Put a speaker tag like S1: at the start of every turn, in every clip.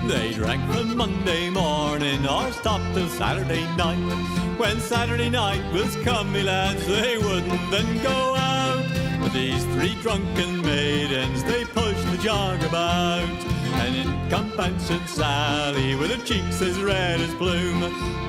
S1: They drank from Monday morning or stopped till Saturday night. When Saturday night was come, me lads, they wouldn't then go out. But these three drunken maidens, they pushed the jog about. And in come Punch and Sally with her cheeks as red as bloom.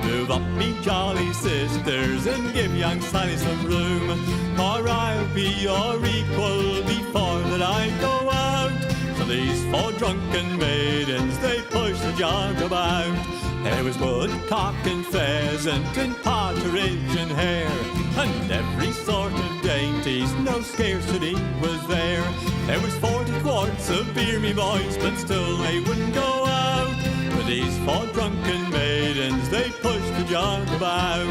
S1: Move up, me jolly sisters, and give young Sally some room. For I'll be your equal before that I go out. So these four drunken maidens, they pushed the jog about. There was woodcock and pheasant and partridge and hare, and every sort of dainties, no scarcity was there. There was 40 quarts of beer, me boys, but still they wouldn't go out. For these four drunken maidens, they pushed the jog about.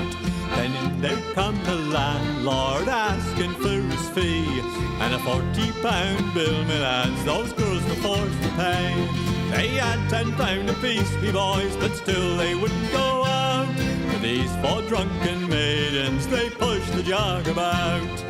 S1: Then in there come the landlord asking for his fee, and a 40-pound bill, me lads, those girls were forced to pay. They had £10 apiece, me boys, but still they wouldn't go out. For these four drunken maidens, they pushed the jog about.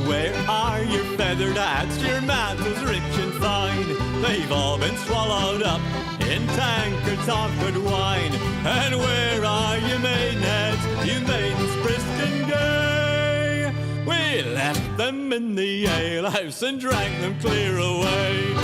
S1: Where are your feathered hats, your mantles rich and fine? They've all been swallowed up in tankards of good wine. And where are your maidenheads, you maidens brisk and gay? We left them in the alehouse and drank them clear away.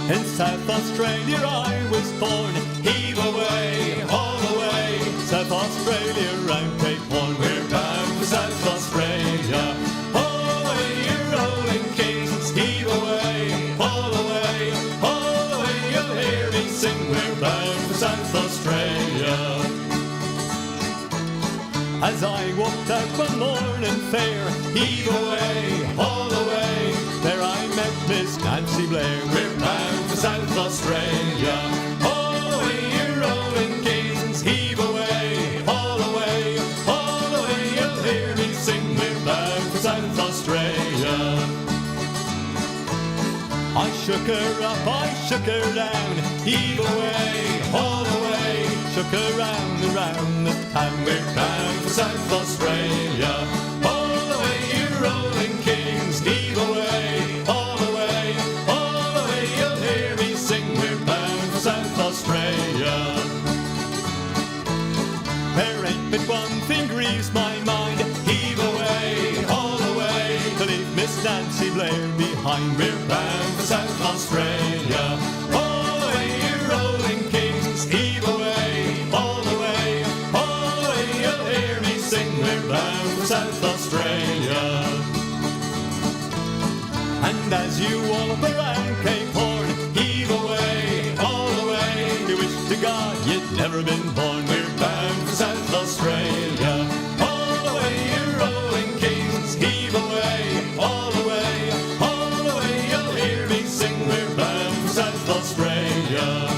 S1: In South Australia I was born, heave away, haul away. South Australia round Cape Horn, we're bound for South Australia. Haul away, you rolling kings, heave away, haul away, haul away. You'll hear me sing, we're bound for South Australia. As I walked out one morning fair, heave away, haul away. There I met Miss Nancy Blair, we're bound for South Australia. Haul away, you rolling kings, heave away, haul away, haul away. You'll hear me sing, we're bound for South Australia. I shook her up, I shook her down, heave away, haul away. Shook her round and round the town, we're bound for South Australia. Haul away, you rolling kings, heave away, haul away, haul away. You'll hear me sing, we're bound for South Australia. There ain't but one thing grieves my mind, heave away, haul away. To leave Miss Nancy Blair behind, we're bound for South Australia. Haul away, you rolling kings, heave away, haul away, haul away. You'll hear me sing, we're bound for South Australia. And as you wallop around Cape Horn, heave away, haul away. You wish to God you'd never been born, we're bound for South Australia. Haul away, you rolling kings, heave away, haul away, haul away. You'll hear me sing, we're bound for South Australia.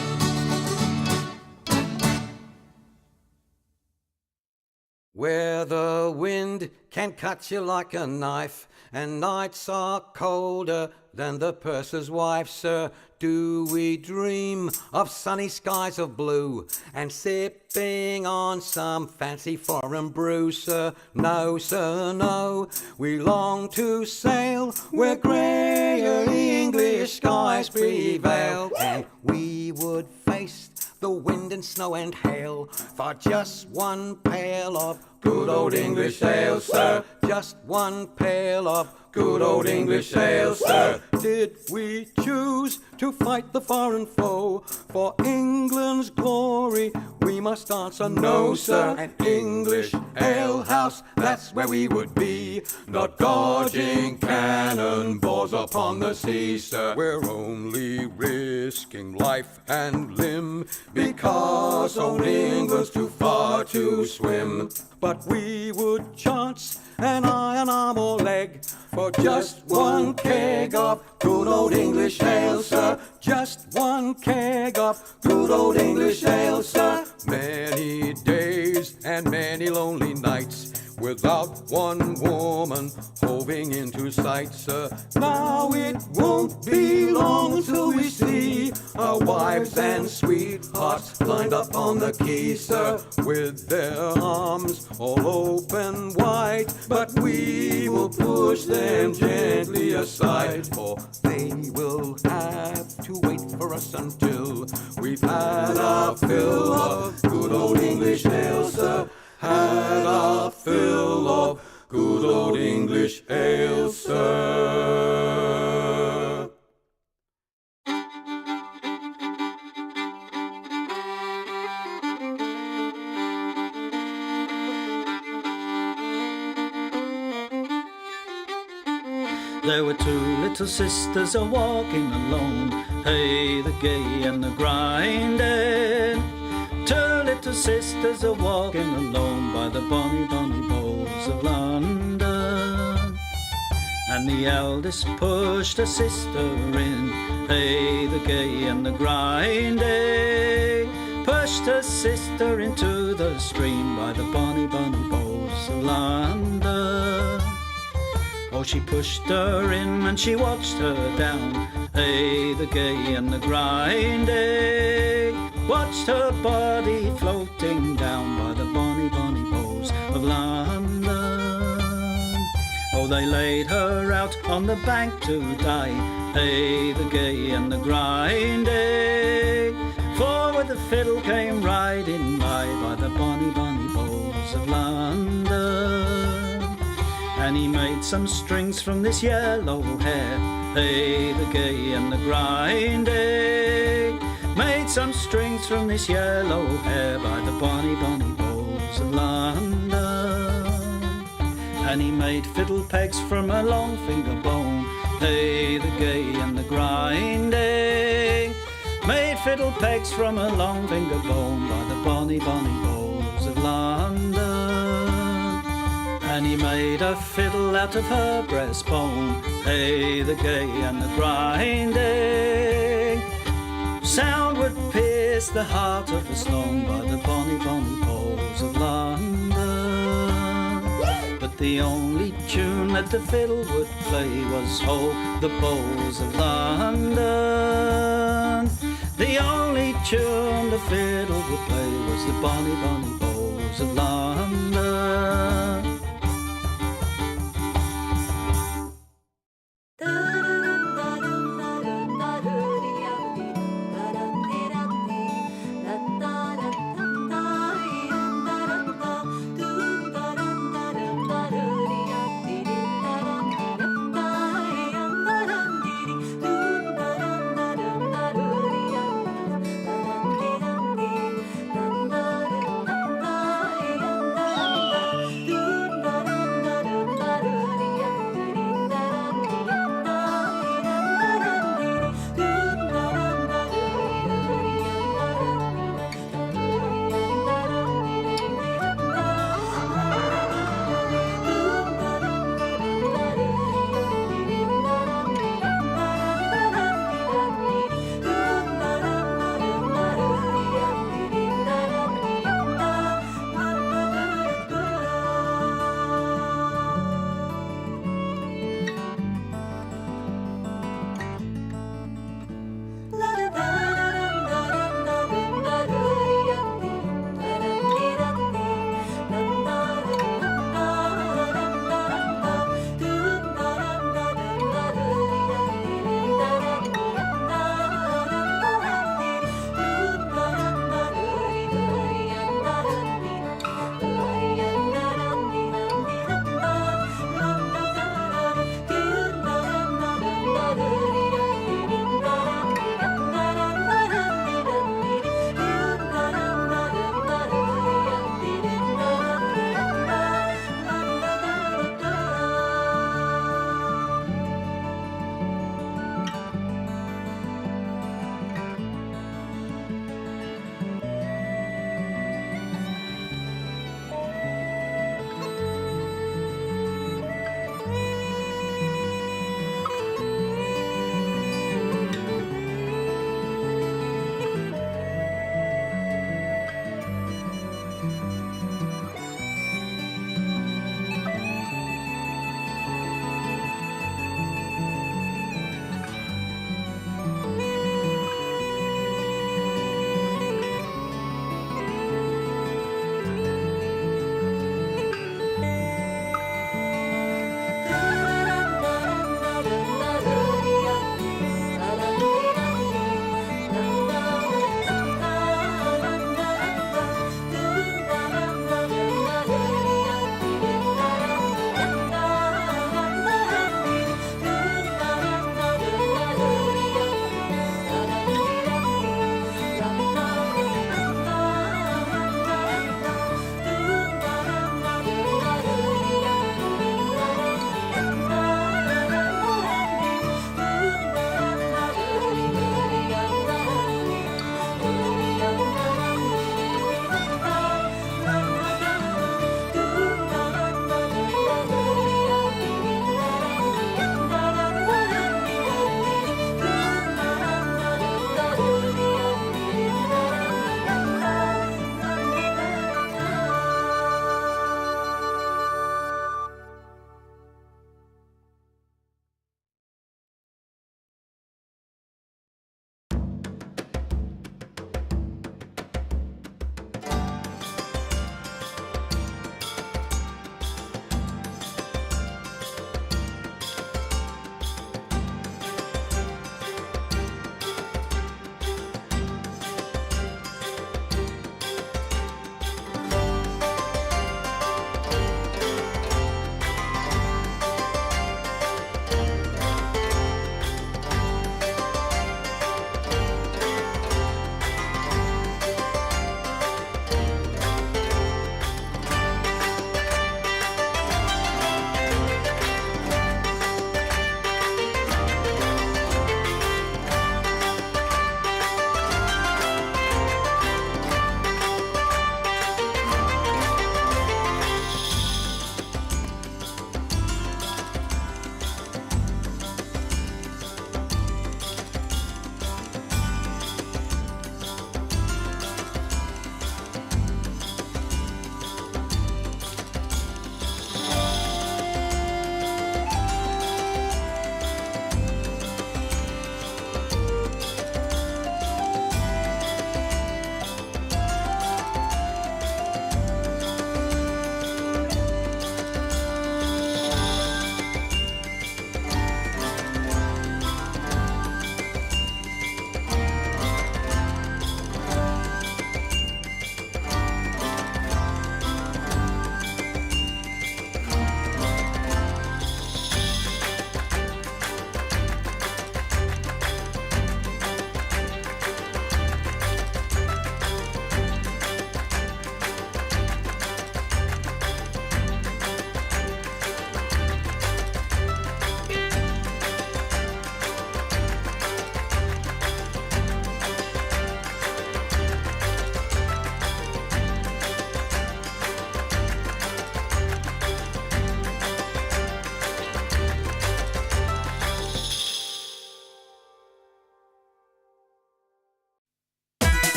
S2: Where the wind can cut you like a knife, and nights are colder than the purser's wife, sir, do we dream of sunny skies of blue and sipping on some fancy foreign brew, sir? No, sir, no. We long to sail where greyer English skies prevail, and we would face the wind and snow and hail for just one pail of good old English ale, sir. Just one pail of good old English ale, sir. Did we choose to fight the foreign foe for England's glory? We must answer no, sir. An English ale house house, that's where we would be. Not dodging cannonballs upon the sea, sir. We're only risking life and limb because old England's too far to swim. But we would chance an iron arm or leg for just one keg of good old English ale, sir. Just one keg of good old English ale, sir. Many days and many lonely nights without one woman hoving into sight, sir. Now it won't be long till we see our wives and sweethearts lined up on the quay, sir, with their arms all open wide. But we will push them gently aside, for they will have to wait for us until we've had our fill of good old English ale, sir. Had our fill of good old English ale, sir.
S3: There were two little sisters a-walking alone, hey, the gay and the grinding. Two little sisters a-walking alone by the bonny, bonny bowls of London. And the eldest pushed her sister in, hey, the gay and the grinding. Pushed her sister into the stream by the bonny, bonny bowls of London. Oh, she pushed her in and she watched her down, hey, the gay and the grinding. Watched her body floating down by the bonny, bonny bowls of London. Oh, they laid her out on the bank to die, hey, the gay and the grinding. For with the fiddle came riding by the bonny, bonny bowls of London. And he made some strings from this yellow hair, hey, the gay and the grinding. Made some strings from this yellow hair by the bonny, bonny bowls of London. And he made fiddle pegs from a long finger bone, hey, the gay and the grinding. Made fiddle pegs from a long finger bone by the bonny, bonny bowls of London. And he made a fiddle out of her breastbone, hey, the gay and the grinding. Sound would pierce the heart of a stone by the bonny, bonny bowls of London. But the only tune that the fiddle would play was "Ho, the bowls of London." The only tune the fiddle would play was the bonny, bonny bowls of London.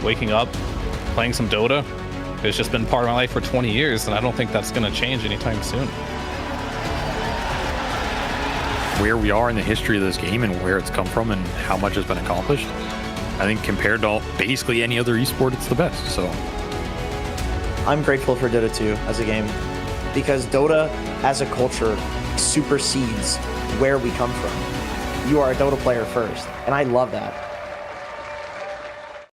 S4: waking up, playing some Dota. It's just been part of my life for 20 years, and I don't think that's going to change anytime soon.
S5: Where we are in the history of this game and where it's come from and how much has been accomplished, I think compared to basically any other esport, it's the best. So
S6: I'm grateful for Dota 2 as a game because Dota as a culture supersedes where we come from. You are a Dota player first, and I love that.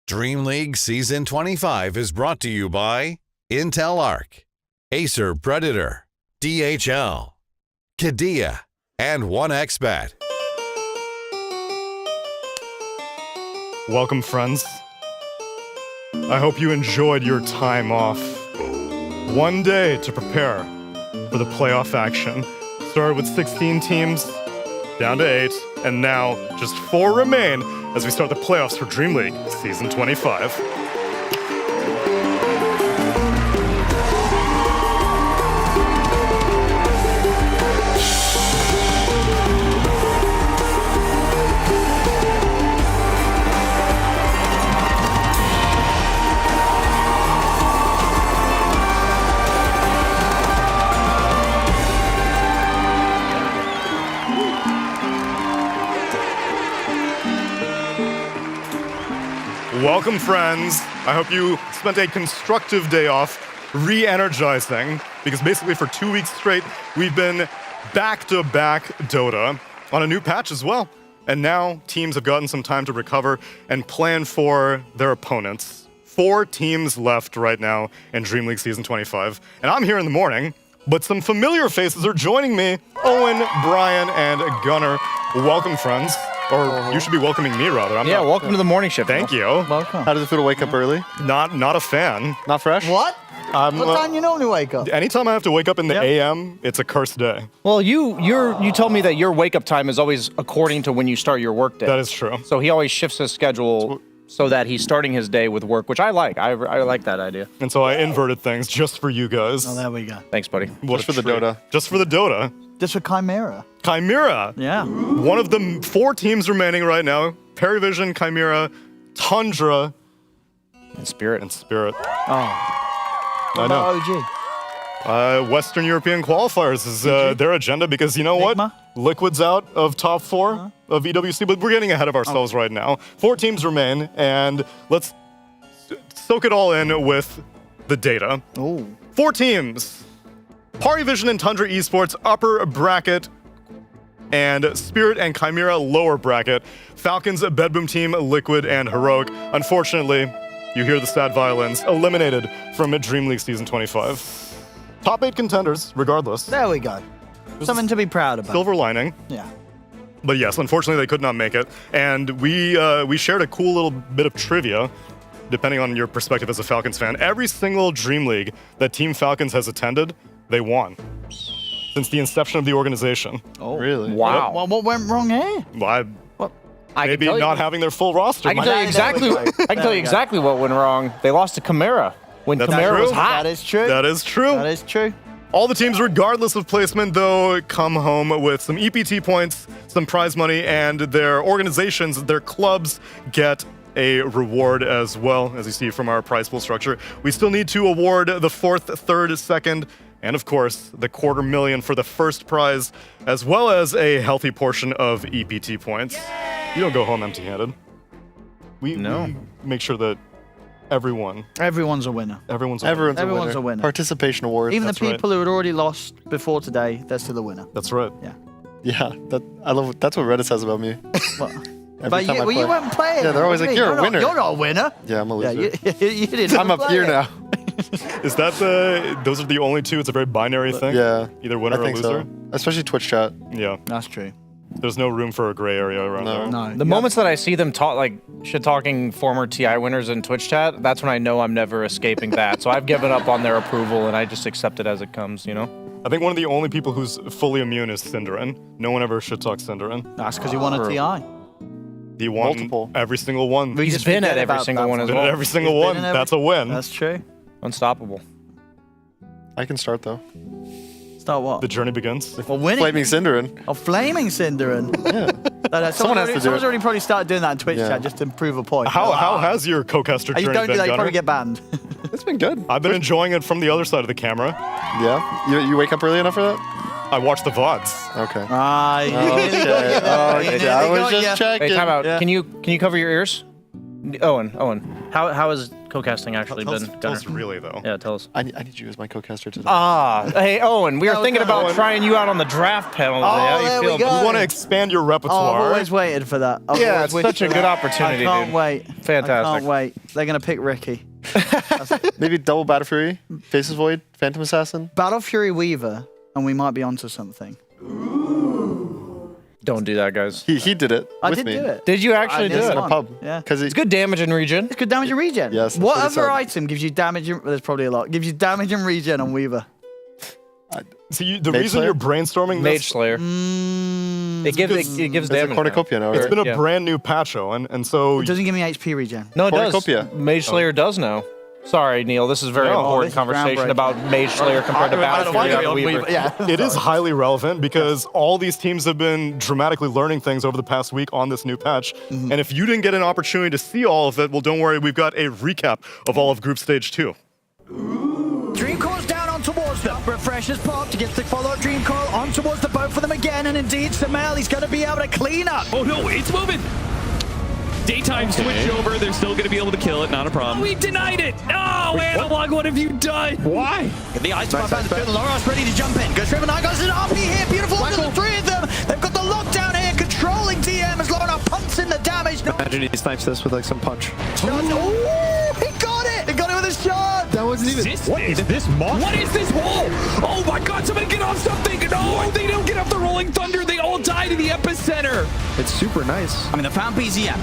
S7: DreamLeague Season 25 is brought to you by Intel Arc, Acer Predator, DHL, Kadia, and 1xBet.
S8: Welcome, friends. I hope you enjoyed your time off. One day to prepare for the playoff action. Started with 16 teams, down to 8, and now just 4 remain as we start the playoffs for DreamLeague Season 25. Welcome, friends. I hope you spent a constructive day off, re-energizing, because basically for 2 weeks straight, we've been back-to-back Dota on a new patch as well. And now teams have gotten some time to recover and plan for their opponents. 4 teams left right now in DreamLeague Season 25. And I'm here in the morning, but some familiar faces are joining me. Owen, Brian, and Gunnar. Welcome, friends. Or you should be welcoming me, rather.
S9: Welcome to the morning shift.
S8: Thank you.
S9: Welcome. How does it feel to wake up early?
S8: Not a fan.
S9: Not fresh?
S10: What? What time you normally wake up?
S8: Anytime I have to wake up in the AM, it's a cursed day.
S9: Well, you told me that your wake up time is always according to when you start your work day.
S8: That is true.
S9: So he always shifts his schedule so that he's starting his day with work, which I like. I like that idea.
S8: And so I inverted things just for you guys.
S10: Oh, there we go.
S9: Thanks, buddy.
S8: Just for the Dota. Just for the Dota.
S10: Just for Chimera.
S8: Chimera.
S10: Yeah.
S8: One of the 4 teams remaining right now. Perivision, Chimera, Tundra,
S9: and Spirit.
S8: I
S10: What
S8: know.
S10: about OG?
S8: Western European qualifiers is their agenda because you know
S10: Ligma?
S8: what? Liquid's out of top 4 of EWC, but we're getting ahead of ourselves right now. 4 teams remain, and let's soak it all in with the data.
S10: Oh.
S8: 4 teams. Parivision and Tundra Esports, upper bracket, and Spirit and Chimera, lower bracket. Falcons, Bedboom Team, Liquid, and Heroic. Unfortunately, you hear the sad violins, eliminated from DreamLeague Season 25. Top 8 contenders, regardless.
S10: There we go. Something to be proud about.
S8: Silver lining.
S10: Yeah.
S8: But yes, unfortunately, they could not make it. And we shared a cool little bit of trivia, depending on your perspective as a Falcons fan. Every single DreamLeague that Team Falcons has attended, they won. Since the inception of the organization.
S10: Oh,
S9: really? Wow.
S10: Well, what went wrong here?
S8: Well, maybe not having their full roster.
S9: I can tell you exactly. I can tell you exactly what went wrong. They lost to Chimera when
S8: That's
S9: Chimera was
S8: true.
S9: hot.
S10: That is true.
S8: That is true.
S10: That is true.
S8: All the teams, regardless of placement, though, come home with some EPT points, some prize money, and their organizations, their clubs get a reward as well, as you see from our prize pool structure. We still need to award the 4th, 3rd, 2nd, and of course, the $250,000 for the first prize, as well as a healthy portion of EPT points. You don't go home empty-handed. We make sure that everyone's
S10: a winner.
S8: Everyone's
S10: a winner.
S9: Participation award.
S10: Even the people who had already lost before today, they're still a winner.
S8: That's right.
S10: Yeah.
S9: Yeah, I love. That's what Reddit says about me.
S10: But you weren't playing.
S9: Yeah, they're always like, you're a winner.
S10: You're not a winner.
S9: Yeah, I'm a loser.
S10: Yeah, you didn't.
S9: I'm up here now.
S8: Is that those are the only 2? It's a very binary thing?
S9: Yeah.
S8: Either winner or loser?
S9: So. Especially Twitch chat.
S8: Yeah.
S10: That's true.
S8: There's no room for a gray area around there.
S10: No.
S9: The moments that I see them shit-talking former TI winners in Twitch chat, that's when I know I'm never escaping that. So I've given up on their approval, and I just accept it as it comes, you know?
S8: I think one of the only people who's fully immune is Cinderin. No one ever shit-talks Cinderin.
S10: That's because he won a TI.
S8: He won
S9: Multiple.
S8: every single one.
S9: He's been at every single one as
S8: Been
S9: well.
S8: at every single one. That's a win.
S10: That's true.
S9: Unstoppable. I can start, though.
S10: Start what?
S8: The journey begins.
S10: Well, winning.
S9: Flaming Cinderin.
S10: Oh, Flaming Cinderin.
S9: Yeah.
S10: Someone
S6: has to do it.
S10: Someone's already probably started doing that in Twitch
S6: Yeah.
S10: chat just to prove a point.
S8: How has your co-caster
S10: You
S8: journey
S10: don't do
S8: been,
S10: that, you
S8: Gunnar?
S10: probably get banned.
S6: It's been good.
S8: I've been enjoying it from the other side of the camera.
S6: Yeah? You wake up early enough for that?
S8: I watch the VODs.
S6: Okay.
S10: Okay.
S6: I was just checking.
S9: Hey, time out.
S10: Yeah.
S9: Can you cover your ears? Owen. How has co-casting actually
S8: Tell
S9: been?
S8: us
S9: Gunnar?
S8: really, though.
S9: Yeah, tell us.
S6: I need you as my co-caster today.
S9: Hey, Owen, we were thinking about trying you out on the draft panel today. How
S10: there
S9: you
S10: we
S9: feel?
S10: go.
S8: You want to expand your
S10: Oh,
S8: repertoire.
S10: I've always waited for that. I've
S9: Yeah,
S10: always
S9: it's
S10: wished
S9: such a
S10: for
S9: good
S10: that.
S9: opportunity,
S10: I can't
S9: dude.
S10: wait.
S9: Fantastic.
S10: I can't wait. They're going to pick Ricky.
S6: Maybe double Battle Fury, Faces Void, Phantom Assassin.
S10: Battle Fury Weaver, and we might be onto something.
S9: Don't do that, guys.
S6: He did it
S10: I
S6: with
S10: did
S6: me.
S10: do it.
S9: Did you actually
S10: I
S9: do
S10: did
S9: it?
S6: In a
S10: Come
S6: pub.
S10: Yeah.
S6: Because
S9: It's good damage in regen.
S10: It's good damage and regen.
S6: Yes, that's
S10: What
S6: what it
S10: other
S6: said.
S10: item gives you damage? There's probably a lot. Gives you damage and regen on Weaver.
S8: So the
S6: Mage
S8: reason
S6: Slayer?
S8: you're brainstorming
S9: Mage
S8: this,
S9: Slayer. It gives
S6: There's a
S9: damage.
S6: cornucopia now,
S8: it's
S6: right?
S8: been a
S9: Yeah.
S8: brand new patch, Owen, and so
S10: It doesn't give me HP regen.
S9: No, it does.
S6: Cornucopia.
S9: Mage Slayer does now. Sorry, Neil. This is very
S8: No.
S9: important
S10: This is
S9: conversation
S10: groundbreaking.
S9: about Mage Slayer compared to Battle Fury on Weaver.
S10: Yeah.
S8: it is highly relevant because all these teams have been dramatically learning things over the past week on this new patch. And if you didn't get an opportunity to see all of it, well, don't worry, we've got a recap of all of Group Stage 2.
S11: Dream Coil's down on towards them. Refreshers popped, gets the follow-up Dream Coil on towards the boat for them again, and indeed Samel, he's going to be able to clean up.
S12: Oh no, it's moving. Daytime switch over. They're still going to be able to kill it. Not a problem. We denied it. Oh, Analog, what have you done? Why?
S11: The ice bomb back to the Loras ready to jump in. Goes Riven Eye, goes an RP here. Beautiful under the three of them. They've got the lockdown here, controlling DM as Lorna pumps in the damage. No.
S13: Imagine he snipes this with like some punch.
S11: Oh, he got it! He got it with a shot!
S13: That wasn't even.
S12: What is this monster? What is this wall? Oh my god, somebody get off something! No, they don't get off the Rolling Thunder. They all die to the epicenter.
S13: It's super nice.
S11: I mean, they found BZM.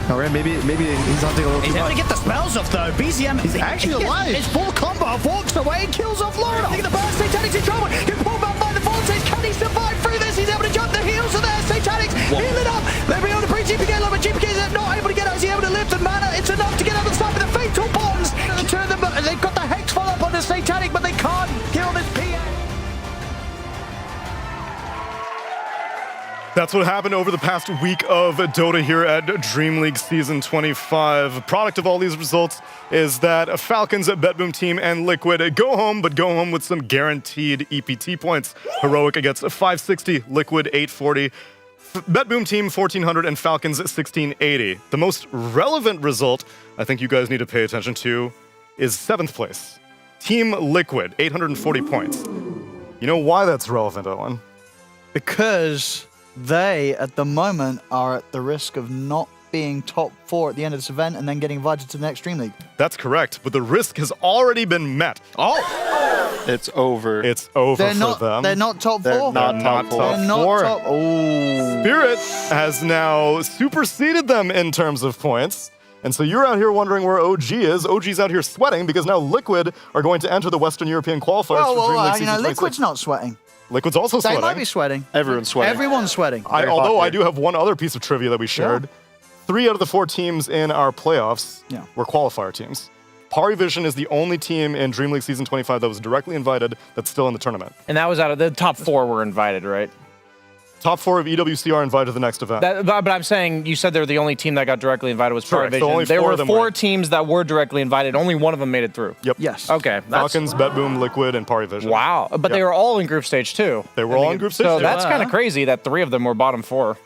S13: Alright, maybe he's hunting a little
S11: He's
S13: too
S11: able to
S13: much.
S11: get the spells off though. BZM.
S13: He's actually alive.
S11: It's full combo. Walks away, kills off Lorna. Look at the burst. Satanic's in trouble. Gets pulled back by the Vortex. Can he survive through this? He's able to jump. The heals are there. Satanic's healing up. They're able to bring GPK low, but GPK is not able to get out. Is he able to lift the mana? It's enough to get out of the side with the fatal bombs. Turn them, but they've got the hex follow up on the Satanic, but they can't kill this PA.
S8: That's what happened over the past week of Dota here at DreamLeague Season 25. Product of all these results is that Falcons, BetBoom Team, and Liquid go home, but go home with some guaranteed EPT points. Heroic gets 560, Liquid 840. BetBoom Team 1400 and Falcons 1680. The most relevant result I think you guys need to pay attention to is 7th place. Team Liquid, 840 points. You know why that's relevant, Owen?
S10: Because they, at the moment, are at the risk of not being top 4 at the end of this event and then getting invited to the next Dream League.
S8: That's correct, but the risk has already been met.
S6: It's over.
S8: It's over
S10: They're
S8: for
S10: not.
S8: them.
S10: They're not top 4.
S6: They're not top four.
S10: They're not
S8: four.
S10: top. Oh.
S8: Spirit has now superseded them in terms of points. And so you're out here wondering where OG is. OG's out here sweating because now Liquid are going to enter the Western European qualifiers for DreamLeague Season 26.
S10: Liquid's not sweating.
S8: Liquid's also
S10: They
S8: sweating.
S10: might be sweating.
S6: Everyone's sweating.
S10: Everyone's sweating.
S8: Although
S6: hot
S8: I
S6: here.
S8: do have one other piece of trivia that we shared. 3 out of the 4 teams in our playoffs
S10: Yeah.
S8: were qualifier teams. Parivision is the only team in DreamLeague Season 25 that was directly invited that's still in the tournament.
S9: And that was out of the top 4 were invited, right?
S8: Top 4 of EWC are invited to the next event.
S9: But I'm saying you said they're the only team that got directly invited was
S8: Correct, so only
S9: Parivision. There
S8: 4
S9: were
S8: of them
S9: 4
S8: were.
S9: teams that were directly invited. Only one of them made it through.
S8: Yep.
S10: Yes.
S9: Okay.
S8: Falcons, BetBoom, Liquid, and Parivision.
S9: Wow. But they were all in group stage 2.
S8: They were all in group stage.
S9: So
S8: too.
S9: that's kind of crazy that 3 of them were bottom 4.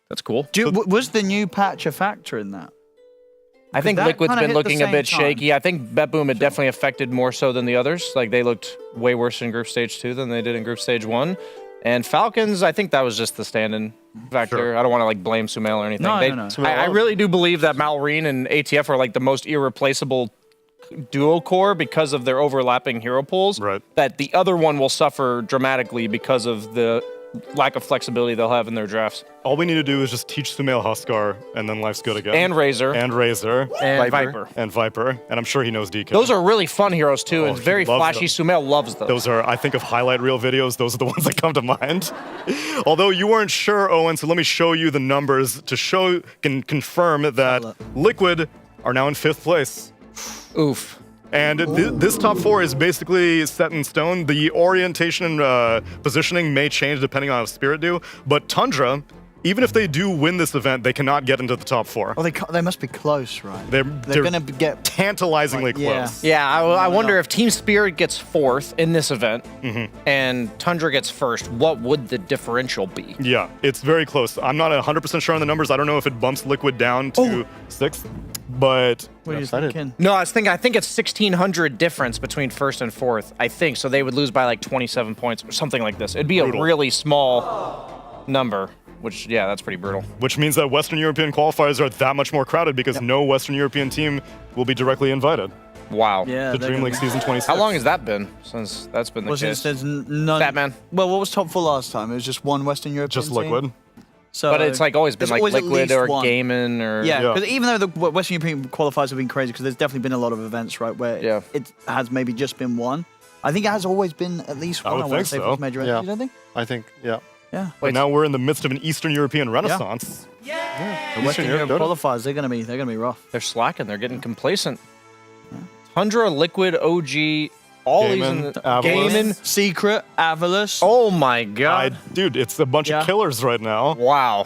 S9: That's cool.
S10: Was the new patch a factor in that?
S9: I think
S10: that
S9: Liquid's
S10: kinda
S9: been
S10: hit the
S9: looking a
S10: same
S9: bit
S10: time.
S9: shaky. I think BetBoom had definitely affected more so than the others. Like they looked way worse in group stage 2 than they did in group stage 1. And Falcons, I think that was just the stand-in factor.
S8: Sure.
S9: I don't want to like blame Sumail or anything.
S10: No.
S9: I really do believe that Malrine and ATF are like the most irreplaceable duo core because of their overlapping hero pools.
S8: Right.
S9: That the other one will suffer dramatically because of the lack of flexibility they'll have in their drafts.
S8: All we need to do is just teach Sumail Huskar, and then life's good again.
S9: And Razor.
S8: And Razor.
S9: And Viper.
S8: And Viper. And I'm sure he knows DK.
S9: Those are really fun heroes too, and
S8: he
S9: very
S8: loves
S9: flashy.
S8: them.
S9: Sumail loves those.
S8: Those are, I think of highlight reel videos, those are the ones that come to mind. Although you weren't sure, Owen, so let me show you the numbers to confirm that Liquid are now in 5th place.
S9: Oof.
S8: And this top 4 is basically set in stone. The orientation and positioning may change depending on how Spirit do, but Tundra even if they do win this event, they cannot get into the top 4.
S10: Well, they must be close, right?
S8: They're
S10: going to get
S8: tantalizingly
S10: yeah.
S8: close.
S9: Yeah, I wonder if Team Spirit gets 4th in this event
S8: Mm-hmm.
S9: and Tundra gets 1st, what would the differential be?
S8: Yeah, it's very close. I'm not 100% sure on the numbers. I don't know if it bumps Liquid down to 6th, but
S10: What are you thinking?
S9: No, I think it's 1,600 difference between 1st and 4th, I think. So they would lose by like 27 points or something like this. It'd be
S8: Brutal.
S9: a really small number, which, yeah, that's pretty brutal.
S8: which means that Western European qualifiers are that much more crowded because no Western European team will be directly invited
S9: Wow.
S10: Yeah,
S8: to
S10: they're
S8: Dream
S10: gonna
S8: League
S10: be-
S8: Season 26.
S9: How long has that been since that's been the
S10: Well,
S9: case?
S10: since there's none.
S9: Batman.
S10: Well, what was top 4 last time? It was just one Western European
S8: Just
S10: team.
S8: Liquid.
S10: So
S9: But it's like always been
S10: there's
S9: like
S10: always at
S9: Liquid
S10: least
S9: or
S10: one.
S9: Gaming or...
S10: Yeah,
S8: Yeah.
S10: because even though the Western European qualifiers have been crazy, because there's definitely been a lot of events, right, where
S9: Yeah.
S10: it has maybe just been one. I think it has always been at least
S8: I
S10: one.
S8: would
S10: want
S8: think
S10: to say
S8: so.
S10: for this major
S13: Yeah.
S10: event. You don't think?
S13: I think, yeah.
S10: Yeah.
S8: But now we're in the midst of an Eastern European renaissance.
S10: The Western Europe qualifiers, they're gonna be rough.
S9: They're slacking. They're getting complacent. Tundra, Liquid, OG, all these in the
S8: Avalos.
S9: Gaming.
S10: Secret, Avalos.
S9: Oh my god.
S8: Dude, it's a bunch
S10: Yeah.
S8: of killers right now.
S9: Wow.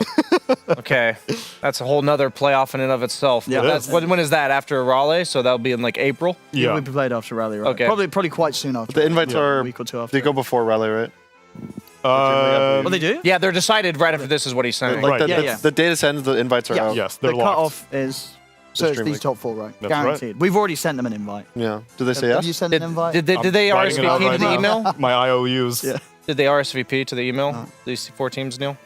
S9: Okay. That's a whole nother playoff in and of itself.
S10: Yeah.
S9: But that's, when is that? After Raleigh? So that'll be in like April?
S10: Yeah,
S8: Yeah.
S10: we'll be played after Rally, right?
S9: Okay.
S10: Probably quite soon after.
S13: The invites are,
S10: a week or two after.
S13: they go before Rally, right?
S10: Oh, they do?
S9: Yeah, they're decided right after this is what he's saying.
S13: Like
S8: Right.
S13: the data sends, the invites are
S10: Yeah.
S13: out.
S8: Yes, they're
S10: The
S8: locked.
S10: cutoff is so it's
S13: Dream
S10: these
S13: League.
S10: top 4, right?
S8: That's right.
S10: Guaranteed. We've already sent them an invite.
S13: Yeah. Do they say
S10: Have
S13: yes?
S10: you sent
S9: Did,
S10: an invite?
S9: did they
S8: I'm writing it out
S9: RSVP to
S8: right
S9: the
S8: now.
S9: email?
S8: My IOUs.
S10: Yeah.
S9: Did they RSVP to the email? These 4 teams, Neil?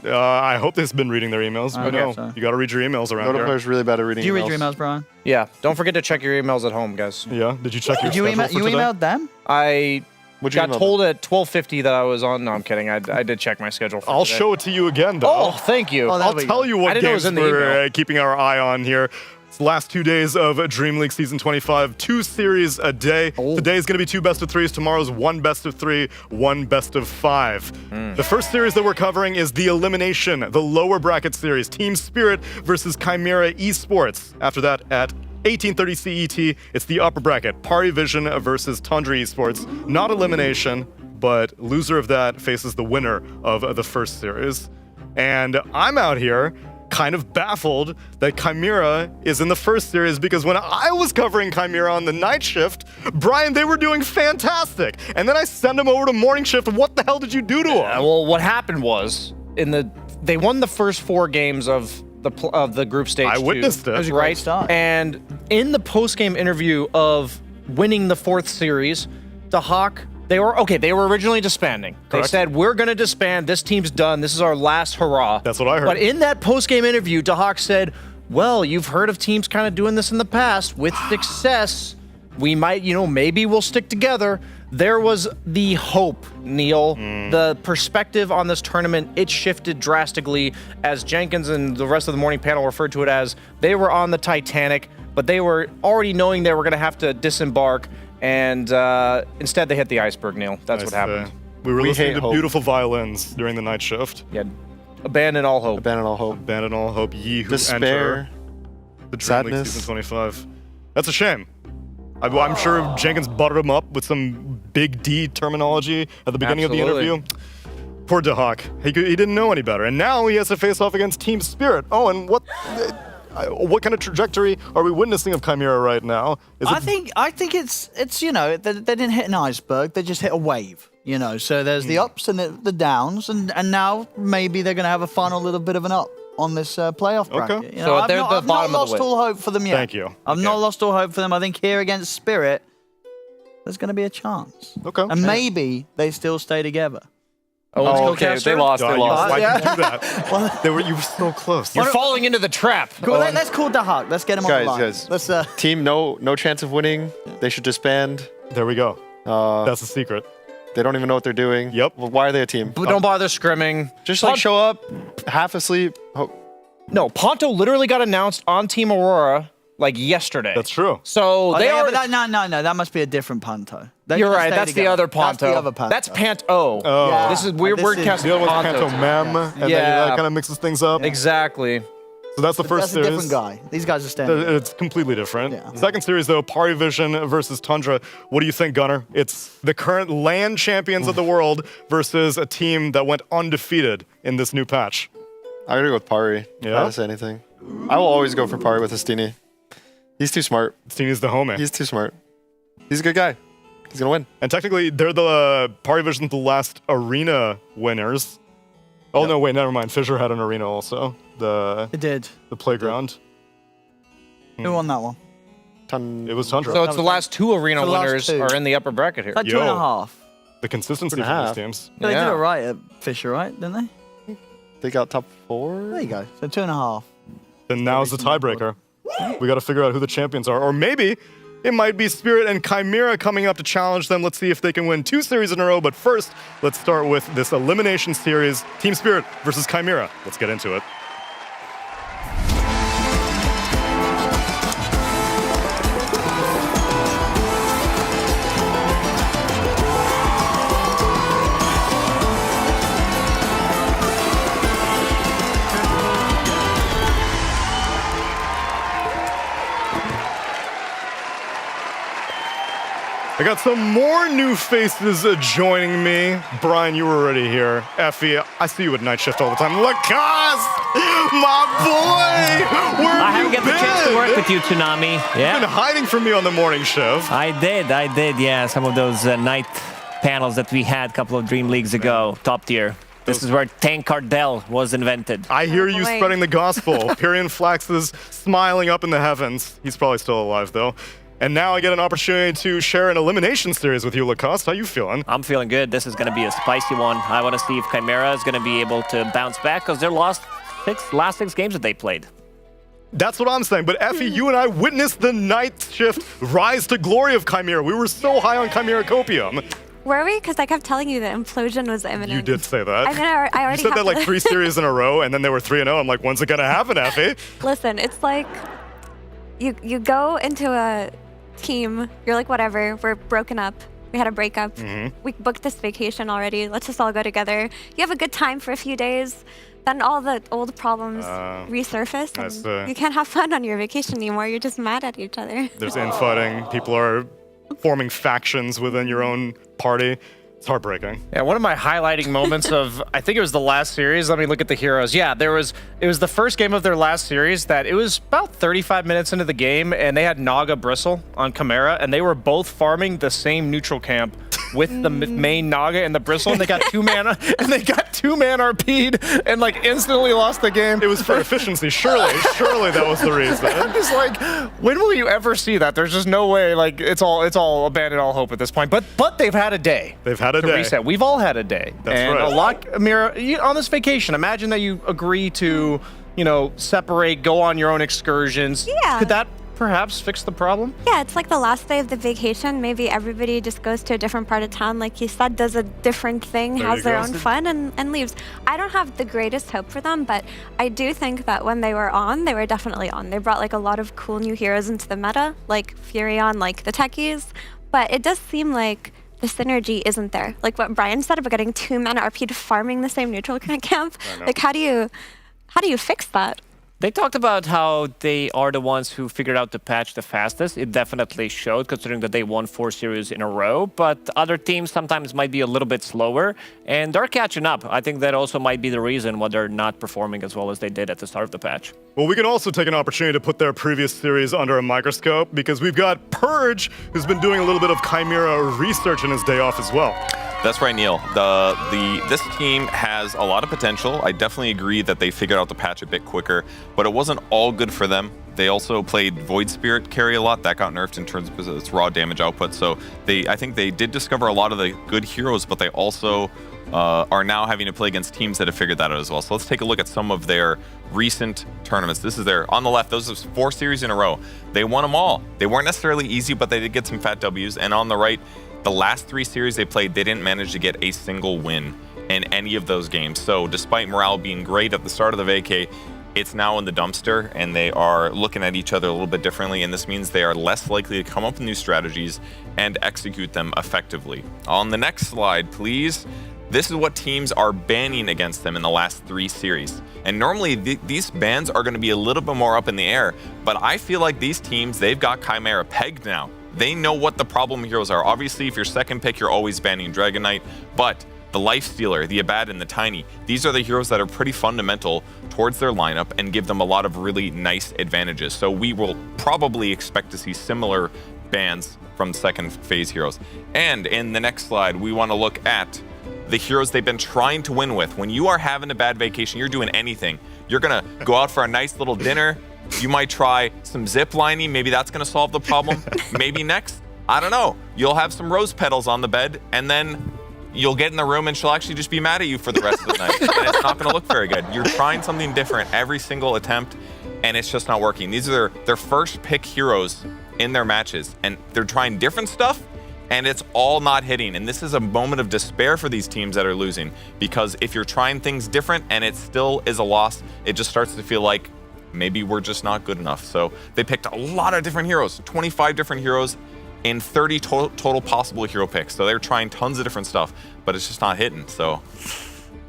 S8: I hope they've been reading their emails. But
S10: Okay.
S8: no,
S10: So-
S8: you got to read your emails around
S13: Dota
S8: here.
S13: players really bad at reading
S10: Do you read your emails, Brian?
S9: Yeah. Don't forget to check your emails at home, guys.
S8: Yeah. Did you check your
S10: Did you
S8: schedule
S10: email?
S8: for
S10: You
S8: today?
S10: emailed them?
S9: I
S13: Would you
S9: got
S13: email
S9: told at 12:50 that I was on. No, I'm kidding. I did check my schedule for
S8: I'll
S9: today.
S8: show it to you again, though.
S9: Oh, thank you.
S10: Oh, there
S8: I'll
S10: we
S8: tell
S10: go.
S8: you
S9: I
S8: what
S9: didn't know it
S8: games
S9: was in the
S8: we're
S9: email.
S8: keeping our eye on here. It's the last 2 days of Dream League Season 25. 2 series a day. Today is going to be 2 best of 3s. Tomorrow's 1 best of 3, 1 best of 5. The first series that we're covering is the Elimination, the lower bracket series. Team Spirit versus Chimera Esports. After that, at 18:30 CET, it's the upper bracket. Pari Vision versus Tundra Esports. Not elimination, but loser of that faces the winner of the first series. And I'm out here kind of baffled that Chimera is in the first series because when I was covering Chimera on the night shift, Brian, they were doing fantastic. And then I send them over to morning shift. What the hell did you do to them?
S9: Well, what happened was they won the first 4 games of the group stage.
S8: I
S9: 2,
S8: witnessed it. That was
S10: a great
S9: right?
S10: start.
S9: And in the post-game interview of winning the 4th series, the Hawk. They were originally disbanding. They
S8: Correct.
S9: said, we're going to disband. This team's done. This is our last hurrah.
S8: That's what I heard.
S9: But in that post-game interview, DeHawk said, well, you've heard of teams kind of doing this in the past. With success, we might, maybe we'll stick together. There was the hope, Neil. The perspective on this tournament, it shifted drastically as Jenkins and the rest of the morning panel referred to it as they were on the Titanic, but they were already knowing they were going to have to disembark. And instead, they hit the iceberg, Neil. That's what happened.
S8: We were listening
S13: hate
S8: to
S13: hope.
S8: beautiful violins during the night shift.
S9: Yeah, abandon all hope.
S13: Abandon all hope.
S8: Abandon all hope, ye who
S13: Despair.
S8: enter the Dream League
S13: Sadness.
S8: Season 25. That's a shame. I'm sure Jenkins buttered him up with some big D terminology at the beginning
S9: Absolutely.
S8: of the interview. Poor DeHawk. He didn't know any better. And now he has to face off against Team Spirit. Oh, and what kind of trajectory are we witnessing of Chimera right now?
S10: I think it's they didn't hit an iceberg, they just hit a wave. So there's the ups and the downs, and now maybe they're going to have a final little bit of an up on this playoff bracket.
S9: So
S10: I've
S9: they're
S10: not,
S9: the
S10: I've
S9: bottom
S10: not
S9: of the
S10: lost all hope for them yet.
S8: Thank you.
S10: I've not lost all hope for them. I think here against Spirit, there's going to be a chance.
S8: Okay.
S10: And maybe they still stay together.
S9: Oh, okay. They lost.
S8: God,
S9: They lost.
S8: Why'd you do that? You were so close.
S9: You're falling into the trap.
S10: Cool, let's call DeHawk. Let's get him on the line.
S13: Guys.
S10: Let's,
S13: Team, no chance of winning. They should disband.
S8: There we go. That's the secret.
S13: They don't even know what they're doing.
S8: Yep.
S13: Well, why are they a team?
S9: But don't bother scrimming.
S13: Just show up, half asleep.
S9: No, Ponto literally got announced on Team Aurora yesterday.
S8: That's true.
S9: So they are.
S10: But no. That must be a different Ponto. They're
S9: You're
S10: gonna
S9: right.
S10: stay
S9: That's the
S10: together.
S9: other Ponto.
S10: That's the other Ponto.
S9: That's Pant-O.
S8: Oh.
S10: Yeah.
S9: This is weird
S10: This
S9: word
S10: is-
S9: cast.
S8: The other one's
S9: Ponto.
S8: Panto Mem, and
S9: Yeah.
S8: then that kind of mixes things up.
S9: Exactly.
S8: So that's the first
S10: That's a
S8: series.
S10: different guy. These guys are standing.
S8: It's completely different.
S10: Yeah.
S8: Second series, though, Pari Vision versus Tundra. What do you think, Gunnar? It's the current LAN champions of the world versus a team that went undefeated in this new patch.
S13: I gotta go with Pari.
S8: Yeah?
S13: Not to say anything. I will always go for Pari with Estini. He's too smart.
S8: Estini's the homie.
S13: He's too smart. He's a good guy. He's gonna win.
S8: And technically, they're the Pari Vision's the last arena winners. Oh no, wait, never mind. Fissure had an arena also.
S10: It did.
S8: The playground.
S10: Who won that one?
S8: It was Tundra.
S9: So it's the last 2 arena
S10: the last
S9: winners
S10: 2.
S9: are in the upper bracket here.
S10: Like 2.5.
S8: The consistency for these teams.
S10: They did it right at Fissure, right? Didn't they?
S13: They got top 4.
S10: There you go. So 2.5.
S8: Then now's the tiebreaker. We got to figure out who the champions are. Or maybe it might be Spirit and Chimera coming up to challenge them. Let's see if they can win 2 series in a row. But first, let's start with this elimination series. Team Spirit versus Chimera. Let's get into it. I got some more new faces joining me. Brian, you were already here. Effie, I see you at night shift all the time. Lacoste, my boy, where
S14: I
S8: have
S14: haven't
S8: you
S14: got the chance to work with you, Tsunami.
S8: You've been hiding from me on the morning shift.
S14: I did, yeah. Some of those night panels that we had a couple of Dream Leagues ago, top tier. This is where Tank Cardell was invented.
S8: I hear you spreading the gospel. Pyrian Flax is smiling up in the heavens. He's probably still alive, though. And now I get an opportunity to share an elimination series with you, Lacoste. How you feeling?
S14: I'm feeling good. This is going to be a spicy one. I want to see if Chimera is going to be able to bounce back because their last 6 games that they played.
S8: That's what I'm saying. But Effie, you and I witnessed the night shift rise to glory of Chimera. We were so high on Chimera Copium.
S15: Were we? Because I kept telling you that implosion was imminent.
S8: You did say that.
S15: I mean, I already
S8: You said that
S15: have
S8: like 3 series in a row, and then they were 3-0. I'm like, when's it going to happen, Effie?
S15: Listen, it's like you go into a team, you're like, whatever, we're broken up. We had a breakup. We booked this vacation already. Let's just all go together. You have a good time for a few days. Then all the old problems resurface. And you can't have fun on your vacation anymore. You're just mad at each other.
S8: There's infighting. People are forming factions within your own party. It's heartbreaking.
S9: Yeah, one of my highlighting moments of, I think it was the last series. Let me look at the heroes. Yeah, it was the first game of their last series that it was about 35 minutes into the game, and they had Naga Bristle on Chimera, and they were both farming the same neutral camp with the main Naga and the Bristle, and they got 2 mana, and they got 2 man RP'd, and like instantly lost the game.
S8: It was for efficiency, surely that was the reason.
S9: I'm just like, when will you ever see that? There's just no way. Like it's all abandoned all hope at this point. But they've had a day.
S8: They've had a day.
S9: Reset. We've all had a day.
S8: That's
S9: and
S8: right.
S9: a lot, Amira, on this vacation, imagine that you agree to, separate, go on your own excursions.
S15: Yeah.
S9: Could that perhaps fix the problem?
S15: Yeah, it's like the last day of the vacation. Maybe everybody just goes to a different part of town, like you said, does a different thing, has their own fun, and leaves. I don't have the greatest hope for them, but I do think that when they were on, they were definitely on. They brought like a lot of cool new heroes into the meta, like Furion, like the techies, but it does seem like the synergy isn't there. Like what Brian said about getting 2 mana RP to farming the same neutral camp. Like how do you fix that?
S14: They talked about how they are the ones who figured out the patch the fastest. It definitely showed, considering that they won 4 series in a row. But other teams sometimes might be a little bit slower, and they're catching up. I think that also might be the reason why they're not performing as well as they did at the start of the patch.
S8: Well, we can also take an opportunity to put their previous series under a microscope, because we've got Purge, who's been doing a little bit of Chimera research in his day off as well.
S16: That's right, Neil. This team has a lot of potential. I definitely agree that they figured out the patch a bit quicker, but it wasn't all good for them. They also played Void Spirit carry a lot. That got nerfed in terms of its raw damage output. So I think they did discover a lot of the good heroes, but they also are now having to play against teams that have figured that out as well. So let's take a look at some of their recent tournaments. This is on the left, those are 4 series in a row. They won them all. They weren't necessarily easy, but they did get some fat W's. And on the right, the last 3 series they played, they didn't manage to get a single win in any of those games. So despite morale being great at the start of the vacay, it's now in the dumpster, and they are looking at each other a little bit differently, and this means they are less likely to come up with new strategies and execute them effectively. On the next slide, please. This is what teams are banning against them in the last 3 series. And normally these bans are going to be a little bit more up in the air, but I feel like these teams, they've got Chimera pegged now. They know what the problem heroes are. Obviously, if you're second pick, you're always banning Dragon Knight, but the Lifestealer, the Abaddon, the Tiny. These are the heroes that are pretty fundamental towards their lineup and give them a lot of really nice advantages. So we will probably expect to see similar bans from second phase heroes. And in the next slide, we want to look at the heroes they've been trying to win with. When you are having a bad vacation, you're doing anything. You're going to go out for a nice little dinner. You might try some zip lining. Maybe that's going to solve the problem. Maybe next, I don't know, you'll have some rose petals on the bed, and then you'll get in the room and she'll actually just be mad at you for the rest of the night. And it's not going to look very good. You're trying something different every single attempt, and it's just not working. These are their first pick heroes in their matches, and they're trying different stuff, and it's all not hitting. And this is a moment of despair for these teams that are losing, because if you're trying things different and it still is a loss, it just starts to feel like maybe we're just not good enough. So they picked a lot of different heroes, 25 different heroes in 30 total possible hero picks. So they're trying tons of different stuff, but it's just not hitting. So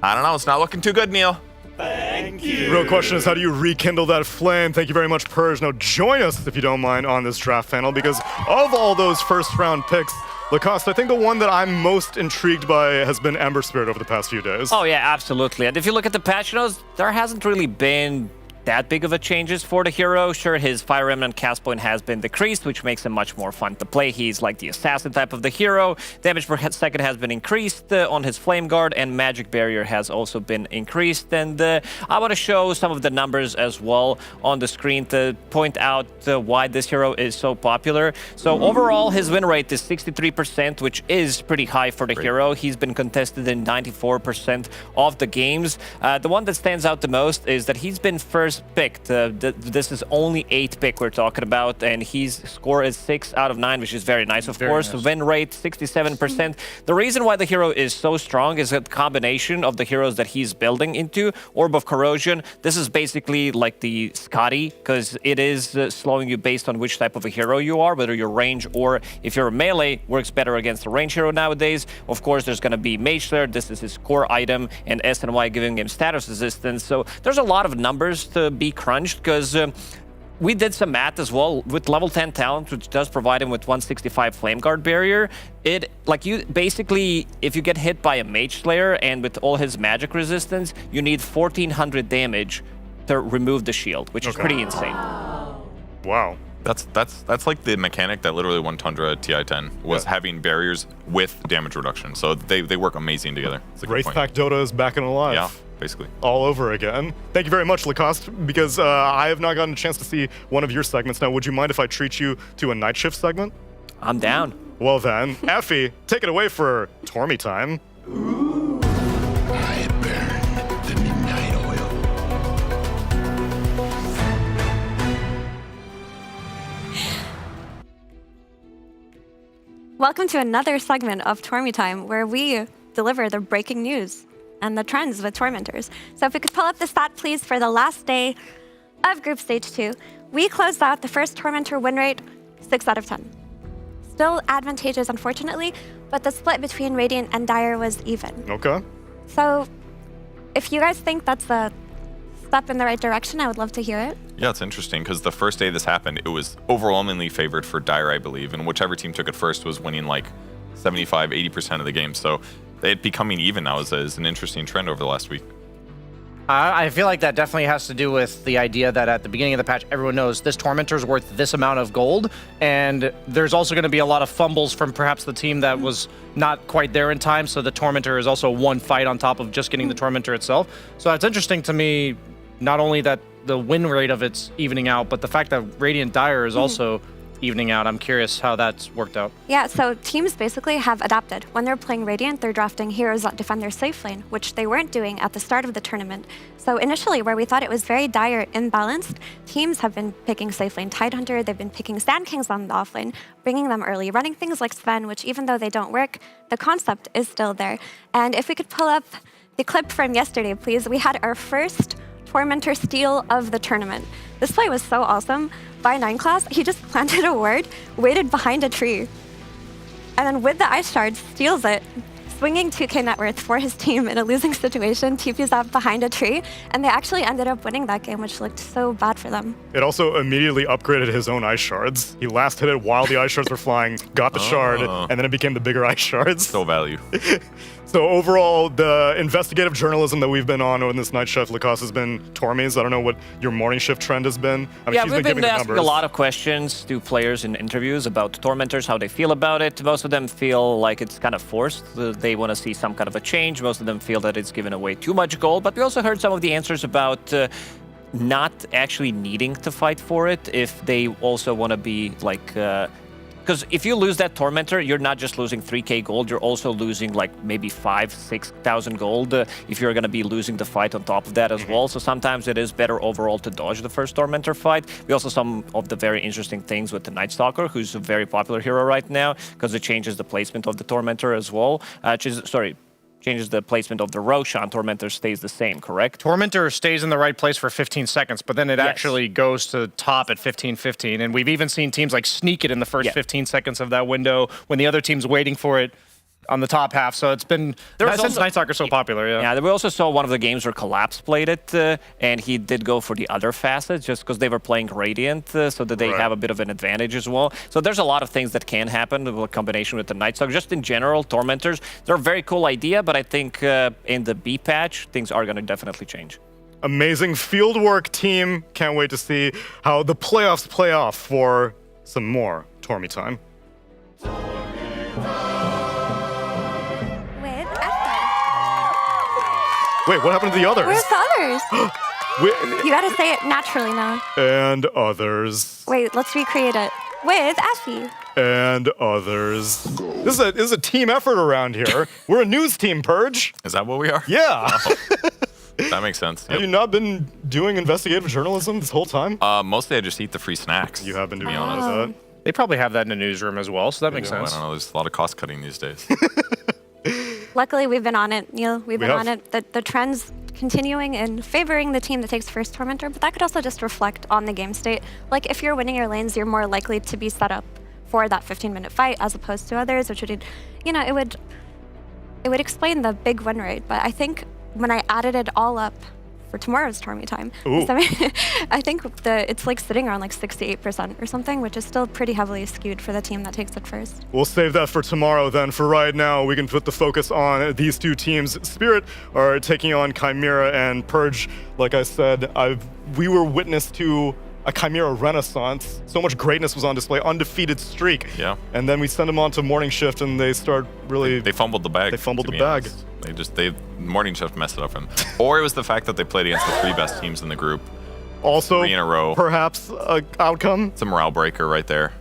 S16: I don't know, it's not looking too good, Neil.
S8: Thank you. Real question is, how do you rekindle that flame? Thank you very much, Purge. Now join us, if you don't mind, on this draft panel, because of all those first round picks, Lacoste, I think the one that I'm most intrigued by has been Ember Spirit over the past few days.
S14: Oh yeah, absolutely. And if you look at the patch notes, there hasn't really been that big of a changes for the hero. Sure, his Fire Remnant cast point has been decreased, which makes him much more fun to play. He's like the assassin type of the hero. Damage per second has been increased on his Flame Guard, and Magic Barrier has also been increased. And I want to show some of the numbers as well on the screen to point out why this hero is so popular. So overall, his win rate is 63%, which is pretty high for the hero. He's been contested in 94% of the games. The one that stands out the most is that he's been first picked. This is only 8th pick we're talking about, and his score is 6 out of 9, which is very nice, of course. Nice. Win rate 67%. The reason why the hero is so strong is a combination of the heroes that he's building into. Orb of Corrosion, this is basically like the Scotty, because it is slowing you based on which type of a hero you are, whether you're range or if you're a melee, works better against a range hero nowadays. Of course, there's going to be Mage Slayer, this is his core item, and SNY giving him status resistance. So there's a lot of numbers to be crunched, because we did some math as well with level 10 talent, which does provide him with 165 Flame Guard barrier. It, like, you basically, if you get hit by a Mage Slayer and with all his magic resistance, you need 1400 damage to remove the shield, which is pretty insane.
S8: Wow.
S16: That's like the mechanic that literally won Tundra TI-10 was having barriers with damage reduction. So they work amazing together.
S8: Wraith Pack Dota is back and alive.
S16: Yeah, basically.
S8: All over again. Thank you very much, Lacoste, because I have not gotten a chance to see one of your segments. Now, would you mind if I treat you to a night shift segment?
S14: I'm down.
S8: Well then, Effie, take it away for Tormy time.
S17: I burn the midnight oil.
S15: Welcome to another segment of Tormy Time, where we deliver the breaking news and the trends with Tormentors. So if we could pull up the stat, please, for the last day of Group Stage 2. We closed out the first Tormentor win rate 6 out of 10. Still advantageous, unfortunately, but the split between Radiant and Dire was even.
S8: Okay.
S15: So if you guys think that's a step in the right direction, I would love to hear it.
S16: Yeah, it's interesting, because the first day this happened, it was overwhelmingly favored for Dire, I believe, and whichever team took it first was winning like 75, 80% of the game. So it becoming even now is an interesting trend over the last week.
S9: I feel like that definitely has to do with the idea that at the beginning of the patch, everyone knows this Tormentor is worth this amount of gold, and there's also going to be a lot of fumbles from perhaps the team that was not quite there in time, so the Tormentor is also one fight on top of just getting the Tormentor itself. So it's interesting to me, not only that the win rate of it's evening out, but the fact that Radiant Dire is also evening out. I'm curious how that's worked out.
S15: Yeah, so teams basically have adapted. When they're playing Radiant, they're drafting heroes that defend their safe lane, which they weren't doing at the start of the tournament. So initially, where we thought it was very Dire imbalanced, teams have been picking safe lane Tidehunter, they've been picking Sand Kings on the off lane, bringing them early, running things like Sven, which even though they don't work, the concept is still there. And if we could pull up the clip from yesterday, please, we had our first Tormentor steal of the tournament. This play was so awesome. By 9 class, he just planted a ward, waited behind a tree, and then with the Ice Shards, steals it, swinging 2k net worth for his team in a losing situation, TPs up behind a tree, and they actually ended up winning that game, which looked so bad for them.
S8: It also immediately upgraded his own Ice Shards. He last hit it while the Ice Shards were flying, got the shard, and then it became the bigger Ice Shards.
S16: So value.
S8: So overall, the investigative journalism that we've been on this night shift, Lacoste, has been Tormi's. I don't know what your morning shift trend has been. I mean,
S14: yeah,
S8: she's
S14: we've been
S8: giving the
S14: asking
S8: numbers.
S14: a lot of questions to players in interviews about Tormentors, how they feel about it. Most of them feel like it's kind of forced. They want to see some kind of a change. Most of them feel that it's given away too much gold. But we also heard some of the answers about not actually needing to fight for it if they also want to be like... Because if you lose that Tormentor, you're not just losing 3k gold, you're also losing like maybe 5,000-6,000 gold if you're going to be losing the fight on top of that as well. So sometimes it is better overall to dodge the first Tormentor fight. We also some of the very interesting things with the Night Stalker, who's a very popular hero right now, because it changes the placement of the Tormentor as well. Changes the placement of the Roshan. Tormentor stays the same, correct?
S9: Tormentor stays in the right place for 15 seconds, but then it actually goes to top at 15-15. And we've even seen teams like sneak it in the first 15 seconds of that window when the other team's waiting for it on the top half. So it's been, since Night Stalker's so popular,
S14: Yeah, we also saw one of the games where Collapse played it, and he did go for the other facets just because they were playing Radiant, so that they have a bit of an advantage as well. So there's a lot of things that can happen with a combination with the Night Stalker. Just in general, Tormentors, they're a very cool idea, but I think in the B patch, things are going to definitely change.
S8: Amazing fieldwork, team. Can't wait to see how the playoffs play off for some more Tormi time. Wait, what happened to the others?
S15: Where's the others? You gotta say it naturally now.
S8: And others.
S15: Wait, let's recreate it. With Effie.
S8: And others. This is a team effort around here. We're a news team, Purge.
S16: Is that what we are?
S8: Yeah.
S16: That makes sense.
S8: Have you not been doing investigative journalism this whole time?
S16: Mostly I just eat the free snacks.
S8: You have been doing that.
S9: They probably have that in the newsroom as well, so that makes sense.
S16: I don't know, there's a lot of cost cutting these days.
S15: Luckily, we've been on it, Neil. We've been
S16: have.
S15: on it. The trend's continuing and favoring the team that takes first Tormentor, but that could also just reflect on the game state. Like, if you're winning your lanes, you're more likely to be set up for that 15-minute fight as opposed to others, which would, you know, it would explain the big win rate. But I think when I added it all up for tomorrow's Tormi time, I think it's like sitting around like 68% or something, which is still pretty heavily skewed for the team that takes it first.
S8: We'll save that for tomorrow then. For right now, we can put the focus on these two teams. Spirit are taking on Chimera and Purge. Like I said, we were witness to a Chimera renaissance. So much greatness was on display, undefeated streak.
S16: Yeah.
S8: And then we send them on to morning shift and they start really...
S16: They fumbled the bag.
S8: They fumbled the bag.
S16: They morning shift messed it up for them. Or it was the fact that they played against the 3 best teams in the group.
S8: Also,
S16: 3 in a row.
S8: Perhaps an outcome.
S16: It's a morale breaker right there.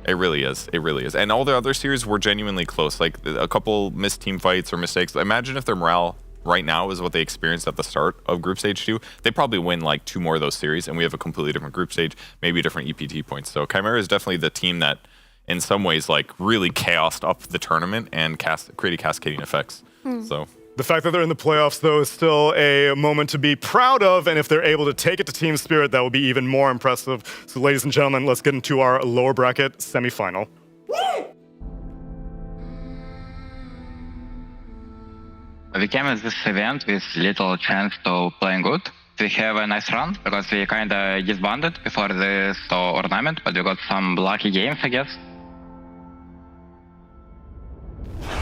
S16: It really is. It really is. And all the other series were genuinely close. Like a couple missed team fights or mistakes. Imagine if their morale right now is what they experienced at the start of Group Stage 2. They probably win like 2 more of those series, and we have a completely different group stage, maybe different EPT points. So Chimera is definitely the team that, in some ways, like really chaosed up the tournament and created cascading effects. So
S8: the fact that they're in the playoffs, though, is still a moment to be proud of, and if they're able to take it to Team Spirit, that will be even more impressive. So, ladies and gentlemen, let's get into our lower bracket semifinal.
S18: We came at this event with little chance to playing good. We have a nice run because we kinda disbanded before this tournament, but we got some lucky games, I guess.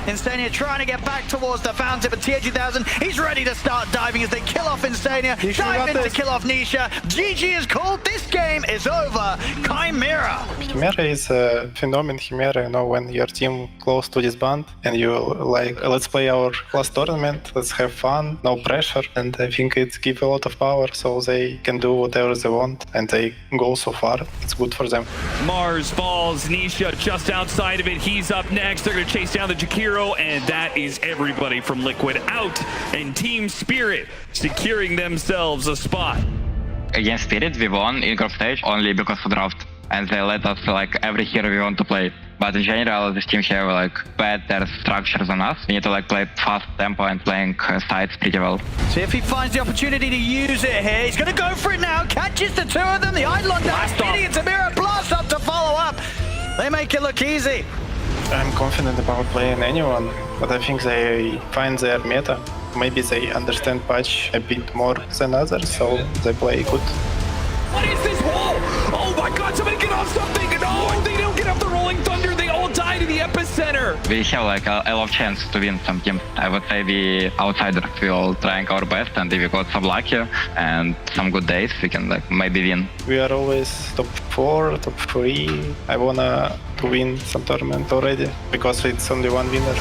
S11: Instania trying to get back towards the fountain, but TH2000, he's ready to start diving as they kill off Instania. Dive in to kill off Nisha. GG is called. This game is over. Chimera.
S19: Chimera is a phenomenon. Chimera, you know, when your team close to disband and you like, let's play our last tournament, let's have fun, no pressure, and I think it gives a lot of power, so they can do whatever they want, and they go so far. It's good for them.
S12: Mars falls, Nisha just outside of it. He's up next. They're going to chase down the Jakiro, and that is everybody from Liquid out, and Team Spirit securing themselves a spot.
S18: Against Spirit, we won in group stage only because of draft, and they let us like every hero we want to play. But in general, this team have like better structure than us. We need to like play fast tempo and playing sides pretty well.
S11: See if he finds the opportunity to use it here. He's going to go for it now. Catches the 2 of them. The Eidolon down. Speedy and Tamira blast up to follow up. They make it look easy.
S19: I'm confident about playing anyone, but I think they find their meta. Maybe they understand patch a bit more than others, so they play good.
S12: What is this wall? Oh my god, somebody get off something! No, they don't get picking up the Rolling Thunder. They all die to the epicenter.
S18: We have like a lot of chance to win some games. I would say we outsiders will trying our best, and if we got some lucky and some good days, we can like maybe win.
S19: We are always top 4, top 3. I wanna to win some tournament already because it's only one winner.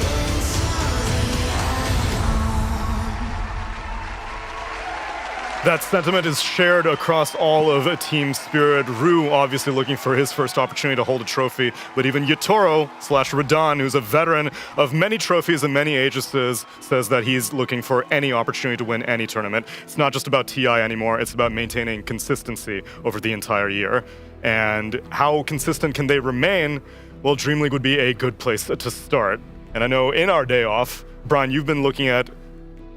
S8: That sentiment is shared across all of Team Spirit. Rue obviously looking for his first opportunity to hold a trophy, but even Yatoro/Radon, who's a veteran of many trophies and many Aegises, says that he's looking for any opportunity to win any tournament. It's not just about TI anymore, it's about maintaining consistency over the entire year. And how consistent can they remain? Well, DreamLeague would be a good place to start. And I know in our day off, Brian, you've been looking at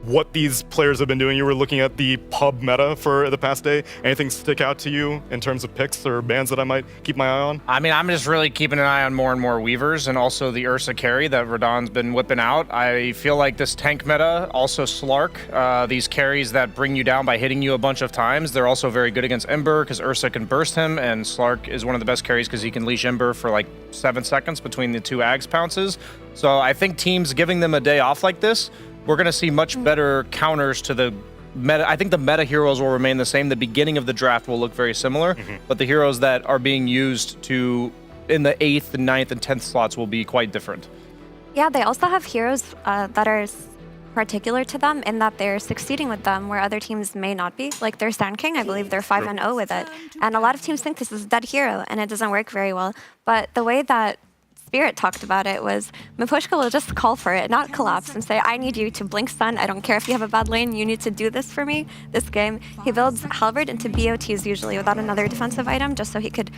S8: what these players have been doing. You were looking at the pub meta for the past day. Anything stick out to you in terms of picks or bans that I might keep my eye on?
S9: I mean, I'm just really keeping an eye on more and more Weavers and also the Ursa carry that Radon's been whipping out. I feel like this tank meta, also Slark, these carries that bring you down by hitting you a bunch of times, they're also very good against Ember because Ursa can burst him, and Slark is one of the best carries because he can leash Ember for like 7 seconds between the 2 Ags pounces. So I think teams giving them a day off like this, we're going to see much better counters to the meta. I think the meta heroes will remain the same. The beginning of the draft will look very similar, but the heroes that are being used in the 8th, and 9th, and 10th slots will be quite different.
S15: Yeah, they also have heroes that are particular to them in that they're succeeding with them where other teams may not be. Like their Sand King, I believe they're 5-0 with it. And a lot of teams think this is a dead hero and it doesn't work very well. But the way that Spirit talked about it was Miposhka will just call for it, not collapse, and say, I need you to blink stun. I don't care if you have a bad lane. You need to do this for me this game. He builds Halberd into BOTs usually without another defensive item just so he could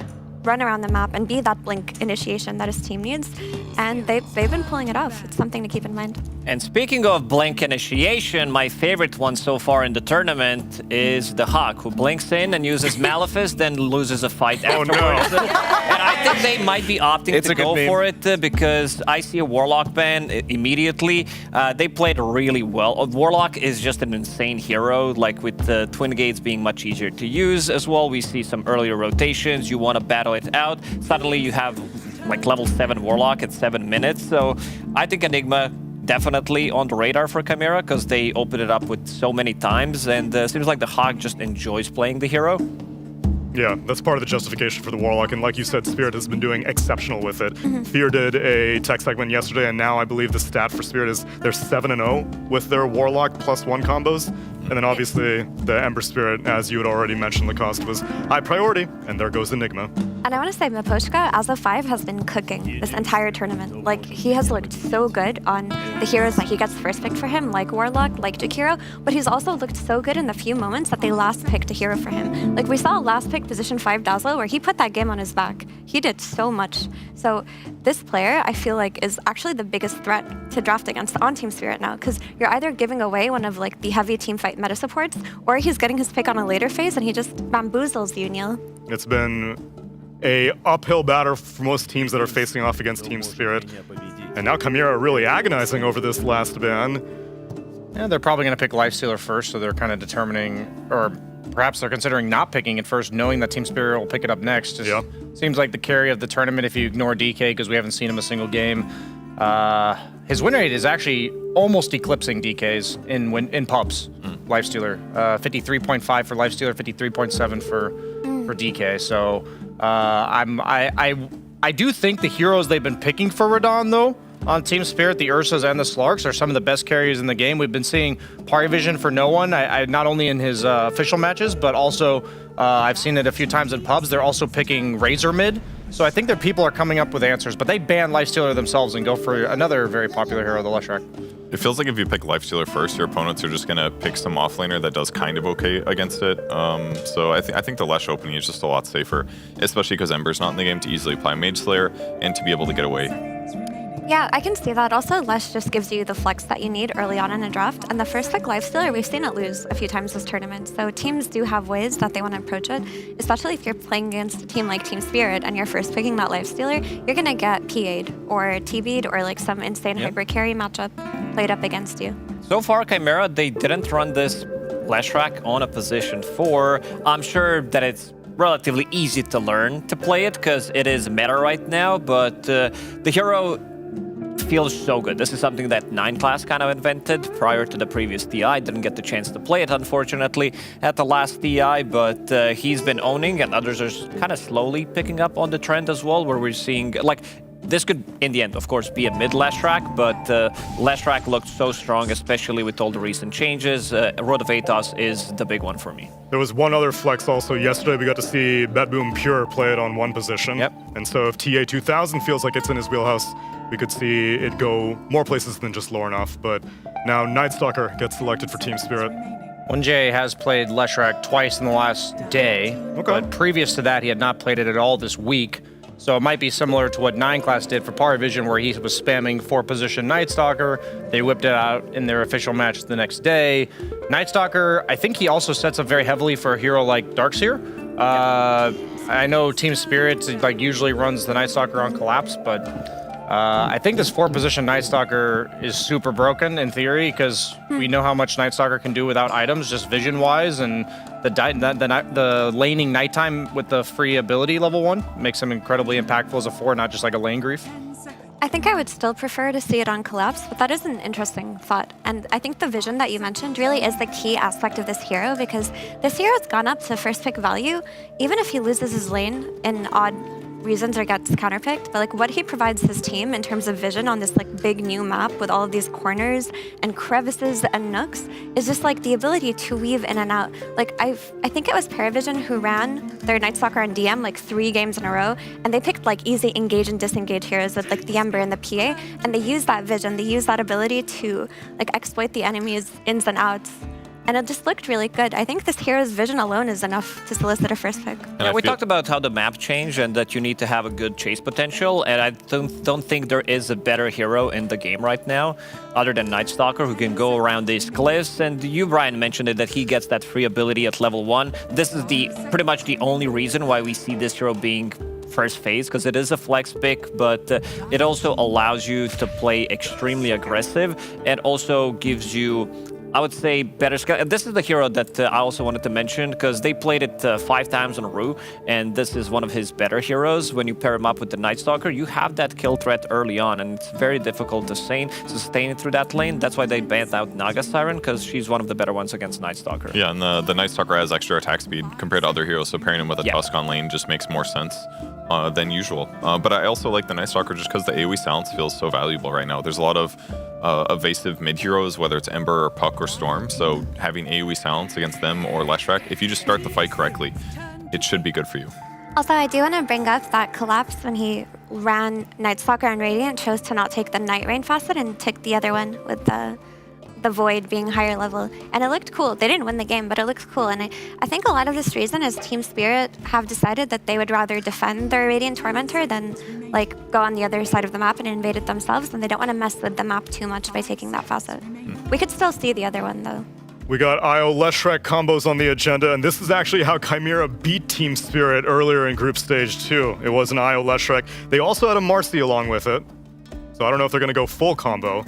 S15: run around the map and be that blink initiation that his team needs. And they've been pulling it off. It's something to keep in mind.
S14: And speaking of blink initiation, my favorite one so far in the tournament is the Hawk, who blinks in and uses Malefice, then loses a fight afterwards.
S8: No.
S14: And I think they might be opting to go for it because I see a Warlock ban immediately. They played really well. Warlock is just an insane hero, like with the Twin Gates being much easier to use as well. We see some earlier rotations. You want to battle it out. Suddenly you have like level 7 Warlock at 7 minutes. So I think Enigma definitely on the radar for Chimera because they opened it up with so many times, and seems like the Hawk just enjoys playing the hero.
S8: Yeah, that's part of the justification for the Warlock, and like you said, Spirit has been doing exceptional with it. Fear did a tech segment yesterday, and now I believe the stat for Spirit is they're 7-0 with their Warlock +1 combos. And then obviously the Ember Spirit, as you had already mentioned, Lacoste was high priority, and there goes Enigma.
S15: And I want to say Miposhka, as of 5, has been cooking this entire tournament. Like, he has looked so good on the heroes that he gets first picked for him, like Warlock, like Jakiro, but he's also looked so good in the few moments that they last picked a hero for him. Like, we saw last pick position 5 Dazzle, where he put that game on his back. He did so much. So this player, I feel like, is actually the biggest threat to draft against on Team Spirit now, because you're either giving away one of like the heavy team fight meta supports, or he's getting his pick on a later phase and he just bamboozles you, Neil.
S8: It's been a uphill battle for most teams that are facing off against Team Spirit. And now Chimera are really agonizing over this last ban.
S9: Yeah, they're probably going to pick Lifestealer first, so they're kind of determining, or perhaps they're considering not picking it first, knowing that Team Spirit will pick it up next. Seems like the carry of the tournament if you ignore DK, because we haven't seen him a single game. His win rate is actually almost eclipsing DK's in pubs. Lifestealer, 53.5 for Lifestealer, 53.7 for DK. So I do think the heroes they've been picking for Radon though on Team Spirit, the Ursas and the Slarks, are some of the best carriers in the game. We've been seeing Parivision for no one, not only in his official matches, but also I've seen it a few times in pubs. They're also picking Razor mid. So I think their people are coming up with answers, but they ban Lifestealer themselves and go for another very popular hero, the Leshrac.
S16: It feels like if you pick Lifestealer first, your opponents are just going to pick some offlaner that does kind of okay against it. So I think the Lesh opening is just a lot safer, especially because Ember's not in the game, to easily apply Mage Slayer and to be able to get away.
S15: Yeah, I can see that. Also, Lesh just gives you the flex that you need early on in a draft. And the first pick Lifestealer, we've seen it lose a few times this tournament. So teams do have ways that they want to approach it, especially if you're playing against a team like Team Spirit and you're first picking that Lifestealer, you're going to get PA'd or TB'd or like some insane hyper carry matchup played up against you.
S14: So far, Chimera, they didn't run this Leshrac on a position 4. I'm sure that it's relatively easy to learn to play it because it is meta right now, but the hero feels so good. This is something that 9 class kind of invented prior to the previous TI. Didn't get the chance to play it, unfortunately, at the last TI, but he's been owning, and others are kind of slowly picking up on the trend as well, where we're seeing, like, this could, in the end, of course, be a mid Leshrac, but Leshrac looked so strong, especially with all the recent changes. Road of Atos is the big one for me.
S8: There was one other flex also yesterday. We got to see Batboom Pure play it on one position.
S14: Yep.
S8: And so if TA2000 feels like it's in his wheelhouse, we could see it go more places than just Lornoff. But now Night Stalker gets selected for Team Spirit.
S9: 1J has played Leshrac twice in the last day, but previous to that, he had not played it at all this week. So it might be similar to what 9 class did for Power Vision, where he was spamming 4-position Night Stalker. They whipped it out in their official match the next day. Night Stalker, I think he also sets up very heavily for a hero like Darkseer. I know Team Spirit like usually runs the Night Stalker on Collapse, but I think this 4-position Night Stalker is super broken in theory, because we know how much Night Stalker can do without items, just vision-wise, and the laning nighttime with the free ability level 1 makes him incredibly impactful as a 4, not just like a lane grief.
S15: I think I would still prefer to see it on Collapse, but that is an interesting thought. And I think the vision that you mentioned really is the key aspect of this hero, because this hero's gone up to first pick value, even if he loses his lane in odd reasons or gets counterpicked, but like what he provides his team in terms of vision on this like big new map with all of these corners and crevices and nooks is just like the ability to weave in and out. Like I think it was Paravision who ran their Night Stalker on DM like 3 games in a row, and they picked like easy engage and disengage heroes with like the Ember and the PA, and they use that vision, they use that ability to like exploit the enemy's ins and outs. And it just looked really good. I think this hero's vision alone is enough to solicit a first pick.
S14: Yeah, we talked about how the map changed and that you need to have a good chase potential, and I don't think there is a better hero in the game right now other than Night Stalker, who can go around these cliffs. And you, Brian, mentioned it, that he gets that free ability at level 1. This is pretty much the only reason why we see this hero being first phase, because it is a flex pick, but it also allows you to play extremely aggressive and also gives you, I would say, better skill. This is the hero that I also wanted to mention, because they played it 5 times in a row, and this is one of his better heroes. When you pair him up with the Night Stalker, you have that kill threat early on, and it's very difficult to sustain it through that lane. That's why they banned out Naga Siren, because she's one of the better ones against Night Stalker.
S16: Yeah, and the Night Stalker has extra attack speed compared to other heroes, so pairing him with a Tusk on lane just makes more sense than usual. But I also like the Night Stalker just because the AoE silence feels so valuable right now. There's a lot of evasive mid heroes, whether it's Ember or Puck or Storm, so having AoE silence against them or Leshrac, if you just start the fight correctly, it should be good for you.
S15: Also, I do want to bring up that Collapse when he ran Night Stalker and Radiant chose to not take the Night Rain facet and took the other one with the Void being higher level, and it looked cool. They didn't win the game, but it looks cool, and I think a lot of this reason is Team Spirit have decided that they would rather defend their Radiant Tormentor than like go on the other side of the map and invade it themselves, and they don't want to mess with the map too much by taking that facet. We could still see the other one though.
S8: We got IO Leshrac combos on the agenda, and this is actually how Chimera beat Team Spirit earlier in group stage 2. It was an IO Leshrac. They also had a Marcy along with it, so I don't know if they're going to go full combo.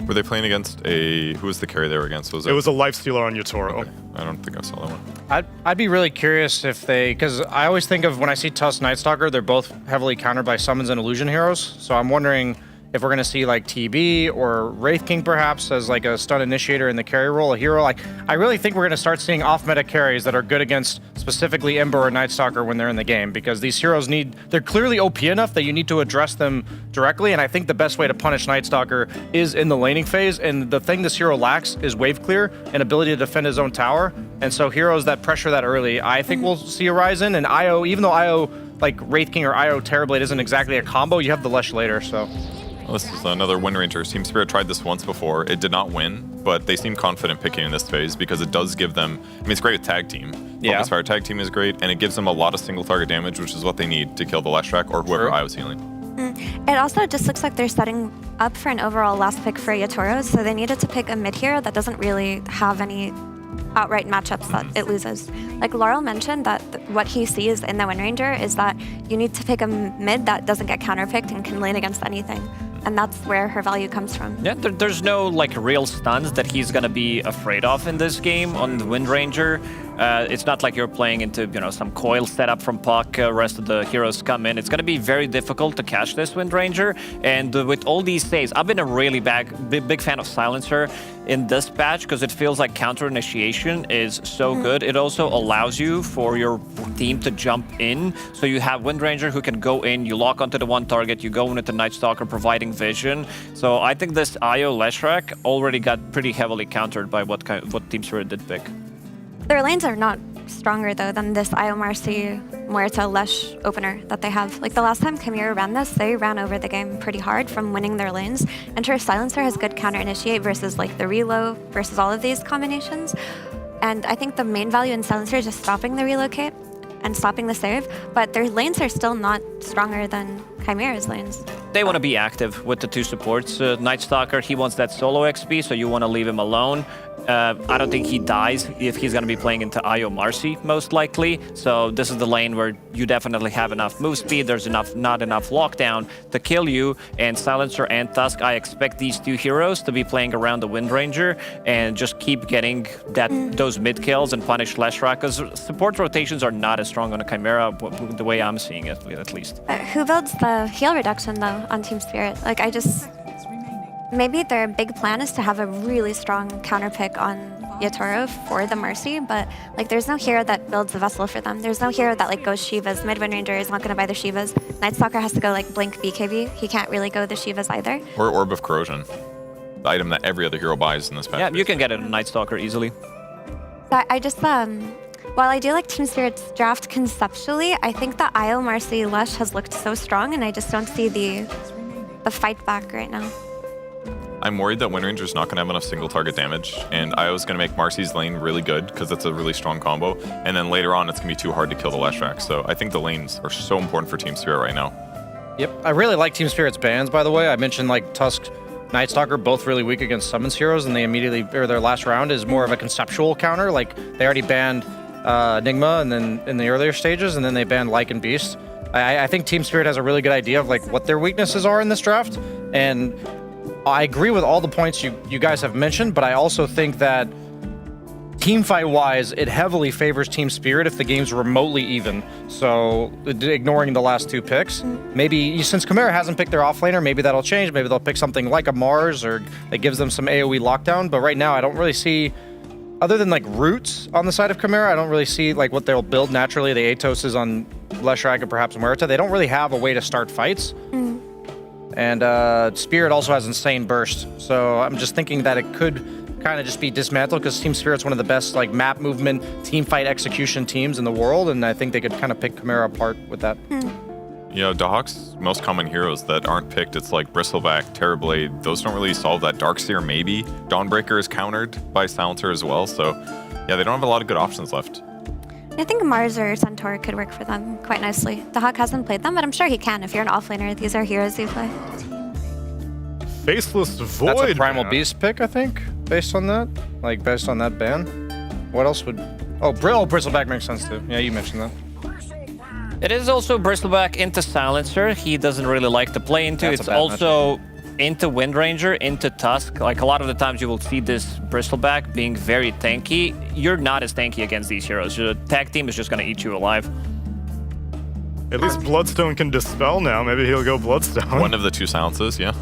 S16: Were they playing against who was the carry they were against?
S8: It was a Lifestealer on Yatoro.
S16: Okay. I don't think I saw that one.
S9: I'd be really curious if because I always think of when I see Tusk Night Stalker, they're both heavily countered by Summons and Illusion heroes. So I'm wondering if we're going to see like TB or Wraith King perhaps as like a stun initiator in the carry role, a hero. Like I really think we're going to start seeing off-meta carries that are good against specifically Ember or Night Stalker when they're in the game, because these heroes they're clearly OP enough that you need to address them directly, and I think the best way to punish Night Stalker is in the laning phase, and the thing this hero lacks is wave clear and ability to defend his own tower, and so heroes that pressure that early, I think we'll see a rise in, and IO, even though IO, like Wraith King or IO Terrorblade isn't exactly a combo, you have the Lesh later, so...
S16: Well, this is another Wind Ranger. Team Spirit tried this once before. It did not win, but they seem confident picking in this phase because it does give them... I mean, it's great with tag team.
S9: Yeah.
S16: Fire tag team is great, and it gives them a lot of single target damage, which is what they need to kill the Leshrac or whoever IO's healing.
S15: It also just looks like they're setting up for an overall last pick for Yatoro, so they needed to pick a mid hero that doesn't really have any outright matchups that it loses. Like Laurel mentioned, that what he sees in the Wind Ranger is that you need to pick a mid that doesn't get counterpicked and can lane against anything. And that's where her value comes from.
S14: Yeah, there's no like real stuns that he's gonna be afraid of in this game on the Wind Ranger. It's not like you're playing into some coil setup from Puck. Rest of the heroes come in. It's going to be very difficult to catch this Wind Ranger. And with all these saves, I've been a really big fan of Silencer in this patch because it feels like counter initiation is so good. It also allows you for your team to jump in. So you have Wind Ranger who can go in, you lock onto the one target, you go in with the Night Stalker providing vision. So I think this IO Leshrac already got pretty heavily countered by what Team Spirit did pick.
S15: Their lanes are not stronger though than this IO Marcy Muerta Lesh opener that they have. Like the last time Chimera ran this, they ran over the game pretty hard from winning their lanes. Enter Silencer has good counter initiate versus like the reload versus all of these combinations. And I think the main value in Silencer is just stopping the relocate and stopping the save, but their lanes are still not stronger than Chimera's lanes.
S14: They want to be active with the two supports. Night Stalker, he wants that solo XP, so you want to leave him alone. I don't think he dies if he's going to be playing into IO Marcy, most likely. So this is the lane where you definitely have enough move speed. There's not enough lockdown to kill you. And Silencer and Tusk, I expect these two heroes to be playing around the Wind Ranger and just keep getting those mid kills and punish Leshrac, because support rotations are not as strong on a Chimera, the way I'm seeing it, at least.
S15: Who builds the heal reduction, though, on Team Spirit? Like, maybe their big plan is to have a really strong counter pick on Yatoro for the Mercy, but like there's no hero that builds a vessel for them. There's no hero that like goes Shivas. Mid-Wind Ranger is not going to buy the Shivas. Night Stalker has to go like Blink BKB. He can't really go the Shivas either.
S16: Or Orb of Corrosion, the item that every other hero buys in this patch.
S14: Yeah, you can get it on Night Stalker easily.
S15: So I just, while I do like Team Spirit's draft conceptually, I think the IO Marcy Lush has looked so strong, and I just don't see the fight back right now.
S16: I'm worried that Wind Ranger's not going to have enough single target damage, and IO's going to make Marcy's lane really good because it's a really strong combo, and then later on it's going to be too hard to kill the Leshrac. So I think the lanes are so important for Team Spirit right now.
S9: Yep, I really like Team Spirit's bans, by the way. I mentioned like Tusk, Night Stalker, both really weak against Summons heroes, and they immediately, or their last round is more of a conceptual counter. Like they already banned Enigma and then in the earlier stages, and then they banned Lycan Beast. I think Team Spirit has a really good idea of like what their weaknesses are in this draft, and I agree with all the points you guys have mentioned, but I also think that teamfight-wise, it heavily favors Team Spirit if the game's remotely even. So, ignoring the last two picks, maybe since Chimera hasn't picked their offlaner, maybe that'll change. Maybe they'll pick something like a Mars or that gives them some AoE lockdown. But right now, I don't really see, other than like roots on the side of Chimera, I don't really see like what they'll build naturally. The Atos is on Leshrac and perhaps Muerta. They don't really have a way to start fights. And Spirit also has insane burst, so I'm just thinking that it could kind of just be dismantled because Team Spirit's one of the best like map movement, team fight execution teams in the world, and I think they could kind of pick Chimera apart with that.
S16: You know, Dahak's most common heroes that aren't picked, it's like Bristleback, Terrorblade. Those don't really solve that. Darkseer maybe. Dawnbreaker is countered by Silencer as well, so yeah, they don't have a lot of good options left.
S15: I think Mars or Centaur could work for them quite nicely. Dahak hasn't played them, but I'm sure he can. If you're an offlaner, these are heroes you play.
S8: Faceless Void.
S9: That's a Primal Beast pick, I think, based on that. Like, based on that ban. What else would... Oh, Bristleback makes sense, too. Yeah, you mentioned that.
S14: It is also Bristleback into Silencer. He doesn't really like to play into. It's also into Wind Ranger, into Tusk. Like a lot of the times you will see this Bristleback being very tanky. You're not as tanky against these heroes. Your tag team is just going to eat you alive.
S8: At least Bloodstone can dispel now. Maybe he'll go Bloodstone.
S16: One of the two silences, yeah.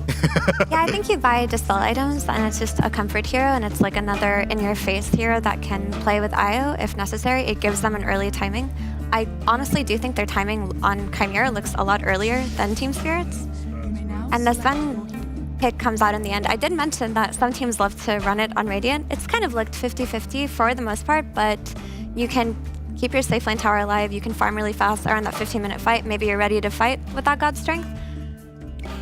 S15: Yeah, I think you buy dispel items and it's just a comfort hero, and it's like another in-your-face hero that can play with IO if necessary. It gives them an early timing. I honestly do think their timing on Chimera looks a lot earlier than Team Spirit's. And the Sven pick comes out in the end. I did mention that some teams love to run it on Radiant. It's kind of looked 50-50 for the most part, but you can keep your safe lane tower alive, you can farm really fast around that 15-minute fight. Maybe you're ready to fight with that God Strength.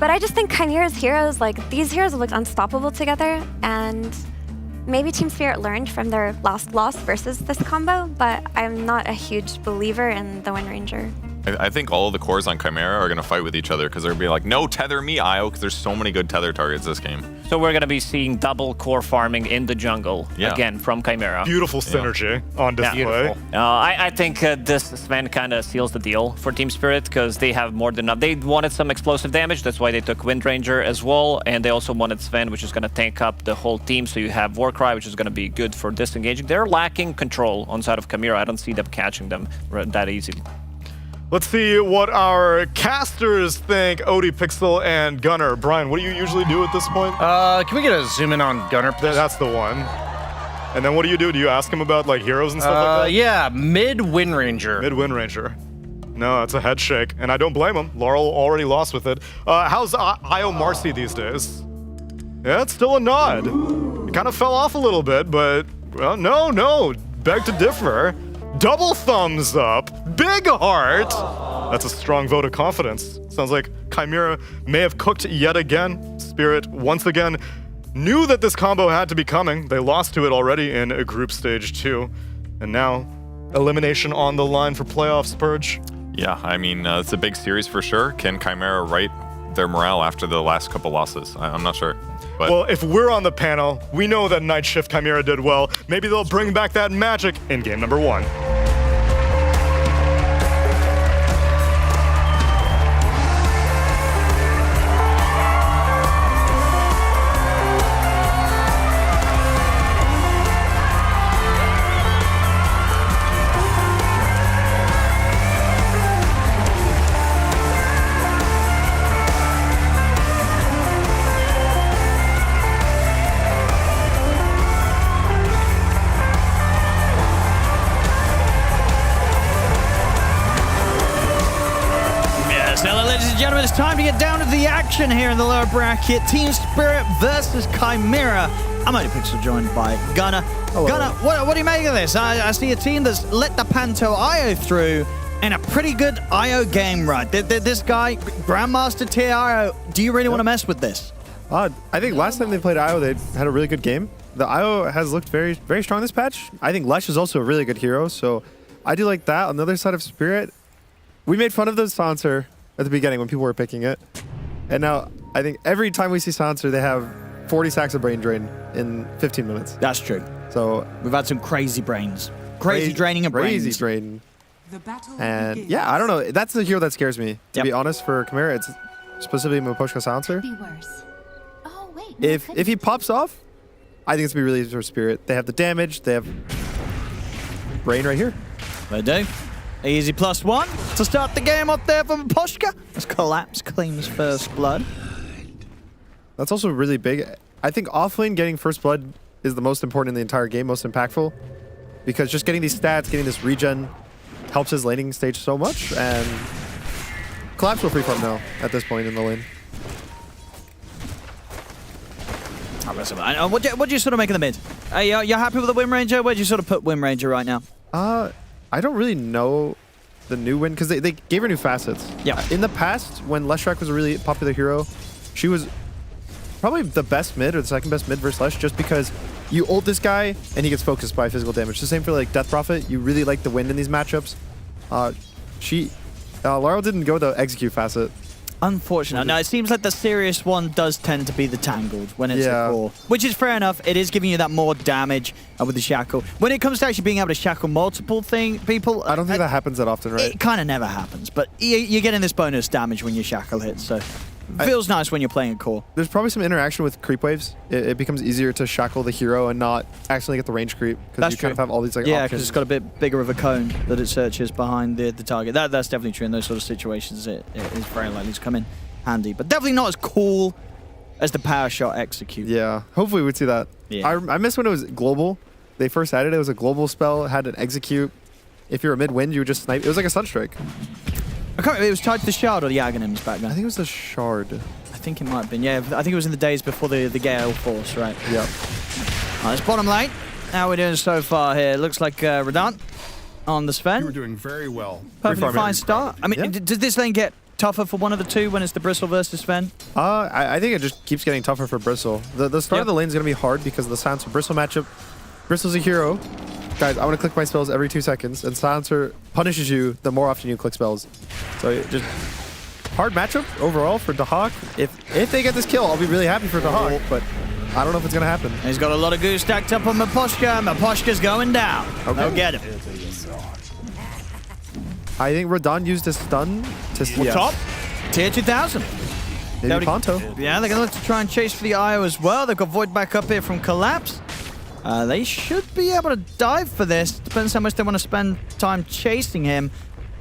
S15: But I just think Chimera's heroes, like, these heroes look unstoppable together, and maybe Team Spirit learned from their last loss versus this combo, but I'm not a huge believer in the Wind Ranger.
S16: I think all of the cores on Chimera are going to fight with each other because they're going to be like, no, tether me, Io, because there's so many good tether targets this game.
S14: So we're going to be seeing double core farming in the jungle again from Chimera.
S8: Beautiful synergy on display.
S14: I think this Sven kind of seals the deal for Team Spirit because they have more than enough. They wanted some explosive damage. That's why they took Wind Ranger as well. And they also wanted Sven, which is going to tank up the whole team. So you have Warcry, which is going to be good for disengaging. They're lacking control on side of Chimera. I don't see them catching them that easily.
S8: Let's see what our casters think. Odie, Pixel, and Gunner. Brian, what do you usually do at this point?
S9: Can we get a zoom in on Gunner, please?
S8: That's the one. And then what do you do? Do you ask him about like heroes and stuff like that?
S9: Yeah, mid Wind Ranger.
S8: Mid Wind Ranger. No, that's a head shake, and I don't blame him. Laurel already lost with it. How's Io Marcy these days? Yeah, it's still a nod. It kind of fell off a little bit, but well, no, beg to differ. Double thumbs up, big heart. That's a strong vote of confidence. Sounds like Chimera may have cooked yet again. Spirit, once again, knew that this combo had to be coming. They lost to it already in a group stage 2. And now, elimination on the line for playoffs, Purge.
S16: Yeah, I mean, it's a big series for sure. Can Chimera right their morale after the last couple losses? I'm not sure. But
S8: well, if we're on the panel, we know that Night Shift Chimera did well. Maybe they'll bring back that magic in game number 1.
S10: Gentlemen, it's time to get down to the action here in the lower bracket. Team Spirit versus Chimera. I'm only Pixel, joined by Gunner.
S6: Hello.
S10: Gunner, what do you make of this? I see a team that's let the Panto Io through in a pretty good Io game, right? This guy, Grandmaster tier Io, do you really want to mess with this?
S20: I think last time they played Io, they had a really good game. The Io has looked very, very strong this patch. I think Lesh is also a really good hero, so I do like that. On the other side of Spirit, we made fun of the Sancer at the beginning when people were picking it. And now I think every time we see Sancer, they have 40 stacks of brain drain in 15 minutes.
S10: That's true.
S20: So
S10: we've had some crazy brains. Crazy draining of brains.
S20: Crazy drain. And yeah, I don't know. That's the hero that scares me, to be honest, for Chimera. It's specifically Miposhka Sancer. If he pops off, I think it's going to be really easy for Spirit. They have the damage. They have brain right here.
S10: They do. Easy +1 to start the game up there for Miposhka. As Collapse claims first blood.
S20: That's also really big. I think offlane getting first blood is the most important in the entire game, most impactful. Because just getting these stats, getting this regen helps his laning stage so much. And Collapse will free farm now at this point in the lane.
S10: What do you sort of make of the mid? You're happy with the Wind Ranger? Where do you sort of put Wind Ranger right now?
S20: I don't really know the new Wind because they gave her new facets.
S10: Yeah.
S20: In the past, when Leshrac was a really popular hero, she was probably the best mid or the second best mid versus Lesh, just because you ult this guy and he gets focused by physical damage. The same for like Death Prophet. You really like the Wind in these matchups. Laurel didn't go the execute facet.
S10: Unfortunately. Now, it seems like the serious one does tend to be the Tangled when it's the core. Which is fair enough. It is giving you that more damage with the Shackle. When it comes to actually being able to shackle multiple people...
S20: I don't think that happens that often, right?
S10: It kind of never happens. But you're getting this bonus damage when you shackle hits, so... Feels nice when you're playing a core.
S20: There's probably some interaction with creep waves. It becomes easier to shackle the hero and not accidentally get the range creep. Because you kind of have all these
S10: yeah, because it's got a bit bigger of a cone that it searches behind the target. That's definitely true in those sort of situations. It is very likely to come in handy. But definitely not as cool as the power shot execute.
S20: Yeah, hopefully we'd see that.
S10: Yeah.
S20: I miss when it was global. They first added it. It was a global spell, had an execute. If you're a mid-wind, you would just snipe. It was like a Sunstrike.
S10: It was tied to the Shard or the Aghanims back then?
S20: I think it was the Shard.
S10: I think it might have been. Yeah, I think it was in the days before the Gale Force, right?
S20: Yep.
S10: It's bottom lane. How are we doing so far here? Looks like Radant on the Sven.
S17: You were doing very well.
S10: Perfectly fine start. I mean, does this lane get tougher for one of the two when it's the Bristle versus Sven?
S20: I think it just keeps getting tougher for Bristle. The start of the lane is going to be hard because of the Sansa Bristle matchup. Bristle's a hero. Guys, I want to click my spells every 2 seconds, and Silencer punishes you the more often you click spells. So just hard matchup overall for Dahak. If they get this kill, I'll be really happy for Dahak, but I don't know if it's going to happen.
S10: He's got a lot of goo stacked up on Maposhka. Maposhka's going down.
S20: Okay.
S10: They'll get him.
S20: I think Radon used a stun to
S10: Top. Tier 2000.
S20: Maybe Ponto.
S10: Yeah, they're going to look to try and chase for the IO as well. They've got Void back up here from Collapse. They should be able to dive for this. Depends how much they want to spend time chasing him.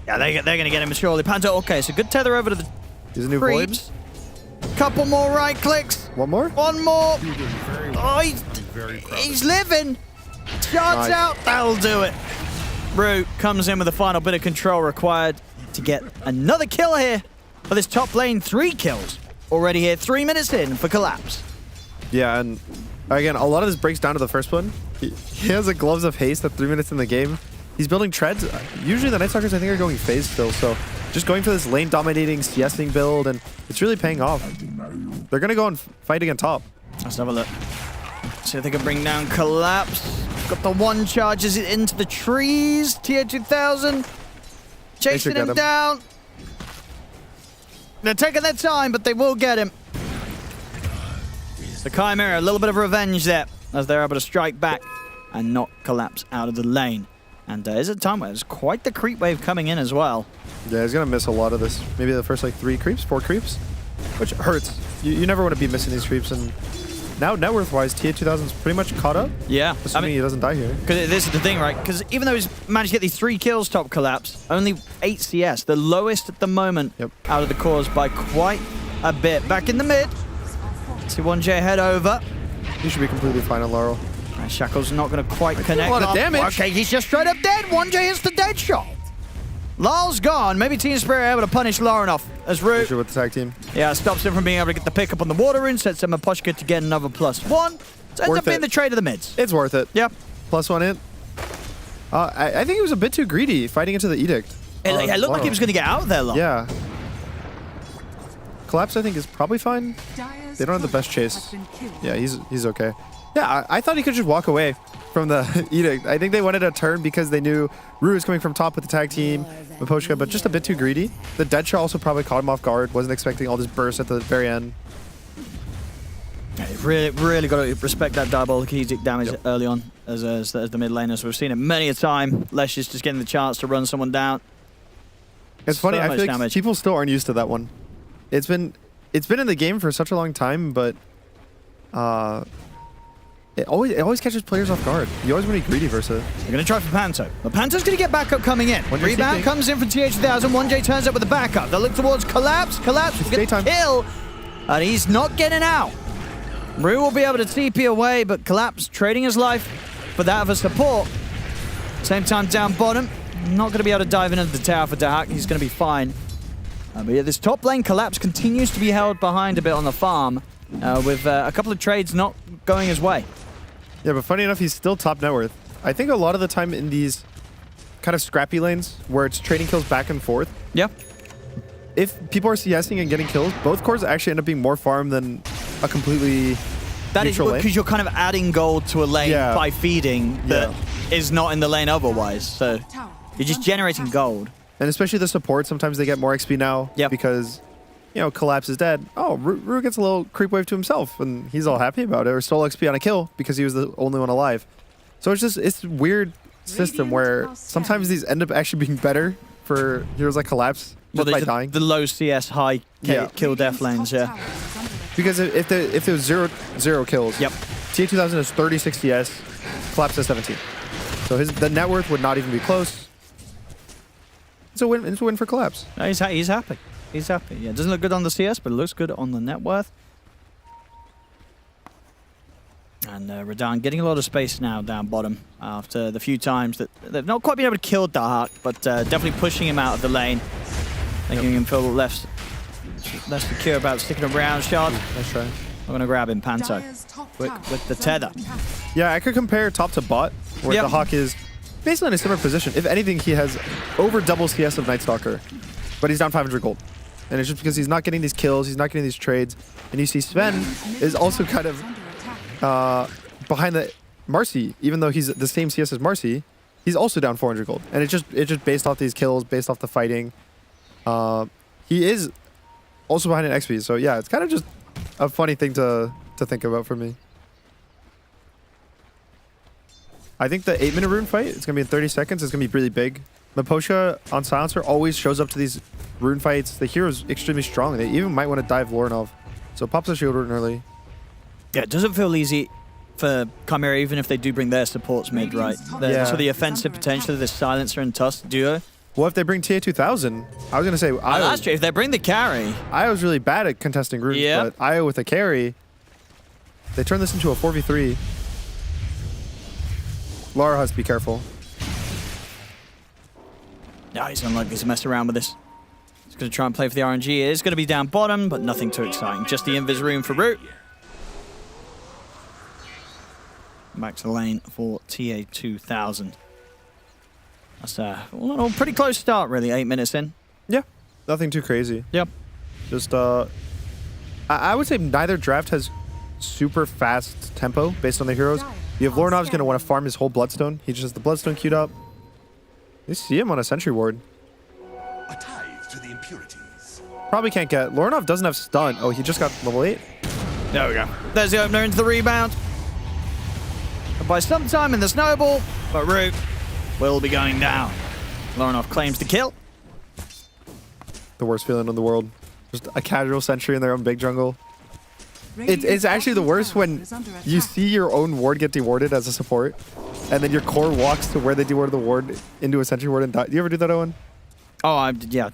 S10: Yeah, they're going to get him surely. Panto, okay, so good tether over to the
S20: Here's a new
S10: creeps. Couple more right clicks.
S20: One more?
S10: One more. Oh, he's living. Shots out. That'll do it. Root comes in with the final bit of control required to get another kill here for this top lane. 3 kills already here. 3 minutes in for Collapse.
S20: Yeah, and again, a lot of this breaks down to the first one. He has a Gloves of Haste at 3 minutes in the game. He's building treads. Usually the Night Stalkers, I think, are going phase still, so just going for this lane-dominating CSing build, and it's really paying off. They're going to go and fight again top.
S10: Let's have a look. See if they can bring down Collapse. Got the 1 charges into the trees. Tier 2000. Chasing him down. They're taking their time, but they will get him. The Chimera, a little bit of revenge there as they're able to strike back and not Collapse out of the lane. And there's a time where there's quite the creep wave coming in as well.
S20: Yeah, he's going to miss a lot of this. Maybe the first, like, 3 creeps, 4 creeps, which hurts. You never want to be missing these creeps. And now, net worth-wise, Tier 2000's pretty much caught up.
S10: Yeah.
S20: Assuming he doesn't die here.
S10: Because this is the thing, right? Because even though he's managed to get these 3 kills top Collapse, only 8 CS, the lowest at the moment out of the cores by quite a bit. Back in the mid. See 1J head over.
S20: He should be completely fine on Laurel.
S10: Shackle's not going to quite connect.
S20: A lot of damage.
S10: Okay, he's just straight up dead. 1J hits the dead shot. Laurel's gone. Maybe Team Spirit able to punish Lauren off as Root.
S20: With the tag team.
S10: Yeah, stops him from being able to get the pickup on the water rune. Sets him a Poshka to get another +1. So ends up being the trade of the mids.
S20: It's worth it.
S10: Yep.
S20: +1 in. I think he was a bit too greedy fighting into the Edict.
S10: It looked like he was going to get out of there long.
S20: Yeah. Collapse, I think, is probably fine. They don't have the best chase. Yeah, he's okay. Yeah, I thought he could just walk away from the Edict. I think they wanted a turn because they knew Rue was coming from top with the tag team, Maposhka, but just a bit too greedy. The dead shot also probably caught him off guard. Wasn't expecting all this burst at the very end.
S10: Yeah, really got to respect that diabolic Edict damage early on as the mid laners. We've seen it many a time. Lesh is just getting the chance to run someone down.
S20: It's funny, I feel like people still aren't used to that one. It's been in the game for such a long time, but it always catches players off guard. You always want to be greedy versus it.
S10: They're going to try for Panto. But Panto's going to get backup coming in. Rebound comes in from TH1000. 1J turns up with the backup. They'll look towards Collapse. Collapse will get a kill. And he's not getting out. Rue will be able to TP away, but Collapse trading his life for that of a support. Same time down bottom. Not going to be able to dive into the tower for Dahak. He's going to be fine. But yeah, this top lane Collapse continues to be held behind a bit on the farm with a couple of trades not going his way.
S20: Yeah, but funny enough, he's still top net worth. I think a lot of the time in these kind of scrappy lanes where it's trading kills back and forth.
S10: Yeah.
S20: If people are CSing and getting kills, both cores actually end up being more farm than a completely
S10: That is because you're kind of adding gold to a lane by feeding that is not in the lane otherwise. So you're just generating gold.
S20: And especially the support, sometimes they get more XP now because, you know, Collapse is dead. Oh, Rue gets a little creep wave to himself, and he's all happy about it, or stole XP on a kill because he was the only one alive. So it's a weird system where sometimes these end up actually being better for heroes like Collapse just by dying.
S10: The low CS, high kill death lanes,
S20: Because if there was zero kills, T2000 has 36 CS, Collapse has 17. So the net worth would not even be close. It's a win for Collapse.
S10: No, he's happy. He's happy. Yeah, it doesn't look good on the CS, but it looks good on the net worth. And Radon getting a lot of space now down bottom after the few times that they've not quite been able to kill Dahak, but definitely pushing him out of the lane, making him feel less secure about sticking around. Shard.
S20: Nice try.
S10: I'm going to grab him, Panto, with the tether.
S20: Yeah, I could compare top to bot, where Dahak is basically in a similar position. If anything, he has over double CS of Night Stalker, but he's down 500 gold. And it's just because he's not getting these kills, he's not getting these trades. And you see Sven is also kind of behind the Marcy, even though he's the same CS as Marcy, he's also down 400 gold. And it's just based off these kills, based off the fighting. He is also behind an XP. So yeah, it's kind of just a funny thing to think about for me. I think the 8-minute rune fight, it's going to be in 30 seconds. It's going to be really big. Maposha on Silencer always shows up to these rune fights. The hero's extremely strong. They even might want to dive Lorinov. So pops a shield rune early.
S10: Yeah, it doesn't feel easy for Chimera, even if they do bring their supports mid, right? So the offensive potential of this Silencer and Tusk duo.
S20: Well, if they bring TA2000, I was going to say...
S10: that's true. If they bring the carry...
S20: Io's really bad at contesting runes, but Io with a carry, they turn this into a 4v3. Lara has to be careful.
S10: No, he's unlikely to mess around with this. He's going to try and play for the RNG. It is going to be down bottom, but nothing too exciting. Just the invis rune for Root. Back to the lane for TA2000. That's a pretty close start, really. 8 minutes in.
S20: Yeah, nothing too crazy.
S10: Yep.
S20: Just, I would say neither draft has super fast tempo based on the heroes. You have Lorinov's going to want to farm his whole Bloodstone. He just has the Bloodstone queued up. You see him on a Sentry Ward.
S17: A tithe to the impurities.
S20: Probably can't get... Lorinov doesn't have stun. Oh, he just got level 8.
S10: There we go. There's the opener into the rebound. And by some time in the snowball, but Root will be going down. Lorinov claims the kill.
S20: The worst feeling in the world. Just a casual Sentry in their own big jungle. It's actually the worst when you see your own ward get dewarded as a support, and then your core walks to where they dewarded the ward into a Sentry ward and die. Do you ever do that, Owen?
S10: Oh, yeah.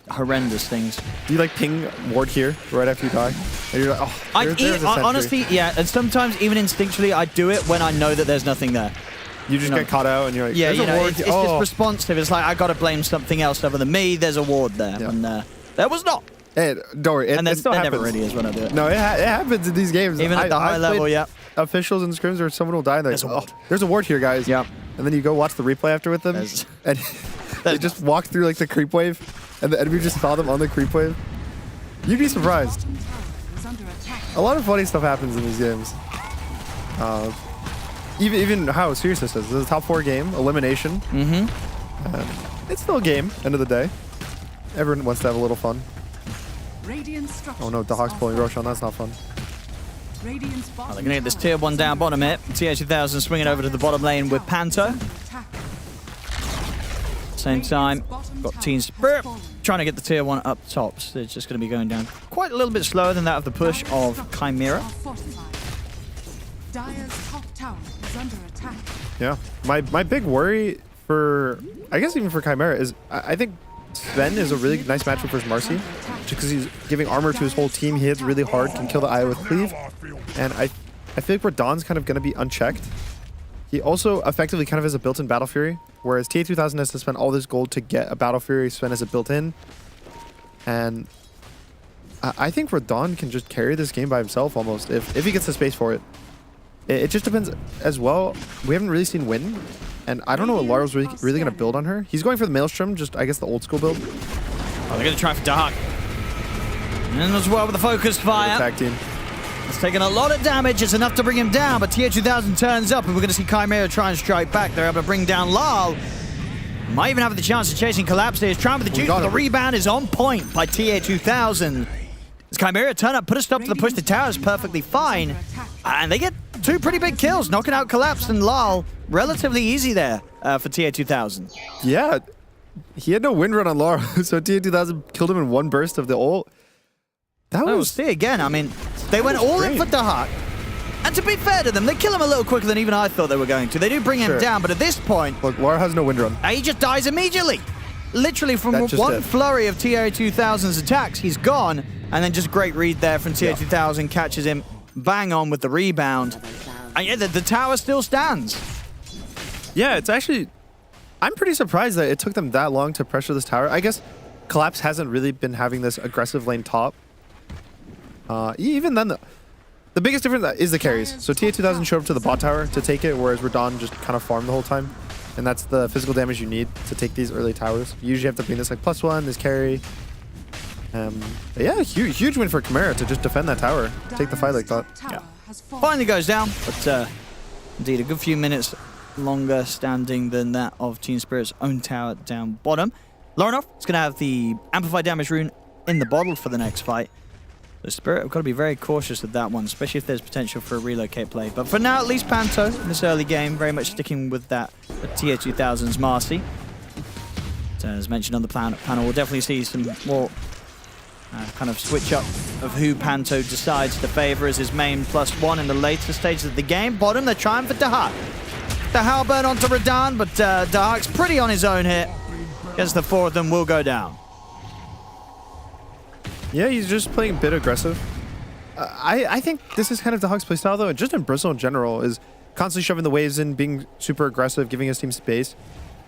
S10: Horrendous things.
S20: Do you like ping ward here right after you die? And you're like, oh, there's a Sentry.
S10: Honestly, yeah. And sometimes even instinctually, I do it when I know that there's nothing there.
S20: You just get caught out and you're like,
S10: yeah,
S20: there's a ward.
S10: It's just responsive. It's like, I got to blame something else other than me. There's a ward there. Yeah. And there was not.
S20: Don't worry, it still happens.
S10: Never really is when I do it.
S20: No, it happens in these games.
S10: Even at the high level, yeah.
S20: Officials and scrims where someone will die and there's a ward here, guys.
S10: Yeah.
S20: And then you go watch the replay after with them, and they just walk through like the creep wave, and the enemy just saw them on the creep wave. You'd be surprised. A lot of funny stuff happens in these games. Even how serious this is. This is a top 4 game, elimination. It's still a game, end of the day. Everyone wants to have a little fun. Oh no, the Hawk's pulling Roshan, that's not fun.
S10: They're going to get this tier 1 down bottom hit. TA2000 swinging over to the bottom lane with Panto. Same time, got Team Spirit trying to get the tier 1 up top. So it's just going to be going down quite a little bit slower than that of the push of Chimera.
S20: Yeah, my big worry for, I guess even for Chimera, is I think Sven is a really nice matchup for Marcy, just because he's giving armor to his whole team. He hits really hard, can kill the Eye with Cleave, and I feel like Radon's kind of going to be unchecked. He also effectively kind of has a built-in Battle Fury, whereas TA2000 has to spend all this gold to get a Battle Fury. Sven has it built-in, and I think Radon can just carry this game by himself almost, if he gets the space for it. It just depends as well. We haven't really seen Win, and I don't know what Lara's really going to build on her. He's going for the Maelstrom, just I guess the old school build.
S10: Oh, they're going to try for Dark. And as well with the focus fire.
S20: Tag team.
S10: It's taking a lot of damage. It's enough to bring him down, but TA2000 turns up, and we're going to see Chimera try and strike back. They're able to bring down Lal. Might even have the chance of chasing Collapse here. He's trying for the juice, but the rebound is on point by TA2000. As Chimera turn up, put a stop to the push. The tower is perfectly fine. And they get 2 pretty big kills, knocking out Collapse and Lal. Relatively easy there for TA2000.
S20: Yeah, he had no win run on Lara, so TA2000 killed him in 1 burst of the ult. That was...
S10: see again, I mean, they went all in for Dahak. And to be fair to them, they kill him a little quicker than even I thought they were going to. They do bring him down, but at this point...
S20: Look, Lara has no win run.
S10: He just dies immediately. Literally from one flurry of TA2000's attacks, he's gone. And then just great read there from TA2000, catches him bang on with the rebound. And yeah, the tower still stands.
S20: Yeah, it's actually... I'm pretty surprised that it took them that long to pressure this tower. I guess Collapse hasn't really been having this aggressive lane top. Even then, the biggest difference is the carries. So TA2000 showed up to the bot tower to take it, whereas Radon just kind of farmed the whole time. And that's the physical damage you need to take these early towers. You usually have to bring this like +1, this carry. Yeah, huge win for Chimera to just defend that tower, take the fight like that.
S10: Yeah. Finally goes down, but Indeed, a good few minutes longer standing than that of Team Spirit's own tower down bottom. Lorinov is going to have the Amplified Damage rune in the bottle for the next fight. The Spirit have got to be very cautious with that one, especially if there's potential for a relocate play. But for now, at least Panto in this early game, very much sticking with that Tier 2000's Marcy. So as mentioned on the panel, we'll definitely see some more kind of switch up of who Panto decides to favor as his main +1 in the later stages of the game. Bottom, they're trying for Dahak. The halberd onto Radan, but Dahak's pretty on his own here. Guess the 4 of them will go down.
S20: Yeah, he's just playing a bit aggressive. I think this is kind of Dahak's playstyle, though, and just in Brazil in general, is constantly shoving the waves in, being super aggressive, giving his team space.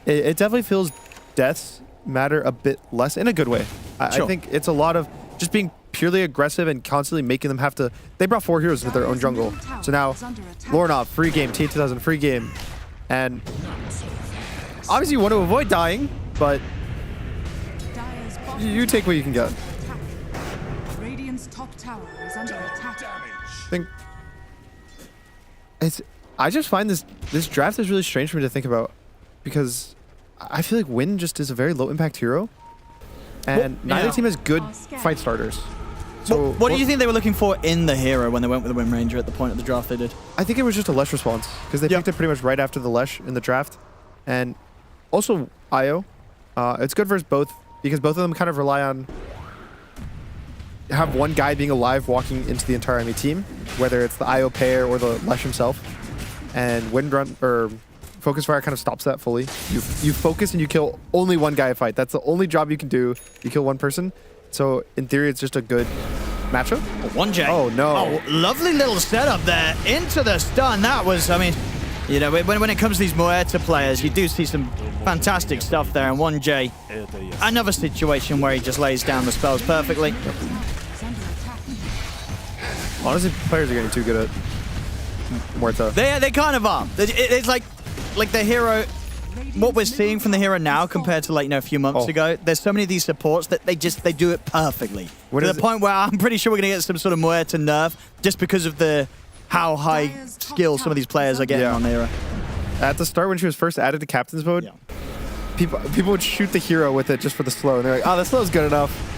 S20: It definitely feels deaths matter a bit less in a good way.
S10: Sure.
S20: I think it's a lot of just being purely aggressive and constantly making them have to... They brought 4 heroes with their own jungle. So now, Lorinov, free game, T2000, free game. And obviously you want to avoid dying, but you take what you can get.
S21: Top tower is under attack.
S20: I just find this draft is really strange for me to think about, because I feel like Win just is a very low impact hero, and neither team has good fight starters. So
S10: what do you think they were looking for in the hero when they went with the Wind Ranger at the point of the draft they did?
S20: I think it was just a Lesh response, because they picked it pretty much right after the Lesh in the draft, and also Io. It's good versus both, because both of them kind of rely on have one guy being alive walking into the entire enemy team, whether it's the IO pair or the Lesh himself. And Wind Run or Focus Fire kind of stops that fully. You focus and you kill only one guy a fight. That's the only job you can do. You kill one person. So in theory, it's just a good matchup.
S10: 1J.
S20: Oh no.
S10: Oh, lovely little setup there into the stun. That was, I mean, you know, when it comes to these Muerta players, you do see some fantastic stuff there. And 1J, another situation where he just lays down the spells perfectly.
S20: Honestly, players are getting too good at Muerta.
S10: They kind of are. It's like the hero, what we're seeing from the hero now compared to, like, you know, a few months ago. There's so many of these supports that they do it perfectly. To the point where I'm pretty sure we're going to get some sort of Muerta nerf just because of how high skill some of these players are getting on the hero.
S20: At the start, when she was first added to Captain's Mode, people would shoot the hero with it just for the slow, and they're like, oh, the slow's good enough.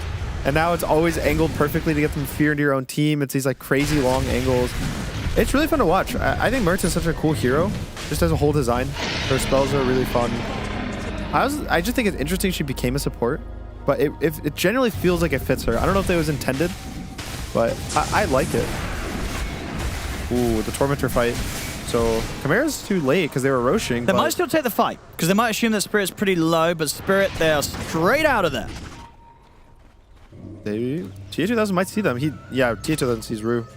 S20: And now it's always angled perfectly to get them fear into your own team. It's these like crazy long angles. It's really fun to watch. I think Muerta is such a cool hero, just as a whole design. Her spells are really fun. I just think it's interesting she became a support, but it generally feels like it fits her. I don't know if that was intended, but I like it. Ooh, the Tormentor fight. So Chimera's too late because they were roshing.
S10: They might still take the fight because they might assume that Spirit's pretty low, but Spirit, they are straight out of there.
S20: T2000 might see them. T2000 sees Rue.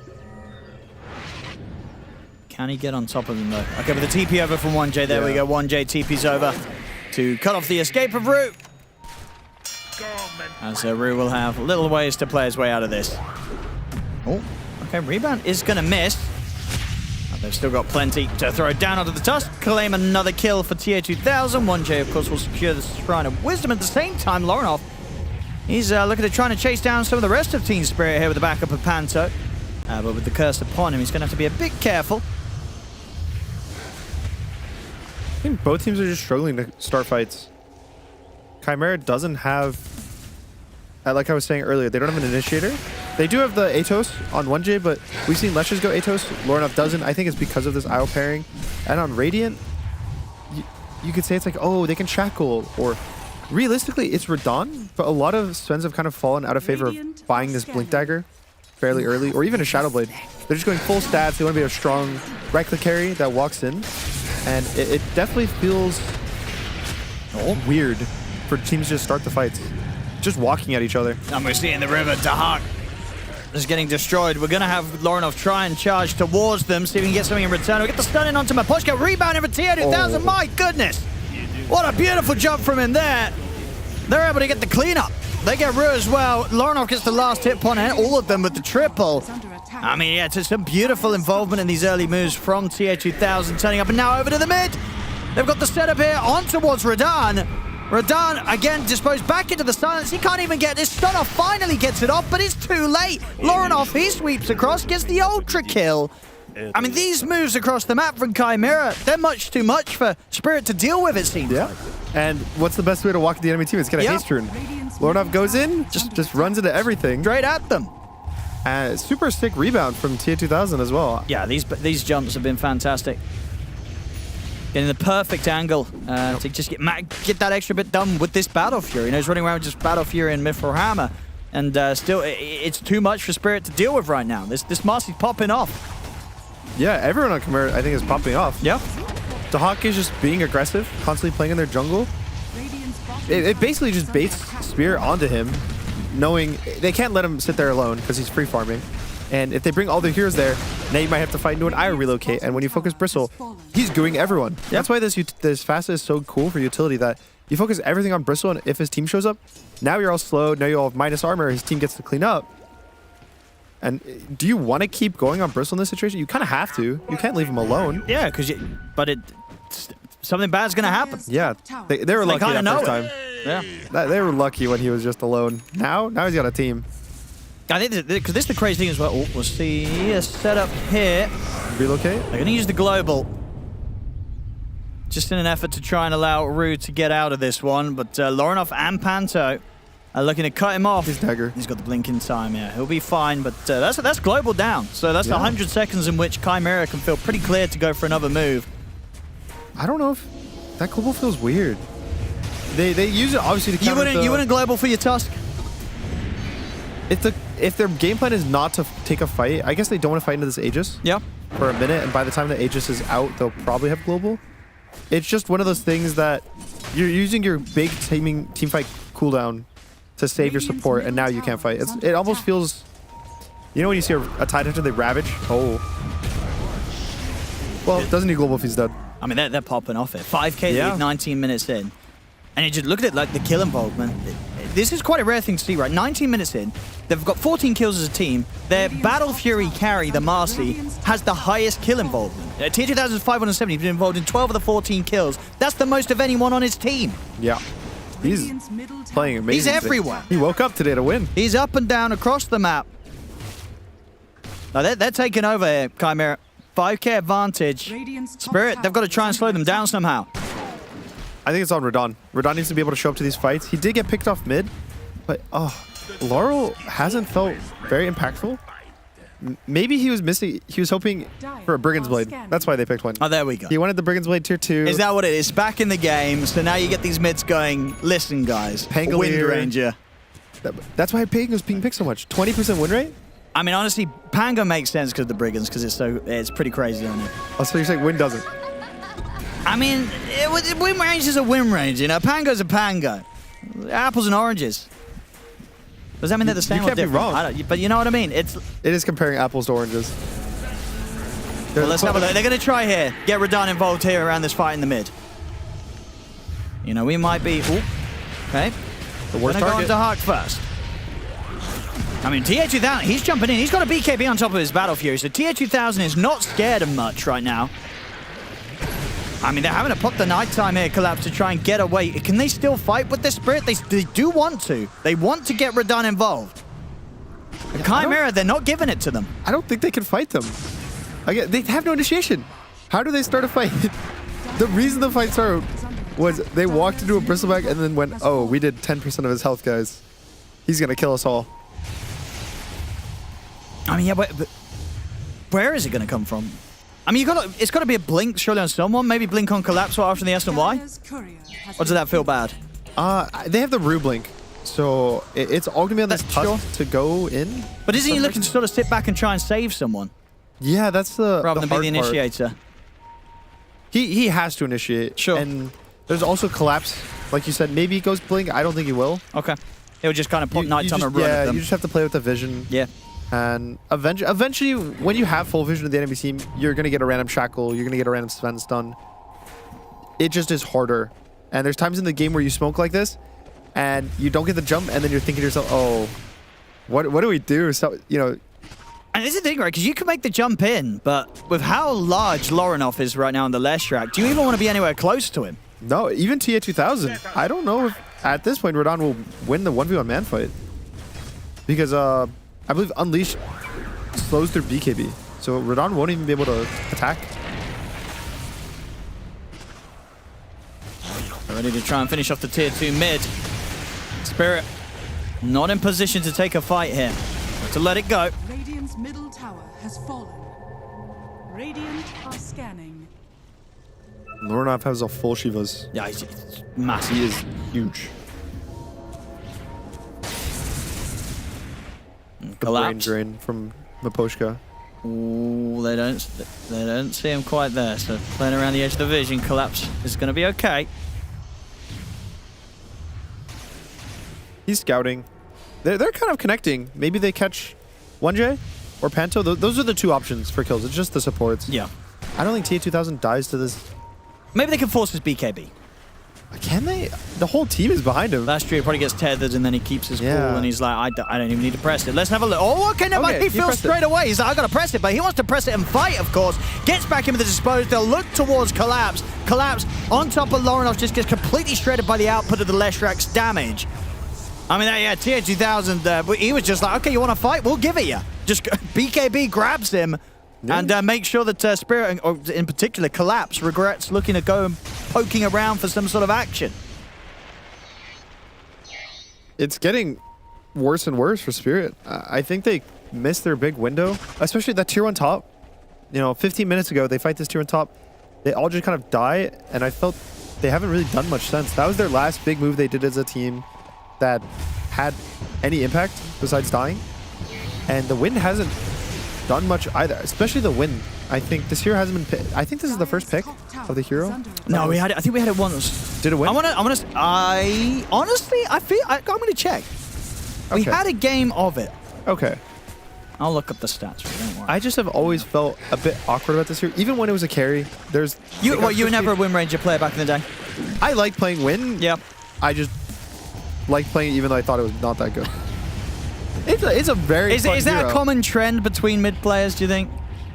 S10: Can he get on top of them though? Okay, with the TP over from 1J, there we go. 1J TP's over to cut off the escape of Rue. As Rue will have little ways to play his way out of this. Oh, okay, rebound is gonna miss. But they've still got plenty to throw down onto the tusk. Claim another kill for TA2000. 1J, of course, will secure the Shrine of Wisdom. At the same time, Lorinov, he's looking at trying to chase down some of the rest of Team Spirit here with the backup of Panto. But with the curse upon him, he's going to have to be a bit careful.
S20: I think both teams are just struggling to start fights. Chimera doesn't have, like I was saying earlier, they don't have an initiator. They do have the Atos on 1J, but we've seen Leshes go Atos. Lorinov doesn't. I think it's because of this IO pairing. And on Radiant, you could say it's like, oh, they can shackle, or realistically, it's Radan, but a lot of Svens have kind of fallen out of favor of buying this Blink Dagger fairly early, or even a Shadow Blade. They're just going full stats. They want to be a strong right-click carry that walks in, and it definitely feels weird for teams to just start the fights, just walking at each other.
S10: And we're seeing the river. Dahak is getting destroyed. We're going to have Lorinov try and charge towards them, see if we can get something in return. We get the stun in onto Maposhka, rebounding for TA2000. My goodness! What a beautiful jump from him there. They're able to get the cleanup. They get Rue as well. Lorinov gets the last hit upon it, all of them with the triple. I mean, yeah, it's some beautiful involvement in these early moves from TA2000, turning up and now over to the mid. They've got the setup here on towards Radan. Radan, again, disposed back into the silence. He can't even get this stun off. Finally gets it off, but it's too late. Lorinov, he sweeps across, gets the ultra kill. I mean, these moves across the map from Chimera, they're much too much for Spirit to deal with, it seems.
S20: Yeah. And what's the best way to walk at the enemy team? It's get a haste rune. Lornov goes in, just runs into everything.
S10: Straight at them.
S20: Super sick rebound from TA2000 as well.
S10: Yeah, these jumps have been fantastic. Getting the perfect angle to just get that extra bit done with this Battle Fury. You know, he's running around with just Battle Fury and Mithril Hammer. And still, it's too much for Spirit to deal with right now. This Marcy's popping off.
S20: Yeah, everyone on Chimera, I think, is popping off.
S10: Yeah.
S20: Dahak is just being aggressive, constantly playing in their jungle. It basically just baits Spirit onto him, knowing they can't let him sit there alone because he's free farming. And if they bring all their heroes there, now you might have to fight into an IO relocate. And when you focus Bristle, he's gooing everyone. Yep. That's why this Fast is so cool for utility, that you focus everything on Bristle, and if his team shows up, now you're all slow, now you all have minus armor, his team gets to clean up. And do you want to keep going on Bristle in this situation? You kind of have to. You can't leave him alone.
S10: Yeah, but something bad's going to happen.
S20: Yeah, they were lucky that first time.
S10: Yeah.
S20: They were lucky when he was just alone. Now he's got a team.
S10: I think because this is the crazy thing as well. We'll see a setup here.
S20: Relocate?
S10: They're going to use the global. Just in an effort to try and allow Rue to get out of this one. But Lorinov and Panto are looking to cut him off.
S20: His dagger.
S10: He's got the blink in time, yeah. He'll be fine, but that's global down. So that's 100 seconds in which Chimera can feel pretty clear to go for another move.
S20: I don't know if that global feels weird. They use it obviously to counter
S10: You wouldn't global for your Tusk?
S20: If their game plan is not to take a fight, I guess they don't want to fight into this Aegis.
S10: Yeah.
S20: For a minute, and by the time the Aegis is out, they'll probably have global. It's just one of those things that you're using your big team fight cooldown to save your support, and now you can't fight. It almost feels, you know, when you see a Tide Hunter, they ravage. Oh. Well, it doesn't need global if he's dead.
S10: I mean, they're popping off it. 5k lead, 19 minutes in. And you just look at it like the kill involvement. This is quite a rare thing to see, right? 19 minutes in, they've got 14 kills as a team. Their Battle Fury carry, the Marcy, has the highest kill involvement. Tier 2000's 570, he's been involved in 12 of the 14 kills. That's the most of anyone on his team.
S20: Yeah. He's playing amazing.
S10: He's everywhere.
S20: He woke up today to win.
S10: He's up and down across the map. Now they're taking over here, Chimera. 5k advantage. Spirit, they've got to try and slow them down somehow.
S20: I think it's on Radon. Radon needs to be able to show up to these fights. He did get picked off mid, but Laurel hasn't felt very impactful. Maybe he was missing. He was hoping for a Brigand's Blade. That's why they picked one.
S10: Oh, there we go.
S20: He wanted the Brigand's Blade tier 2.
S10: Is that what it is? Back in the game, so now you get these mids going, listen, guys,
S20: Pangolier.
S10: Wind Ranger.
S20: That's why Pagan was being picked so much. 20% win rate?
S10: I mean, honestly, Pango makes sense because of the Brigands, because it's pretty crazy, isn't it?
S20: Oh, so you're saying Win doesn't?
S10: I mean, win range is a win range, you know? Pango's a Pango. Apples and oranges. Does that mean they're the same
S20: you
S10: or
S20: can't be
S10: different?
S20: wrong.
S10: But you know what I mean? It
S20: is comparing apples to oranges.
S10: Well, let's have a look. They're going to try here. Get Radon involved here around this fight in the mid. You know, we might be... Ooh, okay.
S20: The worst target.
S10: Go into Hawk first. I mean, TA2000, he's jumping in. He's got a BKB on top of his Battle Fury, so TA2000 is not scared of much right now. I mean, they're having to pop the nighttime here, Collapse, to try and get away. Can they still fight with this Spirit? They do want to. They want to get Radon involved. The Chimera, they're not giving it to them.
S20: I don't think they can fight them. Again, they have no initiation. How do they start a fight? The reason the fight started was they walked into a bristleback and then went, oh, we did 10% of his health, guys. He's going to kill us all.
S10: I mean, yeah, but where is it going to come from? I mean, it's got to be a blink surely on someone. Maybe blink on Collapse after the S&Y. Or does that feel bad?
S20: They have the Rue blink. So it's all going to be on this Tusk to go in.
S10: But isn't he looking to sort of sit back and try and save someone?
S20: Yeah, that's the
S10: rather than be the initiator.
S20: He has to initiate.
S10: Sure.
S20: And there's also Collapse. Like you said, maybe he goes blink. I don't think he will.
S10: Okay. He'll just kind of put nighttime and run at them.
S20: You just have to play with the vision.
S10: Yeah.
S20: And eventually, when you have full vision of the enemy team, you're going to get a random shackle. You're going to get a random Sven stun. It just is harder. And there's times in the game where you smoke like this, and you don't get the jump, and then you're thinking to yourself, oh, what do we do? So, you know.
S10: And this is the thing, right? Because you can make the jump in, but with how large Lorinov is right now on the left track, do you even want to be anywhere close to him?
S20: No, even TA2000. I don't know if at this point Radon will win the 1v1 man fight. Because I believe Unleash slows their BKB. so Radon won't even be able to attack.
S10: Ready to try and finish off the tier 2 mid. Spirit not in position to take a fight here, but to let it go.
S21: Radiant's middle tower has fallen. Radiant are scanning.
S20: Lorinov has a full Shivas.
S10: Yeah, he's massive.
S20: He is huge. The brain drain from Maposhka.
S10: Ooh, they don't see him quite there. So playing around the edge of the vision, Collapse is going to be okay.
S20: He's scouting. They're kind of connecting. Maybe they catch 1J or Panto. Those are the two options for kills. It's just the supports.
S10: Yeah.
S20: I don't think TA2000 dies to this.
S10: Maybe they can force his BKB.
S20: Can they? The whole team is behind him.
S10: That's true. He probably gets tethered and then he keeps his cool and he's like, I don't even need to press it. Let's have a look. Oh, okay. No, but he feels straight away. He's like, I got to press it. But he wants to press it and fight, of course. Gets back into the dispose. They'll look towards Collapse. Collapse on top of Lorinov just gets completely shredded by the output of the Leshrak's damage. I mean, yeah, TA2000, he was just like, okay, you want to fight? We'll give it you. Just BKB grabs him and make sure that Spirit, or in particular Collapse, regrets looking to go and poking around for some sort of action.
S20: It's getting worse and worse for Spirit. I think they missed their big window, especially that tier 1 top. You know, 15 minutes ago, they fight this tier 1 top. They all just kind of die, and I felt they haven't really done much since. That was their last big move they did as a team that had any impact besides dying. And the win hasn't done much either, especially the win. I think this hero hasn't been picked. I think this is the first pick of the hero.
S10: No, we had it. I think we had it once.
S20: Did it win?
S10: I'm gonna honestly, I'm gonna check. We had a game of it.
S20: Okay.
S10: I'll look up the stats. Don't worry.
S20: I just have always felt a bit awkward about this hero. Even when it was a carry, there's...
S10: You were never a Win Ranger player back in the day?
S20: I like playing Win.
S10: Yep.
S20: I just like playing even though I thought it was not that good. It's a very fun
S10: Is that
S20: hero.
S10: a common trend between mid players, do you think?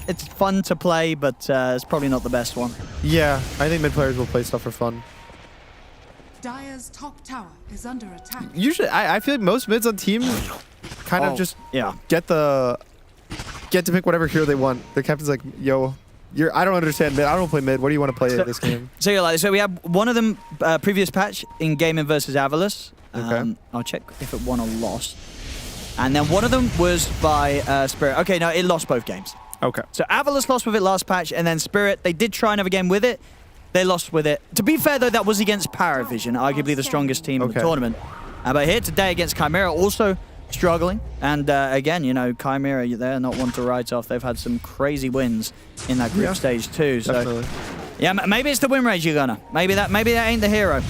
S10: It's fun to play, but it's probably not the best one.
S20: Yeah, I think mid players will play stuff for fun.
S21: Dire's top tower is under attack.
S20: Usually, I feel like most mids on teams kind of just get to pick whatever hero they want. The captain's like, yo, I don't understand mid. I don't play mid. What do you want to play this game?
S10: So we had one of them previous patch in Gaming versus Avalos.
S20: Okay.
S10: I'll check if it won or lost. And then one of them was by Spirit. Okay, no, it lost both games.
S20: Okay.
S10: So Avalos lost with it last patch, and then Spirit, they did try another game with it. They lost with it. To be fair, though, that was against Paravision, arguably the strongest team in the tournament. But here today against Chimera, also struggling. And again, you know, Chimera, they're not one to write off. They've had some crazy wins in that group stage too. So,
S20: definitely.
S10: Yeah, maybe it's the win rate you're gonna. Maybe that ain't the hero.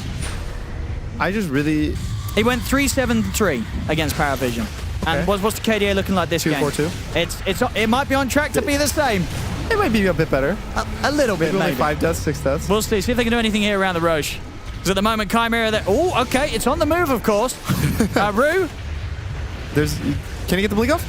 S20: I just really...
S10: He went 3-7-3 against Paravision. And what's the KDA looking like this game?
S20: 2-4-2.
S10: It might be on track to be the same.
S20: It might be a bit better.
S10: A little bit, maybe.
S20: 5 deaths, 6 deaths.
S10: We'll see if they can do anything here around the Roche. Because at the moment, Chimera, oh, okay, it's on the move, of course. Rue?
S20: Can he get the blink off?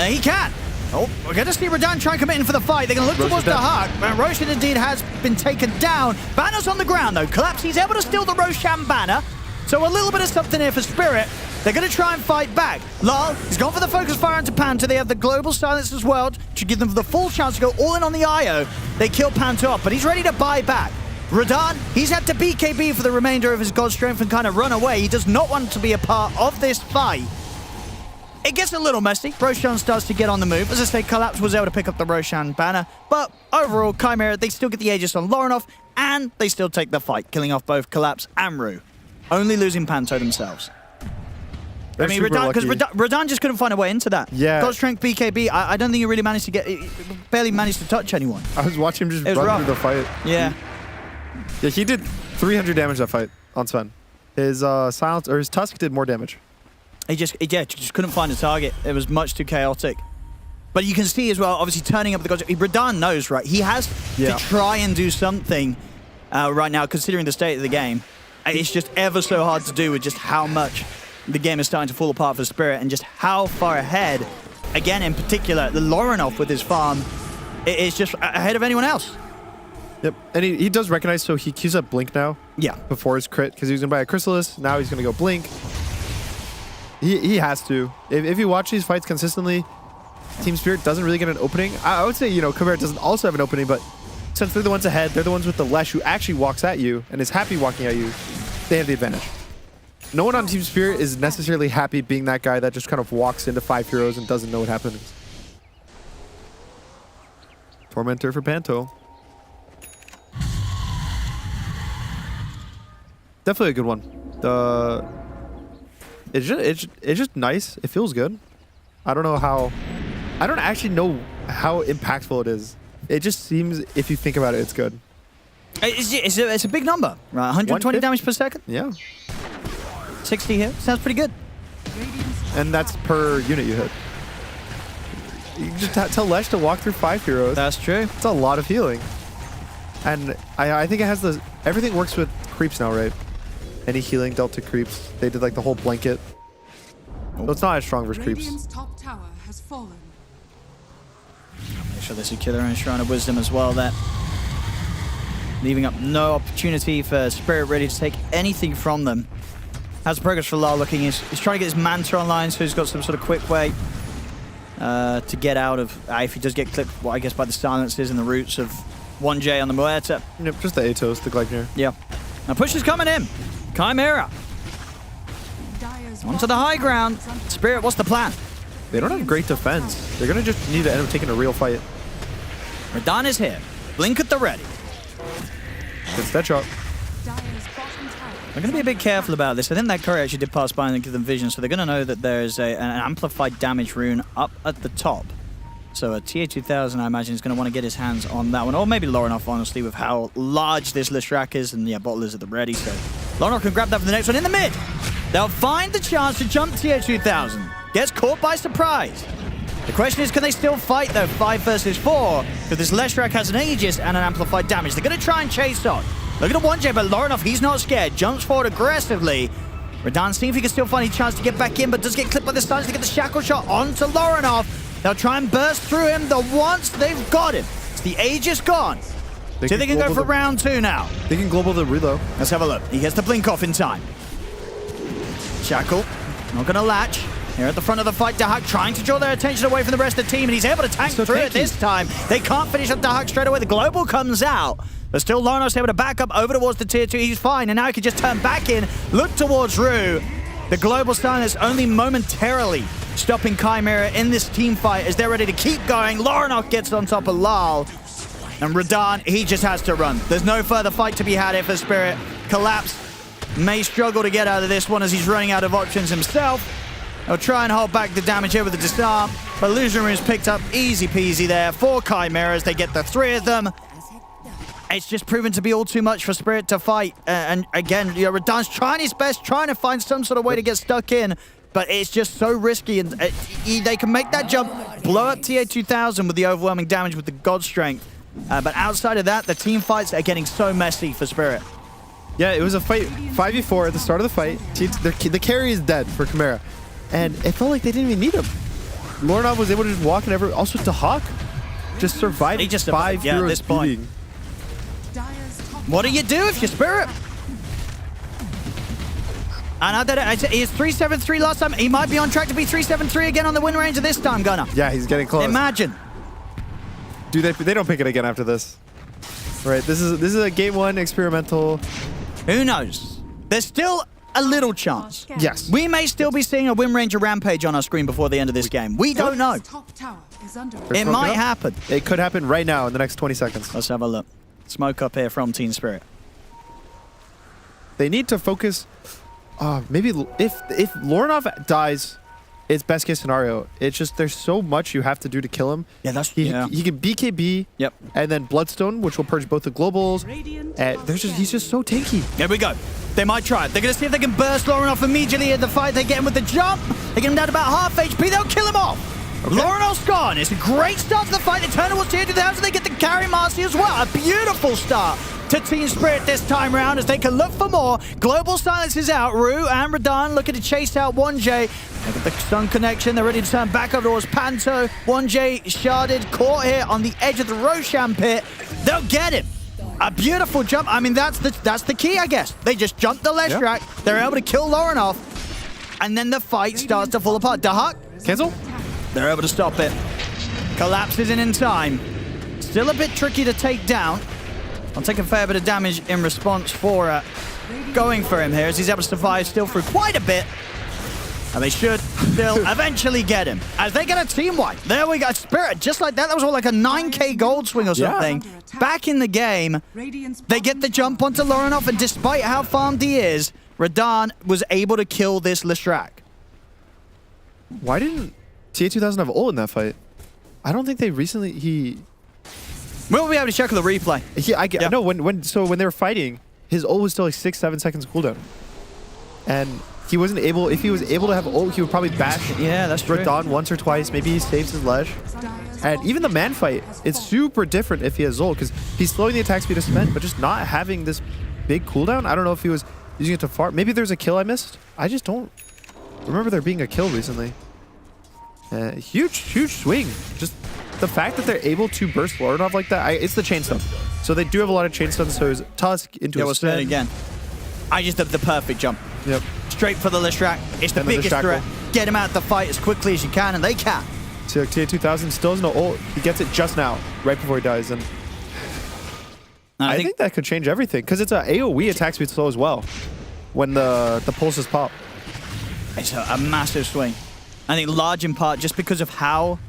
S10: He can. Oh, we're going to see Radon try and commit in for the fight. They're going to look towards the Hawk. Roshan indeed has been taken down. Banner's on the ground, though. Collapse, he's able to steal the Roshan banner. So a little bit of something here for Spirit. They're going to try and fight back. Lal, he's gone for the focus fire into Panto. They have the global silence as well to give them the full chance to go all in on the IO. They kill Panto off, but he's ready to buy back. Radon, he's had to BKB for the remainder of his God Strength and kind of run away. He does not want to be a part of this fight. It gets a little messy. Roshan starts to get on the move. As I say, Collapse was able to pick up the Roshan banner. But overall, Chimera, they still get the Aegis on Lorinov, and they still take the fight, killing off both Collapse and Rue. Only losing Panto themselves.
S20: They're
S10: I mean, Radon just couldn't find a way into that.
S20: Yeah.
S10: God Strength BKB, I don't think he really managed to get... barely managed to touch anyone.
S20: I was watching him just run through the fight.
S10: Yeah.
S20: Yeah, he did 300 damage that fight on Sven. His silence or his Tusk did more damage.
S10: He just couldn't find a target. It was much too chaotic. But you can see as well, obviously turning up the God. Radon knows, right? He has to try and do something right now, considering the state of the game. It's just ever so hard to do with just how much the game is starting to fall apart for Spirit and just how far ahead, again in particular, the Lorinov with his farm is just ahead of anyone else.
S20: Yep, and he does recognize, so he queues up Blink now.
S10: Yeah.
S20: Before his crit, because he was going to buy a Chrysalis. Now he's going to go Blink. He has to. If you watch these fights consistently, Team Spirit doesn't really get an opening. I would say, you know, Chimera doesn't also have an opening, but since they're the ones ahead, they're the ones with the Lesh who actually walks at you and is happy walking at you, they have the advantage. No one on Team Spirit is necessarily happy being that guy that just kind of walks into 5 heroes and doesn't know what happens. Tormentor for Panto. Definitely a good one. It's just nice. It feels good. I don't know how. I don't actually know how impactful it is. It just seems, if you think about it, it's good.
S10: It's a big number, right? 120 damage per second.
S20: Yeah.
S10: 60 hit. Sounds pretty good.
S20: And that's per unit you hit. You just tell Lesh to walk through 5 heroes.
S10: That's true.
S20: It's a lot of healing. And I think it has the... Everything works with creeps now, right? Any healing dealt to creeps. They did like the whole blanket. So it's not as strong versus creeps.
S21: Radiant's top tower has fallen.
S10: Make sure they secure their own Shrine of Wisdom as well there. Leaving up no opportunity for Spirit ready to take anything from them. How's the progress for Lal looking? He's trying to get his Manta online, so he's got some sort of quick way to get out of... if he does get clipped, well, I guess by the silences and the roots of 1J on the Muerta.
S20: Yep, just the Atos, the Gleipnir.
S10: Yeah. Now push is coming in. Chimera. Onto the high ground. Spirit, what's the plan?
S20: They don't have great defense. They're going to just need to end up taking a real fight.
S10: Radan is here. Blink at the ready.
S20: It's that shot.
S10: They're going to be a bit careful about this. I think that Curry actually did pass by and give them vision, so they're going to know that there's an amplified damage rune up at the top. So a TA2000, I imagine, is going to want to get his hands on that one. Or maybe Lorinoff, honestly, with how large this Lishrak is. And yeah, Bottle is at the ready, so Lorinoff can grab that for the next one in the mid. They'll find the chance to jump TA2000. Gets caught by surprise. The question is, can they still fight, though, 5 versus 4? Because this Leshrac has an Aegis and an amplified damage. They're going to try and chase on. Look at the 1J, but Lorinoff, he's not scared. Jumps forward aggressively. Radan seeing if he can still find a chance to get back in, but does get clipped by the stuns to get the shackle shot onto Lorinoff. They'll try and burst through him. The once they've got him. It's the Aegis gone. So they can go for round 2 now.
S20: They can global the reload.
S10: Let's have a look. He gets the blink off in time. Shackle, not going to latch. Here at the front of the fight, Dahak trying to draw their attention away from the rest of the team, and he's able to tank through it this time. They can't finish up Dahak straight away. The global comes out, but still Lorinoff's able to back up over towards the tier 2. He's fine, and now he can just turn back in, look towards Rue. The global silence only momentarily stopping Chimera in this team fight as they're ready to keep going. Lorinoff gets on top of Lal, and Radan, he just has to run. There's no further fight to be had here for Spirit. Collapse may struggle to get out of this one as he's running out of options himself. They'll try and hold back the damage here with the disarm, but Illusion Rune is picked up easy peasy there for Chimeras. They get the 3 of them. It's just proven to be all too much for Spirit to fight. And again, you know, Radan's trying his best, trying to find some sort of way to get stuck in, but it's just so risky. And they can make that jump, blow up TA2000 with the overwhelming damage with the God Strength. But outside of that, the team fights are getting so messy for Spirit.
S20: Yeah, it was a fight 5v4 at the start of the fight. The carry is dead for Chimera. And it felt like they didn't even need him. Lorinoff was able to just walk and ever. Also to Hawk, just surviving 5 heroes
S10: this point.
S20: beating.
S10: What do you do if you're Spirit? And he is 373 last time. He might be on track to be 373 again on the win range this time, Gunnar.
S20: Yeah, he's getting close.
S10: Imagine.
S20: Dude, they don't pick it again after this. Right, this is a game 1 experimental.
S10: Who knows? There's still a little chance.
S20: Yes.
S10: We may still be seeing a Win Ranger Rampage on our screen before the end of this game. We don't know. It might happen.
S20: It could happen right now in the next 20 seconds.
S10: Let's have a look. Smoke up here from Team Spirit.
S20: They need to focus. Maybe if Lorinoff dies, it's best case scenario. It's just there's so much you have to do to kill him.
S10: Yeah, that's
S20: he can BKB.
S10: Yep.
S20: And then Bloodstone, which will purge both the globals. And he's just so tanky.
S10: Here we go. They might try it. They're going to see if they can burst Lorinoff immediately in the fight. They get him with the jump. They get him down to about half HP. They'll kill him off. Okay. Lorinoff's gone. It's a great start to the fight. They turn towards tier 2000. They get the carry Marcy as well. A beautiful start to Team Spirit this time around as they can look for more. Global silence is out. Rue and Radan looking to chase out 1J. They've got the stun connection. They're ready to turn back up towards Panto. 1J sharded, caught here on the edge of the Roshan pit. They'll get him. A beautiful jump. I mean, that's the key, I guess. They just jumped the Leshrac. Yep. They're able to kill Lorinoff. And then the fight starts to fall apart. Dahak.
S20: Cancel.
S10: They're able to stop it. Collapses in time. Still a bit tricky to take down. I'll take a fair bit of damage in response for going for him here as he's able to survive still through quite a bit. And they should still eventually get him as they get a team wipe. There we go. Spirit, just like that. That was all like a 9k gold swing or something. Yeah. Back in the game, they get the jump onto Lorinov, and despite how farmed he is, Radahn was able to kill this Leshrac.
S20: Why didn't TA2000 have ult in that fight? I don't think they recently...
S10: We'll be able to check the replay.
S20: Yeah, no, when they were fighting, his ult was still like 6-7 seconds cooldown. And he wasn't able, if he was able to have ult, he would probably bash
S10: that's true.
S20: Radahn once or twice. Maybe he saves his ledge. And even the man fight, it's super different if he has ult, because he's slowing the attack speed of Sven, but just not having this big cooldown. I don't know if he was using it to fart. Maybe there's a kill I missed. I just don't remember there being a kill recently. Huge swing. Just the fact that they're able to burst Lorinov like that, it's the chain stun. So they do have a lot of chain stuns, so his Tusk into a Sven.
S10: Again. I just have the perfect jump.
S20: Yep.
S10: Straight for the Leshrac. It's the biggest threat. Get him out of the fight as quickly as you can, and they can.
S20: See, like TA2000 still has no ult. He gets it just now, right before he dies. And I think that could change everything, because it's an AoE attack speed slow as well when the pulses pop.
S10: It's a massive swing. I think large in part just because of how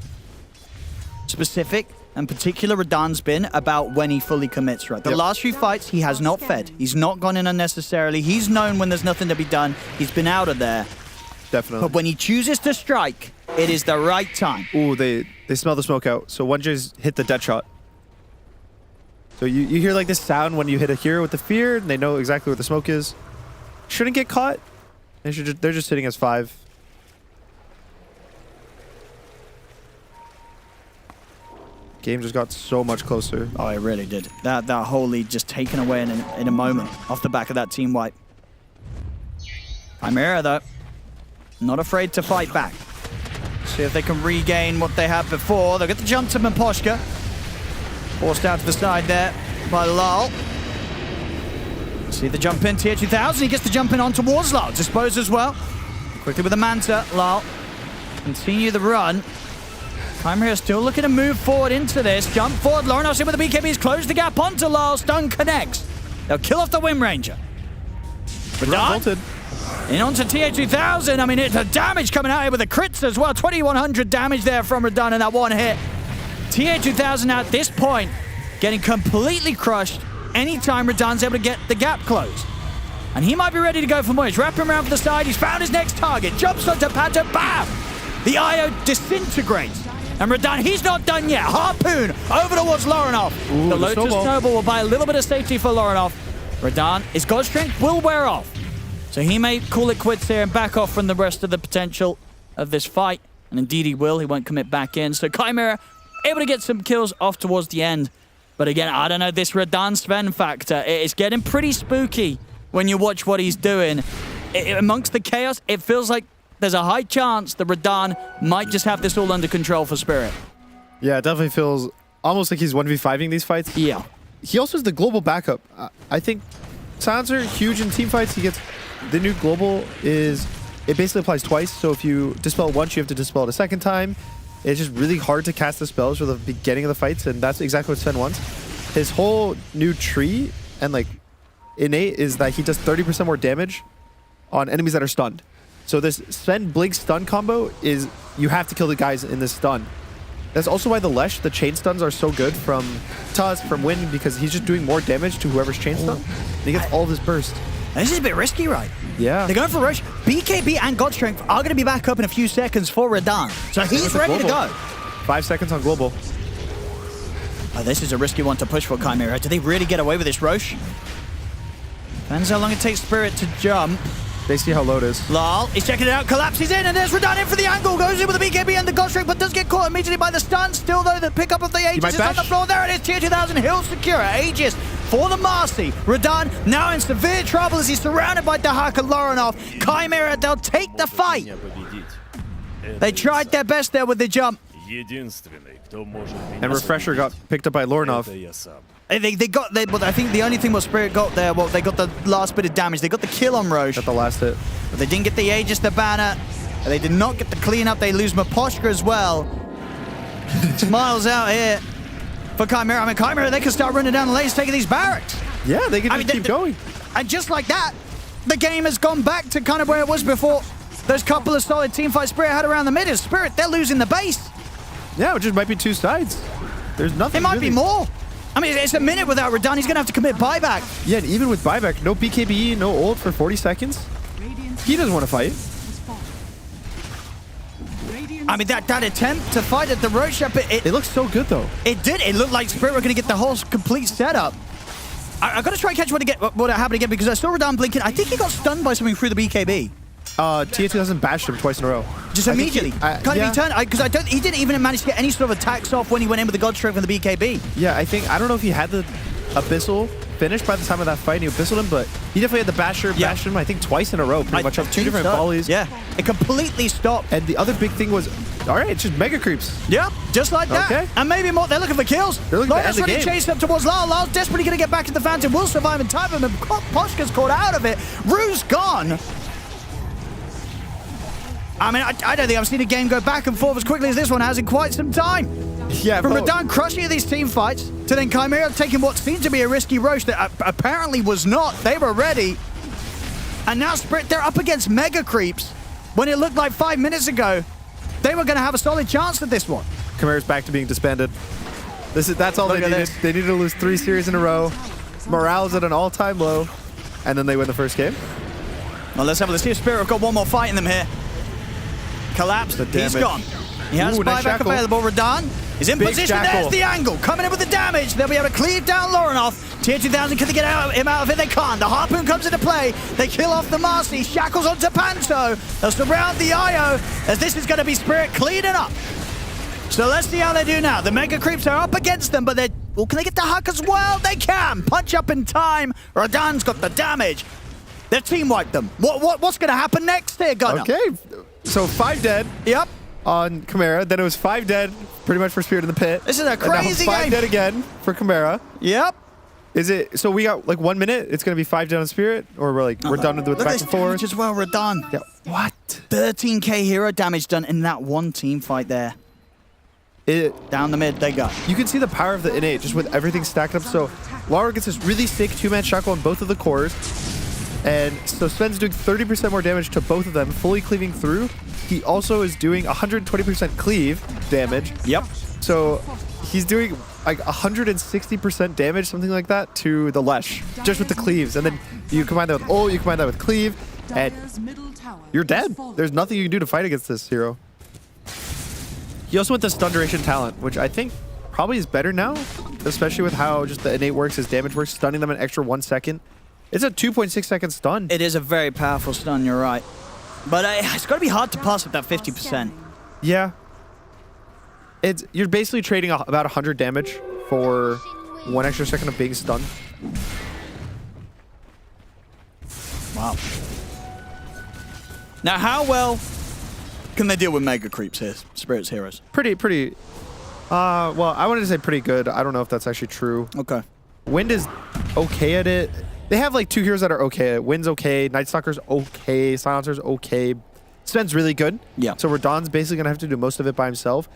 S10: specific and particular Radahn's been about when he fully commits, right? The last few fights, he has not fed. He's not gone in unnecessarily. He's known when there's nothing to be done. He's been out of there.
S20: Definitely.
S10: But when he chooses to strike, it is the right time.
S20: Ooh, they smell the smoke out. So one just hit the dead shot. So you hear like this sound when you hit a hero with the fear, and they know exactly where the smoke is. Shouldn't get caught. They're just sitting as 5. Game just got so much closer.
S10: Oh, it really did. That whole lead just taken away in a moment off the back of that team wipe. Chimera, though, not afraid to fight back. See if they can regain what they had before. They'll get the jump to Memposhka. Forced out to the side there by Lal. See the jump in, TA2000. He gets the jump in on towards Lal. Dispose as well. Quickly with the Manta, Lal. Continue the run. Chimera still looking to move forward into this. Jump forward. Lorinov in with the BKBs. Close the gap onto Lal. Stun connects. They'll kill off the Wind Ranger. Radahn in onto TA2000. I mean, it's the damage coming out here with the crits as well. 2100 damage there from Radahn in that one hit. TA2000 at this point getting completely crushed anytime Radahn's able to get the gap closed. And he might be ready to go for more. He's wrapping him around for the side. He's found his next target. Jumps onto Panta. Bam! The IO disintegrates. And Radahn, he's not done yet. Harpoon over towards Lorinov.
S20: Ooh,
S10: the Lotus Noble will buy a little bit of safety for Lorinov. Radahn, his God Strength will wear off. So he may call it quits here and back off from the rest of the potential of this fight. And indeed he will. He won't commit back in. So Chimera able to get some kills off towards the end. But again, I don't know, this Radahn Sven factor, it's getting pretty spooky when you watch what he's doing. Amongst the chaos, it feels like there's a high chance that Radahn might just have this all under control for Spirit.
S20: Yeah, it definitely feels almost like he's 1v5ing these fights.
S10: Yeah.
S20: He also is the global backup. I think Silencer, huge in team fights. He gets the new global it basically applies twice. So if you dispel it once, you have to dispel it a second time. It's just really hard to cast the spells for the beginning of the fights, and that's exactly what Sven wants. His whole new tree and like innate is that he does 30% more damage on enemies that are stunned. So this Sven Blink stun combo is you have to kill the guys in this stun. That's also why the chain stuns are so good from Tusk, from Wind, because he's just doing more damage to whoever's chain stun. And he gets all of his burst.
S10: This is a bit risky, right?
S20: Yeah.
S10: They're going for Roche. BKB and God Strength are going to be back up in a few seconds for Radahn. So he's ready to go.
S20: 5 seconds on global.
S10: Oh, this is a risky one to push for Chimera. Do they really get away with this Roche? Depends how long it takes Spirit to jump.
S20: They see how low it is.
S10: Lal, he's checking it out, collapses in, and there's Radahn in for the angle. Goes in with the BKB and the God Strength, but does get caught immediately by the stun. Still, though, the pickup of the Aegis is on the floor. There it is, TA2000, he'll secure Aegis for the Marcy. Radahn now in severe trouble as he's surrounded by Dahak and Lorinov. Chimera, they'll take the fight. They tried their best there with the jump.
S20: And Refresher got picked up by Lorinov.
S10: But I think the only thing what Spirit got there, well, they got the last bit of damage. They got the kill on Roche.
S20: Got the last hit.
S10: But they didn't get the Aegis, the banner. They did not get the cleanup. They lose Memposhka as well. Smiles out here for Chimera. I mean, Chimera, they can start running down the lanes, taking these barracks.
S20: Yeah, they can just keep going.
S10: And just like that, the game has gone back to kind of where it was before. Those couple of solid teamfight Spirit had around the mid. Spirit, they're losing the base.
S20: Yeah, it just might be two sides. There's nothing.
S10: It might be more. I mean, it's a minute without Radahn. He's going to have to commit buyback.
S20: Yeah, and even with buyback, no BKB, no ult for 40 seconds. He doesn't want to fight.
S10: I mean, that attempt to fight at the Roach Shop,
S20: it looks so good, though.
S10: It did. It looked like Spirit were going to get the whole complete setup. I've got to try and catch what happened again, because I saw Radahn blinking. I think he got stunned by something through the BKB.
S20: TF2 hasn't bashed him twice in a row.
S10: Just immediately. Can't he turn? Because he didn't even manage to get any sort of attacks off when he went in with the God Stroke and the BKB.
S20: Yeah, I don't know if he had the Abyssal finished by the time of that fight, and he Abyssaled him, but he definitely had the bashed him, I think, twice in a row, pretty much up 2 different volleys.
S10: Yeah, it completely stopped.
S20: And the other big thing was, all right, it's just mega creeps.
S10: Yeah, just like that.
S20: Okay.
S10: And maybe more. They're looking for kills.
S20: They're looking to end the game.
S10: Chased up towards Lyle. Lyle's desperately going to get back to the fountain. Will survive in time, and Poshka's caught out of it. Rue's gone. I mean, I don't think I've seen a game go back and forth as quickly as this one has in quite some time.
S20: Yeah,
S10: from Radahn crushing these team fights to then Chimera taking what seemed to be a risky Roche that apparently was not. They were ready. And now Spirit, they're up against mega creeps when it looked like 5 minutes ago they were going to have a solid chance at this one.
S20: Chimera's back to being disbanded. That's all they needed. They needed to lose 3 series in a row. Morale's at an all-time low. And then they win the first game.
S10: Well, let's see if Spirit have got one more fight in them here. Collapsed. He's gone. He has buyback available. Radahn is in position. There's the angle. Coming in with the damage. They'll be able to cleave down Lorinoff. Tier 2000, can they get him out of it? They can't. The Harpoon comes into play. They kill off the Marcy. Shackles onto Panto. They'll surround the IO as this is going to be Spirit cleaning up. So let's see how they do now. The Mega Creeps are up against them, but they're... Well, can they get the Huck as well? They can. Punch up in time. Radahn's got the damage. They've team wiped them. What's going to happen next here, Gunnar?
S20: Okay. So 5 dead.
S10: Yep.
S20: On Chimera. Then it was 5 dead pretty much for Spirit in the pit.
S10: This is a crazy
S20: game. 5
S10: game.
S20: dead again for Chimera.
S10: Yep.
S20: Is it, so we got like 1 minute? It's going to be 5 down on Spirit? Or we're done with the back and forth?
S10: As well, Radahn.
S20: Yeah. What?
S10: 13k hero damage done in that one team fight there. Down the mid, they go.
S20: You can see the power of the innate just with everything stacked up. So Lara gets this really sick 2-man shackle on both of the cores. And so Sven's doing 30% more damage to both of them, fully cleaving through. He also is doing 120% cleave damage.
S10: Yep.
S20: So he's doing like 160% damage, something like that, to the Lesh, just with the cleaves. And then you combine that with ult, you combine that with cleave, and you're dead. There's nothing you can do to fight against this hero. He also went the stun duration talent, which I think probably is better now, especially with how just the innate works, his damage works, stunning them an extra 1 second. It's a 2.6 second stun.
S10: It is a very powerful stun, you're right. But it's got to be hard to pass up that 50%.
S20: Yeah. You're basically trading about 100 damage for 1 extra second of being stunned.
S10: Wow. Now, how well can they deal with Mega Creeps here, Spirit's heroes?
S20: Pretty. Well, I wanted to say pretty good. I don't know if that's actually true.
S10: Okay.
S20: Wind is okay at it. They have like 2 heroes that are okay at it. Wind's okay, Night Stalker's okay, Silencer's okay. Sven's really good.
S10: Yeah.
S20: So Radahn's basically going to have to do most of it by himself.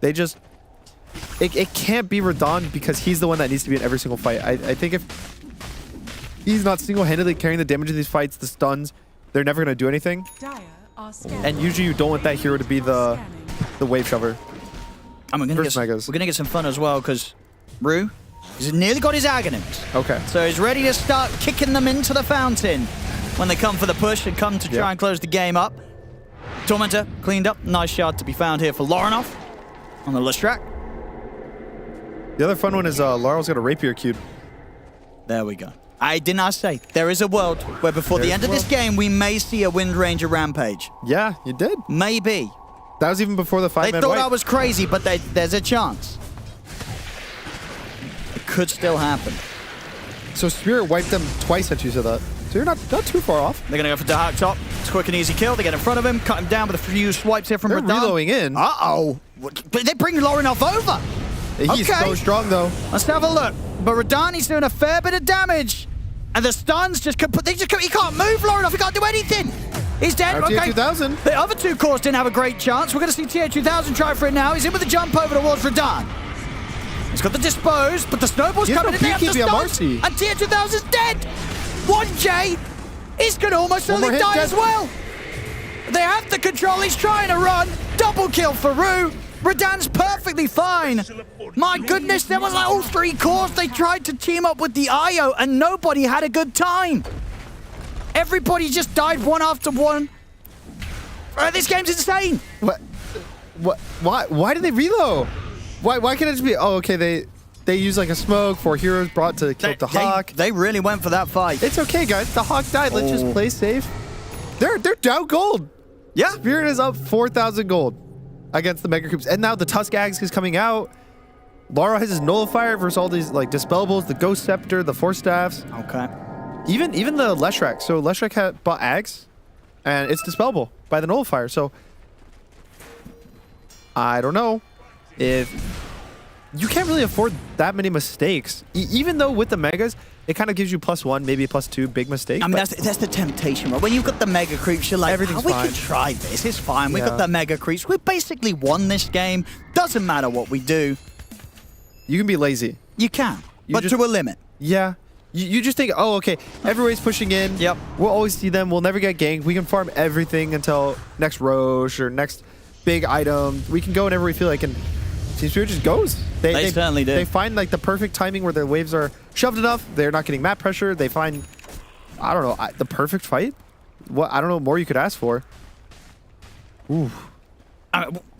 S20: They just... It can't be Radahn because he's the one that needs to be in every single fight. I think if he's not single-handedly carrying the damage of these fights, the stuns, they're never going to do anything. And usually you don't want that hero to be the wave shover.
S10: And we're going to get some fun as well because Rue, he's nearly got his Aghanim's.
S20: Okay.
S10: So he's ready to start kicking them into the fountain when they come for the push and come to try and close the game up. Tormentor cleaned up. Nice shot to be found here for Lorinoff on the Lestrak.
S20: The other fun one is Laurel's got a Rapier queued.
S10: There we go. I did not say there is a world where before the end of this game we may see a Wind Ranger Rampage.
S20: Yeah, you did.
S10: Maybe.
S20: That was even before the 5-man
S10: They thought
S20: wipe.
S10: I was crazy, but there's a chance. It could still happen.
S20: So Spirit wiped them twice since you said that. So you're not too far off.
S10: They're going to go for Dahak top. It's a quick and easy kill. They get in front of him, cut him down with a few swipes here from
S20: They're
S10: Radahn.
S20: reloading in.
S10: Uh-oh. But they bring Lorinoff over.
S20: He's so strong, though.
S10: Let's have a look. But Radahn, he's doing a fair bit of damage. And the stuns just he can't move Lorinoff. He can't do anything. He's dead.
S20: Now
S10: Okay.
S20: TO2000.
S10: The other two cores didn't have a great chance. We're going to see TO2000 try for it now. He's in with the jump over towards Radan. He's got the dispose, but the snowball's
S20: He's
S10: coming
S20: no
S10: in. They have to
S20: PKB on
S10: stop.
S20: Marcy.
S10: And TO2000's dead. 1J is going to almost
S20: One more
S10: certainly
S20: hit,
S10: die
S20: dead.
S10: as well. They have the control. He's trying to run. Double kill for Rue. Radan's perfectly fine. My goodness, there was like all three cores. They tried to team up with the IO and nobody had a good time. Everybody just died one after one. This game's insane.
S20: What? Why did they reload? Why can't it just be? Oh, okay. They use like a smoke. 4 heroes brought to kill the Hawk.
S10: They really went for that fight.
S20: It's okay, guys. The Hawk died. Let's just play safe. They're down gold.
S10: Yeah.
S20: Spirit is up 4,000 gold against the Mega Creeps, and now the Tusk Axe is coming out. Lara has his Nullifier versus all these like Dispelables, the Ghost Scepter, the Force Staffs.
S10: Okay.
S20: Even the Leshrac. So Leshrac had bought Axe, and it's dispellable by the Nullifier. So I don't know if you can't really afford that many mistakes. Even though with the Megas, it kind of gives you +1, maybe +2 big mistakes.
S10: I mean, that's the temptation, right? When you've got the Mega Creeps, you're like,
S20: Everything's
S10: we
S20: fine.
S10: can try this. It's fine. We've
S20: Yeah.
S10: got the Mega Creeps. We basically won this game. Doesn't matter what we do.
S20: You can be lazy.
S10: You can,
S20: You
S10: but
S20: just-
S10: to a limit.
S20: Yeah. You just think, oh, okay, everybody's pushing in.
S10: Yep.
S20: We'll always see them. We'll never get ganked. We can farm everything until next Roche or next big item. We can go whenever we feel like, and Team Spirit just goes.
S10: They certainly do.
S20: They find like the perfect timing where their waves are shoved enough. They're not getting map pressure. They find, I don't know, the perfect fight. I don't know what more you could ask for. Ooh.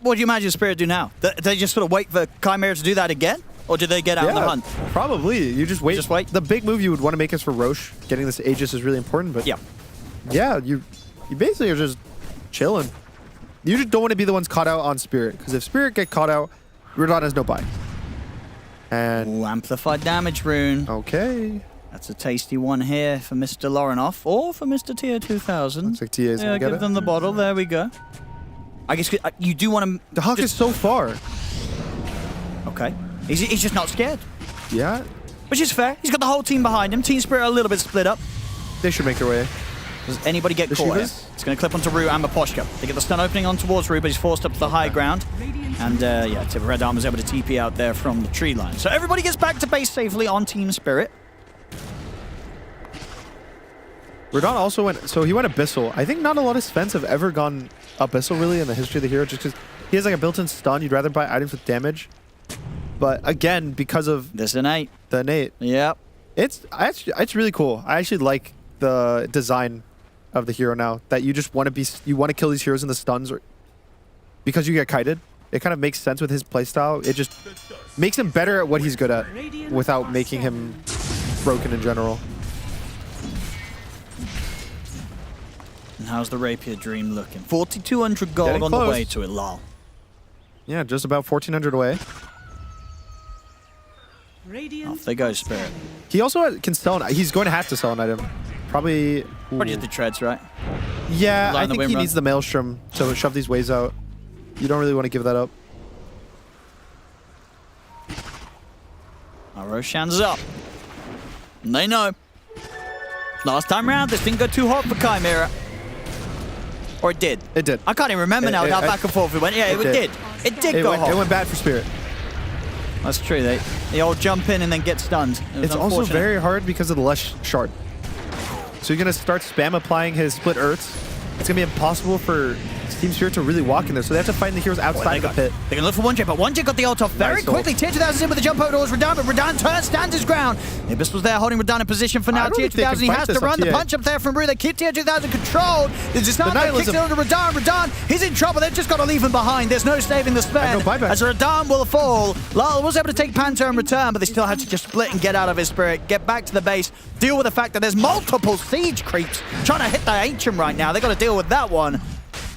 S10: What do you imagine Spirit do now? They just sort of wait for Chimera to do that again? Or do they get out on the hunt?
S20: Probably. You just wait.
S10: Just wait.
S20: The big move you would want to make is for Roche. Getting this Aegis is really important, but
S10: yeah,
S20: you basically are just chilling. You just don't want to be the ones caught out on Spirit, because if Spirit get caught out, Radon has no buy. And
S10: ooh, amplified damage rune.
S20: Okay.
S10: That's a tasty one here for Mr. Lorenoff or for Mr. TO2000.
S20: Looks like TA is gonna get
S10: give
S20: it.
S10: them the bottle. There we go. I guess you do want to.
S20: The Hawk is so far.
S10: Okay. He's just not scared.
S20: Yeah.
S10: Which is fair. He's got the whole team behind him. Team Spirit are a little bit split up.
S20: They should make their way.
S10: Does anybody get
S20: The
S10: caught here?
S20: Shivas?
S10: It's going to clip onto Rue and Maposhka. They get the stun opening on towards Rue, but he's forced up to the high ground. And yeah, Red Arm was able to TP out there from the tree line. So everybody gets back to base safely on Team Spirit.
S20: Radon also went, so he went Abyssal. I think not a lot of Svens have ever gone Abyssal really in the history of the hero, just because he has like a built-in stun. You'd rather buy items with damage. But again, because of
S10: this innate.
S20: The innate.
S10: Yep.
S20: It's really cool. I actually like the design of the hero now, that you just want to kill these heroes in the stuns or because you get kited. It kind of makes sense with his playstyle. It just makes him better at what he's good at without making him broken in general.
S10: And how's the Rapier Dream looking? 4,200 gold
S20: Getting
S10: on the
S20: close.
S10: way to it, lol.
S20: Yeah, just about 1,400 away.
S10: Off they go, Spirit.
S20: He also can sell he's going to have to sell an item. Probably...
S10: Probably at the treads, right?
S20: Yeah,
S10: Line
S20: I
S10: the
S20: think
S10: wind
S20: he
S10: run.
S20: needs the Maelstrom to shove these waves out. You don't really want to give that up.
S10: Roshan's up. And they know. Last time round, this didn't go too hot for Chimera. Or it did.
S20: It did.
S10: I can't even remember now how back and forth it went. Yeah, it did. It did go hot.
S20: It went bad for Spirit.
S10: That's true. They all jump in and then get stunned.
S20: It's also very hard because of the Lesh shard. So you're going to start spam applying his split earths. It's going to be impossible for Team Spirit to really walk in there. So they have to find the heroes outside the pit.
S10: They're going to look for 1J, but 1J got the ult off very
S20: Nice
S10: quickly. Tier 2000's in with the jump over towards Radan, but Radan stands his ground. Ibis was there holding Radan in position for now.
S20: I don't
S10: Tier
S20: think they can
S10: 2000, he
S20: fight
S10: has to
S20: this on
S10: run the
S20: TA.
S10: punch up there from Rue. They keep Tier 2000 controlled. There's just not kicks it over to Radan. Radan, he's in trouble. They've just got to leave him behind. There's no saving the spare.
S20: No buyback.
S10: As Radan will fall. Lal was able to take Panther in return, but they still had to just split and get out of his Spirit, get back to the base, deal with the fact that there's multiple siege creeps trying to hit the Ancient right now. They got to deal with that one.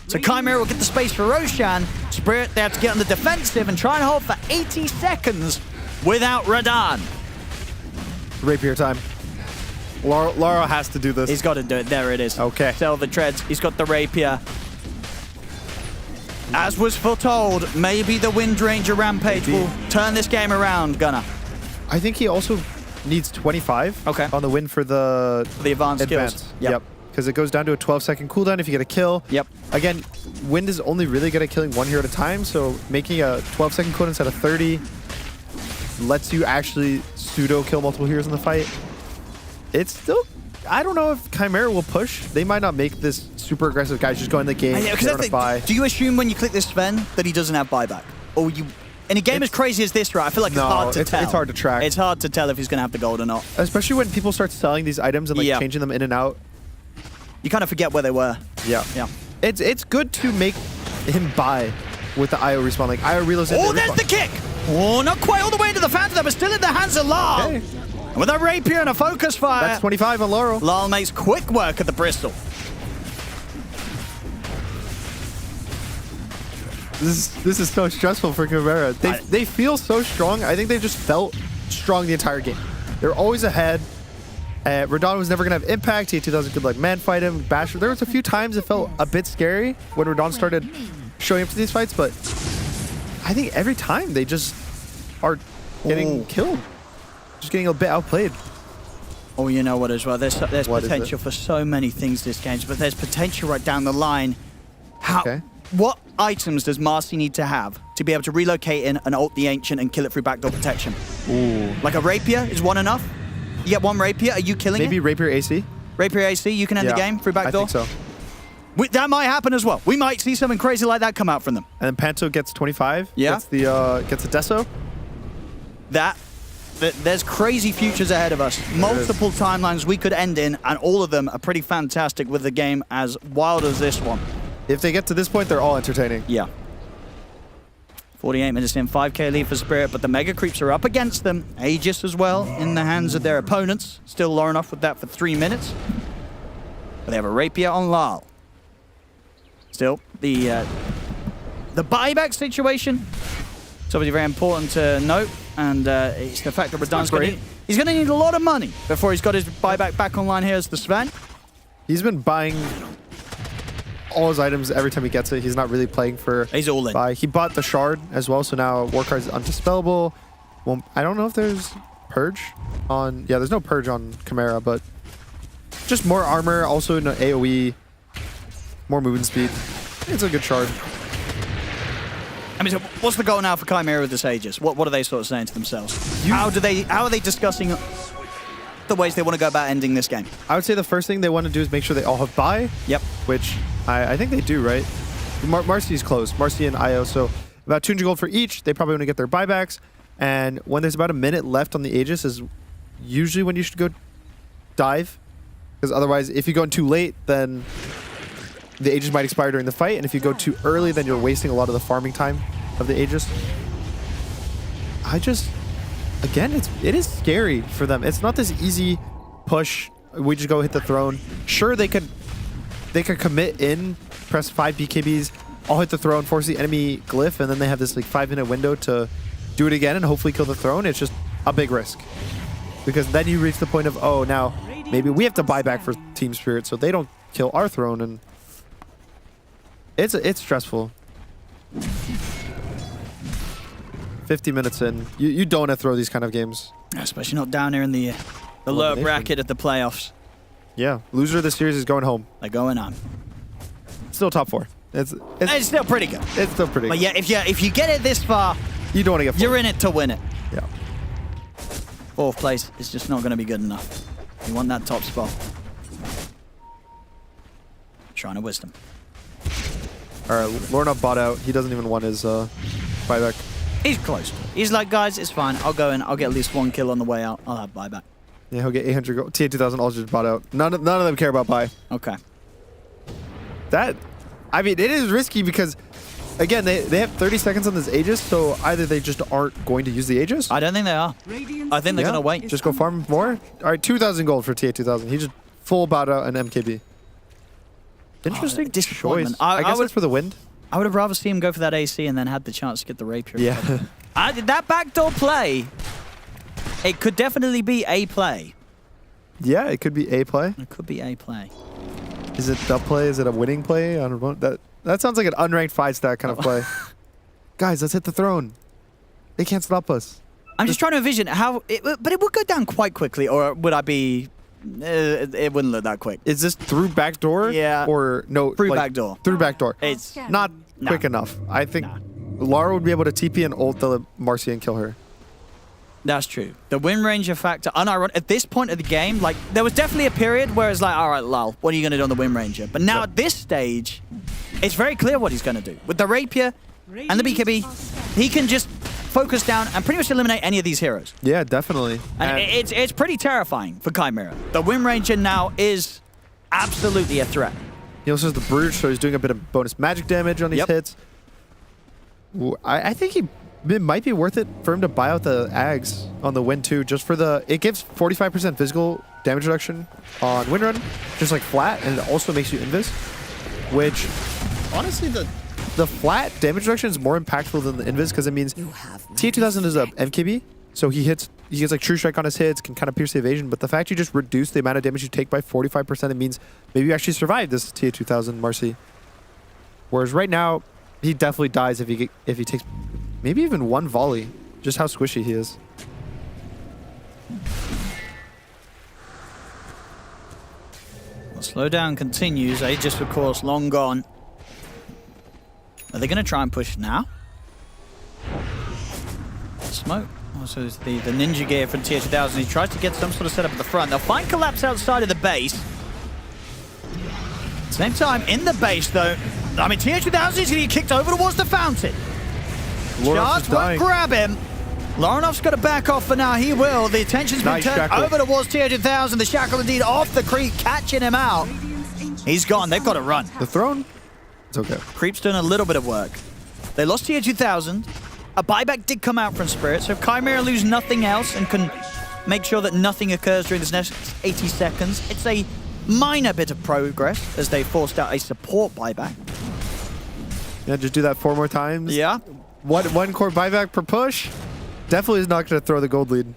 S10: So Chimera will get the space for Roshan. Spirit, they have to get on the defensive and try and hold for 80 seconds without Radan.
S20: Rapier time. Lara has to do this.
S10: He's got to do it. There it is.
S20: Okay.
S10: Sell the treads. He's got the Rapier. As was foretold, maybe the Wind Ranger Rampage will turn this game around, Gunnar.
S20: I think he also needs 25 on the win for the
S10: advanced skills.
S20: Yep. because it goes down to a 12-second cooldown if you get a kill.
S10: Yep.
S20: Again, Wind is only really good at killing one hero at a time, so making a 12-second cooldown instead of 30 lets you actually pseudo-kill multiple heroes in the fight. It's still... I don't know if Chimera will push. They might not make this super aggressive guys just go in the game.
S10: Do you assume when you click this Sven that he doesn't have buyback? Or you... In a game as crazy as this, right? I feel like it's hard to tell.
S20: It's hard to track.
S10: It's hard to tell if he's going to have the gold or not.
S20: Especially when people start selling these items and like changing them in and out.
S10: You kind of forget where they were.
S20: Yeah.
S10: Yeah.
S20: It's good to make him buy with the IO respawn. Like IO reloads.
S10: Oh, there's the kick! Oh, not quite all the way into the Phantom, but still in the hands of Lal. Okay. And with a rapier and a focus fire.
S20: That's 25 on Laurel.
S10: Lal makes quick work at the Bristol.
S20: This is so stressful for Chimera. They feel so strong. I think they just felt strong the entire game. They're always ahead. Radon was never going to have impact. T2000 could like man fight him, bash him. There was a few times it felt a bit scary when Radon started showing up to these fights, but I think every time they just are getting killed. Just getting a bit outplayed.
S10: Oh, you know what as well? There's potential for so many things this game, but there's potential right down the line. What items does Marcy need to have to be able to relocate in and ult the Ancient and kill it through backdoor protection?
S20: Ooh.
S10: Like a Rapier is one enough? You get one Rapier, are you killing
S20: Maybe Rapier AC?
S10: Rapier AC, you can end the game through backdoor?
S20: I think so.
S10: That might happen as well. We might see something crazy like that come out from them.
S20: And then Panto gets 25.
S10: Yeah.
S20: Gets a Deso.
S10: There's crazy futures ahead of us. Multiple timelines we could end in, and all of them are pretty fantastic with the game as wild as this one.
S20: If they get to this point, they're all entertaining.
S10: Yeah. 48 minutes in, 5k lead for Spirit, but the Mega Creeps are up against them. Aegis as well, in the hands of their opponents. Still low enough with that for 3 minutes. But they have a Rapier on Lal. Still, the buyback situation, it's obviously very important to note, and it's the fact that Radon's he's going to need a lot of money before he's got his buyback back online here as the Sven.
S20: He's been buying all his items every time he gets it. He's not really playing for
S10: He's all in.
S20: buy. He bought the shard as well, so now Warcard is undispellable. Well, I don't know if there's purge on... Yeah, there's no purge on Chimera, but just more armor, also an AoE, more movement speed. It's a good shard.
S10: I mean, so what's the goal now for Chimera with this Aegis? What are they sort of saying to themselves? How are they discussing the ways they want to go about ending this game?
S20: I would say the first thing they want to do is make sure they all have buy.
S10: Yep.
S20: Which I think they do, right? Marcy's close. Marcy and IO, so about 200 gold for each. They probably want to get their buybacks. And when there's about a minute left on the Aegis is usually when you should go dive. Because otherwise, if you go in too late, then the Aegis might expire during the fight. And if you go too early, then you're wasting a lot of the farming time of the Aegis. Again, it is scary for them. It's not this easy push. We just go hit the throne. Sure, they could commit in, press 5 BKBs, all hit the throne, force the enemy glyph, and then they have this like 5-minute window to do it again and hopefully kill the throne. It's just a big risk. Because then you reach the point of, oh, now maybe we have to buy back for Team Spirit so they don't kill our throne, and it's stressful. 50 minutes in. You don't have to throw these kind of games.
S10: Especially not down here in the lower bracket at the playoffs.
S20: Yeah, loser of the series is going home.
S10: They're going on.
S20: Still top 4. It's
S10: still pretty good.
S20: It's still pretty good.
S10: But yeah, if you get it this far,
S20: you don't want to get 4th.
S10: You're in it to win it.
S20: Yeah.
S10: 4th place is just not going to be good enough. You want that top spot. Shrine of Wisdom.
S20: All right, Lorna bought out. He doesn't even want his buyback.
S10: He's close. He's like, guys, it's fine. I'll go in. I'll get at least 1 kill on the way out. I'll have buyback.
S20: Yeah, he'll get 800 gold. TA2000 all just bought out. None of them care about buy.
S10: Okay.
S20: I mean, it is risky because, again, they have 30 seconds on this Aegis, so either they just aren't going to use the Aegis.
S10: I don't think they are. I think they're going to wait.
S20: Just go farm more. All right, 2,000 gold for TA2000. He just full bought out an MKB. Interesting choice. I guess it's for the wind.
S10: I would have rather seen him go for that AC and then had the chance to get the Rapier.
S20: Yeah.
S10: That backdoor play, it could definitely be a play.
S20: Yeah, it could be a play.
S10: It could be a play.
S20: Is it the play? Is it a winning play? I don't know. That sounds like an unranked 5-stat kind of play. Guys, let's hit the throne. They can't stop us.
S10: I'm just trying to envision how, but it would go down quite quickly, or would I be It wouldn't look that quick.
S20: Is this through back door?
S10: Yeah.
S20: Or no?
S10: Through back door.
S20: Through back door.
S10: It's
S20: not quick enough. I think Lara would be able to TP and ult the Marcy and kill her.
S10: That's true. The Wind Ranger factor, unironic, at this point of the game, like, there was definitely a period where it's like, all right, lol, what are you going to do on the Wind Ranger? But now at this stage, it's very clear what he's going to do. With the Rapier and the BKB, he can just focus down and pretty much eliminate any of these heroes.
S20: Yeah, definitely.
S10: And it's pretty terrifying for Chimera. The Wind Ranger now is absolutely a threat.
S20: He also has the Brute, so he's doing a bit of bonus magic damage on these hits. I think it might be worth it for him to buy out the Ags on the Wind too, just for the... It gives 45% physical damage reduction on Wind Run, just like flat, and it also makes you invis, which, honestly, the flat damage reduction is more impactful than the invis because it means TA2000 is a MKB, so he gets like True Strike on his hits, can kind of pierce the evasion, but the fact you just reduce the amount of damage you take by 45%, it means maybe you actually survive this TA2000 Marcy. Whereas right now, he definitely dies if he takes maybe even one volley, just how squishy he is.
S10: The slowdown continues. Aegis, of course, long gone. Are they going to try and push now? Smoke. Also, the ninja gear from TA2000. He tries to get some sort of setup at the front. They'll find Collapse outside of the base. Same time, in the base, though, I mean, TA2000 is going to get kicked over towards the fountain. Shards won't grab him. Loronov's got to back off for now. He will. The attention's been turned over towards TA2000. The Shackle indeed off the creep, catching him out. He's gone. They've got to run.
S20: The throne? It's okay.
S10: Creep's done a little bit of work. They lost TA2000. A buyback did come out from Spirit, so if Chimera lose nothing else and can make sure that nothing occurs during this next 80 seconds, it's a minor bit of progress as they forced out a support buyback.
S20: Yeah, just do that 4 more times.
S10: Yeah.
S20: One core buyback per push. Definitely is not going to throw the gold lead.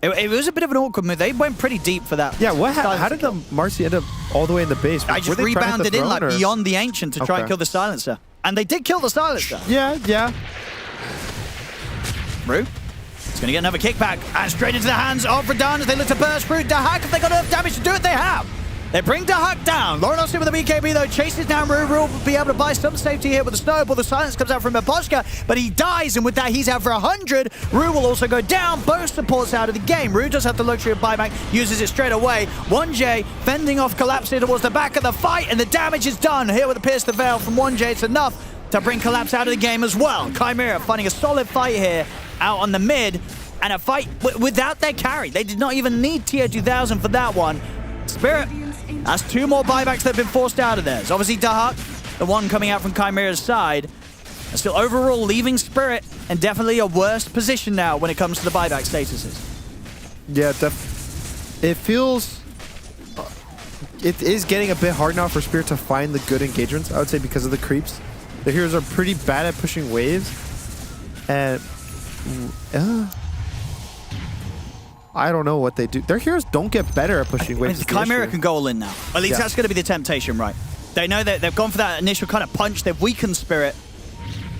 S10: It was a bit of an awkward move. They went pretty deep for that.
S20: Yeah, how did the Marcy end up all the way in the base?
S10: I just rebounded in like beyond the Ancient to try and kill the Silencer. And they did kill the Silencer.
S20: Yeah.
S10: Rue. He's going to get another kickback. And straight into the hands of Radan as they look to burst through. Dahak, if they got enough damage to do it, they have. They bring Dahak down. Loronov's in with the BKB though. Chases down Rue. Rue will be able to buy some safety here with the snowball. The silence comes out from Baboshka, but he dies, and with that he's out for 100. Rue will also go down. Both supports out of the game. Rue does have the luxury of buyback, uses it straight away. 1J fending off Collapse here towards the back of the fight, and the damage is done. Here with the Pierce the Veil from 1J, it's enough to bring Collapse out of the game as well. Chimera finding a solid fight here out on the mid, and a fight without their carry. They did not even need TA2000 for that one. Spirit has 2 more buybacks that have been forced out of theirs. Obviously, Dahak, the one coming out from Chimera's side, and still overall leaving Spirit in definitely a worse position now when it comes to the buyback statuses.
S20: Yeah, it feels... It is getting a bit hard now for Spirit to find the good engagements, I would say, because of the creeps. The heroes are pretty bad at pushing waves, and... I don't know what they do. Their heroes don't get better at pushing waves.
S10: Chimera can go all in now. At least that's going to be the temptation, right? They know that they've gone for that initial kind of punch. They've weakened Spirit.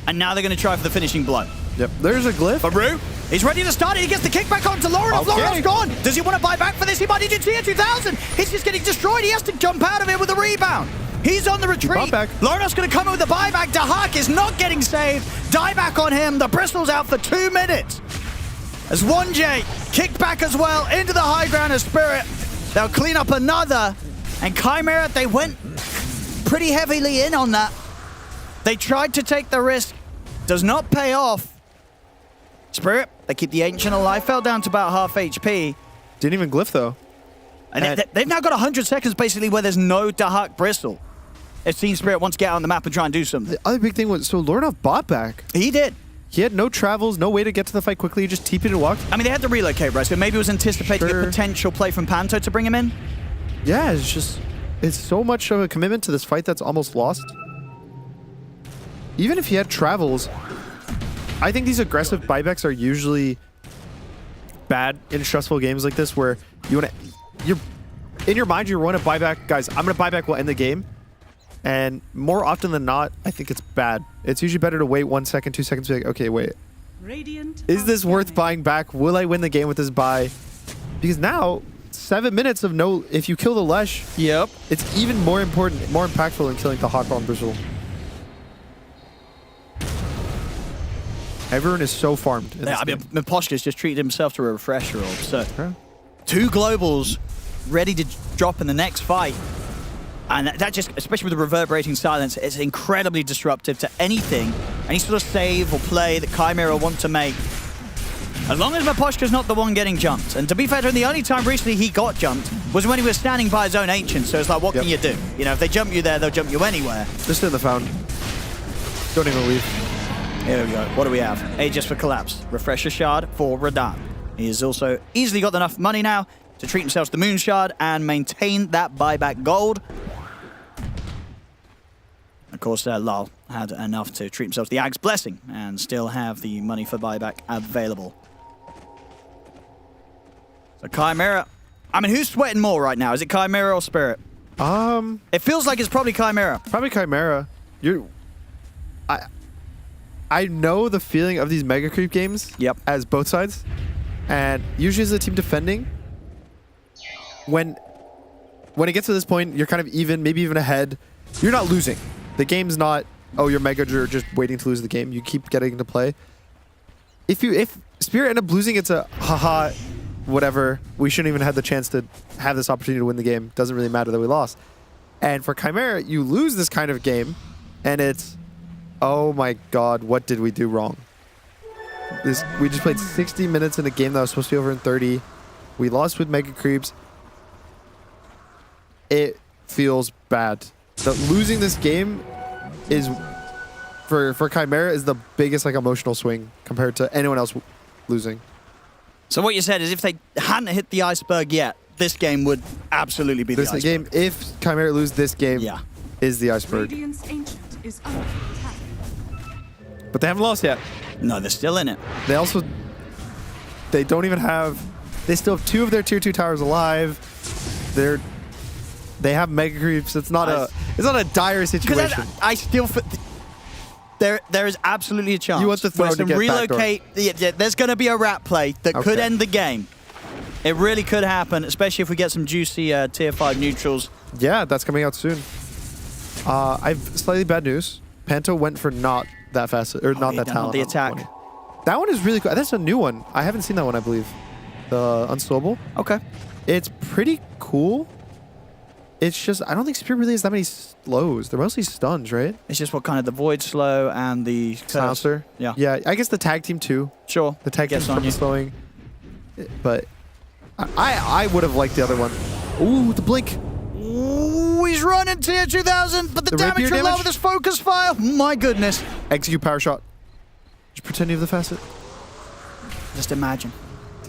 S10: And now they're going to try for the finishing blow.
S20: Yep. There's a glyph.
S10: But Rue, he's ready to start it. He gets the kickback onto Lorenov.
S20: Okay.
S10: Lorenov's gone. Does he want to buy back for this? He might need to TA2000. He's just getting destroyed. He has to jump out of it with a rebound. He's on the retreat. Lorenov's going to come in with the buyback. Dahak is not getting saved. Dieback on him. The bristle's out for 2 minutes. As 1J kicked back as well into the high ground of Spirit. They'll clean up another. And Chimera, they went pretty heavily in on that. They tried to take the risk. Does not pay off. Spirit, they keep the Ancient alive. Fell down to about half HP.
S20: Didn't even glyph though.
S10: And they've now got 100 seconds basically where there's no Dahak bristle. If Team Spirit wants to get on the map and try and do something.
S20: The other big thing was, so Lorenov bought back.
S10: He did.
S20: He had no travels, no way to get to the fight quickly. He just TP'd and walked.
S10: I mean, they had to relocate, right? So maybe it was anticipating a potential play from Panto to bring him in.
S20: Yeah, it's so much of a commitment to this fight that's almost lost. Even if he had travels, I think these aggressive buybacks are usually bad in stressful games like this, where you're in your mind, you want to buy back, guys, I'm going to buy back, we'll end the game. And more often than not, I think it's bad. It's usually better to wait 1 second, 2 seconds, be like, okay, wait. Is this worth buying back? Will I win the game with this buy? Because now, 7 minutes of no. If you kill the Lesh,
S10: yep,
S20: it's even more important, more impactful than killing the Hawkball Bristle. Everyone is so farmed.
S10: I mean, Miposhka's just treated himself to a refresher orb. So, 2 globals ready to drop in the next fight. And that just, especially with the reverberating silence, is incredibly disruptive to anything, any sort of save or play that Chimera want to make. As long as Miposhka's not the one getting jumped. And to be fair to him, the only time recently he got jumped was when he was standing by his own Ancient. So it's like, what can you do? You know, if they jump you there, they'll jump you anywhere.
S20: Just in the fountain. Don't even leave.
S10: Here we go. What do we have? Aegis for Collapse. Refresher Shard for Radahn. He has also easily got enough money now to treat himself to the Moon Shard and maintain that buyback gold. Of course, Lal had enough to treat himself to the Ag's Blessing and still have the money for buyback available. So Chimera, I mean, who's sweating more right now? Is it Chimera or Spirit?
S20: It
S10: feels like it's probably Chimera.
S20: Probably Chimera. I know the feeling of these Mega Creep games as both sides. And usually as a team defending, when it gets to this point, you're kind of even, maybe even ahead. You're not losing. The game's not, oh, you're just waiting to lose the game. You keep getting to play. If Spirit end up losing, it's a haha, whatever. We shouldn't even have the chance to have this opportunity to win the game. Doesn't really matter that we lost. And for Chimera, you lose this kind of game, and it's, oh my god, what did we do wrong? We just played 60 minutes in a game that was supposed to be over in 30. We lost with Mega Creeps. It feels bad. Losing this game is, for Chimera, is the biggest emotional swing compared to anyone else losing.
S10: So what you said is if they hadn't hit the iceberg yet, this game would absolutely be the iceberg.
S20: Game, if Chimera lose this game, is the iceberg.
S21: Radiant's Ancient is under attack.
S20: But they haven't lost yet.
S10: No, they're still in it.
S20: They don't even have, they still have 2 of their tier 2 towers alive. They have Mega Creeps. It's not a dire situation.
S10: I still there is absolutely a chance.
S20: You want the throne to get
S10: relocate. There's going to be a rat play that could end the game. It really could happen, especially if we get some juicy tier 5 neutrals.
S20: Yeah, that's coming out soon. I've slightly bad news. Panto went for not that fast, or not that talent.
S10: The attack.
S20: That one is really cool. That's a new one. I haven't seen that one, I believe. The Unslowable.
S10: Okay.
S20: It's pretty cool. It's just, I don't think Spirit really has that many slows. They're mostly stuns, right?
S10: It's just what kind of the Void Slow and the
S20: Silencer.
S10: Yeah.
S20: Yeah, I guess the tag team too.
S10: Sure.
S20: The tag team's on slowing. But I would have liked the other one. Ooh, the blink.
S10: Ooh, he's running tier 2000, but the damage from low with his focus fire. My goodness.
S20: Execute power shot. Just pretend you have the facet.
S10: Just imagine.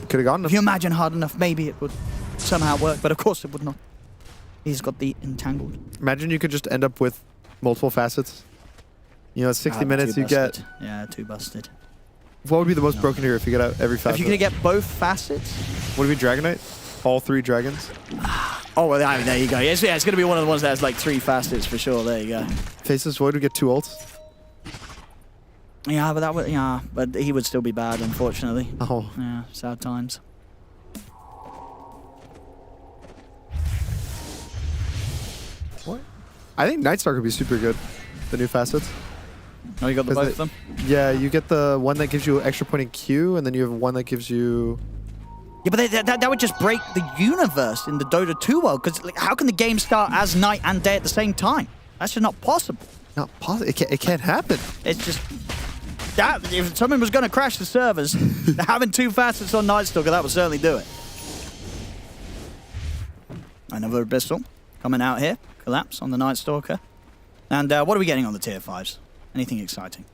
S20: Could have gotten him.
S10: If you imagine hard enough, maybe it would somehow work, but of course it would not. He's got the entangled.
S20: Imagine you could just end up with multiple facets. You know, 60 minutes you get.
S10: Yeah, 2 busted.
S20: What would be the most broken here if you get out every facet?
S10: If you're going to get both facets?
S20: Would it be Dragonite? All 3 dragons?
S10: Oh, well, I mean, there you go. It's going to be one of the ones that has like 3 facets for sure. There you go.
S20: Faceless Void would get 2 ults.
S10: Yeah, but that would, but he would still be bad, unfortunately.
S20: Oh.
S10: Yeah, sad times.
S20: What? I think Nightstar could be super good. The new facets.
S10: Oh, you got the both of them?
S20: Yeah, you get the one that gives you extra point in Q, and then you have one that gives you...
S10: Yeah, but that would just break the universe in the Dota 2 world, because how can the game start as night and day at the same time? That's just not possible.
S20: Not possible. It can't happen.
S10: It's just... that if someone was going to crash the servers, having 2 facets on Nightstalker, that would certainly do it. Another Abyssal coming out here. Collapse on the Nightstalker. And what are we getting on the tier 5s? Anything exciting?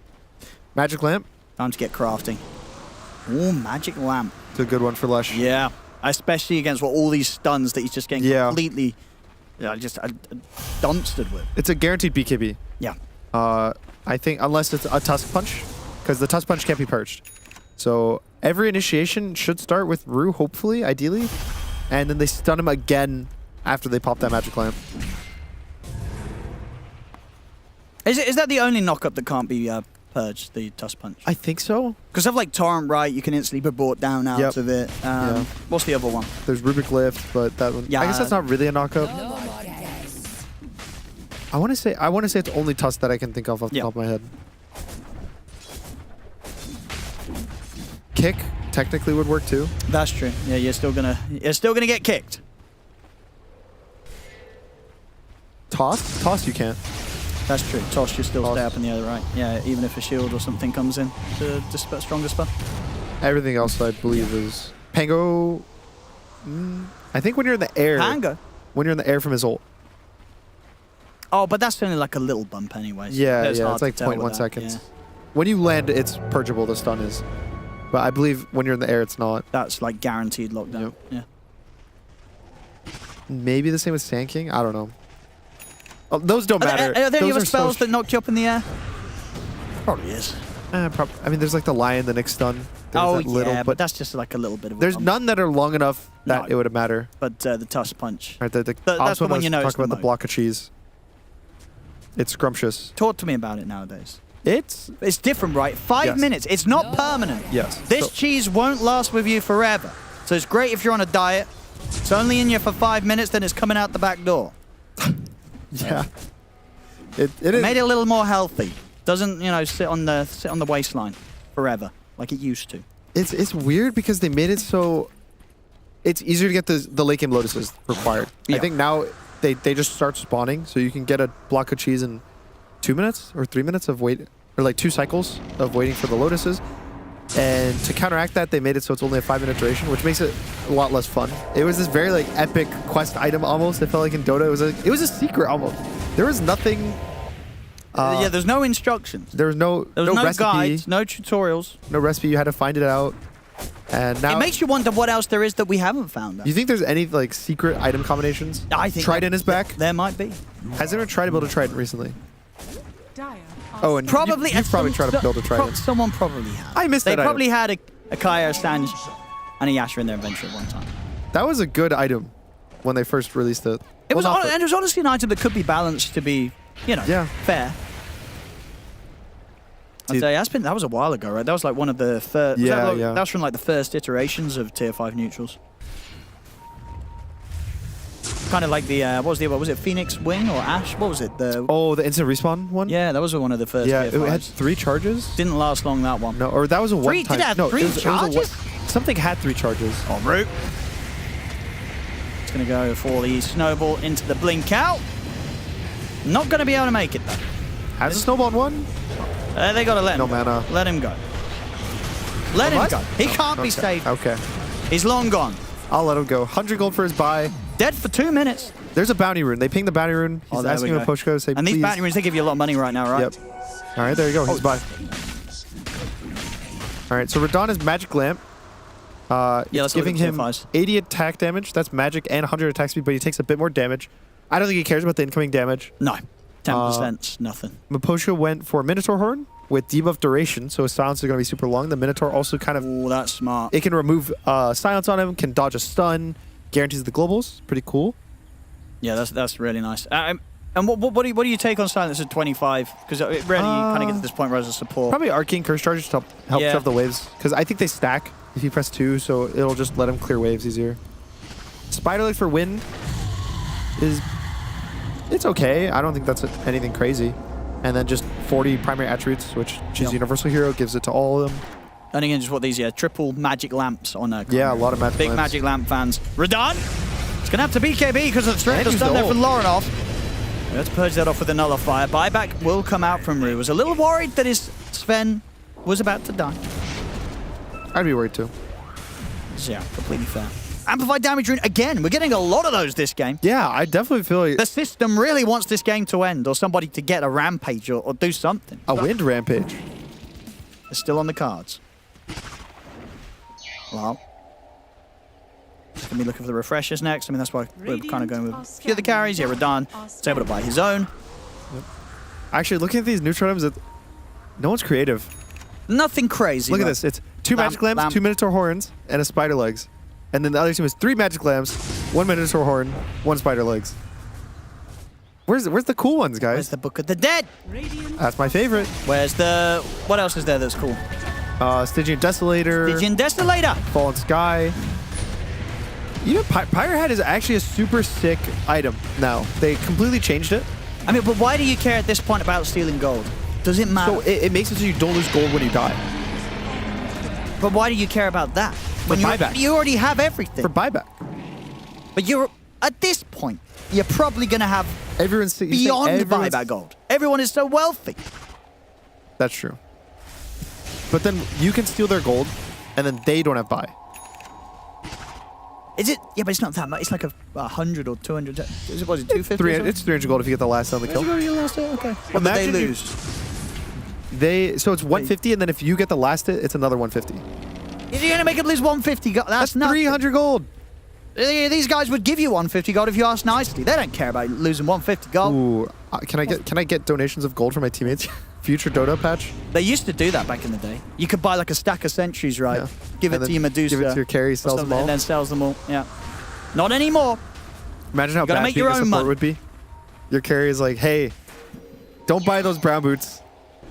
S20: Magic Lamp.
S10: Time to get crafting. Ooh, Magic Lamp.
S20: It's a good one for Lush.
S10: Yeah. Especially against all these stuns that he's just getting completely just dumpstered with.
S20: It's a guaranteed BKB.
S10: Yeah.
S20: I think unless it's a Tusk Punch, because the Tusk Punch can't be purged. So every initiation should start with Rue, hopefully, ideally. And then they stun him again after they pop that Magic Lamp.
S10: Is that the only knock-up that can't be purge, the Tusk Punch?
S20: I think so.
S10: Because of like Torrent Right, you can instantly be brought down out of it. What's the other one?
S20: There's Rubik Lift, but that one.
S10: Yeah,
S20: I guess that's not really a knockup. I want to say it's only Tusk that I can think of off the top of my head. Kick technically would work too.
S10: That's true. Yeah, you're still gonna get kicked.
S20: Toss you can't.
S10: That's true. Toss you still stay up in the air, right? Yeah, even if a shield or something comes in to dispel stronger spell.
S20: Everything else I believe is Pango. I think when you're in the air.
S10: Pango.
S20: When you're in the air from his ult.
S10: Oh, but that's only like a little bump anyways.
S20: Yeah, it's like 0.1 seconds.
S10: Yeah.
S20: When you land, it's purgeable, the stun is. But I believe when you're in the air, it's not.
S10: That's like guaranteed lockdown.
S20: Yep. Yeah. Maybe the same with Sand King? I don't know. Oh, those don't matter.
S10: Are there any
S20: those
S10: other spells that knock you up in the air? Probably is.
S20: I mean, there's like the Lion, the Nick stun. There's that little,
S10: but that's just like a little bit of a
S20: There's
S10: bump.
S20: none that are long enough that it would matter.
S10: But the Tusk Punch.
S20: Right,
S10: that's the one you know.
S20: Talk about the block of cheese. It's scrumptious.
S10: Talk to me about it nowadays.
S20: It's
S10: different, right? 5 minutes. It's not permanent.
S20: Yes.
S10: This cheese won't last with you forever. So it's great if you're on a diet. It's only in you for 5 minutes, then it's coming out the back door.
S20: Yeah. It is.
S10: Made it a little more healthy. Doesn't, sit on the waistline forever like it used to.
S20: It's weird because they made it so it's easier to get the Lake Game Lotuses required. I think now they just start spawning, so you can get a block of cheese in 2 minutes or 3 minutes of wait, or like 2 cycles of waiting for the Lotuses. And to counteract that, they made it so it's only a 5-minute duration, which makes it a lot less fun. It was this very like epic quest item almost. It felt like in Dota it was a secret almost. There was nothing.
S10: There's no instructions.
S20: There was no recipe,
S10: guides, no tutorials,
S20: no recipe. You had to find it out. And now
S10: it makes you wonder what else there is that we haven't found out.
S20: You think there's any like secret item combinations?
S10: I think
S20: Trident is back.
S10: There might be.
S20: Has anyone tried to build a Trident recently? Oh, and
S10: probably
S20: you've probably tried to build a Trident.
S10: Someone probably has.
S20: I missed that.
S10: They probably had a Kaya, a Sanj, and a Yasha in their inventory at one time.
S20: That was a good item when they first released it.
S10: It was honestly an item that could be balanced to be, fair. I'd say that was a while ago, right? That was like one of the first. That was from like the first iterations of Tier 5 neutrals. Kind of like the what was it Phoenix Wing or Ash? What was it? The
S20: instant respawn one.
S10: Yeah, that was one of the first.
S20: Yeah,
S10: Tier 5s.
S20: it had 3 charges.
S10: Didn't last long, that one.
S20: No, or that was a one time.
S10: Did it have 3 charges?
S20: Something had 3 charges.
S10: Oh, root. It's gonna go for the snowball into the blink out. Not gonna be able to make it though.
S20: Has a snowball one?
S10: They gotta let him.
S20: No mana.
S10: Let him go. Let him go. He can't be saved.
S20: Okay.
S10: He's long gone.
S20: I'll let him go. 100 gold for his buy.
S10: Dead for 2 minutes.
S20: There's a bounty rune. They ping the bounty rune. He's asking him a push code. Say,
S10: and these bounty runes, they give you a lot of money right now, right?
S20: Yep. All right, there you go. He's buy. All right, so Radon is Magic Lamp. It's giving him 80 attack damage. That's magic and 100 attack speed, but he takes a bit more damage. I don't think he cares about the incoming damage.
S10: No. 10%, nothing.
S20: Maposha went for Minotaur Horn with debuff duration, so his silence is going to be super long. The Minotaur also kind of...
S10: Oh, that's smart.
S20: It can remove silence on him, can dodge a stun, guarantees the globals. Pretty cool.
S10: Yeah, that's really nice. And what do you take on silence at 25? Because it really kind of gets to this point where as a support.
S20: Probably Arcane Curse Charges to help shove the waves. Because I think they stack if you press 2, so it'll just let him clear waves easier. Spider Leg for Wind is... It's okay. I don't think that's anything crazy. And then just 40 primary attributes, which she's Universal Hero, gives it to all of them.
S10: And again, just what these triple magic lamps on a
S20: a lot of magic
S10: big
S20: lamps.
S10: magic lamp fans. Radon! It's going to have to BKB because of the threat that's done there from Laurenov. Let's purge that off with a nullifier. Buyback will come out from Rue. Was a little worried that his Sven was about to die.
S20: I'd be worried too.
S10: Yeah, completely fair. Amplified damage rune again. We're getting a lot of those this game.
S20: Yeah, I definitely feel like...
S10: The system really wants this game to end or somebody to get a rampage or do something.
S20: A wind rampage.
S10: It's still on the cards. Well, just going to be looking for the refreshers next. I mean, that's why we're kind of going with the other carries. Yeah, Radon is able to buy his own.
S20: Yep. Actually, looking at these neutral items, no one's creative.
S10: Nothing crazy.
S20: Look at this. It's 2 magic lamps, 2 Minotaur horns, and a spider legs. And then the other team is 3 magic lamps, 1 Minotaur horn, 1 spider legs. Where's the cool ones, guys?
S10: Where's the Book of the Dead?
S20: That's my favorite.
S10: Where's the... What else is there that's cool?
S20: Stygian Desolator.
S10: Stygian Desolator.
S20: Fallen Sky. You know, Pyre Hat is actually a super sick item now. They completely changed it.
S10: I mean, but why do you care at this point about stealing gold? Does it matter?
S20: So it makes it so you don't lose gold when you die.
S10: But why do you care about that? When
S20: buyback.
S10: You already have everything.
S20: For buyback.
S10: But you're... At this point, you're probably going to have beyond buyback gold. Everyone is so wealthy.
S20: That's true. But then you can steal their gold, and then they don't have buy.
S10: Is it? Yeah, but it's not that much. It's like 100 or 200. Is it, what is it, 250?
S20: 300, it's 300 gold if you get the last on the kill.
S10: Okay. What did they lose?
S20: So it's 150, and then if you get the last hit, it's another 150.
S10: If you're going to make them lose 150 gold, that's
S20: 300 gold.
S10: These guys would give you 150 gold if you asked nicely. They don't care about losing 150 gold.
S20: Ooh, can I get donations of gold for my teammates? Future Dota patch?
S10: They used to do that back in the day. You could buy like a stack of sentries, right? Yeah. Give it to your Medusa.
S20: Give it to your carry, sells them all.
S10: And then sells them all, yeah. Not anymore.
S20: Imagine how bad being a support would be. Your carry is like, hey, don't buy those brown boots.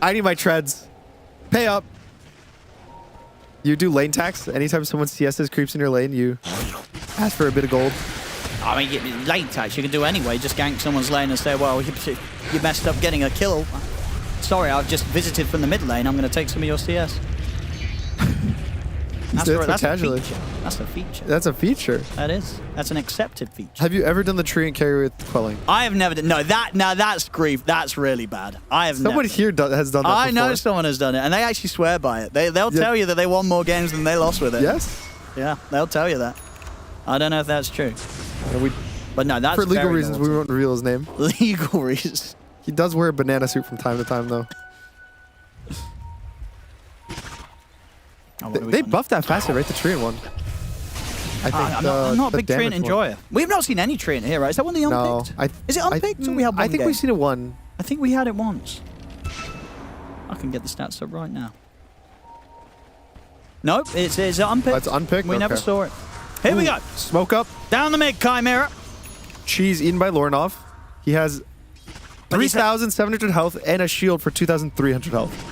S20: I need my treads. Pay up. You do lane tax. Anytime someone CS's creeps in your lane, you ask for a bit of gold.
S10: I mean, lane tax you can do anyway. Just gank someone's lane and say, well, you messed up getting a kill. Sorry, I've just visited from the mid lane. I'm going to take some of your CS. That's a feature. That's a feature.
S20: That's a feature.
S10: That is. That's an accepted feature.
S20: Have you ever done the tree and carry with quelling?
S10: I have never done. No, that's grief. That's really bad. I have.
S20: Someone here has done that.
S10: I
S20: before.
S10: know someone has done it, and they actually swear by it. They'll tell you that they won more games than they lost with it.
S20: Yes.
S10: Yeah, they'll tell you that. I don't know if that's true. But no, that's
S20: for legal reasons.
S10: naughty.
S20: We won't reveal his name.
S10: Legal reasons.
S20: He does wear a banana suit from time to time, though. They buffed that faster, right? The Treant one. I think
S10: I'm not a big Treant enjoyer. We've not seen any Treant here, right? Is that one of the unpicked?
S20: No.
S10: Is it unpicked? Or we have one
S20: I think
S10: game?
S20: we've seen it one.
S10: I think we had it once. I can get the stats up right now. Nope, it's unpicked.
S20: It's unpicked?
S10: We never saw it. Here we go.
S20: Smoke up.
S10: Down the mid, Chimera.
S20: Cheese eaten by Lorinov. He has 3,700 health and a shield for 2,300 health.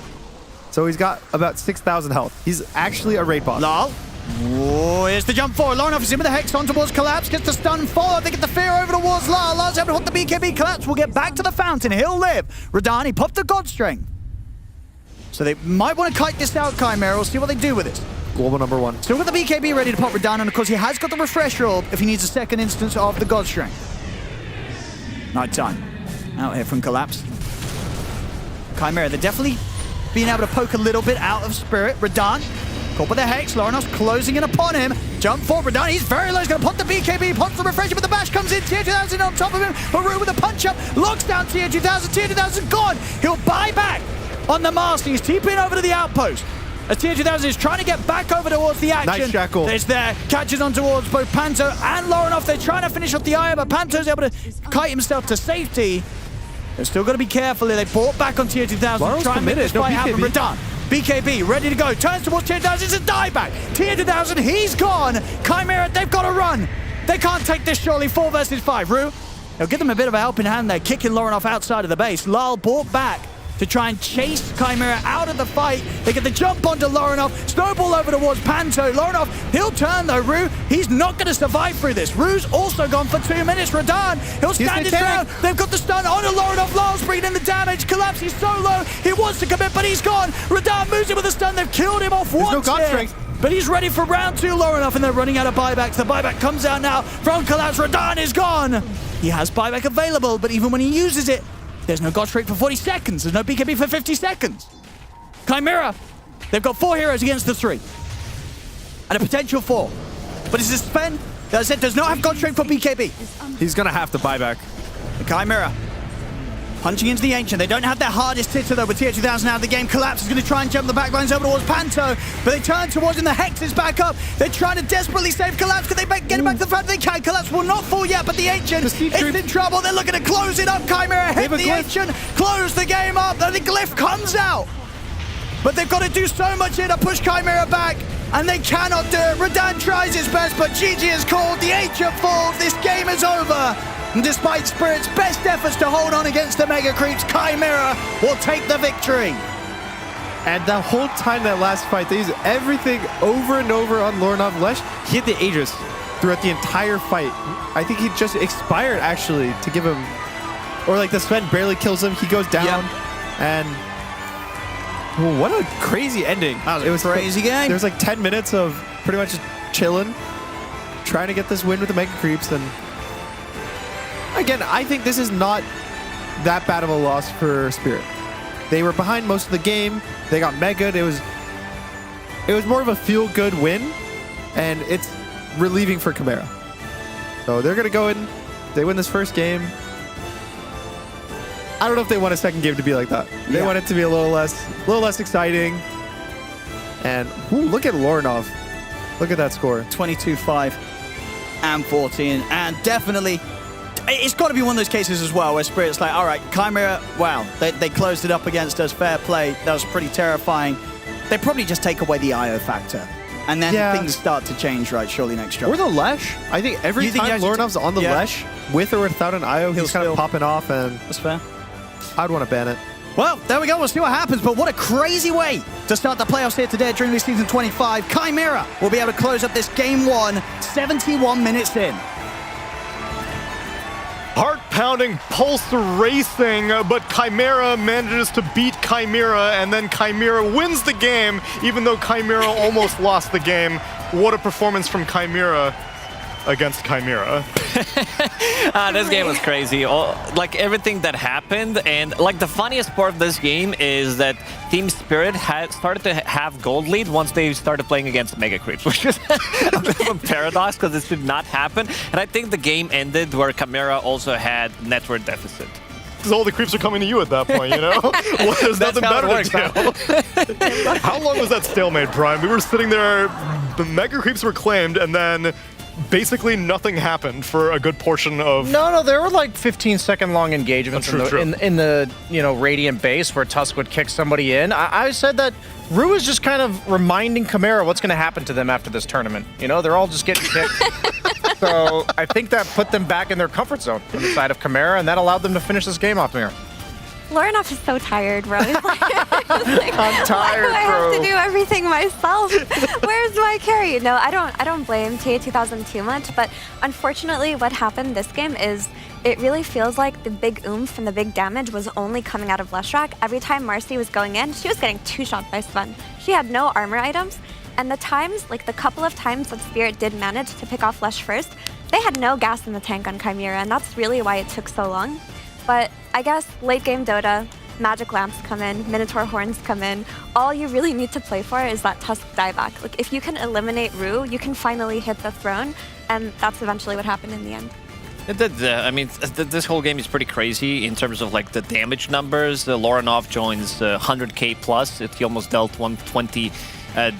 S20: So he's got about 6,000 health. He's actually a raid boss.
S10: Lol. Whoa, here's the jump forward. Lorinov is in with the Hex on towards Collapse. Gets the stun follow. They get the fear over towards Lal. Lal's able to hook the BKB. Collapse will get back to the fountain. He'll live. Radani popped the God Strength. So they might want to kite this out, Chimera. We'll see what they do with it.
S20: Global number one.
S10: Still got the BKB ready to pop Radani, and of course he has got the refresher orb if he needs a second instance of the God Strength. Night time. Out here from Collapse. Chimera, they're definitely being able to poke a little bit out of Spirit. Radan, caught by the Hex. Lorenov's closing in upon him. Jump forward, Radan. He's very low. He's going to pop the BKB, pops the refresher, but the bash comes in. Tier 2000 on top of him. Haru with a punch up. Locks down Tier 2000. Tier 2000 gone. He'll buy back on the master. He's TPing over to the outpost. As Tier 2000 is trying to get back over towards the action.
S20: Nice shackle.
S10: It's there. Catches on towards both Panto and Lorenov. They're trying to finish off the Aya, but Panto's able to kite himself to safety. They're still got to be careful here. They bought back on Tier 2000 to try and make this fight happen. Radan, BKB, ready to go. Turns towards Tier 2000. It's a dieback. Tier 2000, he's gone. Chimera, they've got to run. They can't take this surely. 4 versus 5. Rue, they'll give them a bit of a helping hand there. Kicking Lorenov outside of the base. Lal bought back to try and chase Chimera out of the fight. They get the jump onto Lorenov. Snowball over towards Panto. Lorenov, he'll turn though. Rue, he's not going to survive through this. Rue's also gone for 2 minutes. Radan, he'll stand his ground. They've got the stun onto Lorenov. Lal's bringing in the damage. Collapse, he's so low. He wants to commit, but he's gone. Radan moves in with a stun. They've killed him off once.
S20: No God strength.
S10: But he's ready for round 2, Lorenov, and they're running out of buybacks. The buyback comes out now from Collapse. Radan is gone. He has buyback available, but even when he uses it, there's no God Strength for 40 seconds. There's no BKB for 50 seconds. Chimera, they've got 4 heroes against the 3. And a potential 4. But it's a spend that said does not have God Strength for BKB.
S20: He's going to have to buy back.
S10: The Chimera punching into the Ancient. They don't have their hardest hitter though with Tier 2000 out of the game. Collapse is going to try and jump the backlines over towards Panto. But they turn towards him. The Hex is back up. They're trying to desperately save Collapse. Can they get him back to the front? They can. Collapse will not fall yet, but the Ancient is in trouble. They're looking to close it up. Chimera hit the Ancient. Close the game up. The Glyph comes out. But they've got to do so much here to push Chimera back. And they cannot do it. Radan tries his best, but GG is called. The Ancient falls. This game is over. And despite Spirit's best efforts to hold on against the Mega Creeps, Chimera will take the victory.
S20: And the whole time that last fight, they used everything over and over on Lorinov Lesh. He hit the Aegis throughout the entire fight. I think he just expired, actually, to give him... Or like the Sven barely kills him, he goes down. And... Well, what a crazy ending.
S10: That was a crazy game.
S20: There was like 10 minutes of pretty much just chilling, trying to get this win with the Mega Creeps. And again, I think this is not that bad of a loss for Spirit. They were behind most of the game. They got Mega'd. It was more of a feel-good win, and it's relieving for Chimera. So they're going to go in. They win this first game. I don't know if they want a second game to be like that. They want it to be a little less exciting. And ooh, look at Lorinov. Look at that score.
S10: 22-5 and 14. And definitely, it's got to be one of those cases as well where Spirit's like, all right, Chimera, wow, they closed it up against us. Fair play. That was pretty terrifying. They probably just take away the IO factor. And then things start to change, right, surely next job.
S20: Or the Lesh. I think every time Lorinov's on the Lesh, with or without an IO, he's kind of popping off. And
S10: that's fair.
S20: I'd want to ban it.
S10: Well, there we go. We'll see what happens. But what a crazy way to start the playoffs here today at DreamLeague Season 25. Chimera will be able to close up this Game 1, 71 minutes in.
S8: Heart-pounding, pulse racing, but Chimera manages to beat Chimera, and then Chimera wins the game, even though Chimera almost lost the game. What a performance from Chimera against Chimera.
S14: This game was crazy. Like everything that happened, and like the funniest part of this game is that Team Spirit had started to have gold lead once they started playing against Mega Creeps, which is a bit of a paradox because this did not happen. And I think the game ended where Chimera also had network deficit.
S8: Because all the creeps are coming to you at that point, you know? Well, there's nothing better to do. How long was that stalemate, Brian? We were sitting there, the Mega Creeps were claimed, and then basically nothing happened for a good portion of...
S9: No, there were like 15-second long engagements in the Radiant base where Tusk would kick somebody in. I said that Rue is just kind of reminding Chimera what's going to happen to them after this tournament. You know, they're all just getting kicked. So I think that put them back in their comfort zone on the side of Chimera, and that allowed them to finish this game off there.
S15: Lorinov is so tired, bro. He's like,
S9: I'm tired,
S15: why do I
S9: bro.
S15: have to do everything myself? Where's my carry? No, I don't blame TA2000 too much, but unfortunately what happened this game is it really feels like the big oomph and the big damage was only coming out of Leshrac. Every time Marcy was going in, she was getting two-shot by Sven. She had no armor items, and the times, like the couple of times that Spirit did manage to pick off Lesh first, they had no gas in the tank on Chimera, and that's really why it took so long. But I guess late game Dota, Magic Lamps come in, Minotaur Horns come in. All you really need to play for is that Tusk dieback. Like if you can eliminate Rue, you can finally hit the throne, and that's eventually what happened in the end.
S14: I mean, this whole game is pretty crazy in terms of like the damage numbers. Lorinov joins 100k plus. He almost dealt 120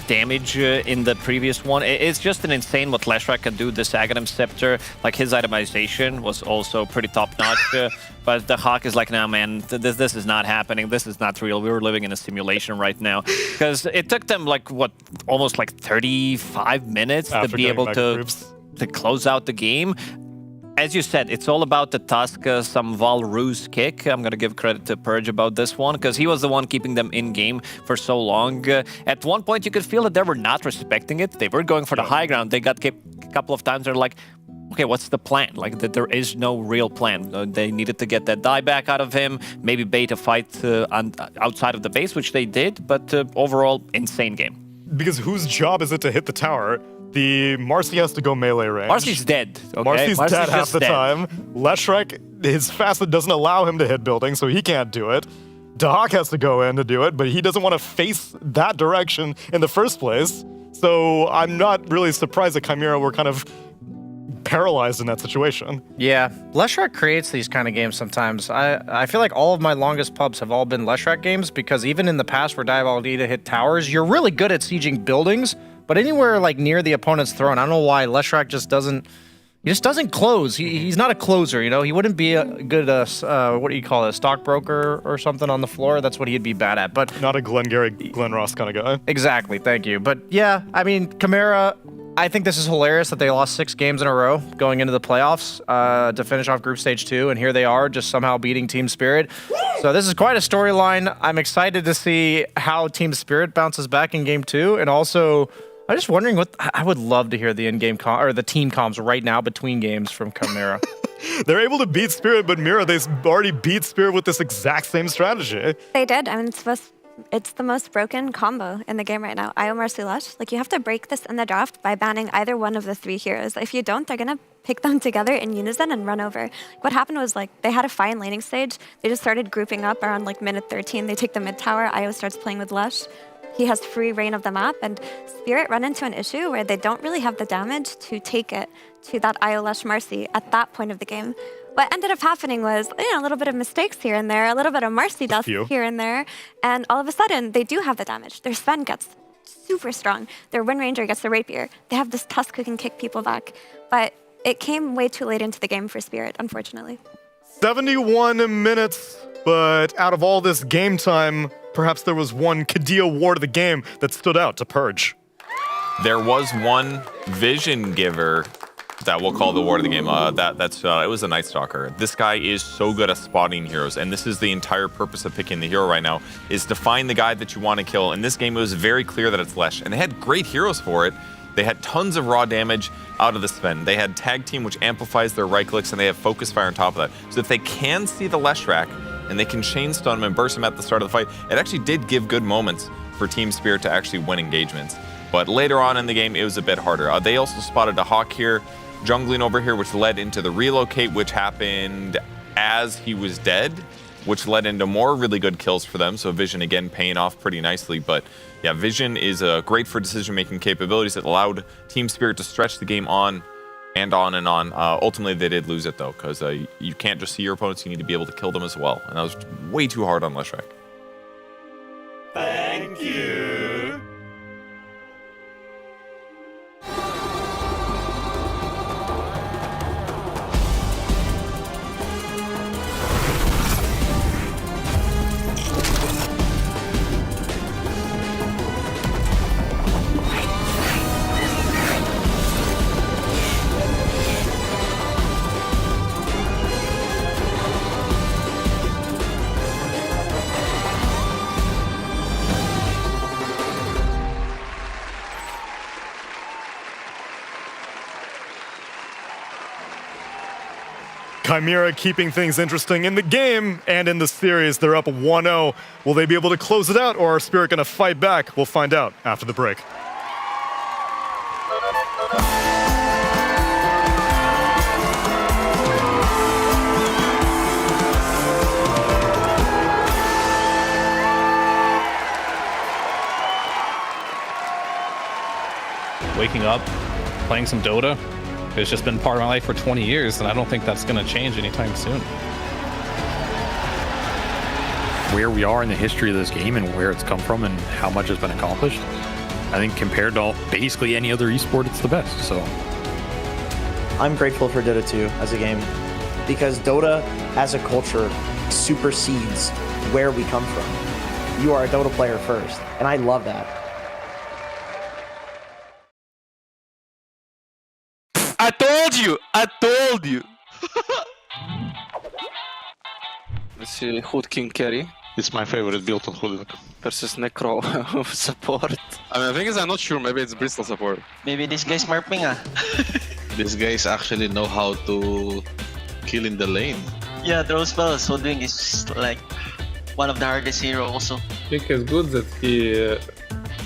S14: damage in the previous one. It's just an insane what Leshrac can do. This Aghanim Scepter, like his itemization was also pretty top-notch. But the Hawk is like, nah, man, this is not happening. This is not real. We were living in a simulation right now. Because it took them like, what, almost like 35 minutes to be able to close out the game. As you said, it's all about the Tusk, some Val Ruse kick. I'm going to give credit to Purge about this one, because he was the one keeping them in-game for so long. At one point, you could feel that they were not respecting it. They were going for the high ground. They got kicked a couple of times. They're like, okay, what's the plan? Like, that there is no real plan. They needed to get that die back out of him, maybe bait a fight outside of the base, which they did, but overall, insane game.
S8: Because whose job is it to hit the tower? The Marcy has to go melee range.
S14: Marcy's dead. Okay?
S8: Marcy's dead half the time. Leshrac, his facet doesn't allow him to hit buildings, so he can't do it. Dahak has to go in to do it, but he doesn't want to face that direction in the first place. So I'm not really surprised that Chimera were kind of paralyzed in that situation.
S9: Yeah, Leshrac creates these kind of games sometimes. I feel like all of my longest pubs have all been Leshrac games, because even in the past where Diabolida hit towers, you're really good at sieging buildings. But anywhere like near the opponent's throne, I don't know why Leshrac just doesn't close. He's not a closer, you know. He wouldn't be a good what do you call it, a stockbroker or something on the floor. That's what he'd be bad at. But
S8: not a Glengarry, Glen Ross kind of guy.
S9: Exactly, thank you. But yeah, I mean, Chimera, I think this is hilarious that they lost 6 games in a row going into the playoffs to finish off Group Stage 2, and here they are just somehow beating Team Spirit. So this is quite a storyline. I'm excited to see how Team Spirit bounces back in Game 2, and also I'm just wondering what I would love to hear the in-game or the team comms right now between games from Chimera.
S8: They're able to beat Spirit, but Mira, they already beat Spirit with this exact same strategy.
S15: They did. I mean, it's the most broken combo in the game right now. Io, Mercy, Lush. Like, you have to break this in the draft by banning either one of the 3 heroes. If you don't, they're going to pick them together in unison and run over. What happened was, like, they had a fine laning stage. They just started grouping up around, like, minute 13. They take the mid tower. Io starts playing with Lush. He has free reign of the map, and Spirit run into an issue where they don't really have the damage to take it to that Io Lush Marcy at that point of the game. What ended up happening was, a little bit of mistakes here and there, a little bit of Marcy death here and there, and all of a sudden, they do have the damage. Their Sven gets super strong. Their Wind Ranger gets the Rapier. They have this Tusk who can kick people back, but it came way too late into the game for Spirit, unfortunately.
S8: 71 minutes, but out of all this game time, perhaps there was one Kadia ward of the game that stood out to Purge.
S16: There was one vision giver that we'll call the ward of the game. It was a Night Stalker. This guy is so good at spotting heroes, and this is the entire purpose of picking the hero right now, is to find the guy that you want to kill. In this game, it was very clear that it's Lesh, and they had great heroes for it. They had tons of raw damage out of the Sven. They had Tag Team, which amplifies their right clicks, and they have Focus Fire on top of that. So if they can see the Lesh rack, and they can chain stun him and burst him at the start of the fight, it actually did give good moments for Team Spirit to actually win engagements. But later on in the game, it was a bit harder. They also spotted a Hawk here, jungling over here, which led into the relocate, which happened as he was dead, which led into more really good kills for them. So Vision, again, paying off pretty nicely. But yeah, Vision is great for decision-making capabilities. It allowed Team Spirit to stretch the game on and on and on. Ultimately, they did lose it, though, because you can't just see your opponents. You need to be able to kill them as well. And that was way too hard on Leshrac.
S11: Thank you.
S8: Chimera keeping things interesting in the game and in the series. They're up 1-0. Will they be able to close it out, or are Spirit going to fight back? We'll find out after the break.
S4: Waking up, playing some Dota. It's just been part of my life for 20 years, and I don't think that's going to change anytime soon.
S5: Where we are in the history of this game and where it's come from and how much has been accomplished, I think compared to basically any other esport, it's the best. So
S6: I'm grateful for Dota 2 as a game because Dota as a culture supersedes where we come from. You are a Dota player first, and I love that.
S1: I told you! I told you! Let's see, Hood King carry.
S22: It's my favorite build on Hood
S1: versus Necro support. I mean, the thing is, I'm not sure. Maybe it's Bristol support.
S23: Maybe this guy's marping
S22: These guys actually know how to kill in the lane.
S23: Yeah, throw spells. Hoodwink is like one of the hardest heroes also.
S24: I think it's good that he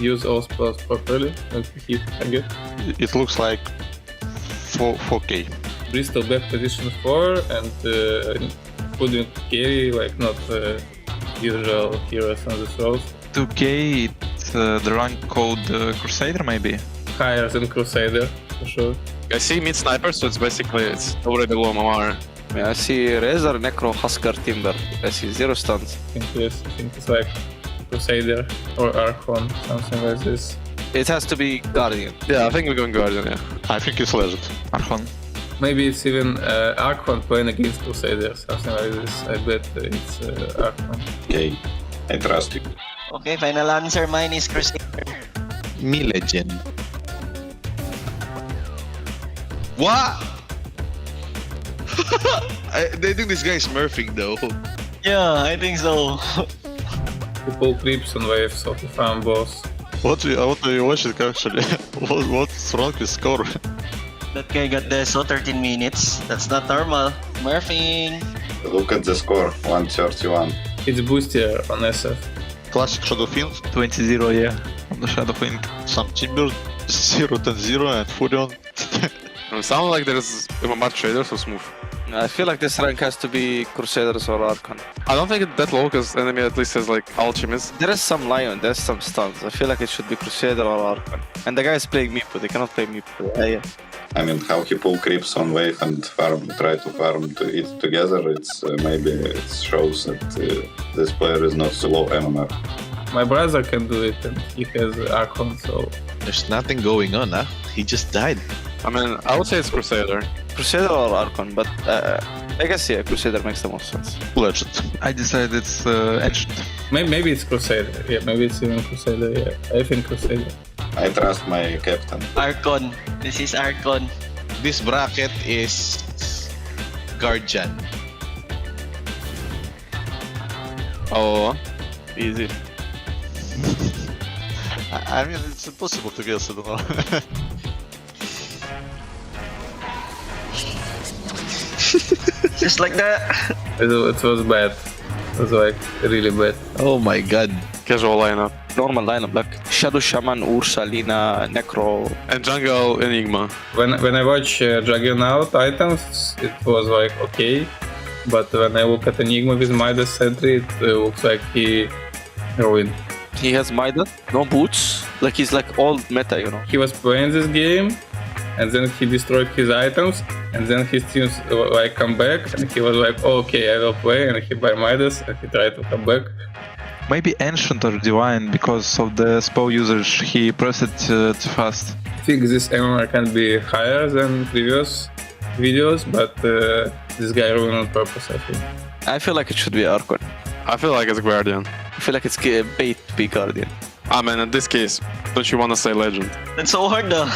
S24: used all spells properly and he target.
S22: It looks like 4K.
S24: Bristol back position 4 and couldn't carry like not usual heroes on this roles.
S22: 2K, it's the rank called Crusader maybe?
S24: Higher than Crusader for sure.
S1: I see mid sniper, so it's already low MMR. I see Razor, Necro, Husker, Timber. I see 0 stuns.
S24: I think it's like Crusader or Archon, something like this.
S1: It has to be Guardian. Yeah, I think we're going Guardian, yeah.
S22: I think it's Legend. Archon.
S24: Maybe it's even Archon playing against Crusader, something like this. I bet it's Archon.
S22: Yay, I trust you.
S23: Okay, final answer, mine is Crusader.
S22: Me Legend. What? They think this guy is smurfing though.
S23: Yeah, I think so.
S24: He pull creeps and waves of the farm boss.
S22: What are you watching actually? What's wrong with score?
S23: That guy got the so 13 minutes. That's not normal. Smurfing.
S2: Look at the score, 131.
S24: It's boostier on SF.
S22: Classic Shadowfiend, 20-0, yeah. On the Shadowfiend. Some Timber, 0-10-0 and Furion.
S1: It sounds like there's MMR traders so smooth. I feel like this rank has to be Crusaders or Archon. I don't think it's that low because enemy at least has like Alchemist. There is some Lion, there's some stuns. I feel like it should be Crusader or Archon. And the guy is playing Meepo, they cannot play Meepo. Yeah.
S2: I mean, how he pull creeps on wave and try to farm it together, maybe it shows that this player is not so low MMR.
S24: My brother can do it and he has Archon, so...
S22: There's nothing going on, huh? He just died.
S1: I mean, I would say it's Crusader. Crusader or Archon, but I guess yeah, Crusader makes the most sense.
S22: Legend. I decided it's Ancient.
S24: Maybe it's Crusader. Yeah, maybe it's even Crusader. Yeah, I think Crusader.
S2: I trust my captain.
S23: Archon. This is Archon.
S22: This bracket is Guardian.
S1: Oh, easy.
S22: I mean, it's impossible to guess, I don't know.
S23: Just like that.
S24: It was bad. It was like really bad.
S22: Oh my god.
S1: Casual lineup.
S6: Normal lineup, like Shadow Shaman, Ursa, Lina, Necro.
S1: And jungle Enigma.
S24: When I watch Juggernaut items, it was like okay. But when I look at Enigma with Midas Sentry, it looks like he ruined.
S6: He has Midas, no boots. Like he's like old meta, you know.
S24: He was playing this game, and then he destroyed his items, and then his teams like come back, and he was like, oh, okay, I will play, and he buy Midas, and he tried to come back.
S3: Maybe Ancient or Divine, because of the spell usage, he pressed it too fast.
S24: I think this MMR can be higher than previous videos, but this guy ruined on purpose, I think.
S6: I feel like it should be Archon.
S1: I feel like it's Guardian.
S6: I feel like it's bait to be Guardian.
S1: I mean, in this case, don't you want to say Legend?
S23: That's so hard though.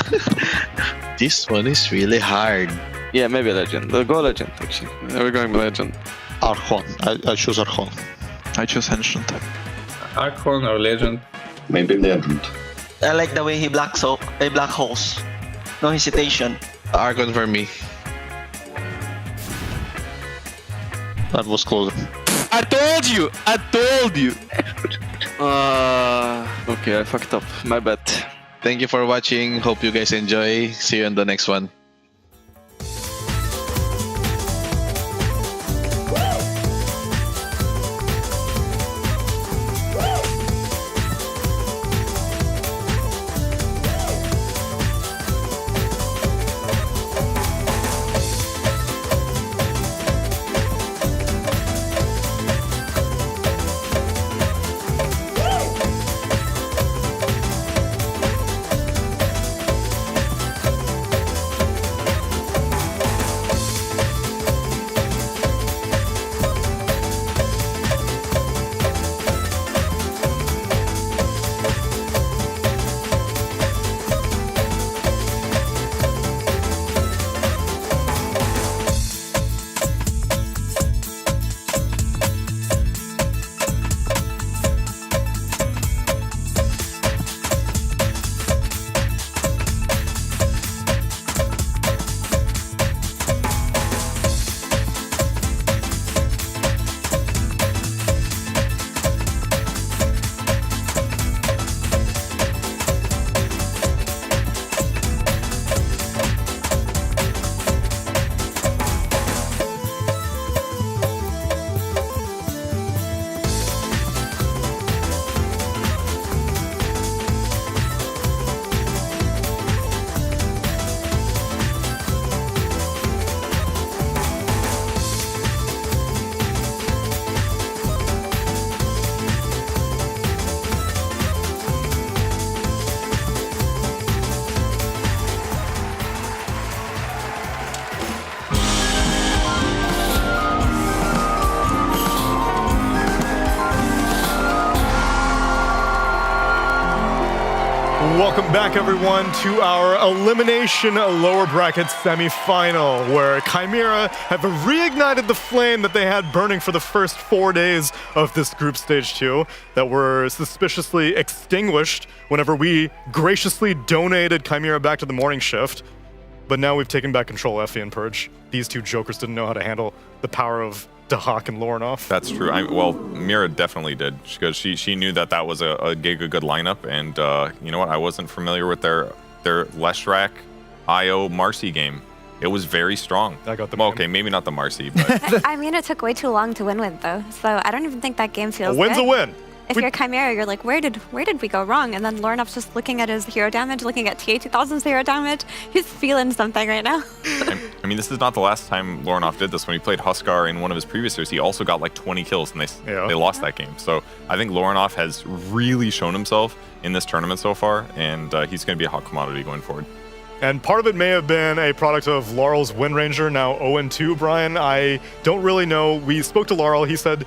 S22: This one is really hard.
S6: Yeah, maybe Legend. Go Legend, actually.
S1: Yeah, we're going Legend.
S22: Archon. I choose Archon.
S3: I choose Ancient.
S24: Archon or Legend?
S2: Maybe Legend.
S23: I like the way he black holes. No hesitation.
S22: Archon for me. That was closer.
S6: I told you! Okay, I fucked up. My bad.
S22: Thank you for watching. Hope you guys enjoy. See you in the next one.
S8: Welcome back, everyone, to our elimination lower bracket semi-final, where Chimera have reignited the flame that they had burning for the first 4 days of this group stage 2 that were suspiciously extinguished whenever we graciously donated Chimera back to the morning shift. But now we've taken back control, Effie and Purge. These two jokers didn't know how to handle the power of Dahak and Lornoff.
S16: That's true. Well, Mira definitely did, because she knew that was a good lineup, and you know what? I wasn't familiar with their Leshrac IO Marcy game. It was very strong.
S8: I got the
S16: okay, maybe not the Marcy, but
S15: I mean, it took way too long to win with, though. So I don't even think that game feels
S8: a win's
S15: good.
S8: a win.
S15: If you're Chimera, you're like, where did we go wrong? And then Lornoff's just looking at his hero damage, looking at TA2000's hero damage. He's feeling something right now.
S16: I mean, this is not the last time Lornoff did this. When he played Huskar in one of his previous years, he also got like 20 kills, and they lost that game. So I think Lornoff has really shown himself in this tournament so far, and he's going to be a hot commodity going forward.
S8: And part of it may have been a product of Laurel's Wind Ranger, now 0-2, Brian. I don't really know. We spoke to Laurel. He said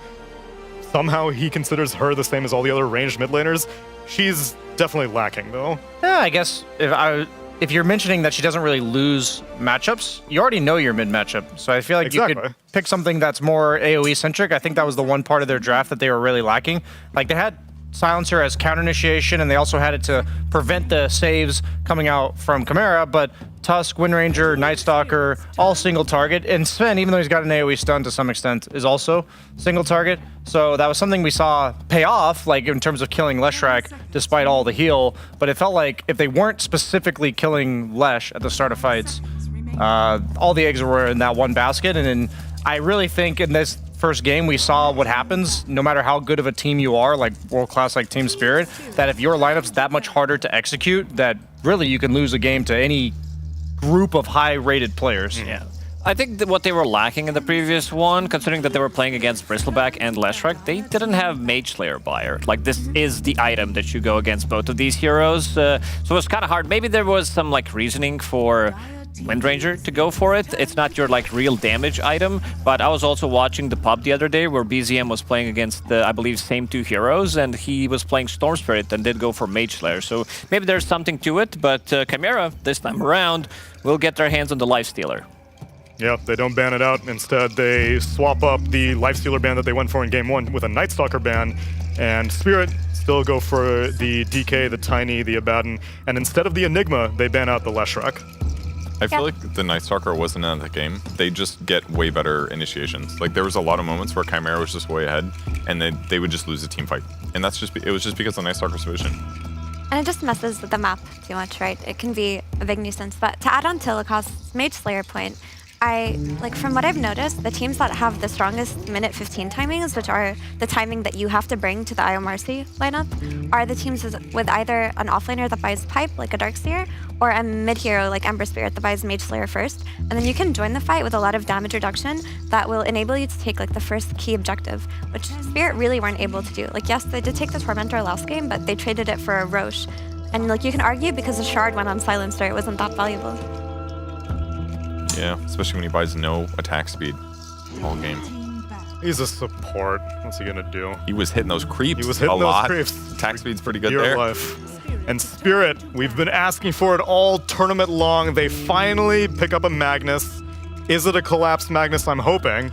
S8: somehow he considers her the same as all the other ranged mid laners. She's definitely lacking, though.
S9: Yeah, I guess if you're mentioning that she doesn't really lose matchups, you already know your mid matchup. So I feel like you could pick something that's more AoE centric. I think that was the one part of their draft that they were really lacking. Like, they had Silencer as counter initiation, and they also had it to prevent the saves coming out from Chimera, but Tusk, Wind Ranger, Night Stalker, all single target, and Sven, even though he's got an AoE stun to some extent, is also single target. So that was something we saw pay off, like in terms of killing Leshrac, despite all the heal, but it felt like if they weren't specifically killing Lesh at the start of fights, all the eggs were in that one basket, and then I really think in this first game we saw what happens no matter how good of a team you are, like world-class like Team Spirit, that if your lineup's that much harder to execute, that really you can lose a game to any group of high-rated players.
S14: Yeah. I think that what they were lacking in the previous one, considering that they were playing against Bristleback and Leshrac, they didn't have Mage Slayer Buyer. Like, this is the item that you go against both of these heroes, so it was kind of hard. Maybe there was some like reasoning for Wind Ranger to go for it. It's not your like real damage item, but I was also watching the pub the other day where BZM was playing against the, I believe, same two heroes, and he was playing Storm Spirit and did go for Mage Slayer. So maybe there's something to it, but Chimera, this time around, will get their hands on the Lifestealer.
S8: Yeah, they don't ban it out. Instead, they swap up the Lifestealer ban that they went for in Game 1 with a Night Stalker ban, and Spirit still go for the DK, the Tiny, the Abaddon, and instead of the Enigma, they ban out the Leshrac.
S16: I feel like the Night Stalker wasn't in the game. They just get way better initiations. Like, there was a lot of moments where Chimera was just way ahead, and they would just lose a team fight. And that's just it was just because of Night Stalker's vision.
S15: And it just messes with the map too much, right? It can be a big nuisance. But to add on to Lacoste's Mage Slayer point, from what I've noticed, the teams that have the strongest minute 15 timings, which are the timing that you have to bring to the IO Marcy lineup, are the teams with either an offlaner that buys Pipe, like a Darkseer, or a mid-hero like Ember Spirit that buys Mage Slayer first. And then you can join the fight with a lot of damage reduction that will enable you to take like the first key objective, which Spirit really weren't able to do. Like, yes, they did take the Tormentor last game, but they traded it for a Roche. And like, you can argue because the Shard went on Silencer, it wasn't that valuable.
S16: Yeah, especially when he buys no attack speed all game.
S8: He's a support. What's he gonna do?
S16: He was hitting those creeps
S8: He was hitting
S16: a lot.
S8: those creeps.
S16: Attack speed's pretty good
S8: Your
S16: there.
S8: life. And Spirit, we've been asking for it all tournament long. They finally pick up a Magnus. Is it a collapsed Magnus? I'm hoping.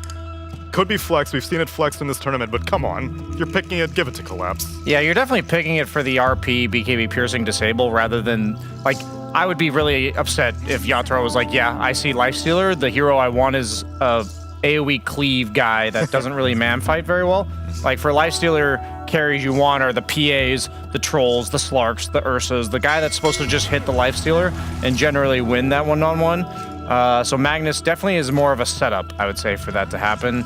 S8: Could be Flex. We've seen it flexed in this tournament, but come on. If you're picking it, give it to Collapse.
S9: Yeah, you're definitely picking it for the RP, BKB Piercing Disable, rather than, like, I would be really upset if Yatra was like, yeah, I see Lifestealer. The hero I want is a AoE cleave guy that doesn't really man fight very well. Like, for Lifestealer, carries you want are the PAs, the Trolls, the Slarks, the Ursas, the guy that's supposed to just hit the Lifestealer and generally win that one-on-one. So Magnus definitely is more of a setup, I would say, for that to happen.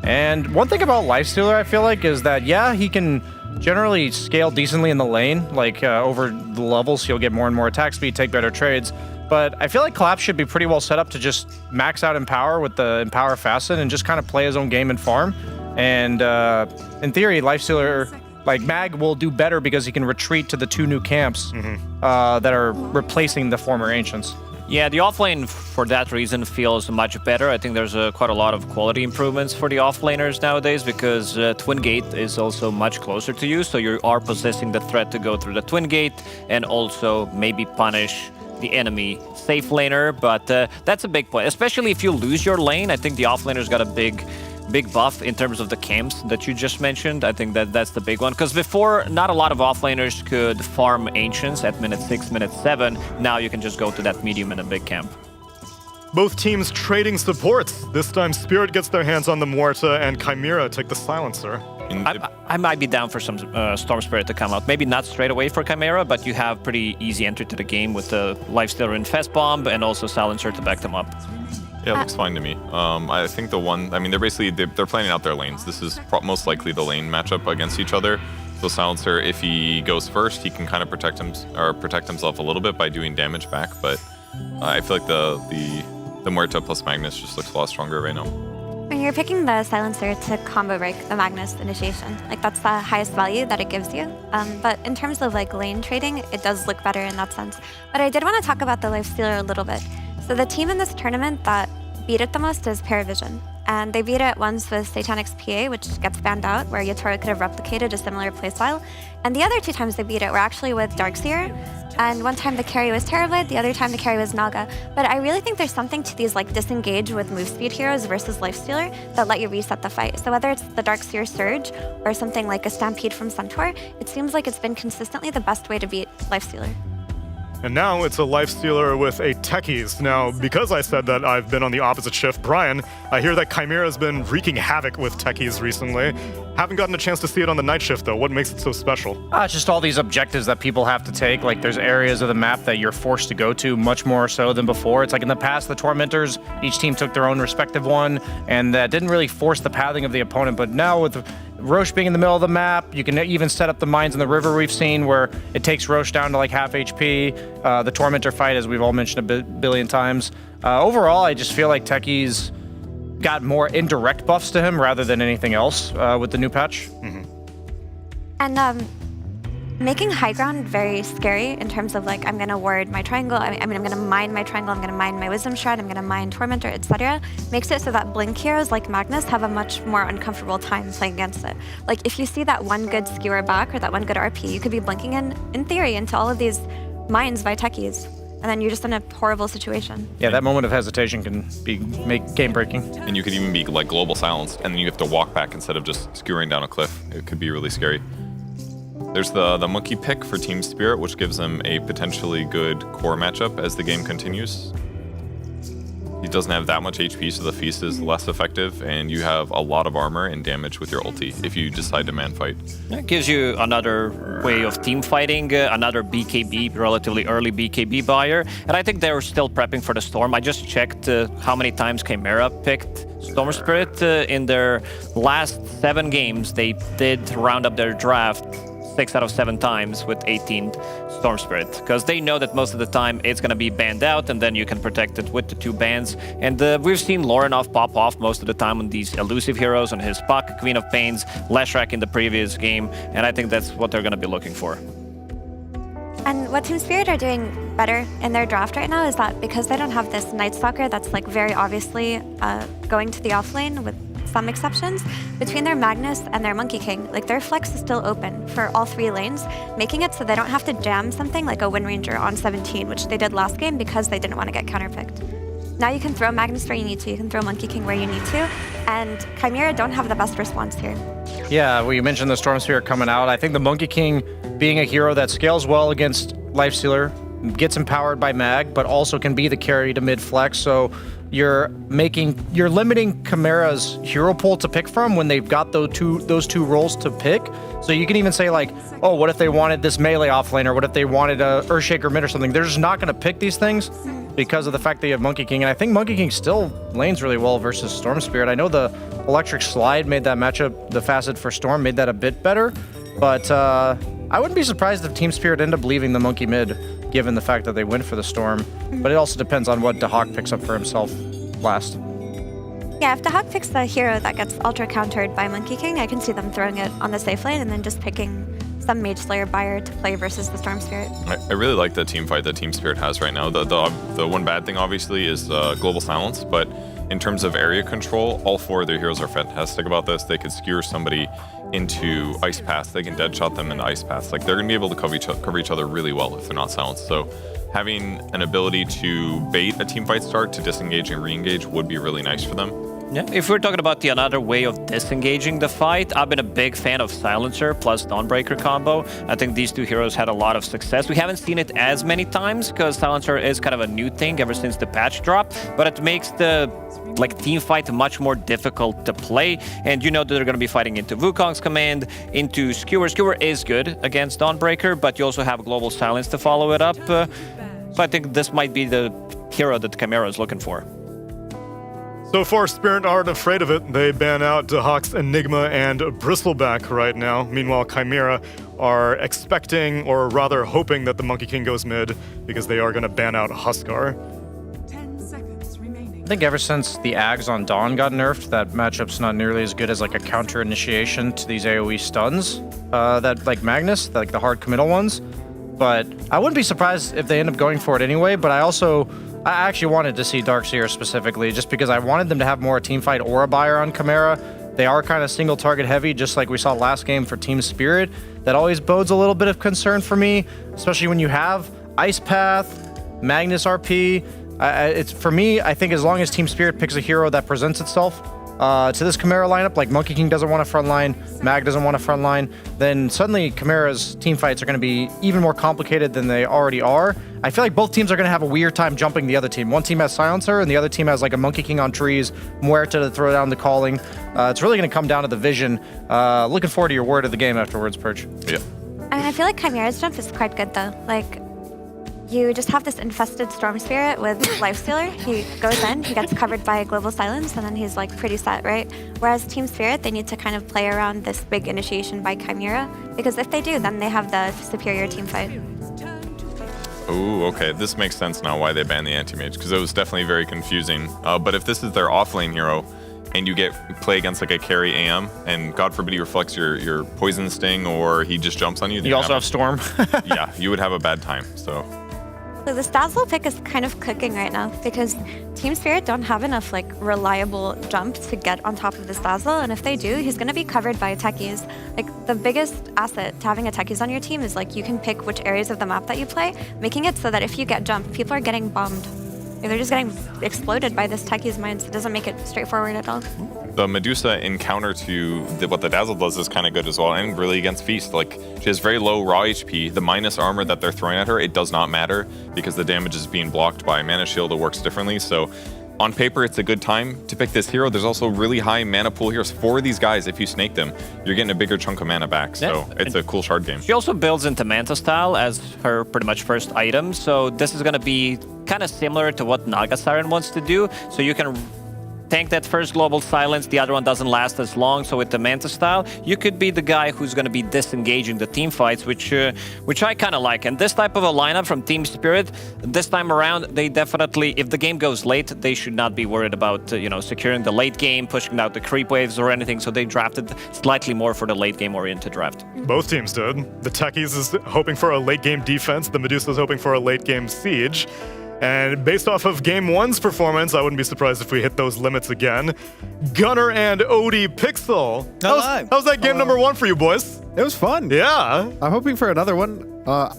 S9: And one thing about Lifestealer, I feel like, is that, yeah, he can generally scale decently in the lane. Like, over the levels, he'll get more and more attack speed, take better trades. But I feel like Collapse should be pretty well set up to just max out Empower with the Empower facet and just kind of play his own game and farm. And in theory, Lifestealer, like, Mag will do better because he can retreat to the two new camps that are replacing the former Ancients.
S14: Yeah, the offlane for that reason feels much better. I think there's quite a lot of quality improvements for the offlaners nowadays because Twin Gate is also much closer to you, so you are possessing the threat to go through the Twin Gate and also maybe punish the enemy safe laner, but that's a big point. Especially if you lose your lane, I think the offlaner's got a big buff in terms of the camps that you just mentioned. I think that's the big one. Because before, not a lot of offlaners could farm Ancients at minute 6, minute 7. Now you can just go to that medium in a big camp.
S8: Both teams trading supports. This time Spirit gets their hands on the Muerta and Chimera take the Silencer.
S14: I might be down for some Storm Spirit to come out. Maybe not straight away for Chimera, but you have pretty easy entry to the game with the Lifestealer Infest Bomb and also Silencer to back them up.
S16: Yeah, it looks fine to me. I think they're planning out their lanes. This is most likely the lane matchup against each other. So Silencer, if he goes first, he can kind of protect himself a little bit by doing damage back. But I feel like the Muerta plus Magnus just looks a lot stronger right now.
S15: When you're picking the Silencer to combo break the Magnus initiation, like that's the highest value that it gives you. But in terms of like lane trading, it does look better in that sense. But I did want to talk about the Lifestealer a little bit. So the team in this tournament that beat it the most is Paravision. And they beat it once with Satanic's PA, which gets banned out, where Yatoro could have replicated a similar playstyle. And the other 2 times they beat it were actually with Darkseer. And one time the carry was Terrorblade, the other time the carry was Naga. But I really think there's something to these like disengage with move speed heroes versus Lifestealer that let you reset the fight. So whether it's the Darkseer Surge or something like a Stampede from Centaur, it seems like it's been consistently the best way to beat Lifestealer.
S8: And now it's a Lifestealer with a Techies. Now, because I said that I've been on the opposite shift, Brian, I hear that Chimera's been wreaking havoc with Techies recently. Haven't gotten a chance to see it on the night shift, though. What makes it so special?
S9: It's just all these objectives that people have to take. Like, there's areas of the map that you're forced to go to much more so than before. It's like in the past, the Tormentors, each team took their own respective one, and that didn't really force the pathing of the opponent. But now with Roche being in the middle of the map, you can even set up the mines in the river we've seen where it takes Roche down to like half HP. The Tormentor fight, as we've all mentioned a billion times. Overall, I just feel like Techies got more indirect buffs to him rather than anything else with the new patch.
S8: Mm-hmm.
S15: And making high ground very scary in terms of like, I'm going to ward my triangle, I'm going to mine my triangle, I'm going to mine my Wisdom Shroud, I'm going to mine Tormentor, etc. Makes it so that Blink heroes like Magnus have a much more uncomfortable time playing against it. Like if you see that one good skewer back or that one good RP, you could be blinking in theory into all of these mines by Techies. And then you're just in a horrible situation.
S9: Yeah, that moment of hesitation can make game breaking.
S16: And you could even be like global silenced, and then you have to walk back instead of just skewering down a cliff. It could be really scary. There's the monkey pick for Team Spirit, which gives them a potentially good core matchup as the game continues. He doesn't have that much HP, so the feast is less effective, and you have a lot of armor and damage with your ulti if you decide to man fight.
S14: It gives you another way of team fighting, another BKB, relatively early BKB buyer, and I think they're still prepping for the Storm. I just checked how many times Chimera picked Storm Spirit. In their last 7 games, they did round up their draft 6 out of 7 times with 18 Storm Spirit, because they know that most of the time it's going to be banned out, and then you can protect it with the 2 bans. And we've seen Lorinov pop off most of the time on these elusive heroes, on his Puck, Queen of Pains, Leshrac in the previous game, and I think that's what they're going to be looking for.
S15: And what Team Spirit are doing better in their draft right now is that because they don't have this Night Stalker that's like very obviously going to the offlane with some exceptions, between their Magnus and their Monkey King, like their flex is still open for all 3 lanes, making it so they don't have to jam something like a Wind Ranger on 17, which they did last game because they didn't want to get counterpicked. Now you can throw Magnus where you need to, you can throw Monkey King where you need to, and Chimera don't have the best response here. Yeah,
S9: well, you mentioned the Storm Spirit coming out. I think the Monkey King being a hero that scales well against Lifestealer, gets empowered by Mag, but also can be the carry to mid flex, so you're limiting Chimera's hero pool to pick from when they've got those two roles to pick. So you can even say like, oh, what if they wanted this melee offlaner? What if they wanted a Earthshaker mid or something? They're just not going to pick these things because of the fact that you have Monkey King. And I think Monkey King still lanes really well versus Storm Spirit. I know the Electric Slide made that matchup, the facet for Storm made that a bit better, but I wouldn't be surprised if Team Spirit end up leaving the Monkey mid, given the fact that they went for the Storm. But it also depends on what DeHawk picks up for himself last.
S15: Yeah, if DeHawk picks the hero that gets ultra countered by Monkey King, I can see them throwing it on the safe lane and then just picking some Mage Slayer buyer to play versus the Storm Spirit.
S16: I really like the team fight that Team Spirit has right now. The one bad thing, obviously, is Global Silence, but in terms of area control, all 4 of their heroes are fantastic about this. They could skewer somebody into Ice Paths. They can deadshot them into Ice Paths. Like, they're going to be able to cover each other really well if they're not silenced. So having an ability to bait a team fight start to disengage and re-engage would be really nice for them.
S14: Yeah, if we're talking about another way of disengaging the fight, I've been a big fan of Silencer plus Dawnbreaker combo. I think these 2 heroes had a lot of success. We haven't seen it as many times because Silencer is kind of a new thing ever since the patch drop, but it makes the team fight much more difficult to play. And you know that they're going to be fighting into Wukong's command, into Skewer. Skewer is good against Dawnbreaker, but you also have Global Silence to follow it up. So I think this might be the hero that Chimera is looking for.
S8: So far, Spirit aren't afraid of it. They ban out DeHawk's Enigma and Bristleback right now. Meanwhile, Chimera are expecting, or rather hoping, that the Monkey King goes mid because they are going to ban out Huskar.
S21: 10 seconds remaining.
S9: I think ever since the Ags on Dawn got nerfed, that matchup's not nearly as good as like a counter initiation to these AoE stuns that like Magnus, like the hard committal ones. But I wouldn't be surprised if they end up going for it anyway, but I actually wanted to see Darkseer specifically, just because I wanted them to have more teamfight aura buyer on Chimera. They are kind of single target heavy, just like we saw last game for Team Spirit. That always bodes a little bit of concern for me, especially when you have Ice Path, Magnus RP. It's for me, I think as long as Team Spirit picks a hero that presents itself to this Chimera lineup, like Monkey King doesn't want a frontline, Mag doesn't want a frontline, then suddenly Chimera's team fights are going to be even more complicated than they already are. I feel like both teams are going to have a weird time jumping the other team. One team has Silencer, and the other team has like a Monkey King on trees, Muerta to throw down the calling. It's really going to come down to the vision. Looking forward to your word of the game afterwards, Perch.
S16: Yeah.
S15: I mean, I feel like Chimera's jump is quite good though. Like, you just have this infested Storm Spirit with Lifestealer. He goes in, he gets covered by Global Silence, and then he's like pretty set, right? Whereas Team Spirit, they need to kind of play around this big initiation by Chimera, because if they do, then they have the superior team fight.
S16: Ooh, okay. This makes sense now why they banned the anti-mage, because it was definitely very confusing. But if this is their offlane hero, and you play against like a carry AM, and God forbid he reflects your poison sting, or he just jumps on you.
S9: You also have Storm.
S16: Yeah, you would have a bad time. So
S15: this Dazzle pick is kind of cooking right now because Team Spirit don't have enough like reliable jump to get on top of this Dazzle, and if they do, he's going to be covered by techies. Like, the biggest asset to having a techies on your team is like you can pick which areas of the map that you play, making it so that if you get jumped, people are getting bombed. They're just getting exploded by this techie's mines. It doesn't make it straightforward at all.
S16: The Medusa in counter to what the Dazzle does is kind of good as well, and really against Feast. Like, she has very low raw HP. The minus armor that they're throwing at her, it does not matter because the damage is being blocked by Mana Shield. It works differently. So on paper, it's a good time to pick this hero. There's also really high mana pool heroes for these guys. If you snake them, you're getting a bigger chunk of mana back. So it's a cool shard game.
S14: She also builds into Manta Style as her pretty much first item. So this is going to be kind of similar to what Naga Siren wants to do. So you can tank that first Global Silence, the other one doesn't last as long, so with the Manta Style, you could be the guy who's going to be disengaging the team fights, which I kind of like. And this type of a lineup from Team Spirit, this time around, they definitely, if the game goes late, they should not be worried about, securing the late game, pushing out the creep waves or anything, so they drafted slightly more for the late game oriented draft.
S8: Both teams did. The Techies is hoping for a late game defense, the Medusa is hoping for a late game siege. And based off of Game 1's performance, I wouldn't be surprised if we hit those limits again. Gunner and Odie Pixel. How's that game number 1 for you, boys?
S20: It was fun.
S8: Yeah.
S20: I'm hoping for another one. I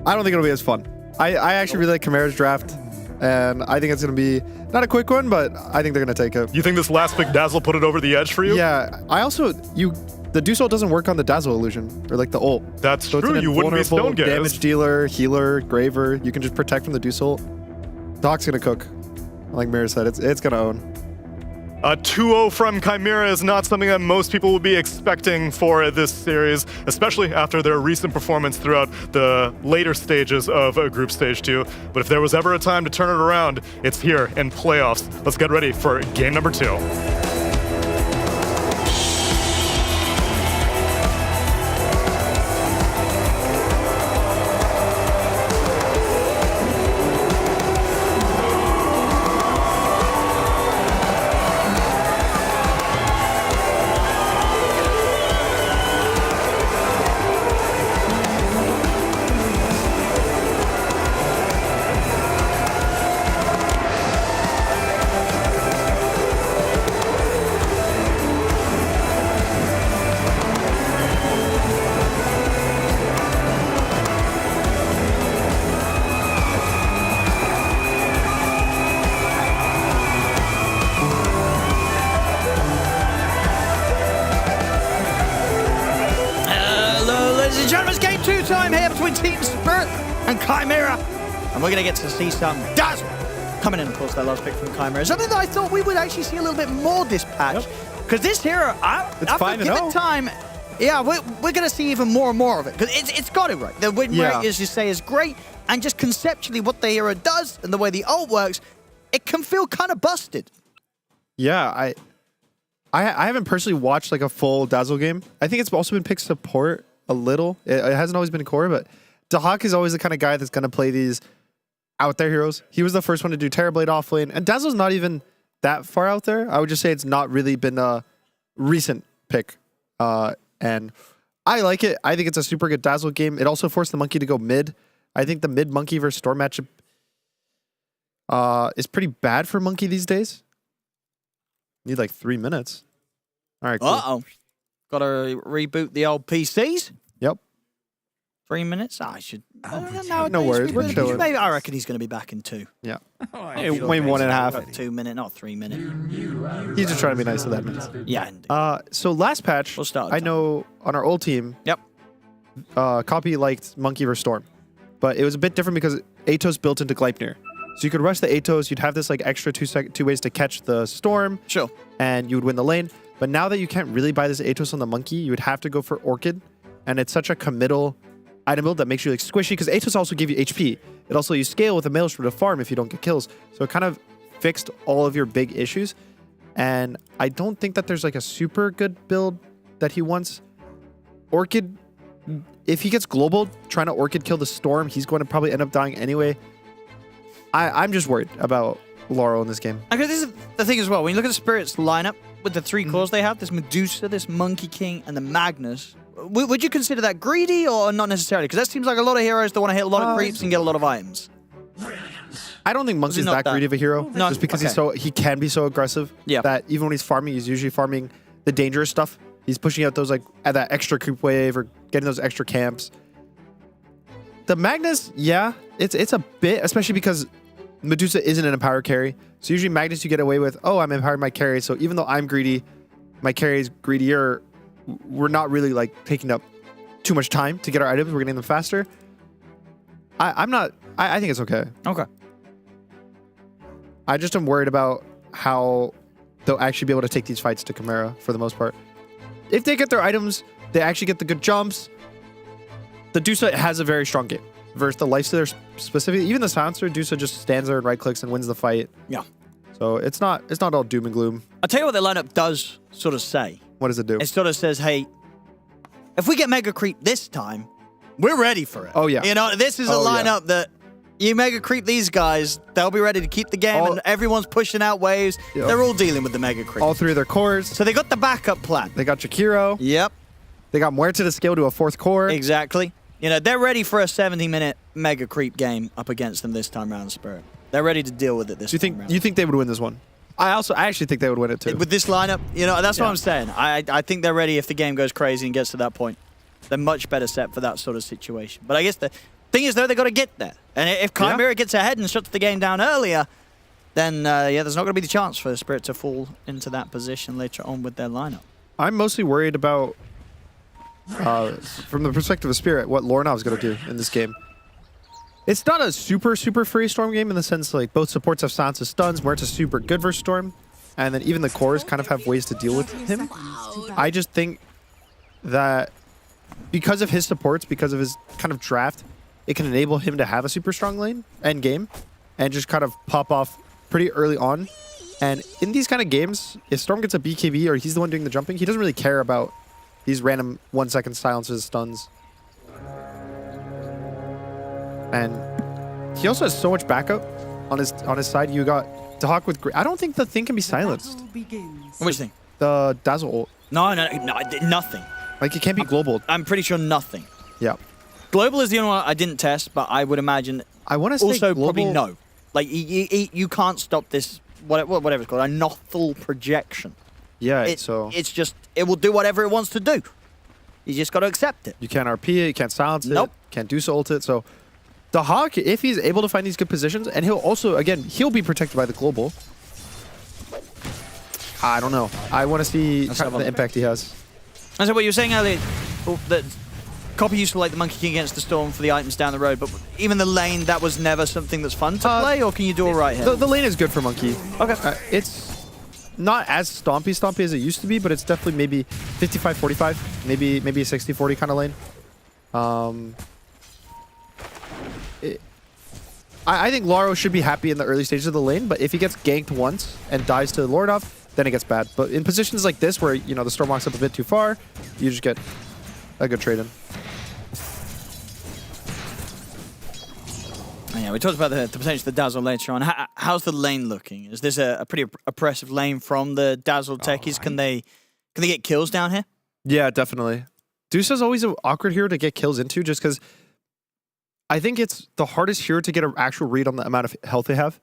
S20: don't think it'll be as fun. I actually really like Chimera's draft, and I think it's going to be not a quick one, but I think they're going to take it.
S8: You think this last pick Dazzle put it over the edge for you?
S20: Yeah. I also, the Deus Ult doesn't work on the Dazzle illusion, or like the ult.
S8: That's
S20: so
S8: true. You wouldn't be stone gazed.
S20: Damage dealer, healer, Graver. You can just protect from the Deus Ult. Doc's gonna cook. Like Mira said, it's gonna own.
S8: A 2-0 from Chimera is not something that most people will be expecting for this series, especially after their recent performance throughout the later stages of Group Stage 2. But if there was ever a time to turn it around, it's here in playoffs. Let's get ready for game number 2.
S10: between Team Spirit and Chimera. And we're going to get to see some Dazzle coming in, of course, that last pick from Chimera. Something that I thought we would actually see a little bit more this patch. Because this hero, after given time, yeah, we're going to see even more and more of it. Because it's got it right. The win rate, as you say, is great. And just conceptually what the hero does and the way the ult works, it can feel kind of busted.
S20: Yeah, I haven't personally watched like a full Dazzle game. I think it's also been picked support a little. It hasn't always been core, but Dahak is always the kind of guy that's going to play these out there heroes. He was the first one to do Terrorblade off lane, and Dazzle's not even that far out there. I would just say it's not really been a recent pick, and I like it. I think it's a super good Dazzle game. It also forced the Monkey to go mid. I think the mid Monkey versus Storm matchup is pretty bad for Monkey these days. Need like 3 minutes. All right, cool.
S10: Uh-oh. Got to reboot the old PCs.
S20: Yep.
S10: 3 minutes? I should...
S20: No worries. We're chilling.
S10: Maybe, I reckon he's going to be back in 2.
S20: Yeah.
S10: Maybe
S20: 1.5.
S10: 2 minute, not 3 minute.
S20: He's just trying to be nice to that minutes.
S10: Yeah.
S20: So last patch, I know on our old team, Copy liked Monkey vs Storm, but it was a bit different because Atos built into Gleipnir. So you could rush the Atos, you'd have this like extra 2 ways to catch the Storm.
S10: Sure. And
S20: you would win the lane. But now that you can't really buy this Atos on the Monkey, you would have to go for Orchid. And it's such a committal item build that makes you like squishy, because Atos also give you HP. It also, you scale with a Maelstrom to farm if you don't get kills. So it kind of fixed all of your big issues. And I don't think that there's like a super good build that he wants. Orchid, if he gets global trying to Orchid kill the Storm, he's going to probably end up dying anyway. I'm just worried about Laurel in this game.
S10: Okay, this is the thing as well. When you look at the Spirit's lineup, with the 3 cores they have, this Medusa, this Monkey King, and the Magnus, would you consider that greedy or not necessarily? Because that seems like a lot of heroes that want to hit a lot of creeps and get a lot of items.
S20: I don't think Monkey's that greedy of a hero.
S10: No,
S20: just because he can be so aggressive.
S10: Yeah.
S20: That even when he's farming, he's usually farming the dangerous stuff. He's pushing out those like that extra creep wave or getting those extra camps. The Magnus, yeah, it's a bit, especially because Medusa isn't an empower carry. So usually Magnus you get away with, oh, I'm empowering my carry. So even though I'm greedy, my carry is greedier. We're not really like taking up too much time to get our items. We're getting them faster. I think it's okay.
S10: Okay.
S20: I just am worried about how they'll actually be able to take these fights to Chimera for the most part. If they get their items, they actually get the good jumps. The Dusa has a very strong game. Versus the Lifestealer specifically, even the Silencer, Dusa just stands there and right clicks and wins the fight.
S10: Yeah.
S20: So it's not all doom and gloom.
S10: I'll tell you what the lineup does sort of say.
S20: What does it do?
S10: It sort of says, hey, if we get Mega Creep this time, we're ready for it.
S20: Oh, yeah.
S10: You know, this is a lineup that you Mega Creep these guys, they'll be ready to keep the game, and everyone's pushing out waves. Yep. They're all dealing with the Mega Creep.
S20: All 3 of their cores.
S10: So they got the backup plan.
S20: They got Jakiro.
S10: Yep.
S20: They got Muerte to scale to a 4th core.
S10: Exactly. You know, they're ready for a 70-minute Mega Creep game up against them this time around, Spirit. They're ready to deal with it this time around.
S20: You think they would win this one? I actually think they would win it too.
S10: With this lineup, you know, that's what I'm saying. I think they're ready if the game goes crazy and gets to that point. They're much better set for that sort of situation. But I guess the thing is, though, they got to get there. And if Chimera gets ahead and shuts the game down earlier, then, there's not going to be the chance for the Spirit to fall into that position later on with their lineup.
S20: I'm mostly worried about, from the perspective of Spirit, what Lornav's going to do in this game. It's not a super free Storm game in the sense like both supports have silence and stuns, where it's a super good versus Storm, and then even the cores kind of have ways to deal with him. I just think that because of his supports, because of his kind of draft, it can enable him to have a super strong lane end game and just kind of pop off pretty early on. And in these kind of games, if Storm gets a BKB or he's the one doing the jumping, he doesn't really care about these random 1-second silences, stuns. And he also has so much backup on his side. You got Dahak with I don't think the thing can be silenced.
S10: Which thing?
S20: The Dazzle ult.
S10: No, nothing.
S20: Like it can't be global.
S10: I'm pretty sure nothing.
S20: Yeah.
S10: Global is the only one I didn't test, but I would imagine.
S20: I want to say
S10: also
S20: global,
S10: probably no. Like you can't stop this. Whatever it's called, a nothal projection.
S20: Yeah.
S10: It's just it will do whatever it wants to do. You just got to accept it.
S20: You can't RP it. You can't silence
S10: it.
S20: Can't do ult it. So. The Hawk, if he's able to find these good positions, and he'll also, again, he'll be protected by the global. I don't know. I want to see the impact he has.
S10: And so what you were saying earlier, that Copy used to like the Monkey King against the Storm for the items down the road, but even the lane, that was never something that's fun to play, or can you do all right here?
S20: The lane is good for Monkey.
S10: Okay.
S20: It's not as stompy as it used to be, but it's definitely maybe 55-45, maybe a 60-40 kind of lane. I think Laro should be happy in the early stages of the lane, but if he gets ganked once and dies to Lordov, then it gets bad. But in positions like this where, you know, the Storm walks up a bit too far, you just get a good trade in.
S10: Yeah, we talked about the potential of the Dazzle later on. How's the lane looking? Is this a pretty oppressive lane from the Dazzle techies? Can they get kills down here?
S20: Yeah, definitely. Dusa's always an awkward hero to get kills into just because I think it's the hardest hero to get an actual read on the amount of health they have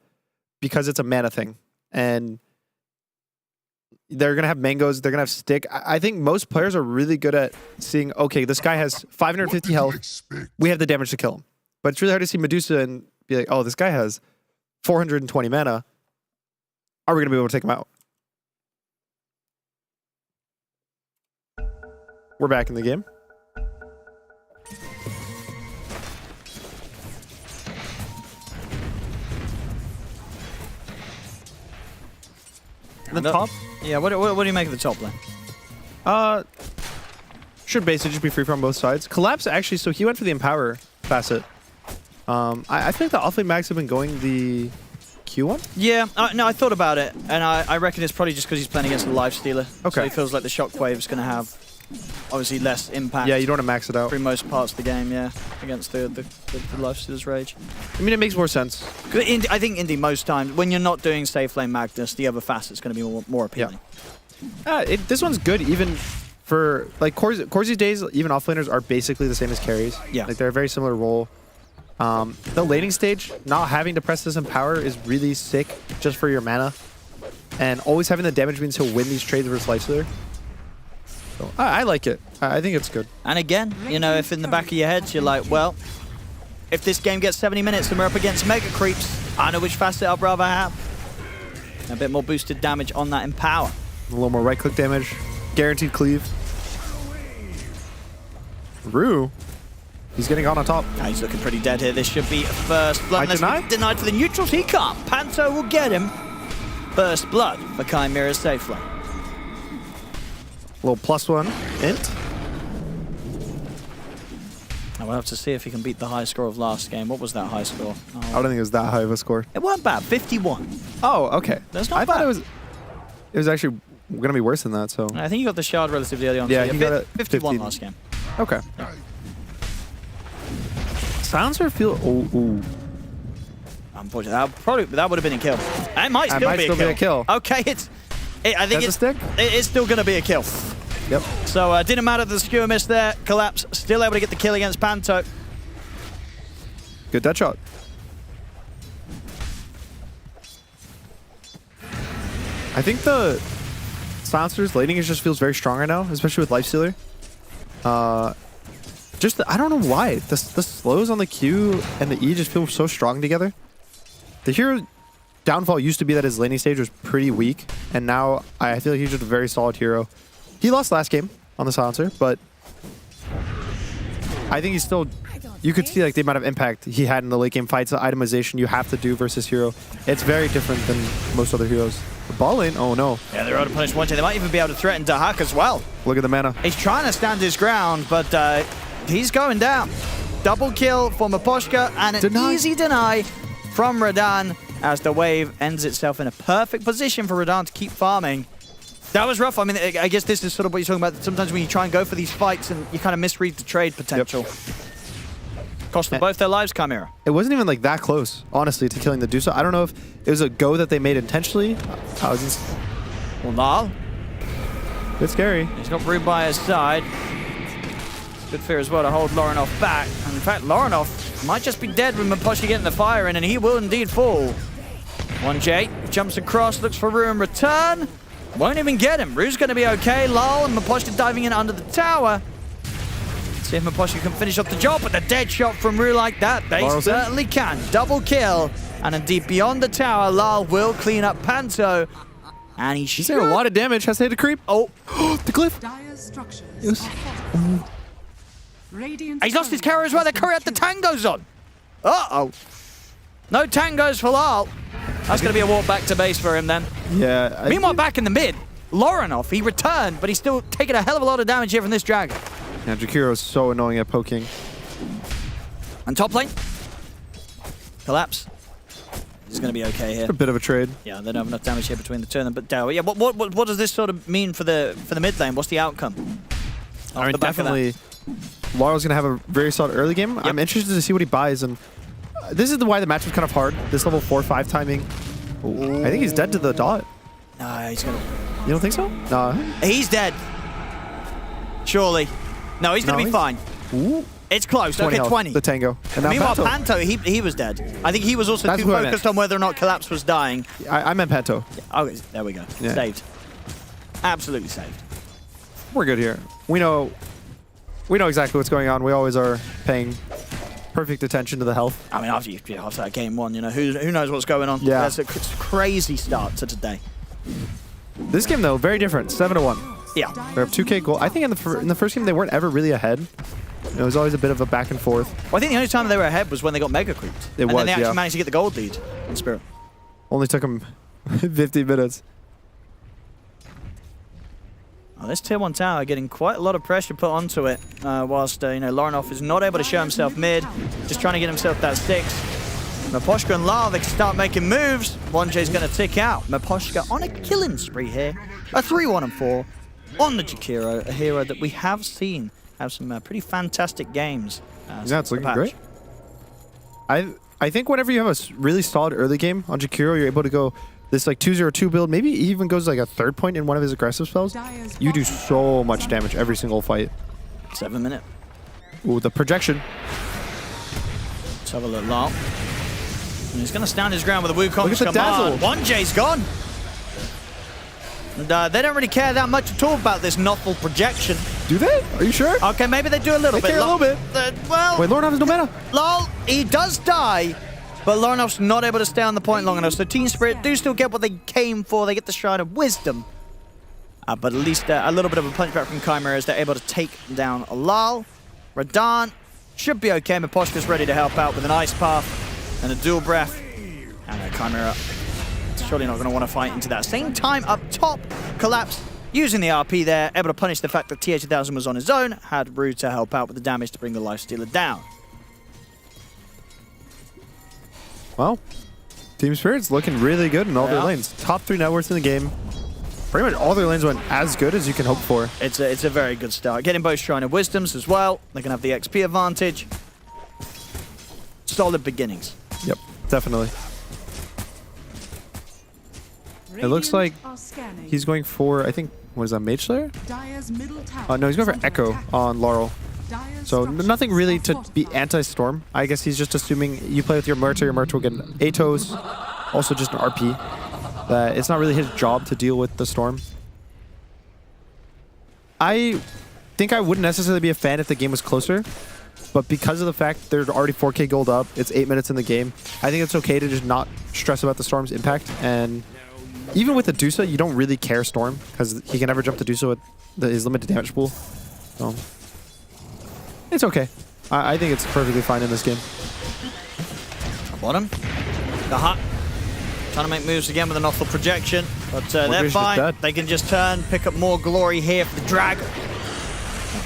S20: because it's a mana thing. And they're going to have mangoes, they're going to have stick. I think most players are really good at seeing, okay, this guy has 550 health, we have the damage to kill him. But it's really hard to see Medusa and be like, oh, this guy has 420 mana. Are we going to be able to take him out? We're back in the game. The top?
S10: Yeah, what do you make of the top lane?
S20: Should basically just be free from both sides. Collapse actually, so he went for the Empower facet. I feel like the offlane mags have been going the Q one?
S10: Yeah, no, I thought about it, and I reckon it's probably just because he's playing against the Lifestealer.
S20: Okay.
S10: So he feels like the Shockwave is going to have obviously less impact.
S20: Yeah, you don't want to max it out.
S10: Through most parts of the game, yeah, against the Lifestealer's Rage.
S20: I mean, it makes more sense.
S10: I think Indy, most times, when you're not doing Safe Lane Magnus, the other facet's going to be more appealing.
S20: Yeah. This one's good even for, like, Corsi's days, even offlaners are basically the same as carries.
S10: Yeah.
S20: Like, they're a very similar role. The laning stage, not having to press this Empower is really sick just for your mana. And always having the damage means he'll win these trades versus Lifestealer. So, I like it. I think it's good.
S10: And again, you know, if in the back of your head you're like, well, if this game gets 70 minutes and we're up against Mega Creeps, I know which facet I'd rather have. A bit more boosted damage on that Empower.
S20: A little more right-click damage. Guaranteed cleave. Rue. He's getting on top.
S10: He's looking pretty dead here. This should be a first blood. Denied to the neutrals. He can't. Panto will get him. First blood for Chimera's safe lane.
S20: Little +1 int.
S10: I will have to see if he can beat the high score of last game. What was that high score? Oh.
S20: I don't think it was that high of a score.
S10: It wasn't bad. 51.
S20: Oh, okay.
S10: That's not
S20: I
S10: bad.
S20: thought it was actually going to be worse than that. So
S10: I think you got the shard relatively early on.
S20: Yeah,
S10: so
S20: he got it
S10: 51
S20: 15.
S10: last game.
S20: Okay. Silencer feel. Ooh.
S10: Unfortunately, that would have been a kill. It might still be a kill. Okay, I think it's still going to be a kill.
S20: Yep.
S10: So didn't matter the skewer miss there. Collapse still able to get the kill against Panto.
S20: Good dead shot. I think the Silencer's laning just feels very strong right now, especially with Lifestealer. I don't know why. The slows on the Q and the E just feel so strong together. The hero downfall used to be that his laning stage was pretty weak, and now I feel like he's just a very solid hero. He lost last game on the Silencer, but I think he's still... You could see like the amount of impact he had in the late game fights, the itemization you have to do versus hero. It's very different than most other heroes. The ball lane? Oh no.
S10: Yeah, they're able to punish one. They might even be able to threaten Dahak as well.
S20: Look at the mana.
S10: He's trying to stand his ground, but he's going down. Double kill for Miposhka and an easy deny from Radan as the wave ends itself in a perfect position for Radan to keep farming. That was rough. I mean, I guess this is sort of what you're talking about. Sometimes when you try and go for these fights and you kind of misread the trade potential. Yep. Cost them both their lives, Chimera.
S20: It wasn't even like that close, honestly, to killing the Dusa. I don't know if it was a go that they made intentionally.
S10: Well, Nal.
S20: Bit scary.
S10: He's got Rue by his side. Good fear as well to hold Lorinov back. And in fact, Lorinov might just be dead with Miposhka getting the fire in, and he will indeed fall. 1J jumps across, looks for Rue in return. Won't even get him. Rue's going to be okay. Lal and Miposhka diving in under the tower. See if Miposhka can finish off the job, but the dead shot from Rue like that, they certainly can. Double kill. And indeed, beyond the tower, Lal will clean up Panto. And he's
S20: doing a lot of damage. Has to hit a creep.
S10: Oh,
S20: the glyph.
S10: He's lost his carry as well. They're carrying out the tangos on. Uh-oh. No tangos for Lal. That's going to be a walk back to base for him then.
S20: Yeah.
S10: Meanwhile, back in the mid, Lorinov, he returned, but he's still taking a hell of a lot of damage here from this dragon.
S20: Yeah, Jakiro is so annoying at poking.
S10: And top lane. Collapse. It's going to be okay here.
S20: A bit of a trade.
S10: Yeah, they don't have enough damage here between the two of them. But yeah, what does this sort of mean for the mid lane? What's the outcome?
S20: I mean, definitely, Laurel's going to have a very solid early game. Yep. I'm interested to see what he buys, and this is why the match was kind of hard. This level 4-5 timing. Ooh. I think he's dead to the dot.
S10: No, he's going to...
S20: You don't think so? No.
S10: He's dead. Surely. No, he's going to be fine.
S20: Ooh.
S10: It's close.
S20: 20
S10: okay,
S20: health,
S10: 20.
S20: The Tango. And now
S10: meanwhile,
S20: Panto,
S10: he was dead. I think he was also too focused on whether or not Collapse was dying.
S20: I meant Panto.
S10: Oh, there we go. Yeah. Saved. Absolutely saved.
S20: We're good here. We know exactly what's going on. We always are paying perfect attention to the health.
S10: I mean, after that game one, you know, who knows what's going on?
S20: Yeah.
S10: That's a crazy start to today.
S20: This game, though, very different. 7-1.
S10: Yeah.
S20: We have 2K gold. I think in the first game, they weren't ever really ahead. It was always a bit of a back and forth.
S10: Well, I think the only time they were ahead was when they got mega creeped. And then they actually managed to get the gold lead in Spirit.
S20: Only took them 50 minutes.
S10: Oh, this tier 1 tower getting quite a lot of pressure put onto it, whilst you know, Lorinov is not able to show himself mid, just trying to get himself that 6. Miposhka and Lal, they can start making moves. 1J's going to tick out. Miposhka on a killing spree here. A 3-1-4 on the Jakiro, a hero that we have seen have some pretty fantastic games.
S20: Yeah, it's looking great. I think whenever you have a really solid early game on Jakiro, you're able to go this like 2-0-2 build. Maybe he even goes like a 3rd point in one of his aggressive spells. You do so much damage every single fight.
S10: 7 minute.
S20: Ooh, the projection.
S10: Let's have a look, Lal. And he's going to stand his ground with a Wukong's command. 1J's gone. And they don't really care that much at all about this Nothel projection.
S20: Do they? Are you sure?
S10: Okay, maybe they do a little bit.
S20: They care a little bit.
S10: Well...
S20: Wait, Lorinov has no mana.
S10: Lol, he does die, but Lorinov's not able to stay on the point long enough. So Team Spirit do still get what they came for. They get the Shrine of Wisdom. But at least a little bit of a punch back from Chimera as they're able to take down Lal. Radahn should be okay. Miposhka's ready to help out with an Ice Path and a Dual Breath. And Chimera surely not going to want to fight into that. Same time up top, Collapse using the RP there, able to punish the fact that TA2000 was on his own, had Rue to help out with the damage to bring the Lifestealer down.
S20: Well, Team Spirit's looking really good in all their lanes. Top 3 networks in the game. Pretty much all their lanes went as good as you can hope for.
S10: It's a very good start. Getting both Shrine of Wisdoms as well. They can have the XP advantage. Solid beginnings.
S20: Yep, definitely. It looks like he's going for, I think, what is that, Mage Slayer? No, he's going for Echo on Laurel. So nothing really to be anti-Storm. I guess he's just assuming you play with your Mert will get an Atos, also just an RP. It's not really his job to deal with the Storm. I think I wouldn't necessarily be a fan if the game was closer, but because of the fact they're already 4K gold up, it's 8 minutes in the game, I think it's okay to just not stress about the Storm's impact. And even with the Dusa, you don't really care Storm, because he can never jump the Dusa with his limited damage pool. So it's okay. I think it's perfectly fine in this game.
S10: Bottom. The Hut. Trying to make moves again with an awful projection, but they're fine. They can just turn, pick up more glory here for the Dragon.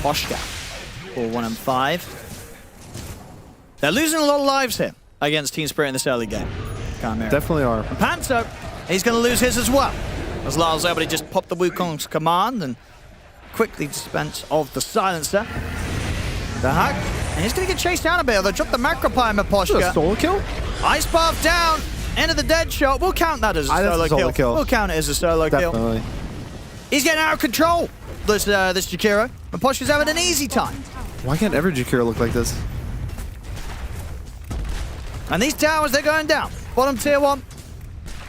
S10: Poshka. 4-1-5. They're losing a lot of lives here against Team Spirit in this early game. Chimera.
S20: Definitely are.
S10: And Panto, he's going to lose his as well. As Lal's able to just pop the Wukong's command and quickly dispense of the silencer. The Hack. And he's going to get chased down a bit. They'll drop the Macropie Poshka.
S20: A solo kill?
S10: Ice Path down. End of the dead shot. We'll count that as a solo kill. We'll count it as a solo kill. He's getting out of control. This Jakiro. And Poshka's having an easy time.
S20: Why can't every Jakiro look like this?
S10: And these towers, they're going down. Bottom tier 1.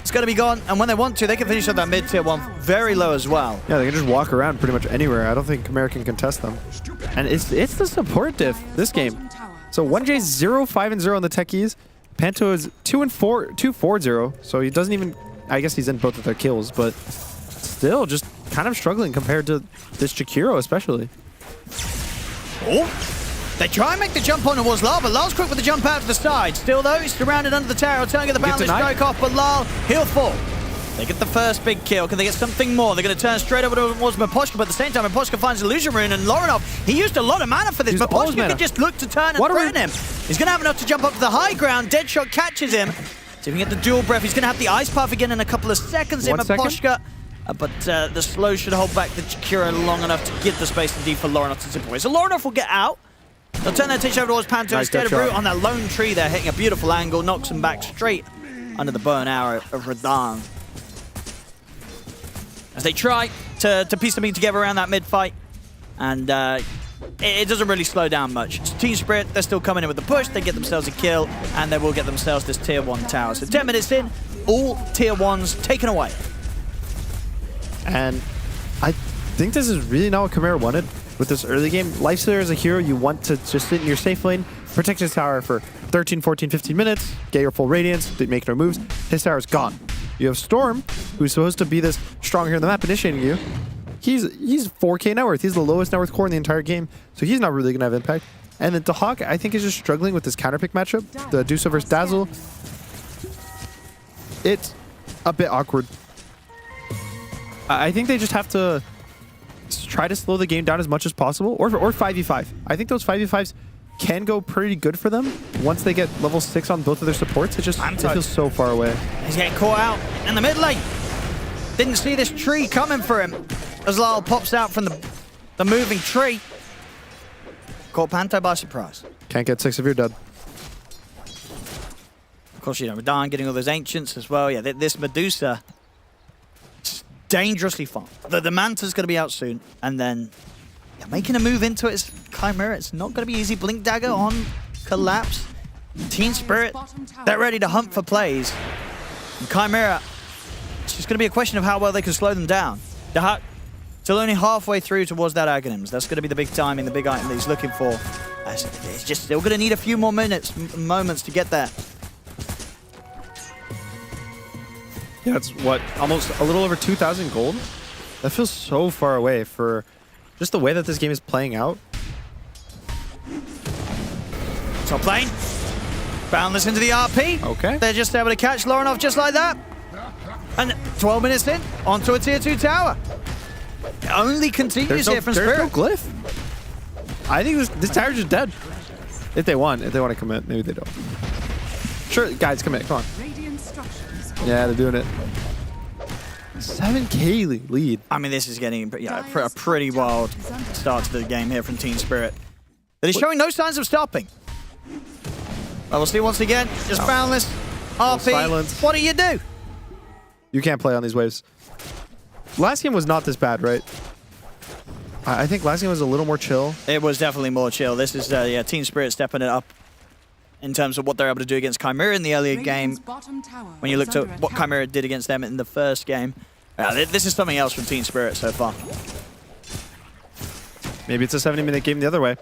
S10: It's going to be gone. And when they want to, they can finish up that mid tier 1 very low as well.
S20: Yeah, they can just walk around pretty much anywhere. I don't think Chimera can contest them. And it's the support diff this game. So 1J's 0-5-0 on the techies. Panto is 2-4-0, so he doesn't even... I guess he's in both of their kills, but still just kind of struggling compared to this Jakiro especially.
S10: Oh! They try and make the jump on towards Lal, but Lal's quick with the jump out to the side. Still though, he's surrounded under the tower, trying to get the boundless strike off, but Lal, he'll fall. They get the first big kill. Can they get something more? They're going to turn straight over towards Miposhka, but at the same time, Miposhka finds Illusion Rune, and Lorinov, he used a lot of mana for this. Miposhka can just look to turn and threaten him. He's going to have enough to jump up to the high ground. Deadshot catches him. See if he can get the dual breath. He's going to have the Ice Path again in a couple of seconds. Miposhka. But the slow should hold back the Jakiro long enough to give the space indeed for Lorinov to zip away. So Lorinov will get out. They'll turn their attention over towards Panto instead of Brute on that lone tree there, hitting a beautiful angle, knocks him back straight under the burn arrow of Radahn. As they try to piece something together around that mid-fight, and it doesn't really slow down much. It's Team Spirit, they're still coming in with the push, they get themselves a kill, and they will get themselves this tier 1 tower. So 10 minutes in, all tier 1s taken away.
S20: And I think this is really not what Chimera wanted with this early game. Lifestealer as a hero, you want to just sit in your safe lane, protect his tower for 13, 14, 15 minutes, get your full radiance, make no moves. His tower is gone. You have Storm, who's supposed to be this strong hero on the map, initiating you. He's 4k net worth. He's the lowest net worth core in the entire game, so he's not really going to have impact. And then Dahak, I think, is just struggling with this counterpick matchup. The Dusa versus Dazzle. It's a bit awkward. I think they just have to try to slow the game down as much as possible, or 5v5. I think those 5v5s can go pretty good for them once they get level 6 on both of their supports. It feels so far away.
S10: He's getting caught out in the mid lane. Didn't see this tree coming for him as Lal pops out from the moving tree. Caught Panto by surprise.
S20: Can't get 6 if you're dead.
S10: Of course, you know, Radahn getting all those ancients as well. Yeah, this Medusa, dangerously far. The Manta's going to be out soon, and then making a move into it is Chimera. It's not going to be easy. Blink Dagger on Collapse. Team Spirit, they're ready to hunt for plays. And Chimera, it's just going to be a question of how well they can slow them down. Dahak still only halfway through towards that Aghanims. That's going to be the big timing, the big item that he's looking for. It's just still going to need a few more moments to get there.
S20: Yeah, it's what, almost a little over 2,000 gold? That feels so far away for just the way that this game is playing out.
S10: Top lane. Boundless into the RP.
S20: Okay.
S10: They're just able to catch Lorinov just like that. And 12 minutes in, onto a tier 2 tower. It only continues here from Spirit.
S20: There's no glyph. I think this tower's just dead. If they want to commit, maybe they don't. Sure, guys, commit, come on. Yeah, they're doing it. 7k lead.
S10: I mean, this is getting a pretty wild start to the game here from Team Spirit. That is showing no signs of stopping. We'll see once again. Just Boundless, RP.
S20: Silence.
S10: What do you do?
S20: You can't play on these waves. Last game was not this bad, right? I think last game was a little more chill.
S10: It was definitely more chill. This is Team Spirit stepping it up in terms of what they're able to do against Chimera in the earlier game. When you looked at what Chimera did against them in the first game. This is something else from Team Spirit so far.
S20: Maybe it's a 70-minute game the other way.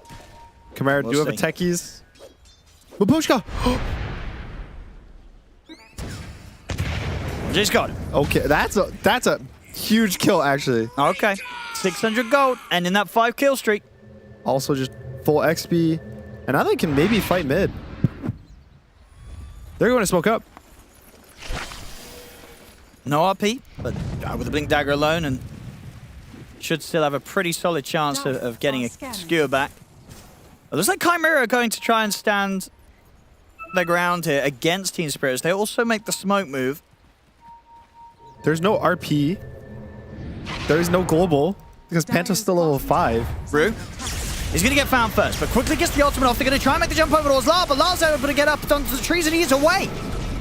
S20: Chimera do have a techies. Miposhka!
S10: Just got it.
S20: Okay, that's a huge kill, actually.
S10: Okay. 600 gold, and in that 5 kill streak.
S20: Also just full XP. And now they can maybe fight mid. They're going to smoke up.
S10: No RP, but with the Blink Dagger alone, and should still have a pretty solid chance of getting a skewer back. It looks like Chimera are going to try and stand their ground here against Team Spirits. They also make the smoke move.
S20: There's no RP. There is no global, because Panto's still level 5.
S10: Brew. He's going to get found first, but quickly gets the ultimate off. They're going to try and make the jump over towards Lal, but Lal's able to get up onto the trees and he is away.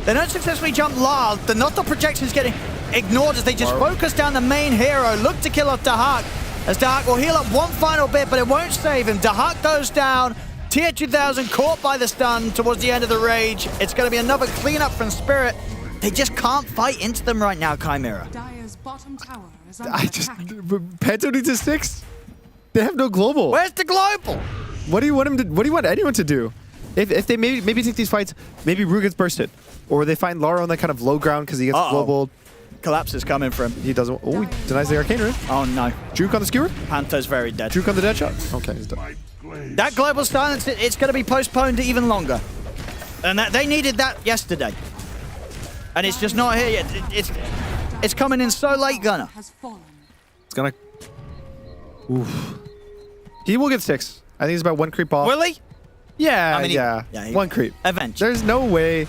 S10: They don't successfully jump Lal. The not-off projection is getting ignored as they just focus down the main hero. Look to kill off Dahak, as Dahak will heal up one final bit, but it won't save him. Dahak goes down. Tier 2000 caught by the stun towards the end of the rage. It's going to be another cleanup from Spirit. They just can't fight into them right now, Chimera.
S20: Panto needs a 6. They have no global.
S10: Where's the global?
S20: What do you want him to? What do you want anyone to do? If they maybe take these fights, maybe Rue gets bursted, or they find Lara on that kind of low ground because he gets global.
S10: Collapse is coming for him.
S20: He doesn't. Oh, he denies the arcane rune.
S10: Oh no.
S20: Juke on the skewer.
S10: Panto's very dead.
S20: Juke on the dead shot. Okay, he's dead.
S10: That global silence, it's going to be postponed even longer. And they needed that yesterday. And it's just not here yet. It's coming in so late, Gunner.
S20: It's gonna... Oof. He will get 6. I think he's about 1 creep off.
S10: Will he?
S20: Yeah,
S10: I mean,
S20: yeah. 1 creep.
S10: Eventually.
S20: There's no way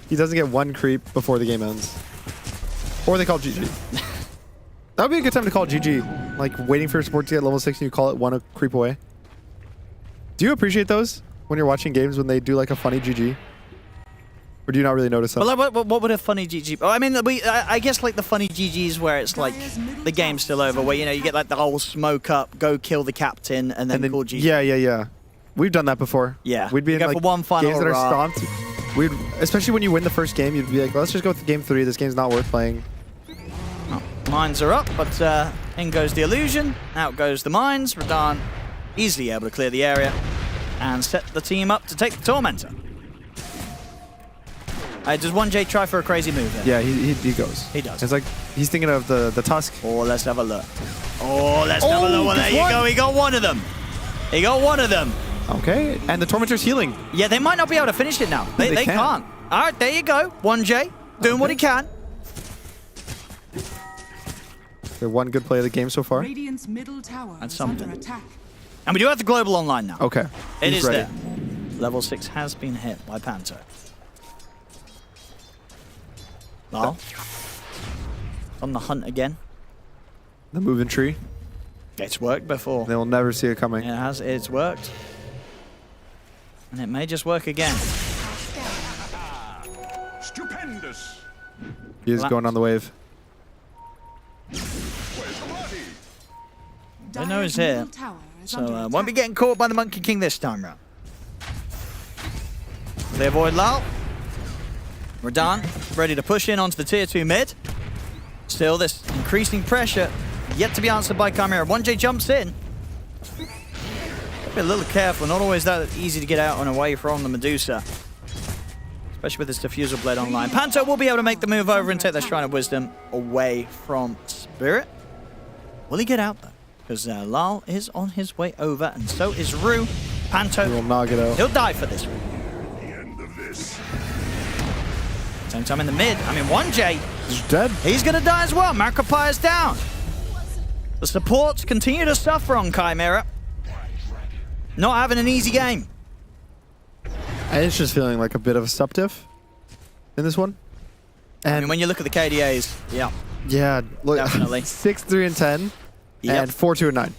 S20: he doesn't get 1 creep before the game ends. Or they call GG. That would be a good time to call GG. Like, waiting for your support to get level 6 and you call it 1 creep away. Do you appreciate those when you're watching games when they do like a funny GG? Or do you not really notice them?
S10: Well, what would a funny GG... Oh, I mean, I guess like the funny GGs where it's like the game's still over, where, you know, you get like the whole smoke up, go kill the captain, and then call GG.
S20: Yeah. We've done that before.
S10: Yeah.
S20: We'd be in
S10: go
S20: like
S10: for one final
S20: games that are
S10: hurrah.
S20: stomped. We'd, especially when you win the first game, you'd be like, let's just go with game 3. This game's not worth playing.
S10: Oh, mines are up, but in goes the illusion. Out goes the mines. Radahn easily able to clear the area and set the team up to take the Tormentor. Does 1J try for a crazy move there?
S20: Yeah, he goes.
S10: He does.
S20: It's like he's thinking of the Tusk.
S10: Oh, let's have a look. Oh, let's have a look. Well, there you go. He got one of them. He got one of them.
S20: Okay, and the Tormentor's healing.
S10: Yeah, they might not be able to finish it now. They can't. All right, there you go. 1J doing what he can.
S20: They're one good play of the game so far.
S21: Radiant's middle tower
S10: That's
S21: is under
S10: something.
S21: attack.
S10: And we do have the global online now.
S20: Okay.
S10: It
S20: He's
S10: is
S20: ready.
S10: there. Level 6 has been hit by Panto. Lal. On the hunt again.
S20: The moving tree.
S10: It's worked before.
S20: They will never see it coming.
S10: It has. It's worked. And it may just work again.
S17: Stupendous.
S20: He is going on the wave.
S10: They know he's here. So won't be getting caught by the Monkey King this time round. They avoid Lal. Radahn ready to push in onto the tier 2 mid. Still this increasing pressure yet to be answered by Chimera. 1J jumps in. Be a little careful, not always that easy to get out and away from the Medusa. Especially with this Diffusal Blade online. Panto will be able to make the move over and take that Shrine of Wisdom away from Spirit. Will he get out though? Because Lal is on his way over and so is Rue. Panto
S20: He will not get out.
S10: He'll die for this one. Same time in the mid. I mean, 1J.
S20: He's dead.
S10: He's going to die as well. Markiplier's down. The supports continue to suffer on Chimera. Not having an easy game.
S20: It's just feeling like a bit of a subdiff in this one. And
S10: I mean, when you look at the KDAs, yeah.
S20: Yeah, look,
S10: Definitely.
S20: 6, 3, and 10,
S10: Yep.
S20: and 4, 2, and 9.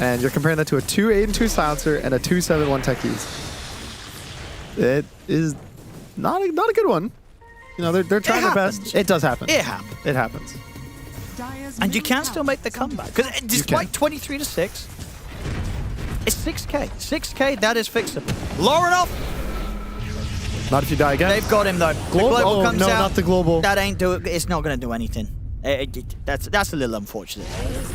S20: And you're comparing that to a 2, 8, and 2 silencer and a 2, 7, 1 techies. It is not a good one. You know, they're trying their best. It does happen.
S10: It happens.
S20: It happens.
S10: And you can still make the comeback. Because despite 23 to 6, it's 6K. 6K, that is fixable. Laurenov.
S20: Not if you die again.
S10: They've got him though.
S20: Global?
S10: The global
S20: Oh,
S10: comes
S20: no,
S10: out.
S20: not the global.
S10: That ain't do it. It's not going to do anything. That's a little unfortunate.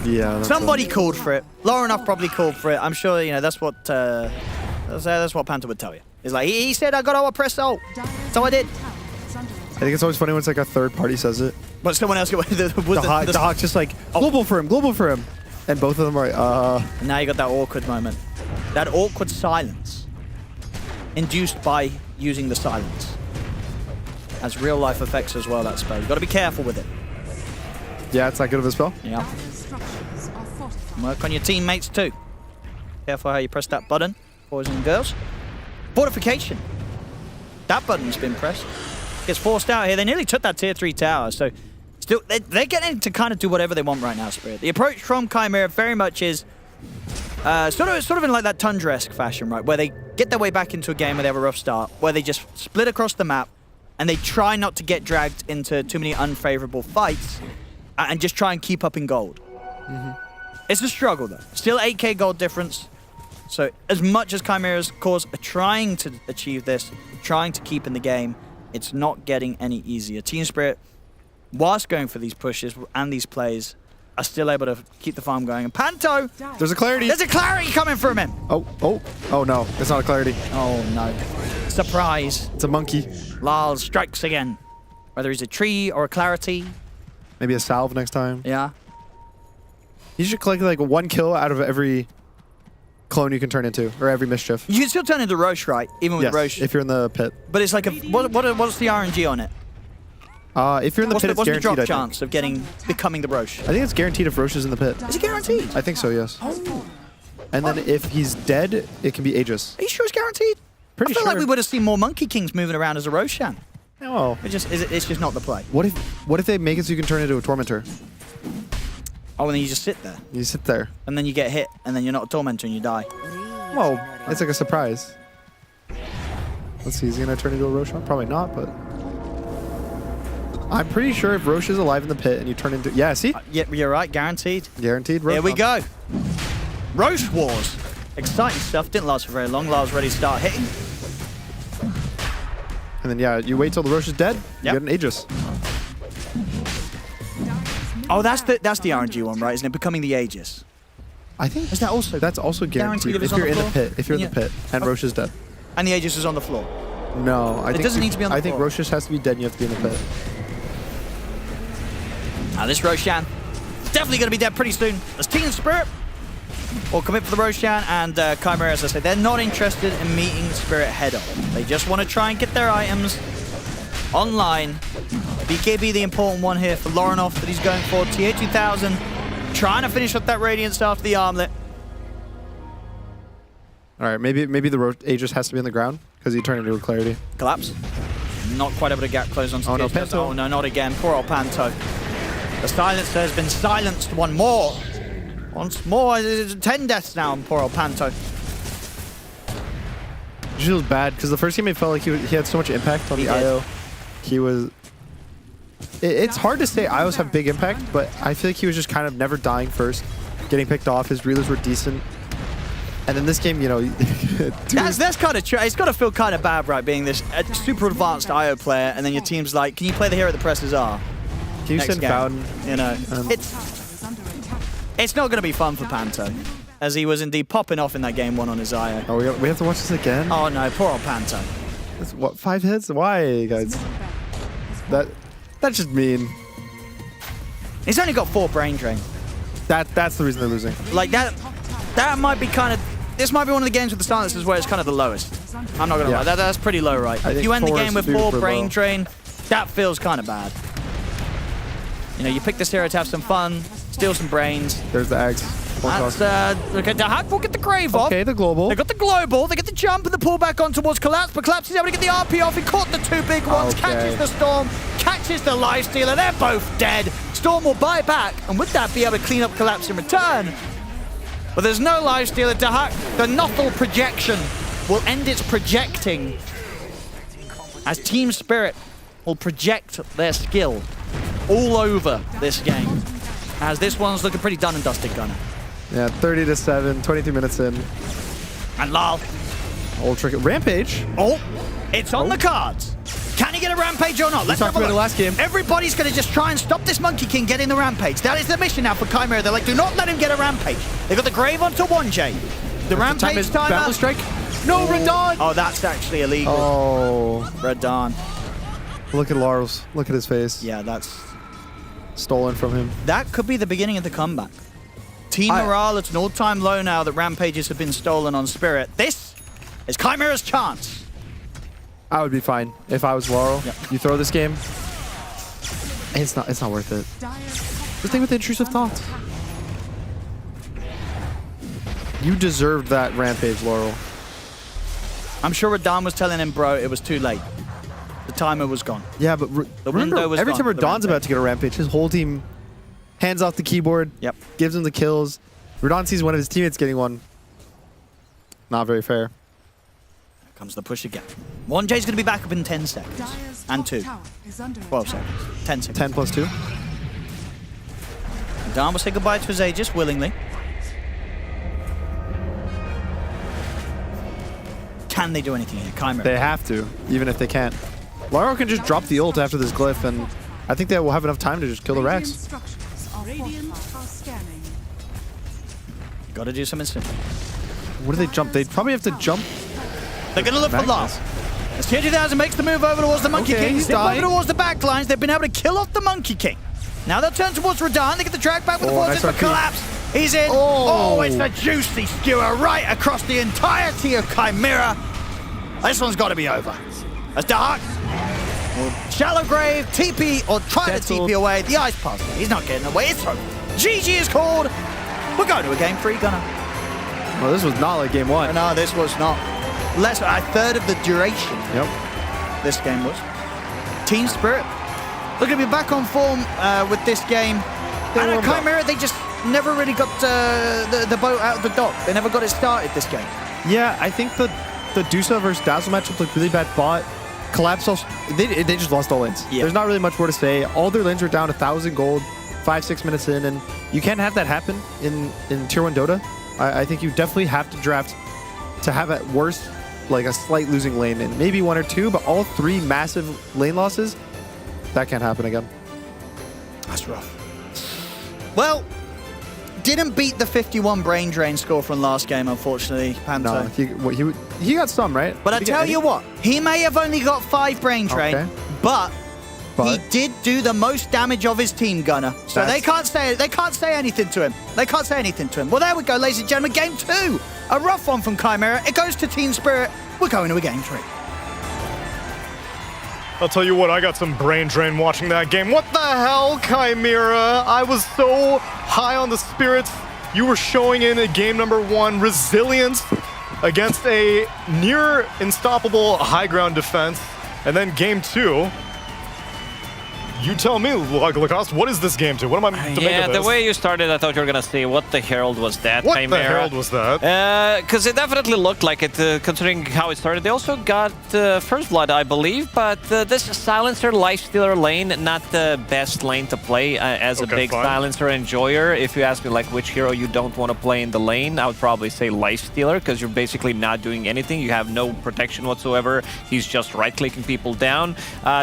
S20: Yeah.
S10: Somebody called for it. Laurenov probably called for it. I'm sure you know that's what Panther would tell you. It's like he said I got to press ult, so I did.
S20: I think it's always funny when it's like a third party says it.
S10: But someone else
S20: the Hawk just like global for him, and both of them are
S10: Now you got that awkward moment, that awkward silence, induced by using the silence. Has real life effects as well. That spell. You got to be careful with it.
S20: Yeah, it's not good of a spell.
S10: Yeah. Work on your teammates too. Careful how you press that button, boys and girls. Fortification. That button's been pressed. Gets forced out here. They nearly took that tier 3 tower, so still they're getting to kind of do whatever they want right now, Spirit. The approach from Chimera very much is sort of in like that Tundra-esque fashion, right? Where they get their way back into a game where they have a rough start, where they just split across the map, and they try not to get dragged into too many unfavorable fights, and just try and keep up in gold. It's a struggle though. Still 8k gold difference. So as much as Chimera's cause are trying to achieve this, trying to keep in the game, it's not getting any easier. Team Spirit, whilst going for these pushes and these plays, are still able to keep the farm going. And Panto!
S20: There's a clarity.
S10: There's a clarity coming from him!
S20: Oh no, it's not a clarity.
S10: Oh no. Surprise.
S20: It's a monkey.
S10: Lal strikes again. Whether he's a tree or a clarity.
S20: Maybe a salve next time.
S10: Yeah.
S20: You should collect like 1 kill out of every clone you can turn into, or every mischief.
S10: You can still turn into Roche, right? Even with
S20: Yes,
S10: Roche.
S20: if you're in the pit.
S10: But it's like a what's the RNG on it?
S20: If you're in the pit, it's
S10: what's the
S20: guaranteed.
S10: drop
S20: I
S10: chance of becoming the Roche?
S20: I think it's guaranteed if Roche is in the pit.
S10: Is it guaranteed?
S20: I think so. Yes.
S10: Oh.
S20: And then if he's dead, it can be Aegis.
S10: Are you sure it's guaranteed?
S20: Pretty
S10: I feel
S20: sure.
S10: like we would have seen more Monkey Kings moving around as a Roshan.
S20: No.
S10: It's just not the play.
S20: What if they make it so you can turn into a Tormentor?
S10: Oh, and then you just sit there.
S20: You sit there.
S10: And then you get hit, and then you're not a Tormentor and you die.
S20: Well, it's like a surprise. Let's see, is he gonna turn into a Roshan? Probably not, but I'm pretty sure if Roche is alive in the pit and you turn into see?
S10: Yeah, you're right, guaranteed.
S20: Guaranteed Roche.
S10: Here we go. Roche Wars. Exciting stuff. Didn't last for very long. Lars ready to start hitting.
S20: And then you wait till the Roche is dead. You get an Aegis.
S10: Oh, that's the RNG one, right? Isn't it becoming the Aegis?
S20: I think
S10: is that also
S20: that's also guaranteed
S10: if
S20: if you're in the pit. If you're in the pit and Roche is dead.
S10: And the Aegis is on the floor.
S20: No, I think
S10: doesn't need to be on the
S20: I think
S10: floor.
S20: Roche just has to be dead and you have to be in the pit.
S10: Now this Roshan definitely going to be dead pretty soon. As Team Spirit will commit for the Roshan and Chimera, as I said, they're not interested in meeting Spirit head on. They just want to try and get their items online. BKB the important one here for Lorinov that he's going for. TA 2000 trying to finish up that Radiance after the armlet.
S20: All right, maybe the Aegis has to be on the ground because he turned into a Clarity.
S10: Collapse. Not quite able to get close onto
S20: Oh
S10: the
S20: no,
S10: Aegis.
S20: Panto.
S10: Oh no, not again. Poor old Panto. The silencer has been silenced one more. Once more, 10 deaths now on poor old Panto.
S20: It feels bad because the first game it felt like he had so much impact on the IO. He was. It's hard to say IOs have big impact, but I feel like he was just kind of never dying first, getting picked off. His reelers were decent. And in this game,
S10: that's kind of true. It's got to feel kind of bad, right, being this super advanced IO player, and then your team's like, can you play the hero that presses R?
S20: Can you send Fountain?
S10: You know, it's not going to be fun for Panto, as he was indeed popping off in that game 1 on his IO.
S20: Oh, we have to watch this again?
S10: Oh no, poor old Panto.
S20: That's, what, 5 hits? Why, guys? That's just mean.
S10: He's only got 4 brain drain.
S20: That's the reason they're losing.
S10: Like that might be kind of. This might be one of the games with the silencers where it's kind of the lowest. I'm not gonna lie, that's pretty low, right? If you end the game with 4 brain drain, that feels kind of bad. You know, you pick this hero to have some fun, steal some brains.
S20: There's the Ags.
S10: Okay, Dahak will get the Grave off.
S20: Okay, the global.
S10: They got the global, they get the jump and the pullback on towards Collapse, but Collapse is able to get the RP off. He caught the 2 big ones, catches the Storm, catches the Lifestealer. They're both dead. Storm will buy back, and with that be able to clean up Collapse in return. But there's no Lifestealer. Dahak, the Nothel projection will end its projecting as Team Spirit will project their skill all over this game. As this one's looking pretty done and dusted, Gunner.
S20: Yeah, 30-7, 23 minutes in.
S10: And Lal.
S20: Old trick. Rampage.
S10: Oh, it's on the cards. Can he get a Rampage or not? Let's talk about
S20: the last game.
S10: Everybody's going to just try and stop this Monkey King getting the Rampage. That is the mission now for Chimera. They're like, do not let him get a Rampage. They got the Grave onto 1J. The Rampage timer.
S20: Boundless Strike. No, Radon.
S10: Oh, that's actually illegal.
S20: Oh.
S10: Radon.
S20: Look at Lars. Look at his face.
S10: Yeah, that's
S20: stolen from him.
S10: That could be the beginning of the comeback. Team morale at an all-time low now that Rampages have been stolen on Spirit. This is Chimera's chance.
S20: I would be fine if I was Laurel.
S10: Yep.
S20: You throw this game, it's not worth it. The thing with the intrusive thoughts. You deserved that Rampage, Laurel.
S10: I'm sure Radon was telling him, bro, it was too late. The timer was gone.
S20: Yeah, but
S10: the window was
S20: every
S10: gone
S20: time
S10: for the
S20: Radon's about to get a Rampage, his whole team hands off the keyboard, gives him the kills. Radon sees one of his teammates getting one. Not very fair.
S10: Here comes the push again. 1J's going to be back up in 10 seconds. And 2. 12 seconds. 10 seconds.
S20: 10 plus 2.
S10: Radon will say goodbye to his Aegis willingly. Can they do anything here? Chimera.
S20: They have to, even if they can't. Laurel can just drop the ult after this glyph, and I think they will have enough time to just kill the Rax.
S10: Got to do something simple.
S20: What do they jump? They probably have to jump.
S10: They're going to look for last. As Tier 2000 makes the move over towards the Monkey King,
S20: he's
S10: step over
S20: dying.
S10: towards the backlines. They've been able to kill off the Monkey King. Now they'll turn towards Radon. They get the drag back with the forces, but Collapse He's in. Oh, it's a juicy skewer right across the entirety of Chimera. This one's got to be over. As Dark will shallow grave, TP, or try to TP away. The ice pass. He's not getting away. It's over. GG is called. We're going to a game 3, Gunnar.
S20: Well, this was not like game 1.
S10: No, this was not. Less a third of the duration.
S20: Yep.
S10: This game was. Team Spirit. Looking to be back on form with this game. And at Chimera, they just never really got the boat out of the dock. They never got it started this game.
S20: Yeah, I think the Dusa versus Dazzle matchup looked really bad bot. Collapse also, they just lost all lanes. Yeah. There's not really much more to say. All their lanes were down 1,000 gold 5-6 minutes in, and you can't have that happen in Tier 1 Dota. I think you definitely have to draft to have at worst like a slight losing lane and maybe 1 or 2, but all 3 massive lane losses, that can't happen again.
S10: That's rough. Well, didn't beat the 51 brain drain score from last game, unfortunately, Panto.
S20: No, he got some, right?
S10: But I tell you what, he may have only got 5 brain drain, but he did do the most damage of his team, Gunner. So they can't say anything to him. They can't say anything to him. Well, there we go, ladies and gentlemen. Game 2. A rough one from Chimera. It goes to Team Spirit. We're going to a game 3.
S8: I'll tell you what, I got some brain drain watching that game. What the hell, Chimera? I was so high on the spirits. You were showing in game number 1 resilience against a near unstoppable high ground defense. And then game 2, you tell me, Lacoste, what is this game to? What am I to make of this?
S14: The way you started, I thought you were going to say, what the Herald was that,
S8: What
S14: Chimera?
S8: the Herald was that?
S14: Because it definitely looked like it, considering how it started. They also got First Blood, I believe, but this Silencer Lifestealer lane, not the best lane to play as a big Silencer enjoyer. If you ask me, like, which hero you don't want to play in the lane, I would probably say Lifestealer, because you're basically not doing anything. You have no protection whatsoever. He's just right-clicking people down.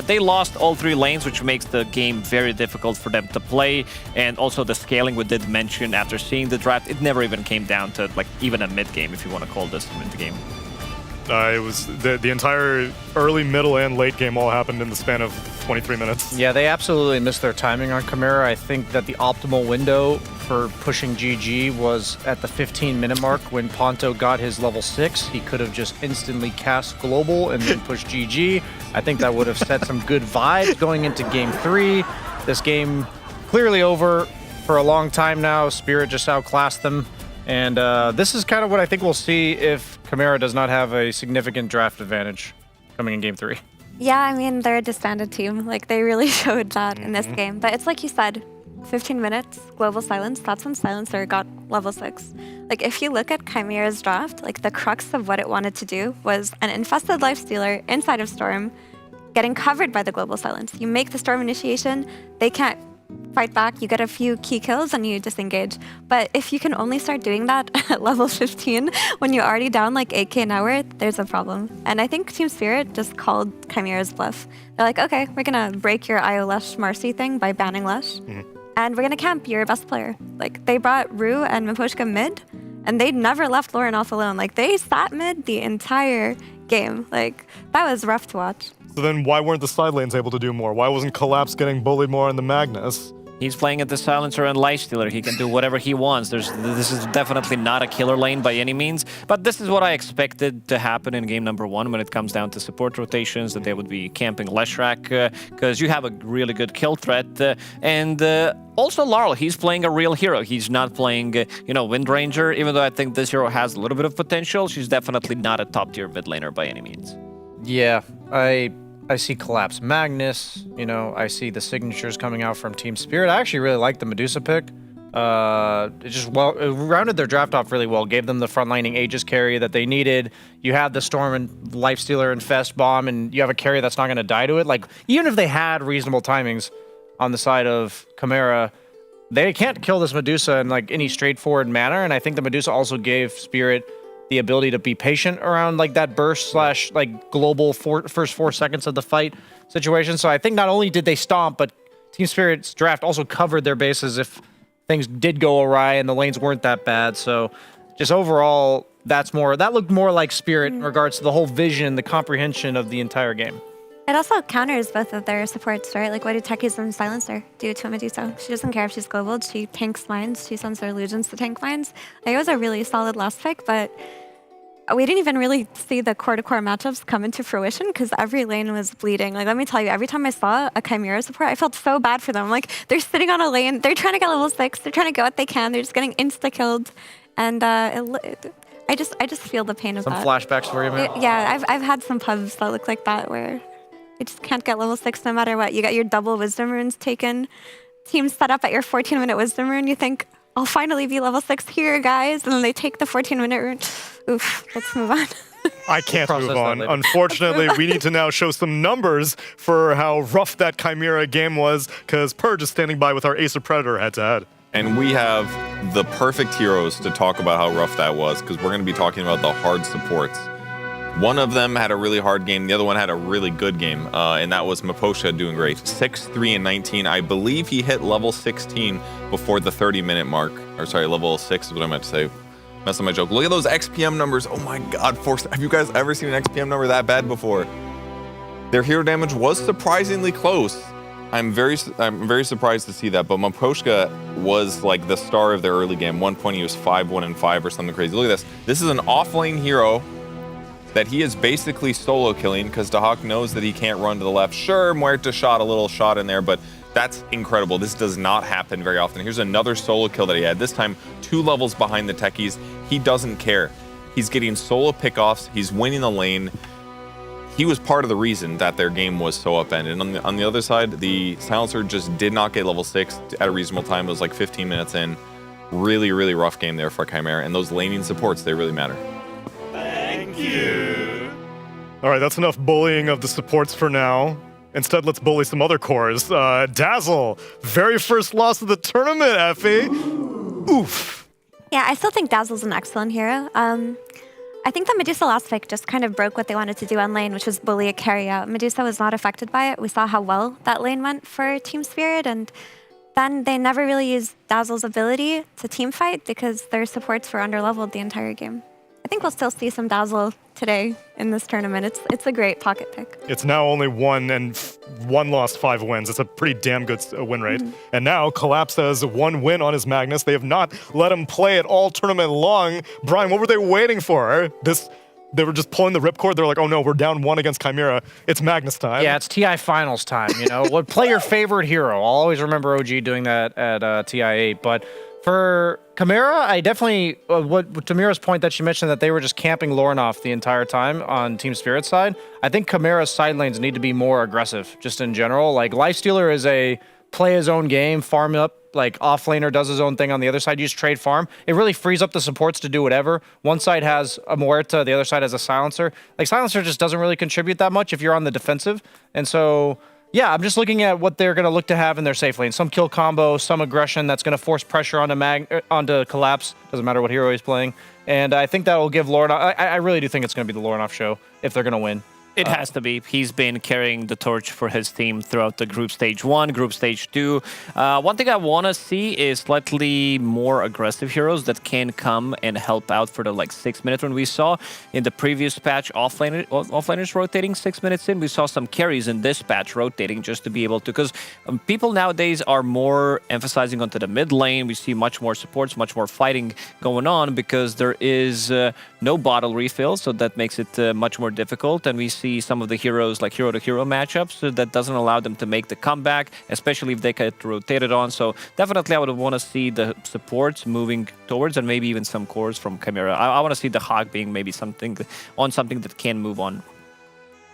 S14: They lost all 3 lanes, which makes the game very difficult for them to play, and also the scaling we did mention after seeing the draft, it never even came down to like even a mid game, if you want to call this mid game.
S8: It was the entire early, middle, and late game all happened in the span of 23 minutes.
S9: Yeah, they absolutely missed their timing on Chimera. I think that the optimal window for pushing GG was at the 15-minute mark when Ponto got his level 6. He could have just instantly cast Global and then pushed GG. I think that would have set some good vibes going into Game 3. This game clearly over for a long time now. Spirit just outclassed them. And this is kind of what I think we'll see if Chimera does not have a significant draft advantage coming in Game 3.
S15: Yeah, I mean, they're a disbanded team. Like, they really showed that in this game. But it's like you said, 15 minutes, global silence, that's when Silencer got level 6. Like, if you look at Chimera's draft, like, the crux of what it wanted to do was an infested lifestealer inside of Storm getting covered by the global silence. You make the Storm initiation, they can't fight back, you get a few key kills, and you disengage. But if you can only start doing that at level 15, when you're already down like 8k an hour, there's a problem. And I think Team Spirit just called Chimera's bluff. They're like, okay, we're gonna break your IO Lush Marcy thing by banning Lush, and we're gonna camp your best player. Like, they brought Rue and Miposhka mid, and they never left Lauren off alone. Like, they sat mid the entire game. Like, that was rough to watch.
S8: So then why weren't the side lanes able to do more? Why wasn't Collapse getting bullied more on the Magnus?
S14: He's playing at the Silencer and Lifestealer. He can do whatever he wants. This is definitely not a killer lane by any means, but this is what I expected to happen in game number 1 when it comes down to support rotations, that they would be camping Leshrac, because you have a really good kill threat. And also Laurel, he's playing a real hero. He's not playing, Wind Ranger, even though I think this hero has a little bit of potential. She's definitely not a top-tier mid laner by any means.
S9: Yeah, I see Collapse Magnus, I see the signatures coming out from Team Spirit. I actually really like the Medusa pick. It rounded their draft off really well, gave them the frontlining Aegis carry that they needed. You have the Storm and Lifestealer and Fest Bomb, and you have a carry that's not going to die to it. Like, even if they had reasonable timings on the side of Chimera, they can't kill this Medusa in like any straightforward manner, and I think the Medusa also gave Spirit the ability to be patient around like that burst / like global first 4 seconds of the fight situation. So I think not only did they stomp, but Team Spirit's draft also covered their bases if things did go awry and the lanes weren't that bad. So just overall, that looked more like Spirit in regards to the whole vision, the comprehension of the entire game.
S15: It also counters both of their supports, right? Like, what do Techies and Silencer do to Medusa? She doesn't care if she's global. She tanks mines. She sends her illusions to tank mines. Like, it was a really solid last pick, but we didn't even really see the core-to-core matchups come into fruition because every lane was bleeding. Like, let me tell you, every time I saw a Chimera support, I felt so bad for them. Like, they're sitting on a lane. They're trying to get level 6. They're trying to get what they can. They're just getting insta-killed. And I just feel the pain of
S9: Some
S15: that.
S9: flashbacks for you, man?
S15: Yeah, I've had some pubs that look like that where you just can't get level 6 no matter what. You got your double wisdom runes taken. Team set up at your 14-minute wisdom rune. You think, I'll finally be level 6 here, guys. And then they take the 14-minute rune. Oof, let's move on.
S8: I can't move on. Unfortunately, we need to now show some numbers for how rough that Chimera game was, because Purge is standing by with our Ace of Predator head-to-head.
S16: And we have the perfect heroes to talk about how rough that was, because we're going to be talking about the hard supports. One of them had a really hard game. The other one had a really good game, and that was Maposha doing great. 6-3 and 19. I believe he hit level 16 before the 30-minute mark. Or sorry, level 6 is what I meant to say. Messed up my joke. Look at those XPM numbers. Oh my God, have you guys ever seen an XPM number that bad before? Their hero damage was surprisingly close. I'm very surprised to see that, but Maposhka was like the star of their early game. One point he was 5-1 and 5 or something crazy. Look at this. This is an off-lane hero that he is basically solo killing because Dahak knows that he can't run to the left. Sure, Muerta shot a little shot in there, but that's incredible. This does not happen very often. Here's another solo kill that he had, this time 2 levels behind the Techies. He doesn't care. He's getting solo pickoffs. He's winning the lane. He was part of the reason that their game was so upended. And on the other side, the Silencer just did not get level 6 at a reasonable time. It was like 15 minutes in. Really, really rough game there for Chimera. And those laning supports, they really matter.
S8: Thank you. All right, that's enough bullying of the supports for now. Instead, let's bully some other cores. Dazzle, very first loss of the tournament, Effie. Oof.
S15: Yeah, I still think Dazzle's an excellent hero. I think the Medusa last pick just kind of broke what they wanted to do on lane, which was bully a carry out. Medusa was not affected by it. We saw how well that lane went for Team Spirit, and then they never really used Dazzle's ability to team fight because their supports were underleveled the entire game. I think we'll still see some Dazzle today in this tournament. It's a great pocket pick.
S8: It's now only 1 and 1 loss, 5 wins. It's a pretty damn good win rate. And now Collapse has 1 win on his Magnus. They have not let him play it all tournament long. Brian, what were they waiting for? They were just pulling the ripcord. They're like, oh no, we're down 1 against Chimera. It's Magnus time.
S9: Yeah, it's TI finals time, you know. What play your favorite hero? I'll always remember OG doing that at TI8, but for Chimera, I definitely, what Tamira's point that she mentioned that they were just camping Lornoff the entire time on Team Spirit's side, I think Chimera's side lanes need to be more aggressive, just in general. Like, Lifestealer is a play his own game, farm up, like offlaner does his own thing on the other side, you just trade farm. It really frees up the supports to do whatever. One side has a Muerta, the other side has a Silencer. Like, Silencer just doesn't really contribute that much if you're on the defensive. And so, yeah, I'm just looking at what they're going to look to have in their safe lane. Some kill combo, some aggression that's going to force pressure onto Collapse. Doesn't matter what hero he's playing. And I think that will give Lornoff... I really do think it's going to be the Lornoff show if they're going to win.
S14: It has to be. He's been carrying the torch for his team throughout the group stage 1, group stage 2. One thing I want to see is slightly more aggressive heroes that can come and help out for the 6 minutes when we saw in the previous patch offlaners rotating 6 minutes in. We saw some carries in this patch rotating just to be able to, because people nowadays are more emphasizing onto the mid lane. We see much more supports, much more fighting going on because there is no bottle refill, so that makes it much more difficult. And we see some of the heroes like hero-to-hero matchups that doesn't allow them to make the comeback, especially if they get rotated on. So definitely I would want to see the supports moving towards and maybe even some cores from Chimera. I want to see the Hawk being maybe something that can move on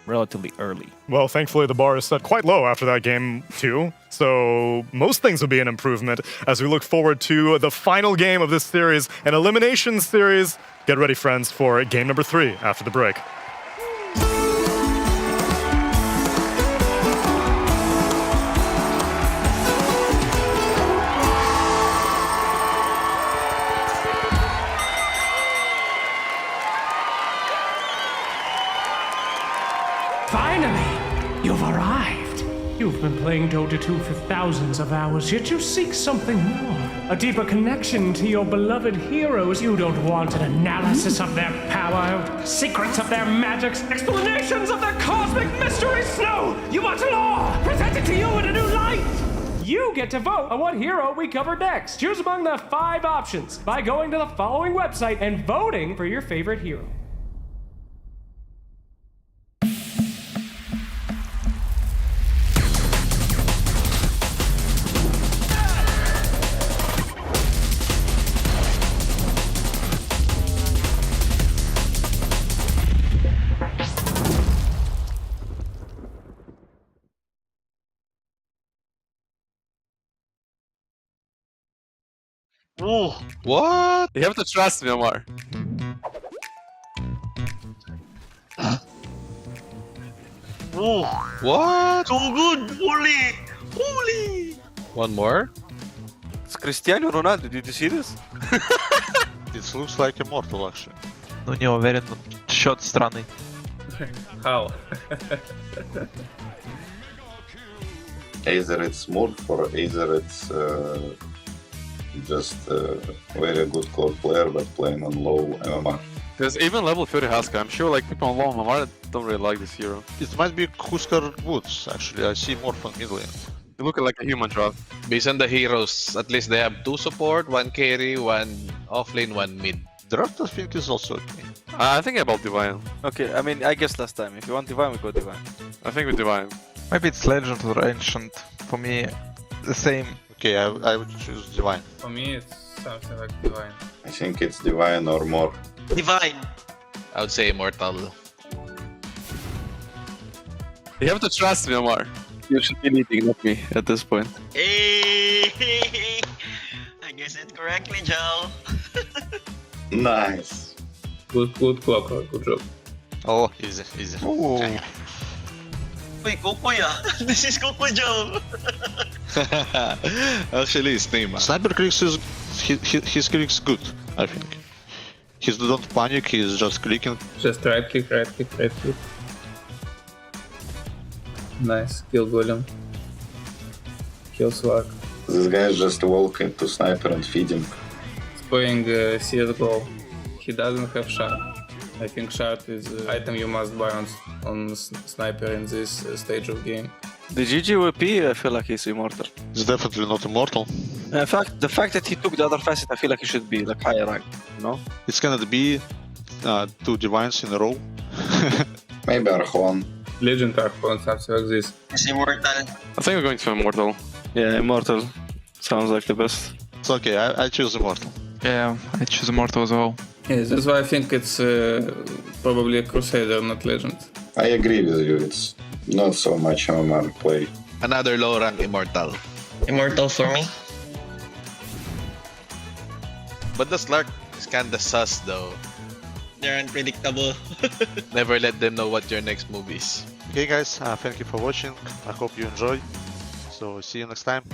S14: relatively early.
S8: Well, thankfully the bar is set quite low after that game too, so most things will be an improvement as we look forward to the final game of this series, an elimination series. Get ready, friends, for game number 3 after the break.
S17: Finally, you've arrived. You've been playing Dota 2 for thousands of hours, yet you seek something more. A deeper connection to your beloved heroes. You don't want an analysis of their power, secrets of their magics, explanations of their cosmic mysteries. No! see you in a new light! You get to vote on what hero we cover next. Choose among the 5 options by going to the following website and voting for your favorite hero.
S22: Ooh, what?
S1: You have to trust me, Omar.
S22: Ooh, what?
S23: So good! Holy! Holy!
S22: One more?
S1: It's Cristiano Ronaldo. Did you see this?
S22: It looks like immortal actually.
S3: Ну, не уверен, счет странный.
S24: How?
S2: Either it's Smurf or either it's just a very good core player but playing on low MMR.
S1: There's even level 30 Husker. I'm sure like people on low MMR don't really like this hero.
S22: It might be Husker Woods actually. I see more from mid lane.
S1: You look like a human draft.
S22: Based on the heroes, at least they have 2 support, 1 carry, 1 offlane, 1 mid. Draft I think is also okay.
S1: I think about Divine.
S7: Okay, I mean, I guess last time. If you want Divine, we go Divine.
S1: I think with Divine.
S3: Maybe it's Legend or Ancient. For me, the same.
S22: Okay, I would choose Divine.
S24: For me, it's something like Divine.
S2: I think it's Divine or more.
S23: Divine!
S22: I would say Immortal.
S1: You have to trust me, Omar. You should be leading, not me, at this point.
S23: Hey! I guess it correctly, Joe.
S2: Nice.
S24: Good clockwork, good job.
S22: Oh, easy.
S2: Ooh.
S23: Wait, Kokoya! This is Koko Joe!
S22: Actually, his name. Sniper clicks is his clicks good, I think. He don't panic, he's just clicking.
S24: Just right click. Nice, kill golem. Kill swag.
S2: This guy just walk into sniper and feed him.
S24: He's playing CSGO. He doesn't have shard. I think shard is the item you must buy on sniper in this stage of game.
S7: The GGWP, I feel like he's immortal.
S22: He's definitely not immortal.
S7: In fact, the fact that he took the other facet, I feel like he should be like higher rank, you know?
S22: It's gonna be 2 divines in a row.
S2: Maybe Archon.
S24: Legend Archon, something like this.
S23: Is immortal.
S1: I think we're going to Immortal.
S7: Yeah, immortal sounds like the best.
S22: It's okay, I choose immortal.
S3: Yeah, I choose Immortal as well.
S24: Yes, that's why I think it's probably a Crusader, not Legend.
S2: I agree with you, it's not so much MMR play.
S22: Another low rank immortal.
S23: Immortal for me.
S22: But the Slark is kinda sus though.
S23: They're unpredictable.
S22: Never let them know what your next move is. Okay guys, thank you for watching. I hope you enjoy. So see you next time.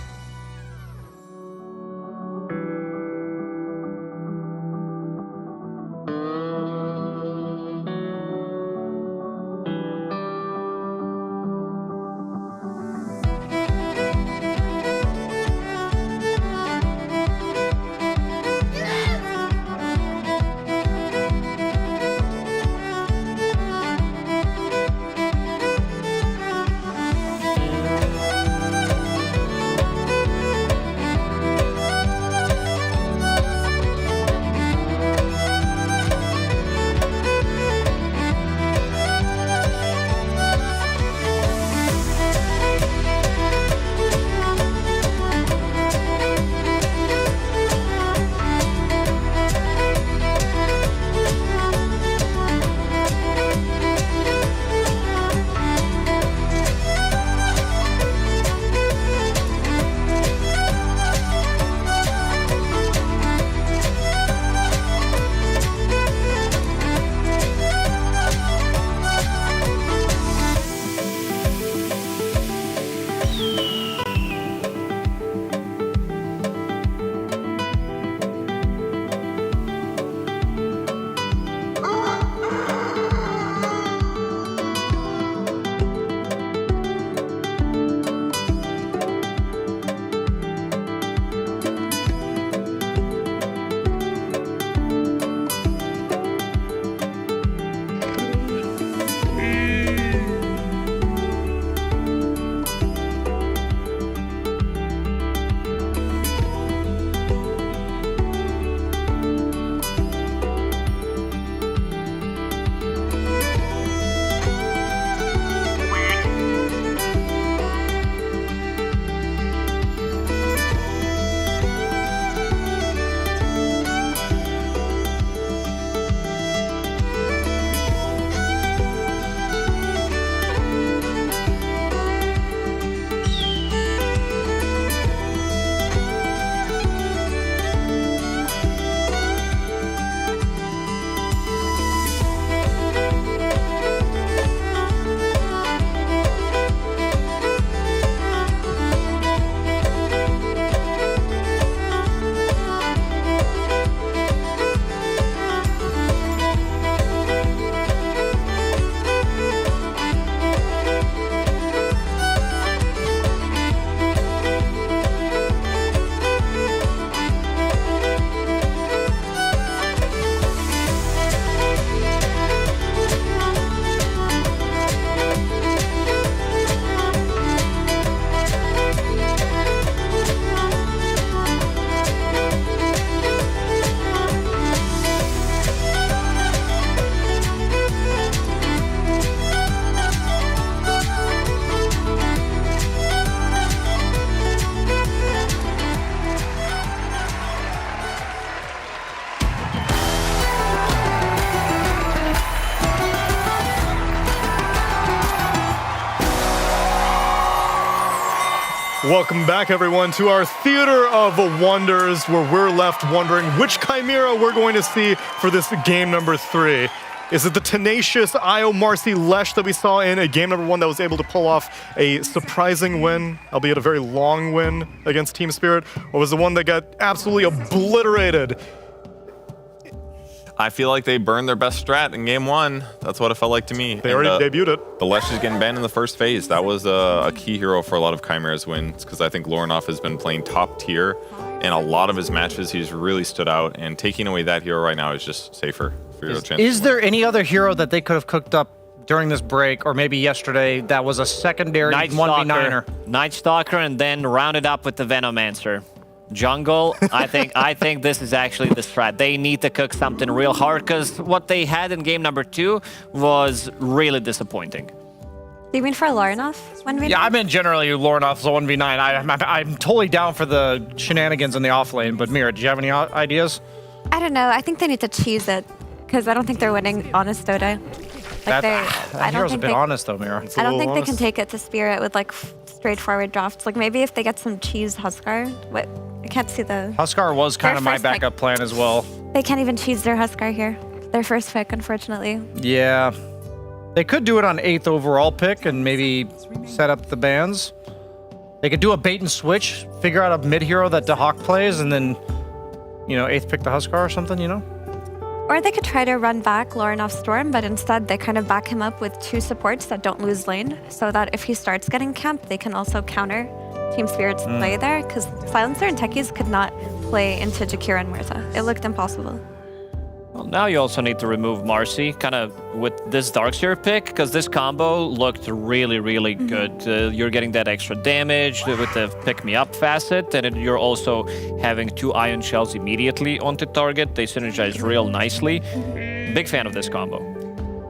S8: Welcome back, everyone, to our Theater of Wonders, where we're left wondering which Chimera we're going to see for this game number 3. Is it the tenacious Io Marcy Lesh that we saw in a game number 1 that was able to pull off a surprising win, albeit a very long win against Team Spirit, or was the one that got absolutely obliterated?
S16: I feel like they burned their best strat in game 1. That's what it felt like to me.
S8: They already debuted it.
S16: The Lesh is getting banned in the first phase. That was a key hero for a lot of Chimera's wins, because I think Lorinov has been playing top tier. In a lot of his matches, he's really stood out, and taking away that hero right now is just safer for your chance.
S9: Is there any other hero that they could have cooked up during this break, or maybe yesterday, that was a secondary 1v9er?
S14: Night Stalker, and then rounded up with the Venomancer. Jungle, I think this is actually the strat. They need to cook something real hard, because what they had in game number 2 was really disappointing.
S15: Do you mean for Lorinov 1v9?
S9: Yeah, I meant generally Lorinov's 1v9. I'm totally down for the shenanigans in the off lane, but Mira, do you have any ideas?
S15: I don't know. I think they need to cheese it, because I don't think they're winning honest Dota.
S9: That hero's a bit honest though, Mira.
S15: I don't think they can take it to Spirit with like straightforward drafts. Like maybe if they get some cheese Huskar. What? I can't see the...
S9: Huskar was kind of my backup plan as well.
S15: They can't even cheese their Huskar here. Their first pick, unfortunately.
S9: Yeah. They could do it on 8th overall pick and maybe set up the bans. They could do a bait and switch, figure out a mid hero that DeHawk plays, and then, 8th pick the Huskar or something,
S15: Or they could try to run back Lorinov Storm, but instead they kind of back him up with 2 supports that don't lose lane, so that if he starts getting camped, they can also counter Team Spirit's play there, because Silencer and Techies could not play into Jakira and Muerta. It looked impossible.
S14: Well, now you also need to remove Marcy, kind of with this Darkseer pick, because this combo looked really, really good. You're getting that extra damage with the pick-me-up facet, and you're also having 2 Ion Shells immediately onto target. They synergize real nicely. Big fan of this combo.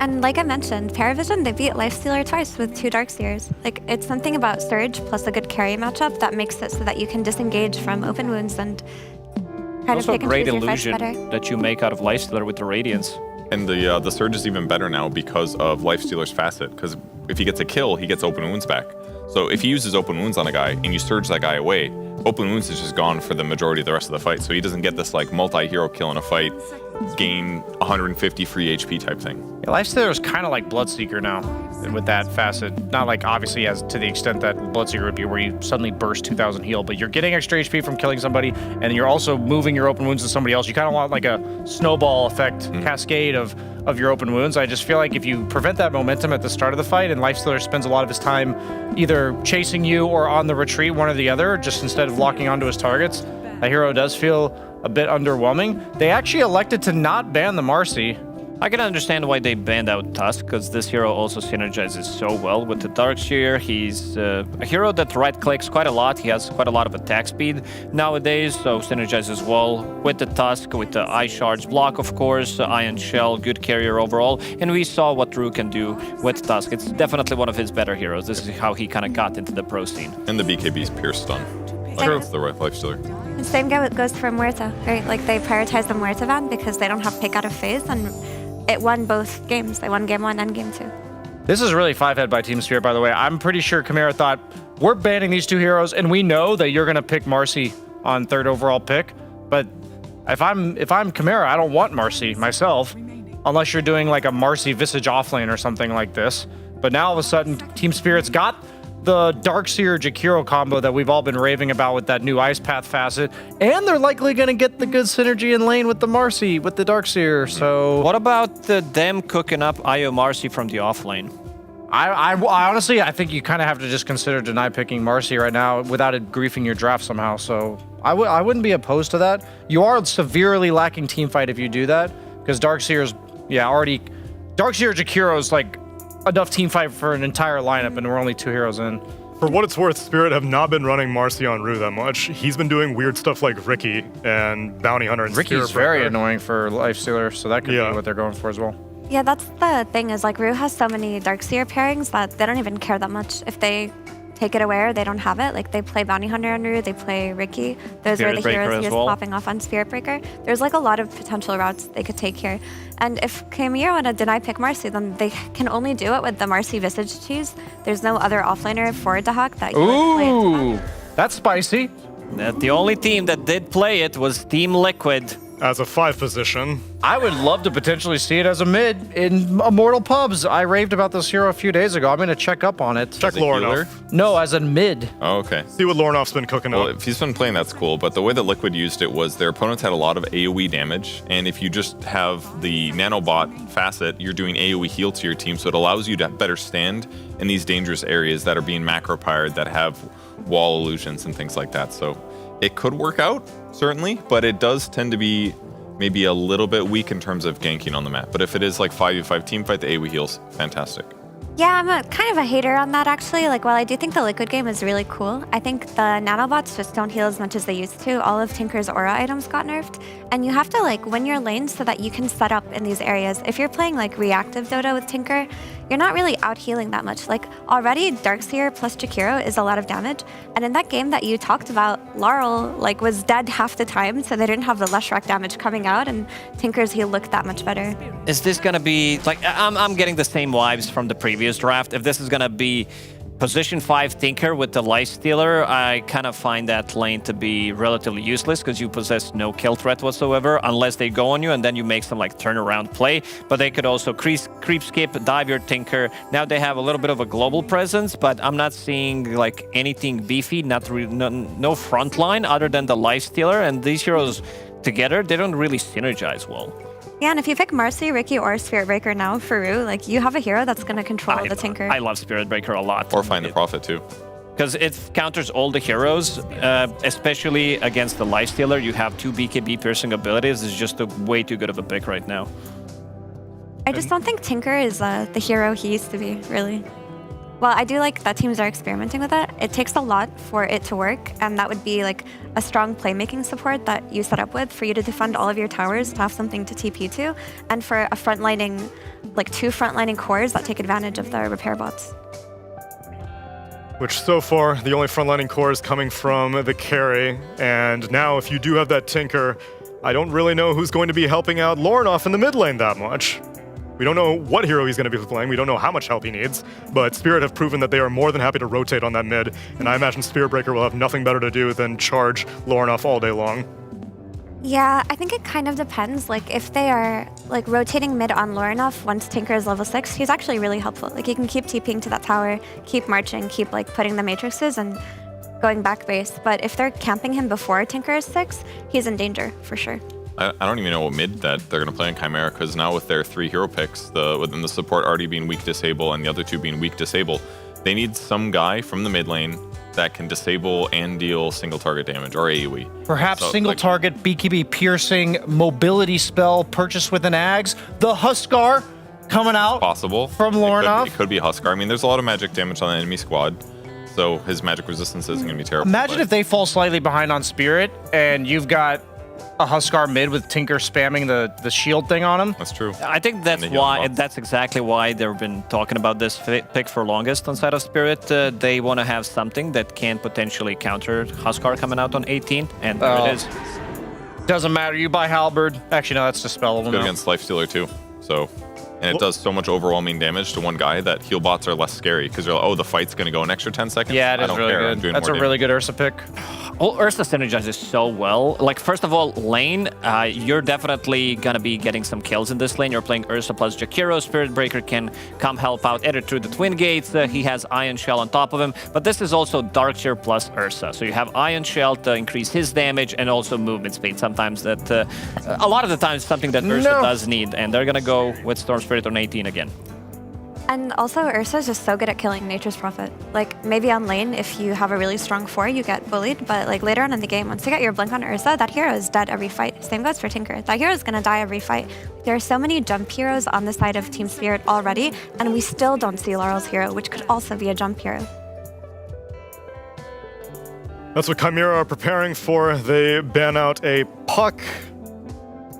S15: And like I mentioned, Paravision, they beat Lifestealer twice with 2 Darkseers. Like, it's something about Surge plus a good carry matchup that makes it so that you can disengage from open wounds and kind of
S14: Also
S15: pick
S14: a
S15: and
S14: great
S15: choose your fights
S14: illusion
S15: better.
S14: that you make out of Lifestealer with the Radiance.
S16: And the Surge is even better now because of Lifestealer's facet, because if he gets a kill, he gets open wounds back. So if he uses open wounds on a guy and you surge that guy away, open wounds is just gone for the majority of the rest of the fight. So he doesn't get this like multi-hero kill in a fight, gain 150 free HP type thing.
S9: Yeah, Lifestealer is kind of like Bloodseeker now with that facet. Not like obviously as to the extent that Bloodseeker would be where you suddenly burst 2,000 heal, but you're getting extra HP from killing somebody, and you're also moving your open wounds to somebody else. You kind of want like a snowball effect cascade of your open wounds. I just feel like if you prevent that momentum at the start of the fight, and Lifestealer spends a lot of his time either chasing you or on the retreat, one or the other, just instead of locking onto his targets, that hero does feel a bit underwhelming. They actually elected to not ban the Marcy.
S14: I can understand why they banned out Tusk, because this hero also synergizes so well with the Darkseer. He's a hero that right-clicks quite a lot. He has quite a lot of attack speed nowadays, so synergizes well with the Tusk, with the Eye Shards block, of course, Ion Shell, good carrier overall, and we saw what Drew can do with Tusk. It's definitely one of his better heroes. This is how he kind of got into the pro scene.
S16: And the BKB's Pierce Stun. That's the right Lifestealer.
S15: The same goes for Muerta, right? Like, they prioritize the Muerta ban because they don't have pick out of phase, and it won both games. They won game 1 and game 2.
S9: This is really 5-head by Team Spirit, by the way. I'm pretty sure Chimera thought, we're banning these 2 heroes, and we know that you're going to pick Marcy on 3rd overall pick. But if I'm Chimera, I don't want Marcy myself, unless you're doing like a Marcy Visage offlane or something like this. But now all of a sudden, Team Spirit's got the Darkseer Jakiro combo that we've all been raving about with that new Ice Path facet, and they're likely going to get the good synergy in lane with the Marcy, with the Darkseer, so...
S14: What about them cooking up Io Marcy from the offlane?
S9: I honestly, I think you kind of have to just consider deny picking Marcy right now without it griefing your draft somehow, so I wouldn't be opposed to that. You are severely lacking teamfight if you do that, because Darkseer's, already... Darkseer Jakiro's, like, enough team fight for an entire lineup, and we're only 2 heroes in.
S8: For what it's worth, Spirit have not been running Marcy on Rue that much. He's been doing weird stuff like Ricky and Bounty Hunter and
S9: Ricky's very annoying for Lifestealer, so that could be what they're going for as well.
S15: Yeah, that's the thing, is like Rue has so many Darkseer pairings that they don't even care that much if they take it away or they don't have it. Like, they play Bounty Hunter on Rue, they play Ricky. Those are the heroes he is popping off on Spirit Breaker. There's like a lot of potential routes they could take here. And if Chimera want to deny pick Marcy, then they can only do it with the Marcy Visage cheese. There's no other offlaner for DeHawk that you would play.
S9: That's spicy.
S14: The only team that did play it was Team Liquid.
S8: As a 5 position.
S9: I would love to potentially see it as a mid in Immortal Pubs. I raved about this hero a few days ago. I'm going to check up on it.
S8: Check Lornoff.
S9: No, as a mid.
S16: Oh, okay.
S8: See what Lornoff's been cooking
S16: Well,
S8: up.
S16: if he's been playing, that's cool. But the way that Liquid used it was their opponents had a lot of AoE damage. And if you just have the nanobot facet, you're doing AoE heal to your team. So it allows you to better stand in these dangerous areas that are being macro-pyred, that have wall illusions and things like that. So it could work out, certainly, but it does tend to be maybe a little bit weak in terms of ganking on the map. But if it is like 5v5 team fight, the AoE heal's fantastic.
S15: Yeah, I'm kind of a hater on that, actually. Like, while I do think the Liquid game is really cool, I think the nanobots just don't heal as much as they used to. All of Tinker's aura items got nerfed. And you have to, like, win your lanes so that you can set up in these areas. If you're playing, like, reactive Dota with Tinker, you're not really out-healing that much. Like, already, Darkseer plus Jakiro is a lot of damage. And in that game that you talked about, Laurel, like, was dead half the time, so they didn't have the Leshrac damage coming out, and Tinker's heal looked that much better.
S14: Is this gonna be, like, I'm getting the same vibes from the previous draft. If this is gonna be position 5 Tinker with the Lifestealer, I kind of find that lane to be relatively useless because you possess no kill threat whatsoever unless they go on you and then you make some like turnaround play. But they could also creep skip, dive your Tinker. Now they have a little bit of a global presence, but I'm not seeing like anything beefy, no front line other than the Lifestealer. And these heroes together, they don't really synergize well.
S15: Yeah, and if you pick Marcy, Ricky, or Spirit Breaker now, Faru, like, you have a hero that's going to control the Tinker.
S14: I love Spirit Breaker a lot.
S16: Or Find the Prophet, too.
S14: Because it counters all the heroes, especially against the Lifestealer. You have 2 BKB piercing abilities. It's just a way too good of a pick right now.
S15: I just don't think Tinker is the hero he used to be, really. Well, I do like that teams are experimenting with it. It takes a lot for it to work, and that would be like a strong playmaking support that you set up with for you to defend all of your towers, to have something to TP to, and for a frontlining, like 2 frontlining cores that take advantage of the repair bots.
S8: Which so far, the only frontlining core is coming from the carry, and now if you do have that Tinker, I don't really know who's going to be helping out Lornoff in the mid lane that much. We don't know what hero he's going to be playing. We don't know how much help he needs. But Spirit have proven that they are more than happy to rotate on that mid. And I imagine Spirit Breaker will have nothing better to do than charge Lornoff all day long.
S15: Yeah, I think it kind of depends. Like, if they are like rotating mid on Lornoff once Tinker is level 6, he's actually really helpful. Like, he can keep TPing to that tower, keep marching, keep like putting the matrices and going back base. But if they're camping him before Tinker is 6, he's in danger for sure.
S16: I don't even know what mid that they're going to play in Chimera, because now with their 3 hero picks, within the support already being weak disable and the other 2 being weak disable, they need some guy from the mid lane that can disable and deal single target damage, or AoE.
S9: Perhaps so, single target, BKB piercing, mobility spell, purchase with an Ags, the Huskar coming out
S16: possible
S9: from Lornoff.
S16: It could be Huskar. I mean, there's a lot of magic damage on the enemy squad, so his magic resistance isn't going to be terrible.
S9: Imagine if they fall slightly behind on Spirit, and you've got a Huskar mid with Tinker spamming the shield thing on him.
S16: That's true.
S14: I think that's why. That's exactly why they've been talking about this pick for longest on side of Spirit. They want to have something that can potentially counter Huskar coming out on 18, and there it is.
S9: Doesn't matter. You buy Halberd. Actually, no, that's dispellable.
S16: Good against Lifestealer too. So, and it does so much overwhelming damage to one guy that heal bots are less scary because you're like, oh, the fight's going to go an extra 10 seconds.
S9: Yeah, it is really good. That's a really good Ursa pick.
S14: Well, Ursa synergizes so well. Like, first of all, lane, you're definitely going to be getting some kills in this lane. You're playing Ursa plus Jakiro. Spirit Breaker can come help out either through the Twin Gates. He has Ion Shell on top of him. But this is also Darkseer plus Ursa. So you have Ion Shell to increase his damage and also movement speed. Sometimes that, a lot of the times, something that Ursa does need. And they're going to go with Storm Spirit on 18 again.
S15: And also, Ursa's just so good at killing Nature's Prophet. Like, maybe on lane, if you have a really strong 4, you get bullied, but like later on in the game, once you get your blink on Ursa, that hero is dead every fight. Same goes for Tinker. That hero is gonna die every fight. There are so many jump heroes on the side of Team Spirit already, and we still don't see Laurel's hero, which could also be a jump hero.
S8: That's what Chimera are preparing for. They ban out a Puck.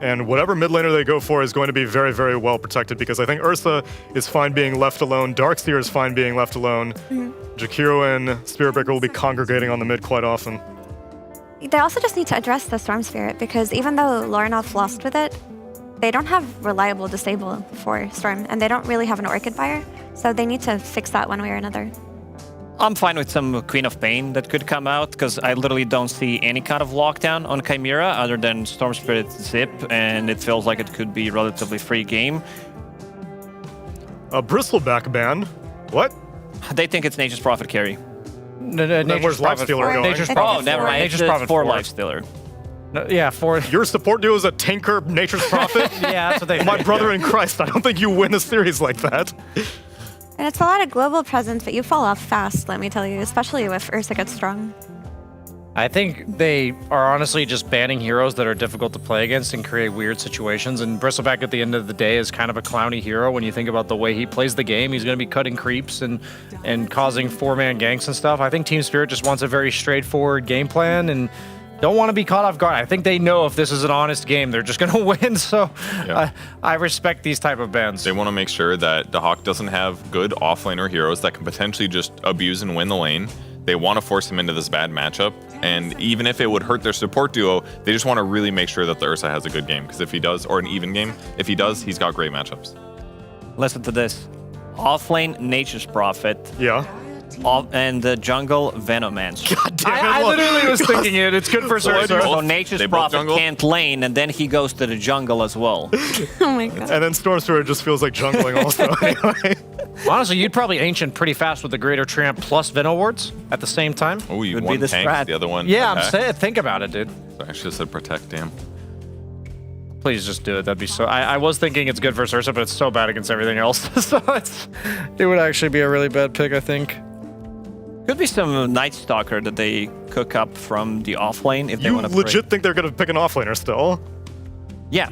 S8: And whatever mid laner they go for is going to be very, very well protected, because I think Ursa is fine being left alone. Darkseer is fine being left alone. Jakiro and Spirit Breaker will be congregating on the mid quite often.
S15: They also just need to address the Storm Spirit, because even though Lornoff lost with it, they don't have reliable disable for Storm, and they don't really have an Orchid Buyer, so they need to fix that one way or another.
S14: I'm fine with some Queen of Pain that could come out, because I literally don't see any kind of lockdown on Chimera other than Storm Spirit Zip, and it feels like it could be a relatively free game.
S8: A Bristleback ban? What?
S14: They think it's Nature's Prophet carry.
S8: Then where's Lifestealer going?
S9: Nature's Prophet.
S14: Oh, never mind.
S9: Nature's
S14: It's
S9: Prophet
S14: for
S9: 4.
S14: Lifestealer.
S9: No, yeah, 4.
S8: Your support duo is a Tinker Nature's Prophet?
S9: Yeah, that's what they
S8: My brother in Christ, I don't think you win a series like that.
S15: And it's a lot of global presence, but you fall off fast, let me tell you, especially if Ursa gets strong.
S9: I think they are honestly just banning heroes that are difficult to play against and create weird situations. And Bristleback at the end of the day is kind of a clowny hero when you think about the way he plays the game. He's going to be cutting creeps and causing 4-man ganks and stuff. I think Team Spirit just wants a very straightforward game plan and don't want to be caught off guard. I think they know if this is an honest game, they're just going to win. So I respect these type of bans.
S16: They want to make sure that Dahak doesn't have good offlaner heroes that can potentially just abuse and win the lane. They want to force him into this bad matchup. And even if it would hurt their support duo, they just want to really make sure that the Ursa has a good game. Because if he does, or an even game, if he does, he's got great matchups.
S14: Listen to this. Offlane, Nature's Prophet.
S8: Yeah.
S14: And the jungle, Venomancer.
S8: God damn it.
S9: I literally was thinking it. It's good for Surge.
S14: So Nature's Prophet can't lane, and then he goes to the jungle as well.
S15: Oh my god.
S8: And then Storm Spirit just feels like jungling also anyway.
S9: Honestly, you'd probably Ancient pretty fast with the Greater Tramp plus Venom Wards at the same time.
S16: Oh, you
S14: Would
S16: one
S14: be the
S16: tank,
S14: strat.
S16: the other one
S9: Yeah, I'm
S16: attack.
S9: saying, think about it, dude.
S16: I should have said protect, damn.
S9: Please just do it. That'd be so. I was thinking it's good for Ursa, but it's so bad against everything else. So it would actually be a really bad pick, I think.
S14: Could be some Night Stalker that they cook up from the offlane if they
S8: You
S14: want to
S8: legit think they're going to pick an offlaner still?
S14: Yeah.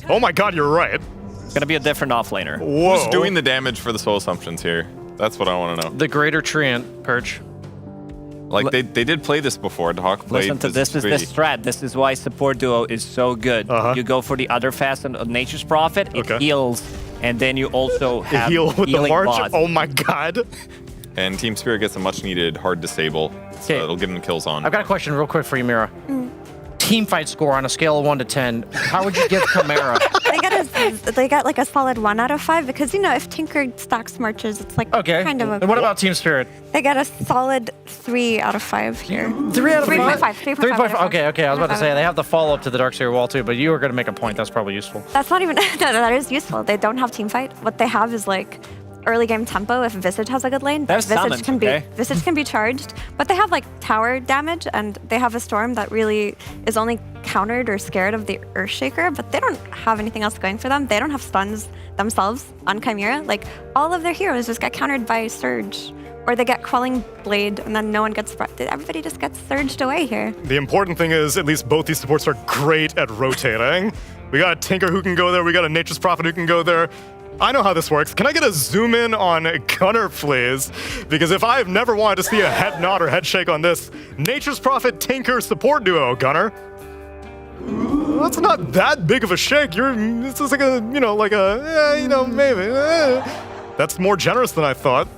S8: Oh my god, you're right.
S14: Gonna be a different offlaner.
S8: Whoa.
S16: Who's doing the damage for the soul assumptions here? That's what I want to know.
S9: The Greater Treant, Perch.
S16: Like, they did play this before. Dahak played
S14: Listen to this is the strat. This is why support duo is so good. You go for the other fast and Nature's Prophet, it heals, and then you also have
S8: heal with the
S14: healing
S8: march?
S14: bots.
S8: Oh my god.
S16: And Team Spirit gets a much needed hard disable, so it'll give them kills on.
S9: I've got a question real quick for you, Mira. Team fight score on a scale of 1 to 10. How would you give Chimera?
S15: They got like a solid 1 out of 5 because, you know, if Tinker stacks marches, it's like kind of a...
S9: And what about Team Spirit?
S15: They got a solid 3 out of 5 here.
S9: 3 out of 5?
S15: 3.5. 3.5.
S9: Okay. I was about to say, they have the follow-up to the Darkseer wall too, but you were going to make a point. That's probably useful.
S15: That's not even... that is useful. They don't have team fight. What they have is like early game tempo if Visage has a good lane.
S14: They have
S15: Visage
S14: summons,
S15: Visage can be charged, but they have like tower damage and they have a Storm that really is only countered or scared of the Earthshaker, but they don't have anything else going for them. They don't have stuns themselves on Chimera. Like all of their heroes just get countered by Surge, or they get Quelling Blade and then no one gets... Everybody just gets surged away here.
S8: The important thing is at least both these supports are great at rotating. We got a Tinker who can go there. We got a Nature's Prophet who can go there. I know how this works. Can I get a zoom in on Gunner, please? Because if I've never wanted to see a head nod or head shake on this Nature's Prophet Tinker support duo, Gunner. That's not that big of a shake. This is like a, maybe. That's more generous than I thought.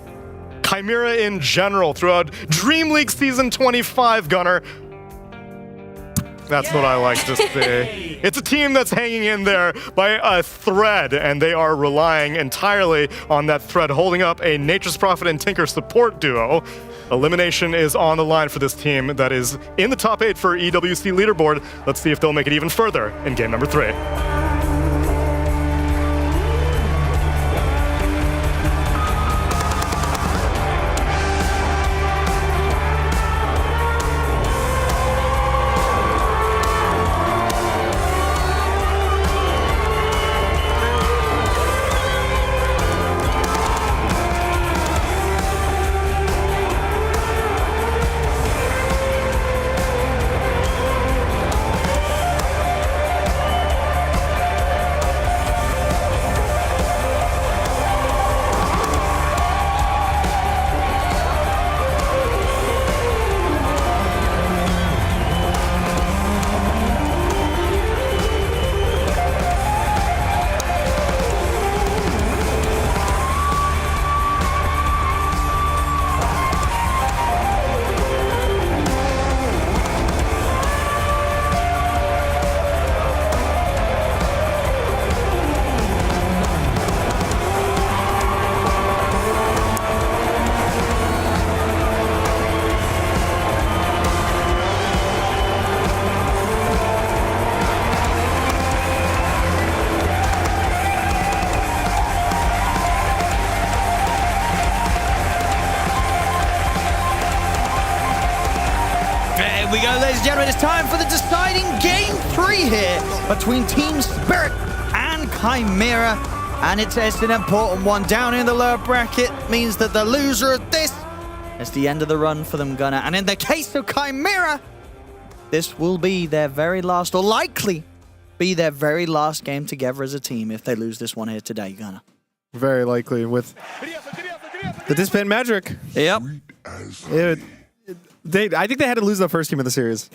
S8: Chimera in general throughout DreamLeague Season 25, Gunner. That's what I like to see. It's a team that's hanging in there by a thread, and they are relying entirely on that thread, holding up a Nature's Prophet and Tinker support duo. Elimination is on the line for this team that is in the top 8 for EWC leaderboard. Let's see if they'll make it even further in game number 3.
S10: we go, ladies and gentlemen. It's time for the deciding game 3 here between Team Spirit and Chimera. And it's an important one. Down in the lower bracket means that the loser of this is the end of the run for them, Gunnar. And in the case of Chimera, this will be their very last, or likely be their very last game together as a team if they lose this one here today, Gunnar.
S20: Very likely with the disband magic.
S10: Yep.
S20: I think they had to lose the first game of the series.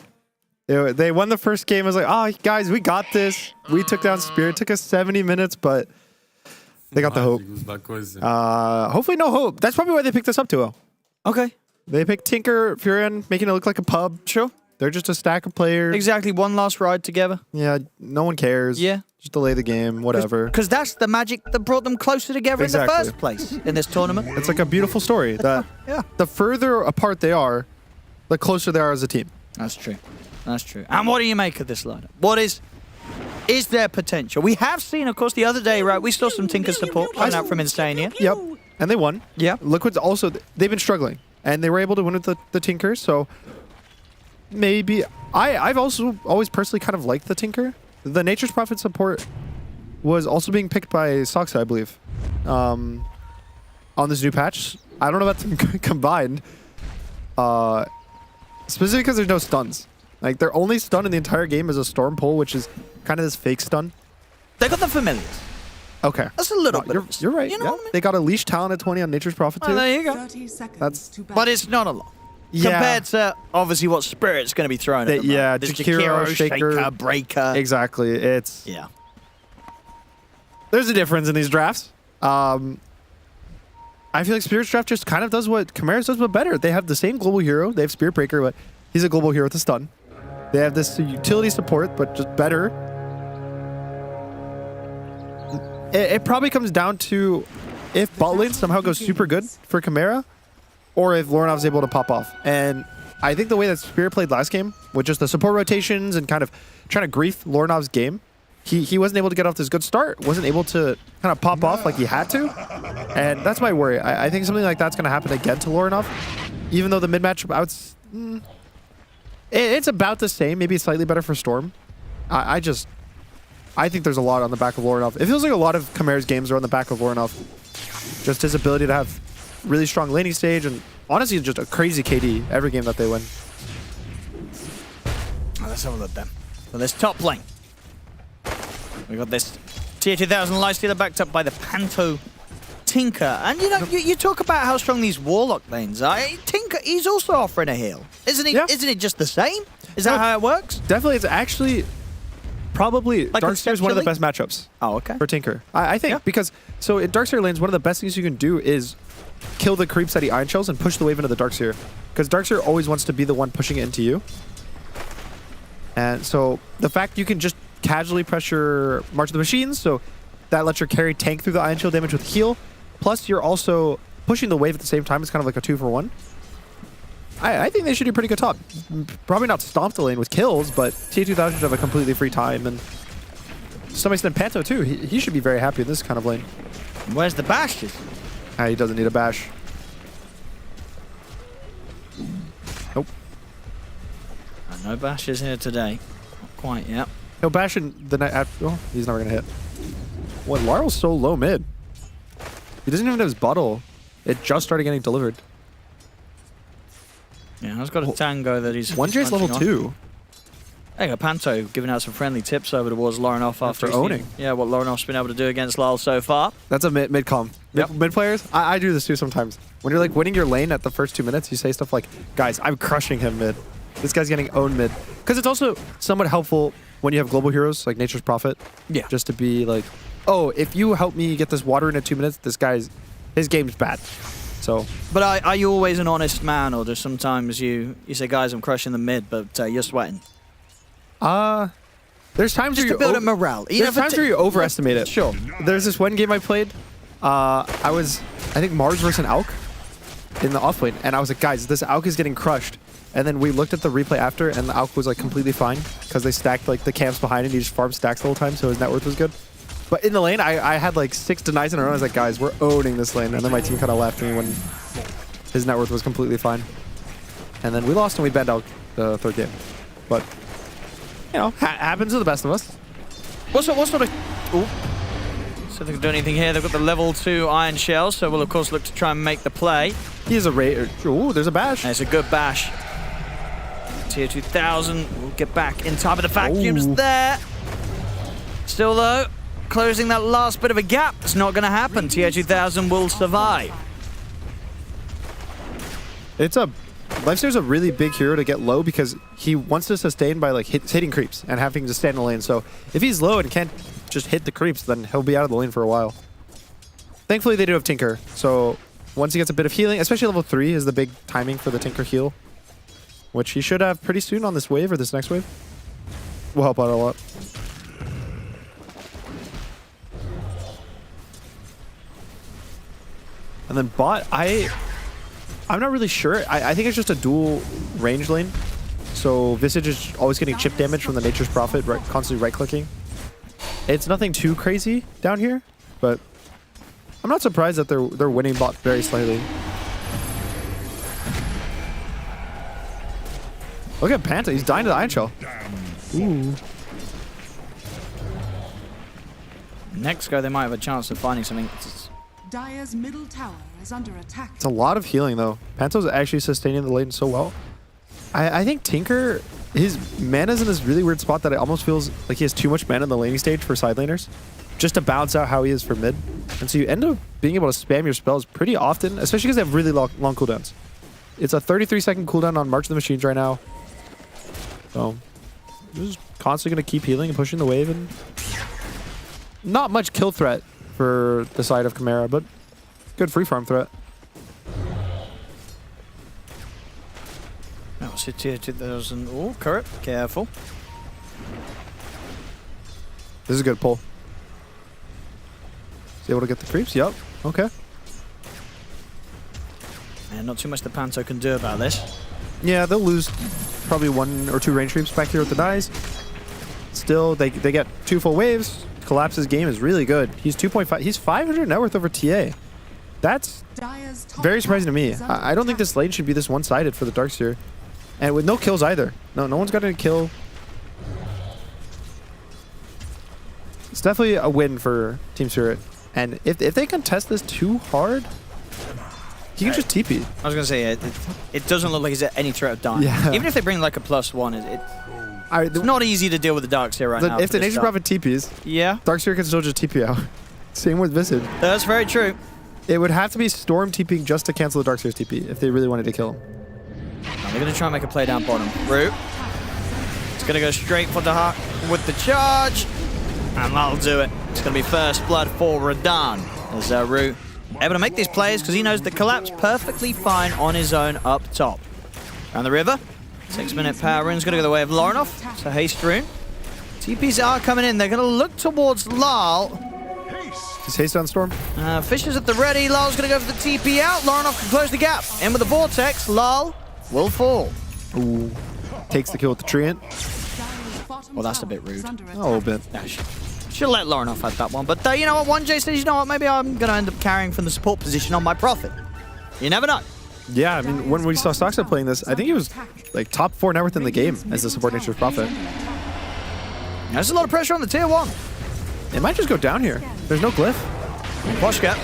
S20: They won the first game. I was like, oh, guys, we got this. We took down Spirit. It took us 70 minutes, but they got the hope. Hopefully no hope. That's probably why they picked us up 2-0.
S10: Okay.
S20: They picked Tinker, Furion, making it look like a pub.
S10: Sure.
S20: They're just a stack of players.
S10: Exactly. One last ride together.
S20: Yeah, no one cares.
S10: Yeah.
S20: Just delay the game, whatever.
S10: Because that's the magic that brought them closer together in the first place in this tournament.
S20: It's like a beautiful story. That
S10: yeah.
S20: The further apart they are, the closer they are as a team.
S10: That's true. That's true. And what do you make of this lineup? What is there potential? We have seen, of course, the other day, right? We saw some Tinker support coming out from Insania.
S20: Yep. And they won.
S10: Yeah.
S20: Liquid's also, they've been struggling. And they were able to win with the Tinker, so maybe. I've also always personally kind of liked the Tinker. The Nature's Prophet support was also being picked by Soxa, I believe, on this new patch. I don't know about them combined. Specifically because there's no stuns. Like, their only stun in the entire game is a Storm Pole, which is kind of this fake stun.
S10: They got the familiars.
S20: Okay.
S10: That's a little bit.
S20: You're right.
S10: You know
S20: yeah.
S10: what I mean?
S20: They got a leash talent at 20 on Nature's Prophet, too.
S10: Oh, there you go.
S21: 30 seconds
S20: That's,
S10: but it's not a lot.
S20: Yeah.
S10: Compared to, obviously, what Spirit's going to be throwing at them.
S20: Yeah,
S10: This
S20: Jakiro,
S10: Shaker,
S20: Shaker,
S10: Breaker.
S20: Exactly. It's...
S10: Yeah.
S20: There's a difference in these drafts. I feel like Spirit's draft just kind of does what Chimera's does, but better. They have the same global hero. They have Spirit Breaker, but he's a global hero with a stun. They have this utility support, but just better. It probably comes down to if bot lane somehow goes super good for Chimera, or if Lorenov's able to pop off. And I think the way that Spirit played last game, with just the support rotations and kind of trying to grief Lorenov's game, he wasn't able to get off this good start, wasn't able to kind of pop off like he had to. And that's my worry. I think something like that's going to happen again to Lorenov, even though the mid-match outs... It's about the same, maybe slightly better for Storm. I think there's a lot on the back of Lorenov. It feels like a lot of Chimera's games are on the back of Lorenov. Just his ability to have really strong laning stage and honestly just a crazy KD every game that they win.
S10: Let's have a look then. So this top lane. We got this Tier 2000 Lifestealer backed up by the Panto Tinker. And you know, you talk about how strong these Warlock lanes are. Tinker, he's also offering a heal. Isn't he? Yeah. Isn't it just the same? Is that how it works?
S20: Definitely, it's actually probably
S10: like
S20: Darkseer is one of the best matchups.
S10: Oh, okay.
S20: For Tinker. I think because so in Darkseer lanes, one of the best things you can do is kill the creeps that he Iron Shells and push the wave into the Darkseer. Because Darkseer always wants to be the one pushing it into you. And so the fact you can just casually pressure March of the Machines, so that lets your carry tank through the Iron Shield damage with heal. Plus, you're also pushing the wave at the same time. It's kind of like a 2-for-1. I think they should do pretty good top. Probably not stomp the lane with kills, but T2000 should have a completely free time. And to some extent, Panto, too. He should be very happy in this kind of lane.
S10: Where's the bashes?
S20: He doesn't need a bash. Nope.
S10: No bashes here today. Not quite yet.
S20: No bash in the night after. Oh, he's never going to hit. What? Larl's so low mid. He doesn't even have his bottle. It just started getting delivered.
S10: Yeah, he's got a tango that he's...
S20: 1J's level 2.
S10: There you go, Panto giving out some friendly tips over towards Lorenov after
S20: owning.
S10: Yeah, what Lorenov's been able to do against Lyle so far.
S20: That's a mid-com. Mid players, I do this too sometimes. When you're like winning your lane at the first 2 minutes, you say stuff like, guys, I'm crushing him mid. This guy's getting owned mid. Because it's also somewhat helpful when you have global heroes like Nature's Prophet.
S10: Yeah.
S20: Just to be like, oh, if you help me get this water in at 2 minutes, this guy's, his game's bad. So.
S10: But are you always an honest man, or do sometimes you say, guys, I'm crushing the mid, but you're sweating?
S20: There's times
S10: just
S20: where
S10: to build up morale.
S20: There's times where you overestimate it.
S10: Sure.
S20: There's this one game I played. I think Mars versus an Alk in the offlane, and I was like, guys, this Alk is getting crushed. And then we looked at the replay after, and the Alk was like completely fine because they stacked like the camps behind him. He just farmed stacks the whole time, so his net worth was good. But in the lane, I had like 6 denies in a row. I was like, guys, we're owning this lane. And then my team kind of left me when his net worth was completely fine. And then we lost and we banned out the third game. But, you know, happens to the best of us.
S10: What sort of... Ooh. So they can do anything here. They've got the level 2 iron shell, so we'll of course look to try and make the play.
S20: He has a rate. Ooh, there's a bash.
S10: There's a good bash. Tier 2000 will get back in time, but the vacuum's there. Still though, closing that last bit of a gap. It's not going to happen. Tier 2000 will survive.
S20: Lifesteal's a really big hero to get low because he wants to sustain by like hitting creeps and having to stand in the lane. So if he's low and can't just hit the creeps, then he'll be out of the lane for a while. Thankfully, they do have Tinker. So once he gets a bit of healing, especially level 3 is the big timing for the Tinker heal, which he should have pretty soon on this wave or this next wave. Will help out a lot. And then bot, I'm not really sure. I think it's just a dual range lane. So Visage is always getting chip damage from the Nature's Prophet, constantly right-clicking. It's nothing too crazy down here, but I'm not surprised that they're winning bot very slightly. Look at Panta, he's dying to the Iron Shell. Ooh.
S10: Next go, they might have a chance of finding something.
S21: Dire's middle tower is under attack.
S20: It's a lot of healing though. Panto's actually sustaining the lane so well. I think Tinker, his mana's in this really weird spot that it almost feels like he has too much mana in the laning stage for side laners, just to balance out how he is for mid. And so you end up being able to spam your spells pretty often, especially because they have really long cooldowns. It's a 33-second cooldown on March of the Machines right now. So just constantly going to keep healing and pushing the wave, and not much kill threat for the side of Chimera, but good free farm threat.
S10: That was tier 2000. Oh, Current, careful.
S20: This is a good pull. Is able to get the creeps? Yep. Okay.
S10: And not too much the Panto can do about this.
S20: Yeah, they'll lose probably 1 or 2 range creeps back here with the dies. Still, they get 2 full waves. Collapse's game is really good. He's 2.5. He's 500 net worth over TA. That's very surprising to me. I don't think this lane should be this one-sided for the Darkseer. And with no kills either. No one's got a kill. It's definitely a win for Team Spirit. And if they contest this too hard, he can just TP.
S10: I was going to say, it doesn't look like he's at any threat of dying.
S20: Yeah.
S10: Even if they bring like a +1, it's not easy to deal with the Darkseer right now.
S20: If the Nature's Prophet TPs,
S10: yeah,
S20: Darkseer can still just TP out. Same with Visage.
S10: That's very true.
S20: It would have to be Storm TPing just to cancel the Darkseer's TP if they really wanted to kill him.
S10: They're going to try and make a play down bottom. Root. It's going to go straight for the heart with the charge. And that'll do it. It's going to be first blood for Radahn. As Root able to make these plays because he knows the Collapse perfectly fine on his own up top. Around the river. 6-minute power rune's going to go the way of Lorinov. So haste rune. TPs are coming in. They're going to look towards Lal.
S20: Is haste on Storm?
S10: Fisher's at the ready. Lal's going to go for the TP out. Lorinov can close the gap. In with the Vortex. Lal will fall.
S20: Ooh. Takes the kill with the Treant.
S10: Well, that's a bit rude.
S20: A little bit.
S10: Yeah, should let Lorinov have that one. But you know what? 1J says, you know what? Maybe I'm going to end up carrying from the support position on my Prophet. You never know.
S20: Yeah, I mean, when we saw Soxa playing this, I think he was like top 4 net worth in the game as the support Nature's Prophet.
S10: There's a lot of pressure on the tier 1.
S20: It might just go down here. There's no glyph.
S10: Washka.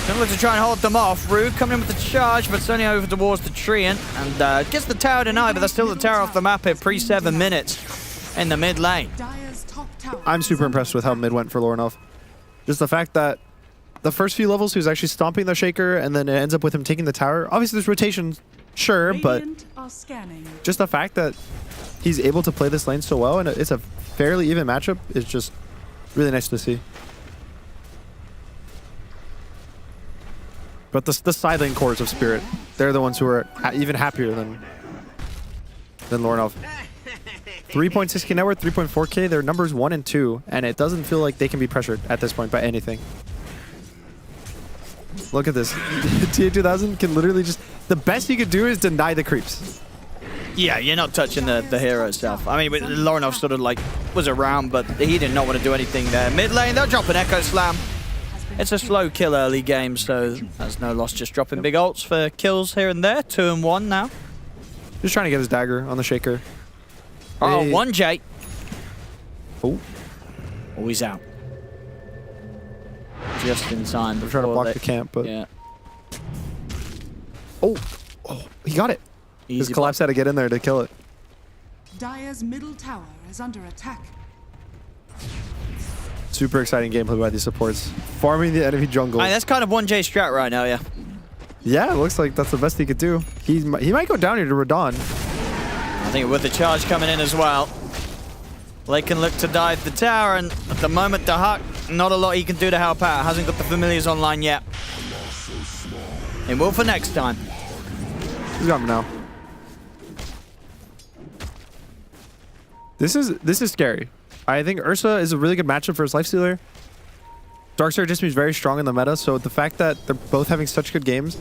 S10: Gonna look to try and hold them off. Rude coming in with the charge, but it's only over towards the Treant. And gets the tower denied, but that's still the tower off the map at pre-7 minutes in the mid lane.
S20: I'm super impressed with how mid went for Lorinov. Just the fact that the first few levels he was actually stomping the Shaker, and then it ends up with him taking the tower. Obviously there's rotations, sure, but just the fact that he's able to play this lane so well, and it's a fairly even matchup, is just really nice to see. But the side lane cores of Spirit, they're the ones who are even happier than Lorinov. 3.6k net worth, 3.4k, they're numbers 1 and 2, and it doesn't feel like they can be pressured at this point by anything. Look at this. TA 2000 can literally just... The best you could do is deny the creeps.
S10: Yeah, you're not touching the hero itself. I mean, Lorinov sort of like was around, but he did not want to do anything there. Mid lane, they'll drop an Echo Slam. It's a slow kill early game, so there's no loss. Just dropping big ults for kills here and there. 2 and 1 now.
S20: Just trying to get his dagger on the shaker.
S10: Oh,
S20: Hey.
S10: 1J.
S20: Oh.
S10: Oh, he's out. Just in time.
S20: I'm trying to block the camp, but...
S10: Yeah.
S20: Oh, he got it. His collapse had to get in there to kill it.
S21: Dire's middle tower is under attack.
S20: Super exciting gameplay by these supports. Farming the enemy jungle.
S10: That's kind of 1J strat right now, yeah.
S20: Yeah, it looks like that's the best he could do. He might go down here to Radon.
S10: I think with the charge coming in as well, they can look to dive the tower, and at the moment, Dahak, not a lot he can do to help out. Hasn't got the familiars online yet. He will for next time.
S20: He's got him now. This is scary. I think Ursa is a really good matchup for his Lifestealer. Darkstar just means very strong in the meta, so the fact that they're both having such good games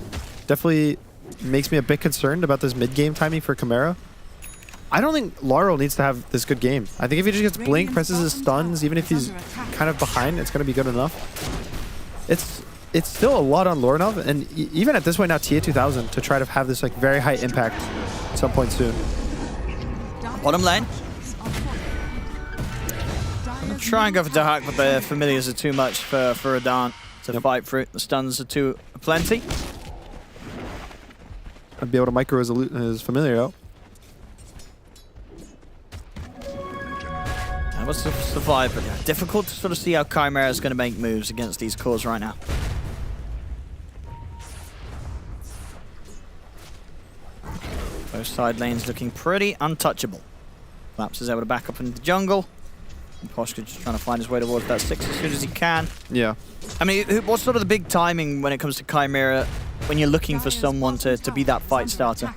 S20: definitely makes me a bit concerned about this mid-game timing for Chimera. I don't think Laurel needs to have this good game. I think if he just gets Blink, presses his stuns, even if he's kind of behind, it's going to be good enough. It's still a lot on Lorinov, and even at this point now, TA2000 to try to have this like very high impact at some point soon.
S10: Bottom lane. I'm gonna try and go for Dahak, but the familiars are too much for Radon to fight through. The stuns are too plenty.
S20: I'd be able to micro his familiar out.
S10: That was to survive, but difficult to sort of see how Chimera is going to make moves against these cores right now. Both side lanes looking pretty untouchable. Laps is able to back up into the jungle. And Poshka just trying to find his way towards that 6 as soon as he can.
S20: Yeah.
S10: I mean, what's sort of the big timing when it comes to Chimera when you're looking for someone to be that fight starter?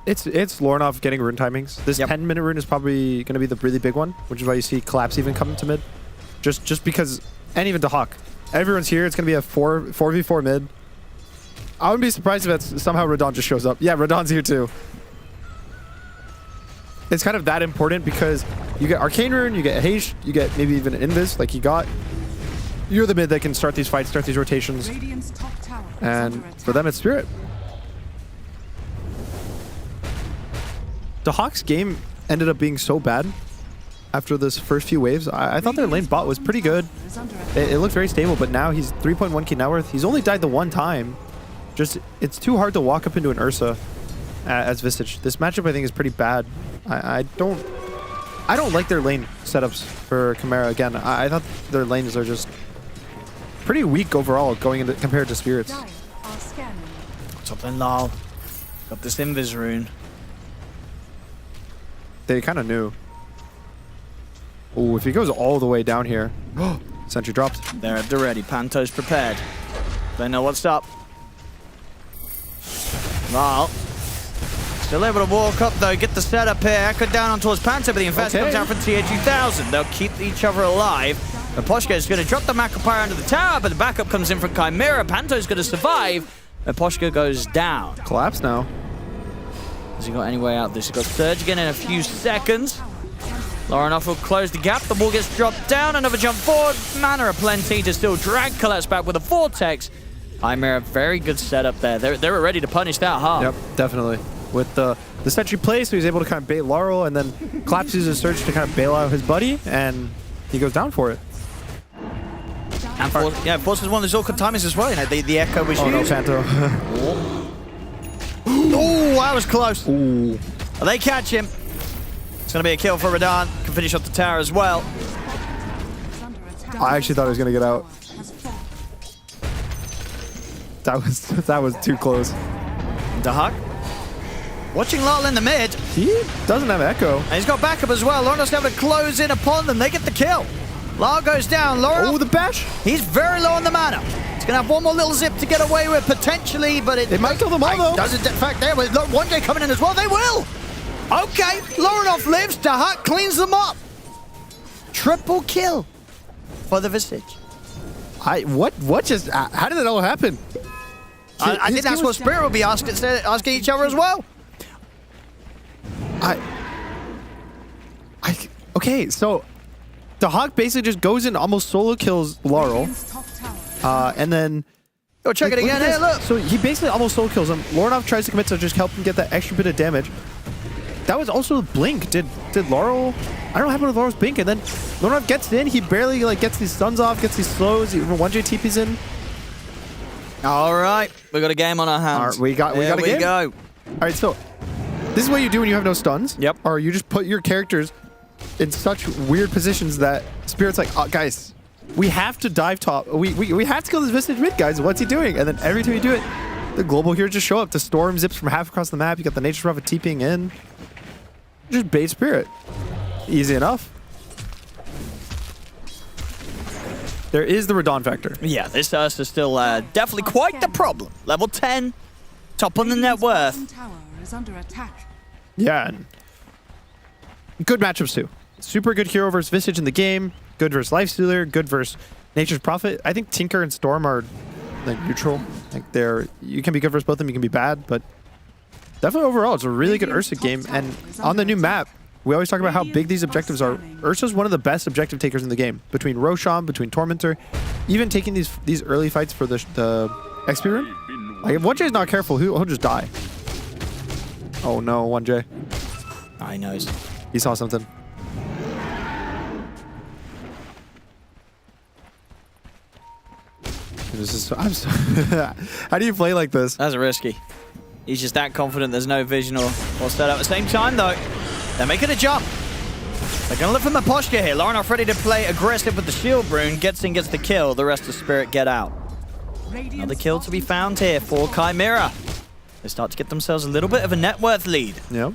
S20: It's Lorinov getting rune timings. This 10-minute rune is probably going to be the really big one, which is why you see Collapse even coming to mid. Just because, and even to Hawk. Everyone's here. It's going to be a 4v4 mid. I wouldn't be surprised if it's somehow Radon just shows up. Yeah, Radon's here too. It's kind of that important because you get Arcane Rune, you get Haste, you get maybe even an Invis like he got. You're the mid that can start these fights, start these rotations. And for them, it's Spirit. The Hawks game ended up being so bad after this first few waves. I thought their lane bot was pretty good. It looked very stable, but now he's 3.1k net worth. He's only died the one time. Just, it's too hard to walk up into an Ursa as Visage. This matchup, I think, is pretty bad. I don't like their lane setups for Chimera. Again, I thought their lanes are just pretty weak overall going into compared to Spirits.
S10: Top lane Lal. Got this Invis rune.
S20: They kind of knew. Oh, if he goes all the way down here. Sentry dropped.
S10: They're at the ready. Panto's prepared. They know what's up. Lal. Still able to walk up though, get the setup here. Echo down on towards Panto, but the infest comes out from TA2000. They'll keep each other alive. And Poshka is going to drop the Macropyre under the tower, but the backup comes in from Chimera. Panto's going to survive, and Poshka goes down.
S20: Collapse now.
S10: Has he got any way out of this? He's got Surge again in a few seconds. Lorinov will close the gap. The ball gets dropped down. Another jump forward. Mana aplenty to still drag Collapse back with a Vortex. Chimera, very good setup there. They're ready to punish that hard.
S20: Yep, definitely. With the sentry play, so he's able to kind of bait Laurel, and then Collapse uses his Surge to kind of bail out his buddy, and he goes down for it.
S10: And Force is one of those awkward timings as well. You know, the Echo was
S20: used.
S10: No,
S20: Panto.
S10: Oh, that was close.
S20: Ooh.
S10: Well, they catch him. It's going to be a kill for Radon. Can finish off the tower as well.
S20: I actually thought he was going to get out. That was too close.
S10: Dahak. Watching Lal in the mid.
S20: He doesn't have Echo.
S10: And he's got backup as well. Lorin's able to close in upon them. They get the kill. Lal goes down. Lorin.
S20: Oh, the bash.
S10: He's very low on the mana. He's going to have one more little zip to get away with, potentially, but it
S20: might kill them all, though.
S10: Doesn't, in fact, there with 1J coming in as well. They will. Okay. Lorinov lives. Dahak cleans them up. Triple kill for the Visage.
S20: What just, how did it all happen?
S10: I think that's what Spirit will be asking each other as well.
S20: Okay, so the Hawk basically just goes in, almost solo kills Laurel, and then
S10: Go check it again. Hey, look.
S20: So he basically almost soul kills him. Lorinov tries to commit to just help him get that extra bit of damage. That was also Blink. Did Laurel... I don't know what happened with Laurel's Blink, and then Lorinov gets in. He barely like gets these stuns off, gets these slows. Even 1J TP's in.
S10: All right, we got a game on our hands.
S20: We got a game.
S10: Here we go.
S20: All right, so this is what you do when you have no stuns.
S10: Yep.
S20: Or you just put your characters in such weird positions that Spirit's like, oh, guys, we have to dive top. We have to kill this Visage mid, guys. What's he doing? And then every time you do it, the global heroes just show up. The storm zips from half across the map. You got the Nature's Prophet TPing in. Just bait Spirit. Easy enough. There is the Radon factor.
S10: Yeah, this Ursa is still definitely quite the problem. Level 10, top on the net worth.
S21: Tower is under attack.
S20: Yeah, and good matchups too. Super good hero versus Visage in the game. Good versus Lifestealer. Good versus Nature's Prophet. I think Tinker and Storm are like neutral. Like you can be good versus both of them. You can be bad, but definitely overall, it's a really good Ursa game. And on the new map, we always talk about how big these objectives are. Ursa's one of the best objective takers in the game. Between Roshan, between Tormentor, even taking these early fights for the XP room. Like if 1J is not careful, he'll just die. Oh no, 1J.
S10: I know.
S20: He saw something. How do you play like this?
S10: That's risky. He's just that confident there's no vision or set up. At the same time, though, they're making a jump. They're going to look for the posture here. Lorinov ready to play aggressive with the shield rune. Gets in, gets the kill. The rest of Spirit get out. Another kill to be found here for Chimera. They start to get themselves a little bit of a net worth lead.
S20: Yep.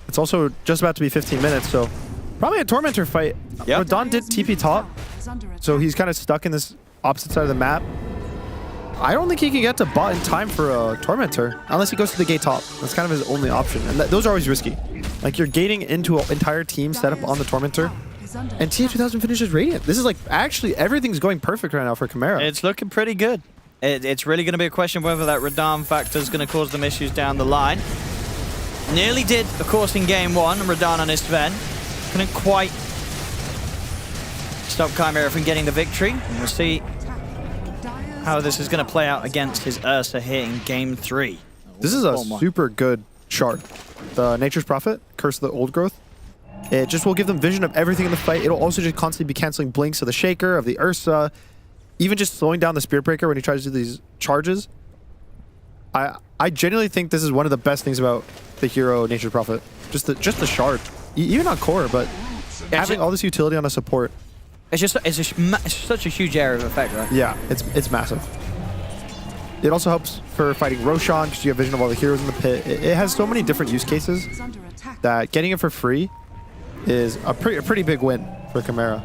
S20: It's also just about to be 15 minutes, so probably a Tormentor fight.
S10: Yep.
S20: Radon did TP top, so he's kind of stuck in this opposite side of the map. I don't think he can get to bot in time for a Tormentor, unless he goes to the gate top. That's kind of his only option, and those are always risky. Like, you're gating into an entire team set up on the Tormentor, and TF2000 finishes Radiant. This is like, actually, everything's going perfect right now for Chimera.
S10: It's looking pretty good. It's really going to be a question whether that Radon factor is going to cause them issues down the line. Nearly did, of course, in game one, Radon on his Sven. Couldn't quite stop Chimera from getting the victory. And we'll see how this is going to play out against his Ursa here in game 3.
S20: This is a super good shard. The Nature's Prophet, Curse of the Old Growth. It just will give them vision of everything in the fight. It'll also just constantly be canceling blinks of the Shaker, of the Ursa, even just slowing down the Spear Breaker when he tries to do these charges. I genuinely think this is one of the best things about the hero Nature's Prophet. Just the shard. Even on core, but having all this utility on a support.
S10: It's such a huge area of effect, right?
S20: Yeah, it's massive. It also helps for fighting Roshan because you have vision of all the heroes in the pit. It has so many different use cases that getting it for free is a pretty big win for Chimera.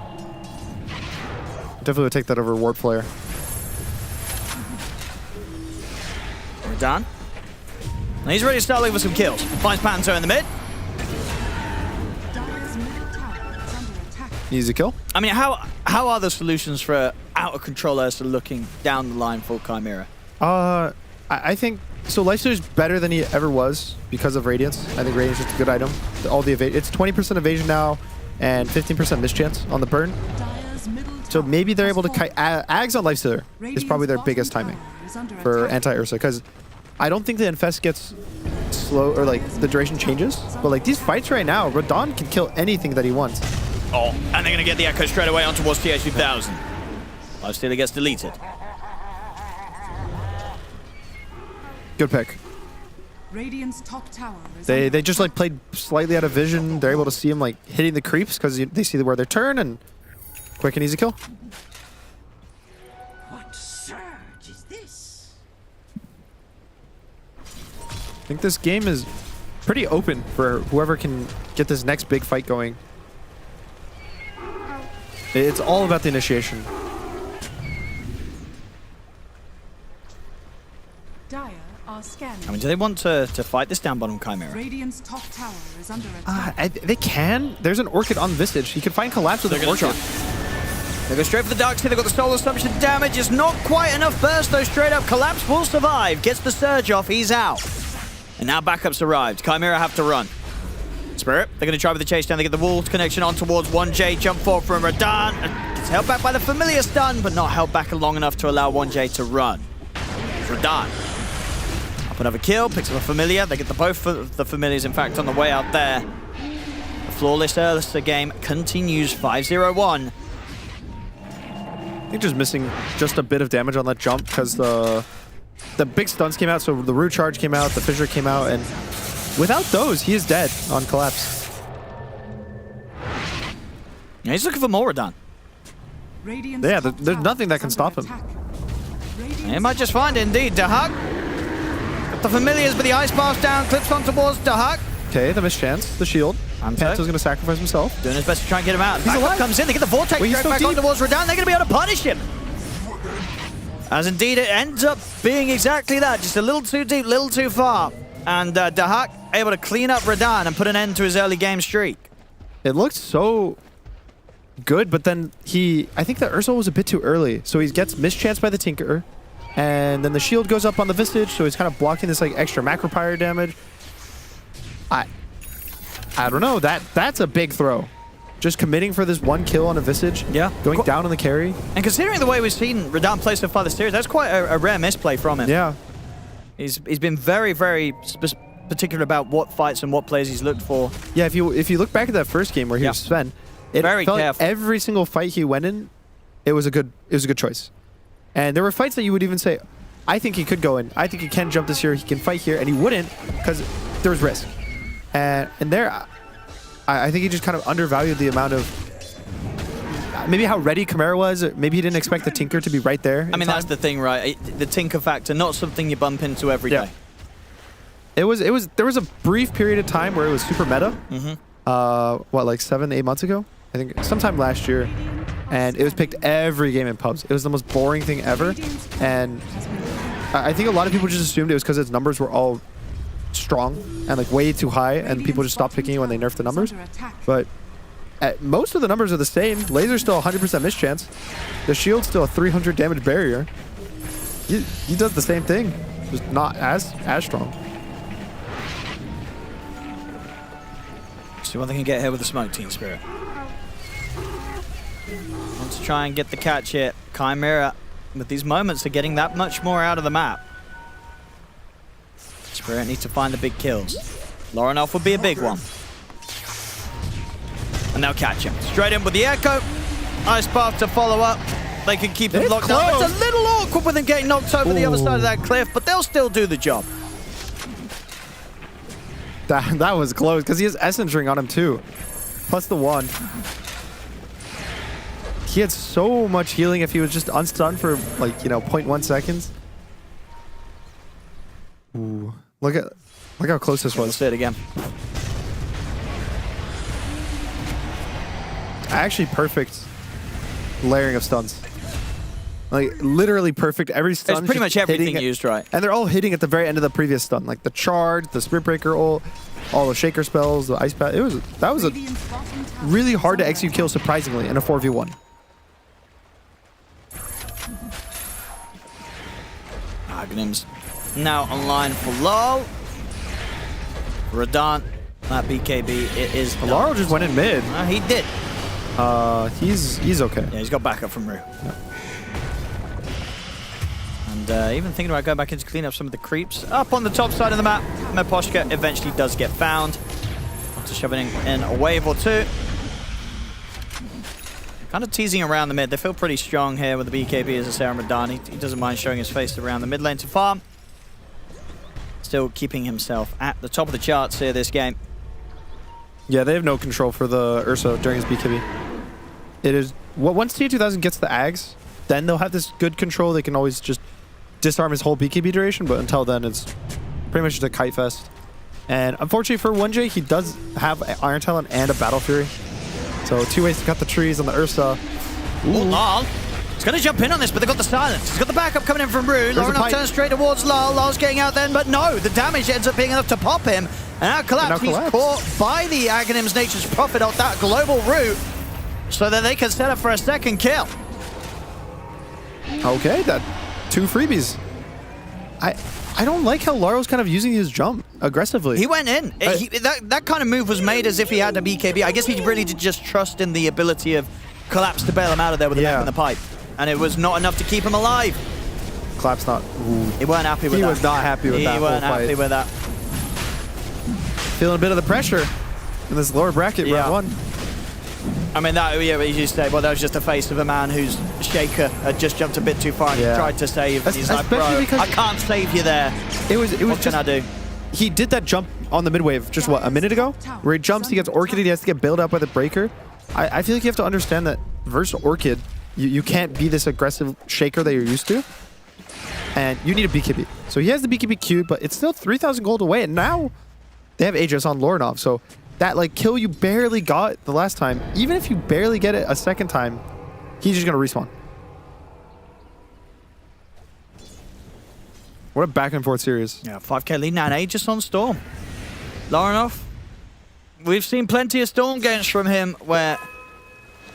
S20: Definitely would take that over Warp Flare.
S10: We're done. Now he's ready to start looking for some kills. Finds Panto in the mid.
S20: Easy kill.
S10: I mean, how are the solutions for out of control Ursa looking down the line for Chimera?
S20: I think so. Lifestealer is better than he ever was because of Radiance. I think Radiance is just a good item. All the it's 20% evasion now and 15% mischance on the burn. So maybe they're able to kite Ags on Lifestealer is probably their biggest timing for anti-Ursa, because I don't think the Infest gets slow or like the duration changes. But like these fights right now, Radon can kill anything that he wants.
S10: Oh, and they're going to get the Echo straight away on towards TH2000. Lifestealer gets deleted.
S20: Good pick.
S21: Radiant's top tower is
S20: They just like played slightly out of vision. They're able to see him like hitting the creeps because they see where they turn, and quick and easy kill.
S21: What surge is this?
S20: I think this game is pretty open for whoever can get this next big fight going. It's all about the initiation.
S21: Dire are scanning.
S10: I mean, do they want to fight this down bottom Chimera?
S21: Radiant's top tower is under attack.
S20: They can. There's an Orchid on Visage. He can find Collapse with an Orchid.
S10: They go straight for the Dark Sea. They've got the Soul Assumption damage. It's not quite enough burst, though. Straight up, Collapse will survive. Gets the Surge off. He's out. And now backups arrived. Chimera have to run. Spirit, they're going to try with the chase down. They get the wall connection on towards 1J. Jump forward from Radon. It's held back by the familiar stun, but not held back long enough to allow 1J to run. Radan. Up another kill, picks up a familiar. They get both of the familiars, in fact, on the way out there. The flawless Ursa game continues 5-0-1.
S20: I think just missing just a bit of damage on that jump because the big stuns came out, so the root charge came out, the fissure came out, and without those, he is dead on collapse.
S10: Yeah, he's looking for more Radan.
S20: Yeah, there's nothing that can stop him.
S10: He might just find it, indeed. Dahak. Got the familiars, but the ice pass down, clips on towards Dahak.
S20: Okay, the mischance, the shield. Panto's going to sacrifice himself.
S10: Doing his best to try and get him out.
S20: He's alive.
S10: Comes in, they get the vortex straight back on towards Radan. They're going to be able to punish him. As indeed it ends up being exactly that, just a little too deep, little too far. And Dahak able to clean up Radan and put an end to his early game streak.
S20: It looked so good, but then I think the Ursa was a bit too early. So he gets mischanced by the Tinker, and then the shield goes up on the Visage, so he's kind of blocking this like extra macro pyre damage. I don't know, that's a big throw. Just committing for this one kill on a Visage, going down on the carry.
S10: And considering the way we've seen Radan play so far this series, that's quite a rare misplay from him.
S20: Yeah.
S10: He's been very, very particular about what fights and what plays he's looked for.
S20: Yeah, if you look back at that first game where he was Sven, it
S10: very
S20: felt
S10: careful.
S20: like every single fight he went in, it was a good choice. And there were fights that you would even say, I think he could go in. I think he can jump this here. He can fight here, and he wouldn't because there was risk. And there, I think he just kind of undervalued the amount of maybe how ready Chimera was. Maybe he didn't expect the Tinker to be right there.
S10: I mean, that's the thing, right? The Tinker factor, not something you bump into every day.
S20: There was a brief period of time where it was super meta. What, like 7-8 months ago? I think sometime last year. And it was picked every game in pubs. It was the most boring thing ever. And I think a lot of people just assumed it was because its numbers were all strong and like way too high, and people just stopped picking it when they nerfed the numbers. But most of the numbers are the same. Laser's still 100% mischance. The shield's still a 300 damage barrier. He does the same thing, just not as strong.
S10: See what they can get here with the smoke, Team Spirit. Want to try and get the catch here. Chimera, with these moments, are getting that much more out of the map. Spirit needs to find the big kills. Lorinov would be a big one. And they'll catch him. Straight in with the Echo. Ice path to follow up. They can keep him locked down. It's a little awkward with him getting knocked over the other side of that cliff, but they'll still do the job.
S20: That was close, because he has Essence Ring on him too. Plus the 1. He had so much healing if he was just unstunned for like, 0.1 seconds. Ooh. Look how close this was.
S10: Let's see it again.
S20: Actually perfect layering of stuns. Like literally perfect. Every stun.
S10: It's pretty much everything used right.
S20: And they're all hitting at the very end of the previous stun. Like the charge, the Spirit Breaker ult, all the shaker spells, the ice path. That was a really hard to execute kill, surprisingly, in a 4v1.
S10: Agnim's now online for low. Radan, that BKB, it is done.
S20: Laurel just went in mid.
S10: He did.
S20: He's okay.
S10: Yeah, he's got backup from Rue. Yeah. And even thinking about going back in to clean up some of the creeps. Up on the top side of the map, Meposhka eventually does get found. After shoving in a wave or two. Kind of teasing around the mid. They feel pretty strong here with the BKB as a Sarah Radan. He doesn't mind showing his face around the mid lane to farm. Still keeping himself at the top of the charts here this game.
S20: Yeah, they have no control for the Ursa during his BKB. It is once T2000 gets the Ags, then they'll have this good control. They can always just disarm his whole BKB duration, but until then, it's pretty much just a kite fest. And unfortunately for 1J, he does have Iron Talon and a Battle Fury. So 2 ways to cut the trees on the Ursa.
S10: Ooh, Lal. He's going to jump in on this, but they've got the silence. He's got the backup coming in from Rue. Lorinov turns straight towards Lal. Lal's getting out then, but no, the damage ends up being enough to pop him. And now collapse. He's caught by the Aghanim's Nature's Prophet off that global route so that they can set up for a second kill.
S20: Okay, that 2 freebies. I don't like how Laro's kind of using his jump aggressively.
S10: He went in. That kind of move was made as if he had a BKB. I guess he really did just trust in the ability of Collapse to bail him out of there with the neck in the pipe. And it was not enough to keep him alive.
S20: Collapse not. Ooh.
S10: He weren't happy with that.
S20: He was not happy with that.
S10: He weren't happy with that.
S20: Feeling a bit of the pressure in this lower bracket, round 1.
S10: I mean, that, yeah, as you say, well, that was just the face of a man whose Shaker had just jumped a bit too far and he tried to save. He's like, bro, I can't save you there. What can I do?
S20: He did that jump on the mid wave just, what, a minute ago? Where he jumps, he gets Orchid, he has to get bailed out by the breaker. I feel like you have to understand that versus Orchid, you can't be this aggressive Shaker that you're used to. And you need a BKB. So he has the BKB queued, but it's still 3,000 gold away. And now they have Aegis on Lorinov. So that like kill you barely got the last time, even if you barely get it a second time, he's just going to respawn. What a back and forth series.
S10: Yeah, 5k lead now and Aegis on Storm. Lorinov, we've seen plenty of Storm games from him where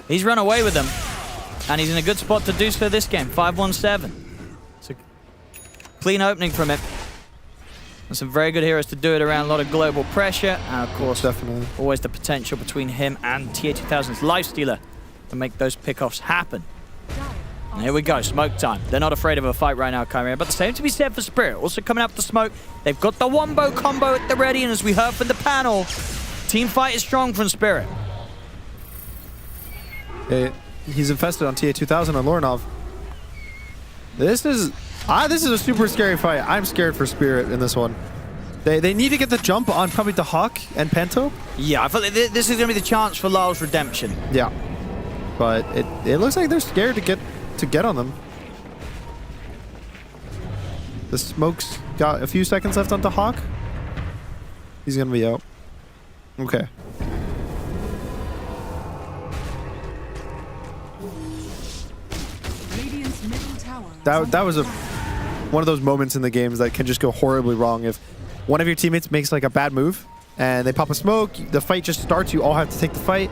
S10: he's run away with them. And he's in a good spot to do so this game, 5-1-7. It's a clean opening from him. And some very good heroes to do it around a lot of global pressure. And of course,
S20: definitely
S10: always the potential between him and TA2000's Lifestealer to make those pickoffs happen. And here we go, smoke time. They're not afraid of a fight right now, Chimera, but the same to be said for Spirit. Also coming up with the smoke. They've got the wombo combo at the ready, and as we heard from the panel, team fight is strong from Spirit.
S20: He's infested on TA2000 on Lorinov. This is a super scary fight. I'm scared for Spirit in this one. They need to get the jump on probably the Hawk and Panto.
S10: Yeah, I feel like this is going to be the chance for Lyle's redemption.
S20: Yeah, but it looks like they're scared to get on them. The smoke's got a few seconds left on the Hawk. He's going to be out. Okay. That was one of those moments in the games that can just go horribly wrong. If one of your teammates makes like a bad move and they pop a smoke, the fight just starts, you all have to take the fight.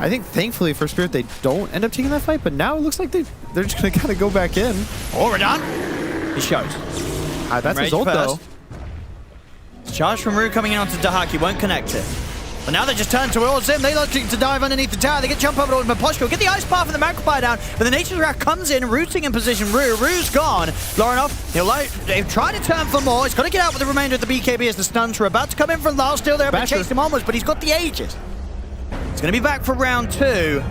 S20: I think thankfully for Spirit they don't end up taking that fight, but now it looks like they're just gonna kind of go back in.
S10: Oh, we're done. He shows.
S20: That's his ult though.
S10: Charge from Rue coming in onto Dahaki, won't connect it. But now they just turn towards him. They look to dive underneath the tower. They get jump over to Maposhko, get the ice path and the Macropie down. But the Nature's Wrath comes in, rooting in position. Rue's gone. Lorinov, they've tried to turn for more. He's got to get out with the remainder of the BKB as the stuns are about to come in from Lyle. Still there, but chased him onwards, but he's got the Aegis. He's going to be back for round 2.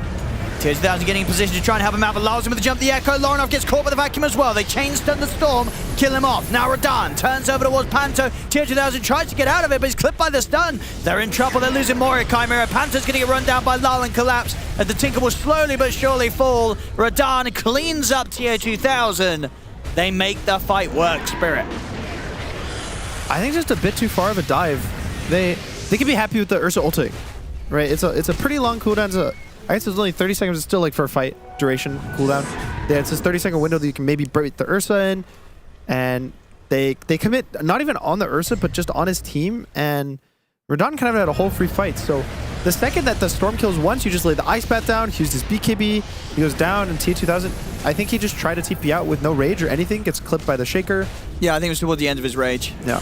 S10: TA2000 getting in position to try and help him out, but Lyle's in with the jump, the Echo. Lorinov gets caught by the vacuum as well. They chain stun the Storm, kill him off. Now Radan turns over towards Panto. TA2000 tries to get out of it, but he's clipped by the stun. They're in trouble, they're losing Moria Chimera. Panto's going to get run down by Lyle and collapse as the Tinker will slowly but surely fall. Radan cleans up TA2000. They make the fight work, Spirit.
S20: I think just a bit too far of a dive. They can be happy with the Ursa ulting, right? It's a pretty long cooldown. I guess it's only 30 seconds. It's still like for a fight duration cooldown. Yeah, it's this 30-second window that you can maybe break the Ursa in, and they commit not even on the Ursa, but just on his team. And Radan kind of had a whole free fight. So the second that the Storm kills once, you just lay the Ice Bat down. He used his BKB. He goes down, and TA2000, I think he just tried to TP out with no rage or anything. Gets clipped by the Shaker.
S10: Yeah, I think it was toward the end of his rage.
S20: Yeah.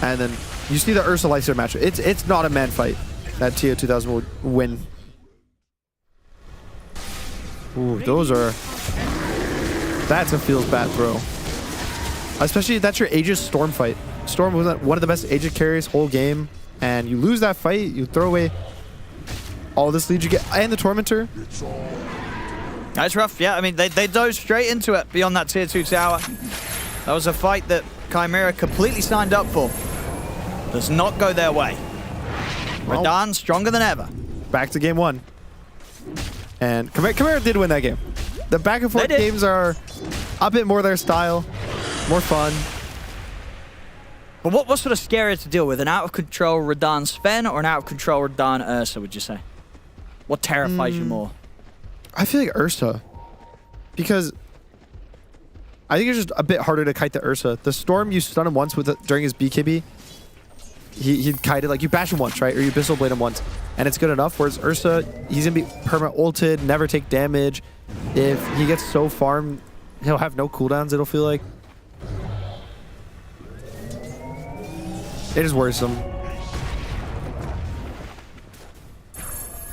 S20: And then you see the Ursa Lifestealer match. It's not a man fight that TA2000 would win. Ooh, that's a feels bad throw. Especially that's your Aegis Storm fight. Storm was one of the best Aegis carries whole game, and you lose that fight, you throw away all this lead you get, and the Tormentor.
S10: That's rough, yeah. I mean, they dove straight into it beyond that tier 2 tower. That was a fight that Chimera completely signed up for. Does not go their way. Radan stronger than ever.
S20: Back to game 1. And Chimera did win that game. The back and forth games are a bit more their style, more fun.
S10: But what's sort of scarier to deal with? An out-of-control Radan Sven or an out-of-control Radan Ursa, would you say? What terrifies you more?
S20: I feel like Ursa. Because I think it's just a bit harder to kite the Ursa. The Storm, you stun him once during his BKB. He'd kite it, like you bash him once, right? Or you Abyssal Blade him once, and it's good enough. Whereas Ursa, he's gonna be perma ulted, never take damage. If he gets so farmed, he'll have no cooldowns, it'll feel like. It is worrisome.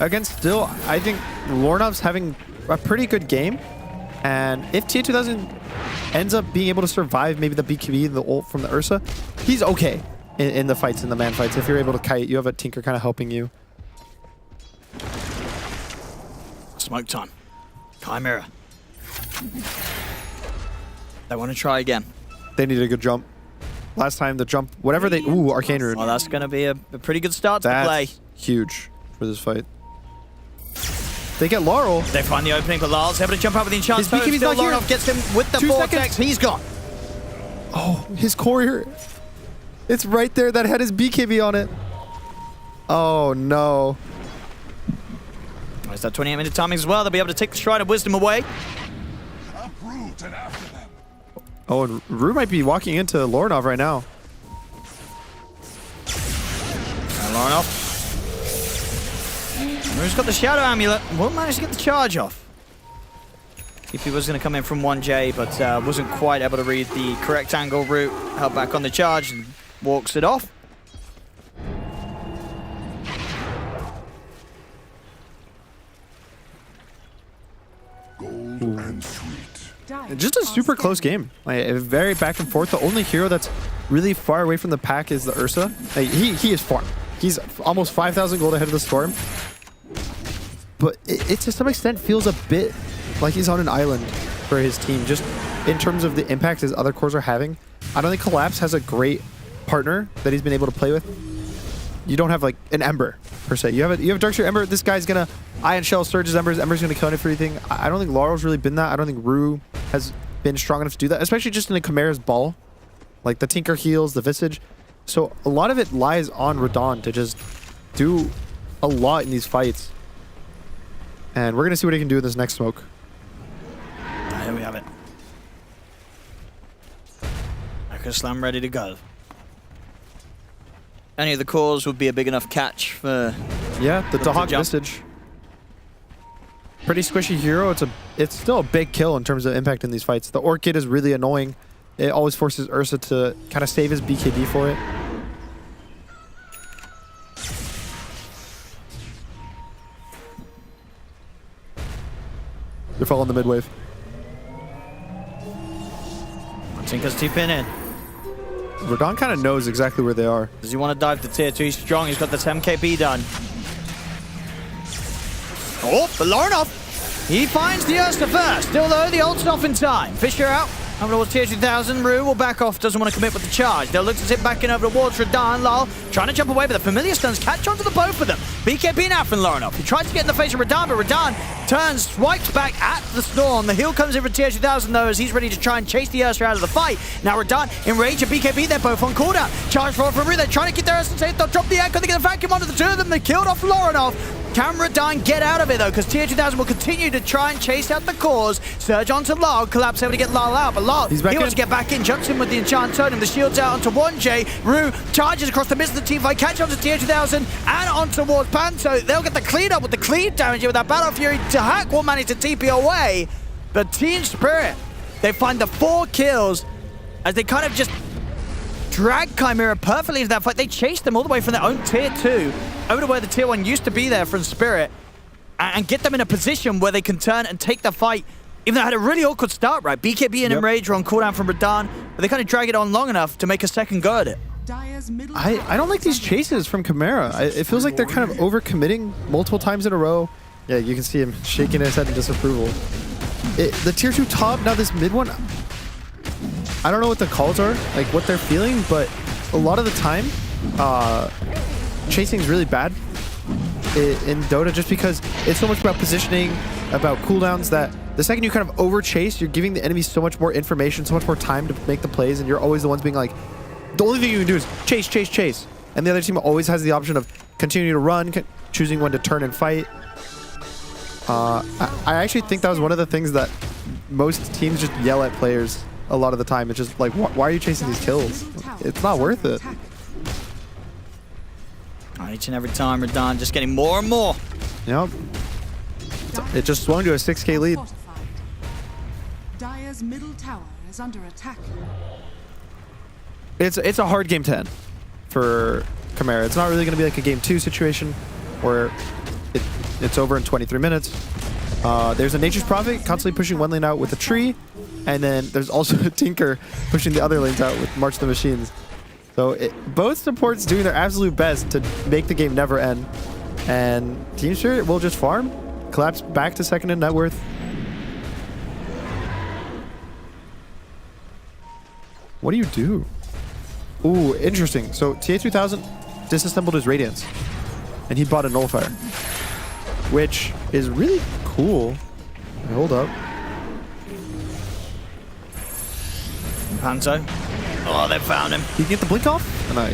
S20: against still, I think Lornov's having a pretty good game. And if TH2000 ends up being able to survive maybe the BKB, the ult from the Ursa, he's okay in the fights, in the man fights. If you're able to kite, you have a Tinker kind of helping you.
S10: Smoke time. Chimera. They want to try again.
S20: They need a good jump. Last time the jump, whatever they... Ooh, Arcane Rune.
S10: Well, that's going to be a pretty good start to the play.
S20: Huge for this fight. They get Laurel.
S10: They find the opening, but Larl's able to jump out with the enchant.
S20: His BKB's not here.
S10: Gets him with the
S20: 2
S10: vortex.
S20: seconds.
S10: He's gone.
S20: Oh, his courier. It's right there that had his BKB on it. Oh, no.
S10: There's that 28-minute timing as well. They'll be able to take the Shrine of Wisdom away.
S20: Oh, and Rue might be walking into Lornov right now.
S10: Lornov. Rue's got the Shadow Amulet. Won't manage to get the charge off. If he was going to come in from 1J, but wasn't quite able to read the correct angle route. Held back on the charge and walks it off.
S20: Just a super close game. Like, very back and forth. The only hero that's really far away from the pack is the Ursa. Like, he is far. He's almost 5,000 gold ahead of the Storm. But it to some extent feels a bit like he's on an island for his team, just in terms of the impact his other cores are having. I don't think Collapse has a great partner that he's been able to play with. You don't have like an Ember per se. You have Darkseer Ember. This guy's gonna Ion Shell surges Embers. Ember's gonna kill everything. I don't think Laurel's really been that. I don't think Rue has been strong enough to do that, especially just in a Chimera's ball. Like the Tinker heals, the Visage. So a lot of it lies on Radon to just do a lot in these fights. And we're gonna see what he can do in this next smoke.
S10: Here we have it. Echo Slam ready to go. Any of the cores would be a big enough catch for...
S20: Yeah, the Dahak Visage. Pretty squishy hero. It's still a big kill in terms of impact in these fights. The Orchid is really annoying. It always forces Ursa to kind of save his BKB for it. They're following the mid wave.
S10: Tinker's TPing in.
S20: Radon kind of knows exactly where they are.
S10: Does he want to dive to tier 2? He's strong. He's got the 10kb done. Oh, but Lornov, he finds the Ursa first. Still though, the ult's off in time. Fisher out. Over towards tier 2000. Rue will back off. Doesn't want to commit with the charge. They'll look to sit back in over towards Radon. Lal trying to jump away, but the familiar stuns catch onto the both of them. BKB now from Lornov. He tries to get in the face of Radon, but Radon turns, swipes back at the Storm. The heal comes in from tier 2000 though, as he's ready to try and chase the Ursa out of the fight. Now Radon enraged and BKB, they're both on cooldown. Charge forward from Rue. They're trying to get their Ursa safe. They'll drop the echo. They get a vacuum onto the two of them. They killed off Lornov. Can Radon get out of it though? Because tier 2000 will continue to try and chase out the cores. Surge onto Lal. Collapse able to get Lal out, but Lal, he wants to get back in. Jumps in with the enchant totem. The shield's out onto 1J. Rue charges across the midst of the teamfight. Catch onto tier 2000 and on towards Panto. They'll get the clean up with the cleave damage with that Battle Fury. Dahak will manage to TP away. But Team Spirit, they find the 4 kills as they kind of just drag Chimera perfectly into that fight. They chase them all the way from their own tier 2 over to where the tier 1 used to be there from Spirit and get them in a position where they can turn and take the fight. Even though it had a really awkward start, right? BKB and Enrage are on cooldown from Radon, but they kind of drag it on long enough to make a second go at it.
S20: I don't like these chases from Chimera. It feels like they're kind of overcommitting multiple times in a row. Yeah, you can see him shaking his head in disapproval. The tier 2 top, now this mid one, I don't know what the calls are, like what they're feeling, but a lot of the time, chasing is really bad in Dota just because it's so much about positioning, about cooldowns, that the second you kind of over chase, you're giving the enemy so much more information, so much more time to make the plays, and you're always the ones being like, the only thing you can do is chase, chase, chase. And the other team always has the option of continuing to run, choosing when to turn and fight. I actually think that was one of the things that most teams just yell at players a lot of the time. It's just like, why are you chasing these kills? It's not worth it.
S10: Each and every time, Radon just getting more and more.
S20: Yep. It just swung to a 6k lead.
S21: Dire's middle tower is under attack.
S20: It's a hard game to end for Chimera. It's not really going to be like a game 2 situation where It's over in 23 minutes. There's a Nature's Prophet constantly pushing one lane out with a tree, and then there's also a Tinker pushing the other lanes out with March the Machines. So both supports doing their absolute best to make the game never end. And Team Spirit will just farm, collapse back to second in net worth. What do you do? Ooh, interesting. So TA2000 disassembled his Radiance, and he bought a Nullifier, which is really cool. Hold up.
S10: Panto. Oh, they found him.
S20: He can get the blink off? Oh, no,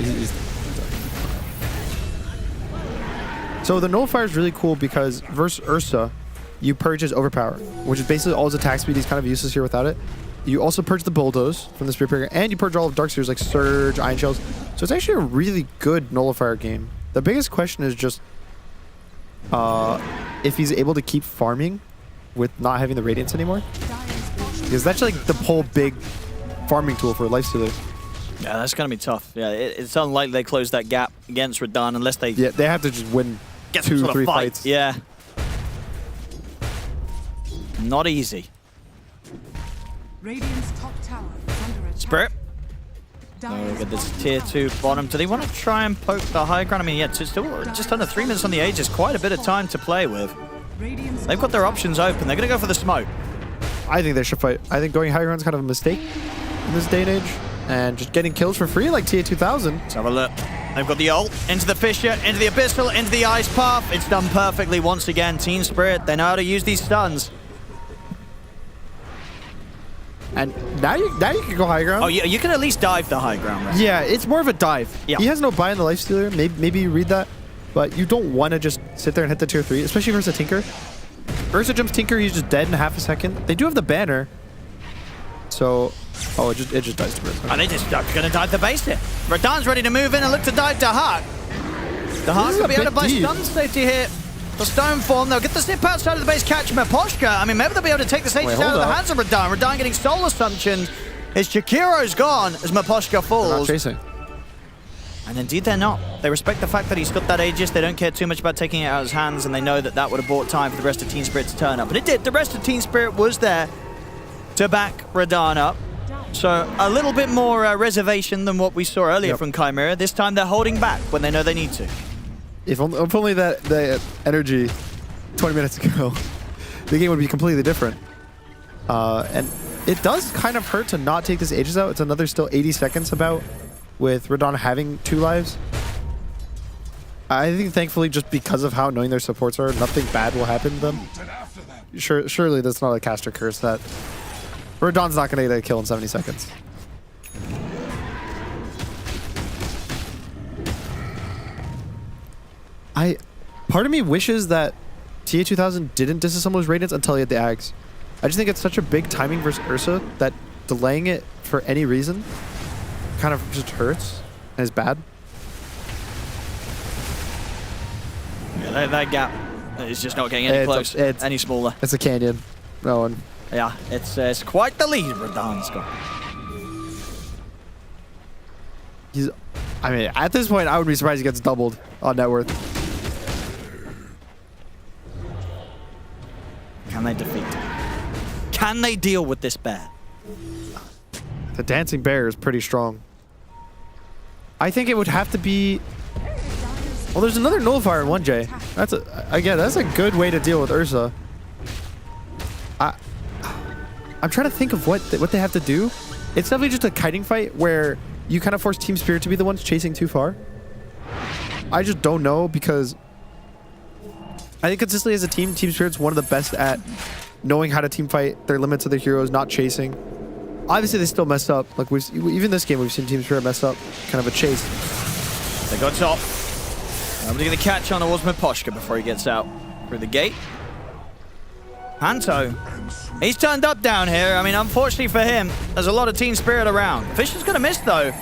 S20: So the Nullifier is really cool because versus Ursa, you purge his Overpower, which is basically all his attack speed. He's kind of useless here without it. You also purge the Bulldoze from the Spirit Breaker, and you purge all of Darkseers like Surge, Iron Shells. So it's actually a really good Nullifier game. The biggest question is just if he's able to keep farming with not having the Radiance anymore. Because that's like the whole big farming tool for Lifestealer.
S10: Yeah, that's going to be tough. Yeah, it's unlikely they close that gap against Radahn unless they...
S20: Yeah, they have to just win
S10: get
S20: 2-3
S10: fight.
S20: fights.
S10: Yeah. Not easy.
S21: Radiant's top tower is under attack.
S10: Spirit. Oh, we got this tier 2 bottom. Do they want to try and poke the high ground? I mean, yeah, it's still just under 3 minutes on the Aegis. Quite a bit of time to play with. They've got their options open. They're going to go for the smoke.
S20: I think they should fight. I think going high ground is kind of a mistake in this day and age. And just getting kills for free like TA2000.
S10: Let's have a look. They've got the ult into the Fissure, into the Abyssal, into the Ice Path. It's done perfectly once again. Team Spirit, they know how to use these stuns.
S20: And now you can go high ground.
S10: Oh, yeah, you can at least dive the high ground, right?
S20: Yeah, it's more of a dive.
S10: Yeah.
S20: He has no buy in the Lifestealer. Maybe you read that. But you don't want to just sit there and hit the tier 3, especially versus a Tinker. Ursa jumps Tinker, he's just dead in half a second. They do have the banner. So, oh, it just dies to Brick.
S10: And they just going to dive the base here. Radahn's ready to move in and look to dive to Hawk. The Hawk will be able to buy stun safety here. The Stone Form, they'll get the snip outside of the base, catch Miposhka. I mean, maybe they'll be able to take the Sages out of the hands of Radahn. Radahn getting Soul Assumption. His Jakiro's gone as Miposhka falls.
S20: They're not chasing.
S10: And indeed they're not. They respect the fact that he's got that Aegis. They don't care too much about taking it out of his hands, and they know that that would have bought time for the rest of Team Spirit to turn up. And it did. The rest of Team Spirit was there to back Radahn up. So a little bit more reservation than what we saw earlier from Chimera. This time they're holding back when they know they need to.
S20: If only that energy 20 minutes ago, the game would be completely different. And it does kind of hurt to not take this Aegis out. It's another still 80 seconds about with Radahn having 2 lives. I think thankfully just because of how annoying their supports are, nothing bad will happen to them. Surely that's not a caster curse that Radahn's not going to get a kill in 70 seconds. Part of me wishes that TA2000 didn't disassemble his Radiance until he had the Ags. I just think it's such a big timing versus Ursa that delaying it for any reason kind of just hurts and is bad.
S10: Yeah, that gap is just not getting any close, any smaller.
S20: It's a canyon. No one.
S10: Yeah, it's quite the lead Radahn's got.
S20: I mean, at this point, I would be surprised he gets doubled on net worth.
S10: Can they defeat him? Can they deal with this bear?
S20: The Dancing Bear is pretty strong. I think it would have to be... Well, there's another Nullifier in 1J. That's a good way to deal with Ursa. I'm trying to think of what they have to do. It's definitely just a kiting fight where you kind of force Team Spirit to be the ones chasing too far. I just don't know because I think consistently as a team, Team Spirit's one of the best at knowing how to team fight, their limits of their heroes, not chasing. Obviously, they still messed up. Like even this game, we've seen Team Spirit mess up kind of a chase.
S10: They got top. Nobody going to catch on towards Miposhka before he gets out through the gate. Panto, he's turned up down here. I mean, unfortunately for him, there's a lot of Team Spirit around. Fisher's going to miss, though.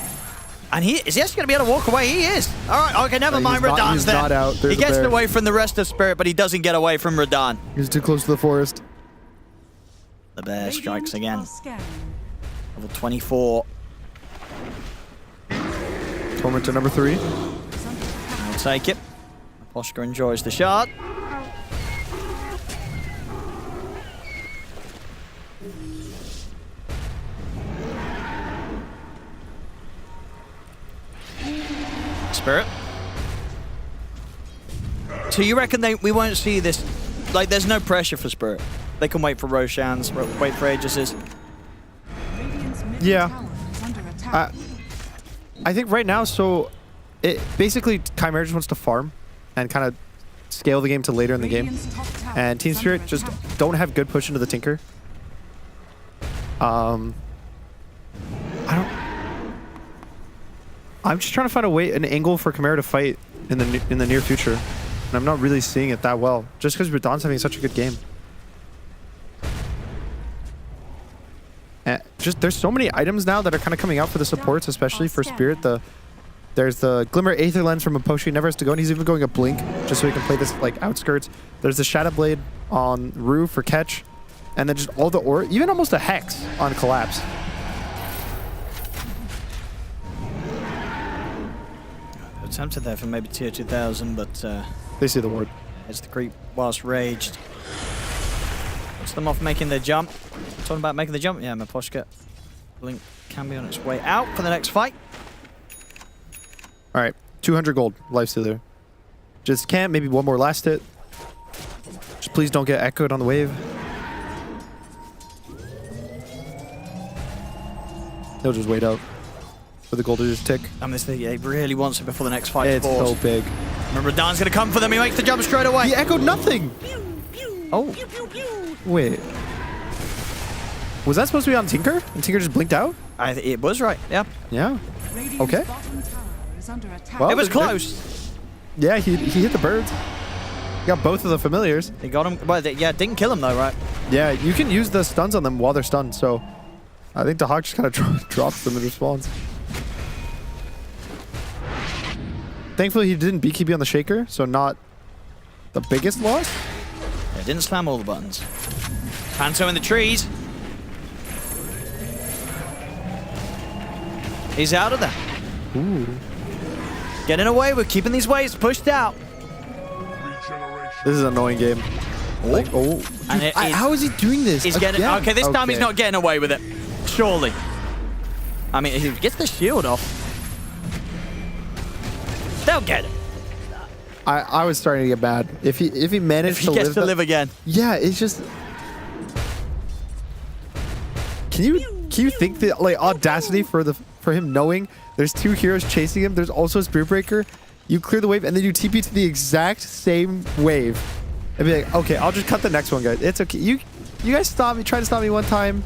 S10: And is he actually going to be able to walk away? He is. All right, okay, never mind. Radahn's there.
S20: Not out.
S10: He gets away from the rest of Spirit, but he doesn't get away from Radahn.
S20: He's too close to the forest.
S10: The bear strikes again. Level 24.
S20: Tormentor number 3.
S10: I'll take it. Miposhka enjoys the shot. Spirit. So you reckon we won't see this? Like, there's no pressure for Spirit. They can wait for Roshan's, wait for Aegis's.
S20: Yeah. I think right now, so it basically Chimera just wants to farm and kind of scale the game to later in the game. And Team Spirit just don't have good push into the Tinker. I'm just trying to find an angle for Chimera to fight in the near future. And I'm not really seeing it that well, just because Radon's having such a good game. And there's so many items now that are kind of coming out for the supports, especially for Spirit. There's the Glimmer Aether Lens from Aposhi, never has to go, and he's even going a Blink just so he can play this like outskirts. There's the Shadow Blade on Rue for catch, and then just all the ore, even almost a Hex on Collapse.
S10: Attempted there for maybe tier 2000, but
S20: they see the ward.
S10: It's the creep whilst raged. Puts them off making their jump. Talking about making the jump, yeah, Maposhka. Blink can be on its way out for the next fight.
S20: All right, 200 gold, Lifestealer. Just can't, maybe one more last hit. Just please don't get echoed on the wave. He'll just wait out for the gold to just tick.
S10: I mean, he really wants it before the next fight.
S20: It's so big.
S10: Remember, Dan's going to come for them. He makes the jump straight away.
S20: He echoed nothing. Oh. Wait. Was that supposed to be on Tinker? And Tinker just blinked out?
S10: It was right, yeah.
S20: Yeah. Okay. Well,
S10: it was close.
S20: Yeah, he hit the birds. He got both of the familiars.
S10: He got him. Well, yeah, didn't kill him though, right?
S20: Yeah, you can use the stuns on them while they're stunned, so I think the Hawk just kind of drops them in response. Thankfully, he didn't BKB on the Shaker, so not the biggest loss.
S10: Yeah, didn't slam all the buttons. Panto in the trees. He's out of there.
S20: Ooh.
S10: Getting away with keeping these waves pushed out.
S20: This is an annoying game. Like, oh.
S10: And
S20: how is he doing this?
S10: He's getting okay. This time he's not getting away with it. Surely. I mean, he gets the shield off. They'll get it.
S20: I was starting to get mad. If he managed
S10: to live again.
S20: Yeah, it's just. Can you think that like audacity for him knowing there's two heroes chasing him, there's also a Spirit Breaker, you clear the wave and then you TP to the exact same wave and be like, okay, I'll just cut the next one, guys. It's okay. You guys stop me, try to stop me one time.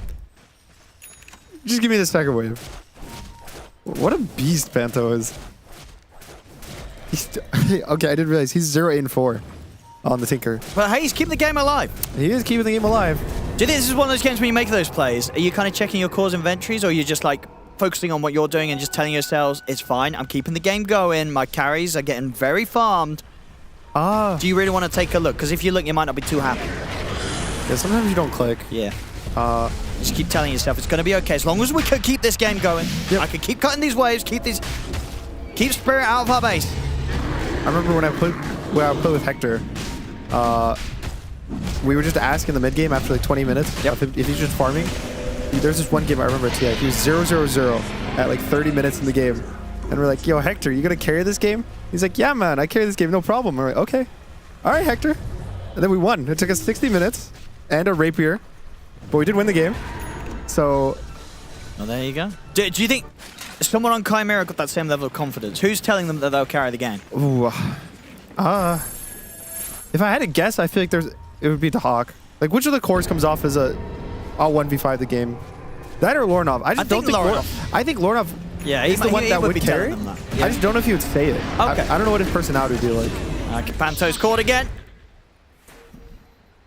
S20: Just give me the second wave. What a beast Panto is. Okay, I didn't realize he's 0-8-4 on the Tinker.
S10: But hey, he's keeping the game alive.
S20: He is keeping the game alive.
S10: Do you think this is one of those games when you make those plays? Are you kind of checking your cores inventories, or are you just like focusing on what you're doing and just telling yourselves, it's fine, I'm keeping the game going, my carries are getting very farmed? Do you really want to take a look? Because if you look, you might not be too happy.
S20: Yeah, sometimes you don't click.
S10: Yeah. Just keep telling yourself it's going to be okay. As long as we can keep this game going, I can keep cutting these waves, keep Spirit out of our base.
S20: I remember when I played with Hector, we were just asking the mid game after like 20 minutes if he's just farming. There's this one game I remember TI. He was 0-0-0 at like 30 minutes in the game. And we're like, yo, Hector, you gonna carry this game? He's like, yeah, man, I carry this game, no problem. We're like, okay. All right, Hector. And then we won. It took us 60 minutes and a rapier, but we did win the game. So.
S10: Well, there you go. Do you think someone on Chimera got that same level of confidence? Who's telling them that they'll carry the game?
S20: Ooh. If I had to guess, I feel like it would be the Hawk. Like, which of the cores comes off as I'll 1v5 the game? That or Lornov? I don't think Lornov. I think Lornov is the one that would carry. Yeah. I just don't know if he would say it. Okay. I don't know what his personality would be like.
S10: Panto's caught again.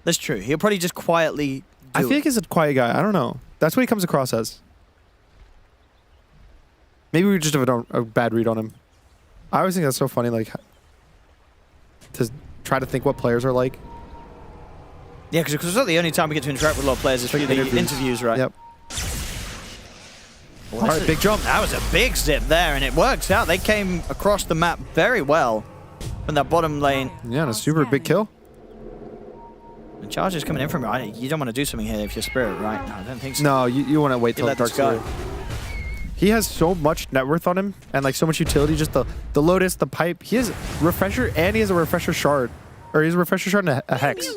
S10: That's true. He'll probably just quietly
S20: I feel like he's a quiet guy. I don't know. That's what he comes across as. Maybe we just have a bad read on him. I always think that's so funny, like, to try to think what players are like.
S10: Yeah, because it's not the only time we get to interact with a lot of players is through the interviews, right?
S20: Yep.
S10: Well,
S20: all right, big jump.
S10: That was a big zip there, and it works out. They came across the map very well from that bottom lane.
S20: Yeah, and a super big kill.
S10: The charge is coming in from right. You don't want to do something here if you're Spirit, right? No, I don't think so.
S20: No, you want to wait till Dark Spirit. he has so much net worth on him and like so much utility. Just the Lotus, the pipe. He has refresher and he has a refresher shard, or he's a refresher shard and a hex.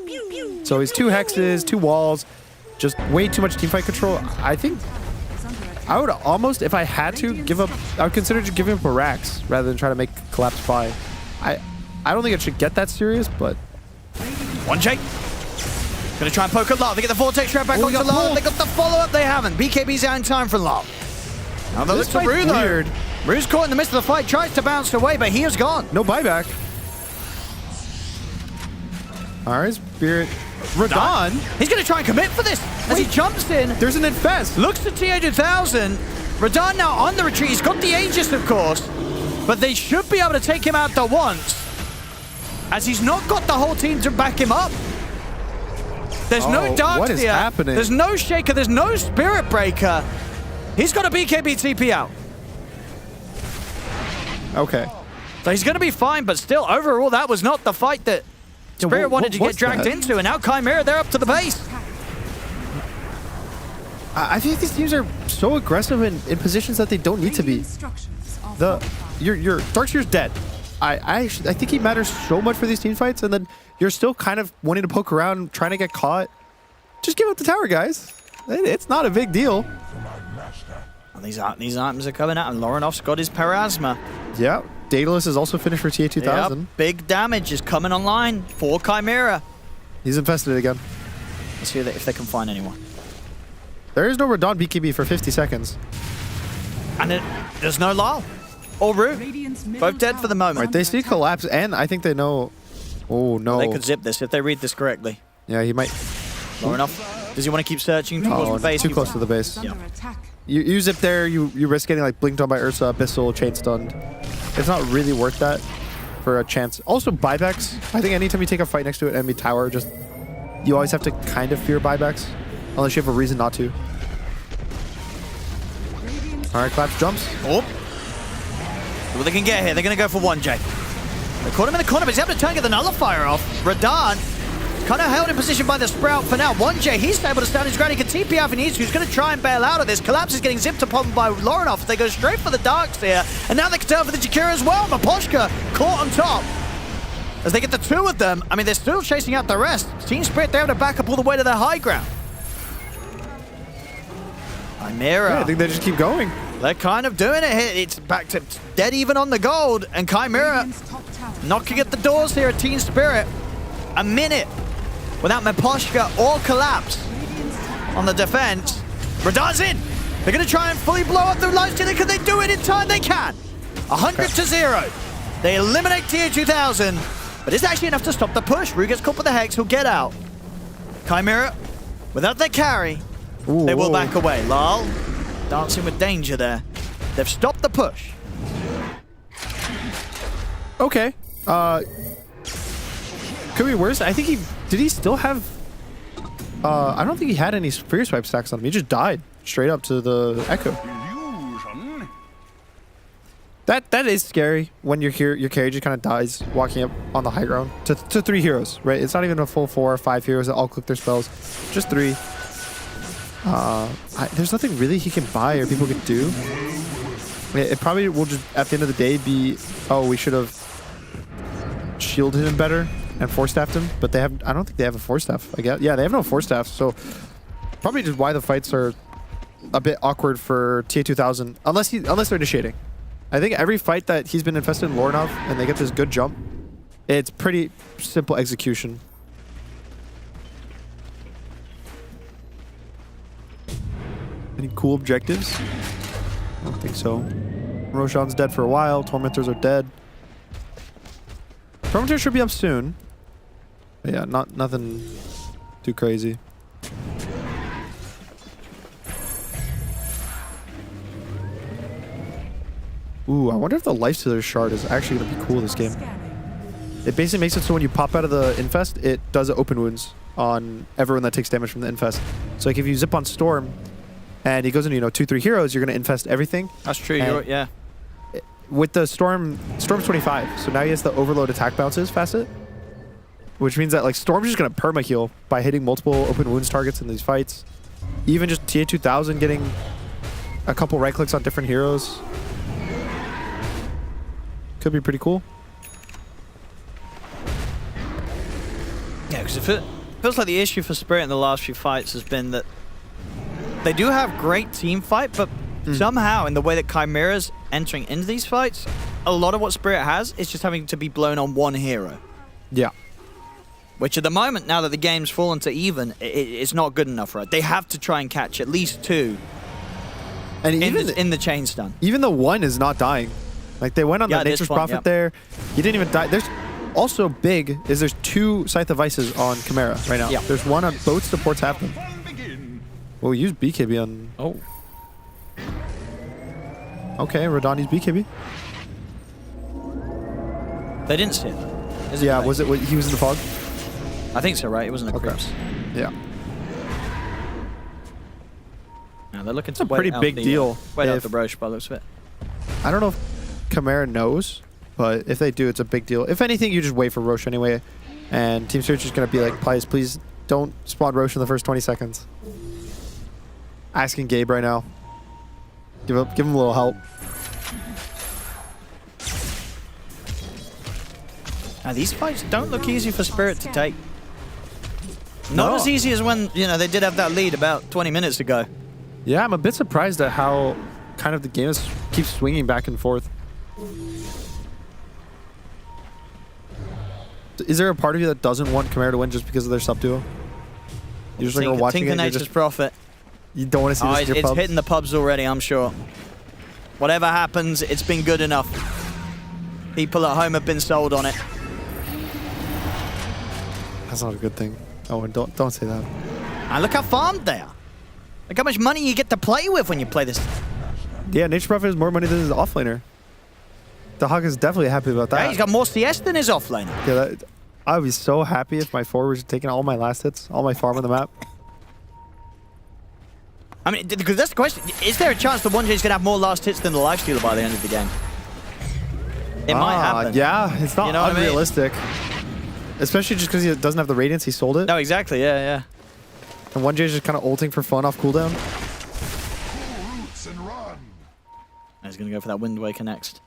S20: So he's 2 hexes, 2 walls, just way too much teamfight control. I think I would almost, if I had to give up, I would consider just giving up a Rax rather than try to make collapse Phi. I don't think it should get that serious, but
S10: 1J. Gonna try and poke at Lal. They get the Vortex trap back onto Lal. They got the follow-up. They haven't. BKB's out in time for Lal. Now they look to Rue, though. Rue's caught in the midst of the fight. Tries to bounce away, but he is gone.
S20: No buyback. All right, Spirit. Radon.
S10: He's going to try and commit for this as he jumps in.
S20: There's an infest.
S10: Looks to TA2000. Radon now on the retreat. He's got the Aegis, of course, but they should be able to take him out at once, as he's not got the whole team to back him up. There's no darks
S20: what is
S10: here.
S20: happening?
S10: There's no Shaker. There's no Spirit Breaker. He's got a BKB TP out.
S20: Okay.
S10: So he's going to be fine, but still, overall, that was not the fight that Spirit wanted to get dragged into, and now Chimera, they're up to the base.
S20: I think these teams are so aggressive in positions that they don't need to be. Your Darkseer's dead. I think he matters so much for these team fights, and then you're still kind of wanting to poke around, trying to get caught. Just give up the tower, guys. It's not a big deal.
S10: And these items are coming out, and Loronoff's got his Parasma.
S20: Yeah. Daedalus is also finished for TA2000.
S10: Yep, big damage is coming online for Chimera.
S20: He's infested again.
S10: Let's see if they can find anyone.
S20: There is no Radon BKB for 50 seconds.
S10: And there's no Lal or Rue. Both dead for the moment.
S20: Right, they see collapse, and I think they know. Oh, no.
S10: They could zip this if they read this correctly.
S20: Yeah, he might.
S10: Loronoff, does he want to keep searching? Too close to the base?
S20: Too close to the base.
S10: Yeah.
S20: You zip there, you risk getting like blinked on by Ursa, Abyssal, chain stunned. It's not really worth that for a chance. Also, buybacks. I think anytime you take a fight next to an enemy tower, you always have to kind of fear buybacks, unless you have a reason not to. All right, Collapse jumps.
S10: Oh. What they can get here, they're going to go for 1J. They caught him in the corner, but he's able to try and get the Nullifier off. Radon kind of held in position by the Sprout for now. 1J, he's able to stand his ground. He can TP out if he needs to. He's going to try and bail out of this. Collapse is getting zipped upon by Loronoff. They go straight for the Darks here. And now they can turn for the Jakira as well. Maposhka caught on top. As they get the 2 of them, I mean, they're still chasing out the rest. Team Spirit, they're able to back up all the way to their high ground. Chimera.
S20: Yeah, I think they just keep going.
S10: They're kind of doing it here. It's back to dead even on the gold. And Chimera knocking at the doors here at Team Spirit. A minute without Maposhka or Collapse on the defense. Radon's in. They're going to try and fully blow up the light stealer. Can they do it in time? They can. 100-0. They eliminate TA2000, but it's actually enough to stop the push. Rue gets caught with the Hex. He'll get out. Chimera, without their carry, they will back away. Lal dancing with danger there. They've stopped the push.
S20: Okay. Could be worse. I think did he still have... I don't think he had any Fear Swipe stacks on him. He just died straight up to the Echo. That is scary when your carry just kind of dies walking up on the high ground to 3 heroes, right? It's not even a full 4 or 5 heroes that all click their spells. Just 3. There's nothing really he can buy or people can do. It probably will just, at the end of the day, be, oh, we should have shielded him better and 4-staffed him, but I don't think they have a 4-staff, I guess. Yeah, they have no 4-staff, so probably just why the fights are a bit awkward for TA2000, unless they're initiating. I think every fight that he's been infested in Lornov and they get this good jump, it's pretty simple execution. Any cool objectives? I don't think so. Roshan's dead for a while. Tormentors are dead. Tormentors should be up soon. But yeah, nothing too crazy. Ooh, I wonder if the Lifestealer shard is actually going to be cool this game. It basically makes it so when you pop out of the infest, it does open wounds on everyone that takes damage from the infest. So like if you zip on Storm and he goes into 2-3 heroes, you're going to infest everything.
S10: That's true. Yeah.
S20: With the Storm's 25, so now he has the overload attack bounces facet, which means that like Storm's just going to perma heal by hitting multiple open wounds targets in these fights. Even just TA2000 getting a couple right clicks on different heroes. Could be pretty cool.
S10: Yeah, because it feels like the issue for Spirit in the last few fights has been that they do have great team fight, but somehow in the way that Chimera's entering into these fights, a lot of what Spirit has is just having to be blown on one hero.
S20: Yeah.
S10: Which at the moment, now that the game's fallen to even, it's not good enough, right? They have to try and catch at least 2
S20: and
S10: in the chain stun.
S20: Even the 1 is not dying. Like, they went on the Nature's Prophet there. He didn't even die. There's also big is there's 2 Scythe of Vices on Chimera right now.
S10: Yeah.
S20: There's one on both supports have them. Well, we used BKB on...
S10: Oh.
S20: Okay, Radani's BKB.
S10: They didn't see it.
S20: Yeah, was it... He was in the fog?
S10: I think so, right? It wasn't a Crips.
S20: Yeah.
S10: Now they're looking
S20: It's
S10: to
S20: a pretty big deal.
S10: Wait out the Roche by the looks of it.
S20: I don't know if Chimera knows, but if they do, it's a big deal. If anything, you just wait for Roche anyway. And Team Search is going to be like, please don't spawn Roche in the first 20 seconds. Asking Gabe right now. Give him a little help.
S10: Now these fights don't look easy for Spirit to take. Not as easy as when, you know, they did have that lead about 20 minutes ago.
S20: Yeah, I'm a bit surprised at how kind of the game keeps swinging back and forth. Is there a part of you that doesn't want Chimera to win just because of their sub duo? You're just like watching it.
S10: Nature's Prophet.
S20: You don't want to see this in your
S10: it's
S20: pubs?
S10: hitting the pubs already, I'm sure. Whatever happens, it's been good enough. People at home have been sold on it.
S20: That's not a good thing. Oh, don't say that.
S10: And look how farmed they are. Look how much money you get to play with when you play this.
S20: Yeah, Nature's Prophet has more money than his offlaner. The Hawk is definitely happy about that.
S10: Yeah, he's got more CS than his offlaner.
S20: Yeah, I would be so happy if my forward was taking all my last hits, all my farm on the map.
S10: I mean, because that's the question. Is there a chance that 1J is going to have more last hits than the Lifestealer by the end of the game? It might happen.
S20: Yeah, it's not
S10: You know what I mean?
S20: unrealistic. Especially just because he doesn't have the Radiance, he sold it.
S10: No, exactly, yeah.
S20: And 1J is just kind of ulting for fun off cooldown.
S10: He's going to go for that Wind Waker next.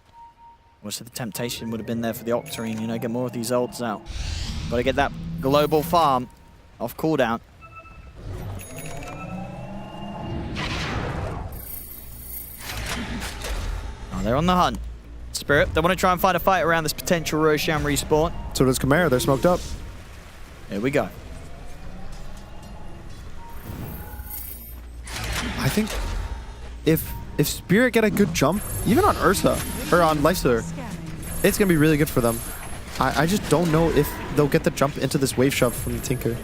S10: Obviously, the temptation would have been there for the Octarine, you know, get more of these ults out. Got to get that global farm off cooldown. Oh, they're on the hunt. Spirit, they want to try and find a fight around this potential Roshan respawn.
S20: So does Chimera, they're smoked up.
S10: Here we go.
S20: I think if Spirit get a good jump, even on Ursa, or on Lifestealer, it's going to be really good for them. I just don't know if they'll get the jump into this wave shove from the Tinker.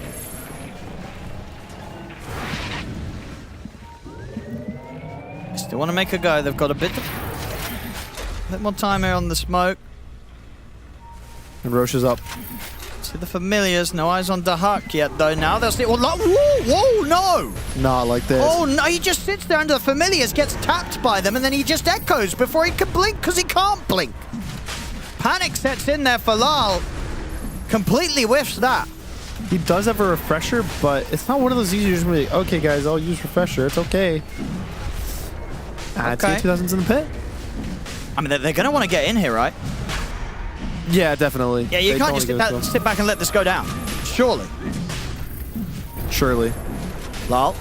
S10: They still want to make a go. They've got a bit more time here on the smoke.
S20: And Roche is up.
S10: See the familiars. No eyes on Dahak yet, though. Now they'll see. Whoa, no!
S20: Not like this.
S10: Oh, no, he just sits there under the familiars, gets tapped by them, and then he just echoes before he can blink because he can't blink. Panic sets in there for Lal. Completely whiffs that.
S20: He does have a refresher, but it's not one of those easy just really, okay, guys, I'll use refresher. It's okay.
S10: Okay.
S20: T2000's in the pit.
S10: I mean, they're going to want to get in here, right?
S20: Yeah, definitely.
S10: Yeah, you can't just sit back and let this go down. Surely.
S20: Surely.
S10: Lal.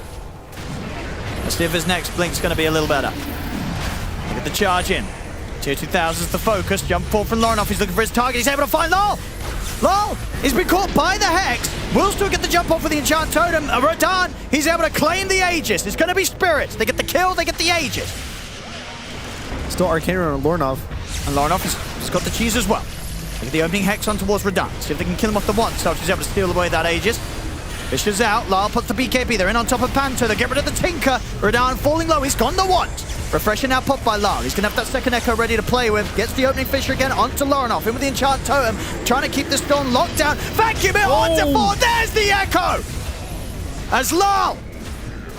S10: Let's see if his next blink's going to be a little better. Look at the charge in. Tier 2000's the focus. Jump forward from Lauren off. He's looking for his target. He's able to find Lal. Lal, he's been caught by the Hex. Will still get the jump off with the Enchant Totem. Rodan, he's able to claim the Aegis. It's going to be Spirits. They get the kill, they get the Aegis.
S20: Still Arcane on Lornov.
S10: And Lornov has got the cheese as well. Look at the opening Hex on towards Rodan. See if they can kill him off the one. So she's able to steal away that Aegis. Fisher's out. Lal puts the BKB. They're in on top of Panto. They get rid of the Tinker. Rodan falling low. He's gone the once. Refresher now popped by Lal. He's going to have that second Echo ready to play with. Gets the opening Fisher again onto Lornoff. In with the Enchant Totem. Trying to keep the Storm locked down. Vacuum it onto 4. There's the Echo. As Lal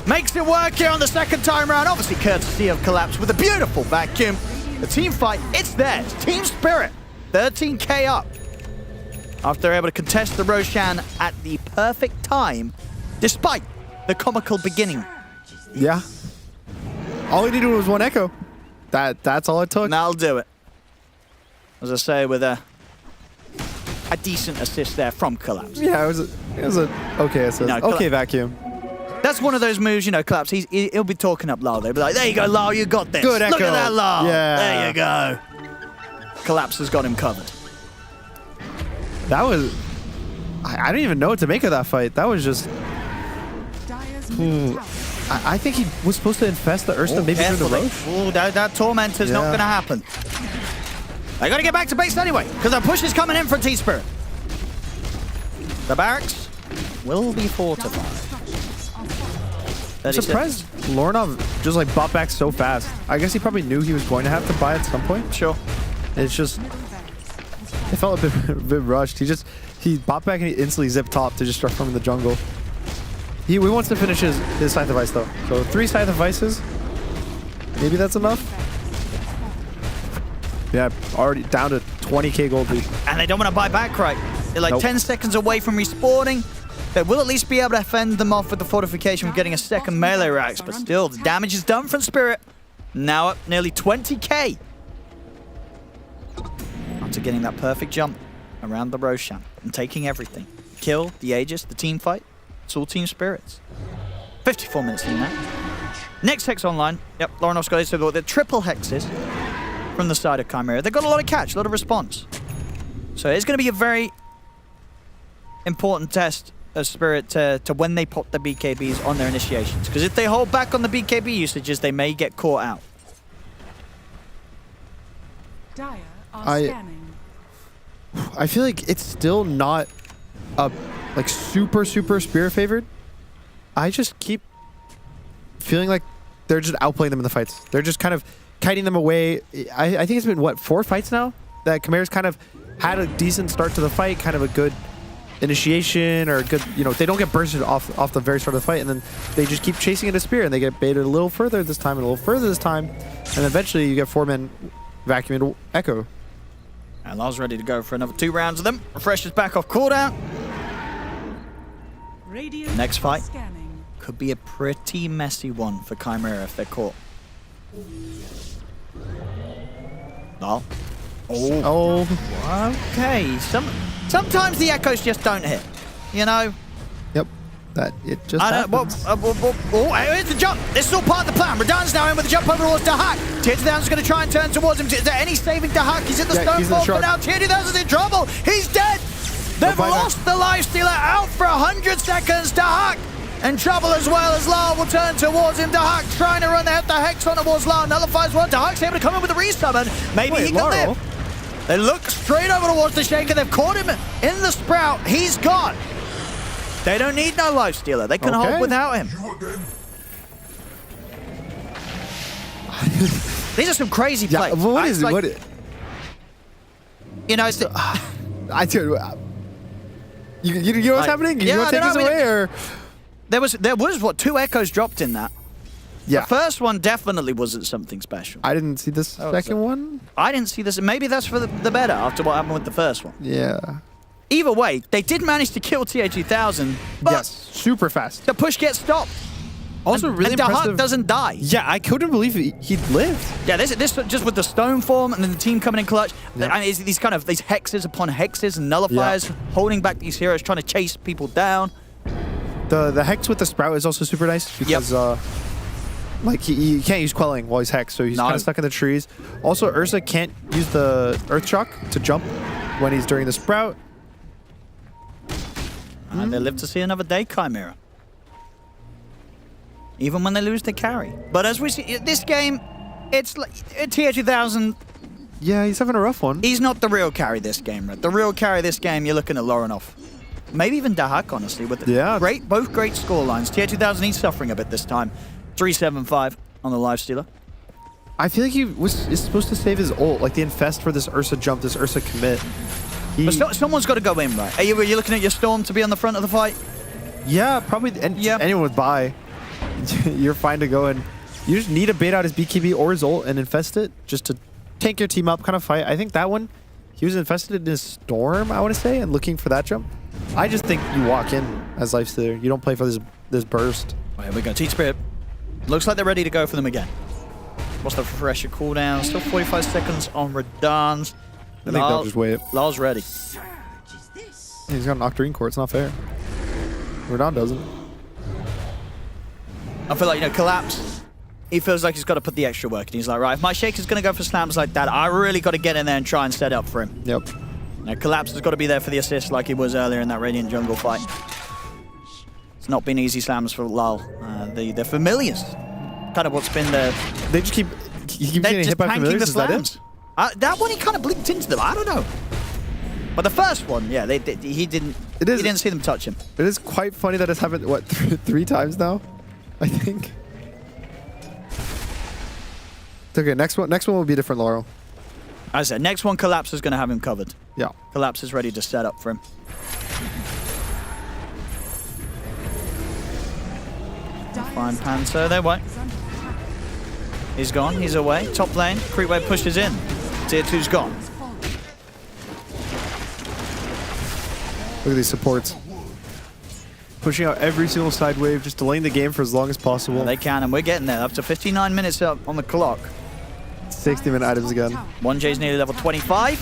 S10: makes it work here on the second time round. Obviously courtesy of Collapse with a beautiful vacuum. The team fight, it's theirs. Team Spirit. 13k up. After they're able to contest the Roshan at the perfect time, despite the comical beginning.
S20: Yeah. All he needed was one echo. That's all it took.
S10: And that'll do it. As I say, with a decent assist there from Collapse.
S20: Yeah, it was a okay assist.
S10: No,
S20: okay, Vacuum.
S10: That's one of those moves, you know, Collapse. He'll be talking up Lyle. They'll be like, there you go, Lyle, you got this.
S20: Good echo.
S10: Look at that, Lyle.
S20: Yeah.
S10: There you go. Collapse has got him covered.
S20: That was... I don't even know what to make of that fight. That was just... I think he was supposed to infest the Ursa maybe through the Roche.
S10: Oh, that Tormentor's not going to happen. They got to get back to base anyway, because the push is coming in for T-Spirit. The barracks will be fortified.
S20: I'm surprised Lorinov just like bought back so fast. I guess he probably knew he was going to have to buy at some point.
S10: Sure.
S20: It's just... It felt a bit rushed. He bought back and he instantly zipped top to just start farming the jungle. He wants to finish his Scythe of Ice though. So 3 Scythe of Ices. Maybe that's enough. Yeah, already down to 20k gold lead.
S10: And they don't want to buy back, right? They're like 10 seconds away from respawning. They will at least be able to fend them off with the fortification of getting a second melee rax, but still, the damage is done from Spirit. Now up nearly 20k. After getting that perfect jump around the Roshan and taking everything. Kill, the Aegis, the team fight. It's all Team Spirits. 54 minutes in that. Next hex online. Yep, Lorenov's got it. So the triple hexes from the side of Chimera. They've got a lot of catch, a lot of response. So it's going to be a very important test of Spirit to when they pop the BKBs on their initiations. Because if they hold back on the BKB usages, they may get caught out.
S21: Dire are scanning.
S20: I feel like it's still not like super Spirit favored. I just keep feeling like they're just outplaying them in the fights. They're just kind of kiting them away. I think it's been, what, 4 fights now? That Chimera's kind of had a decent start to the fight, kind of a good initiation or a good, you know, they don't get bursted off the very start of the fight, and then they just keep chasing into Spear, and they get baited a little further this time and a little further this time, and eventually you get 4-man Vacuum into Echo.
S10: And Lars ready to go for another 2 rounds of them. Refresh is back off cooldown. Next fight could be a pretty messy one for Chimera if they're caught. No. Oh. Okay. Sometimes the echoes just don't hit. You know?
S20: Yep. It just happens.
S10: Here's the jump. This is all part of the plan. Radan's now in with the jump over towards Dahak. Tier 2000's going to try and turn towards him. Is there any saving Dahak? He's in the stone ball for now. Tier 2000's in trouble. He's dead. They've lost the Lifestealer out for 100 seconds. Dahak in trouble as well as Lar will turn towards him. Dahak trying to run the Hex on towards Lar. Nullifies one. Dahak's able to come in with a resummon. Maybe he can live. They look straight over towards the Shaker. They've caught him in the Sprout. He's gone. They don't need no Lifestealer. They can hold without him. These are some crazy plays.
S20: What is
S10: like,
S20: it?
S10: You know, it's
S20: I do. You know what's happening? You want to take this away, or
S10: there was what 2 echoes dropped in that.
S20: Yeah.
S10: The first one definitely wasn't something special.
S20: I didn't see this second one.
S10: I didn't see this. Maybe that's for the better after what happened with the first one.
S20: Yeah.
S10: Either way, they did manage to kill TH2000, but
S20: yes, super fast.
S10: The push gets stopped.
S20: Also, really impressive.
S10: And Dahak doesn't die.
S20: Yeah, I couldn't believe he lived.
S10: Yeah, this just with the stone form and then the team coming in clutch. Yep. And it's these kind of hexes upon hexes and nullifiers holding back these heroes, trying to chase people down.
S20: The hex with the Sprout is also super nice because like he can't use quelling while he's hexed, so he's kind of stuck in the trees. Also, Ursa can't use the Earth Shock to jump when he's during the Sprout.
S10: And they live to see another day, Chimera. Even when they lose their carry. But as we see, this game, it's like TH2000.
S20: Yeah, he's having a rough one.
S10: He's not the real carry this game, right? The real carry this game, you're looking at Lorinov. Maybe even Dahak, honestly. With both great score lines. TH2000, he's suffering a bit this time. 375 on the Lifestealer.
S20: I feel like is supposed to save his ult, like the infest for this Ursa jump, this Ursa commit.
S10: But someone's got to go in, right? Are you looking at your Storm to be on the front of the fight?
S20: Yeah, probably. Anyone would buy. You're fine to go in. You just need to bait out his BKB or his ult and infest it just to tank your team up kind of fight. I think that one, he was infested in his Storm, I want to say, and looking for that jump. I just think you walk in as Lifestealer. You don't play for this burst.
S10: Here we go. Teach Spirit. Looks like they're ready to go for them again. What's the refresher cooldown? Still 45 seconds on Radan's.
S20: I think they'll just wait.
S10: Lar's ready.
S20: He's got an Octarine core. It's not fair. Radan doesn't.
S10: I feel like, Collapse, he feels like he's got to put the extra work. And he's like, right, if my Shaker's going to go for slams like that, I really got to get in there and try and set up for him.
S20: Yep.
S10: Now, Collapse has got to be there for the assist like he was earlier in that Radiant jungle fight. It's not been easy slams for Lal. The familiars. Kind of what's been the...
S20: They just keep getting hit by familiars, is that it?
S10: That one, he kind of blinked into them. I don't know. But the first one, yeah, he didn't see them touch him.
S20: It is quite funny that it's happened, what, 3 times now? I think. Okay, next one will be different, Laurel.
S10: As I said, next one, Collapse is going to have him covered.
S20: Yeah.
S10: Collapse is ready to set up for him. Fine Panther, they won't. He's gone, he's away. Top lane, creep wave pushes in. Tier 2's gone.
S20: Look at these supports. Pushing out every single side wave, just delaying the game for as long as possible.
S10: Yeah, they can, and we're getting there. Up to 59 minutes up on the clock.
S20: 60-minute items again.
S10: 1J's nearly level 25.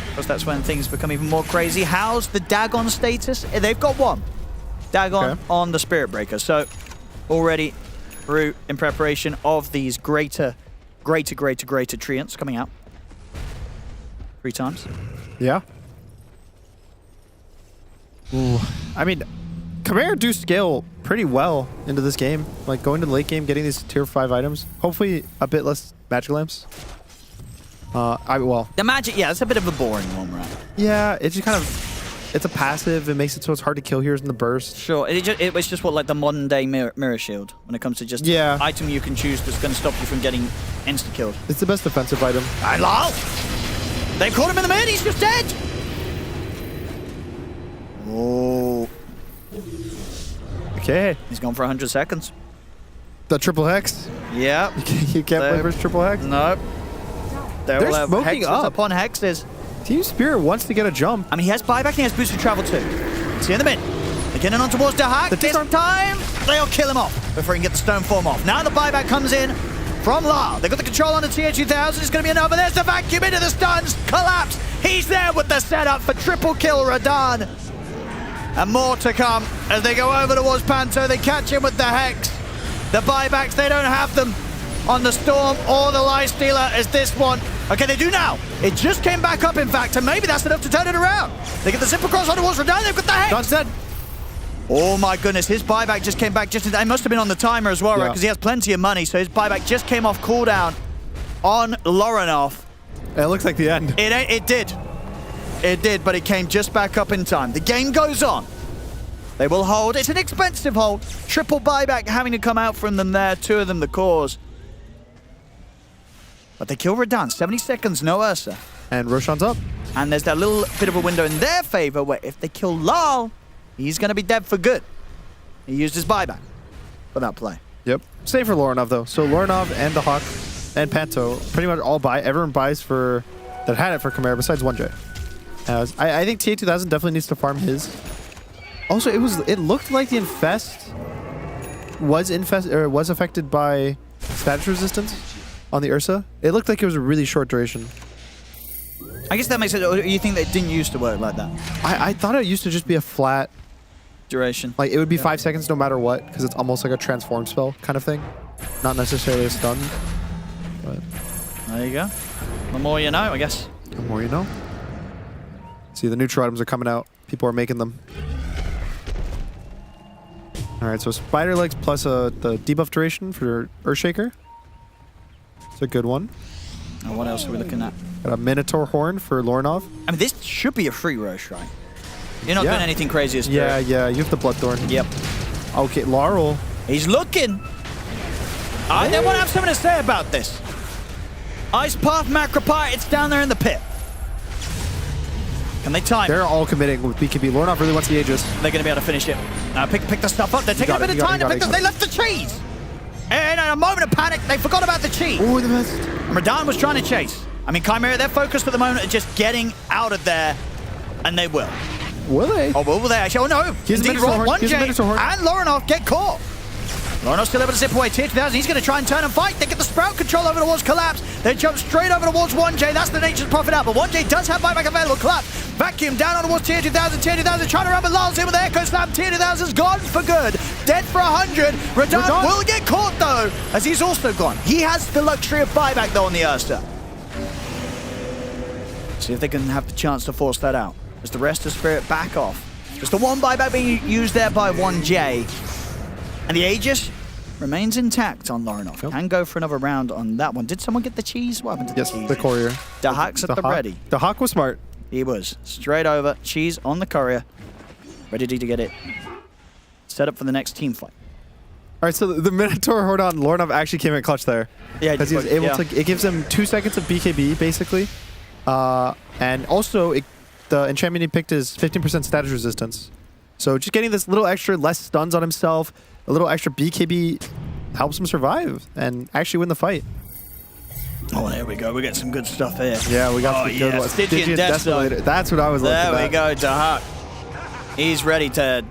S10: Because that's when things become even more crazy. How's the Dagon status? They've got one. Dagon on the Spirit Breaker. So already through in preparation of these greater treants coming out. 3 times.
S20: Yeah. Ooh. I mean, Chimera do scale pretty well into this game. Like going to the late game, getting these tier 5 items. Hopefully a bit less magic lamps.
S10: The magic, yeah, it's a bit of a boring one, right?
S20: Yeah, it's just kind of, it's a passive. It makes it so it's hard to kill heroes in the burst.
S10: Sure, it was just what, like the modern day mirror shield when it comes to just item you can choose that's going to stop you from getting insta killed.
S20: It's the best defensive item.
S10: I lol. They caught him in the mid. He's just dead. Oh.
S20: Okay.
S10: He's gone for 100 seconds.
S20: The triple hex.
S10: Yeah.
S20: You can't play versus triple hex.
S10: Nope.
S20: They're smoking
S10: hexes
S20: up.
S10: Upon hexes.
S20: Team Spirit wants to get a jump.
S10: I mean, he has buyback and he has boost for travel too. See in the mid. They're getting on towards Dahak. This time, they'll kill him off before he can get the stone form off. Now the buyback comes in from La. They've got the control on the tier 2000. It's going to be another. There's the vacuum into the stuns. Collapse. He's there with the setup for triple kill Radan. And more to come as they go over towards Panto. They catch him with the hex. The buybacks, they don't have them on the Storm or the Lifestealer as this one. Okay, they do now. It just came back up, in fact, and maybe that's enough to turn it around. They get the zip across on towards Radan. They've got the hex.
S20: That's dead.
S10: Oh my goodness, his buyback just came back just in time. It must have been on the timer as well, right? Because he has plenty of money, so his buyback just came off cooldown on Lorinov.
S20: It looks like the end.
S10: It did. It did, but it came just back up in time. The game goes on. They will hold. It's an expensive hold. Triple buyback having to come out from them there. 2 of them the cause. But they kill Radan. 70 seconds, no Ursa.
S20: And Roshan's up.
S10: And there's that little bit of a window in their favor where if they kill Lal, he's going to be dead for good. He used his buyback for that play.
S20: Yep. Same for Lorinov, though. So Lorinov and the Hawk and Panto pretty much all buy. Everyone buys for that had it for Chimera besides 1J. I think TA2000 definitely needs to farm his. Also, it looked like the Infest was affected by status resistance on the Ursa. It looked like it was a really short duration.
S10: I guess that makes it. Or you think that it didn't used to work like that?
S20: I thought it used to just be a flat
S10: duration.
S20: Like it would be 5 seconds no matter what, because it's almost like a transform spell kind of thing, not necessarily a stun. But
S10: there you go. The more you know, I guess.
S20: The more you know. See, the neutral items are coming out. People are making them. All right, so Spider Legs plus the debuff duration for Earthshaker. It's a good one.
S10: And what else are we looking at?
S20: Got a Minotaur Horn for Lorinov.
S10: I mean, this should be a free Rosh, right? You're not doing anything crazy as
S20: Yeah, you have the Bloodthorn.
S10: Yep.
S20: Okay, Laurel.
S10: He's looking. I want to have something to say about this. Ice Path, Macropire, it's down there in the pit. Can they time?
S20: They're all committing with BKB. Lorinov really wants the Aegis.
S10: They're going to be able to finish it. Pick the stuff up. They're taking a bit of time to pick this. They left the cheese. And in a moment of panic, they forgot about the cheese.
S20: Oh, the best.
S10: And Radan was trying to chase. I mean, Chimera, they're focused at the moment on just getting out of there. And they will.
S20: Will they?
S10: Oh, will they actually? Oh, no.
S20: He's
S10: Indeed,
S20: Minotaur Horn.
S10: 1J and Lorinov get caught. Lorno's still able to zip away. Tier 2000, he's going to try and turn and fight. They get the Sprout control over towards Collapse. They jump straight over towards 1J. That's the Nature's Prophet out, but 1J does have buyback available. Collapse, vacuum down on towards Tier 2000. Tier 2000 trying to run, but Lyle's in with the Echo Slam. Tier 2000's gone for good. Dead for 100. Radahn will get caught, though, as he's also gone. He has the luxury of buyback, though, on the Ursa. See if they can have the chance to force that out. As the rest of Spirit back off. Just the one buyback being used there by 1J. And the Aegis remains intact on Lorinov. Yep. Can go for another round on that one. Did someone get the cheese? What happened to the cheese?
S20: Yes, the courier.
S10: Dahak's at the ready.
S20: Dahak was smart.
S10: He was. Straight over. Cheese on the courier. Ready to get it set up for the next team fight.
S20: All right, so the Minotaur Horde on Lorinov actually came in clutch there.
S10: Yeah,
S20: because he was able to. It gives him 2 seconds of BKB, basically. And also, the enchantment he picked is 15% status resistance. So just getting this little extra, less stuns on himself, a little extra BKB helps him survive and actually win the fight.
S10: Oh, there we go. We get some good stuff here.
S20: Yeah, we got some good ones.
S10: Stygian Desolator.
S20: That's what I was looking at.
S10: There we go, Dahak. He's ready to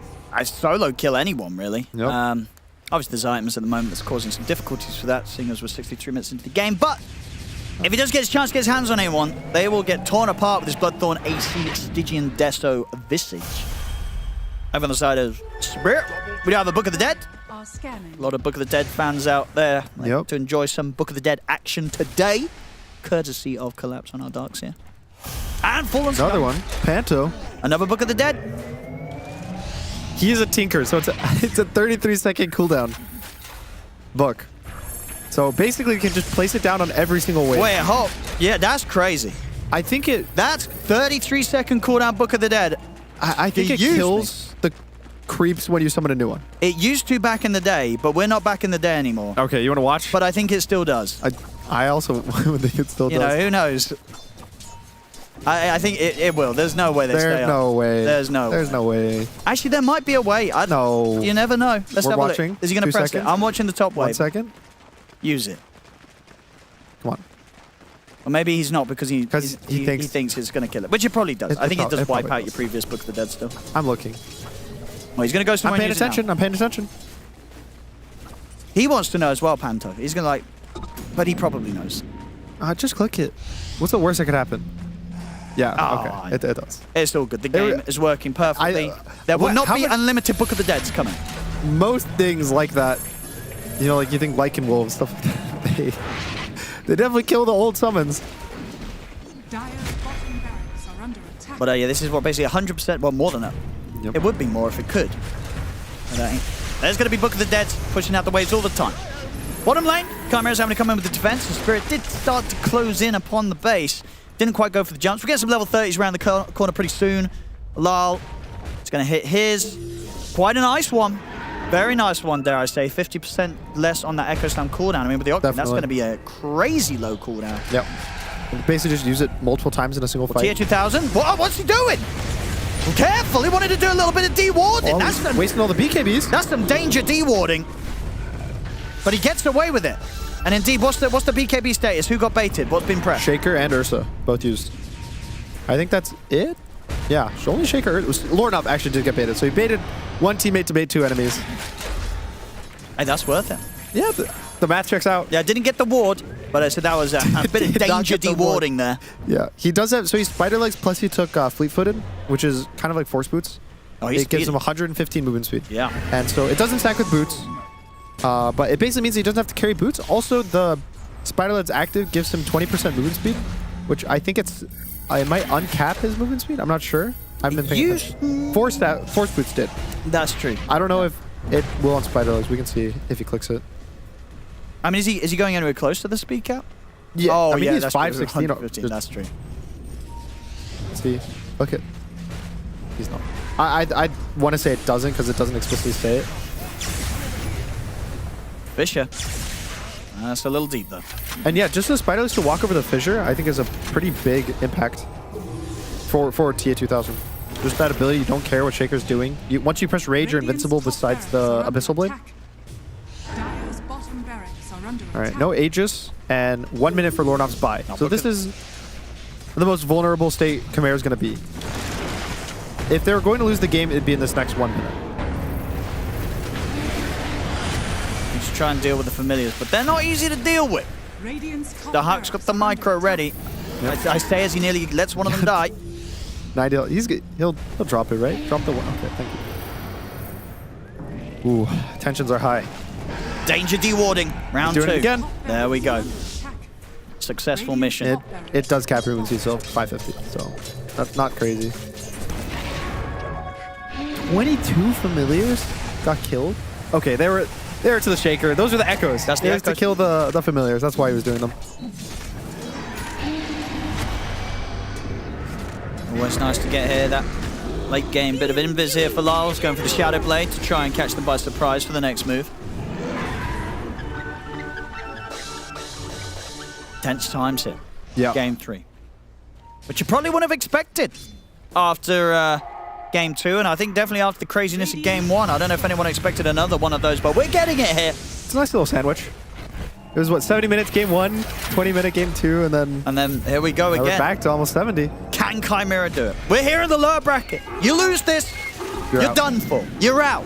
S10: solo kill anyone, really.
S20: Yep.
S10: Obviously, there's items at the moment that's causing some difficulties for that, seeing as we're 63 minutes into the game. But if he does get his chance to get his hands on anyone, they will get torn apart with his Bloodthorn AC Stygian Deso Visage. Over on the side of Spirit, we do have a Book of the Dead. A lot of Book of the Dead fans out there to enjoy some Book of the Dead action today, courtesy of Collapse on our Darks here. And Fallen
S20: Another one, Panto.
S10: Another Book of the Dead.
S20: He is a Tinker, so it's a 33-second cooldown book. So basically, you can just place it down on every single wave.
S10: Wait, hold. Yeah, that's crazy.
S20: I think
S10: That's 33-second cooldown Book of the Dead.
S20: I think it kills the creeps when you summon a new one.
S10: It used to back in the day, but we're not back in the day anymore.
S20: Okay, you want to watch?
S10: But I think it still does.
S20: I also think it still does.
S10: You know, who knows? I think it will. There's no way they stay up.
S20: There's no way.
S10: There's no way.
S20: There's no way.
S10: Actually, there might be a way.
S20: No.
S10: You never know. Let's
S20: We're
S10: have
S20: watching.
S10: a look. Is he going to
S20: 2
S10: press
S20: seconds.
S10: it? I'm watching the top wave.
S20: 1 second.
S10: Use it.
S20: Come on.
S10: Or maybe he's not because he
S20: thinks
S10: it's going to kill it. Which it probably does. I think it does wipe out your previous Book of the Dead still.
S20: I'm looking.
S10: Well, he's going to go somewhere.
S20: I'm paying attention. I'm paying attention.
S10: He wants to know as well, Panto. He's going to but he probably knows.
S20: Just click it. What's the worst that could happen? Yeah, okay. It does.
S10: It's all good. The game is working perfectly. There will not be unlimited Book of the Deads coming.
S20: Most things like that, you know, like you think Lycan Wolves, stuff like that, they definitely kill the old summons.
S10: But yeah, this is what basically 100%, well, more than that. Yep. It would be more if it could. But, there's going to be Book of the Dead pushing out the waves all the time. Bottom lane, Chimera's having to come in with the defense. The Spirit did start to close in upon the base. Didn't quite go for the jumps. We get some level 30s around the corner pretty soon. Lal is going to hit his. Quite a nice one. Very nice one, dare I say. 50% less on that Echo Slam cooldown. I mean, with the Octane, that's going to be a crazy low cooldown.
S20: Yep. Basically just use it multiple times in a single fight.
S10: Tier 2000. What's he doing? Careful, he wanted to do a little bit of dewarding.
S20: That's wasting all the BKBs.
S10: That's some danger dewarding. But he gets away with it. And indeed, what's the BKB status? Who got baited? What's been pressed?
S20: Shaker and Ursa, both used. I think that's it. Yeah, only Shaker. Lorinov actually did get baited, so he baited one teammate to bait 2 enemies.
S10: Hey, that's worth it.
S20: Yeah, the math checks out.
S10: Yeah, didn't get the ward, but I said that was a bit of danger dewarding there.
S20: Yeah, he does have, so he's Spider Legs, plus he took Fleet-Footed, which is kind of like Force Boots.
S10: Oh,
S20: it gives him 115 movement speed.
S10: Yeah.
S20: And so it doesn't stack with Boots, but it basically means he doesn't have to carry Boots. Also, the Spider Legs active gives him 20% movement speed, which I think it might uncap his movement speed. I'm not sure. I've been thinking Force Boots did.
S10: That's true.
S20: I don't know if it will on Spider Legs. We can see if he clicks it.
S10: I mean, is he going anywhere close to the speed cap?
S20: Yeah.
S10: Oh,
S20: I mean,
S10: yeah,
S20: he's
S10: that's
S20: 516.
S10: That's true.
S20: Let's see. Look at. He's not. I want to say it doesn't because it doesn't explicitly say it.
S10: Fissure. That's a little deep though.
S20: And yeah, just the Spider Legs to walk over the fissure, I think is a pretty big impact for Tier 2000. Just that ability, you don't care what Shaker's doing. Once you press Rage, you're invincible besides the Abyssal Blade. Alright, no Aegis, and 1 minute for Lornov's buy. So this is the most vulnerable state Chimera's going to be. If they were going to lose the game, it'd be in this next 1 minute.
S10: try and deal with the familiars, but they're not easy to deal with. The Huck's got the micro ready. Yep. I say as he nearly lets one of them die.
S20: Ideal. He'll drop it, right? Drop the one. Okay, thank you. Ooh, tensions are high.
S10: Danger dewarding. Round 2.
S20: Doing it again.
S10: There we go. Successful mission.
S20: It does cap room too, so 550. So that's not crazy. 22 familiars got killed. Okay, they were to the shaker. Those are the echoes.
S10: That's the echoes.
S20: To kill the familiars. That's why he was doing them.
S10: Always nice to get here. That late game bit of invis here for Lyles, going for the Shadow Blade to try and catch them by surprise for the next move. Tense times here.
S20: Yeah.
S10: Game 3. Which you probably wouldn't have expected after Game 2, and I think definitely after the craziness of Game 1. I don't know if anyone expected another one of those, but we're getting it here.
S20: It's a nice little sandwich. It was, what, 70 minutes Game 1, 20-minute Game 2, and then
S10: here we go again.
S20: We're back to almost 70.
S10: Can Chimera do it? We're here in the lower bracket. You lose this, you're done for. You're out.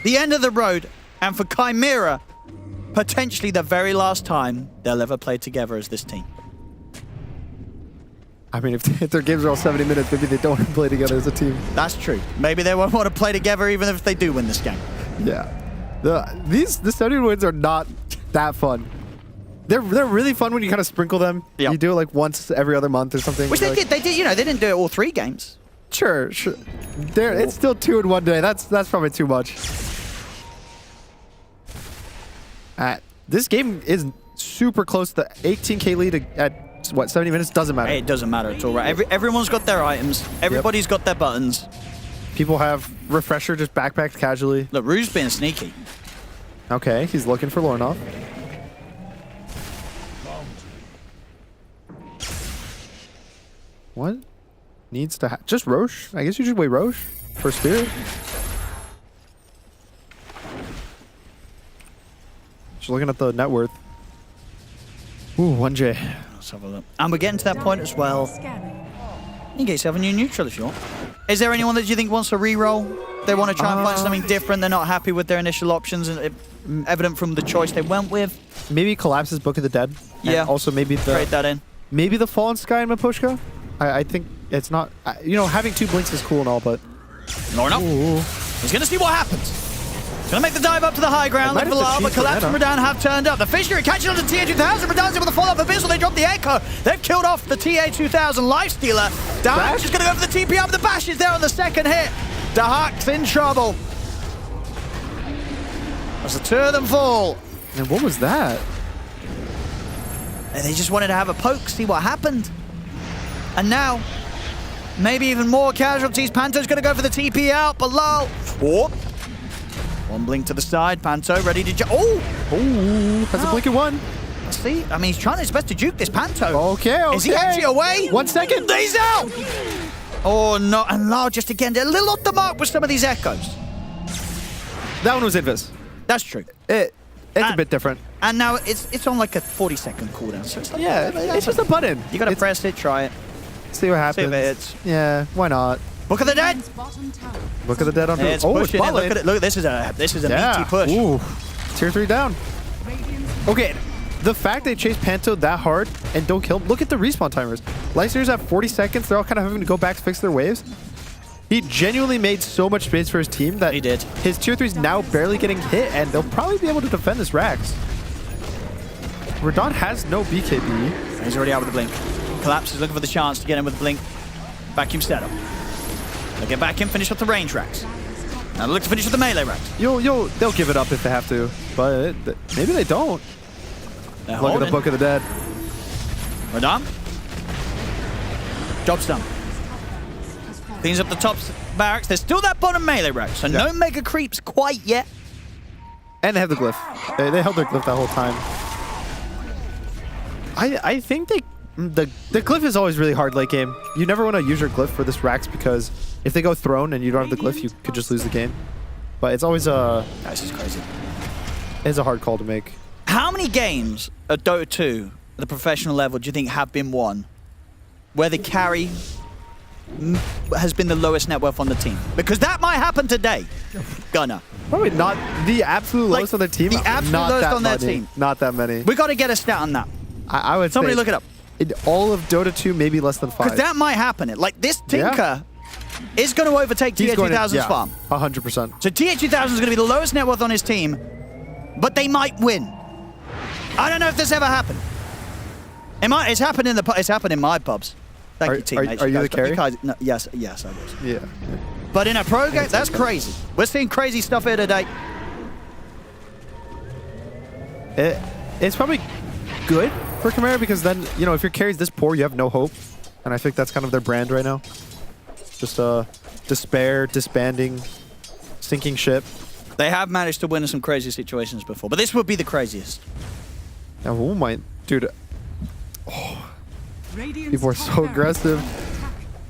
S10: The end of the road. And for Chimera, potentially the very last time they'll ever play together as this team.
S20: I mean, if their games are all 70 minutes, maybe they don't play together as a team.
S10: That's true. Maybe they won't want to play together even if they do win this game.
S20: Yeah. The 70 wins are not that fun. They're really fun when you kind of sprinkle them. Yep. You do it like once every other month or something.
S10: Which they did. They did. You know, they didn't do it all 3 games.
S20: Sure. It's still 2 in one day. That's probably too much. This game is super close. The 18k lead at what 70 minutes doesn't matter.
S10: Hey, it doesn't matter at all, right? Everyone's got their items. Everybody's got their buttons.
S20: People have refresher just backpacked casually.
S10: Look, Rue's being sneaky.
S20: Okay, he's looking for Lornoff. What needs to happen? Just Roche? I guess you should wait Roche for Spirit. Just looking at the net worth. Ooh, 1J.
S10: Let's have a look. And we're getting to that point as well. You can get yourself a new neutral if you want. Is there anyone that you think wants to re-roll? They want to try and find something different. They're not happy with their initial options, and evident from the choice they went with.
S20: Maybe Collapse's Book of the Dead.
S10: Yeah.
S20: And also maybe
S10: trade that in.
S20: Maybe the Fallen Sky in Mapushka. I think it's not. You know, having 2 blinks is cool and all, but.
S10: No, no. He's gonna see what happens. He's gonna make the dive up to the high ground. Like Bilal, but Collapse and Radan have turned up. The Fisher catching on to TA2000. Radan's able to follow up Abyssal. They drop the Echo. They've killed off the TA2000 Lifestealer. Dahak's just gonna go for the TP up. The Bash is there on the second hit. Dahak's in trouble. As the 2 of them fall.
S20: And what was that?
S10: And they just wanted to have a poke, see what happened. And now, maybe even more casualties. Panto's gonna go for the TP out. Bilal. Whoop. One blink to the side. Panto ready to jump. Oh!
S20: That's a blink in 1.
S10: See? I mean, he's trying his best to juke this Panto.
S20: Okay.
S10: Is he actually away?
S20: 1 second.
S10: He's out! Oh, no. And Lau just again, a little off the mark with some of these echoes.
S20: That one was Invis.
S10: That's true.
S20: It's a bit different.
S10: And now it's on like a 40-second cooldown. So it's like,
S20: it's just a button.
S10: You gotta press it, try it.
S20: See what happens.
S10: See if it hits.
S20: Yeah, why not?
S10: Book of the Dead!
S20: Book of the Dead on
S10: It's pushing it. Look at it. Look, this is a meaty push.
S20: Ooh. Tier 3 down. Okay, the fact they chase Panto that hard and don't kill him, look at the respawn timers. Lifestealers at 40 seconds, they're all kind of having to go back to fix their waves. He genuinely made so much space for his team that
S10: he did.
S20: His tier 3 is now barely getting hit, and they'll probably be able to defend this Rax. Radan has no BKB.
S10: He's already out with the blink. Collapse is looking for the chance to get in with the blink. Vacuum setup. They'll get back in, finish off the range racks. Now look to finish with the melee racks.
S20: They'll give it up if they have to, but maybe they don't. Look at the Book of the Dead.
S10: Radan. Job's done. Cleans up the top barracks. There's still that bottom melee rack, so no mega creeps quite yet.
S20: And they have the glyph. They held their glyph that whole time. I think the glyph is always really hard late game. You never want to use your glyph for this Rax because if they go throne and you don't have the glyph, you could just lose the game. But it's always
S10: This is crazy.
S20: It's a hard call to make.
S10: How many games at Dota 2 at the professional level do you think have been won where the carry has been the lowest net worth on the team? Because that might happen today. Gunner.
S20: Probably not the absolute lowest on their team.
S10: The absolute
S20: not
S10: lowest
S20: that
S10: on their
S20: many.
S10: team.
S20: Not that many.
S10: We got to get a stat on that.
S20: I would
S10: Somebody
S20: say
S10: look it up.
S20: In all of Dota 2, maybe less than 5.
S10: Because that might happen. Like, this Tinker is going to overtake TH2000's farm.
S20: 100%.
S10: So TH2000 is going to be the lowest net worth on his team, but they might win. I don't know if this ever happened. It's happened in it's happened in my pubs. Thank you, teammates.
S20: Are you the carry?
S10: No, yes, I was.
S20: Yeah.
S10: But in a pro game, that's crazy. We're seeing crazy stuff here today.
S20: It's probably good for Chimera because then, you know, if your carry's this poor, you have no hope. And I think that's kind of their brand right now. Just despair, disbanding, sinking ship.
S10: They have managed to win in some crazy situations before, but this would be the craziest.
S20: Now, who might... Dude. Oh, people are so aggressive.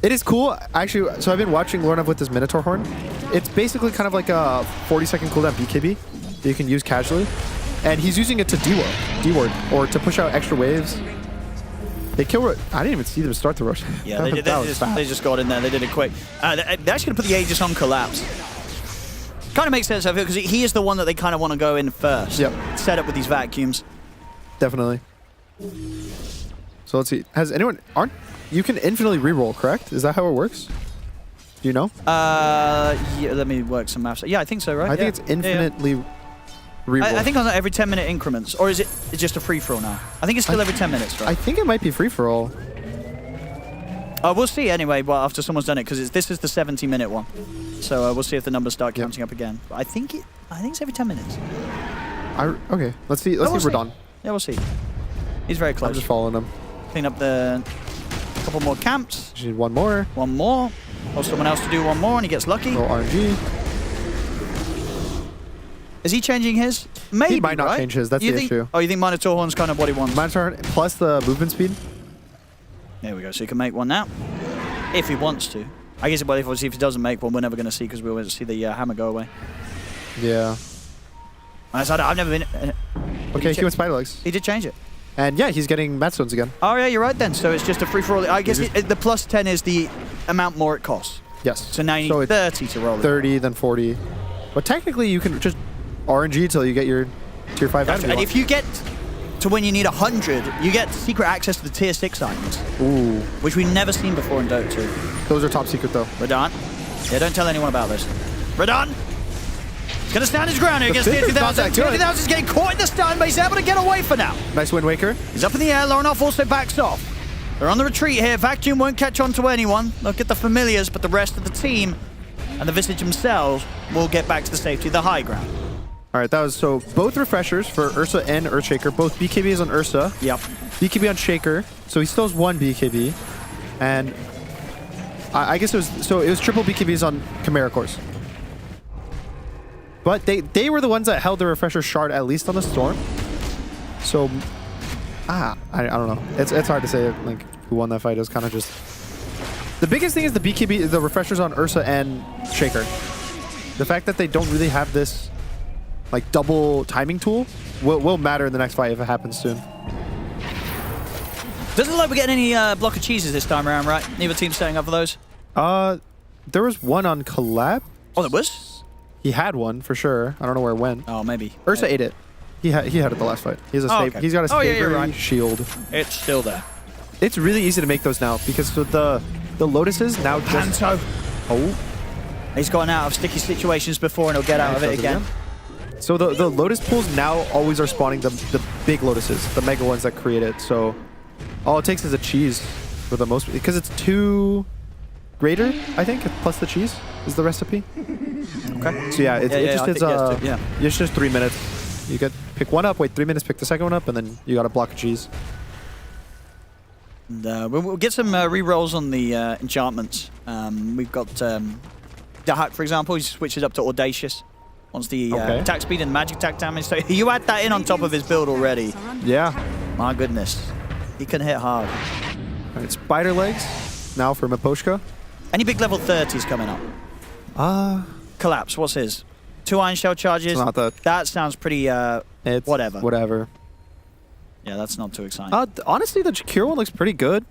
S20: It is cool, actually. So I've been watching Lornev with this Minotaur Horn. It's basically kind of like a 40-second cooldown BKB that you can use casually. And he's using it to D-ward, or to push out extra waves. They kill... I didn't even see them start the rush.
S10: Yeah, they just got in there. They did it quick. They're actually going to put the Aegis on Collapse. Kind of makes sense, I feel, because he is the one that they kind of want to go in first.
S20: Yep.
S10: Set up with these vacuums.
S20: Definitely. So let's see. Has anyone... You can infinitely reroll, correct? Is that how it works? Do you know?
S10: Yeah, let me work some maths. Yeah, I think so, right?
S20: I think it's infinitely reroll.
S10: I think on every 10-minute increments. Or is it just a free-for-all now? I think it's still every 10 minutes, right?
S20: I think it might be free-for-all.
S10: We'll see anyway, well, after someone's done it, because this is the 70-minute one. So we'll see if the numbers start counting up again. But I think it's every 10 minutes.
S20: Okay, let's see. Let's see Radon.
S10: Yeah, we'll see. He's very close.
S20: I'm just following him.
S10: Clean up the couple more camps.
S20: Just need one more.
S10: One more. Or someone else to do one more, and he gets lucky.
S20: Or RNG.
S10: Is he changing his? Maybe,
S20: he might not change his. That's the issue.
S10: Oh, you think Minotaur Horn's kind of what he wants?
S20: Minotaur Horn plus the movement speed.
S10: There we go. So he can make one now, if he wants to. I guess if he doesn't make one, we're never going to see because we'll see the hammer go away.
S20: Yeah.
S10: I've never been.
S20: Okay, he went Spider Legs.
S10: He did change it.
S20: And yeah, he's getting Mat Stones again.
S10: Oh yeah, you're right then. So it's just a free for all. I guess the plus 10 is the amount more it costs.
S20: Yes.
S10: So now you need 30 to roll it.
S20: 30, then 40. But technically, you can just RNG till you get your tier 5 item.
S10: And if you get to when you need 100, you get secret access to the tier 6 items.
S20: Ooh.
S10: Which we've never seen before in Dota 2.
S20: Those are top secret though.
S10: Radon. Yeah, don't tell anyone about this. Radon! He's gonna stand his ground here against TH2000. TH2000 is getting caught in the stun, but he's able to get away for now.
S20: Nice Wind Waker.
S10: He's up in the air. Lornoff also backs off. They're on the retreat here. Vacuum won't catch on to anyone. Look at the familiars, but the rest of the team and the Visage themselves will get back to the safety of the high ground.
S20: All right, that was so both refreshers for Ursa and Earthshaker. Both BKBs on Ursa.
S10: Yep.
S20: BKB on Shaker. So he still has one BKB. And I guess it was triple BKBs on Chimera Course. But they were the ones that held the refresher shard at least on the Storm. So I don't know. It's hard to say like who won that fight. It was kind of just the biggest thing is the BKB, the refreshers on Ursa and Shaker. The fact that they don't really have this like double timing tool will matter in the next fight if it happens soon.
S10: Doesn't look like we're getting any block of cheeses this time around, right? Neither team's setting up for those.
S20: There was one on Collab.
S10: Oh, there was?
S20: He had one for sure. I don't know where it went.
S10: Oh, maybe.
S20: Ursa ate it. He had it the last fight. He has a
S10: okay.
S20: He's got a Slavery shield.
S10: It's still there.
S20: It's really easy to make those now because the Lotuses now just...
S10: Panto.
S20: Oh.
S10: He's gotten out of sticky situations before and he'll get out of it again.
S20: So the Lotus pools now always are spawning the big Lotuses, the mega ones that create it. So all it takes is a cheese for the most, because it's 2 greater, I think, plus the cheese is the recipe.
S10: Okay.
S20: So yeah, it's just 3 minutes. You pick one up, wait 3 minutes, pick the second one up, and then you got a block of cheese.
S10: And, we'll get some re-rolls on the enchantments. We've got Dahak, for example, he switches up to Audacious. Wants the attack speed and magic attack damage. So you add that in on top of his build already.
S20: Yeah.
S10: My goodness. He can hit hard.
S20: All right, Spider Legs now for Miposhka.
S10: Any big level 30s coming up? Collapse, what's his? 2 Iron Shell charges.
S20: It's not that.
S10: That sounds pretty,
S20: it's
S10: whatever.
S20: Whatever.
S10: Yeah, that's not too exciting.
S20: Honestly, the Jakiro one looks pretty good.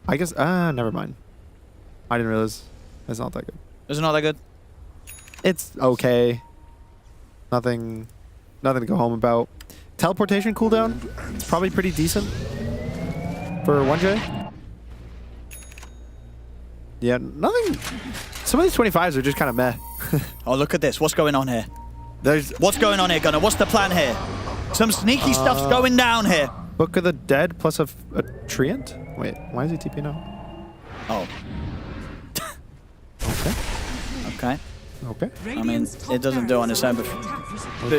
S20: I guess, never mind. I didn't realize it's not that good.
S10: Is it not that good?
S20: It's okay. Nothing to go home about. Teleportation cooldown, it's probably pretty decent for 1J. Yeah, nothing. Some of these 25s are just kind of meh.
S10: Oh, look at this. What's going on here?
S20: What's
S10: going on here, Gunnar? What's the plan here? Some sneaky stuff's going down here.
S20: Book of the Dead plus a treant? Wait, why is he TP now?
S10: Oh.
S20: Okay.
S10: Okay. I mean, it doesn't do on its own, but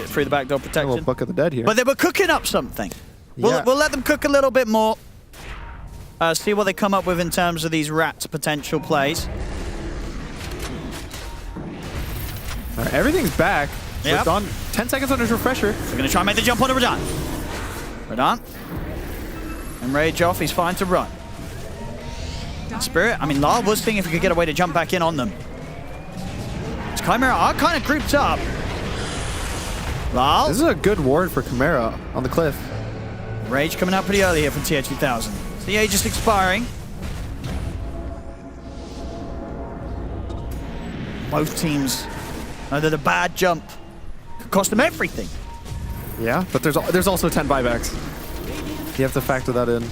S10: through the backdoor protection.
S20: A little Book of the Dead here.
S10: But they were cooking up something.
S20: Yeah.
S10: We'll let them cook a little bit more. See what they come up with in terms of these rats' potential plays.
S20: All right, everything's back.
S10: Yep.
S20: Radahn, 10 seconds on his refresher.
S10: They're going to try and make the jump onto Radahn. Radahn. And rage off. He's fine to run. Spirit. I mean, Lar was thinking if he could get a way to jump back in on them. Chimera are kind of grouped up. Lal.
S20: This is a good ward for Chimera on the cliff.
S10: Rage coming out pretty early here from Tier 2000. The age is expiring. Both teams know that a bad jump could cost them everything.
S20: Yeah, but there's also 10 buybacks. You have to factor that in.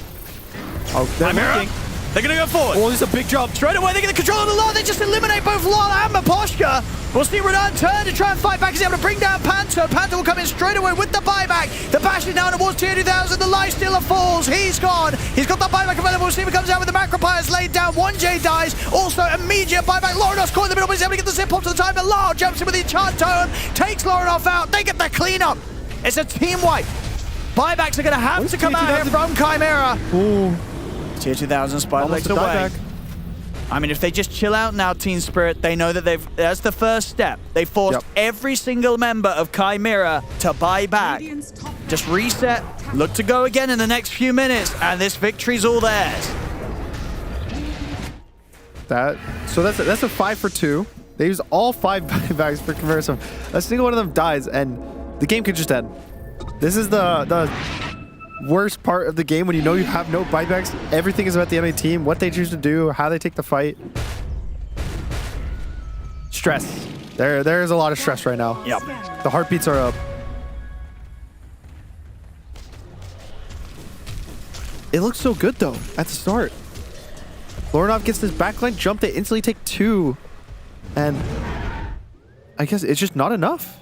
S20: Oh, they're looking.
S10: They're going to go forward.
S20: Oh, this is a big jump.
S10: Straight away, they get the control of the Lal. They just eliminate both Lal and Maposhka. We'll see Radahn turn to try and fight back. He's able to bring down Panto. Panto will come in straight away with the buyback. The bash is down towards Tier 2000. The Lifestealer falls. He's gone. He's got the buyback available. We'll see if he comes out with the Macropires laid down. 1J dies. Also, immediate buyback. Lorinoff's caught in the middle, but he's able to get the zip off to the time. The Lal jumps in with the enchant tone. Takes Lorinoff out. They get the cleanup. It's a team wipe. Buybacks are going to have to come out here from Chimera.
S20: Ooh.
S10: Tier 2000 spider legs away.
S20: Buyback.
S10: I mean, if they just chill out now, Team Spirit, they know that that's the first step. They forced every single member of Chimera to buy back. Just reset, look to go again in the next few minutes, and this victory's all theirs.
S20: So that's a 5 for 2. They use all 5 buybacks for Chimera. So a single one of them dies, and the game could just end. This is the worst part of the game when you know you have no buybacks. Everything is about the enemy team, what they choose to do, how they take the fight. Stress. There's a lot of stress right now.
S10: Yep.
S20: The heartbeats are up. It looks so good though at the start. Lorinov gets this backline jump, they instantly take 2. And I guess it's just not enough.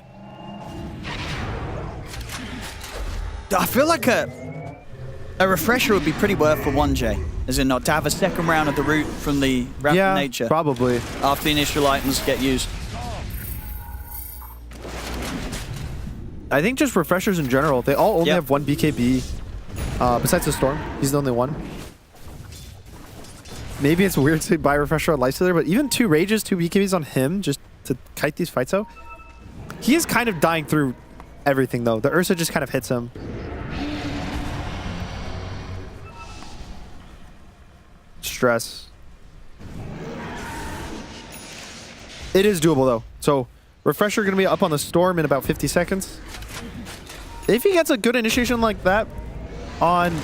S10: I feel like a refresher would be pretty worth for 1J, is it not? To have a second round of the route from the Rapid Nature.
S20: Probably.
S10: After the initial items get used.
S20: I think just refreshers in general, they all only have 1 BKB. Besides the Storm, he's the only one. Maybe it's weird to buy refresher on Lifestealer, but even 2 Rages, 2 BKBs on him just to kite these fights out. He is kind of dying through everything though. The Ursa just kind of hits him. Stress. It is doable though. So refresher going to be up on the Storm in about 50 seconds. If he gets a good initiation like that on,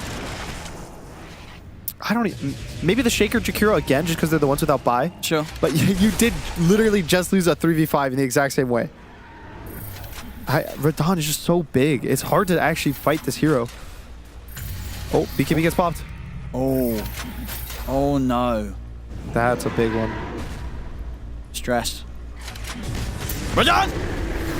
S20: I don't even, maybe the Shaker Jakiro again, just because they're the ones without buy.
S10: Sure.
S20: But you did literally just lose a 3v5 in the exact same way. Radahn is just so big. It's hard to actually fight this hero. Oh, BKB gets popped.
S10: Oh. Oh no.
S20: That's a big one.
S10: Stress. Radahn!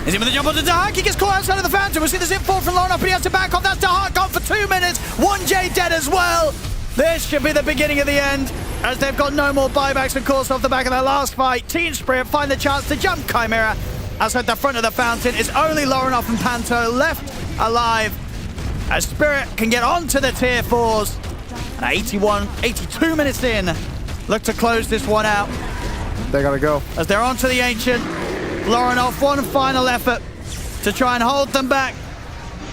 S10: Is he with the jump onto Dahak? He gets caught outside of the fountain. We'll see the zip fall from Lorinoff, but he has to back off. That's Dahak gone for 2 minutes. 1J dead as well. This should be the beginning of the end, as they've got no more buybacks, of course, off the back of their last fight. Team Spirit find the chance to jump Chimera. Outside the front of the fountain, it's only Lorinoff and Panto left alive, as Spirit can get onto the tier 4s. And 82 minutes in, look to close this one out.
S20: They gotta go.
S10: As they're onto the Ancient, Lorinoff, one final effort to try and hold them back.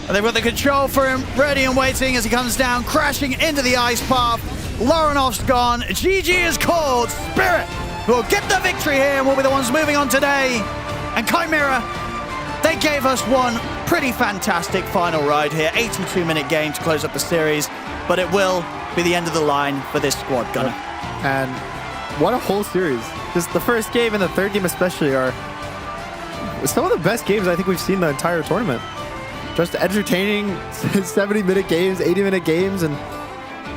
S10: And they've got the control for him, ready and waiting as he comes down, crashing into the ice path. Lorinoff's gone. GG is called. Spirit will get the victory here and will be the ones moving on today. And Chimera, they gave us one pretty fantastic final ride here. 82-minute game to close up the series, but it will be the end of the line for this squad, Gunnar.
S20: And what a whole series. Just the first game and the third game especially are some of the best games I think we've seen the entire tournament. Just entertaining 70-minute games, 80-minute games, and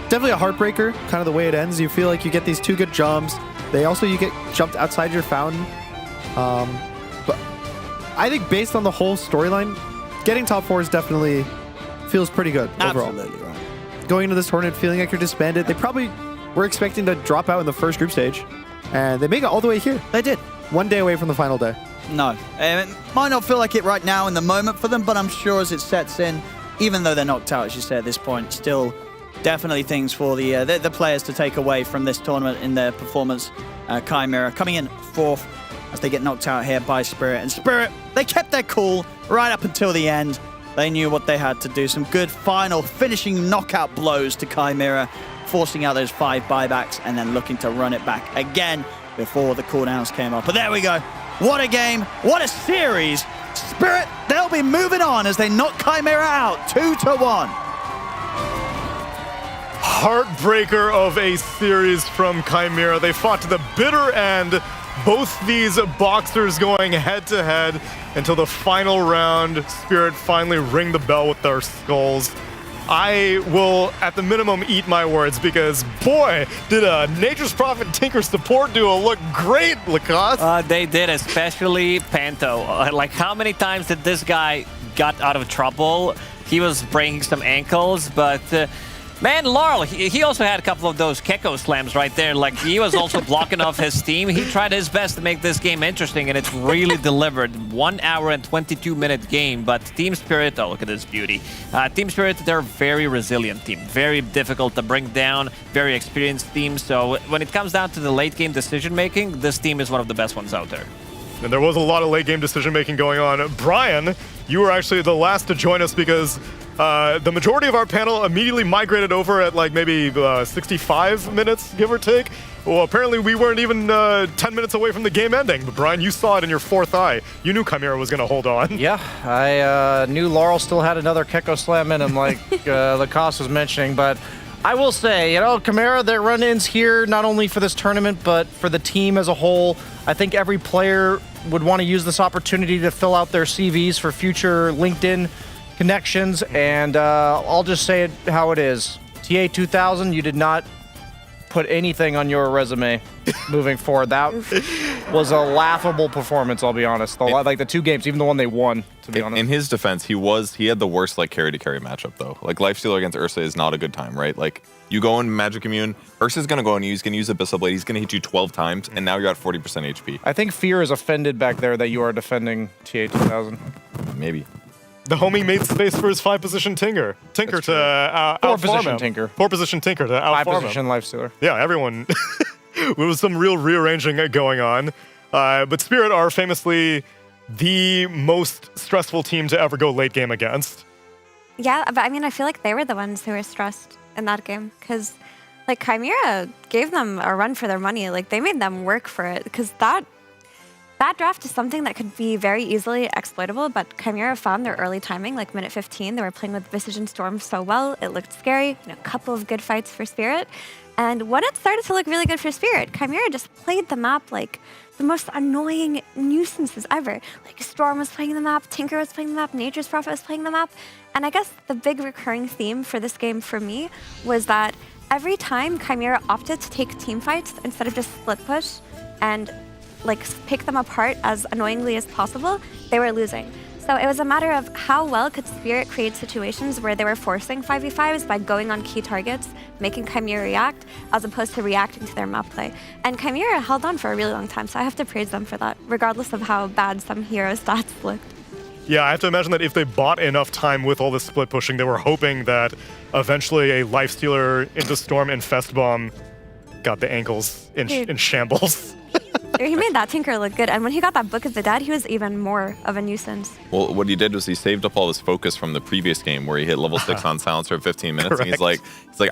S20: definitely a heartbreaker, kind of the way it ends. You feel like you get these 2 good jumps. You get jumped outside your fountain. But I think based on the whole storyline, getting top 4 is definitely feels pretty good overall.
S10: Absolutely right.
S20: Going into this tournament feeling like you're disbanded. They probably were expecting to drop out in the first group stage, and they make it all the way here.
S10: They did.
S20: 1 day away from the final day.
S10: No. It might not feel like it right now in the moment for them, but I'm sure as it sets in, even though they're knocked out, as you say at this point, still definitely things for the players to take away from this tournament in their performance. Chimera coming in 4th as they get knocked out here by Spirit. And Spirit, they kept their cool right up until the end. They knew what they had to do. Some good final finishing knockout blows to Chimera, forcing out those 5 buybacks and then looking to run it back again before the cooldowns came up. But there we go. What a game. What a series. Spirit, they'll be moving on as they knock Chimera out 2-1.
S8: Heartbreaker of a series from Chimera. They fought to the bitter end. Both these boxers going head-to-head until the final round. Spirit finally ring the bell with their skulls. I will, at the minimum, eat my words because, boy, did a Nature's Prophet Tinker support duo look great, Lacoste.
S14: They did, especially Panto. Like, how many times did this guy got out of trouble? He was breaking some ankles, but... man, Laurel, he also had a couple of those Keko slams right there. Like, he was also blocking off his team. He tried his best to make this game interesting, and it's really delivered. 1 hour and 22-minute game, but Team Spirit, oh, look at this beauty. Team Spirit, they're a very resilient team. Very difficult to bring down, very experienced team. So when it comes down to the late-game decision-making, this team is one of the best ones out there.
S8: And there was a lot of late-game decision-making going on. Brian, you were actually the last to join us because the majority of our panel immediately migrated over at like maybe 65 minutes, give or take. Well, apparently we weren't even 10 minutes away from the game ending. But Brian, you saw it in your 4th eye. You knew Chimera was going to hold on.
S9: Yeah, I knew Laurel still had another Keko slam in him, like Lacoste was mentioning. But I will say, you know, Chimera, their run-ins here, not only for this tournament, but for the team as a whole. I think every player would want to use this opportunity to fill out their CVs for future LinkedIn connections, and I'll just say it how it is. TA 2000, you did not put anything on your resume moving forward. That was a laughable performance, I'll be honest. Like the 2 games, even the one they won, to be honest.
S16: In his defense, he had the worst like carry-to-carry matchup, though. Like, Lifestealer against Ursa is not a good time, right? Like, you go in Magic Immune, Ursa's going to go and he's going to use Abyssal Blade, he's going to hit you 12 times, and now you're at 40% HP.
S9: I think Fear is offended back there that you are defending TA 2000.
S16: Maybe.
S8: The homie made space for his 5-position Tinker to
S9: Four-position
S8: out-farm
S9: Tinker.
S8: 4-position Tinker to out-farm
S9: 5-position Lifestealer.
S8: Yeah, everyone. There was some real rearranging going on. But Spirit are famously the most stressful team to ever go late game against.
S15: Yeah, but I mean, I feel like they were the ones who were stressed in that game because, like, Chimera gave them a run for their money. Like, they made them work for it because that draft is something that could be very easily exploitable, but Chimera found their early timing, like minute 15. They were playing with Visage and Storm so well. It looked scary. You know, a couple of good fights for Spirit. And when it started to look really good for Spirit, Chimera just played the map like the most annoying nuisances ever. Like, Storm was playing the map, Tinker was playing the map, Nature's Prophet was playing the map. And I guess the big recurring theme for this game for me was that every time Chimera opted to take team fights instead of just split push and like pick them apart as annoyingly as possible, they were losing. So it was a matter of how well could Spirit create situations where they were forcing 5v5s by going on key targets, making Chimera react, as opposed to reacting to their map play. And Chimera held on for a really long time, so I have to praise them for that, regardless of how bad some hero stats looked.
S8: Yeah, I have to imagine that if they bought enough time with all this split pushing, they were hoping that eventually a Lifestealer into Storm Infest Bomb got the ankles in shambles.
S15: He made that Tinker look good, and when he got that Book of the Dead, he was even more of a nuisance.
S16: Well, what he did was he saved up all his focus from the previous game where he hit level 6 on Silencer for 15 minutes, and he's like,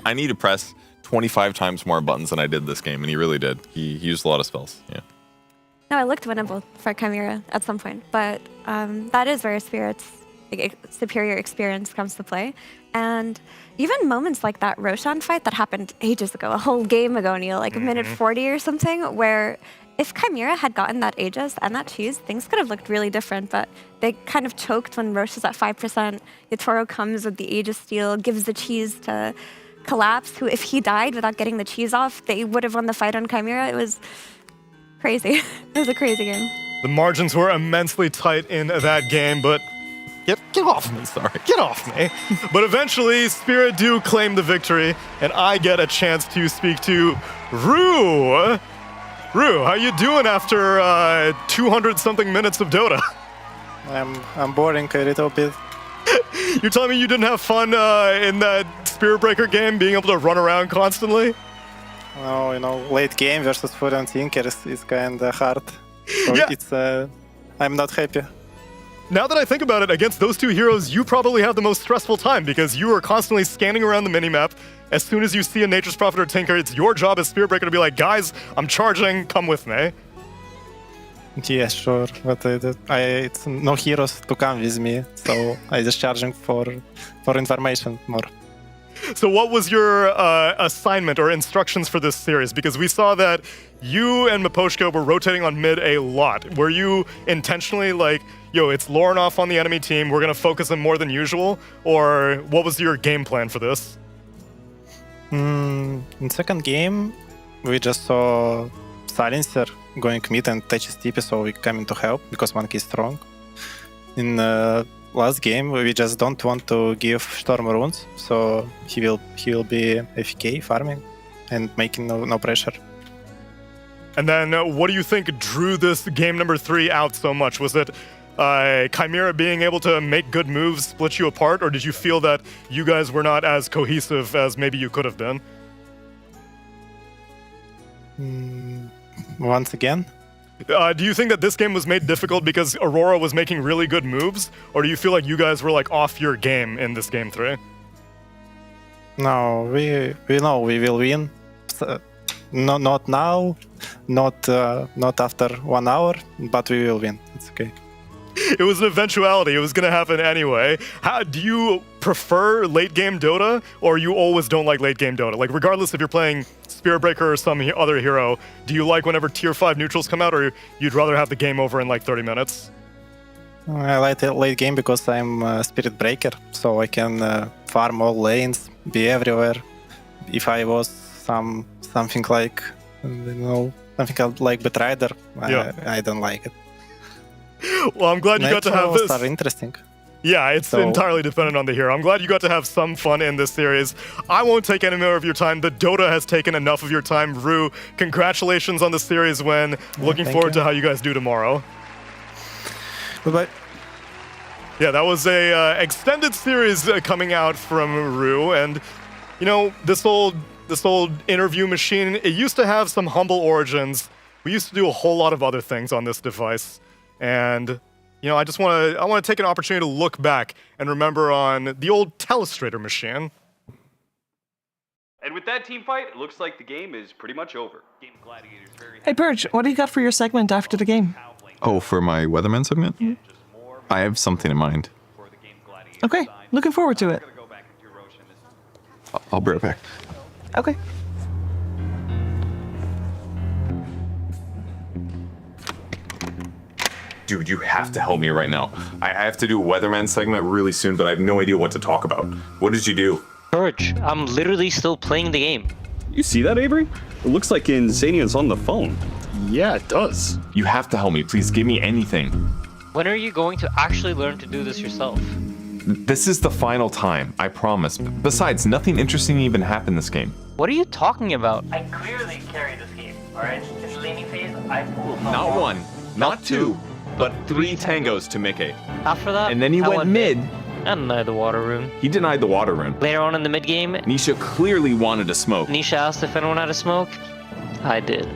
S16: I need to press 25 times more buttons than I did this game, and he really did. He used a lot of spells, yeah.
S15: No, it looked winnable for Chimera at some point, but that is where Spirit's superior experience comes to play. And even moments like that Roshan fight that happened ages ago, a whole game ago, Neil, like minute 40 or something, where if Chimera had gotten that Aegis and that cheese, things could have looked really different, but they kind of choked when Roche is at 5%. Yatoro comes with the Aegis steal, gives the cheese to Collapse, who, if he died without getting the cheese off, they would have won the fight on Chimera. It was crazy. It was a crazy game.
S8: The margins were immensely tight in that game, but get off me, sorry. Get off me. But eventually, Spirit do claim the victory, and I get a chance to speak to Rue. Rue, how you doing after 200-something minutes of Dota?
S12: I'm boring a little bit.
S8: You're telling me you didn't have fun in that Spirit Breaker game, being able to run around constantly?
S12: No, you know, late game versus Furion Tinkers is kind of hard. So
S8: yeah.
S12: It's, I'm not happy.
S8: Now that I think about it, against those two heroes, you probably have the most stressful time because you are constantly scanning around the minimap. As soon as you see a Nature's Prophet or Tinker, it's your job as Spirit Breaker to be like, guys, I'm charging, come with me.
S12: Yeah, sure, but it's no heroes to come with me, so I just charging for information more.
S8: So what was your assignment or instructions for this series? Because we saw that you and Miposhka were rotating on mid a lot. Were you intentionally like, yo, it's Lorinov on the enemy team, we're going to focus him more than usual? Or what was your game plan for this?
S12: In second game, we just saw Silencer going mid and touches TP, so we coming to help because Monkey is strong. In last game, we just don't want to give Storm runes, so he will be AFK farming and making no pressure.
S8: And then what do you think drew this game number 3 out so much? Was it Chimera being able to make good moves split you apart, or did you feel that you guys were not as cohesive as maybe you could have been?
S12: Once again?
S8: Do you think that this game was made difficult because Aurora was making really good moves, or do you feel like you guys were like off your game in this game 3?
S12: No, we know we will win. Not now, not after 1 hour, but we will win. It's okay.
S8: It was an eventuality. It was going to happen anyway. How do you prefer late game Dota, or you always don't like late game Dota? Like, regardless if you're playing Spirit Breaker or some other hero, do you like whenever tier 5 neutrals come out, or you'd rather have the game over in like 30 minutes?
S12: I like the late game because I'm a Spirit Breaker, so I can farm all lanes, be everywhere. If I was something like, something like Betrider, I don't like it.
S8: Well, I'm glad you got to have this.
S12: Are interesting.
S8: Yeah, it's entirely dependent on the hero. I'm glad you got to have some fun in this series. I won't take any more of your time. The Dota has taken enough of your time. Rue, congratulations on the series win. Looking forward to how you guys do tomorrow.
S12: Bye-bye.
S8: Yeah, that was a extended series coming out from Rue, and you know, this old interview machine, it used to have some humble origins. We used to do a whole lot of other things on this device. And, you know, I want to take an opportunity to look back and remember on the old Telestrator machine.
S13: And with that team fight, it looks like the game is pretty much over.
S18: Hey, Purge, what do you got for your segment after the game?
S16: Oh, for my Weatherman segment? I have something in mind.
S18: Okay, looking forward to it.
S16: I'll be right back.
S18: Okay.
S16: Dude, you have to help me right now. I have to do a Weatherman segment really soon, but I have no idea what to talk about. What did you do?
S19: Purge, I'm literally still playing the game.
S25: You see that, Avery? It looks like Insania's on the phone. Yeah, it does.
S16: You have to help me. Please give me anything.
S19: When are you going to actually learn to do this yourself?
S16: This is the final time, I promise. Besides, nothing interesting even happened this game.
S19: What are you talking about?
S26: I clearly carry this game, alright? In the laning phase, I pulled
S16: Not one, not two, but 3 tangos to Mickey.
S19: After that,
S16: and then he went mid.
S19: I denied the water rune.
S16: He denied the water rune.
S19: Later on in the mid game,
S16: Nisha clearly wanted to smoke.
S19: Nisha asked if anyone had a smoke. I did.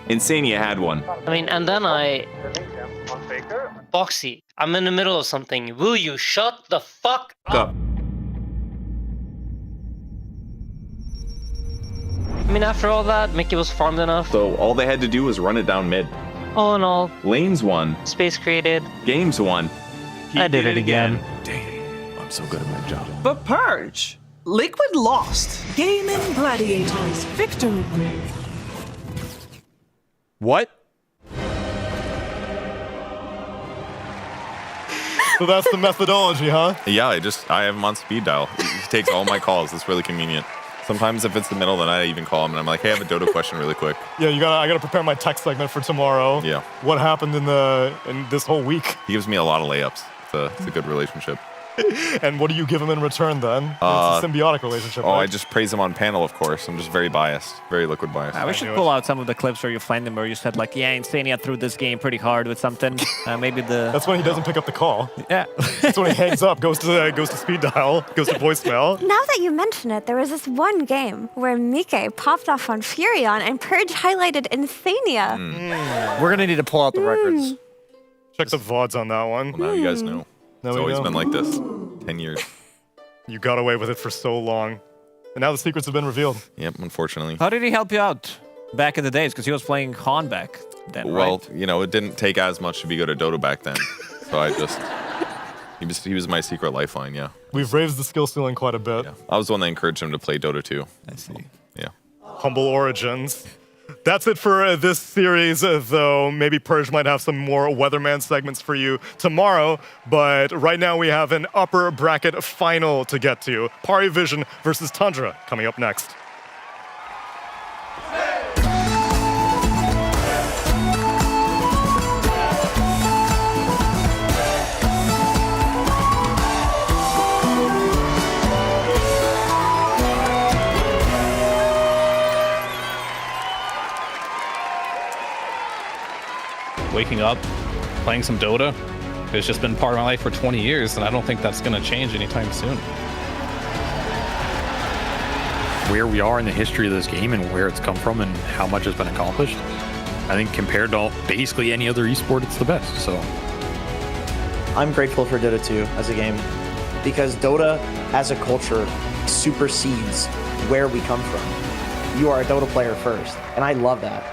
S16: Insania had one.
S19: I mean, and then Boxy, I'm in the middle of something. Will you shut the fuck up? I mean, after all that, Mickey was farmed enough.
S16: So all they had to do was run it down mid.
S19: All in all,
S16: lanes won.
S19: Space created.
S16: Games won.
S19: I did it again.
S16: Damn, I'm so good at my job.
S18: But Purge, Liquid lost.
S21: Game in Gladiators. Victory.
S1: What?
S8: So that's the methodology, huh?
S16: Yeah, I have him on speed dial. He takes all my calls. It's really convenient. Sometimes if it's the middle of the night, I even call him and I'm like, hey, I have a Dota question really quick.
S8: Yeah, I gotta prepare my tech segment for tomorrow.
S16: Yeah.
S8: What happened in this whole week?
S16: He gives me a lot of layups. It's a good relationship.
S8: And what do you give him in return then? It's a symbiotic relationship.
S16: Oh,
S8: right?
S16: I just praise him on panel, of course. I'm just very biased, very liquid biased.
S14: We should pull out some of the clips where you find them where you said like, yeah, Insania threw this game pretty hard with something. Maybe the.
S8: That's when he doesn't pick up the call.
S14: Yeah.
S8: That's when he hangs up, goes to speed dial, goes to voicemail.
S15: Now that you mention it, there was this one game where Mike popped off on Furion and Purge highlighted Insania.
S9: We're gonna need to pull out the records.
S8: Check the VODs on that one.
S16: Well, now you guys know. It's always been like this. 10 years.
S8: You got away with it for so long. And now the secrets have been revealed.
S16: Yep, unfortunately.
S14: How did he help you out back in the days? Because he was playing Han back then,
S16: Well,
S14: right?
S16: you know, it didn't take as much to be good at Dota back then. So he was my secret lifeline, yeah.
S8: We've raised the skill ceiling quite a bit.
S16: Yeah. I was the one that encouraged him to play Dota 2.
S14: I see.
S16: Yeah.
S8: Humble origins. That's it for this series, though. Maybe Purge might have some more Weatherman segments for you tomorrow. But right now we have an upper bracket final to get to. Pari Vision versus Tundra coming up next.
S4: Waking up, playing some Dota. It's just been part of my life for 20 years, and I don't think that's going to change anytime soon.
S5: Where we are in the history of this game and where it's come from and how much has been accomplished, I think compared to basically any other esport, it's the best. So
S6: I'm grateful for Dota 2 as a game because Dota as a culture supersedes where we come from. You are a Dota player first, and I love that.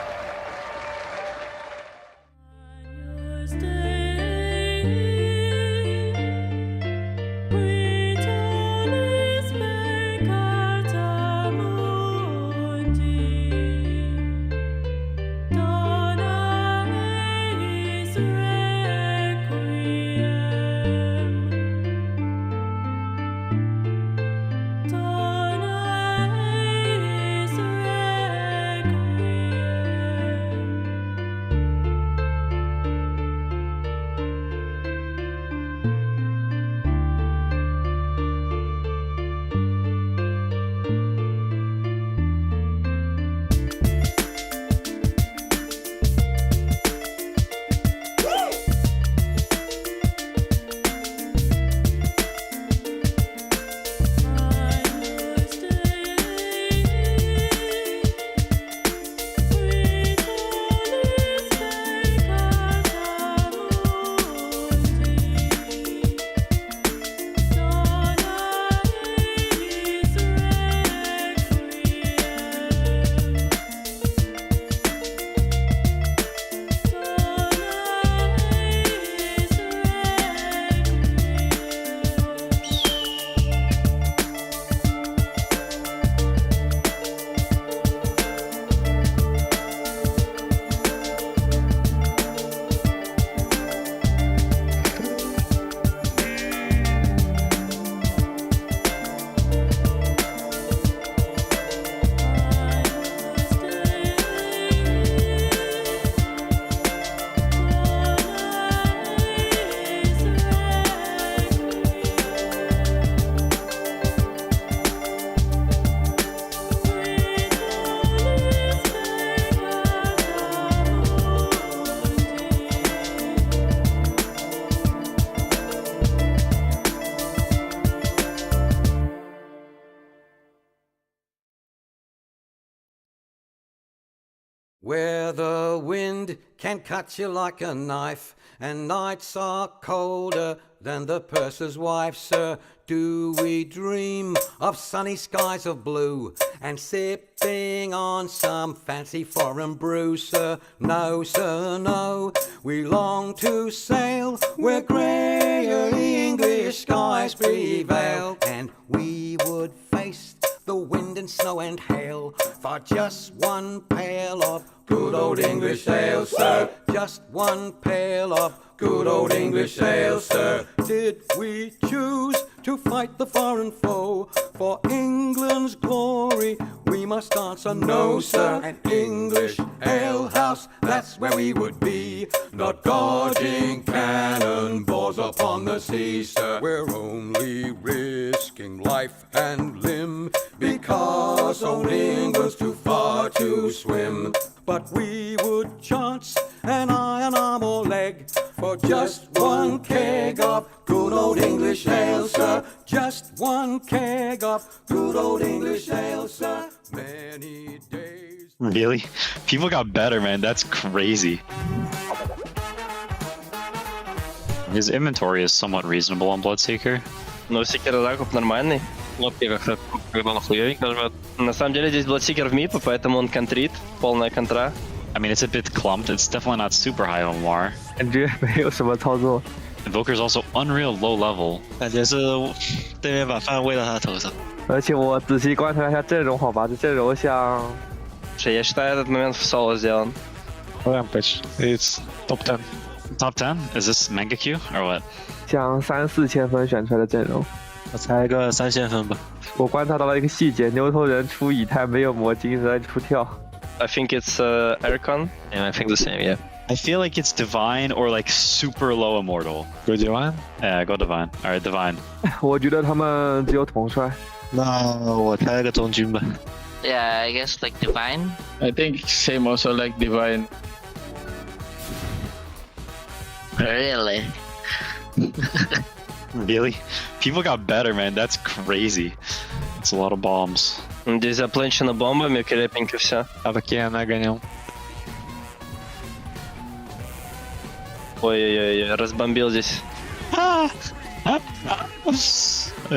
S11: Where the wind can cut you like a knife, and nights are colder than the purser's wife, sir. Do we dream of sunny skies of blue and sipping on some fancy foreign brew, sir? No, sir, no. We long to sail where greyer English skies prevail, and we would face the wind and snow and hail for just one pail of good old English ale, sir. Just one pail of good old English ale, sir. Did we choose to fight the foreign foe for England's glory? We must answer no, sir. An English ale house, that's where we would be, not dodging cannonballs upon the sea, sir. We're only risking life and limb because old England's too far to swim. But we would chance an iron arm or leg for just one keg of good old English ale, sir. Just one keg of good old English ale, sir. Many days.
S1: Really? People got better, man. That's crazy. His inventory is somewhat reasonable on Bloodseeker.
S2: Но Seeker закуп нормальный. Лодки как-то когда он хуёвенько жмет. На самом деле здесь Bloodseeker в мипе, поэтому он контрит. Полная контра.
S1: I mean, it's a bit clumped. It's definitely not super high on War.
S3: 感觉没有什么操作。
S1: Invoker's also unreal low level.
S2: 感觉是对面把饭喂到他头上。
S3: 而且我仔细观察一下阵容，好吧，这阵容像。
S2: Я считаю, этот момент в соло сделан.
S12: Rampage. It's top 10.
S1: Top 10? Is this Mangekyu or what?
S3: 像3-4千分选出来的阵容。
S2: 我猜个3000分吧。
S3: 我观察到了一个细节，牛头人出以太没有魔晶，在出跳。
S2: I think it's Aircon. Yeah, I think the same, yeah.
S1: I feel like it's Divine or like super low Immortal.
S12: Go Divine?
S1: Yeah, go Divine. Alright, Divine.
S3: 我觉得他们只有统帅。
S2: 那我猜个中军吧。
S23: Yeah, I guess like Divine.
S7: I think same also like Divine.
S23: Really?
S1: Really? People got better, man. That's crazy. It's a lot of bombs.
S2: Здесь запланчено бомбами, крепенько все.
S12: А такие я нагонял.
S2: Ой-ой-ой, разбомбил здесь.
S1: I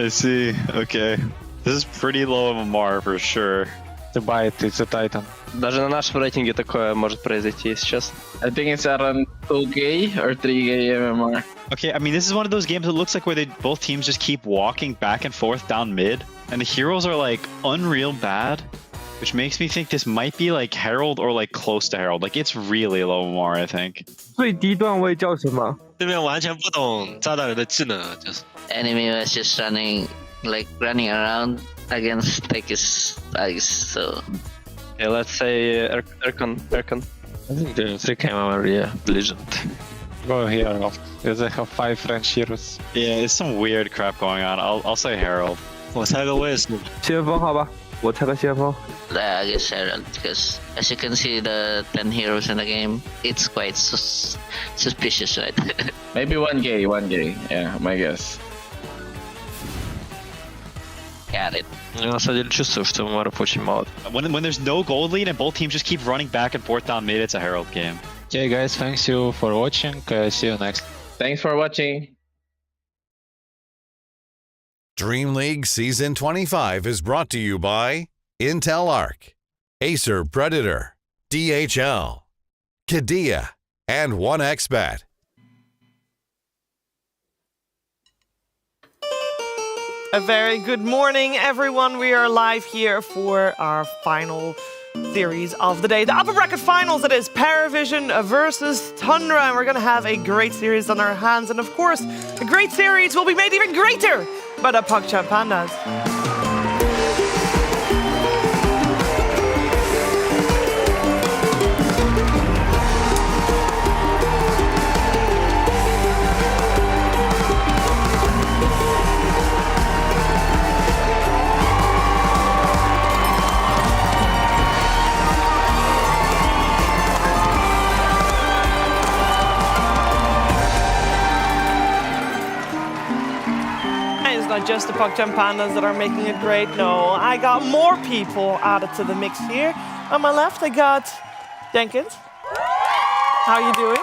S1: see. Okay. This is pretty low of a MR for sure.
S12: The bite, it's a Titan.
S2: Даже на нашем рейтинге такое может произойти сейчас.
S7: I think it's around 2k or 3k MMR.
S1: Okay, I mean, this is one of those games that looks like where both teams just keep walking back and forth down mid, and the heroes are like unreal bad, which makes me think this might be like Herald or like close to Herald. Like it's really low MR, I think.
S3: 最低段位叫什么？
S2: 对面完全不懂炸弹人的技能，就是。
S23: Enemy was just running around against his bugs, so.
S2: Yeah, let's say Aircon.
S12: I think the 3k MMR, yeah, legend. Go here, because I have 5 French heroes.
S1: Yeah, it's some weird crap going on. I'll say Herald.
S2: 我猜个卫士。
S3: 先锋好吧，我猜个先锋。
S23: I guess Herald, because as you can see the 10 heroes in the game, it's quite suspicious, right?
S7: Maybe 1k, yeah, my guess.
S23: Got it.
S2: Я на самом деле чувствую, что маров очень мало.
S1: When there's no gold lead and both teams just keep running back and forth down mid, it's a Herald game.
S12: Okay, guys, thanks you for watching. See you next.
S7: Thanks for watching.
S17: DreamLeague Season 25 is brought to you by Intel Arc, Acer Predator, DHL, Kadia, and 1xBet.
S18: A very good morning, everyone. We are live here for our final series of the day. The upper bracket finals, it is Paravision versus Tundra. And we're going to have a great series on our hands. And of course, a great series will be made even greater by the PogChamp Pandas. Not just the PogChamp Pandas that are making it great. No, I got more people added to the mix here. On my left, I got Jenkins. How are you doing?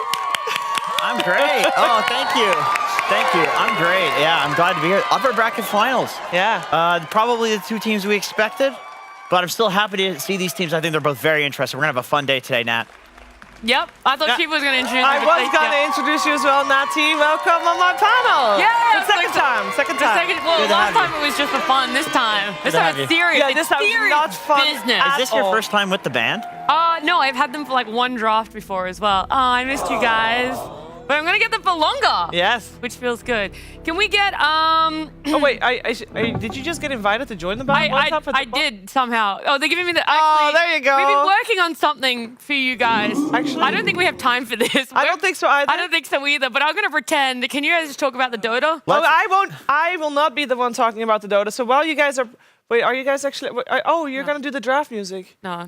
S9: I'm great. Oh, thank you. Thank you. I'm great. Yeah, I'm glad to be here. Upper bracket finals.
S18: Yeah.
S9: Probably the two teams we expected, but I'm still happy to see these teams. I think they're both very interesting. We're going to have a fun day today, Nat.
S24: Yep, I thought she was going to introduce
S18: I was going to introduce you as well, Natty. Welcome on my panel.
S24: Yay!
S18: The second time.
S10: Well, last time it was just for fun. This time it's serious.
S18: Yeah, this time
S10: serious
S18: not fun.
S10: business.
S13: Is this your first time with the band?
S10: No, I've had them for like one draft before as well. Oh, I missed you guys. But I'm gonna get them for longer.
S18: Yes.
S10: Which feels good. Can we get
S18: Oh wait, did you just get invited to join the band?
S10: I did somehow. Oh, they're giving me the.
S18: Oh, there you go.
S10: We've been working on something for you guys.
S18: Actually,
S10: I don't think we have time for this.
S18: I don't think so either.
S10: I don't think so either. But I'm gonna pretend. Can you guys just talk about the Dota?
S18: Well, I won't. I will not be the one talking about the Dota. So while you guys are. Wait, are you guys actually? Oh, you're gonna do the draft music.
S10: No.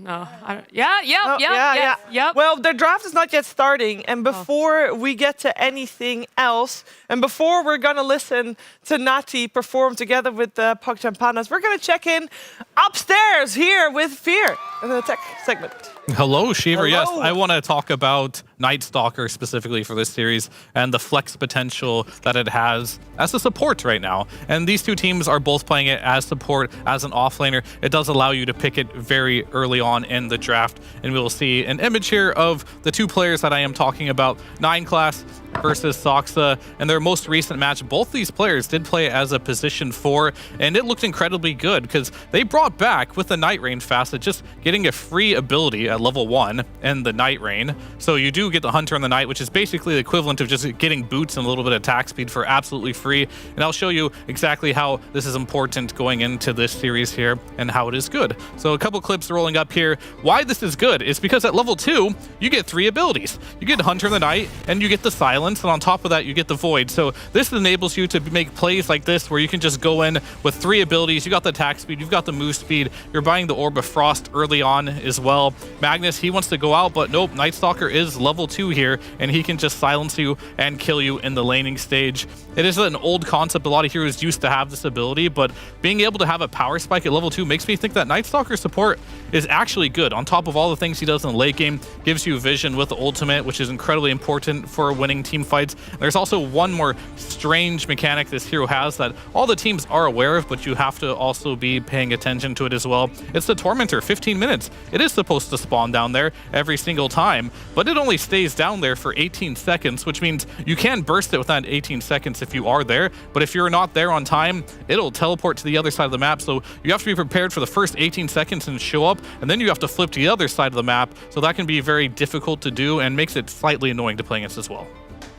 S10: Yeah.
S18: Well, the draft is not yet starting, and before we get to anything else, and before we're gonna listen to Nati perform together with the Pug Champanas, we're gonna check in upstairs here with Fear in the tech segment.
S4: Hello, Shiver. Yes,
S18: Hello.
S4: I want to talk about Night Stalker specifically for this series and the flex potential that it has as a support right now. And these two teams are both playing it as support, as an offlaner. It does allow you to pick it very early on in the draft. And we'll see an image here of the two players that I am talking about, 9 class versus Soxa. And their most recent match, both these players did play as a position 4, and it looked incredibly good because they brought back with the Night Rain facet just getting a free ability at level 1 in the Night Rain. So you do get the Hunter in the Night, which is basically the equivalent of just getting boots and a little bit of attack speed for absolutely free. And I'll show you exactly how this is important going into this series here and how it is good. So a couple clips rolling up here. Why this is good is because at level 2, you get 3 abilities. You get Hunter in the Night and you get the Silence, and on top of that, you get the Void. So this enables you to make plays like this where you can just go in with 3 abilities. You got the attack speed, you've got the move speed, you're buying the Orb of Frost early on as well. Magnus, he wants to go out, but nope, Night Stalker is level 2 here, and he can just silence you and kill you in the laning stage. It is an old concept. A lot of heroes used to have this ability, but being able to have a power spike at level 2 makes me think that Night Stalker support is actually good. On top of all the things he does in the late game, gives you vision with the ultimate, which is incredibly important for winning team fights. There's also one more strange mechanic this hero has that all the teams are aware of, but you have to also be paying attention to it as well. It's the Tormentor, 15 minutes. It is supposed to spawn down there every single time, but it only stays down there for 18 seconds, which means you can burst it within 18 seconds if you are there, but if you're not there on time, it'll teleport to the other side of the map. So you have to be prepared for the first 18 seconds and show up, and then you have to flip to the other side of the map. So that can be very difficult to do and makes it slightly annoying to play against as well.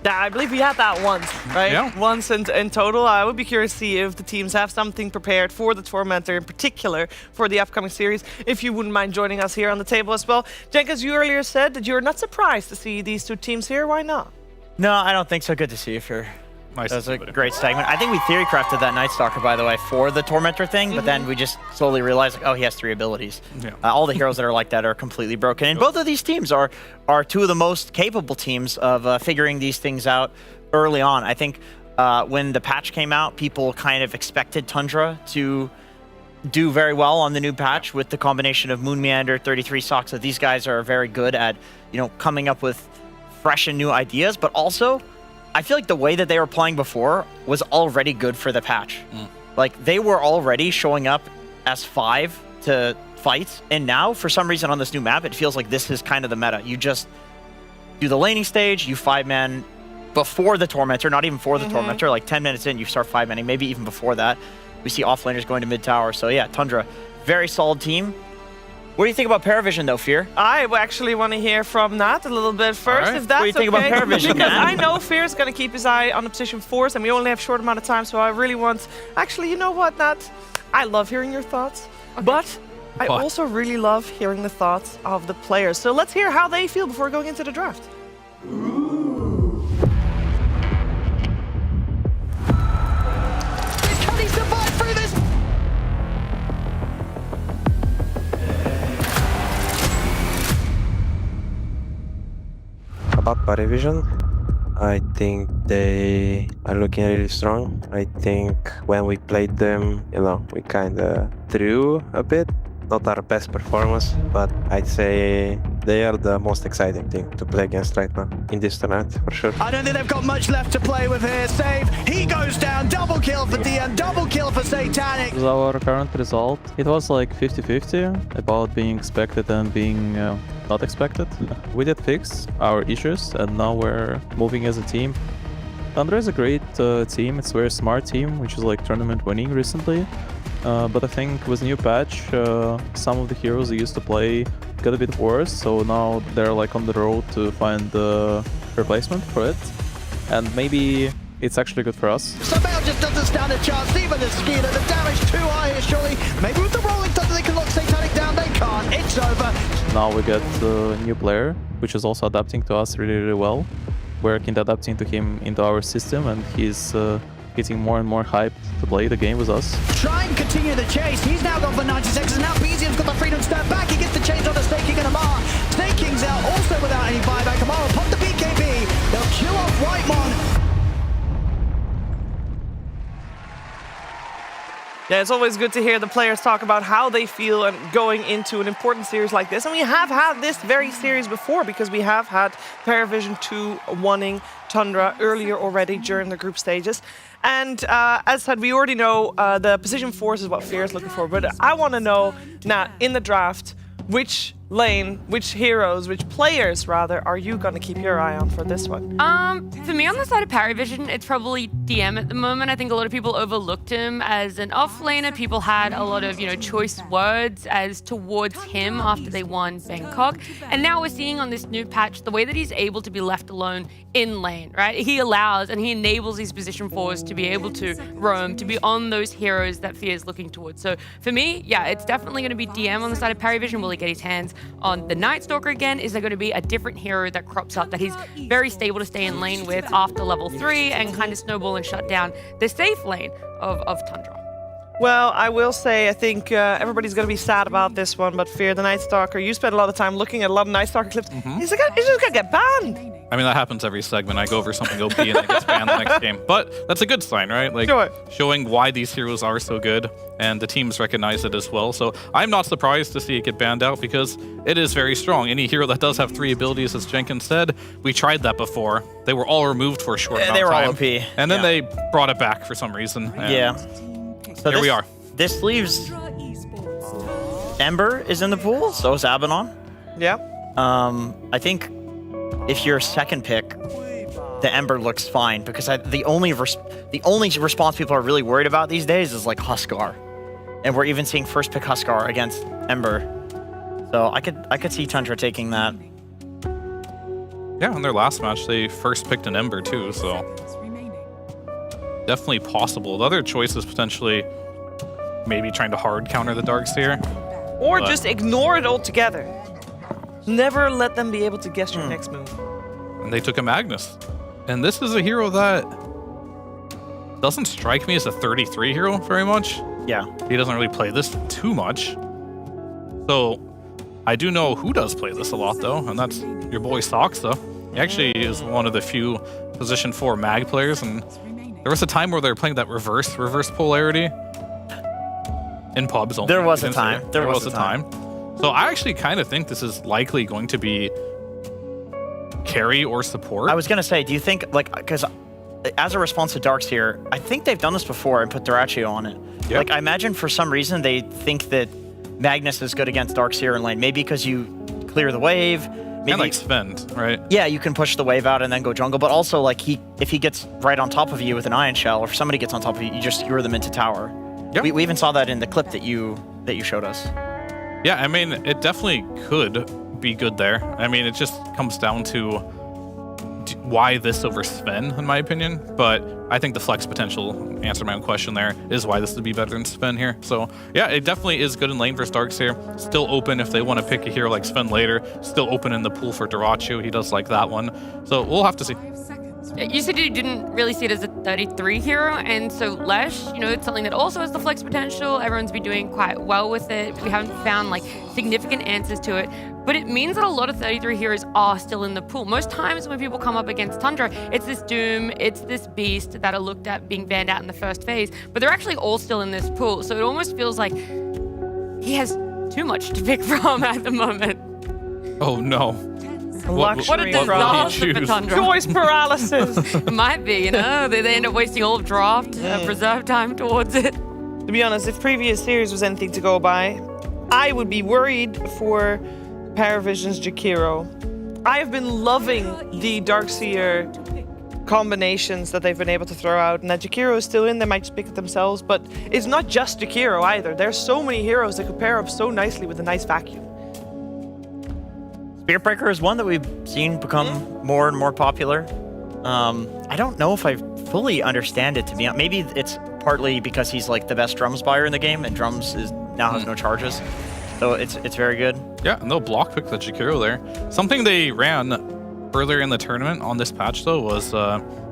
S18: Yeah, I believe we had that once, right?
S4: Yeah.
S18: Once in total. I would be curious to see if the teams have something prepared for the Tormentor, in particular for the upcoming series. If you wouldn't mind joining us here on the table as well. Jenkins, you earlier said that you're not surprised to see these two teams here. Why not?
S13: No, I don't think so. Good to see you, Fear.
S4: Nice.
S13: That was a great segment. I think we theory crafted that Night Stalker, by the way, for the Tormentor thing, but then we just slowly realized, like, oh, he has 3 abilities.
S4: Yeah.
S13: All the heroes that are like that are completely broken. And both of these teams are 2 of the most capable teams of figuring these things out early on. I think when the patch came out, people kind of expected Tundra to do very well on the new patch with the combination of Moon Meander, 33 Soxa. These guys are very good at, coming up with fresh and new ideas, but also I feel like the way that they were playing before was already good for the patch. Like, they were already showing up as 5 to fights, and now, for some reason on this new map, it feels like this is kind of the meta. You just do the laning stage, you 5-man before the Tormentor, not even for the Tormentor, like 10 minutes in, you start 5-manning, maybe even before that. We see offlaners going to mid-tower, so yeah, Tundra, very solid team. What do you think about Paravision, though, Fear?
S18: I actually want to hear from Nat a little bit first, if that's
S13: What do you think about Paravision,
S18: because
S13: Nat?
S18: I know Fear's going to keep his eye on the position 4s, and we only have a short amount of time, so I really want... Actually, you know what, Nat? I love hearing your thoughts, but I also really love hearing the thoughts of the players. So let's hear how they feel before going into the draft.
S20: Can he survive through this?
S22: About Paravision, I think they are looking really strong. I think when we played them, we kind of threw a bit. Not our best performance, but I'd say they are the most exciting team to play against right now in this tournament, for sure.
S20: I don't think they've got much left to play with here. Save, he goes down, double kill for DM, double kill for Satanic.
S24: With our current result, it was like 50-50 about being expected and being not expected. We did fix our issues, and now we're moving as a team. Tundra is a great team. It's a very smart team, which is like tournament winning recently. But I think with new patch, some of the heroes they used to play got a bit worse. So now they're like on the road to find the replacement for it. And maybe it's actually good for us.
S20: So Bale just doesn't stand a chance, even the Skeeter, the damage too high here, surely. Maybe with the Rolling Thunder they can lock Satanic down, they can't, it's over.
S24: Now we get a new player, which is also adapting to us really, really well. We're adapting to him into our system, and he's getting more and more hyped to play the game with us.
S20: Try and continue the chase, he's now gone for 90 seconds, and now Bezium's got the freedom to step back, he gets the change on the Snaking and Amar. Snaking's out also without any buyback, Amar will pop the BKB, they'll kill off Whitemon.
S18: Yeah, it's always good to hear the players talk about how they feel and going into an important series like this. And we have had this very series before because we have had Paravision 2 wanting Tundra earlier already during the group stages. And as said, we already know the position 4 is what Fear is looking for. But I want to know now, in the draft, which lane, which heroes, which players rather, are you going to keep your eye on for this one?
S10: For me, on the side of Paravision, it's probably DM at the moment. I think a lot of people overlooked him as an offlaner. People had a lot of, choice words as towards him after they won Bangkok. And now we're seeing on this new patch the way that he's able to be left alone in lane, right? He allows and he enables these position 4s to be able to roam, to be on those heroes that Fear is looking towards. So for me, yeah, it's definitely going to be DM on the side of Paravision. Will he get his hands on the Night Stalker again? Is there going to be a different hero that crops up that he's very stable to stay in lane with after level 3 and kind of snowball and shut down the safe lane of Tundra?
S18: Well, I will say, I think everybody's going to be sad about this one, but Fear the Night Stalker, you spent a lot of time looking at a lot of Night Stalker clips. He's just going to get banned.
S4: I mean, that happens every segment. I go over something OP and it gets banned the next game. But that's a good sign, right? Like, showing why these heroes are so good, and the teams recognize it as well. So I'm not surprised to see it get banned out because it is very strong. Any hero that does have 3 abilities, as Jenkins said, we tried that before. They were all removed for a short amount of time.
S13: They were all OP.
S4: And then they brought it back for some reason.
S13: Yeah.
S4: So here we are.
S13: This leaves Ember is in the pool, so is Abaddon.
S18: Yeah.
S13: I think if you're a second pick, the Ember looks fine because the only response people are really worried about these days is like Huskar, and we're even seeing first pick Huskar against Ember. So I could see Tundra taking that.
S4: Yeah, in their last match they first picked an Ember too, so definitely possible. The other choice is potentially maybe trying to hard counter the Darkseer.
S18: Or just ignore it altogether. Never let them be able to guess your next move.
S4: And they took a Magnus. And this is a hero that doesn't strike me as a 33 hero very much.
S13: Yeah.
S4: He doesn't really play this too much. So I do know who does play this a lot though, and that's your boy Soxa. He actually is one of the few position 4 mag players, and there was a time where they were playing that reverse polarity in pubs only.
S13: There was a time.
S4: There was a time. So I actually kind of think this is likely going to be carry or support.
S13: I was going to say, do you think, because as a response to Darkseer, I think they've done this before and put Dyrachyo on it. Yep. Like, I imagine for some reason they think that Magnus is good against Darkseer in lane. Maybe because you clear the wave. Maybe,
S4: and like Spend, right?
S13: Yeah, you can push the wave out and then go jungle. But also, like, if he gets right on top of you with an Ion Shell, or if somebody gets on top of you, you just skewer them into tower. Yep. We even saw that in the clip that you showed us.
S4: Yeah, I mean, it definitely could be good there. I mean, it just comes down to why this over Sven, in my opinion. But I think the flex potential, answer my own question there, is why this would be better than Sven here. So yeah, it definitely is good in lane versus Darkseer. Still open if they want to pick a hero like Sven later. Still open in the pool for Dyrachyo. He does like that one. So we'll have to see.
S10: You said you didn't really see it as a 33 hero, and so Lesh, it's something that also has the flex potential. Everyone's been doing quite well with it. We haven't found significant answers to it, but it means that a lot of 33 heroes are still in the pool. Most times when people come up against Tundra, it's this Doom, it's this Beast that are looked at being banned out in the first phase, but they're actually all still in this pool. So it almost feels like he has too much to pick from at the moment.
S4: Oh no.
S10: What a disaster for Tundra.
S18: Choice paralysis.
S10: It might be, they end up wasting all of draft, preserve time towards it.
S18: To be honest, if previous series was anything to go by, I would be worried for Paravision's Jakiro. I have been loving the Darkseer combinations that they've been able to throw out, and that Jakiro is still in. They might just pick it themselves, but it's not just Jakiro either. There's so many heroes that could pair up so nicely with a nice vacuum.
S13: Spiritbreaker is one that we've seen become more and more popular. I don't know if I fully understand it, to be honest. Maybe it's partly because he's like the best drums buyer in the game, and drums now has no charges. So it's very good.
S4: Yeah, and they'll block pick the Jakiro there. Something they ran earlier in the tournament on this patch, though, was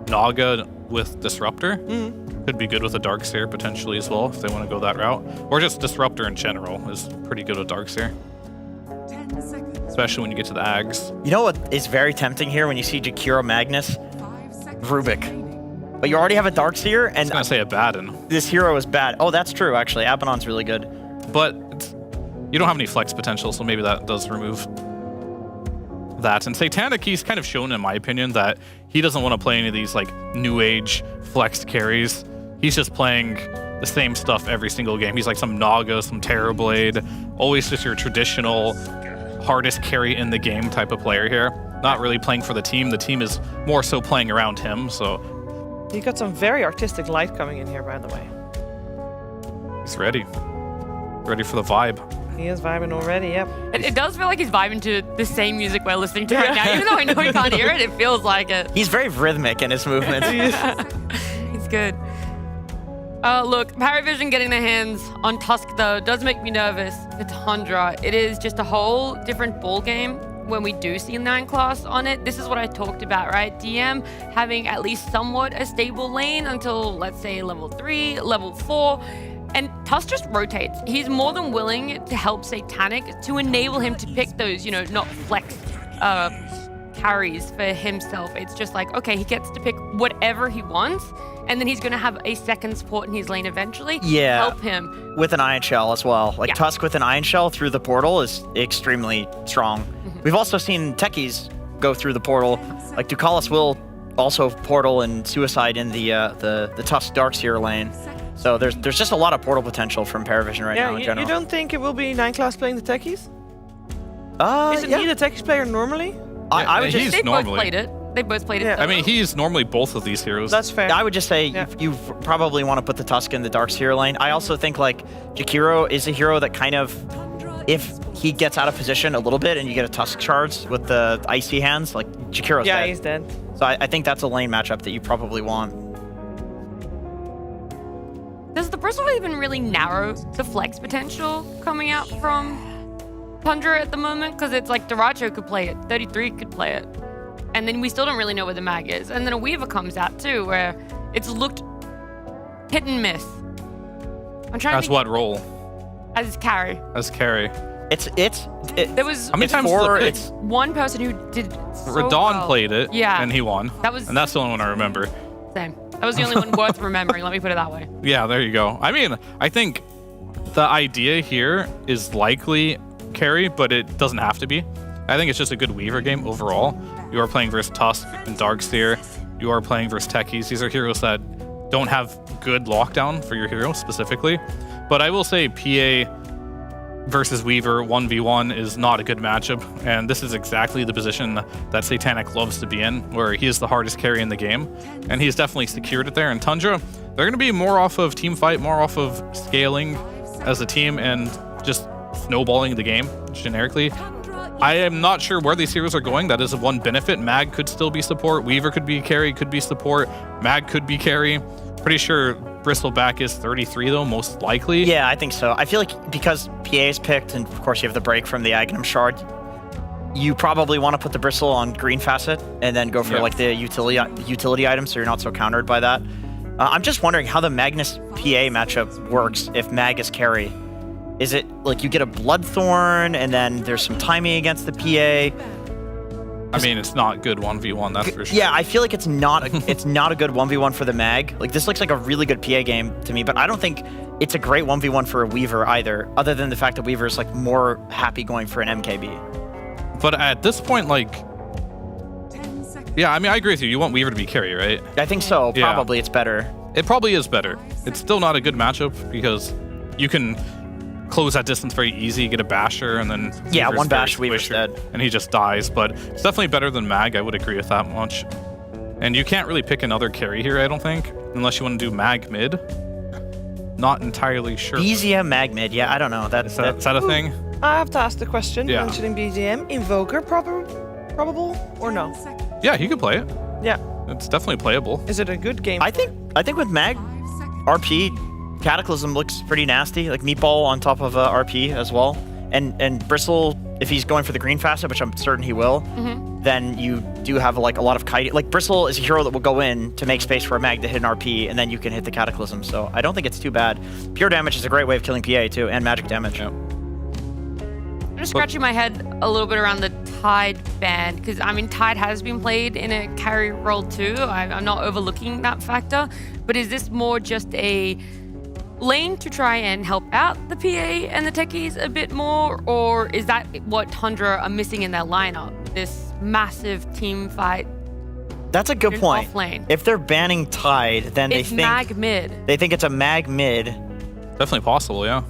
S4: Naga with Disruptor. Could be good with a Darkseer potentially as well, if they want to go that route. Or just Disruptor in general is pretty good with Darkseer. Especially when you get to the Ags.
S13: You know what is very tempting here when you see Jakiro Magnus? Rubik. But you already have a Darkseer, and... I was
S4: going to say Abaddon.
S13: This hero is bad. Oh, that's true, actually. Abaddon's really good.
S4: But you don't have any flex potential, so maybe that does remove that. And Satanic, he's kind of shown, in my opinion, that he doesn't want to play any of these like new age flexed carries. He's just playing the same stuff every single game. He's like some Naga, some Terrorblade, always just your traditional hardest carry in the game type of player here. Not really playing for the team. The team is more so playing around him, so...
S18: You got some very artistic light coming in here, by the way.
S4: He's ready. Ready for the vibe.
S18: He is vibing already, yep.
S10: It does feel like he's vibing to the same music we're listening to right now. Even though I know he can't hear it, it feels like it.
S13: He's very rhythmic in his movements.
S10: He's good. Look, Paravision getting their hands on Tusk, though, does make me nervous. It's Tundra. It is just a whole different ball game when we do see 9 class on it. This is what I talked about, right? DM having at least somewhat a stable lane until, let's say, level 3, level 4. And Tusk just rotates. He's more than willing to help Satanic to enable him to pick those, not flex carries for himself. It's just like, okay, he gets to pick whatever he wants, and then he's going to have a second support in his lane eventually to help him.
S13: With an Iron Shell as well. Like Tusk with an Iron Shell through the portal is extremely strong. We've also seen techies go through the portal. Like Ducalis will also portal and suicide in the Tusk Darkseer lane. So there's just a lot of portal potential from Paravision right now in general.
S18: You don't think it will be 9 class playing the techies? Isn't he the techies player normally?
S13: I would just...
S10: They both played it. They both played it.
S4: I mean, he's normally both of these heroes.
S18: That's fair.
S13: I would just say you probably want to put the Tusk in the Darkseer lane. I also think like Jakiro is a hero that kind of, if he gets out of position a little bit and you get a Tusk charge with the icy hands, like Jakiro's dead.
S18: Yeah, he's dead.
S13: So I think that's a lane matchup that you probably want.
S10: Does the Bristle even really narrow the flex potential coming out from Tundra at the moment? Because it's like Daracho could play it, 33 could play it. And then we still don't really know where the mag is. And then a Weaver comes out too, where it's looked hit and miss. I'm trying
S4: As
S10: to
S4: what role?
S10: As carry.
S4: As carry.
S10: There was
S4: how many times
S10: it's one person who did so
S4: Radon
S10: well.
S4: played it,
S10: yeah,
S4: and he won. And that's the only one I remember.
S10: Same. That was the only one worth remembering, let me put it that way.
S4: Yeah, there you go. I mean, I think the idea here is likely carry, but it doesn't have to be. I think it's just a good Weaver game overall. You are playing versus Tusk and Darkseer. You are playing versus Techies. These are heroes that don't have good lockdown for your hero specifically. But I will say PA versus Weaver 1v1 is not a good matchup. And this is exactly the position that Satanic loves to be in, where he is the hardest carry in the game. And he's definitely secured it there. And Tundra, they're going to be more off of team fight, more off of scaling as a team and just snowballing the game generically. I am not sure where these heroes are going. That is one benefit. Mag could still be support. Weaver could be carry, could be support. Mag could be carry. Pretty sure Bristleback is 33 though, most likely.
S13: Yeah, I think so. I feel like because PA is picked, and of course you have the break from the Aghanim Shard, you probably want to put the Bristle on green facet and then go for like the utility item so you're not so countered by that. I'm just wondering how the Magnus PA matchup works if Mag is carry. Is it like you get a Bloodthorn and then there's some timing against the PA?
S4: I mean, it's not good 1v1, that's for sure.
S13: Yeah, I feel like it's not a good 1v1 for the Mag. Like this looks like a really good PA game to me, but I don't think it's a great 1v1 for a Weaver either, other than the fact that Weaver is like more happy going for an MKB.
S4: But at this point, like, yeah, I mean, I agree with you. You want Weaver to be carry, right?
S13: I think so. Probably it's better.
S4: It probably is better. It's still not a good matchup because you can close that distance very easy, get a basher, and then Weaver's
S13: one bash, Weaver's dead.
S4: and he just dies. But it's definitely better than Mag. I would agree with that much. And you can't really pick another carry here, I don't think, unless you want to do mag mid. Not entirely sure.
S13: BZM mag mid, yeah, I don't know.
S4: Is that a thing?
S18: I have to ask the question.
S4: Yeah.
S18: Mentioning BGM, Invoker probable or no?
S4: Yeah, you could play it.
S18: Yeah.
S4: It's definitely playable.
S18: Is it a good game?
S13: I think with mag, RP, Cataclysm looks pretty nasty. Like Meatball on top of RP as well. And Bristle, if he's going for the green facet, which I'm certain he will, then you do have like a lot of kiting. Like Bristle is a hero that will go in to make space for a mag to hit an RP, and then you can hit the Cataclysm. So I don't think it's too bad. Pure damage is a great way of killing PA too, and magic damage.
S4: Yeah.
S10: I'm just scratching my head a little bit around the Tide ban, because I mean Tide has been played in a carry role too. I'm not overlooking that factor, but is this more just a lane to try and help out the PA and the techies a bit more, or is that what Tundra are missing in their lineup? This massive team fight.
S13: That's a good point.
S10: Off-lane.
S13: If they're banning Tide, then
S10: It's mag mid.
S13: They think it's a mag mid.
S4: Definitely possible, yeah.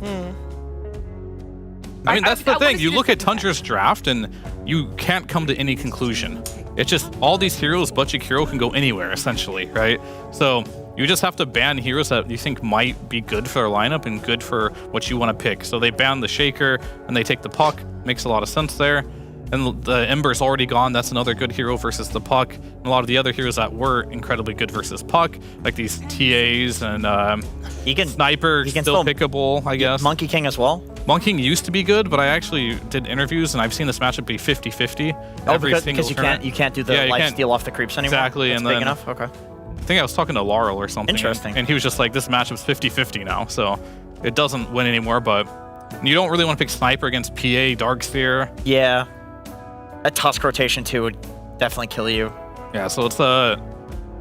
S4: I mean, that's the thing. You look at Tundra's draft, and you can't come to any conclusion. It's just all these heroes, but Jakiro can go anywhere, essentially, right? So you just have to ban heroes that you think might be good for their lineup and good for what you want to pick. So they ban the Shaker, and they take the Puck. Makes a lot of sense there. And the Ember's already gone. That's another good hero versus the Puck. And a lot of the other heroes that were incredibly good versus Puck, like these TAs and Sniper, still pickable, I guess.
S13: Monkey King as well.
S4: Monkey King used to be good, but I actually did interviews, and I've seen this matchup be 50-50.
S13: Oh, because you can't do the life steal off the creeps anymore?
S4: Exactly.
S13: That's
S4: and
S13: big
S4: then,
S13: enough? Okay.
S4: I think I was talking to Laurel or something.
S13: Interesting.
S4: And he was just like, this matchup's 50-50 now, so it doesn't win anymore, but you don't really want to pick Sniper against PA, Darkseer.
S13: Yeah. A Tusk rotation too would definitely kill you.
S4: Yeah, so it's I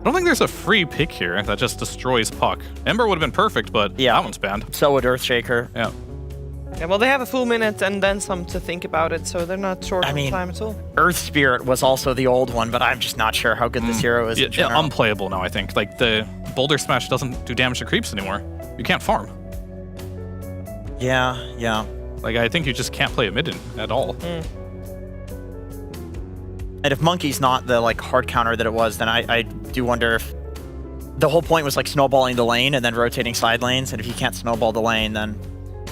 S4: don't think there's a free pick here that just destroys Puck. Ember would have been perfect, but that one's banned.
S13: So would Earthshaker.
S4: Yeah.
S18: Yeah, well, they have a full minute and then some to think about it, so they're not short on time at all.
S13: Earth Spirit was also the old one, but I'm just not sure how good this hero is.
S4: Yeah, unplayable now, I think. Like, the Boulder Smash doesn't do damage to creeps anymore. You can't farm.
S13: Yeah.
S4: Like, I think you just can't play a mid at all.
S13: And if Monkey's not the like hard counter that it was, then I do wonder if the whole point was like snowballing the lane and then rotating side lanes, and if you can't snowball the lane, then...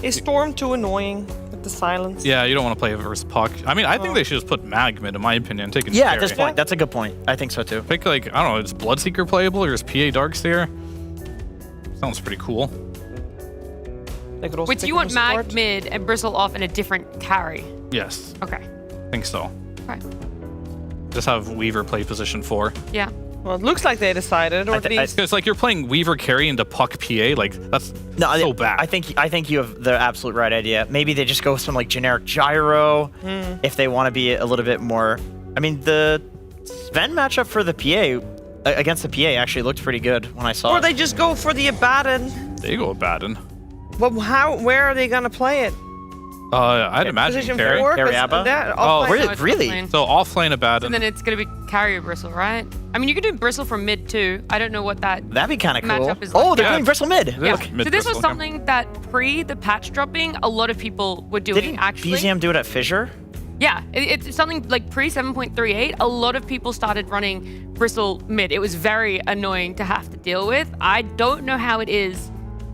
S18: Is Storm too annoying with the silence?
S4: Yeah, you don't want to play versus Puck. I mean, I think they should just put Mag mid, in my opinion. Take it.
S13: Yeah, at this point, that's a good point. I think so too.
S4: Pick like, I don't know, is Bloodseeker playable or is PA Darkseer? Sounds pretty cool.
S10: Wait, so you want Mag mid and Bristle off in a different carry?
S4: Yes.
S10: Okay.
S4: I think so.
S10: Right.
S4: Just have Weaver play position 4.
S10: Yeah.
S18: Well, it looks like they decided, or at least...
S4: Because like you're playing Weaver carry into Puck PA, like that's so bad.
S13: I think you have the absolute right idea. Maybe they just go with some like generic gyro if they want to be a little bit more. I mean, the Sven matchup for the PA against the PA actually looked pretty good when I saw it.
S18: Or they just go for the Abaddon.
S4: They go Abaddon.
S18: Well, where are they gonna play it?
S4: I'd imagine
S18: Position
S4: carry.
S18: 4?
S13: Carry Abba?
S4: Oh,
S10: really?
S4: So offlane Abaddon.
S10: And then it's gonna be carry Bristle, right? I mean, you could do Bristle from mid too. I don't know what that'd
S13: be kind of cool.
S10: matchup is like.
S13: Oh, they're doing Bristle mid.
S10: Yeah.
S13: Look.
S10: So this was something that pre the patch dropping, a lot of people were doing.
S13: Didn't
S10: actually.
S13: BZM do it at Fissure?
S10: Yeah, it's something like pre 7.38. A lot of people started running Bristle mid. It was very annoying to have to deal with. I don't know how it is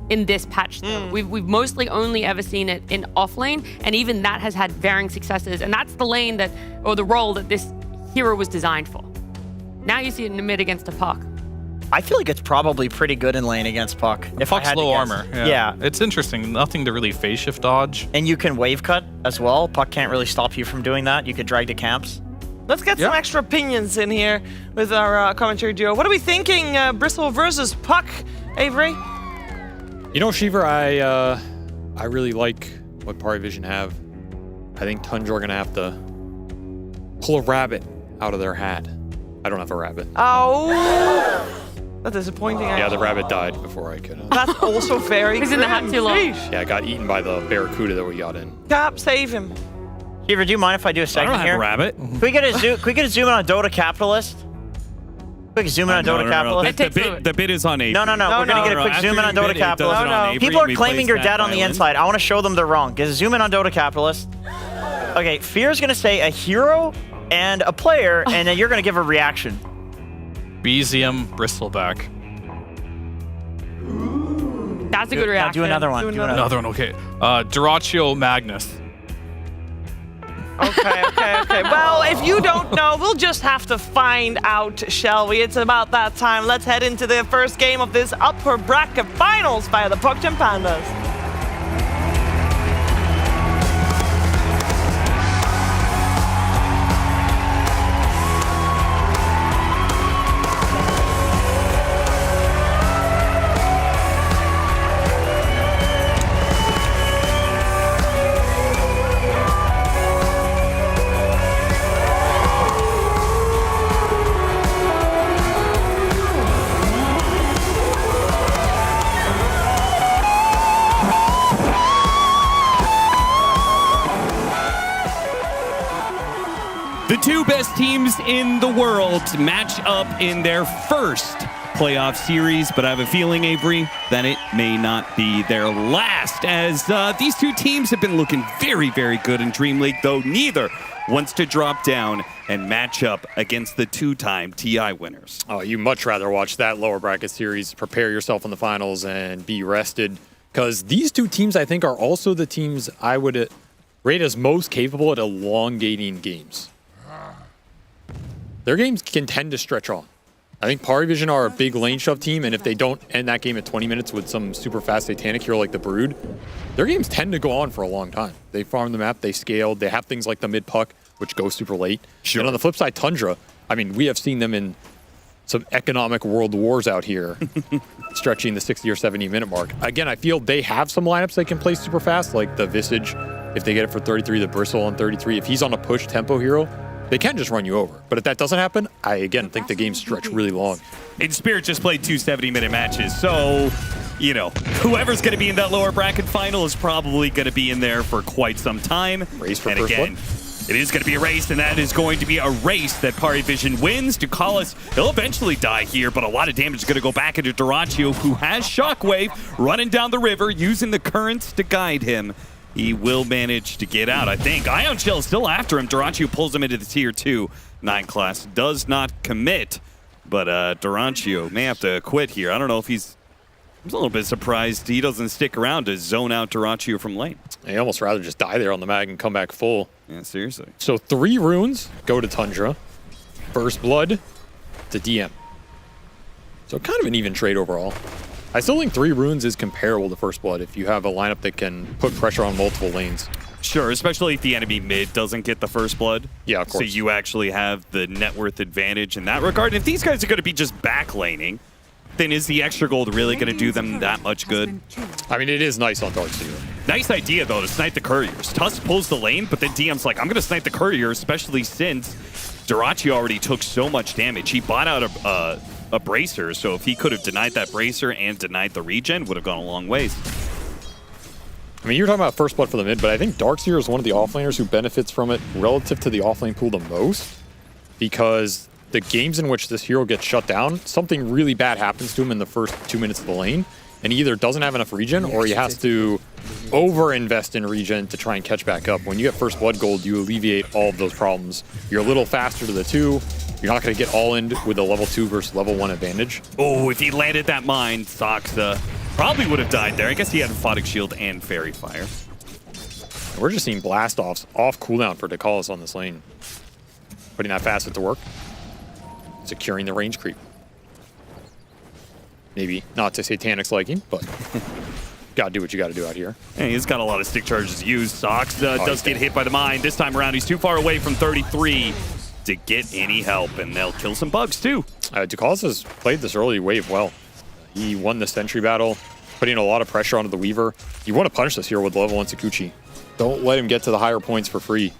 S10: in this patch though. We've mostly only ever seen it in offlane, and even that has had varying successes, and that's the lane that, or the role that this hero was designed for. Now you see it in the mid against a Puck.
S13: I feel like it's probably pretty good in lane against Puck. If
S4: Puck's
S13: I had
S4: low
S13: to guess.
S4: armor.
S13: Yeah.
S4: It's interesting. Nothing to really phase shift dodge.
S13: And you can wave cut as well. Puck can't really stop you from doing that. You could drag to camps.
S18: Let's get some extra opinions in here with our commentary duo. What are we thinking? Bristle versus Puck, Avery?
S5: You know, Shiver, I really like what Parivision have. I think Tundra are gonna have to pull a rabbit out of their hat. I don't have a rabbit.
S18: Oh, that's disappointing.
S5: Yeah, the rabbit died before I could.
S18: That's also very.
S10: He's in the hat too long.
S5: Yeah, I got eaten by the barracuda that we got in.
S18: Cap, save him.
S13: Shiver, do you mind if I do a segment here?
S5: I don't have a rabbit.
S13: Can we get a zoom in on Dota Capitalist? Quick zoom in on Dota Capitalist.
S14: The bit is on Avery.
S13: No. We're gonna get a quick zoom in on Dota Capitalist. People are claiming you're dead on the inside. I want to show them they're wrong. Get a zoom in on Dota Capitalist. Okay, Fear's gonna say a hero and a player, and then you're gonna give a reaction.
S4: Bezium, Bristleback.
S10: That's a good reaction.
S13: Do another one.
S4: Another one, okay. Duraccio Magnus.
S18: Okay. Well, if you don't know, we'll just have to find out, shall we? It's about that time. Let's head into the first game of this upper bracket finals via the Pokemon Pandas.
S14: The two best teams in the world match up in their first playoff series, but I have a feeling, Avery, that it may not be their last, as these two teams have been looking very, very good in Dream League, though neither wants to drop down and match up against the two-time TI winners.
S5: Oh, you much rather watch that lower bracket series, prepare yourself in the finals, and be rested, because these two teams, I think, are also the teams I would rate as most capable at elongating games. Their games can tend to stretch on. I think Parivision are a big lane shove team, and if they don't end that game at 20 minutes with some super fast Satanic hero like the Brood, their games tend to go on for a long time. They farm the map, they scaled, they have things like the mid puck, which goes super late. Sure. And on the flip side, Tundra, I mean, we have seen them in some economic world wars out here, stretching the 60 or 70 minute mark. Again, I feel they have some lineups they can play super fast, like the Visage, if they get it for 33, the Bristle on 33. If he's on a push tempo hero, they can just run you over. But if that doesn't happen, I, again, think the games stretch really long.
S14: And Spirit just played 2 70-minute matches, so, you know, whoever's going to be in that lower bracket final is probably going to be in there for quite some time.
S5: Race for
S14: and
S5: first
S14: again,
S5: blood.
S14: It is going to be a race, and that is going to be a race that Parivision wins. Ducalis, he'll eventually die here, but a lot of damage is going to go back into Duraccio, who has Shockwave running down the river, using the currents to guide him. He will manage to get out, I think. Ion Shell is still after him. Duraccio pulls him into the tier 2. 9 class does not commit, but Duraccio may have to quit here. I don't know if he's... I'm a little bit surprised he doesn't stick around to zone out Duraccio from lane.
S5: I'd almost rather just die there on the mag and come back full.
S14: Yeah, seriously.
S5: So 3 runes go to Tundra. First Blood to DM. So kind of an even trade overall. I still think 3 runes is comparable to First Blood if you have a lineup that can put pressure on multiple lanes.
S14: Sure, especially if the enemy mid doesn't get the First Blood.
S5: Yeah, of course.
S14: So you actually have the net worth advantage in that regard. If these guys are going to be just back laning, then is the extra gold really going to do them that much good?
S5: I mean, it is nice on Darkseer.
S14: Nice idea, though, to snipe the couriers. Tusk pulls the lane, but then DM's like, I'm going to snipe the courier, especially since Duraccio already took so much damage. He bought out a bracer, so if he could have denied that bracer and denied the regen, would have gone a long ways.
S5: I mean, you're talking about First Blood for the mid, but I think Darkseer is one of the offlaners who benefits from it relative to the offlane pool the most, because the games in which this hero gets shut down, something really bad happens to him in the first 2 minutes of the lane, and he either doesn't have enough regen or he has to over-invest in regen to try and catch back up. When you get First Blood gold, you alleviate all of those problems. You're a little faster to the 2. You're not going to get all in with a level 2 versus level 1 advantage.
S14: Oh, if he landed that mine, Soxa probably would have died there. I guess he had Aphotic Shield and Fairy Fire.
S5: And we're just seeing blast-offs off cooldown for Ducalis on this lane. Putting that facet to work. Securing the range creep. Maybe not to Satanic's liking, but gotta do what you gotta do out here.
S14: Hey, he's got a lot of stick charges used. Sox does get hit by the mine. This time around, he's too far away from 33 to get any help, and they'll kill some bugs too.
S5: Ducalis has played this early wave well. He won the sentry battle, putting a lot of pressure onto the Weaver. You want to punish this hero with level 1 Sakuchi. Don't let him get to the higher points for free.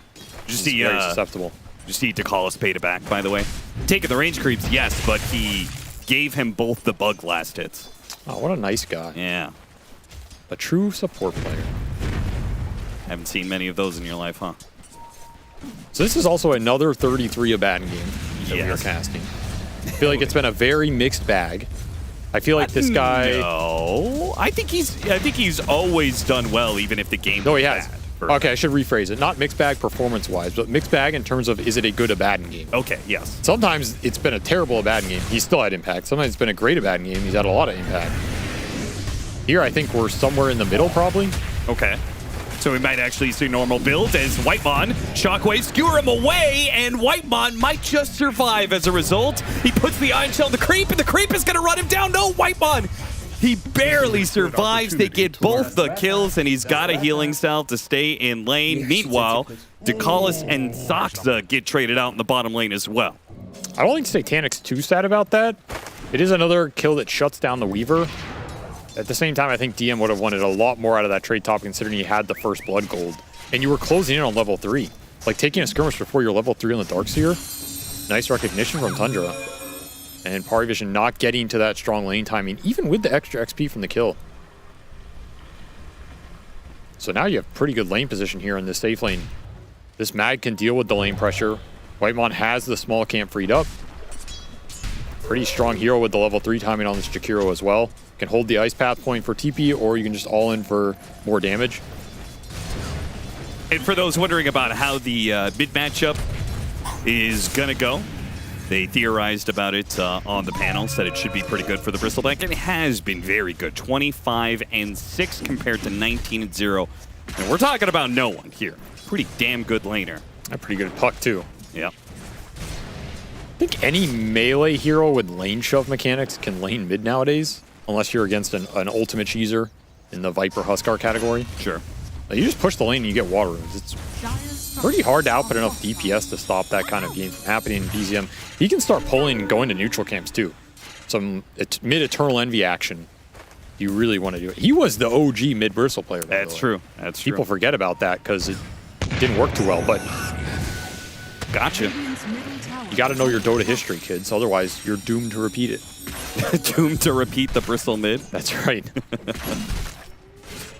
S14: Just
S5: He's very susceptible.
S14: Just see Ducalis paid it back, by the way. Taking the range creeps, yes, but he gave him both the bug last hits.
S5: Oh, what a nice guy.
S14: Yeah.
S5: A true support player.
S14: Haven't seen many of those in your life, huh?
S5: So this is also another 33 Abaddon game that we are casting. I feel like it's been a very mixed bag. I feel like this guy...
S14: No, I think he's always done well, even if the game.
S5: No, he has.
S14: bad.
S5: Okay, I should rephrase it. Not mixed bag performance-wise, but mixed bag in terms of is it a good or bad in game.
S14: Okay, yes.
S5: Sometimes it's been a terrible or bad in game. He's still had impact. Sometimes it's been a great or bad in game. He's had a lot of impact. Here, I think we're somewhere in the middle, probably.
S14: Okay. So we might actually see normal build as Whitemon, Shockwave skewer him away, and Whitemon might just survive as a result. He puts the Iron Shell on the creep, and the creep is going to run him down. No, Whitemon! He barely survives. They get both the kills, and he's got a healing cell to stay in lane. Meanwhile, DeCollis and Soxa get traded out in the bottom lane as well.
S5: I don't think Satanic's too sad about that. It is another kill that shuts down the Weaver. At the same time, I think DM would have wanted a lot more out of that trade top considering he had the first blood gold. And you were closing in on level 3. Like taking a skirmish before you're level 3 on the Darkseer. Nice recognition from Tundra. And Parivision not getting to that strong lane timing, even with the extra XP from the kill. So now you have pretty good lane position here in this safe lane. This Mag can deal with the lane pressure. Whitemon has the small camp freed up. Pretty strong hero with the level 3 timing on this Jakiro as well. Can hold the ice path point for TP, or you can just all in for more damage.
S14: And for those wondering about how the mid matchup is going to go, they theorized about it on the panel, said it should be pretty good for the Bristleback, and it has been very good. 25-6 compared to 19-0. And we're talking about no one here. Pretty damn good laner.
S5: A pretty good puck, too.
S14: Yep.
S5: I think any melee hero with lane shove mechanics can lane mid nowadays, unless you're against an ultimate cheeser in the Viper Huskar category.
S14: Sure.
S5: You just push the lane and you get water runes. It's pretty hard to output enough DPS to stop that kind of game from happening in BZM. He can start pulling and going to neutral camps too. Some mid-Eternal Envy action. You really want to do it. He was the OG mid-Bristle player.
S14: That's true. That's true.
S5: People forget about that because it didn't work too well, but...
S14: Gotcha.
S5: You got to know your Dota history, kids. Otherwise, you're doomed to repeat it.
S14: Doomed to repeat the Bristle mid?
S5: That's right.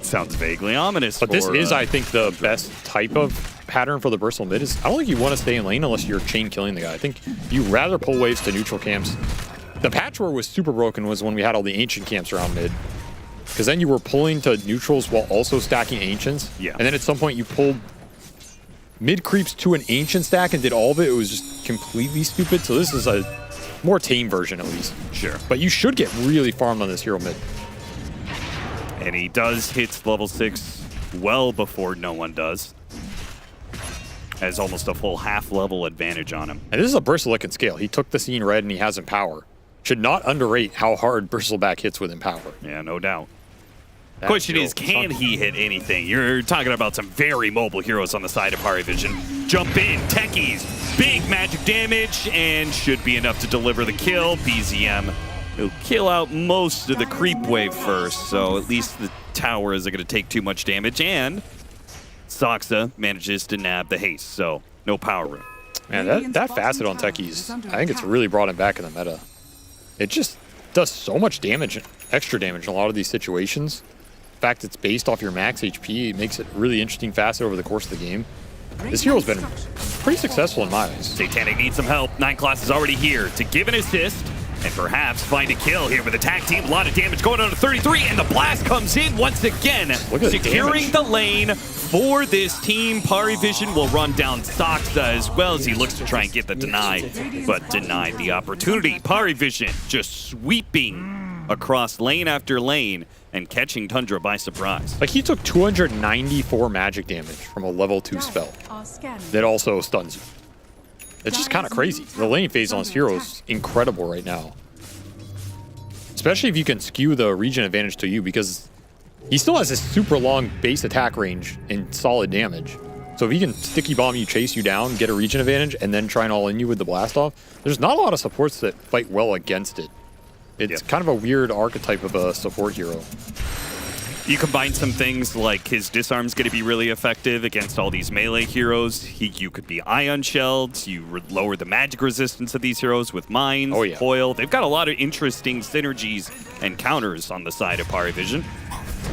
S14: Sounds vaguely ominous.
S5: But this is, I think, the best type of pattern for the Bristle mid. Is I don't think you want to stay in lane unless you're chain killing the guy. I think you rather pull waves to neutral camps. The patch where it was super broken was when we had all the ancient camps around mid. Because then you were pulling to neutrals while also stacking ancients.
S14: Yeah.
S5: And then at some point you pulled mid creeps to an ancient stack and did all of it. It was just completely stupid. So this is a more tame version, at least.
S14: Sure.
S5: But you should get really farmed on this hero mid.
S14: And he does hit level 6 well before no one does. Has almost a full half-level advantage on him.
S5: And this is a Bristleback in scale. He took the scene red and he has Empower. Should not underrate how hard Bristleback hits with Empower.
S14: Yeah, no doubt. Question is, can he hit anything? You're talking about some very mobile heroes on the side of Parivision. Jump in, techies, big magic damage, and should be enough to deliver the kill. BZM will kill out most of the creep wave first, so at least the tower isn't going to take too much damage, and Soxa manages to nab the haste, so no power room.
S5: Man, that facet on techies, I think it's really brought him back in the meta. It just does so much damage, extra damage in a lot of these situations. The fact it's based off your max HP makes it really interesting facet over the course of the game. This hero's been pretty successful in my eyes.
S14: Satanic needs some help. 9class is already here to give an assist and perhaps find a kill here with the tag team. A lot of damage going on to 33, and the blast comes in once again, securing the lane for this team. Parivision will run down Soxa as well as he looks to try and get the deny, but denied the opportunity. Parivision just sweeping across lane after lane and catching Tundra by surprise.
S5: Like, he took 294 magic damage from a level 2 spell that also stuns you. It's just kind of crazy. The lane phase on this hero is incredible right now. Especially if you can skew the region advantage to you, because he still has this super long base attack range and solid damage. So if he can sticky bomb you, chase you down, get a region advantage, and then try and all in you with the blast off, there's not a lot of supports that fight well against it. It's kind of a weird archetype of a support hero.
S14: You combine some things like his disarm's going to be really effective against all these melee heroes. You could be ion shelled. You lower the magic resistance of these heroes with mines, coil. They've got a lot of interesting synergies and counters on the side of Parivision.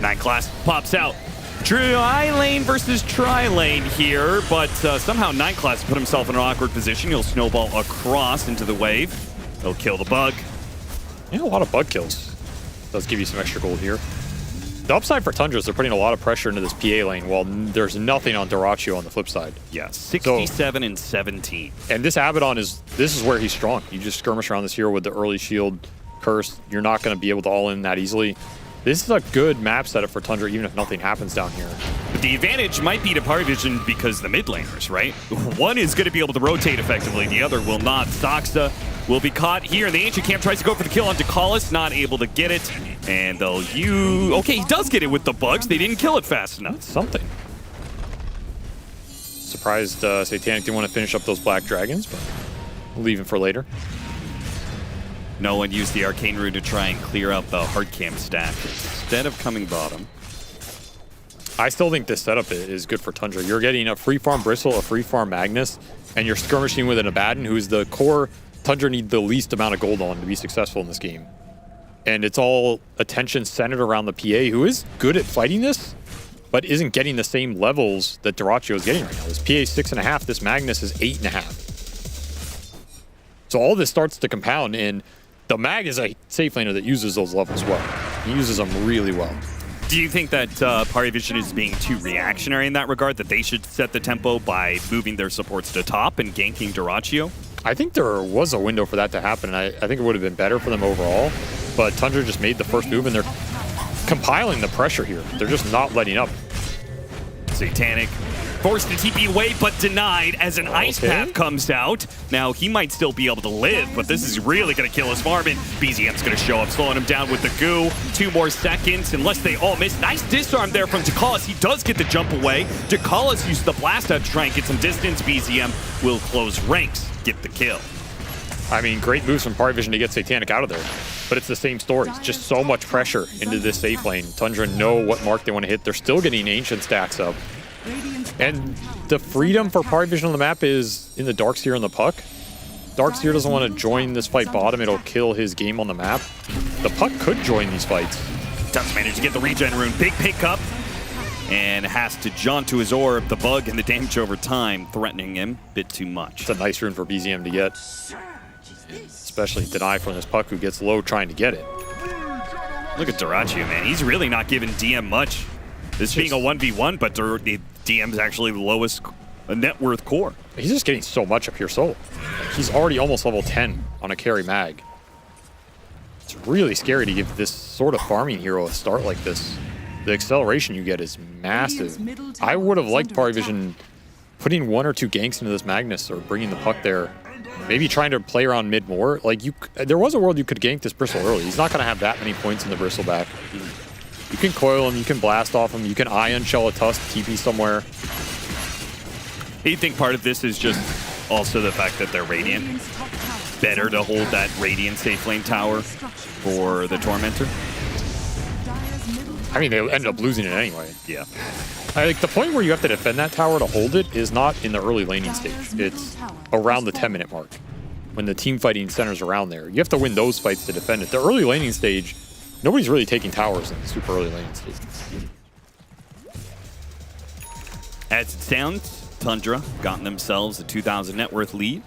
S14: 9class pops out. Tri-lane versus tri-lane here, but somehow 9class put himself in an awkward position. He'll snowball across into the wave. He'll kill the bug.
S5: Yeah, a lot of bug kills. Does give you some extra gold here. The upside for Tundra is they're putting a lot of pressure into this PA lane while there's nothing on Dyrachyo on the flip side.
S14: Yeah, 67 and 17.
S5: And this Abaddon this is where he's strong. You just skirmish around this hero with the early shield curse. You're not going to be able to all in that easily. This is a good map setup for Tundra, even if nothing happens down here.
S14: But the advantage might be to PariVision because the mid laners, right? One is going to be able to rotate effectively, the other will not. Saxa will be caught here, and the Ancient Camp tries to go for the kill on Dakalis, not able to get it. And they'll use... Okay, he does get it with the bugs. They didn't kill it fast enough.
S5: That's something. Surprised Satanic didn't want to finish up those Black Dragons, but we'll leave him for later.
S14: No one used the Arcane Rune to try and clear out the hard camp stack instead of coming bottom.
S5: I still think this setup is good for Tundra. You're getting a free farm Bristle, a free farm Magnus, and you're skirmishing with an Abaddon, who's the core Tundra need the least amount of gold on to be successful in this game. And it's all attention centered around the PA, who is good at fighting this, but isn't getting the same levels that Dyrachyo is getting right now. This PA is 6.5, this Magnus is 8.5. So all this starts to compound, and the Mag is a safe laner that uses those levels well. He uses them really well.
S14: Do you think that PariVision is being too reactionary in that regard, that they should set the tempo by moving their supports to top and ganking Dyrachyo?
S5: I think there was a window for that to happen, and I think it would have been better for them overall. But Tundra just made the first move, and they're compiling the pressure here. They're just not letting up.
S14: Satanic forced to TP away, but denied as an Ice Path comes out. Now, he might still be able to live, but this is really going to kill his farm, and BZM's going to show up, slowing him down with the goo. 2 more seconds, unless they all miss. Nice disarm there from Dakalis. He does get the jump away. Dakalis used the blast out to try and get some distance. BZM will close ranks, get the kill.
S5: I mean, great moves from PariVision to get Satanic out of there. But it's the same story. It's just so much pressure into this safe lane. Tundra know what mark they want to hit. They're still getting Ancient stacks up. And the freedom for PariVision on the map is in the Darkseer and the Puck. Darkseer doesn't want to join this fight bottom. It'll kill his game on the map. The Puck could join these fights.
S14: Does manage to get the regen rune. Big pickup. And has to jaunt to his orb. The bug and the damage over time threatening him a bit too much.
S5: It's a nice rune for BZM to get. Especially deny from this Puck who gets low trying to get it.
S14: Look at Dyrachyo, man. He's really not giving DM much. This being a 1v1, but the DM's actually the lowest net worth core.
S5: He's just getting so much up here solo. He's already almost level 10 on a carry mag. It's really scary to give this sort of farming hero a start like this. The acceleration you get is massive. I would have liked PariVision putting 1 or 2 ganks into this Magnus or bringing the Puck there. Maybe trying to play around mid more. Like, there was a world you could gank this Bristle early. He's not going to have that many points in the Bristle back. You can coil him, you can blast off him, you can Ion Shell a Tusk, TP somewhere.
S14: You think part of this is just also the fact that they're Radiant? Better to hold that Radiant safe lane tower for the Tormentor?
S5: I mean, they ended up losing it anyway.
S14: Yeah.
S5: Like, the point where you have to defend that tower to hold it is not in the early laning stage. It's around the 10-minute mark, when the team fighting centers around there. You have to win those fights to defend it. The early laning stage, nobody's really taking towers in the super early laning stage.
S14: As it sounds, Tundra gotten themselves a 2,000 net worth lead,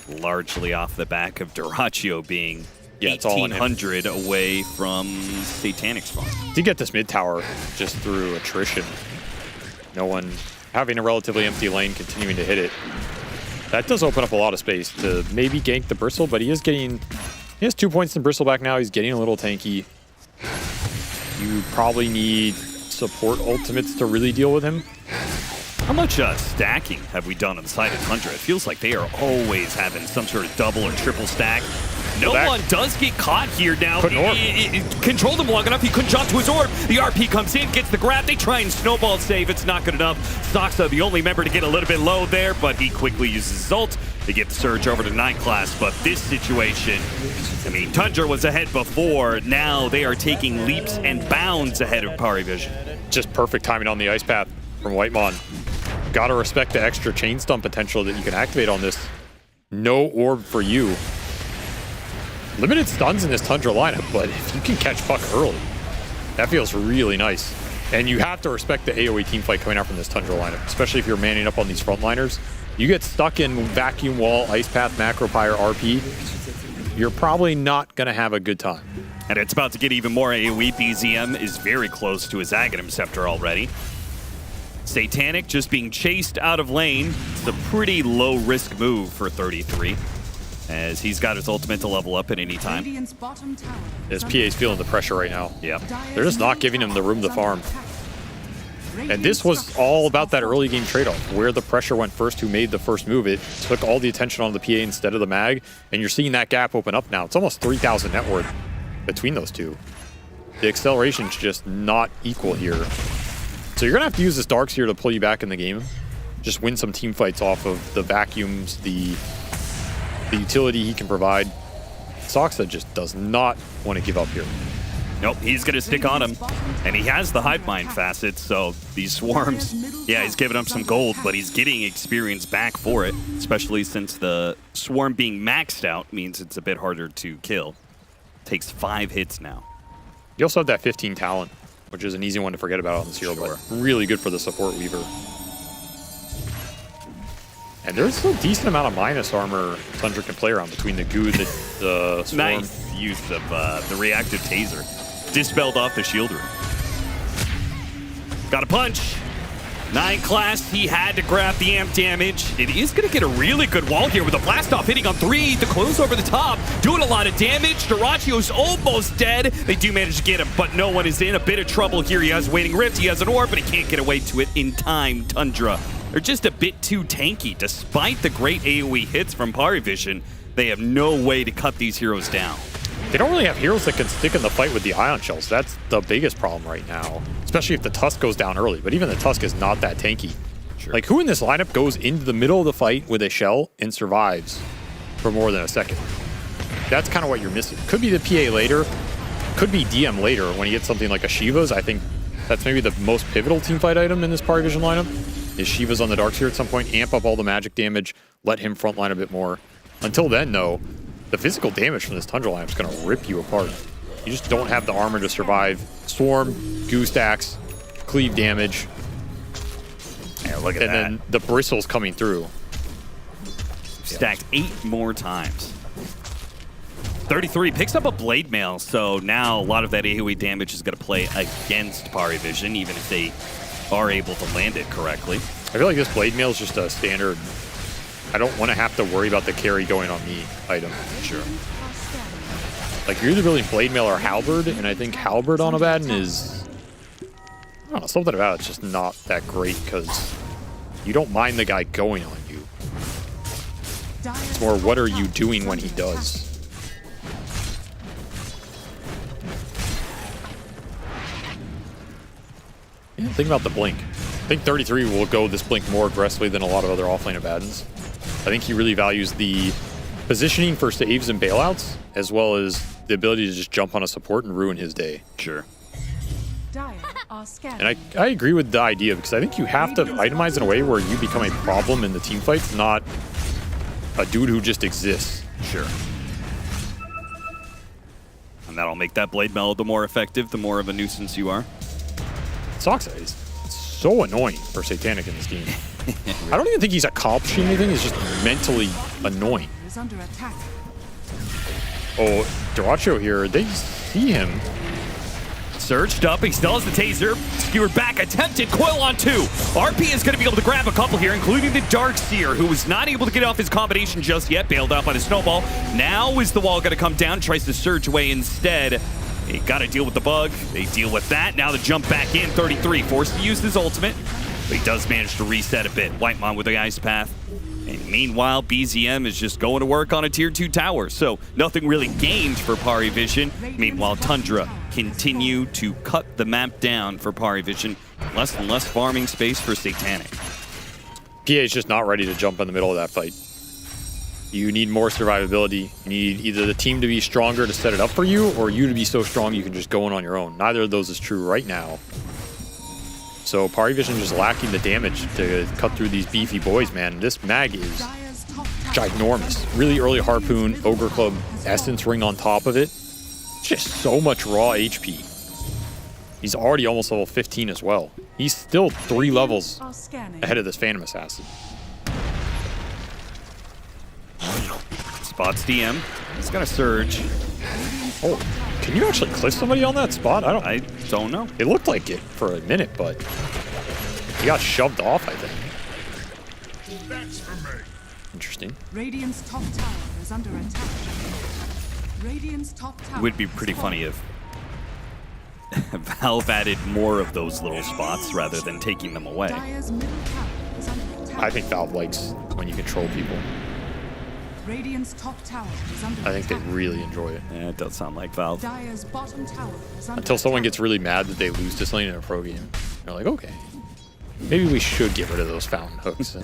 S14: largely off the back of Dyrachyo being 1,800 away from Satanic's farm.
S5: To get this mid tower just through attrition, no one having a relatively empty lane, continuing to hit it. That does open up a lot of space to maybe gank the Bristle, but he has 2 points in Bristle back now. He's getting a little tanky. You probably need support ultimates to really deal with him.
S14: How much stacking have we done on the side of Tundra? It feels like they are always having some sort of double or triple stack. No one does get caught here now. It controlled him long enough. He couldn't jump to his orb. The RP comes in, gets the grab. They try and snowball save. It's not good enough. Saxa, the only member to get a little bit low there, but he quickly uses his ult to get the surge over to 9 class. But this situation, I mean, Tundra was ahead before. Now they are taking leaps and bounds ahead of PariVision.
S5: Just perfect timing on the Ice Path from Whitemon. Gotta respect the extra chain stun potential that you can activate on this. No orb for you. Limited stuns in this Tundra lineup, but if you can catch Puck early, that feels really nice. And you have to respect the AoE teamfight coming out from this Tundra lineup, especially if you're manning up on these frontliners. You get stuck in Vacuum Wall, Ice Path, Macro Pyre, RP. you're probably not going to have a good time.
S14: And it's about to get even more AoE. BZM is very close to his Aghanim Scepter already. Satanic just being chased out of lane. It's a pretty low-risk move for 33, as he's got his ultimate to level up at any time.
S5: His PA's feeling the pressure right now.
S14: Yeah.
S5: They're just not giving him the room to farm. And this was all about that early game trade-off, where the pressure went first, who made the first move. It took all the attention on the PA instead of the mag, and you're seeing that gap open up now. It's almost 3,000 net worth between those two. The acceleration's just not equal here. So you're gonna have to use this Dark Seer to pull you back in the game. Just win some team fights off of the vacuums, the utility he can provide. Soxa just does not want to give up here.
S14: Nope, he's going to stick on him. And he has the Hive Mind facet, so these swarms, yeah, he's giving up some gold, but he's getting experience back for it, especially since the swarm being maxed out means it's a bit harder to kill. Takes 5 hits now.
S5: You also have that 15 talent, which is an easy one to forget about on this hero, but really good for the support Weaver. And there's a decent amount of minus armor Tundra can play around between the goo, the swarm.
S14: Nice use of the reactive taser. Dispelled off the shield room. Got a punch. 9 class, he had to grab the amp damage. It is going to get a really good wall here with a blast off hitting on 3. The close over the top, doing a lot of damage. Duracio's almost dead. They do manage to get him, but no one is in a bit of trouble here. He has Waning Rift, he has an orb, but he can't get away to it in time. Tundra, they're just a bit too tanky. Despite the great AoE hits from Parivision, they have no way to cut these heroes down.
S5: They don't really have heroes that can stick in the fight with the Ion Shells. That's the biggest problem right now, especially if the Tusk goes down early. But even the Tusk is not that tanky. Sure. Like, who in this lineup goes into the middle of the fight with a shell and survives for more than a second? That's kind of what you're missing. Could be the PA later, could be DM later when you get something like a Shiva's. I think that's maybe the most pivotal teamfight item in this Parivision lineup, is Shiva's on the Darkseer at some point, amp up all the magic damage, let him frontline a bit more. Until then, though, the physical damage from this Tundra lineup is going to rip you apart. You just don't have the armor to survive. Swarm, goo stacks, cleave damage.
S14: Yeah, look at that.
S5: And then the bristles coming through.
S14: Stacked 8 more times. 33 picks up a Blade Mail, so now a lot of that AoE damage is going to play against Parivision, even if they are able to land it correctly.
S5: I feel like this Blade Mail is just a standard, I don't want to have to worry about the carry going on me item.
S14: Sure.
S5: Like, you're either building Blade Mail or Halberd, and I think Halberd on Abaddon is, I don't know, something about it's just not that great, because you don't mind the guy going on you. It's more, what are you doing when he does? Yeah, think about the Blink. I think 33 will go this Blink more aggressively than a lot of other offlane Abaddons. I think he really values the positioning for saves and bailouts, as well as the ability to just jump on a support and ruin his day.
S14: Sure.
S5: And I agree with the idea, because I think you have to itemize in a way where you become a problem in the team fights, not a dude who just exists.
S14: Sure. And that'll make that Blade Mail the more effective, the more of a nuisance you are.
S5: Soxa is so annoying for Satanic in this game. I don't even think he's accomplishing anything, he's just mentally annoying. Oh, Duraccio here, they see him.
S14: Surged up, he still has the taser, skewered back, attempted coil on 2. RP is going to be able to grab a couple here, including the Darkseer, who was not able to get off his combination just yet, bailed out by the snowball. Now is the wall going to come down, tries to surge away instead. They got to deal with the bug, they deal with that. Now the jump back in, 33, forced to use his ultimate, but he does manage to reset a bit. Whitemon with the Ice Path. And meanwhile, BZM is just going to work on a tier 2 tower, so nothing really gained for Parivision. Meanwhile, Tundra continue to cut the map down for Parivision. Less and less farming space for Satanic.
S5: PA is just not ready to jump in the middle of that fight. You need more survivability. You need either the team to be stronger to set it up for you, or you to be so strong you can just go in on your own. Neither of those is true right now. So Parivision just lacking the damage to cut through these beefy boys, man. This mag is ginormous. Really early Harpoon, Ogre Club, Essence Ring on top of it. Just so much raw HP. He's already almost level 15 as well. He's still 3 levels ahead of this Phantom Assassin.
S14: Spots DM. He's gonna surge.
S5: Oh, can you actually cliff somebody on that spot?
S14: I don't know.
S5: It looked like it for a minute, but he got shoved off, I think. Interesting.
S15: Radiant's top tower is under attack. Radiant's top tower
S14: It would be pretty funny if Valve added more of those little spots rather than taking them away.
S15: Dire's middle tower is under attack.
S5: I think Valve likes when you control people.
S15: Radiant's top tower is under
S5: I think
S15: attack.
S5: they really enjoy it.
S14: Yeah, it does sound like Valve.
S15: Dire's bottom tower is under
S5: Until someone gets really mad that they lose to something in a pro game. They're like, okay, maybe we should get rid of those fountain hooks.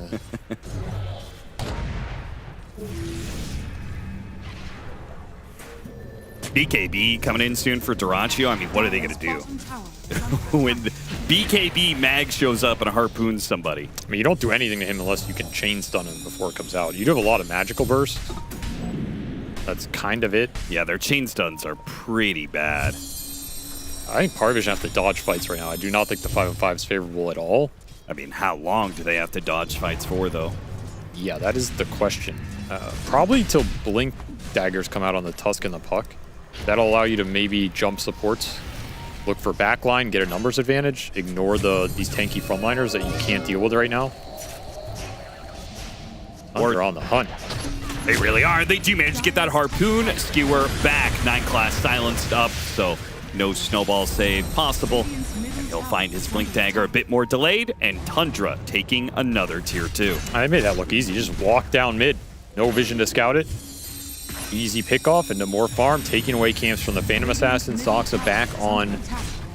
S14: BKB coming in soon for Dyrachyo. I mean, what are they going to do? When BKB mag shows up and harpoons somebody.
S5: I mean, you don't do anything to him unless you can chain stun him before it comes out. You do have a lot of magical burst. That's kind of it.
S14: Yeah, their chain stuns are pretty bad.
S5: I think Parvision have to dodge fights right now. I do not think the 5-on-5 is favorable at all.
S14: I mean, how long do they have to dodge fights for, though?
S5: Yeah, that is the question. Probably till Blink daggers come out on the Tusk and the Puck. That'll allow you to maybe jump supports, look for backline, get a numbers advantage, ignore these tanky frontliners that you can't deal with right now. Or on the hunt.
S14: They really are. They do manage to get that harpoon. Skewer back. 9 class silenced up, so no snowball save possible. And he'll find his Blink Dagger a bit more delayed, and Tundra taking another tier 2.
S5: I made that look easy. Just walk down mid. No vision to scout it. Easy pickoff into more farm, taking away camps from the Phantom Assassin. Soxa back on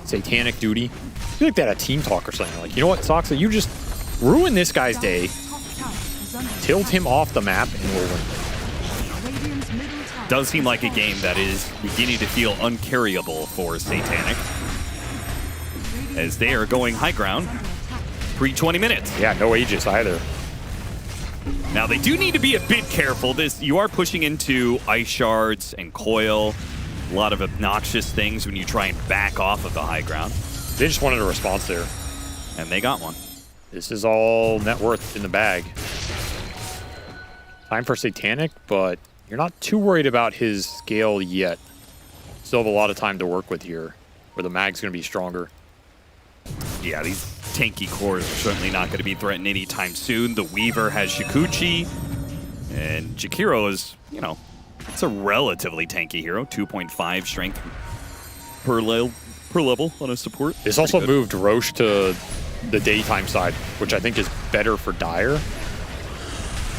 S5: Satanic duty. I feel like they had a team talk or something. Like, you know what, Soxa, you just ruin this guy's day. Tilt him off the map and we'll win.
S14: Does seem like a game that is beginning to feel uncarryable for Satanic, as they are going high ground pre-20 minutes.
S5: Yeah, no Aegis either.
S14: Now they do need to be a bit careful. You are pushing into ice shards and coil, a lot of obnoxious things when you try and back off of the high ground.
S5: They just wanted a response there.
S14: And they got one.
S5: This is all net worth in the bag. Time for Satanic, but you're not too worried about his scale yet. Still have a lot of time to work with here, where the mag's going to be stronger.
S14: Yeah, these tanky cores are certainly not going to be threatened anytime soon. The Weaver has Shikuchi, and Jakiro is, you know, it's a relatively tanky hero. 2.5 strength per level on a support.
S5: This also moved Roche to the daytime side, which I think is better for Dire.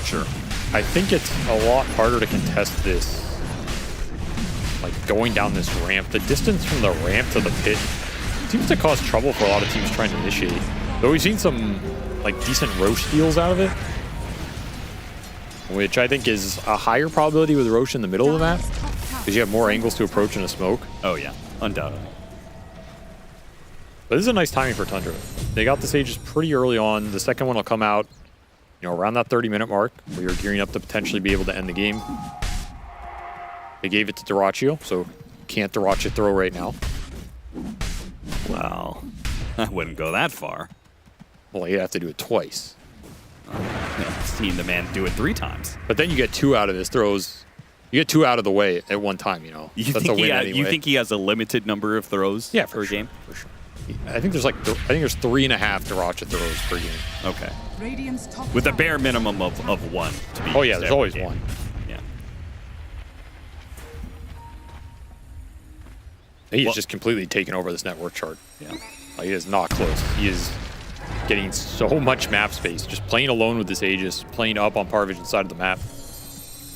S14: Sure.
S5: I think it's a lot harder to contest this, like going down this ramp. The distance from the ramp to the pit seems to cause trouble for a lot of teams trying to initiate. Though we've seen some like decent Roche steals out of it, which I think is a higher probability with Roche in the middle of the map, because you have more angles to approach in a smoke.
S14: Oh yeah, undoubtedly.
S5: But this is a nice timing for Tundra. They got the Aegis pretty early on. The second one will come out, you know, around that 30-minute mark, where you're gearing up to potentially be able to end the game. They gave it to Dyrachyo, so can't Dyrachyo throw right now.
S14: Well, I wouldn't go that far.
S5: Well, you'd have to do it twice.
S14: I've seen the man do it 3 times.
S5: But then you get 2 out of his throws. You get 2 out of the way at one time, you know.
S14: You
S5: That's
S14: think
S5: a win anyway.
S14: You think he has a limited number of throws per game?
S5: For sure. I think there's like, I think there's 3.5 Dyrachyo throws per game.
S14: Okay.
S15: Radiant's top
S14: With a bare minimum of 1 to be
S5: Oh yeah, there's always
S14: game.
S5: 1.
S14: Yeah.
S5: He's just completely taken over this network chart.
S14: Yeah.
S5: Like, he is not close. He is getting so much map space. Just playing alone with this Aegis, playing up on Parvision's side of the map.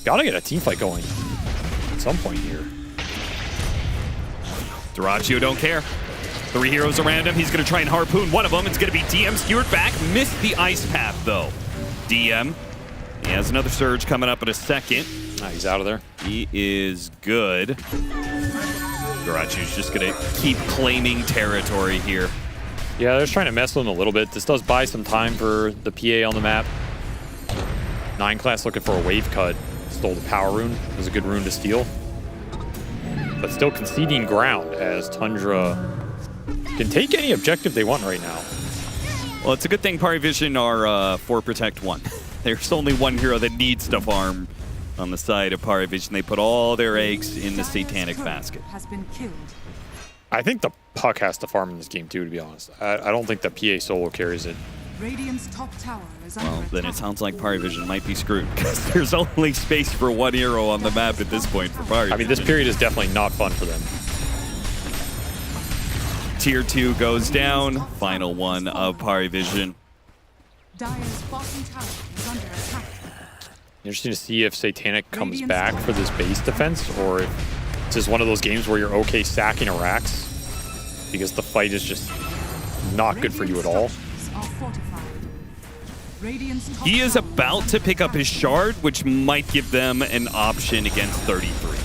S5: Gotta get a team fight going at some point here.
S14: Dyrachyo don't care. 3 heroes around him. He's going to try and harpoon one of them. It's going to be DM skewered back. Missed the ice path, though. DM. He has another surge coming up in a second.
S5: He's out of there.
S14: He is good. Dyrachyo's just going to keep claiming territory here.
S5: Yeah, they're just trying to mess with him a little bit. This does buy some time for the PA on the map. 9 class looking for a wave cut. Stole the power rune. It was a good rune to steal. But still conceding ground as Tundra can take any objective they want right now.
S14: Well, it's a good thing Parivision are 4 Protect 1. There's only one hero that needs to farm on the side of Parivision. They put all their eggs in the Satanic basket.
S15: Has been killed.
S5: I think the puck has to farm in this game too, to be honest. I don't think the PA solo carries it.
S15: Radiant's top tower is under
S14: Well,
S15: attack.
S14: then it sounds like Parivision might be screwed because there's only space for one hero on the map at this point for Parivision.
S5: I mean, this period is definitely not fun for them.
S14: Tier 2 goes down. Final one of Parivision.
S15: Dire's bottom tower is under attack.
S5: Interesting to see if Satanic comes back for this base defense, or if this is one of those games where you're okay sacking Arax because the fight is just not good for you at all.
S14: He is about to pick up his shard, which might give them an option against 33.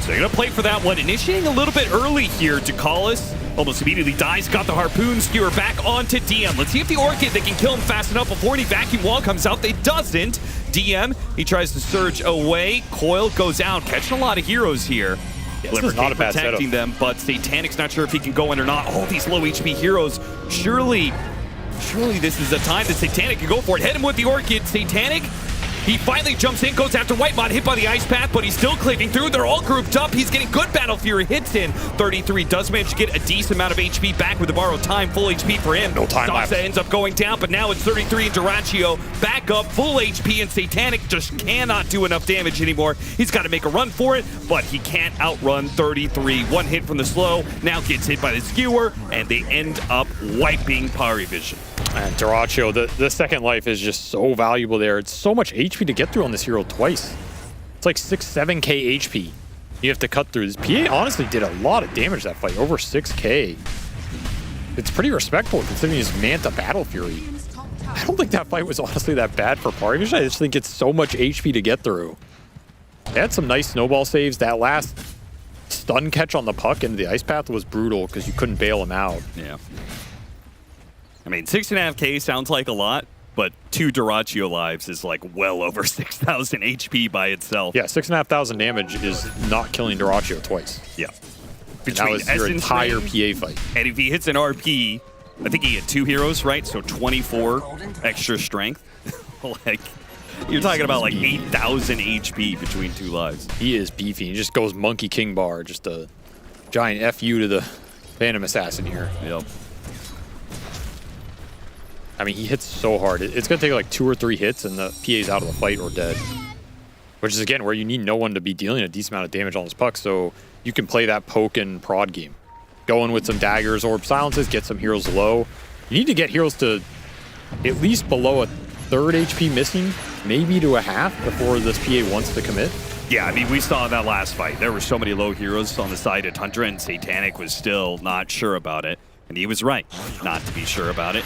S14: So they're going to play for that one. Initiating a little bit early here. Ducalis almost immediately dies. Got the harpoon. Skewer back onto DM. Let's see if the Orchid, they can kill him fast enough before any vacuum wall comes out. They doesn't. DM, he tries to surge away. Coil goes out. Catching a lot of heroes here.
S5: Yeah, this is not a bad
S14: protecting
S5: setup.
S14: them, but Satanic's not sure if he can go in or not. All these low HP heroes. Surely this is a time that Satanic can go for it. Hit him with the Orchid. Satanic, he finally jumps in, goes after Whitemod, hit by the Ice Path, but he's still cleaving through. They're all grouped up. He's getting good Battle Fury hits in. 33 does manage to get a decent amount of HP back with the borrowed time. Full HP for him.
S5: No time left.
S14: Doxa ends up going down, but now it's 33 and Duraccio back up, full HP, and Satanic just cannot do enough damage anymore. He's got to make a run for it, but he can't outrun 33. One hit from the slow, now gets hit by the skewer, and they end up wiping Parivision.
S5: And Duraccio, the second life is just so valuable there. It's so much HP to get through on this hero twice. It's like 6-7k HP you have to cut through. This PA honestly did a lot of damage that fight, over 6k. It's pretty respectful considering his Manta Battle Fury. I don't think that fight was honestly that bad for Parivision. I just think it's so much HP to get through. They had some nice snowball saves. That last stun catch on the puck into the Ice Path was brutal because you couldn't bail him out.
S14: Yeah. I mean, 6.5k sounds like a lot, but 2 Duraccio lives is like well over 6,000 HP by itself.
S5: Yeah, 6,500 damage is not killing Duraccio twice.
S14: Yeah.
S5: And that was your entire PA fight.
S14: And if he hits an RP, I think he had 2 heroes, right? So 24 extra strength. Like, you're talking about like 8,000 HP between 2 lives.
S5: He is beefy. He just goes Monkey King bar, just a giant FU to the Phantom Assassin here.
S14: Yep.
S5: I mean, he hits so hard. It's going to take like 2 or 3 hits and the PA's out of the fight or dead. Which is, again, where you need no one to be dealing a decent amount of damage on this puck, so you can play that poke and prod game. Go in with some daggers, orb silences, get some heroes low. You need to get heroes to at least below a 3rd HP missing, maybe to a half before this PA wants to commit.
S14: Yeah, I mean, we saw that last fight. There were so many low heroes on the side of Tundra, and Satanic was still not sure about it. And he was right not to be sure about it.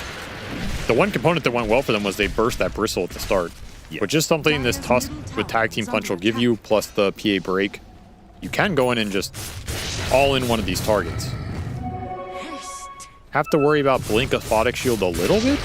S5: The one component that went well for them was they burst that bristle at the start, which is something this Tusk with Tag Team Punch will give you, plus the PA break. You can go in and just all in one of these targets. Have to worry about Blink Aphotic Shield a little bit,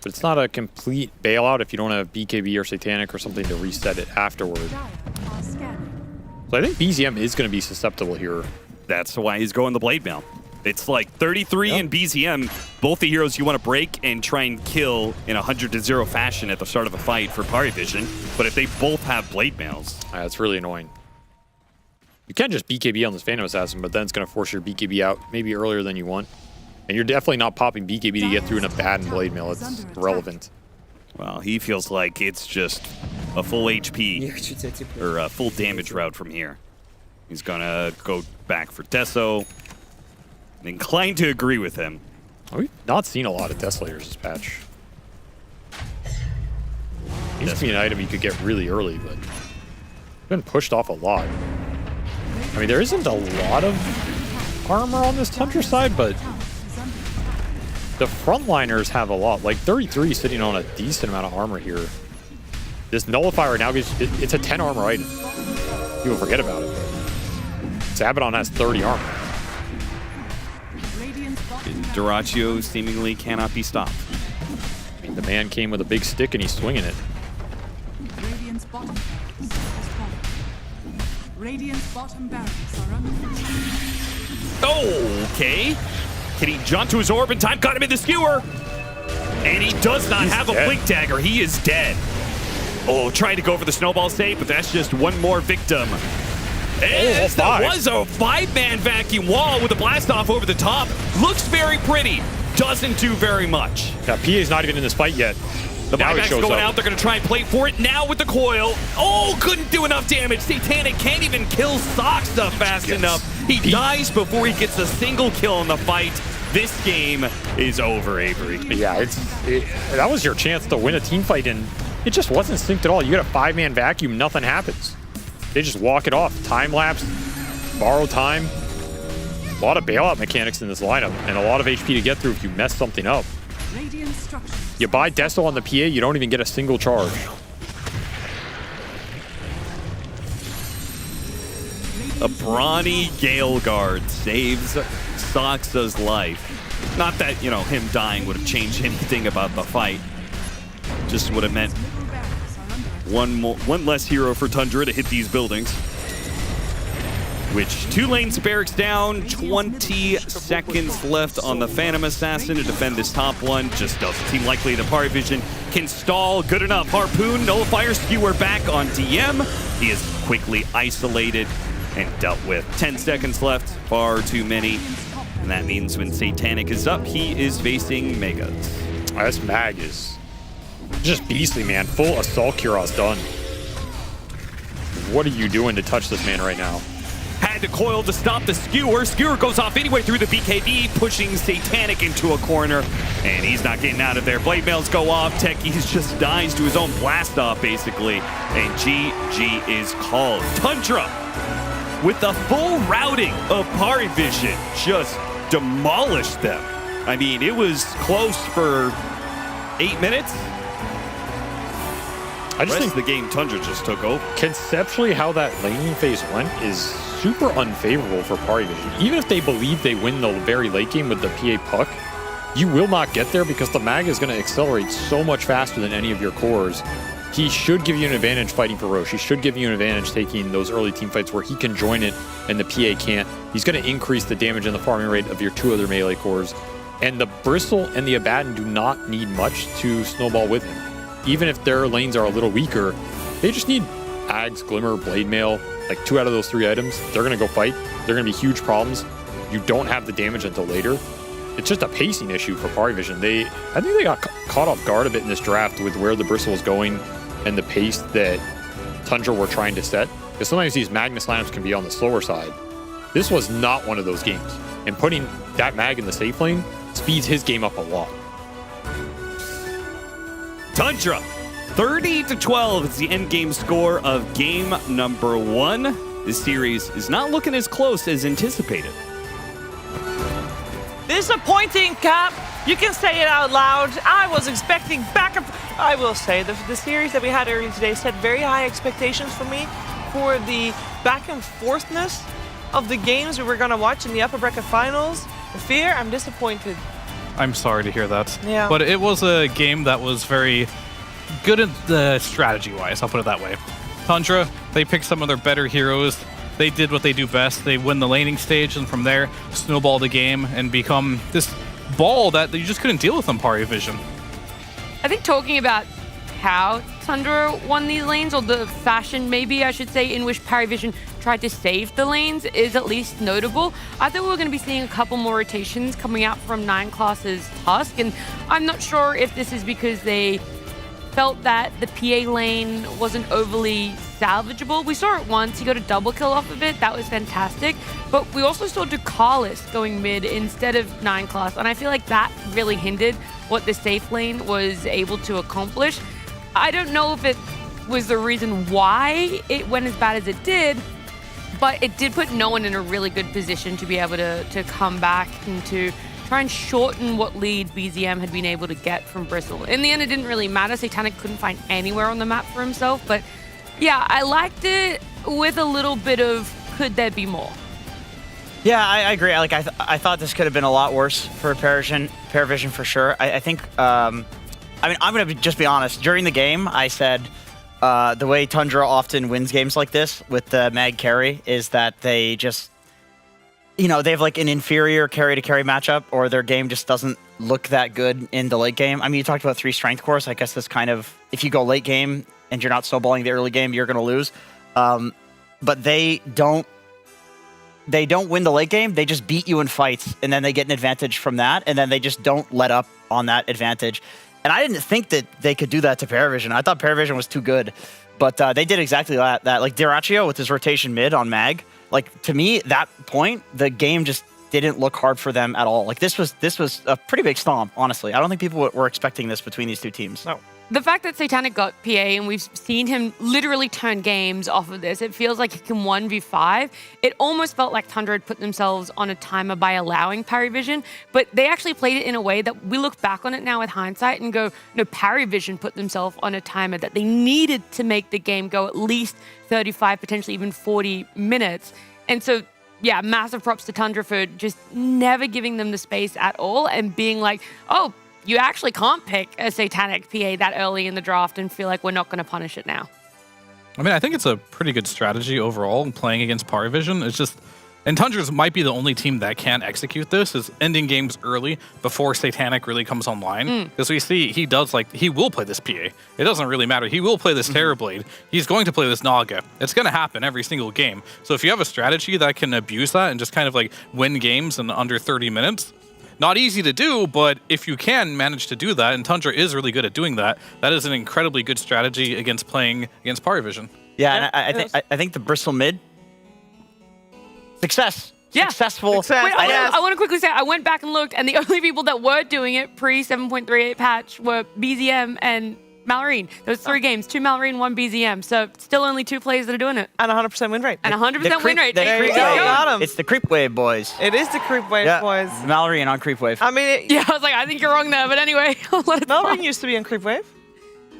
S5: but it's not a complete bailout if you don't have BKB or Satanic or something to reset it afterward. So I think BZM is going to be susceptible here.
S14: That's why he's going the Blade Mail. It's like 33 and BZM, both the heroes you want to break and try and kill in a 100-0 fashion at the start of a fight for Parivision. But if they both have Blade Mails,
S5: that's really annoying. You can just BKB on this Phantom Assassin, but then it's going to force your BKB out maybe earlier than you want. And you're definitely not popping BKB to get through in a bad Blade Mail. It's irrelevant.
S14: well, he feels like it's just a full HP or a full damage route from here. He's going to go back for Deso. Inclined to agree with him.
S5: We've not seen a lot of Desolators this patch. Needs to be an item you could get really early, but been pushed off a lot. I mean, there isn't a lot of armor on this Tundra side, but the frontliners have a lot. Like 33 sitting on a decent amount of armor here. This Nullifier now gives it's a 10 armor item. People forget about it. Sabadon has 30 armor.
S14: Duraccio seemingly cannot be stopped.
S5: I mean, the man came with a big stick and he's swinging it.
S15: Radiant's bottom barracks is falling. Radiant's bottom barracks are under attack.
S14: Oh, okay. Can he jump to his orb in time? Got him in the skewer. And he does not have a blink dagger. He is dead. Oh, trying to go for the snowball save, but that's just one more victim. And that was a 5-man vacuum wall with a blast off over the top. Looks very pretty. Doesn't do very much.
S5: Yeah, PA's not even in this fight yet.
S14: The
S5: now
S14: buyback's going out. They're going to try and play for it now with the coil. Oh, couldn't do enough damage. Satanic can't even kill Soxa fast enough. He dies before he gets a single kill in the fight. This game is over, Avery.
S5: Yeah, that was your chance to win a team fight, and it just wasn't synced at all. You get a 5-man vacuum, nothing happens. They just walk it off. Time lapse, borrow time. A lot of bailout mechanics in this lineup, and a lot of HP to get through if you mess something up. You buy Deso on the PA, you don't even get a single charge.
S14: A brawny Gale Guard saves Soxa's life. Not that, you know, him dying would have changed anything about the fight. Just would have meant one less hero for Tundra to hit these buildings. Which 2 lanes barracks down, 20 seconds left on the Phantom Assassin to defend this top one. Just doesn't seem likely the Party Vision can stall. Good enough. Harpoon, Nullifier, Skewer back on DM. He is quickly isolated and dealt with. 10 seconds left, far too many. And that means when Satanic is up, he is facing Megas.
S5: This mag is just beastly, man. Full Assault Kuros done. What are you doing to touch this man right now?
S14: Had to coil to stop the Skewer. Skewer goes off anyway through the BKB, pushing Satanic into a corner. And he's not getting out of there. Blade Mails go off. Techies just dies to his own blast off, basically. And GG is called. Tundra, with the full routing of Party Vision, just demolished them. I mean, it was close for 8 minutes.
S5: I just think
S14: the game Tundra just took over.
S5: Conceptually, how that laning phase went is super unfavorable for Party Vision. Even if they believe they win the very late game with the PA puck, you will not get there because the mag is going to accelerate so much faster than any of your cores. He should give you an advantage fighting for Roche. He should give you an advantage taking those early team fights where he can join it and the PA can't. He's going to increase the damage and the farming rate of your 2 other melee cores. And the Bristle and the Abaddon do not need much to snowball with him. Even if their lanes are a little weaker, they just need Ags, Glimmer, Blade Mail, like 2 out of those 3 items. They're going to go fight. They're going to be huge problems. You don't have the damage until later. It's just a pacing issue for Party Vision. I think they got caught off guard a bit in this draft with where the Bristle was going and the pace that Tundra were trying to set. Because sometimes these Magnus lineups can be on the slower side. This was not one of those games. And putting that mag in the safe lane speeds his game up a lot.
S14: Tundra, 30-12 is the endgame score of game number 1. This series is not looking as close as anticipated.
S18: Disappointing, Cap. You can say it out loud. I was expecting backup. I will say the series that we had earlier today set very high expectations for me for the back and forthness of the games we were going to watch in the upper bracket finals. Fear, I'm disappointed.
S4: I'm sorry to hear that.
S18: Yeah.
S4: But it was a game that was very good at the strategy-wise, I'll put it that way. Tundra, they picked some of their better heroes. They did what they do best. They win the laning stage, and from there, snowball the game and become this ball that you just couldn't deal with on Party Vision.
S10: I think talking about how Tundra won these lanes, or the fashion, maybe I should say, in which Party Vision tried to save the lanes is at least notable. I thought we were going to be seeing a couple more rotations coming out from 9 Class's Tusk, and I'm not sure if this is because they felt that the PA lane wasn't overly salvageable. We saw it once. He got a double kill off of it. That was fantastic. But we also saw Ducalis going mid instead of 9 Class, and I feel like that really hindered what the safe lane was able to accomplish. I don't know if it was the reason why it went as bad as it did, but it did put no one in a really good position to be able to come back and to try and shorten what lead BZM had been able to get from Bristle. In the end, it didn't really matter. Satanic couldn't find anywhere on the map for himself, but yeah, I liked it with a little bit of could there be more?
S13: Yeah, I agree. Like I thought this could have been a lot worse for Paravision for sure. I think, I mean, I'm going to just be honest. During the game, I said the way Tundra often wins games like this with the mag carry is that they just, you know, they have like an inferior carry-to-carry matchup, or their game just doesn't look that good in the late game. I mean, you talked about 3 strength cores. I guess that's kind of, if you go late game and you're not snowballing the early game, you're going to lose. But they don't win the late game. They just beat you in fights, and then they get an advantage from that, and then they just don't let up on that advantage. And I didn't think that they could do that to Paravision. I thought Paravision was too good, but they did exactly that. Like Diraccio with his rotation mid on Mag, like to me, that point, the game just didn't look hard for them at all. Like this was a pretty big stomp, honestly. I don't think people were expecting this between these 2 teams.
S18: No.
S10: The fact that Satanic got PA and we've seen him literally turn games off of this, it feels like he can 1v5. It almost felt like Tundra had put themselves on a timer by allowing Paravision, but they actually played it in a way that we look back on it now with hindsight and go, no, Paravision put themselves on a timer that they needed to make the game go at least 35, potentially even 40 minutes. And so, yeah, massive props to Tundra for just never giving them the space at all and being like, oh, you actually can't pick a Satanic PA that early in the draft and feel like we're not going to punish it now.
S4: I mean, I think it's a pretty good strategy overall playing against Paravision. It's just, and Tundra's might be the only team that can execute this, is ending games early before Satanic really comes online. Because we see he does, like, he will play this PA. It doesn't really matter. He will play this Terrorblade. He's going to play this Naga. It's going to happen every single game. So if you have a strategy that can abuse that and just kind of like win games in under 30 minutes, not easy to do, but if you can manage to do that, and Tundra is really good at doing that, that is an incredibly good strategy against playing against Paravision.
S13: Yeah, and I think the Bristle mid, success.
S10: Yeah.
S13: Successful.
S10: Wait, I want to quickly say, I went back and looked, and the only people that were doing it pre-7.38 patch were BZM and Malorine. Those 3 games, 2 Malorine, 1 BZM. So still only 2 players that are doing it.
S18: And 100% win rate.
S10: And 100% win rate.
S18: There you go. Got him.
S13: It's the Creep Wave boys.
S18: It is the Creep Wave boys.
S13: Malorine on Creep Wave.
S18: I mean,
S10: yeah, I was like, I think you're wrong there, but anyway, I'll let it
S18: Malorine used to be on Creep Wave.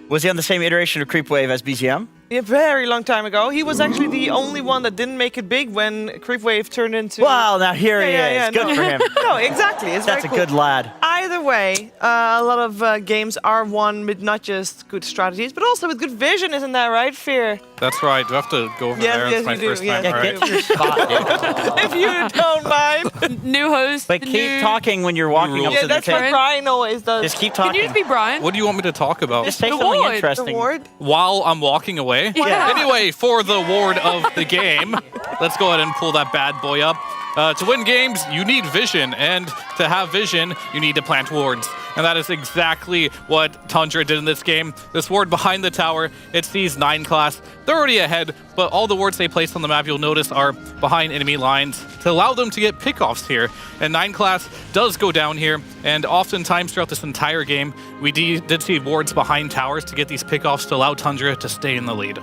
S13: Was he on the same iteration of Creep Wave as BZM?
S18: A very long time ago. He was actually the only one that didn't make it big when Creep Wave turned into...
S13: Well, now here he is. Good for him.
S18: No, exactly. It's
S13: That's
S18: very
S13: a good lad.
S18: Either way, a lot of games are won with not just good strategies, but also with good vision, isn't that right, Fear?
S4: That's right. Do I have to go over there?
S18: Yes,
S4: It's my
S18: you do.
S4: first
S18: Yes,
S4: time. All
S13: Get
S4: right.
S13: your spot.
S18: If you don't mind.
S10: New host.
S13: But keep talking when you're walking up
S18: Yeah,
S13: to the
S18: that's what
S13: table.
S18: Brian always does.
S13: Just keep
S10: Can
S13: talking.
S10: you just be Brian?
S4: What do you want me to talk about?
S13: Just say
S10: The
S13: something
S10: ward.
S13: interesting.
S18: The ward?
S4: While I'm walking away?
S10: Yeah.
S4: Anyway, for the ward of the game, let's go ahead and pull that bad boy up. To win games, you need vision, and to have vision, you need to plant wards. And that is exactly what Tundra did in this game. This ward behind the tower, it sees 9 class. They're already ahead, but all the wards they placed on the map, you'll notice, are behind enemy lines to allow them to get pickoffs here. And 9 class does go down here, and oftentimes throughout this entire game, we did see wards behind towers to get these pickoffs to allow Tundra to stay in the lead.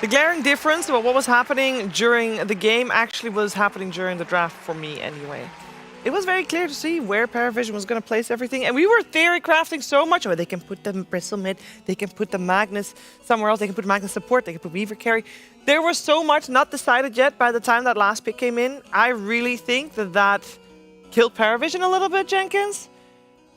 S18: The glaring difference about what was happening during the game actually was happening during the draft for me anyway. It was very clear to see where Paravision was going to place everything, and we were theory crafting so much. Oh, they can put the Bristle mid, they can put the Magnus somewhere else, they can put Magnus support, they can put Weaver carry. There was so much not decided yet by the time that last pick came in. I really think that killed Paravision a little bit, Jenkins.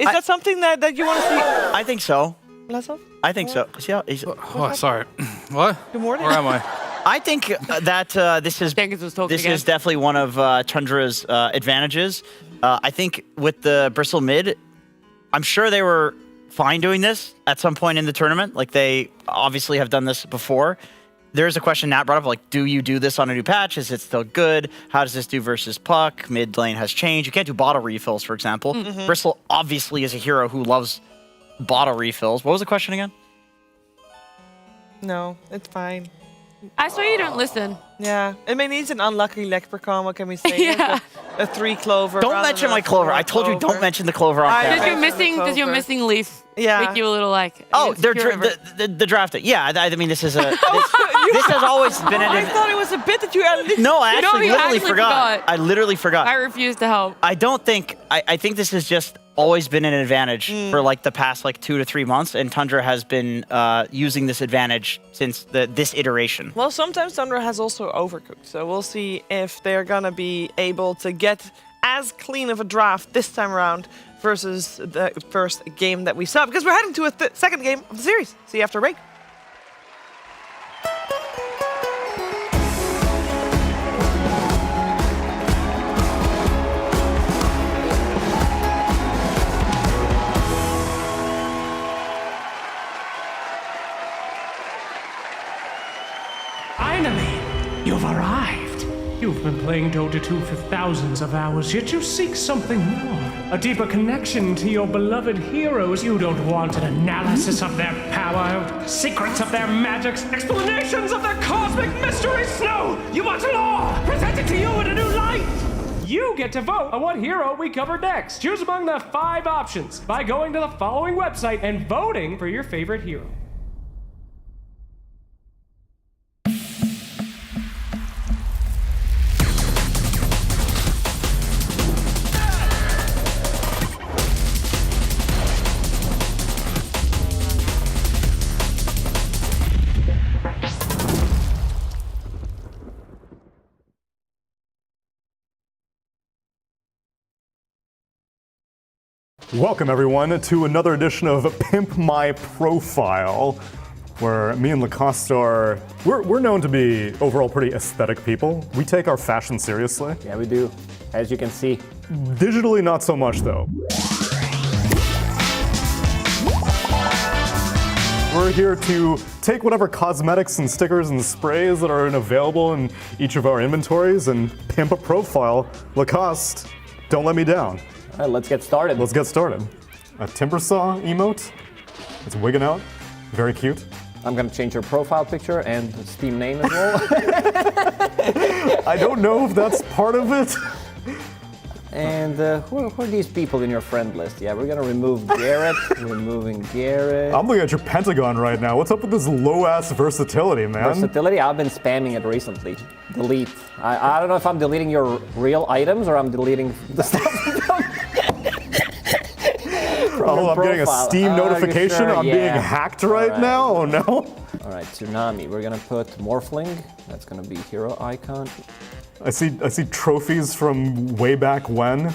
S18: Is that something that you want to see?
S13: I think so.
S18: Less of?
S13: I think so. See how
S4: Oh, sorry. What?
S18: Good morning.
S4: Where am I?
S13: I think that this is definitely one of Tundra's advantages. I think with the Bristle mid, I'm sure they were fine doing this at some point in the tournament. Like, they obviously have done this before. There's a question Nat brought up, like, do you do this on a new patch? Is it still good? How does this do versus Puck? Mid lane has changed. You can't do bottle refills, for example. Bristle obviously is a hero who loves bottle refills. What was the question again?
S18: No, it's fine.
S10: I swear you don't listen.
S18: Yeah. I mean, he's an unlucky leprechaun. What can we say?
S10: Yeah.
S18: A 3 clover.
S13: Don't
S18: rather
S13: mention
S18: than
S13: my
S18: a
S13: clover.
S18: 4
S13: I told you
S18: clover.
S13: don't mention the clover on camera.
S10: Does your missing leaf make you a little like?
S13: Oh,
S10: insecure over-
S13: the draft. Yeah, I mean, this is a. This has always been an.
S18: I thought it was a bit that you had.
S13: No, I
S10: No,
S13: actually
S10: you
S13: literally
S10: actually
S13: forgot.
S10: forgot.
S13: I literally forgot.
S10: I refuse to help.
S13: I don't think. I think this has just always been an advantage for like the past like 2 to 3 months, and Tundra has been using this advantage since this iteration.
S18: Well, sometimes Tundra has also overcooked, so we'll see if they're gonna be able to get as clean of a draft this time around versus the first game that we saw, because we're heading to a second game of the series. See you after break.
S8: Finally, you've arrived. You've been playing Dota 2 for thousands of hours, yet you seek something more. A deeper connection to your beloved heroes. You don't want an analysis of their power, secrets of their magics, explanations of their cosmic mysteries. No! You want lore presented to you in a new light! You get to vote on what hero we cover next. Choose among the 5 options by going to the following website and voting for your favorite hero.
S16: Welcome everyone to another edition of Pimp My Profile, where me and Lacoste are, we're known to be overall pretty aesthetic people. We take our fashion seriously.
S19: Yeah, we do, as you can see.
S16: Digitally, not so much though. We're here to take whatever cosmetics and stickers and sprays that are available in each of our inventories and pimp a profile. Lacoste, don't let me down.
S19: All right, let's get started.
S16: Let's get started. A Timbersaw emote. It's wigging out. Very cute.
S19: I'm gonna change your profile picture and Steam name as well.
S16: I don't know if that's part of it.
S19: And who are these people in your friend list? Yeah, we're gonna remove Garrett. Removing Garrett.
S16: I'm looking at your Pentagon right now. What's up with this low-ass versatility, man?
S19: Versatility? I've been spamming it recently. Delete. I don't know if I'm deleting your real items or I'm deleting the stuff.
S16: Oh, I'm getting a Steam notification.
S19: Sure?
S16: I'm being hacked right now. Oh no.
S19: All right, Tsunami. We're gonna put Morphling. That's gonna be hero icon.
S16: I see trophies from way back when.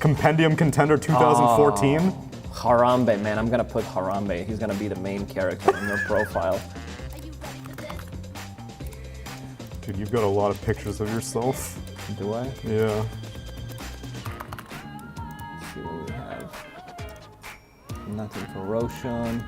S16: Compendium Contender 2014.
S19: Oh, Harambe, man. I'm gonna put Harambe. He's gonna be the main character in your profile.
S16: Dude, you've got a lot of pictures of yourself.
S19: Do I?
S16: Yeah.
S19: Let's see what we have. Nothing for Roshan.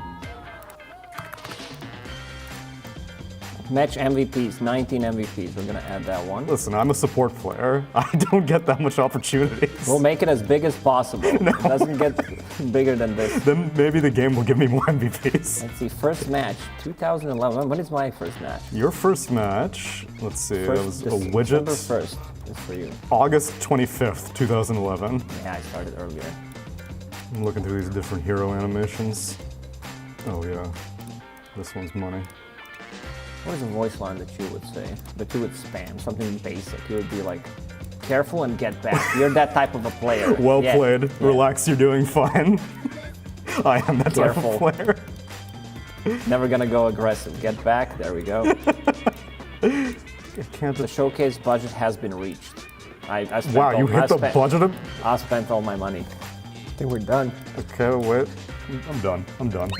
S19: Match MVPs, 19 MVPs. We're gonna add that one.
S16: Listen, I'm a support player. I don't get that much opportunities.
S19: We'll make it as big as possible.
S16: No.
S19: It doesn't get bigger than this.
S16: Then maybe the game will give me more MVPs.
S19: Let's see, first match, 2011. When is my first match?
S16: Your first match, let's see, that was a widget.
S19: December 1st is for you.
S16: August 25th, 2011.
S19: Yeah, I started earlier.
S16: I'm looking through these different hero animations. Oh yeah, this one's money.
S19: What is a voice line that you would say? That you would spam? Something basic. You would be like, careful and get back. You're that type of a player.
S16: Well played. Yeah. Relax, you're doing fine. I am that
S19: Careful.
S16: type of player.
S19: Never gonna go aggressive. Get back. There we go. The showcase budget has been reached. I spent
S16: wow, you hit the budget?
S19: I spent all my money. I think we're done.
S16: Okay, wait. I'm done. I'm done.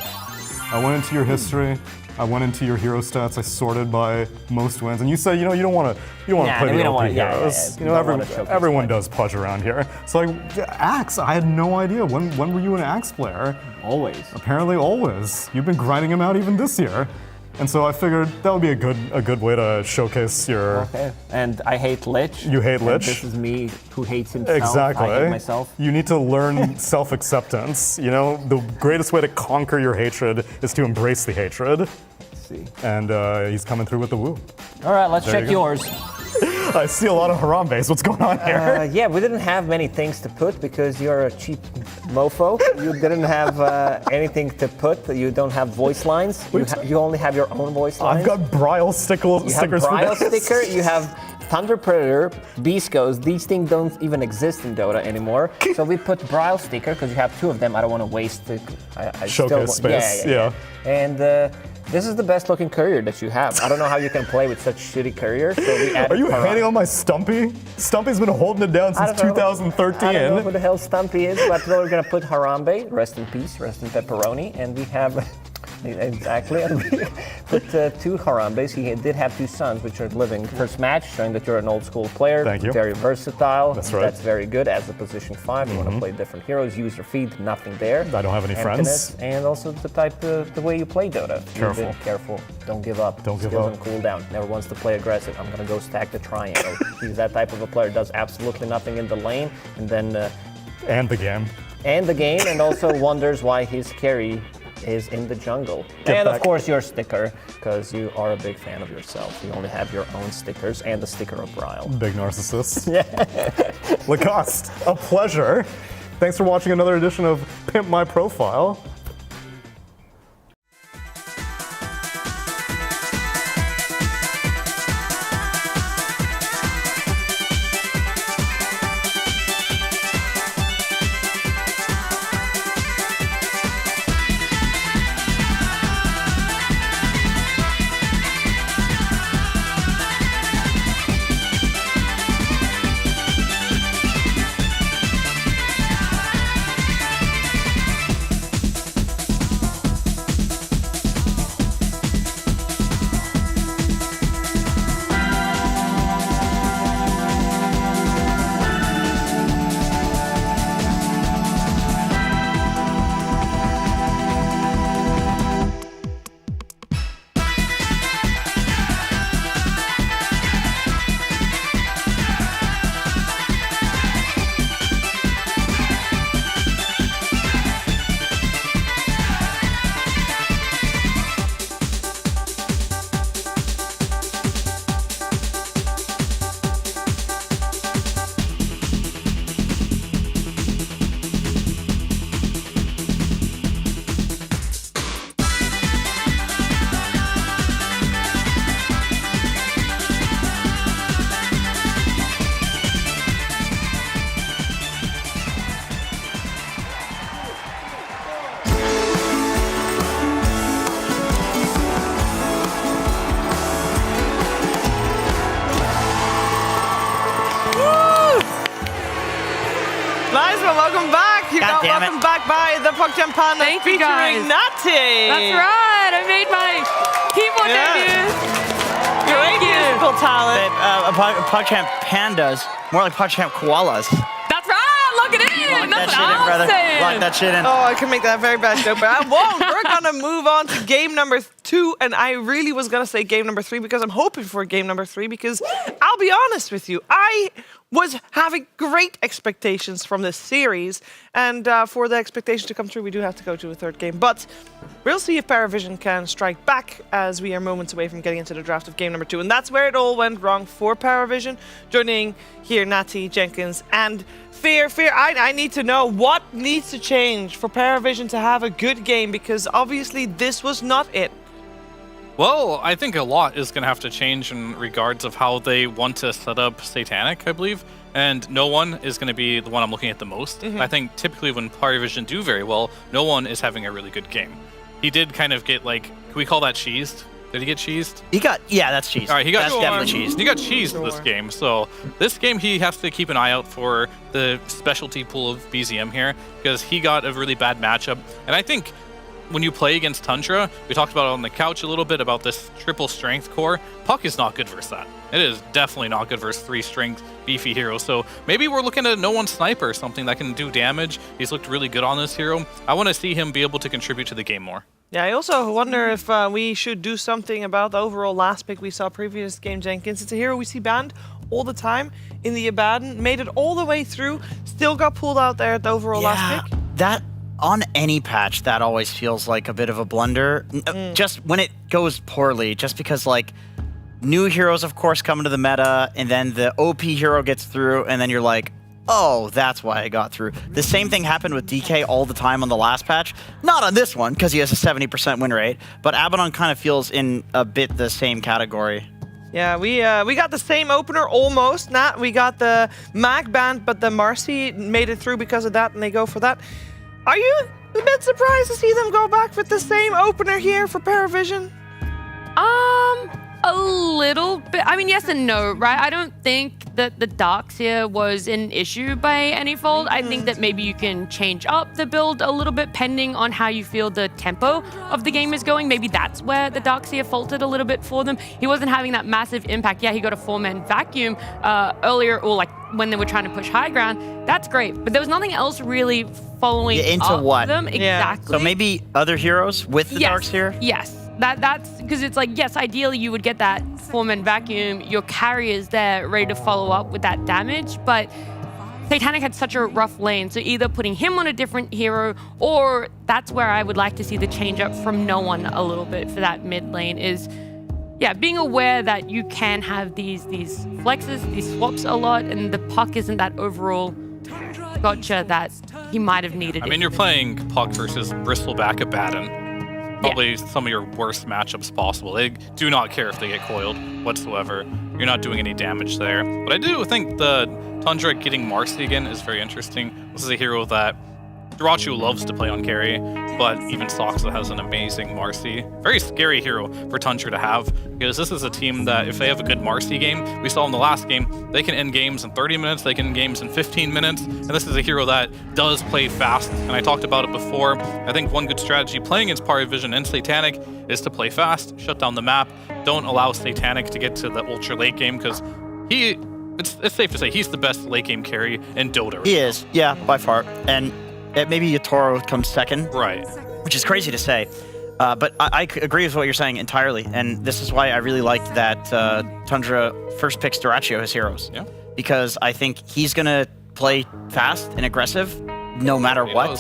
S16: I went into your history. I went into your hero stats. I sorted by most wins, and you said, you know, you don't want to play the OP heroes. You know, everyone does Pudge around here. So like, Axe, I had no idea. When were you an Axe player?
S19: Always.
S16: Apparently, always. You've been grinding him out even this year, and so I figured that would be a good way to showcase your.
S19: Okay. And I hate Lich.
S16: You hate Lich.
S19: This is me who hates himself.
S16: Exactly.
S19: I hate myself.
S16: You need to learn self-acceptance. You know, the greatest way to conquer your hatred is to embrace the hatred.
S19: see.
S16: And he's coming through with the woo.
S19: All right, let's
S16: There
S19: check
S16: you go.
S19: yours.
S16: I see a lot of Harambe's. What's going on here?
S19: Yeah, we didn't have many things to put because you're a cheap mofo. You didn't have anything to put. You don't have voice lines. You only have your own voice lines.
S16: I've got Brile stickers
S19: You have Brile
S16: for this.
S19: sticker. You have Thunder Predator, Beascos. These things don't even exist in Dota anymore. So we put Brile sticker because you have two of them. I don't want to waste the
S16: Showcase space. Yeah.
S19: And this is the best looking courier that you have. I don't know how you can play with such shitty courier. So we added
S16: Are you
S19: Harambe.
S16: hating on my Stumpy? Stumpy's been holding it down since 2013.
S19: I don't know who the hell Stumpy is, but we're gonna put Harambe, rest in peace, rest in pepperoni, and we have exactly. And we put two Harambes. He did have two sons, which are living. First match, showing that you're an old school player.
S16: Thank you.
S19: Very versatile.
S16: That's right.
S19: That's very good as a position 5. You want to play different heroes, use your feed, nothing there.
S16: I don't have any friends.
S19: And also the way you play Dota.
S16: Careful.
S19: Be careful. Don't give up.
S16: Don't give
S19: Skills
S16: up.
S19: and cool down. Never wants to play aggressive. I'm gonna go stack the triangle. He's that type of a player. Does absolutely nothing in the lane, and then
S16: and the game.
S19: And also wonders why his carry is in the jungle.
S16: Get
S19: and
S16: back.
S19: of course your sticker, because you are a big fan of yourself. You only have your own stickers and the sticker of Brile.
S16: Big narcissist. Lacoste, a pleasure. Thanks for watching another edition of Pimp My Profile.
S18: Nice one, welcome back. You got
S13: damn
S18: welcome back by the PogChamp Panda featuring Natty.
S10: That's right. I made my keyboard debut.
S18: Great musical talent.
S13: PogChamp Pandas, more like PogChamp Koalas.
S10: That's right. Lock it in. That's what I'm saying.
S13: Lock that shit in.
S18: Oh, I can make that very bad joke, but I won't. We're gonna move on to game number 2, and I really was gonna say game number 3 because I'm hoping for game number 3 because I'll be honest with you, I was having great expectations from this series, and for the expectation to come true, we do have to go to a third game. But we'll see if Paravision can strike back as we are moments away from getting into the draft of game number 2, and that's where it all went wrong for Paravision. Joining here, Natty, Jenkins, and Fear. I need to know what needs to change for Paravision to have a good game, because obviously this was not it.
S4: Well, I think a lot is going to have to change in regards of how they want to set up Satanic, I believe. And No One is going to be the one I'm looking at the most. I think typically when Paravision do very well, No One is having a really good game. He did kind of get, like, can we call that cheesed? Did he get cheesed?
S13: Yeah, that's cheesed.
S4: All right,
S13: That's definitely cheesed.
S4: He got cheesed this game. So this game, he has to keep an eye out for the specialty pool of BZM here, because he got a really bad matchup. And I think when you play against Tundra, we talked about it on the couch a little bit about this triple strength core. Puck is not good versus that. It is definitely not good versus 3 strength beefy heroes. So maybe we're looking at No One Sniper, something that can do damage. He's looked really good on this hero. I want to see him be able to contribute to the game more.
S18: Yeah, I also wonder if we should do something about the overall last pick we saw previous game, Jenkins. It's a hero we see banned all the time in the Abaddon, made it all the way through, still got pulled out there at the overall last pick.
S13: That on any patch, that always feels like a bit of a blunder. Just when it goes poorly, just because like new heroes, of course, come into the meta, and then the OP hero gets through, and then you're like, oh, that's why I got through. The same thing happened with DK all the time on the last patch. Not on this one, because he has a 70% win rate, but Abaddon kind of feels in a bit the same category.
S18: Yeah, we got the same opener almost. We got the Mag banned, but the Marcy made it through because of that, and they go for that. Are you a bit surprised to see them go back with the same opener here for Paravision?
S10: A little bit. I mean, yes and no, right? I don't think that the Darkseer was an issue by any fault. I think that maybe you can change up the build a little bit pending on how you feel the tempo of the game is going. Maybe that's where the Darkseer faltered a little bit for them. He wasn't having that massive impact. Yeah, he got a 4-man vacuum earlier, or like when they were trying to push high ground. That's great, but there was nothing else really following
S13: into
S10: up
S13: what?
S10: them. Exactly.
S13: So maybe other heroes with the Darkseer?
S10: Yes. That's because it's like, yes, ideally you would get that 4-man vacuum, your carriers there ready to follow up with that damage, but Satanic had such a rough lane, so either putting him on a different hero, or that's where I would like to see the change up from no one a little bit for that mid lane is, yeah, being aware that you can have these flexes, these swaps a lot, and the puck isn't that overall gotcha that he might have needed.
S4: I mean, you're playing puck versus Bristleback Abaddon. Probably some of your worst matchups possible. They do not care if they get coiled whatsoever. You're not doing any damage there. But I do think the Tundra getting Marcy again is very interesting. This is a hero that Durachu loves to play on carry, but even Soxa has an amazing Marcy. Very scary hero for Tundra to have, because this is a team that if they have a good Marcy game, we saw in the last game, they can end games in 30 minutes, they can end games in 15 minutes, and this is a hero that does play fast, and I talked about it before. I think one good strategy playing against Paravision and Satanic is to play fast, shut down the map, don't allow Satanic to get to the ultra late game, because it's safe to say he's the best late game carry in Dota.
S13: He is, yeah, by far. And maybe Yatoro comes second.
S4: Right.
S13: Which is crazy to say. But I agree with what you're saying entirely. And this is why I really liked that Tundra first picks Duraccio as heroes.
S4: Yeah.
S13: Because I think he's going to play fast and aggressive no matter what.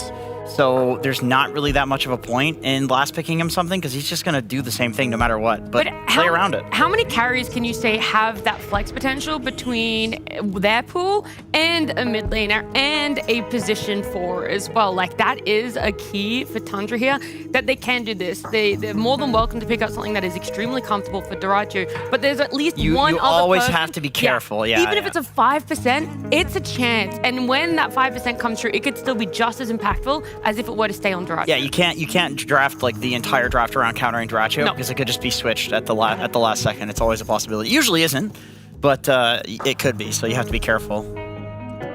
S13: So there's not really that much of a point in last picking him something, because he's just going to do the same thing no matter what. But play around it.
S10: How many carries can you say have that flex potential between their pool and a mid laner and a position 4 as well? Like, that is a key for Tundra here, that they can do this. They're more than welcome to pick up something that is extremely comfortable for Duracho, but there's at least one
S13: you
S10: other
S13: always
S10: person.
S13: have to be careful, yeah.
S10: Even if it's a 5%, it's a chance. And when that 5% comes through, it could still be just as impactful as if it were to stay on Duracho.
S13: Yeah, you can't draft like the entire draft around countering Duracho, because it could just be switched at the last second. It's always a possibility. Usually isn't, but it could be. So you have to be careful.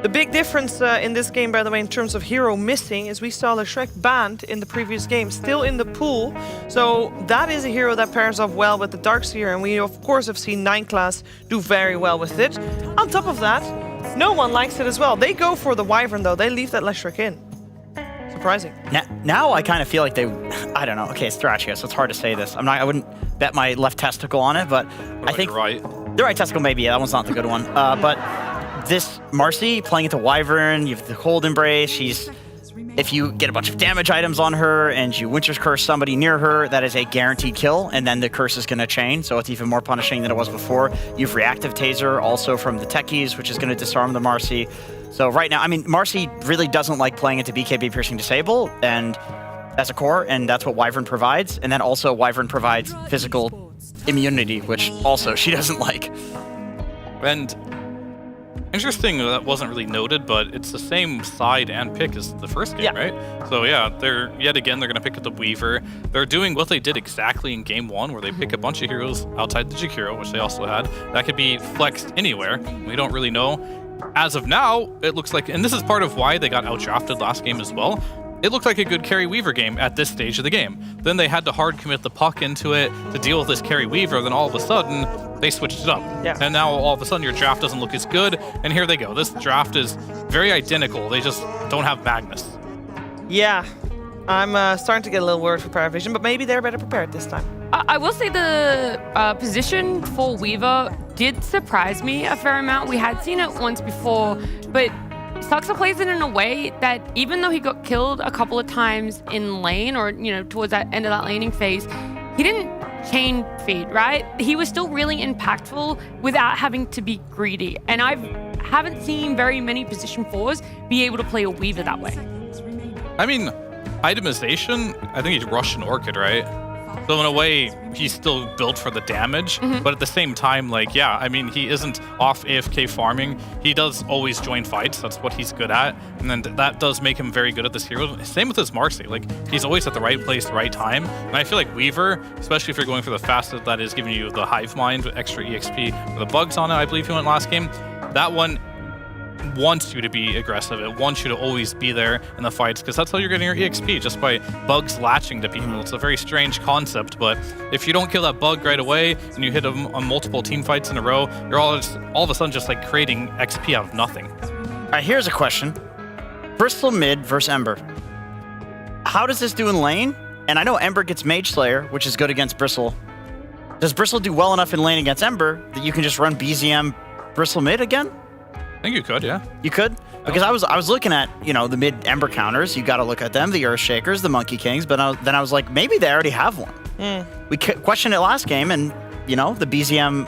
S18: The big difference in this game, by the way, in terms of hero missing, is we saw Leshrac banned in the previous game, still in the pool. So that is a hero that pairs off well with the Darkseer, and we of course have seen 9 class do very well with it. On top of that, no one likes it as well. They go for the Wyvern though. They leave that Leshrac in. Surprising.
S13: Now I kind of feel like they, I don't know. Okay, it's Thrachia, so it's hard to say this. I wouldn't bet my left testicle on it, but I think the right testicle maybe. Yeah, that one's not the good one. But this Marcy playing into Wyvern, you have the Cold Embrace. If you get a bunch of damage items on her and you Winter's Curse somebody near her, that is a guaranteed kill, and then the curse is going to chain, so it's even more punishing than it was before. You have Reactive Taser also from the Techies, which is going to disarm the Marcy. So right now, Marcy really doesn't like playing into BKB Piercing Disable and as a core, and that's what Wyvern provides. And then also Wyvern provides physical immunity, which also she doesn't like.
S4: And interesting, that wasn't really noted, but it's the same side and pick as the first game, right? So yeah, they're going to pick up the Weaver. They're doing what they did exactly in game 1, where they pick a bunch of heroes outside the Jakiro, which they also had. That could be flexed anywhere. We don't really know. As of now, it looks like, and this is part of why they got outdrafted last game as well, it looked like a good carry Weaver game at this stage of the game. Then they had to hard commit the puck into it to deal with this carry Weaver, then all of a sudden, they switched it up.
S18: Yeah.
S4: And now all of a sudden your draft doesn't look as good, and here they go. This draft is very identical, they just don't have Magnus.
S18: Yeah, I'm starting to get a little worried for Paravision, but maybe they're better prepared this time.
S10: I will say the position for Weaver did surprise me a fair amount. We had seen it once before, but Suxa plays it in a way that even though he got killed a couple of times in lane or, towards that end of that laning phase, he didn't chain feed, right? He was still really impactful without having to be greedy. And I haven't seen very many position 4s be able to play a Weaver that way.
S4: I mean, itemization, I think he's Russian Orchid, right? So in a way, he's still built for the damage, but at the same time, he isn't off AFK farming. He does always join fights. That's what he's good at, and then that does make him very good at this hero. Same with his Marcy. He's always at the right place, right time. And I feel like Weaver, especially if you're going for the fastest that is giving you the hive mind with extra EXP with the bugs on it, I believe he went last game. That one wants you to be aggressive. It wants you to always be there in the fights because that's how you're getting your EXP, just by bugs latching to people. It's a very strange concept, but if you don't kill that bug right away and you hit him on multiple team fights in a row, you're all of a sudden just creating XP out of nothing.
S13: All right, here's a question. Bristol mid versus Ember. How does this do in lane? And I know Ember gets Mage Slayer, which is good against Bristle. Does Bristle do well enough in lane against Ember that you can just run BZM Bristle mid again?
S4: I think you could, yeah.
S13: You could? Because I was looking at, the mid Ember counters. You got to look at them, the Earthshakers, the Monkey Kings, but then I was like, maybe they already have one. We questioned it last game, and, the BZM,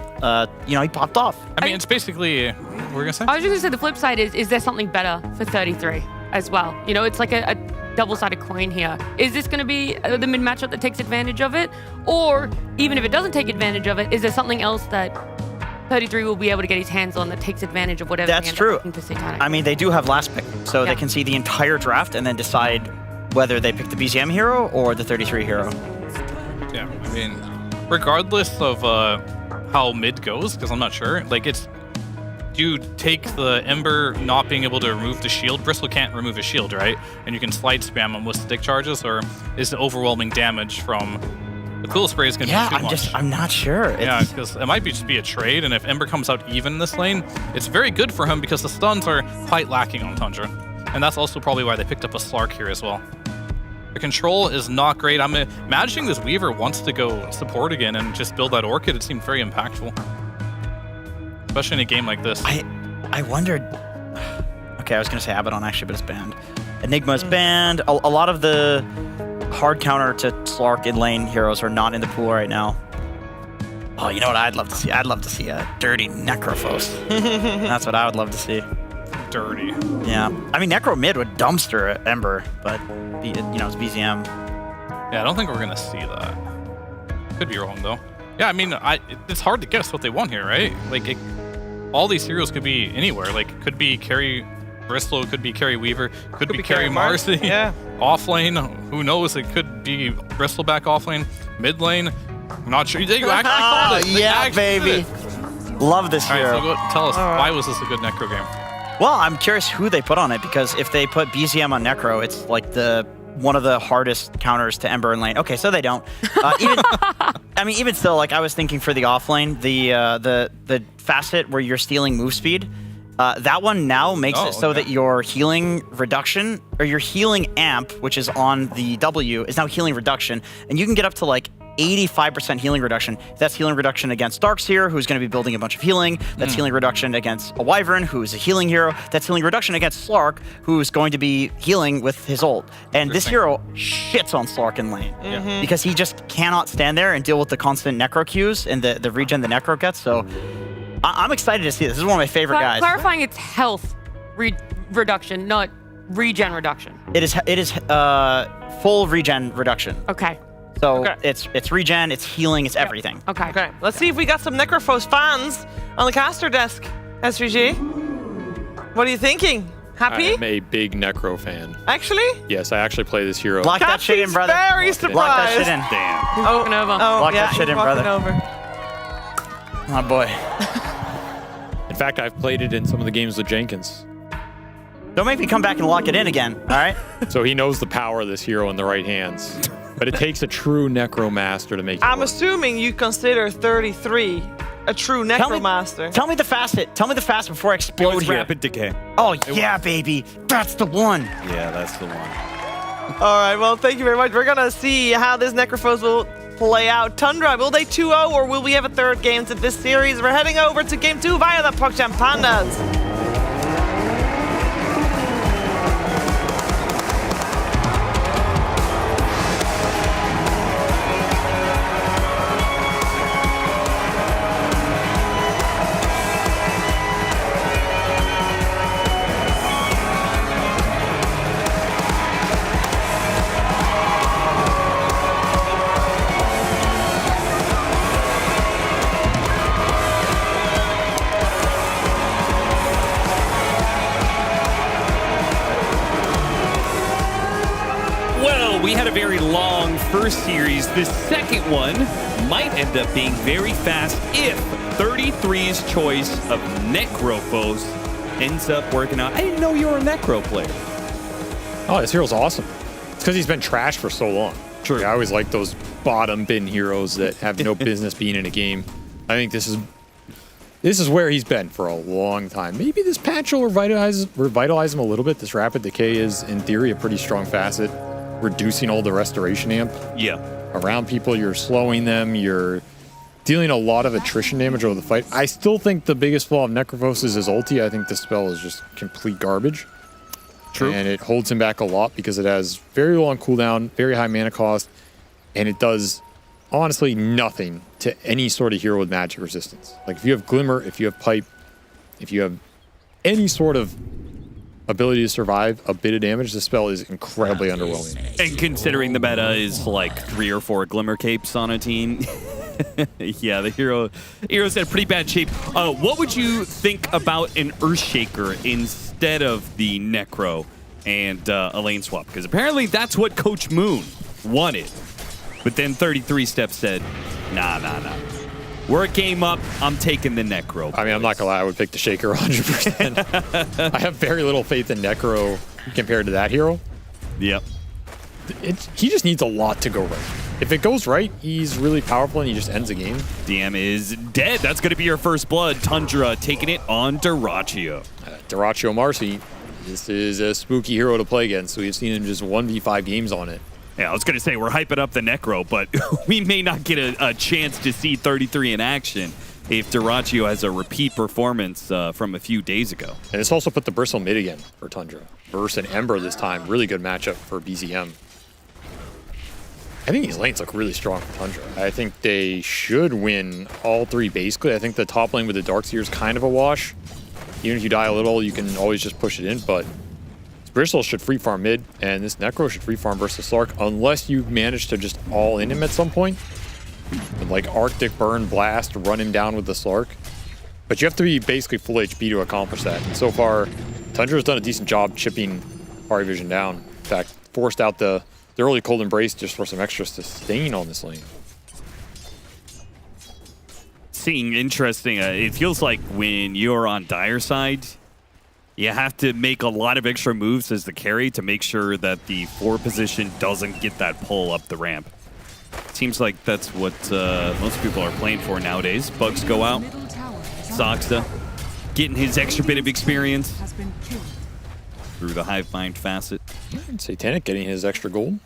S13: he popped off.
S4: I mean, it's basically, what were you going to say?
S10: I was just going to say the flip side is there something better for 33 as well? It's like a double-sided coin here. Is this going to be the mid matchup that takes advantage of it? Or even if it doesn't take advantage of it, is there something else that 33 will be able to get his hands on that takes advantage of whatever.
S13: That's true.
S10: Satanic.
S13: I mean, they do have last pick, so they can see the entire draft and then decide whether they pick the BZM hero or the 33 hero.
S4: Yeah, I mean, regardless of how mid goes, because I'm not sure, do you take the Ember not being able to remove the shield? Bristle can't remove a shield, right? And you can slide spam him with stick charges, or is the overwhelming damage from the cool spray is going to be too much?
S13: I'm not sure.
S4: Yeah, because it might just be a trade, and if Ember comes out even in this lane, it's very good for him because the stuns are quite lacking on Tundra. And that's also probably why they picked up a Slark here as well. The control is not great. I'm imagining this Weaver wants to go support again and just build that Orchid. It seemed very impactful. Especially in a game like this.
S13: I wondered... Okay, I was going to say Abaddon actually, but it's banned. Enigma's banned. A lot of the hard counter to Slark in lane heroes are not in the pool right now. Oh, you know what I'd love to see? I'd love to see a dirty Necrophos. That's what I would love to see.
S4: Dirty.
S13: Yeah. I mean, Necro mid would dumpster at Ember, but, it's BZM.
S4: Yeah, I don't think we're going to see that. Could be wrong, though. Yeah, I mean, it's hard to guess what they want here, right? All these heroes could be anywhere. Could be carry Bristol, could be carry Weaver, could be carry Marcy.
S18: Yeah.
S4: Off lane, who knows? It could be Bristol back off lane. Mid lane, I'm not sure. You actually called it.
S13: Yeah, baby. Love this hero.
S4: All right, so tell us, why was this a good Necro game?
S13: Well, I'm curious who they put on it, because if they put BZM on Necro, it's one of the hardest counters to Ember in lane. Okay, so they don't. Even still, I was thinking for the off lane, the facet where you're stealing move speed, that one now makes it so that your healing reduction, or your healing amp, which is on the W, is now healing reduction, and you can get up to 85% healing reduction. That's healing reduction against Darkseer, who's going to be building a bunch of healing. That's healing reduction against a Wyvern, who's a healing hero. That's healing reduction against Slark, who's going to be healing with his ult. And this hero shits on Slark in lane because he just cannot stand there and deal with the constant Necro Qs and the regen the Necro gets. So I'm excited to see this. This is one of my favorite guys.
S10: Clarifying, it's health reduction, not regen reduction.
S13: It is full regen reduction.
S10: Okay.
S13: So it's regen, it's healing, it's everything.
S18: Okay. Let's see if we got some Necrophos fans on the caster desk. SVG, what are you thinking? Happy?
S5: I'm a big Necro fan.
S18: Actually?
S5: Yes, I actually play this hero.
S13: Lock that shit in, brother.
S18: Very surprised.
S13: Lock that shit in.
S5: Damn.
S10: He's walking over.
S13: Lock that shit in, brother.
S18: Over.
S13: Oh, boy.
S5: In fact, I've played it in some of the games with Jenkins.
S13: Don't make me come back and lock it in again, all right?
S5: So he knows the power of this hero in the right hands. But it takes a true Necromaster to make it
S18: I'm
S5: work.
S18: assuming you consider 33 a true Necromaster.
S13: Tell me the facet. Tell me the facet before I explode here.
S3: Rapid decay.
S13: Oh, yeah, baby. That's the one.
S3: Yeah, that's the one.
S18: All right, well, thank you very much. We're going to see how this Necrophos will play out. Tundra, will they 2-0 or will we have a third game to this series? We're heading over to game 2 via the PogChamp Pandas.
S14: we had a very long first series. The second one might end up being very fast if 33's choice of Necrophos ends up working out. I didn't know you were a Necro player.
S5: Oh, this hero's awesome. It's because he's been trashed for so long. True. I always like those bottom bin heroes that have no business being in a game. I think this is where he's been for a long time. Maybe this patch will revitalize him a little bit. This rapid decay is, in theory, a pretty strong facet, reducing all the restoration amp.
S14: Yeah.
S5: Around people, you're slowing them, you're dealing a lot of attrition damage over the fight. I still think the biggest flaw of Necrophos is his ulti. I think the spell is just complete garbage.
S14: True.
S5: And it holds him back a lot because it has very long cooldown, very high mana cost, and it does honestly nothing to any sort of hero with magic resistance. Like if you have Glimmer, if you have Pipe, if you have any sort of ability to survive a bit of damage, the spell is incredibly underwhelming.
S14: And considering the meta is like 3 or 4 Glimmer Capes on a team, yeah, the hero's in pretty bad shape. What would you think about an Earthshaker instead of the Necro and a lane swap? Because apparently that's what Coach Moon wanted. But then 33 Steps said, nah. We're a game up. I'm taking the Necro.
S5: I mean, I'm not gonna lie, I would pick the Shaker 100%. I have very little faith in Necro compared to that hero.
S14: Yep.
S5: He just needs a lot to go right. If it goes right, he's really powerful and he just ends the game.
S14: DM is dead. That's going to be your first blood. Tundra taking it on Dyrachyo.
S5: Dyrachyo Marcy, this is a spooky hero to play against. We've seen him just 1v5 games on it.
S14: Yeah, I was going to say, we're hyping up the Necro, but we may not get a chance to see 33 in action if Dyrachyo has a repeat performance from a few days ago.
S5: And this also put the Bristle mid again for Tundra. Verse and Ember this time. Really good matchup for BZM. I think these lanes look really strong for Tundra. I think they should win all 3 basically. I think the top lane with the Darkseer is kind of a wash. Even if you die a little, you can always just push it in, but Bristle should free farm mid, and this Necro should free farm versus Slark, unless you manage to just all in him at some point. And like Arctic Burn Blast, run him down with the Slark. But you have to be basically full HP to accomplish that. And so far, Tundra's done a decent job chipping Parivision down. In fact, forced out the early Cold Embrace just for some extra sustain on this lane.
S14: Seeing interesting, it feels like when you're on Dire side, you have to make a lot of extra moves as the carry to make sure that the 4 position doesn't get that pull up the ramp. Seems like that's what most people are playing for nowadays. Bugs go out. Soxa getting his extra bit of experience through the Hive Mind facet.
S5: And Satanic getting his extra gold.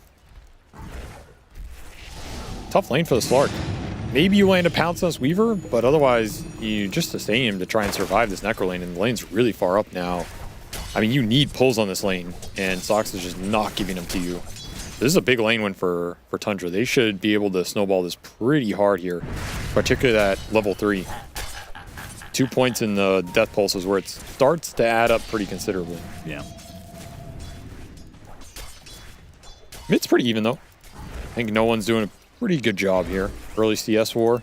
S5: Tough lane for the Slark. Maybe you land a pounce on this Weaver, but otherwise you just sustain him to try and survive this Necro lane, and the lane's really far up now. I mean, you need pulls on this lane, and Sox is just not giving them to you. This is a big lane win for Tundra. They should be able to snowball this pretty hard here, particularly at level 3. 2 points in the Death Pulse is where it starts to add up pretty considerably.
S14: Yeah.
S5: Mid's pretty even, though. I think no one's doing a pretty good job here. Early CS war.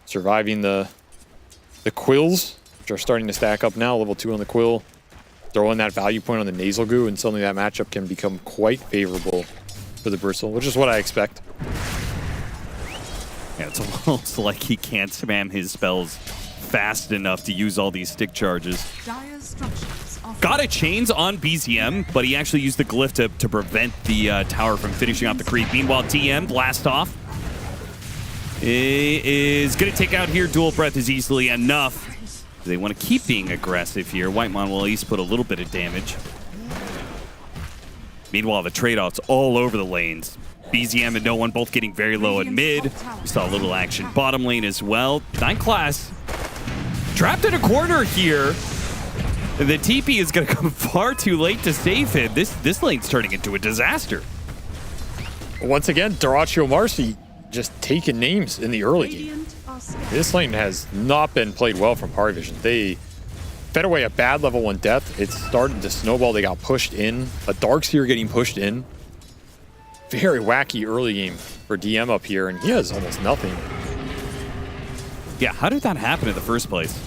S5: Surviving the Quills, which are starting to stack up now. Level 2 on the Quill. Throw in that value point on the Nasal Goo, and suddenly that matchup can become quite favorable for the Bristle, which is what I expect.
S14: Yeah, it's almost like he can't spam his spells fast enough to use all these stick charges. Got a chains on BZM, but he actually used the glyph to prevent the tower from finishing off the creep. Meanwhile, DM, blast off. Is going to take out here. Dual Breath is easily enough. They want to keep being aggressive here. Whitemon will at least put a little bit of damage. Meanwhile, the trade-offs all over the lanes. BZM and No One both getting very low at mid. We saw a little action bottom lane as well. 9 class trapped in a corner here. The TP is going to come far too late to save him. This lane's turning into a disaster.
S5: Once again, Dyrachyo Marcy just taking names in the early game. This lane has not been played well from Parivision. They fed away a bad level 1 death. It started to snowball. They got pushed in. A Darkseer getting pushed in. Very wacky early game for DM up here, and he has almost nothing.
S14: Yeah, how did that happen in the first place?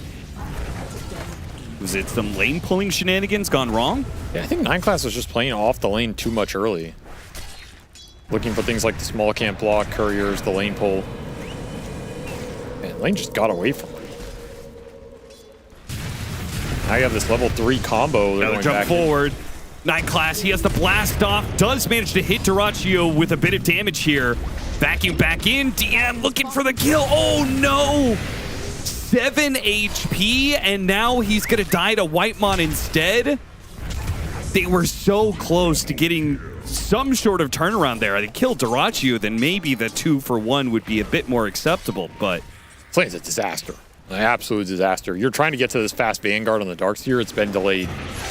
S14: Was it some lane pulling shenanigans gone wrong?
S5: Yeah, I think 9 class was just playing off the lane too much early. Looking for things like the small camp block, couriers, the lane pull. Man, lane just got away from him. Now you have this level 3 combo.
S14: Another jump forward. Night Class, he has the blast off. Does manage to hit Dyrachyo with a bit of damage here. Vacuum back in. DM looking for the kill. Oh no! 7 HP, and now he's gonna die to Whitemon instead. They were so close to getting some sort of turnaround there. They killed Dyrachyo, then maybe the 2-for-1 would be a bit more acceptable, but...
S5: This lane's a disaster. An absolute disaster. You're trying to get to this fast Vanguard on the Darkseer. It's been delayed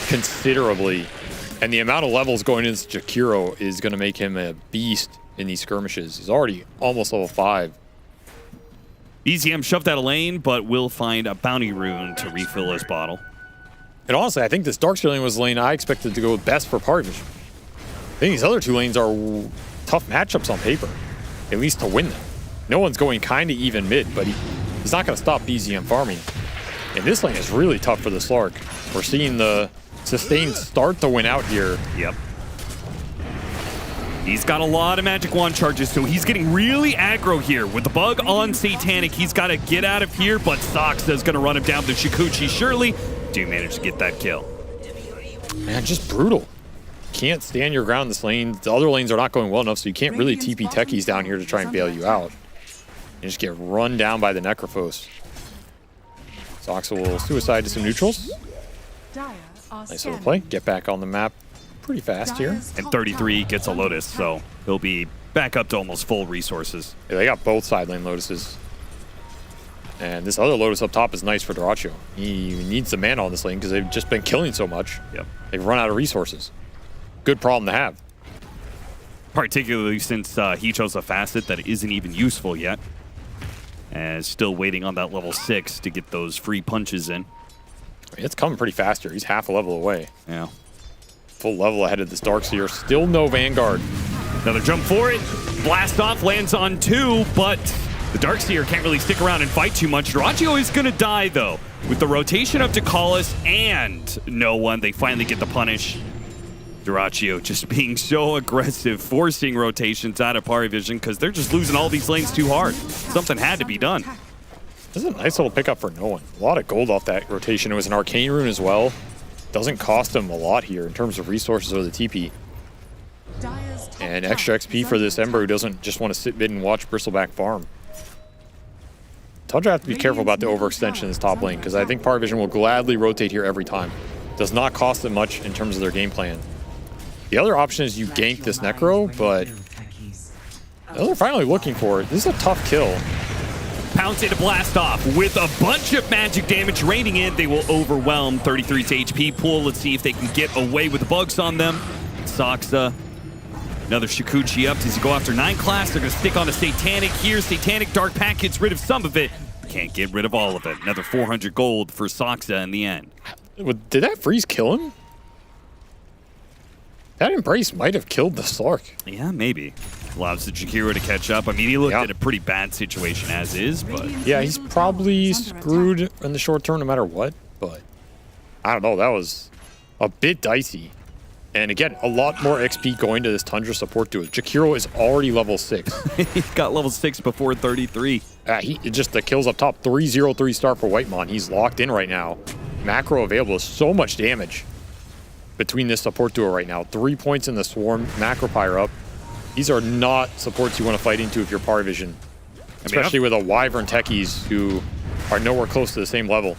S5: considerably. And the amount of levels going into Jakiro is going to make him a beast in these skirmishes. He's already almost level 5.
S14: BZM shoved out a lane, but will find a bounty rune to refill his bottle.
S5: And honestly, I think this Darkseer lane was the lane I expected to go best for Party Vision. I think these other 2 lanes are tough matchups on paper, at least to win them. No one's going kind of even mid, but he's not going to stop BZM farming. And this lane is really tough for the Slark. We're seeing the sustained start to win out here.
S14: Yep. He's got a lot of magic wand charges, so he's getting really aggro here. With the bug on Satanic, he's got to get out of here, but Soxa's going to run him down to Shikuchi. Surely do manage to get that kill.
S5: Man, just brutal. Can't stand your ground in this lane. The other lanes are not going well enough, so you can't really TP techies down here to try and bail you out. You just get run down by the Necrophos. Soxa will suicide to some neutrals. Nice little play. Get back on the map pretty fast here.
S14: And 33 gets a Lotus, so he'll be back up to almost full resources.
S5: Yeah, they got both side lane Lotuses. And this other Lotus up top is nice for Dyrachyo. He needs the mana on this lane because they've just been killing so much.
S14: Yep.
S5: They've run out of resources. Good problem to have.
S14: Particularly since he chose a facet that isn't even useful yet. And still waiting on that level 6 to get those free punches in.
S5: I mean, it's coming pretty fast here. He's half a level away.
S14: Yeah.
S5: Full level ahead of this Darkseer. Still no Vanguard.
S14: Another jump for it. Blast off, lands on 2, but the Darkseer can't really stick around and fight too much. Dyrachyo is going to die, though. With the rotation of Dakalis and no one, they finally get the punish. Dyrachyo just being so aggressive, forcing rotations out of Party Vision because they're just losing all these lanes too hard. Something had to be done.
S5: This is a nice little pickup for no one. A lot of gold off that rotation. It was an Arcane Rune as well. Doesn't cost him a lot here in terms of resources or the TP. And extra XP for this Ember who doesn't just want to sit mid and watch Bristleback farm. Tundra have to be careful about the overextension in this top lane because I think Party Vision will gladly rotate here every time. Does not cost them much in terms of their game plan. The other option is you gank this Necro, but they're finally looking for it. This is a tough kill.
S14: Pounce into blast off with a bunch of magic damage raining in. They will overwhelm 33's HP pool. Let's see if they can get away with the bugs on them. Soxa, another Shikuchi up. Does he go after 9 class? They're going to stick on a Satanic here. Satanic Dark Pack gets rid of some of it. Can't get rid of all of it. Another 400 gold for Soxa in the end.
S5: Did that freeze kill him? That Embrace might have killed the Slark.
S14: Yeah, maybe. Allows the Jakiro to catch up. I mean, he looked at a pretty bad situation as is, but...
S5: Yeah, he's probably screwed in the short term no matter what, but... I don't know, that was a bit dicey. And again, a lot more XP going to this Tundra support to it. Jakiro is already level 6.
S14: He got level 6 before 33.
S5: The kills up top. 303 start for Whitemon. He's locked in right now. Macro available is so much damage between this support duo right now. 3 points in the Swarm, Macro Pyre up. These are not supports you want to fight into if you're Party Vision. Especially with a Wyvern techies who are nowhere close to the same level.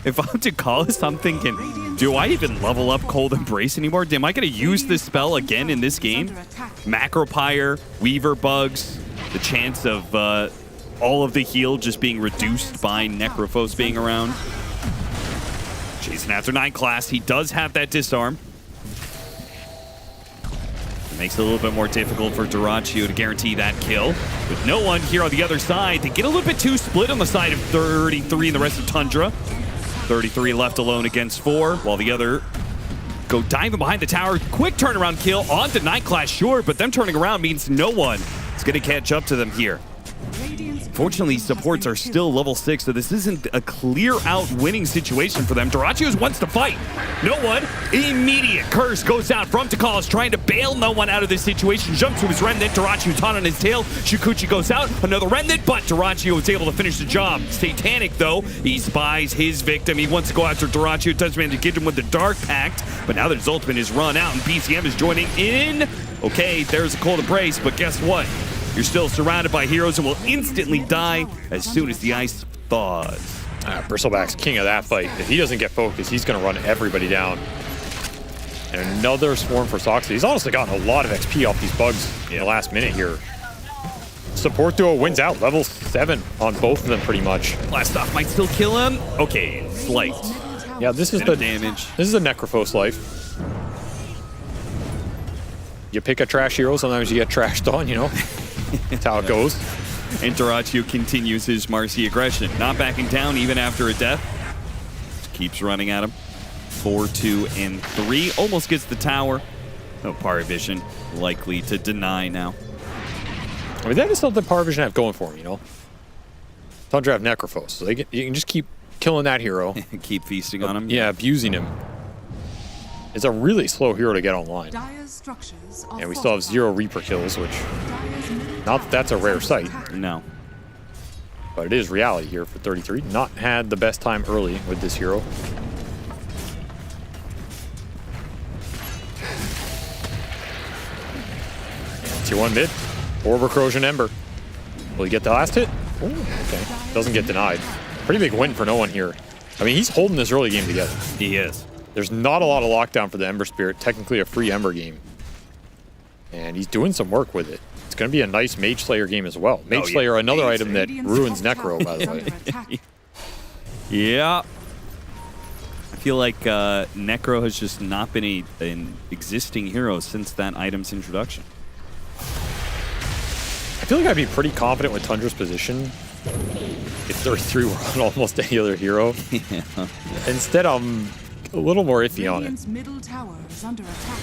S14: If I'm Dakalis, I'm thinking, do I even level up Cold Embrace anymore? Am I going to use this spell again in this game? Macro Pyre, Weaver Bugs, the chance of all of the heal just being reduced by Necrophos being around. Chasing after 9 class, he does have that disarm. It makes it a little bit more difficult for Dyrachyo to guarantee that kill. With no one here on the other side, they get a little bit too split on the side of 33 and the rest of Tundra. 33 left alone against 4, while the other go diving behind the tower. Quick turnaround kill onto 9 class, sure, but them turning around means no one is going to catch up to them here. Fortunately, supports are still level 6, so this isn't a clear out winning situation for them. Dyrachio's wants to fight. No one. Immediate curse goes out from Takalis, trying to bail no one out of this situation. Jumps to his remnant. Dyrachio's hot on his tail. Shukuchi goes out. Another remnant, but Dyrachio is able to finish the job. Satanic, though, he spies his victim. He wants to go after Dyrachio. Does manage to get him with the Dark Pact, but now that his ultimate is run out and BCM is joining in. Okay, there's a cold embrace, but guess what? You're still surrounded by heroes and will instantly die as soon as the ice thaws.
S5: Bristleback's king of that fight. If he doesn't get focused, he's going to run everybody down. And another swarm for Soxa. He's honestly gotten a lot of XP off these bugs in the last minute here. Support duo wins out, level 7 on both of them pretty much.
S14: Blast off might still kill him. Okay, slight.
S5: Yeah, this is the
S14: damage.
S5: This is the Necrophos life. You pick a trash hero, sometimes you get trashed on, you know? That's how it goes.
S14: And Dyrachio continues his Marcy aggression. Not backing down even after a death. Just keeps running at him. 4, 2, and 3. Almost gets the tower. No Parivision likely to deny now.
S5: I mean, that is something Parivision have going for him, you know? Tundra have Necrophos, so you can just keep killing that hero.
S14: Keep feasting on him.
S5: Yeah, abusing him. It's a really slow hero to get online. And we still have 0 Reaper kills, which, not that that's a rare sight.
S14: No.
S5: But it is reality here for 33. Not had the best time early with this hero. Tier 1 mid. Orb Corrosion Ember. Will he get the last hit? Ooh, okay. Doesn't get denied. Pretty big win for no one here. I mean, he's holding this early game together.
S14: He is.
S5: There's not a lot of lockdown for the Ember Spirit. Technically a free Ember game. And he's doing some work with it. It's going to be a nice Mage Slayer game as well. Mage Slayer, another item that ruins Necro, by the way.
S14: Yeah. I feel like Necro has just not been an existing hero since that item's introduction.
S5: I feel like I'd be pretty confident with Tundra's position if 33 were on almost any other hero.
S14: Yeah.
S5: Instead, I'm a little more iffy on it.
S15: Middle tower is under attack.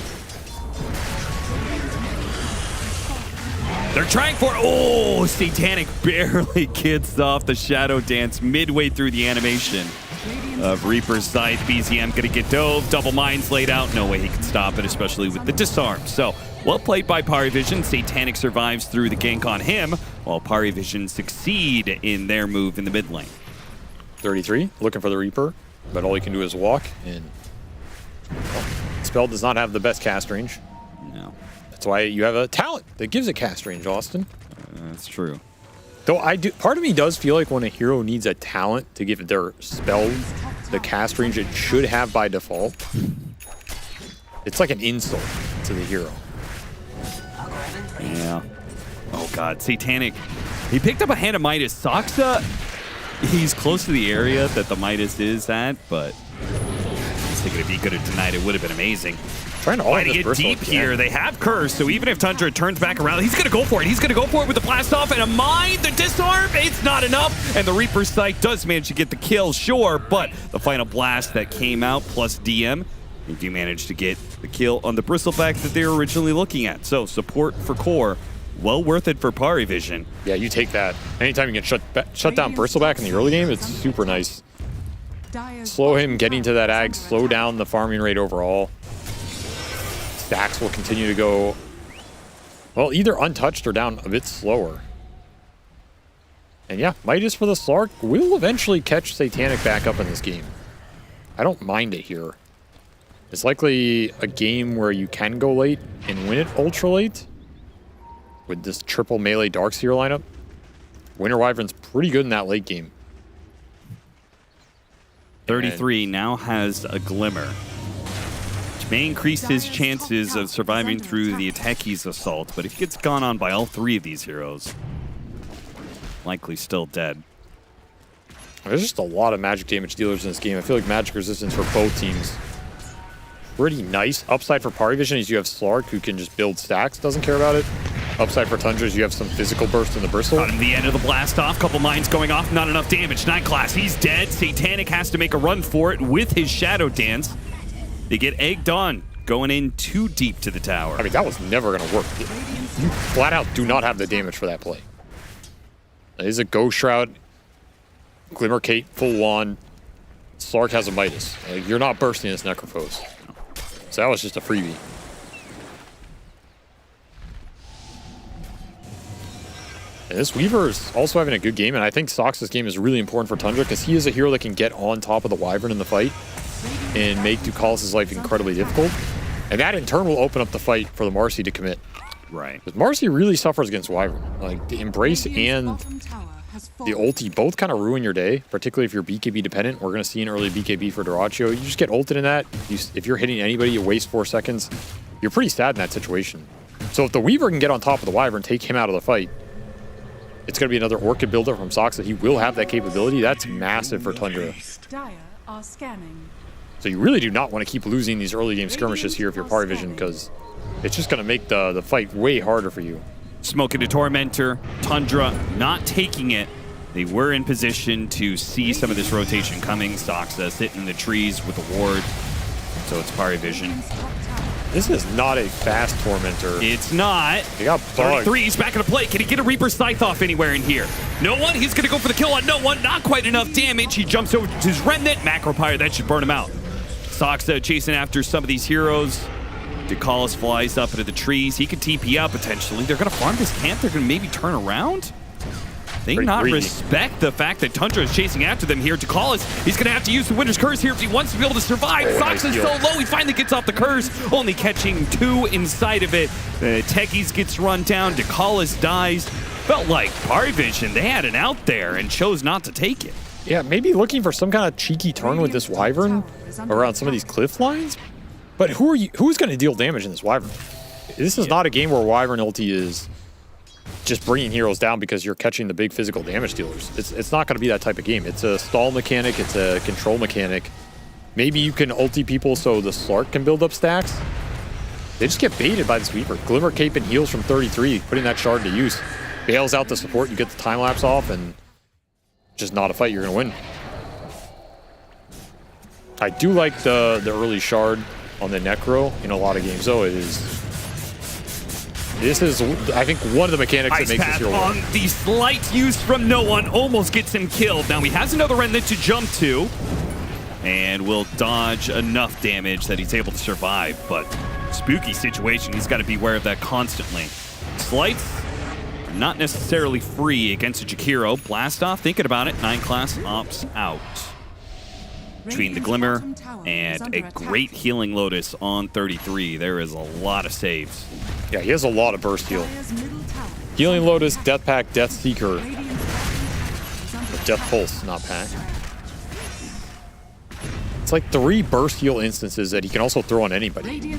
S14: They're trying for... Oh, Satanic barely gets off the Shadow Dance midway through the animation of Reaper's side. BZM gonna get dove. Double Mines laid out. No way he can stop it, especially with the disarm. So, well played by Parivision. Satanic survives through the gank on him, while Parivision succeed in their move in the mid lane.
S5: 33, looking for the Reaper, but all he can do is walk, and well, Spell does not have the best cast range.
S14: No.
S5: That's why you have a talent that gives it cast range, Austin.
S14: That's true.
S5: Though part of me does feel like when a hero needs a talent to give their spell the cast range it should have by default, it's like an insult to the hero.
S14: Yeah. Oh god, Satanic. He picked up a hand of Midas. Soxa, he's close to the area that the Midas is at, but I was thinking if he could have denied it would have been amazing.
S5: Trying to
S14: get deep here. They have Curse, so even if Tundra turns back around, he's going to go for it. He's going to go for it with the blast off and a mine. The disarm, it's not enough. And the Reaper's Sight does manage to get the kill, sure, but the final blast that came out plus DM, they do manage to get the kill on the Bristleback that they were originally looking at. So support for core, well worth it for Parivision.
S5: Yeah, you take that. Anytime you can shut down Bristleback in the early game, it's super nice. Slow him getting to that ag, slow down the farming rate overall. Stacks will continue to go, well, either untouched or down a bit slower. And yeah, Midas for the Slark will eventually catch Satanic back up in this game. I don't mind it here. It's likely a game where you can go late and win it ultra late with this triple melee Darkseer lineup. Winter Wyvern's pretty good in that late game.
S14: 33 now has a Glimmer, may increase his chances of surviving through the Ateki's assault, but if he gets gone on by all 3 of these heroes, likely still dead.
S5: There's just a lot of magic damage dealers in this game. I feel like magic resistance for both teams pretty nice. Upside for Parivision is you have Slark, who can just build stacks, doesn't care about it. Upside for Tundra is you have some physical burst in the Bristle.
S14: Got him the end of the blast off, couple mines going off, not enough damage. 9 class, he's dead. Satanic has to make a run for it with his Shadow Dance. They get egged on, going in too deep to the tower.
S5: I mean, that was never going to work. You flat out do not have the damage for that play. There's a Ghost Shroud. Glimmer Cape, full wand. Slark has a Midas. Like, you're not bursting this Necrophos. So that was just a freebie. And this Weaver is also having a good game, and I think Sox's game is really important for Tundra because he is a hero that can get on top of the Wyvern in the fight and make Ducalis' life incredibly difficult. And that in turn will open up the fight for the Marcy to commit.
S14: Right.
S5: Because Marcy really suffers against Wyvern. Like, the Embrace and the ulti both kind of ruin your day, particularly if you're BKB dependent. We're going to see an early BKB for Dyrachio. You just get ulted in that. If you're hitting anybody, you waste 4 seconds. You're pretty sad in that situation. So if the Weaver can get on top of the Wyvern, take him out of the fight, it's going to be another Orchid builder from Sox that he will have that capability. That's massive for Tundra.
S15: Dire are scanning.
S5: So you really do not want to keep losing these early game skirmishes here if you're Party Vision, because it's just going to make the fight way harder for you.
S14: Smoke into Tormentor, Tundra not taking it. They were in position to see some of this rotation coming. Soxa sitting in the trees with a ward. So it's Party Vision.
S5: This is not a fast Tormentor.
S14: It's not.
S5: He got bugged.
S14: 33, he's back into play. Can he get a Reaper Scythe off anywhere in here? No one. He's going to go for the kill on no one. Not quite enough damage. He jumps over to his Remnant. Macropyre, that should burn him out. Soxa chasing after some of these heroes. Ducalis flies up into the trees. He could TP out potentially. They're going to farm this camp. They're going to maybe turn around. They
S5: Pretty
S14: not
S5: greedy.
S14: respect the fact that Tundra is chasing after them here. Ducalis, he's going to have to use the Winter's Curse here if he wants to be able to survive. Sox is so low, he finally gets off the curse, only catching 2 inside of it. Techies gets run down. Ducalis dies. Felt like Party Vision, they had an out there and chose not to take it.
S5: Yeah, maybe looking for some kind of cheeky turn with this Wyvern around some of these cliff lines. But who's going to deal damage in this Wyvern? This is not a game where Wyvern ulti is just bringing heroes down because you're catching the big physical damage dealers. It's not going to be that type of game. It's a stall mechanic. It's a control mechanic. Maybe you can ulti people so the Slark can build up stacks. They just get baited by this Weaver. Glimmer Cape and heals from 33, putting that shard to use. Bails out the support, you get the time lapse off, and just not a fight you're going to win. I do like the early shard on the Necro in a lot of games, though. This is, I think, one of the mechanics that makes this hero work.
S14: On the slight use from no one, almost gets him killed. Now he has another Remnant to jump to, and will dodge enough damage that he's able to survive. But spooky situation, he's got to be aware of that constantly. Slights are not necessarily free against a Jakiro. Blast off, thinking about it, 9 class opts out. Between the Glimmer and a great healing Lotus on 33, there is a lot of saves.
S5: Yeah, he has a lot of burst heal. Healing Lotus, Death Pack, Death Seeker. Death Pulse, not Pack. It's like 3 burst heal instances that he can also throw on anybody. Yeah.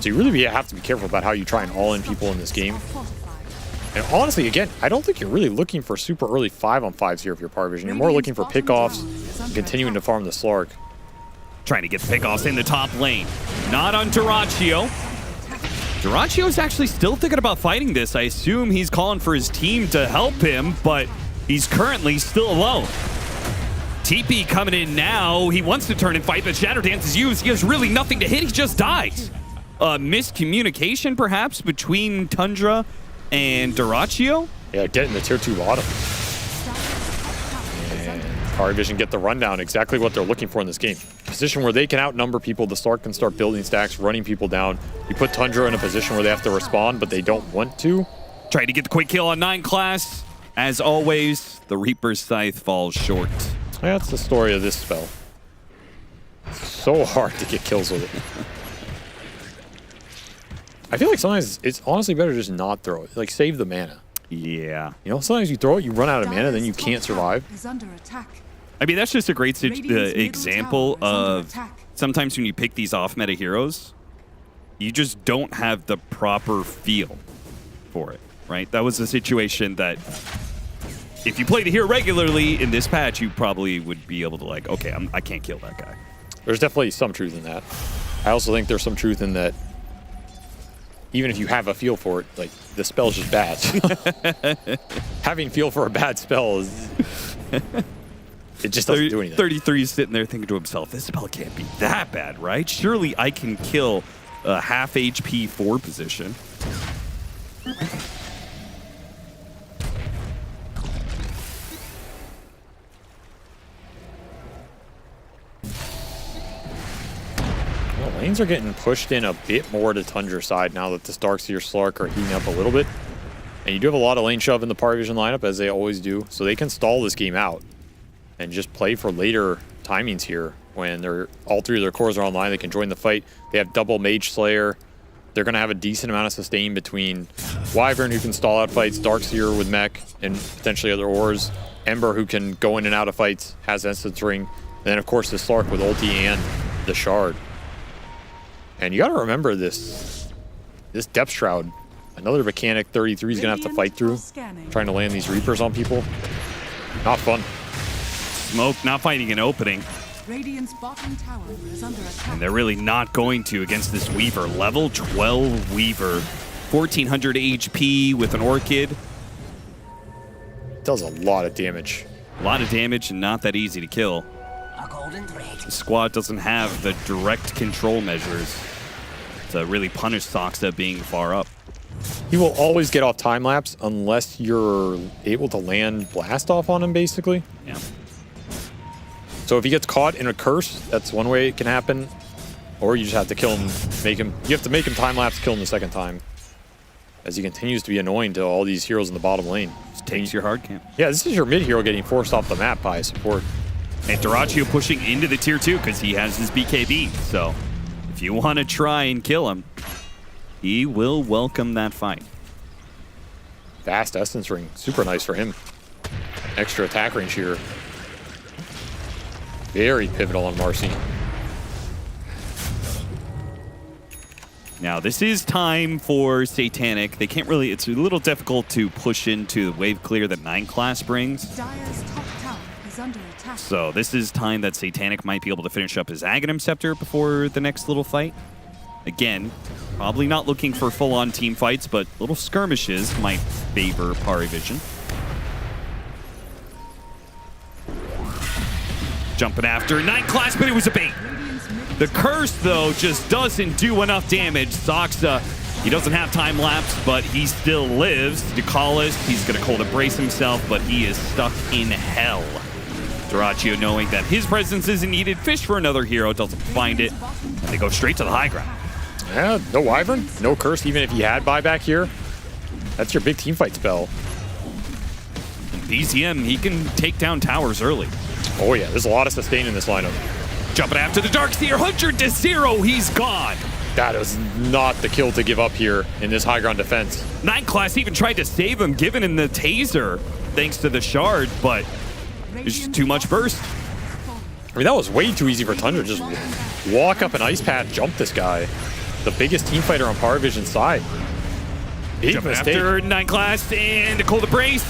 S5: So you really have to be careful about how you try and all-in people in this game. And honestly, again, I don't think you're really looking for super early 5-on-5s here if you're Party Vision. You're more looking for pickoffs and continuing to farm the Slark.
S14: Trying to get pickoffs in the top lane. Not on Dyrachio. Dyrachio is actually still thinking about fighting this. I assume he's calling for his team to help him, but he's currently still alone. TP coming in now. He wants to turn and fight, but Shadow Dance is used. He has really nothing to hit. He just dies. Miscommunication, perhaps, between Tundra and Dyrachio?
S5: Yeah, getting the tier 2 bottom. And Party Vision get the rundown, exactly what they're looking for in this game. Position where they can outnumber people, the Slark can start building stacks, running people down. You put Tundra in a position where they have to respond, but they don't want to.
S14: Trying to get the quick kill on 9 class. As always, the Reaper's Scythe falls short.
S5: Yeah, that's the story of this spell. It's so hard to get kills with it. I feel like sometimes it's honestly better to just not throw it. Like, save the mana.
S14: Yeah.
S5: You know, sometimes you throw it, you run out of mana, then you can't survive.
S14: I mean, that's just a great example of sometimes when you pick these off-meta heroes, you just don't have the proper feel for it, right? That was a situation that if you play the hero regularly in this patch, you probably would be able to like, okay, I can't kill that guy.
S5: There's definitely some truth in that. I also think there's some truth in that even if you have a feel for it, like, the spell's just bad. Having feel for a bad spell is... it just doesn't do anything.
S14: 33 is sitting there thinking to himself, this spell can't be that bad, right? Surely I can kill a half HP 4 position.
S5: lanes are getting pushed in a bit more to Tundra's side now that the Darkseer Slark are heating up a little bit. And you do have a lot of lane shove in the Party Vision lineup, as they always do, so they can stall this game out and just play for later timings here. When all three of their cores are online, they can join the fight. They have double Mage Slayer. They're going to have a decent amount of sustain between Wyvern, who can stall out fights, Darkseer with mech, and potentially other ores, Ember, who can go in and out of fights, has Essence Ring, and then of course the Slark with ulti and the Shard. And you got to remember this Depth Shroud. Another mechanic 33 is going to have to fight through, trying to land these Reapers on people. Not fun.
S14: Smoke not finding an opening.
S15: Radiant's bottom tower is under attack.
S14: And they're really not going to against this Weaver. Level 12 Weaver. 1400 HP with an Orchid.
S5: Does a lot of damage.
S14: A lot of damage and not that easy to kill. The squad doesn't have the direct control measures to really punish Soxa being far up.
S5: He will always get off time lapse unless you're able to land blast off on him, basically.
S14: Yeah.
S5: So if he gets caught in a curse, that's one way it can happen. Or you just have to kill him, you have to make him time lapse, kill him the second time. As he continues to be annoying to all these heroes in the bottom lane.
S14: Just takes your hard camp.
S5: Yeah, this is your mid hero getting forced off the map by support.
S14: And Dyrachyo pushing into the tier 2 because he has his BKB. So if you want to try and kill him, he will welcome that fight.
S5: Fast Essence Ring, super nice for him. Extra attack range here. Very pivotal on Marcy.
S14: Now, this is time for Satanic. They can't really, it's a little difficult to push into the wave clear that 9 class brings.
S15: Dire's top tower is under attack.
S14: So this is time that Satanic might be able to finish up his Aghanim Scepter before the next little fight. Again, probably not looking for full-on team fights, but little skirmishes might favor Pari Vision. Jumping after 9 class, but it was a bait. The curse, though, just doesn't do enough damage. Soxa, he doesn't have time lapse, but he still lives. Ducalis, he's going to cold embrace himself, but he is stuck in hell. Dyrachyo, knowing that his presence isn't needed, fish for another hero, doesn't find it, and they go straight to the high ground.
S5: Yeah, no Wyvern, no curse, even if he had buyback here. That's your big team fight spell.
S14: BZM, he can take down towers early.
S5: Oh yeah, there's a lot of sustain in this lineup.
S14: Jumping after the Darkseer, 100-0, he's gone.
S5: That is not the kill to give up here in this high ground defense.
S14: 9 class even tried to save him, giving him the taser, thanks to the shard, but it's just too much burst.
S5: I mean, that was way too easy for Tundra. Just walk up an ice pad, jump this guy. The biggest team fighter on Power Vision's side. Big
S14: Jumping
S5: mistake.
S14: after 9 class and a cold embrace.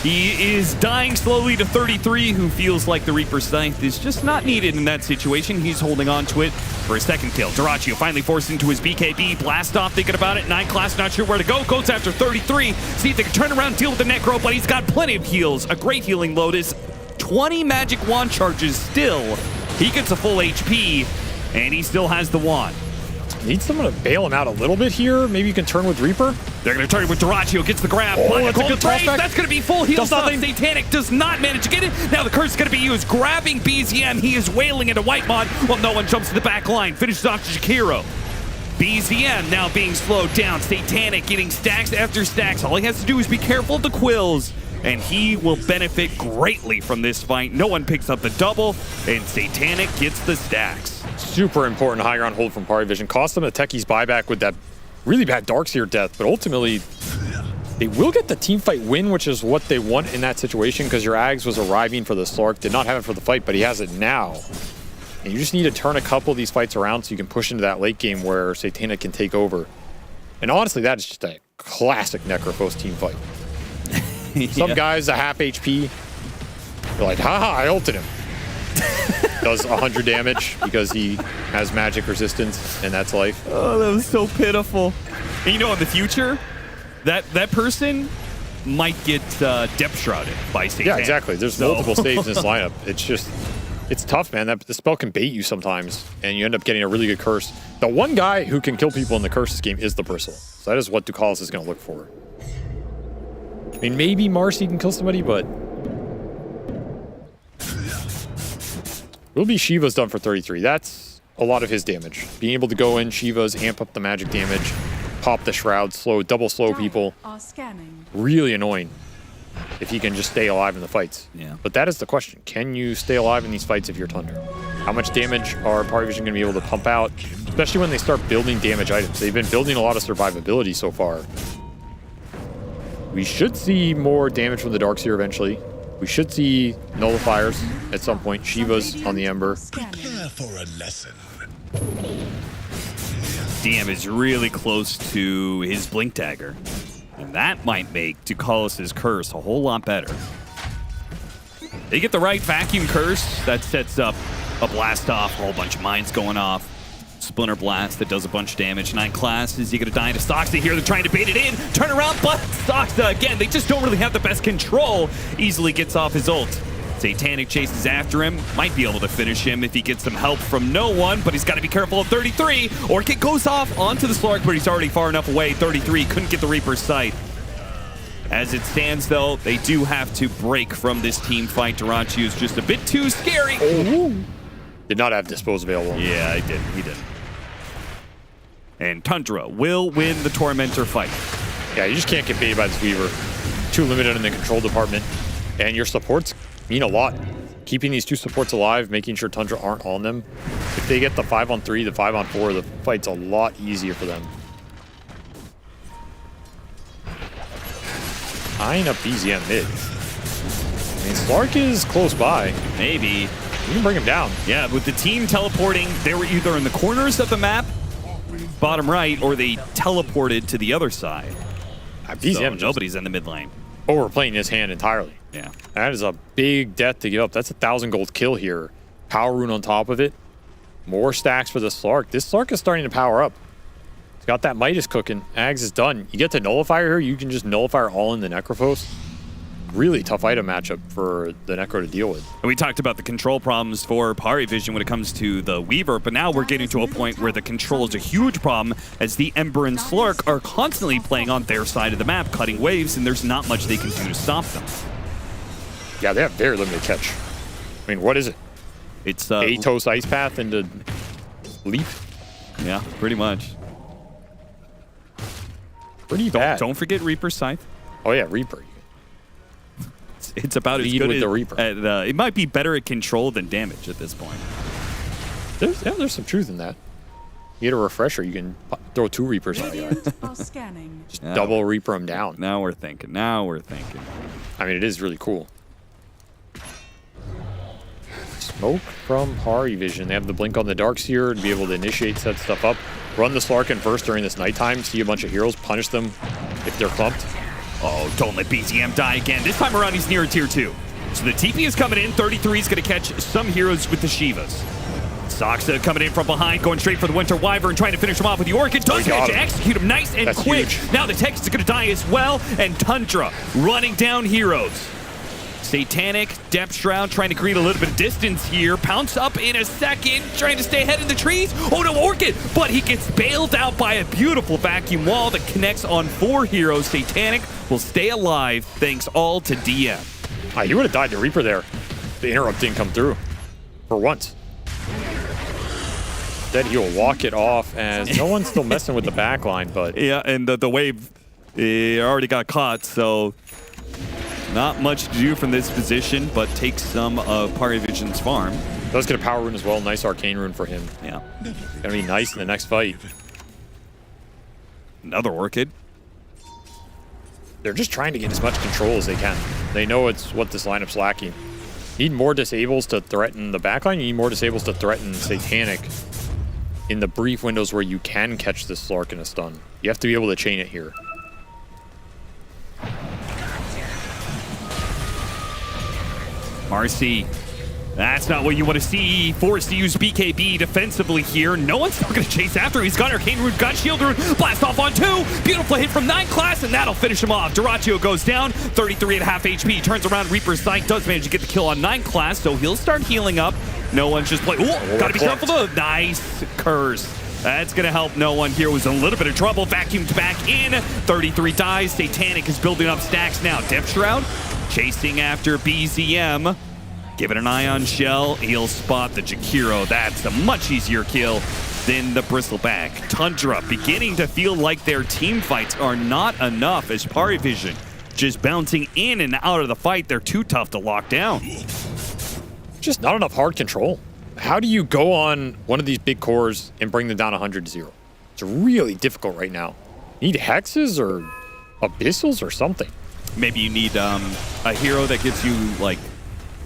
S14: He is dying slowly to 33, who feels like the Reaper's Scythe is just not needed in that situation. He's holding on to it for a second kill. Dyrachyo finally forced into his BKB. Blast off, thinking about it. 9 class, not sure where to go. Goes after 33. See if they can turn around, deal with the Necro, but he's got plenty of heals. A great healing Lotus. 20 magic wand charges still. He gets a full HP, and he still has the wand.
S5: Need someone to bail him out a little bit here. Maybe you can turn with Reaper.
S14: They're going to turn with Dyrachyo. Gets the grab.
S5: Oh, that's a good toss back.
S14: That's going to be full heal
S5: Does
S14: stuff.
S5: nothing.
S14: Satanic does not manage to get it. Now the curse is going to be used. Grabbing BZM. He is wailing into Whitemon while no one jumps to the back line. Finishes off Jakiro. BZM now being slowed down. Satanic getting stacks after stacks. All he has to do is be careful of the quills, and he will benefit greatly from this fight. No one picks up the double, and Satanic gets the stacks.
S5: Super important high ground hold from Pari Vision. Cost them a Techie's buyback with that really bad Darkseer death, but ultimately they will get the team fight win, which is what they want in that situation, because your Ags was arriving for the Slark, did not have it for the fight, but he has it now. And you just need to turn a couple of these fights around so you can push into that late game where Satanic can take over. And honestly, that is just a classic Necrophos team fight. Some guys a half HP, they're like, haha, I ulted him. Does 100 damage because he has magic resistance, and that's life.
S14: Oh, that was so pitiful. And you know, in the future, that person might get depth shrouded by Satanic.
S5: Yeah, exactly. There's multiple saves in this lineup. It's just, it's tough, man. The spell can bait you sometimes, and you end up getting a really good curse. The one guy who can kill people in the curses game is the Bristle. So that is what Ducalis is going to look for. I mean, maybe Marcy can kill somebody, but will be Shiva's done for 33. That's a lot of his damage. Being able to go in, Shivas, amp up the magic damage, pop the shroud, double slow people. Really annoying if he can just stay alive in the fights.
S14: Yeah.
S5: But that is the question. Can you stay alive in these fights if you're Tundra? How much damage are Party Vision going to be able to pump out? Especially when they start building damage items. They've been building a lot of survivability so far. We should see more damage from the Darkseer eventually. We should see nullifiers at some point. Shiva's on the Ember.
S17: Prepare for a lesson.
S14: DM is really close to his Blink Dagger. And that might make Ducalis' Curse a whole lot better. They get the right Vacuum Curse. That sets up a Blast Off, a whole bunch of mines going off. Splinter Blast that does a bunch of damage. 9 classes, you're gonna die to Soxa here. They're trying to bait it in. Turn around, but Soxa, again, they just don't really have the best control. Easily gets off his ult. Satanic chases after him. Might be able to finish him if he gets some help from no one, but he's got to be careful of 33. Orchid goes off onto the Slark, but he's already far enough away. 33 couldn't get the Reaper's sight. As it stands, though, they do have to break from this team fight. Durachi is just a bit too scary.
S5: Did not have Dispose available.
S14: Yeah, he did. He did. And Tundra will win the Tormentor fight.
S5: Yeah, you just can't get baited by this Weaver. Too limited in the control department. And your supports mean a lot. Keeping these 2 supports alive, making sure Tundra aren't on them. If they get the 5-on-3, the 5-on-4, the fight's a lot easier for them. Eyeing up BZM mid. I mean, Slark is close by.
S14: Maybe.
S5: You can bring him down.
S14: Yeah, with the team teleporting, they were either in the corners of the map, bottom right, or they teleported to the other side.
S5: BZM
S14: so nobody's in the mid lane.
S5: Overplaying his hand entirely.
S14: Yeah.
S5: That is a big death to give up. That's a 1,000 gold kill here. Power rune on top of it. More stacks for the Slark. This Slark is starting to power up. He's got that Midas cooking. Ags is done. You get the Nullifier here, you can just Nullifier all in the Necrophos. Really tough item matchup for the Necro to deal with.
S14: And we talked about the control problems for Pari Vision when it comes to the Weaver, but now we're getting to a point where the control is a huge problem as the Ember and Slark are constantly playing on their side of the map, cutting waves, and there's not much they can do to stop them.
S5: Yeah, they have very limited catch. I mean, what is it?
S14: It's
S5: Atos Ice Path into Leap?
S14: Yeah, pretty much.
S5: Pretty bad.
S14: Don't forget Reaper's Scythe.
S5: Oh yeah, Reaper.
S14: It's about
S5: Lead
S14: as good
S5: with
S14: at,
S5: the Reaper.
S14: It might be better at control than damage at this point.
S5: There's some truth in that. You get a refresher, you can throw 2 Reapers on you. Just double Reaper them down.
S14: Now we're thinking. Now we're thinking.
S5: I mean, it is really cool. Smoke from Pari Vision. They have the blink on the Darkseer to be able to initiate, set stuff up. Run the Slark in first during this nighttime. See a bunch of heroes, punish them if they're clumped.
S14: Oh, don't let BZM die again. This time around, he's near tier 2. So the TP is coming in. 33 is going to catch some heroes with the Shivas. Soxa coming in from behind, going straight for the Winter Wyvern, trying to finish him off with the Orchid. Does manage to execute him nice and quick.
S5: Huge.
S14: Now the Texas is going to die as well, and Tundra running down heroes. Satanic, Depth Shroud trying to create a little bit of distance here. Pounce up in a second, trying to stay ahead in the trees. Oh no, Orchid! But he gets bailed out by a beautiful vacuum wall that connects on 4 heroes. Satanic will stay alive thanks all to DM.
S5: He would have died to Reaper there. The interrupt didn't come through. For once. Instead, he will walk it off as no one's still messing with the back line, but...
S14: Yeah, and the wave already got caught, so... Not much to do from this position, but take some of Pari Vision's farm.
S5: Does get a power rune as well. Nice arcane rune for him.
S14: Yeah.
S5: Gonna be nice in the next fight.
S14: Another Orchid.
S5: They're just trying to get as much control as they can. They know it's what this lineup's lacking. Need more disables to threaten the backline. You need more disables to threaten Satanic in the brief windows where you can catch this Slark in a stun. You have to be able to chain it here.
S14: Marcy, that's not what you want to see. Forced to use BKB defensively here. No one's still going to chase after. He's got Arcane Rune, got Shield Rune, blast off on 2. Beautiful hit from 9 class, and that'll finish him off. Durachio goes down, 33.5 HP. Turns around, Reaper's Sight does manage to get the kill on 9 class, so he'll start healing up. No one's just playing. Ooh, gotta be careful though. Nice curse. That's gonna help no one here. Was a little bit of trouble. Vacuumed back in. 33 dies. Satanic is building up stacks now. Depth Shroud chasing after BZM. Give it an ion shell. He'll spot the Jakiro. That's a much easier kill than the Bristleback. Tundra beginning to feel like their team fights are not enough as Parivision just bouncing in and out of the fight. They're too tough to lock down.
S5: Just not enough hard control. How do you go on one of these big cores and bring them down 100-0? It's really difficult right now. Need hexes or abyssals or something.
S14: Maybe you need a hero that gives you like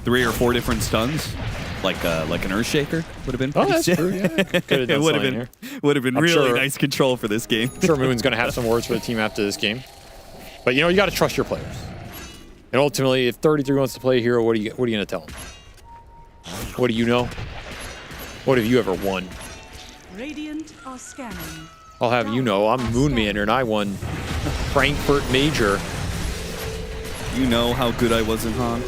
S14: 3 or 4 different stuns, like an Earthshaker would have been.
S5: Oh,
S14: pretty
S5: that's
S14: sick.
S5: true. Yeah.
S14: It would have been
S5: I'm
S14: really
S5: sure-
S14: nice control for this game.
S5: I'm sure Moon's going to have some words for the team after this game. But, you know, you got to trust your players. And ultimately, if 33 wants to play a hero, what are you going to tell him? What do you know? What have you ever won?
S15: Radiant are scanning.
S5: I'll have you know, I'm Moonmander and I won Frankfurt Major.
S14: You know how good I was in Han.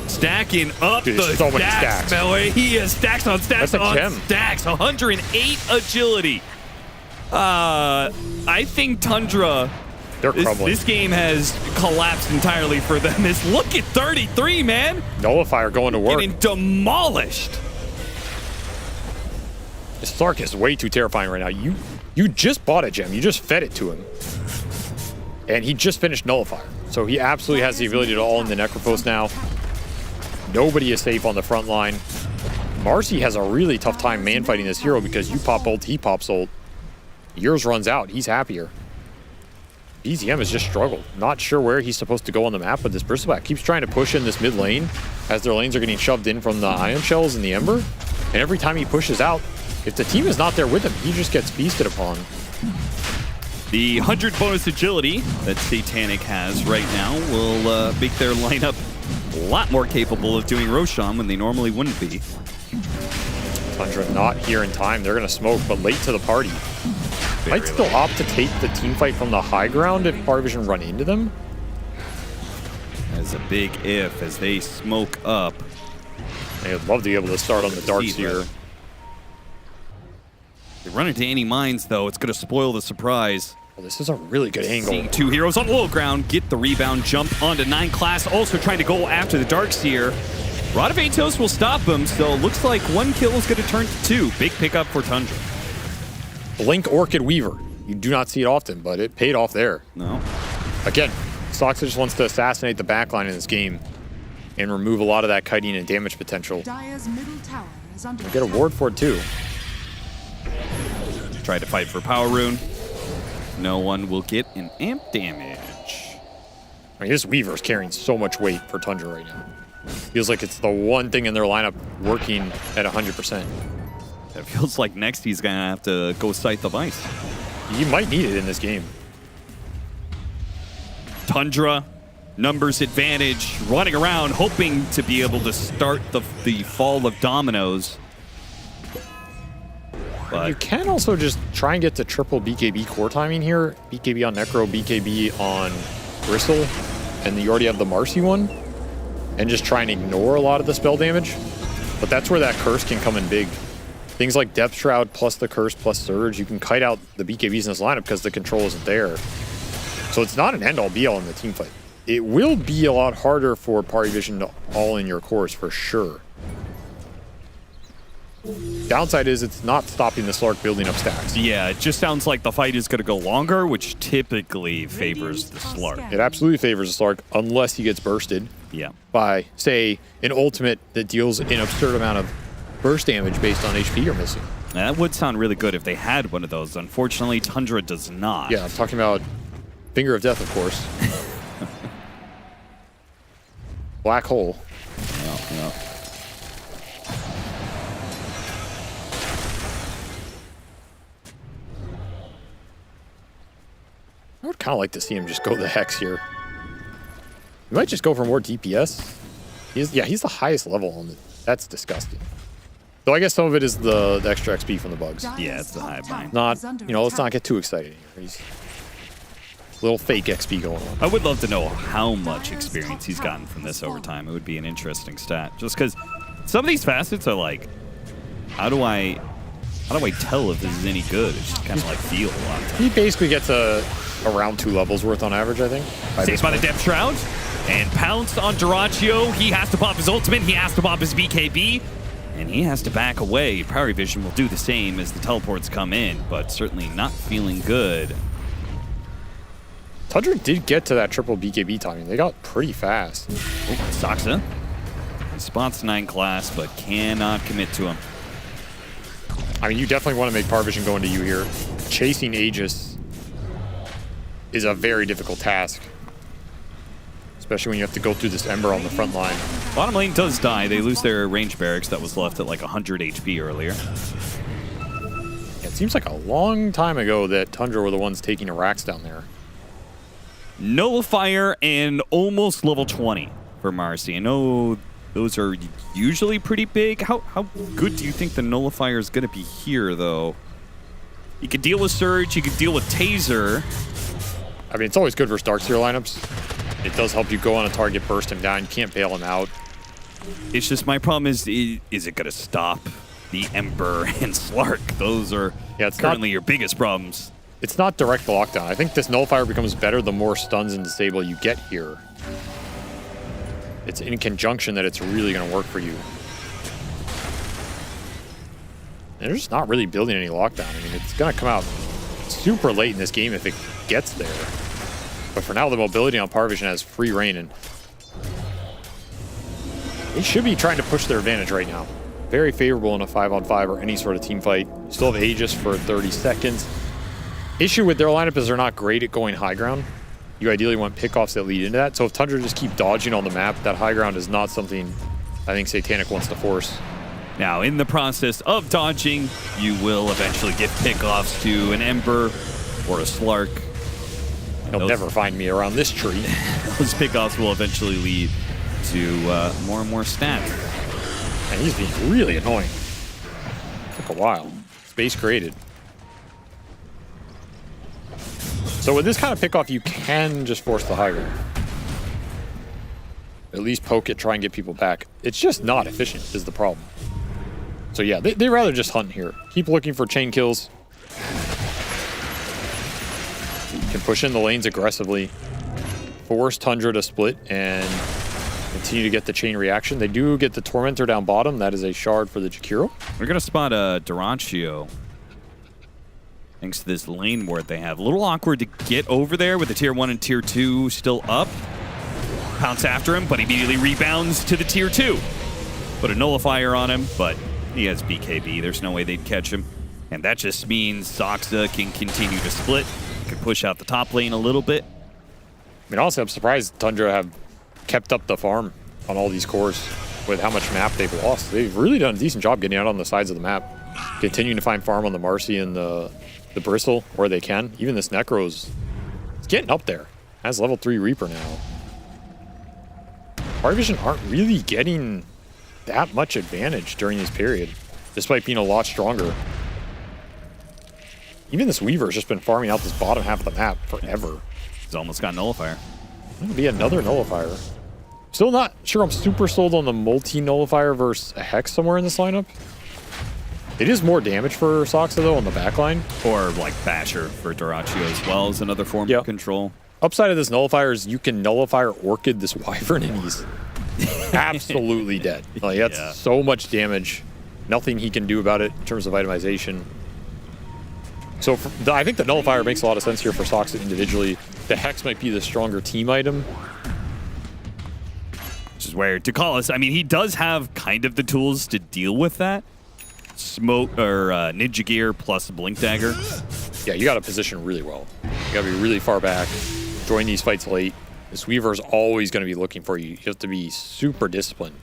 S14: Stacking up
S5: Dude,
S14: the
S5: so many
S14: stacks.
S5: stacks.
S14: Belly. He is stacks on stacks
S5: That's a
S14: on
S5: gem.
S14: stacks. 108 agility. I think Tundra.
S5: They're crumbling.
S14: This game has collapsed entirely for them. Look at 33, man.
S5: Nullifier going to work.
S14: Getting demolished.
S5: Stark is way too terrifying right now. You just bought a gem. You just fed it to him. And he just finished Nullifier. So he absolutely has the ability to all in the Necropost now. Nobody is safe on the front line. Marcy has a really tough time man fighting this hero because you pop ult, he pops ult. Yours runs out. He's happier. BZM has just struggled. Not sure where he's supposed to go on the map, but this Bristleback keeps trying to push in this mid lane as their lanes are getting shoved in from the Ion Shells and the Ember. And every time he pushes out, if the team is not there with him, he just gets feasted upon.
S14: The 100 bonus agility that Satanic has right now will make their lineup a lot more capable of doing Roshan when they normally wouldn't be.
S5: Tundra not here in time. They're going to smoke, but late to the party. Might still opt to take the team fight from the high ground if Parivision run into them.
S14: As a big if as they smoke up.
S5: I'd love to be able to start on the Darks here.
S14: They run into any mines, though. It's going to spoil the surprise.
S5: Well, this is a really good angle.
S14: Seeing 2 heroes on the low ground, get the rebound, jump onto 9 class, also trying to go after the Darkseer. Rod of Atos will stop him, so looks like 1 kill is going to turn to 2. Big pickup for Tundra.
S5: Blink Orchid Weaver. You do not see it often, but it paid off there.
S14: No.
S5: Again, Soxa just wants to assassinate the backline in this game and remove a lot of that kiting and damage potential.
S15: Dire's middle tower is under
S5: We'll get a ward for it too.
S14: Tried to fight for Power Rune. No one will get an amp damage.
S5: I mean, this Weaver is carrying so much weight for Tundra right now. Feels like it's the one thing in their lineup working at 100%.
S14: It feels like next he's going to have to go Scythe of Ice.
S5: You might need it in this game.
S14: Tundra, numbers advantage, running around, hoping to be able to start the fall of dominoes. But
S5: you can also just try and get to triple BKB core timing here. BKB on Necro, BKB on Bristle, and you already have the Marcy one. And just try and ignore a lot of the spell damage. But that's where that curse can come in big. Things like Depth Shroud plus the curse plus Surge, you can kite out the BKBs in this lineup because the control isn't there. So it's not an end-all be-all in the team fight. It will be a lot harder for Parivision to all in your cores for sure. Downside is it's not stopping the Slark building up stacks.
S14: yeah, it just sounds like the fight is going to go longer, which typically favors the Slark.
S5: It absolutely favors the Slark unless he gets bursted by, say, an ultimate that deals an absurd amount of burst damage based on HP you're missing.
S14: That would sound really good if they had one of those. Unfortunately, Tundra does not.
S5: Yeah, I'm talking about Finger of Death, of course. Black Hole.
S14: Yeah.
S5: I would kind of like to see him just go the Hex here. He might just go for more DPS. He's the highest level on it. That's disgusting. So I guess some of it is the extra XP from the bugs.
S14: Yeah, it's the high bind.
S5: Not, let's not get too excited here. He's little fake XP going on.
S14: I would love to know how much experience he's gotten from this over time. It would be an interesting stat. Just because some of these facets are like, how do I tell if this is any good? It's just kind of like feel a lot of times.
S5: He basically gets around 2 levels worth on average, I think.
S14: Saved by the Depth Shroud. and pounce on Dyrachyo. He has to pop his ultimate, he has to pop his BKB, and he has to back away. Power Vision will do the same as the teleports come in, but certainly not feeling good.
S5: Tundra did get to that triple BKB timing. They got pretty fast.
S14: Oh, Saksa. He spots 9 class, but cannot commit to him.
S5: I mean, you definitely want to make Power Vision go into you here. Chasing Aegis is a very difficult task, especially when you have to go through this Ember on the front line.
S14: Bottom lane does die. They lose their range barracks that was left at like 100 HP earlier.
S5: It seems like a long time ago that Tundra were the ones taking Arax down there.
S14: Nullifier and almost level 20 for Marcy. I know those are usually pretty big. How good do you think the Nullifier is going to be here, though? You could deal with Surge, you could deal with Taser.
S5: I mean, it's always good versus Darkseer lineups. It does help you go on a target, burst him down. You can't bail him out.
S14: It's just my problem is it going to stop the Ember and Slark? Those are currently your biggest problems.
S5: It's not direct lockdown. I think this Nullifier becomes better the more stuns and disable you get here. It's in conjunction that it's really going to work for you. And they're just not really building any lockdown. I mean, it's going to come out super late in this game if it gets there. But for now, the mobility on Power Vision has free reign, and they should be trying to push their advantage right now. Very favorable in a 5-on-5 or any sort of team fight. You still have Aegis for 30 seconds. Issue with their lineup is they're not great at going high ground. You ideally want pickoffs that lead into that. So if Tundra just keep dodging on the map, that high ground is not something I think Satanic wants to force.
S14: Now, in the process of dodging, you will eventually get pickoffs to an Ember or a Slark.
S5: You'll never find me around this tree.
S14: Those pickoffs will eventually lead to more and more stats.
S5: And he's being really annoying. Took a while. Space created. So with this kind of pickoff, you can just force the high ground. At least poke it, try and get people back. It's just not efficient is the problem. So yeah, they rather just hunt here. Keep looking for chain kills. You can push in the lanes aggressively. Force Tundra to split and continue to get the chain reaction. They do get the Tormentor down bottom. That is a shard for the Jakiro.
S14: We're going to spot a Dyrachyo. Thanks to this lane ward they have. A little awkward to get over there with the tier 1 and tier 2 still up. Pounce after him, but immediately rebounds to the tier 2. Put a Nullifier on him, but he has BKB. There's no way they'd catch him. And that just means Saksa can continue to split. Can push out the top lane a little bit.
S5: I mean, honestly, I'm surprised Tundra have kept up the farm on all these cores with how much map they've lost. They've really done a decent job getting out on the sides of the map. Continuing to find farm on the Marcy and the Bristle where they can. Even this Necro's getting up there. Has level 3 Reaper now. Power Vision aren't really getting that much advantage during this period, despite being a lot stronger. Even this Weaver's just been farming out this bottom half of the map forever.
S14: He's almost got Nullifier.
S5: It'll be another Nullifier. Still not sure I'm super sold on the multi-Nullifier versus a Hex somewhere in this lineup. It is more damage for Saksa, though, on the backline.
S14: Or, like, Basher for Dyrachyo as well as another form of control.
S5: Upside of this Nullifier is you can Nullifier Orchid this Wyvern and he's absolutely dead. Like, that's so much damage. Nothing he can do about it in terms of itemization. So I think the Nullifier makes a lot of sense here for Saksa individually. The Hex might be the stronger team item.
S14: Which is where Takalis, I mean, he does have kind of the tools to deal with that. Smoke or Ninja Gear plus Blink Dagger.
S5: Yeah, you got to position really well. You got to be really far back. Join these fights late. This Weaver is always going to be looking for you. You have to be super disciplined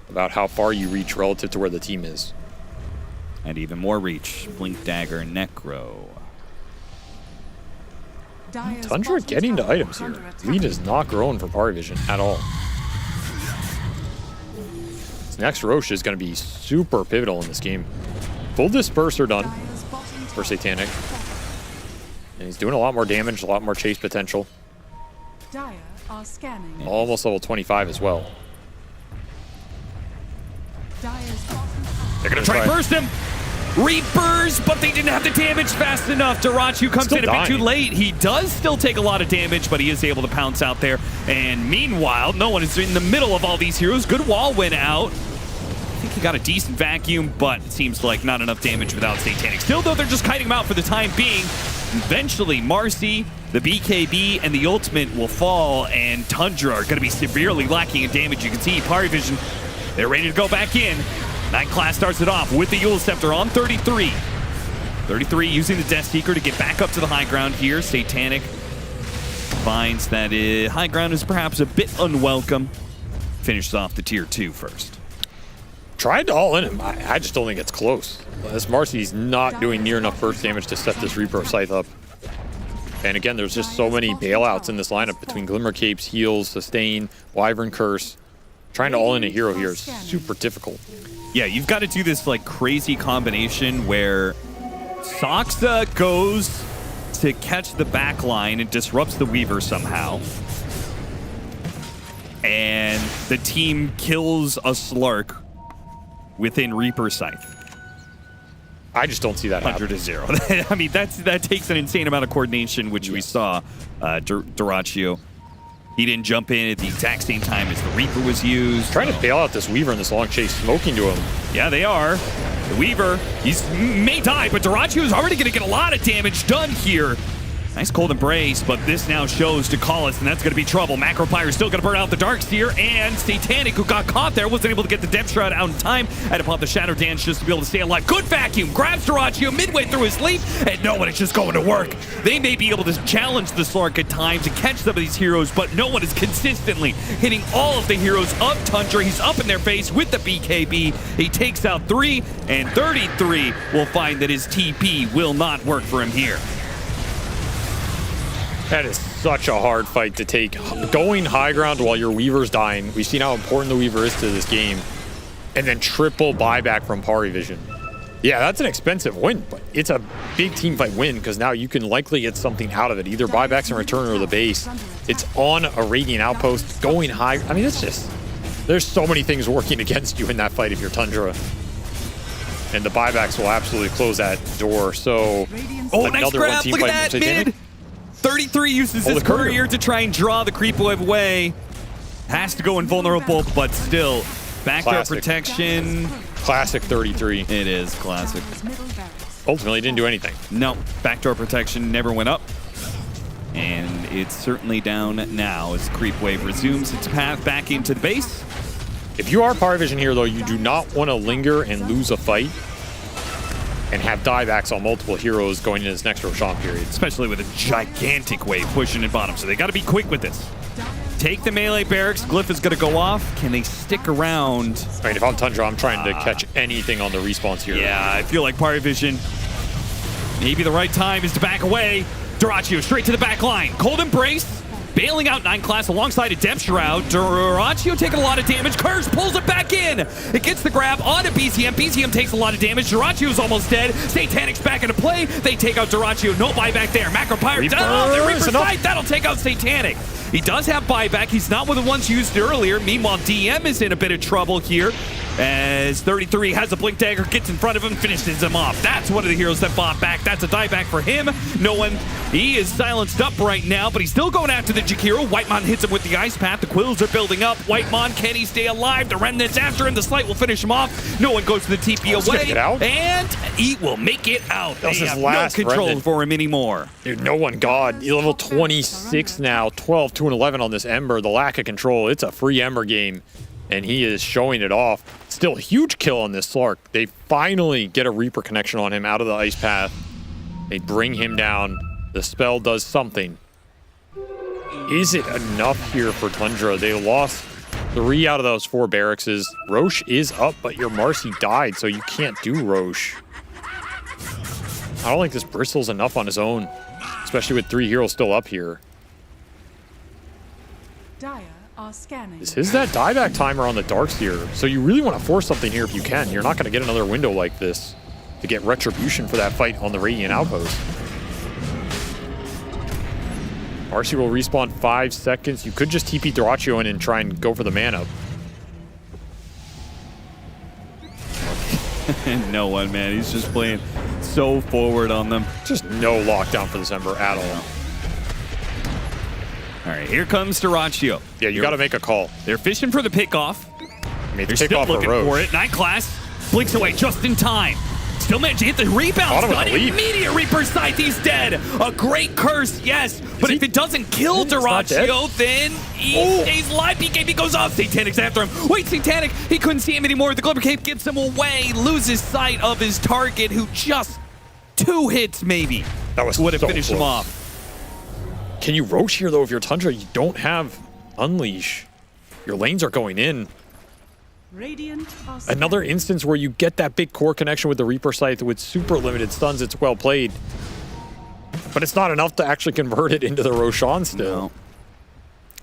S5: about how far you reach relative to where the team is.
S14: And even more reach. Blink Dagger, Necro.
S5: Tundra getting to items here. Lead is not growing for Power Vision at all. This next Roche is going to be super pivotal in this game. Full Disperse are done for Satanic. And he's doing a lot more damage, a lot more chase potential.
S15: Dire are scanning.
S5: Almost level 25 as well.
S15: Dire's
S14: They're going to try and burst him. Reapers, but they didn't have the damage fast enough. Dyrachyu comes in a bit too late. He does still take a lot of damage, but he is able to pounce out there. And meanwhile, no one is in the middle of all these heroes. Good wall went out. I think he got a decent vacuum, but it seems like not enough damage without Satanic. Still, though, they're just kiting him out for the time being. Eventually, Marcy, the BKB, and the ultimate will fall, and Tundra are going to be severely lacking in damage. You can see Parivision, they're ready to go back in. Night Class starts it off with the Eul Scepter on 33. 33 using the Death Seeker to get back up to the high ground here. Satanic finds that high ground is perhaps a bit unwelcome. Finishes off the tier 2 first.
S5: Tried to all in him. I just don't think it's close. This Marcy's not doing near enough burst damage to set this Reaper Scythe up. And again, there's just so many bailouts in this lineup between Glimmer Capes, Heals, Sustain, Wyvern Curse. Trying to all in a hero here is super difficult.
S14: Yeah, you've got to do this like crazy combination where Soxa goes to catch the back line and disrupts the Weaver somehow. And the team kills a Slark within Reaper Scythe.
S5: I just don't see that
S14: 100-0. I mean, that takes an insane amount of coordination, which we saw. Dyrachyu, he didn't jump in at the exact same time as the Reaper was used.
S5: Trying to bail out this Weaver in this long chase, smoking to him.
S14: Yeah, they are. The Weaver, he may die, but Dyrachyu is already going to get a lot of damage done here. Nice cold embrace, but this now shows to Callis, and that's going to be trouble. Macropyre is still going to burn out the Darkseer, and Satanic, who got caught there, wasn't able to get the Depth Shroud out in time. Had to pop the Shadow Dance just to be able to stay alive. Good vacuum, grabs Dyrachyu midway through his leap, and no one is just going to work. They may be able to challenge the Slark at times and catch some of these heroes, but no one is consistently hitting all of the heroes of Tundra. He's up in their face with the BKB. He takes out 3, and 33 will find that his TP will not work for him here.
S5: That is such a hard fight to take. Going high ground while your Weaver's dying. We've seen how important the Weaver is to this game. And then triple buyback from Parivision. Yeah, that's an expensive win, but it's a big team fight win because now you can likely get something out of it. Either buybacks in return or the base. It's on a Radiant Outpost, going high. I mean, it's just... There's so many things working against you in that fight if you're Tundra. And the buybacks will absolutely close that door. So,
S14: nice grab. Look at that, mid. 33 uses his courier to try and draw the creep wave away. Has to go invulnerable, but still. Backdoor protection.
S5: Classic 33.
S14: It is classic.
S5: Ultimately didn't do anything.
S14: No, backdoor protection never went up. And it's certainly down now as creep wave resumes its path back into the base.
S5: If you are Parivision here, though, you do not want to linger and lose a fight and have diebacks on multiple heroes going into this next Roshan period.
S14: Especially with a gigantic wave pushing in bottom, so they got to be quick with this. Take the melee barracks, Glyph is going to go off. Can they stick around?
S5: I mean, if I'm Tundra, I'm trying to catch anything on the respawns here.
S14: Yeah, I feel like Parivision, maybe the right time is to back away. Dyrachyu straight to the back line. Cold Embrace, bailing out 9 Class alongside a Depth Shroud. Dyrachyu taking a lot of damage. Curse pulls it back in. It gets the grab onto BCM. BCM takes a lot of damage. Dyrachyu is almost dead. Satanic's back into play. They take out Dyrachyu. No buyback there. Macropyre down. The Reaper Sight. That'll take out Satanic. He does have buyback. He's not one of the ones used earlier. Meanwhile, DM is in a bit of trouble here as 33 has a Blink Dagger, gets in front of him, finishes him off. That's one of the heroes that bought back. That's a dieback for him. No one, he is silenced up right now, but he's still going after the Jakiro. Whitemon hits him with the Ice Path. The Quills are building up. Whitemon, can he stay alive? The Remnant's after him. The Slight will finish him off. No one goes to the TP away. And he will make it out. They have no control for him anymore.
S5: Dude, no one, God. You're level 26 now, 12, 2, and 11 on this Ember. The lack of control. It's a free Ember game, and he is showing it off. Still a huge kill on this Slark. They finally get a Reaper connection on him out of the Ice Path. They bring him down. The spell does something. Is it enough here for Tundra? They lost 3 out of those 4 barracks. Roche is up, but your Marcy died, so you can't do Roche. I don't think this Bristle's enough on his own, especially with 3 heroes still up here. This is that dieback timer on the Darkseer, so you really want to force something here if you can. You're not going to get another window like this to get retribution for that fight on the Radiant Outpost. Marcy will respawn 5 seconds. You could just TP Dyrachyu in and try and go for the man up.
S14: And no one, man. He's just playing so forward on them.
S5: Just no lockdown for this Ember at all.
S14: All right, here comes Dyrachyo.
S5: Yeah, you got to make a call.
S14: They're fishing for the pickoff.
S5: I mean,
S14: They're still looking for it. Night Class blinks away just in time. Still managed to hit the rebound. Got immediate Reaper Scythe. He's dead. A great curse, yes. But if it doesn't kill Dyrachyo, then he stays alive. BKB goes off. Satanic's after him. Wait, Satanic. He couldn't see him anymore. The Glimmer Cape gets him away. Loses sight of his target, who just 2 hits maybe would have finished him off.
S5: Can you roach here, though, if you're Tundra? You don't have Unleash. Your lanes are going in. Another instance where you get that big core connection with the Reaper Scythe with super limited stuns. It's well played. But it's not enough to actually convert it into the Roshan still. No.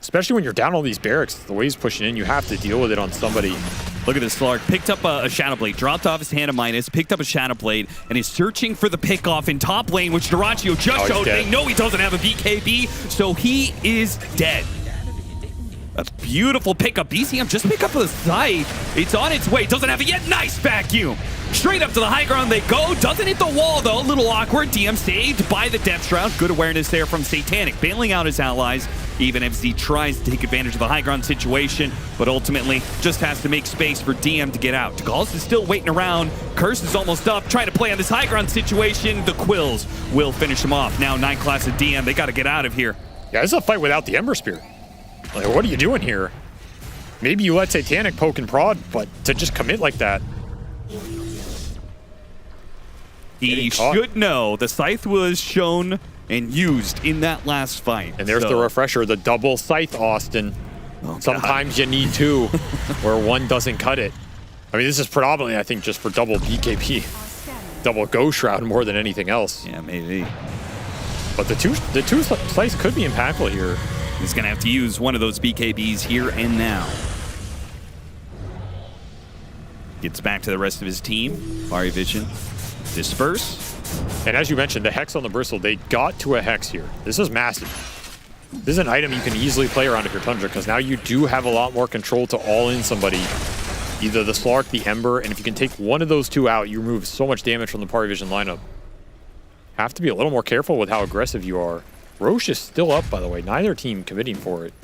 S5: Especially when you're down all these barracks. The way he's pushing in, you have to deal with it on somebody.
S14: Look at this, Slark. Picked up a Shadow Blade, dropped off his hand of Minus, picked up a Shadow Blade, and is searching for the pickoff in top lane, which Dyrachyo just showed. They know he doesn't have a BKB, so he is dead. A beautiful pickup. BCM just pick up the Scythe. It's on its way. Doesn't have it yet. Nice vacuum. Straight up to the high ground they go. Doesn't hit the wall, though. A little awkward. DM saved by the Depth Shroud. Good awareness there from Satanic, bailing out his allies, even if he tries to take advantage of the high ground situation, but ultimately just has to make space for DM to get out. Gauls is still waiting around. Curse is almost up, trying to play on this high ground situation. The Quills will finish him off. Now 9 class of DM. They got to get out of here.
S5: Yeah, this is a fight without the Ember Spear. Like, what are you doing here? Maybe you let Satanic poke and prod, but to just commit like that.
S14: He should know the Scythe was shown and used in that last fight.
S5: And there's the refresher, the double Scythe, Austin. Sometimes you need 2, where one doesn't cut it. I mean, this is predominantly, I think, just for double BKB. Double Ghost Shroud more than anything else.
S14: Yeah, maybe.
S5: But the two Scythes could be impactful here.
S14: He's going to have to use one of those BKBs here and now. Gets back to the rest of his team. Fiery Vision. Disperse.
S5: And as you mentioned, the Hex on the Bristle, they got to a Hex here. This is massive. This is an item you can easily play around if you're Tundra, because now you do have a lot more control to all-in somebody. Either the Slark, the Ember, and if you can take one of those 2 out, you remove so much damage from the Fiery Vision lineup. Have to be a little more careful with how aggressive you are. Roche is still up, by the way. Neither team committing for it.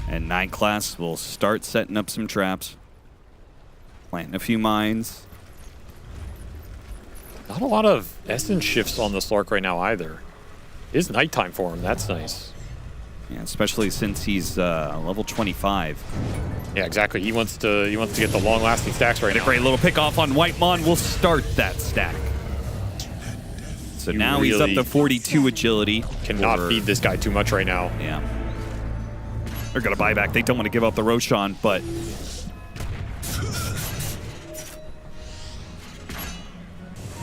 S14: And 9 class will start setting up some traps. Planting a few mines.
S5: Not a lot of essence shifts on the Slark right now either. It is nighttime for him. That's nice.
S14: Yeah, especially since he's level 25.
S5: Yeah, exactly. He wants to get the long-lasting stacks right now.
S14: A great little pick off on Whitemon will start that stack. So now he's up to 42 agility.
S5: Cannot feed this guy too much right now.
S14: Yeah. They're going to buy back. They don't want to give up the Roshan, but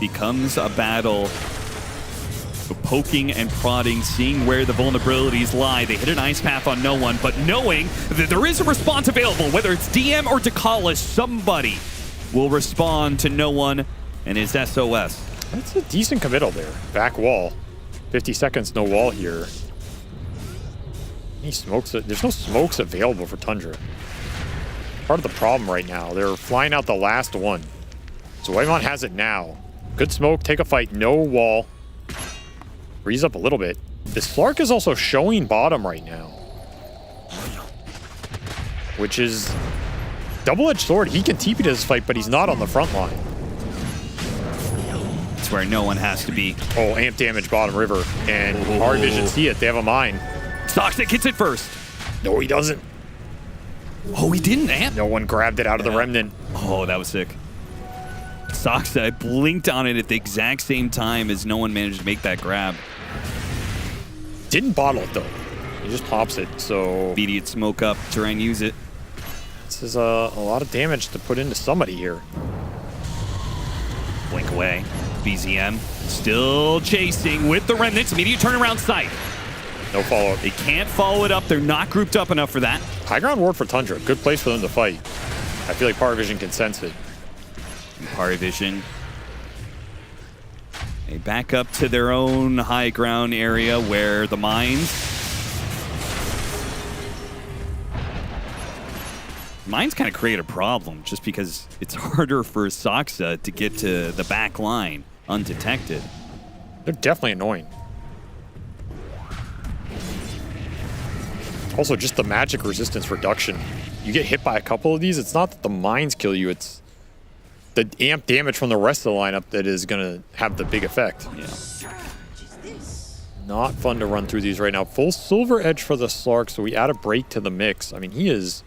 S14: becomes a battle of poking and prodding, seeing where the vulnerabilities lie. They hit an ice path on no one, but knowing that there is a response available, whether it's DM or Dakalis, somebody will respond to no one and his SOS.
S5: That's a decent committal there. Back wall. 50 seconds, no wall here. Any smokes? There's no smokes available for Tundra. Part of the problem right now. They're flying out the last one. So Waymon has it now. Good smoke, take a fight, no wall. Freeze up a little bit. This Slark is also showing bottom right now. Which is double-edged sword. He can TP to this fight, but he's not on the front line.
S14: Where no one has to be.
S5: Oh, amp damage bottom river. And Hard Vision see it. They have a mine.
S14: Toxic hits it first.
S5: No, he doesn't.
S14: Oh, he didn't amp?
S5: No one grabbed it out of the remnant.
S14: Oh, that was sick. Soxa blinked on it at the exact same time as no one managed to make that grab.
S5: Didn't bottle it, though. He just pops it, so...
S14: Immediate smoke up, try and use it.
S5: This is a lot of damage to put into somebody here.
S14: Blink away. BZM still chasing with the remnants. Immediate turnaround sight.
S5: No follow-up.
S14: They can't follow it up. They're not grouped up enough for that.
S5: High ground ward for Tundra. Good place for them to fight. I feel like Power Vision can sense it.
S14: And Power Vision. They back up to their own high ground area where the mines. Mines kind of create a problem just because it's harder for Saksa to get to the back line undetected.
S5: They're definitely annoying. Also, just the magic resistance reduction. You get hit by a couple of these, it's not that the mines kill you, it's the amp damage from the rest of the lineup that is going to have the big effect.
S14: Yeah.
S5: Not fun to run through these right now. Full Silver Edge for the Slark, so we add a break to the mix. I mean, he is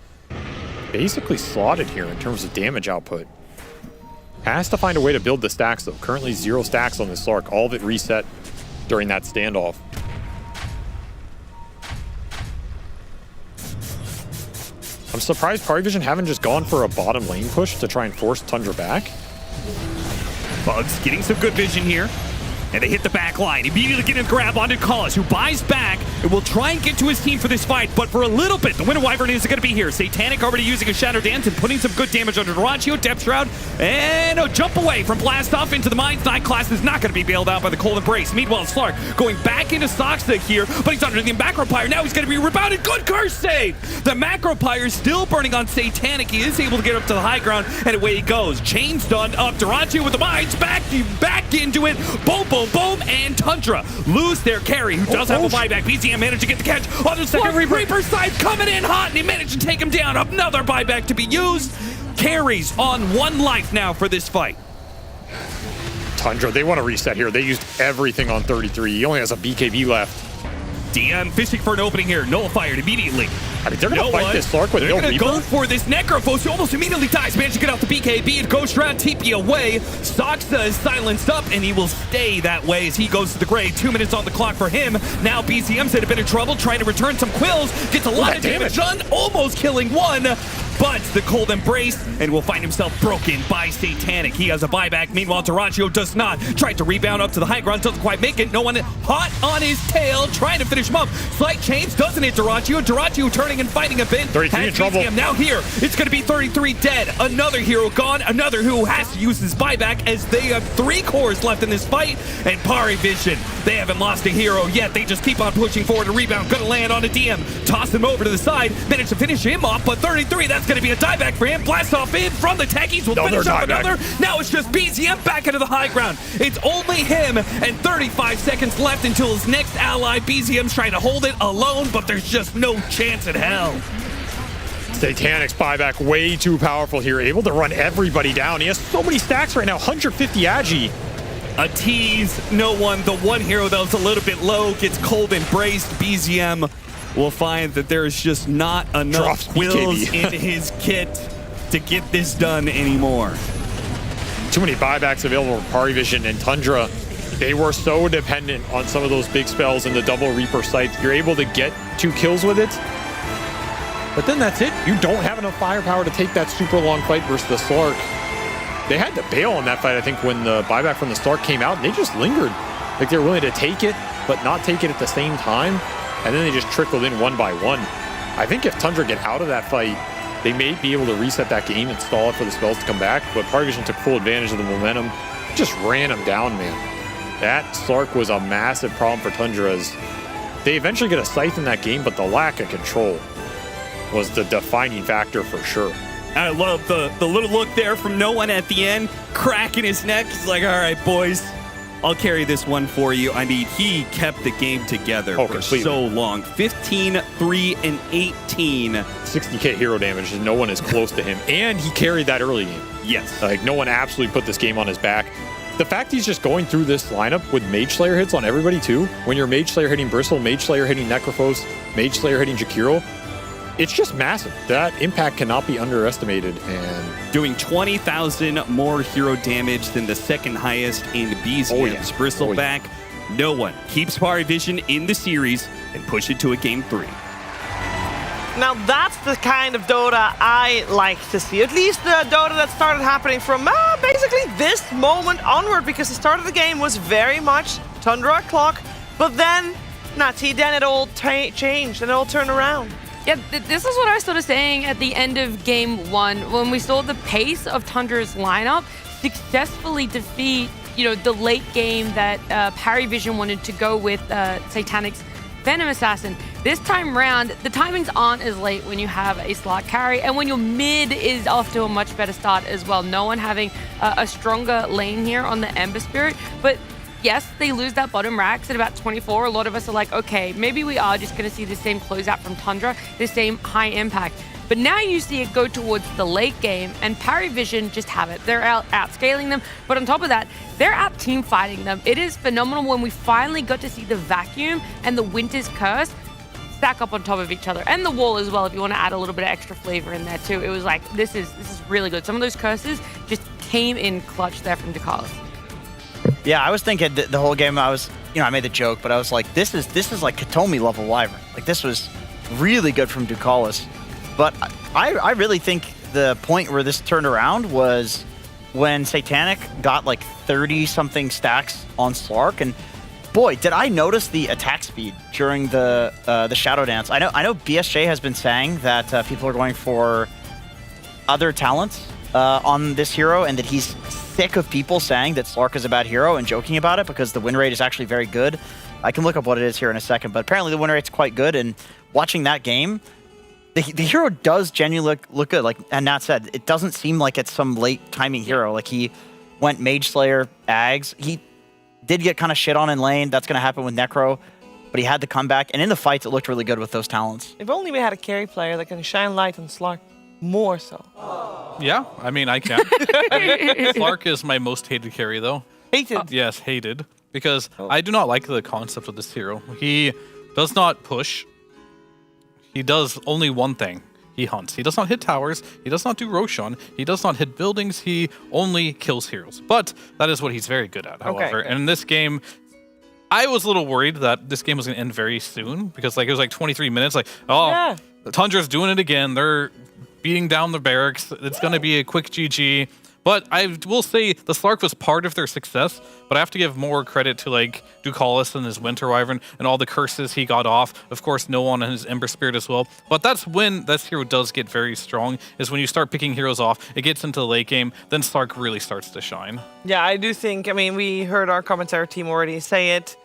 S5: basically slotted here in terms of damage output. Has to find a way to build the stacks, though. Currently 0 stacks on the Slark. All of it reset during that standoff. I'm surprised Parivision haven't just gone for a bottom lane push to try and force Tundra back.
S14: Bugs getting some good vision here. And they hit the back line. Immediately getting a grab onto Collis, who buys back and will try and get to his team for this fight. But for a little bit, the Winter Wyvern is going to be here. Satanic already using a Shadow Dance and putting some good damage under Durantio, Depth Shroud, and a jump away from Blast Off into the Mines. Night Class is not going to be bailed out by the Cold Embrace. Meanwhile, Slark going back into Soxta here, but he's under the Macro Pyre. Now he's going to be rebounded. Good curse save! The Macro Pyre is still burning on Satanic. He is able to get up to the high ground, and away he goes. Chains done up. Durantio with the Mines. Back into it. Boom, boom, boom, and Tundra lose their carry, who does have a buyback. BZM managed to get the catch on the second Reaper side, coming in hot, and he managed to take him down. Another buyback to be used. Carries on 1 life now for this fight.
S5: Tundra, they want to reset here. They used everything on 33. He only has a BKB left.
S14: DM fishing for an opening here. Nullified immediately.
S5: I mean, they're going to fight this Slark with no Reaper.
S14: They're going to go for this Necrophos, who almost immediately dies. Managed to get out the BKB and Ghost Shroud TP away. Soxa is silenced up, and he will stay that way as he goes to the grave. 2 minutes on the clock for him. Now BCM's in a bit of trouble, trying to return some quills. Gets a lot of damage done, almost killing one. But the Cold Embrace, and will find himself broken by Satanic. He has a buyback. Meanwhile, Durantio does not. Tried to rebound up to the high ground, doesn't quite make it. No one hot on his tail, trying to finish him up. Slight change, doesn't hit Durantio. Durantio turning and fighting a bit.
S5: 33 in trouble.
S14: Now here, it's going to be 33 dead. Another hero gone. Another who has to use his buyback, as they have 3 cores left in this fight. And Parivision, they haven't lost a hero yet. They just keep on pushing forward. A rebound, going to land on a DM. Toss him over to the side. Managed to finish him off, but 33, that's going to be a dieback for him. Blast off in from the techies. Will finish up another. Now it's just BZM back into the high ground. It's only him, and 35 seconds left until his next ally. BZM's trying to hold it alone, but there's just no chance in hell.
S5: Satanic's buyback way too powerful here. Able to run everybody down. He has so many stacks right now. 150 Agi.
S14: A tease. No one. The one hero that was a little bit low gets Cold Embraced. BZM will find that there's just not enough quills in his kit to get this done anymore.
S5: Too many buybacks available for Parivision and Tundra. They were so dependent on some of those big spells and the double Reaper sights. You're able to get 2 kills with it, but then that's it. You don't have enough firepower to take that super long fight versus the Slark. They had to bail on that fight, I think, when the buyback from the Slark came out. They just lingered. Like, they were willing to take it, but not take it at the same time. And then they just trickled in 1 by 1. I think if Tundra get out of that fight, they may be able to reset that game and stall it for the spells to come back. But Parivision took full advantage of the momentum. Just ran him down, man. That Slark was a massive problem for Tundra's. They eventually get a scythe in that game, but the lack of control was the defining factor for sure.
S14: I love the little look there from No One at the end, cracking his neck. He's like, all right, boys, I'll carry this one for you. I mean, he kept the game together for so long. 15, 3, and 18.
S5: 60k hero damage, and no one is close to him. And he carried that early game.
S14: Yes.
S5: Like, no one absolutely put this game on his back. The fact he's just going through this lineup with Mage Slayer hits on everybody too, when you're Mage Slayer hitting Bristle, Mage Slayer hitting Necrophos, Mage Slayer hitting Jakiro, it's just massive. That impact cannot be underestimated. And
S14: doing 20,000 more hero damage than the second highest in BZM's Bristleback. No One keeps Parivision in the series and push it to a game 3.
S18: Now that's the kind of Dota I like to see. At least the Dota that started happening from basically this moment onward, because the start of the game was very much Tundra clock, but then Natty, then it all changed and it all turned around.
S10: Yeah, this is what I started saying at the end of game 1, when we saw the pace of Tundra's lineup successfully defeat, the late game that Parivision wanted to go with Satanic's Venom Assassin. This time round, the timings aren't as late when you have a Slark carry, and when your mid is off to a much better start as well. No one having a stronger lane here on the Ember Spirit, but yes, they lose that bottom racks at about 24. A lot of us are like, okay, maybe we are just going to see the same closeout from Tundra, the same high impact. But now you see it go towards the late game, and Parry Vision just have it. They're outscaling them, but on top of that, they're out team fighting them. It is phenomenal when we finally got to see the Vacuum and the Winter's Curse stack up on top of each other, and the wall as well, if you want to add a little bit of extra flavor in there too. It was like, this is really good. Some of those curses just came in clutch there from DeCarlos.
S13: Yeah, I was thinking the whole game, I made the joke, but I was like, this is like Katomi level Wyvern. Like, this was really good from DeCarlos. But I really think the point where this turned around was when Satanic got like 30-something stacks on Slark, and boy, did I notice the attack speed during the Shadow Dance. I know BSJ has been saying that people are going for other talents on this hero, and that he's sick of people saying that Slark is a bad hero and joking about it because the win rate is actually very good. I can look up what it is here in a second, but apparently the win rate's quite good, and watching that game, the hero does genuinely look good. Like, and Nat said, it doesn't seem like it's some late timing hero. Like, he went Mage Slayer, Ags. He did get kind of shit on in lane. That's going to happen with Necro, but he had the comeback. And in the fights, it looked really good with those talents.
S18: If only we had a carry player that can shine light on Slark more so.
S4: Yeah, I mean, I can. Slark is my most hated carry, though.
S18: Hated?
S4: Yes, hated. Because I do not like the concept of this hero. He does not push. He does only one thing. He hunts. He does not hit towers. He does not do Roshan. He does not hit buildings. He only kills heroes. But that is what he's very good at, however.
S18: Okay.
S4: And in this game, I was a little worried that this game was going to end very soon. Because it was like 23 minutes. Like, oh, Tundra's doing it again. They're beating down the barracks. It's going to be a quick GG. But I will say the Slark was part of their success, but I have to give more credit to like DeCarlos and his Winter Wyvern and all the curses he got off. Of course, No One and his Ember Spirit as well. But that's when this hero does get very strong, is when you start picking heroes off, it gets into the late game, then Slark really starts to shine.
S18: Yeah, I do think, I mean, we heard our commentary team already say it.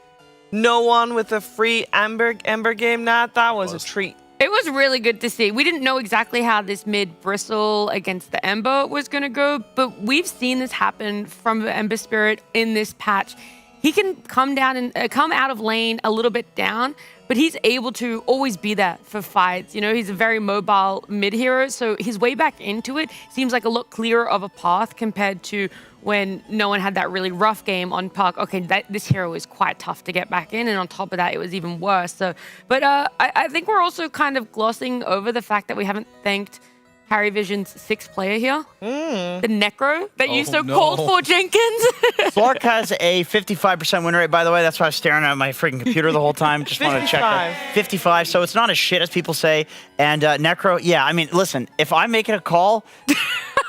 S18: No One with a free Ember game, Nat, that was a treat.
S10: It was really good to see. We didn't know exactly how this mid bristle against the Ember was going to go, but we've seen this happen from the Ember Spirit in this patch. He can come down and come out of lane a little bit down, but he's able to always be there for fights. You know, he's a very mobile mid hero, so his way back into it seems like a lot clearer of a path compared to when No One had that really rough game on Park. Okay, this hero is quite tough to get back in, and on top of that, it was even worse. So, but I think we're also kind of glossing over the fact that we haven't thanked Parry Vision's 6th player here, the Necro that you so called for, Jenkins.
S13: Slark has a 55% win rate, by the way. That's why I was staring at my freaking computer the whole time. Just wanted to check that. 55, so it's not as shit as people say. And Necro, yeah, I mean, listen, if I'm making a call,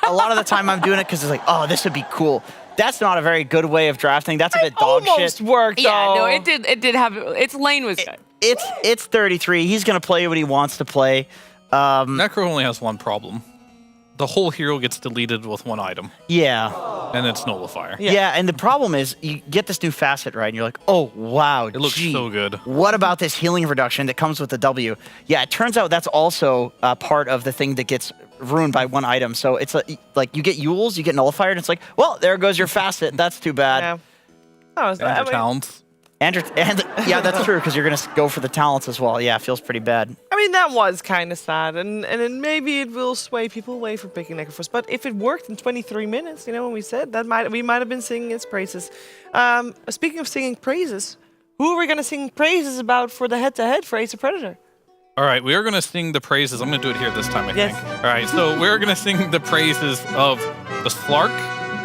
S13: a lot of the time I'm doing it because it's like, oh, this would be cool. That's not a very good way of drafting. That's a bit dog shit.
S18: Almost worked, though.
S10: Yeah, no, it did have, its lane was good.
S13: It's 33. He's going to play what he wants to play.
S4: Necro only has one problem. The whole hero gets deleted with one item.
S13: Yeah.
S4: And it's Nullifier.
S13: Yeah, and the problem is you get this new facet, right? And you're like, oh, wow.
S4: It looks so good.
S13: What about this healing reduction that comes with the W? Yeah, it turns out that's also part of the thing that gets ruined by one item. So it's like you get Yules, you get Nullifier, and it's like, well, there goes your facet. That's too bad.
S18: Yeah.
S4: Talents.
S13: And yeah, that's true, because you're going to go for the talents as well. Yeah, it feels pretty bad.
S18: I mean, that was kind of sad, and then maybe it will sway people away from picking Necrophos. But if it worked in 23 minutes, you know, when we said that, we might have been singing its praises. Speaking of singing praises, who are we going to sing praises about for the head-to-head for Ace of Predator?
S4: All right, we are going to sing the praises. I'm going to do it here this time, I think. All right, so we're going to sing the praises of the Slark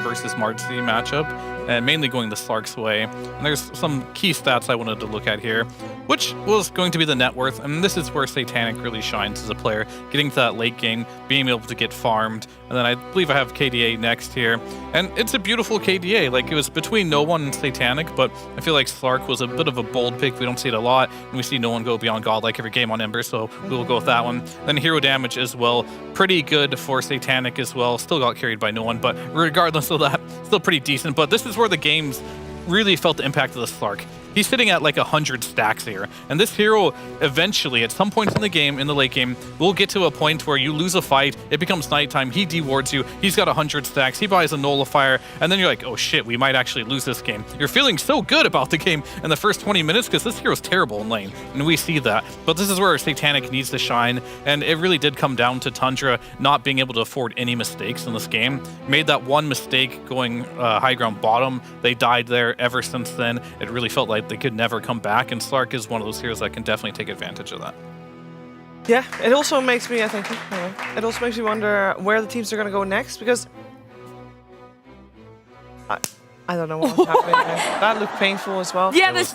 S4: versus Marzi matchup, and mainly going the Slark's way. And there's some key stats I wanted to look at here, which was going to be the net worth, and this is where Satanic really shines as a player, getting to that late game, being able to get farmed, and then I believe I have KDA next here, and it's a beautiful KDA. Like, it was between No One and Satanic, but I feel like Slark was a bit of a bold pick. We don't see it a lot, and we see No One go beyond Godlike every game on Ember, so we'll go with that one. Then hero damage as well, pretty good for Satanic as well, still got carried by No One, but regardless of that, still pretty decent. But this is where the games really felt the impact of the Slark. he's sitting at like 100 stacks here. And this hero, eventually, at some point in the game, in the late game, will get to a point where you lose a fight, it becomes nighttime, he dewards you, he's got 100 stacks, he buys a nullifier, and then you're like, oh shit, we might actually lose this game. You're feeling so good about the game in the first 20 minutes because this hero's terrible in lane, and we see that. But this is where Satanic needs to shine, and it really did come down to Tundra not being able to afford any mistakes in this game. Made that one mistake going high ground bottom. They died there. Ever since then, it really felt like they could never come back, and Slark is one of those heroes that can definitely take advantage of that.
S18: Yeah, it also makes me, it also makes me wonder where the teams are going to go next, because I don't know what's happening there. That looked painful as well.
S10: Yeah, it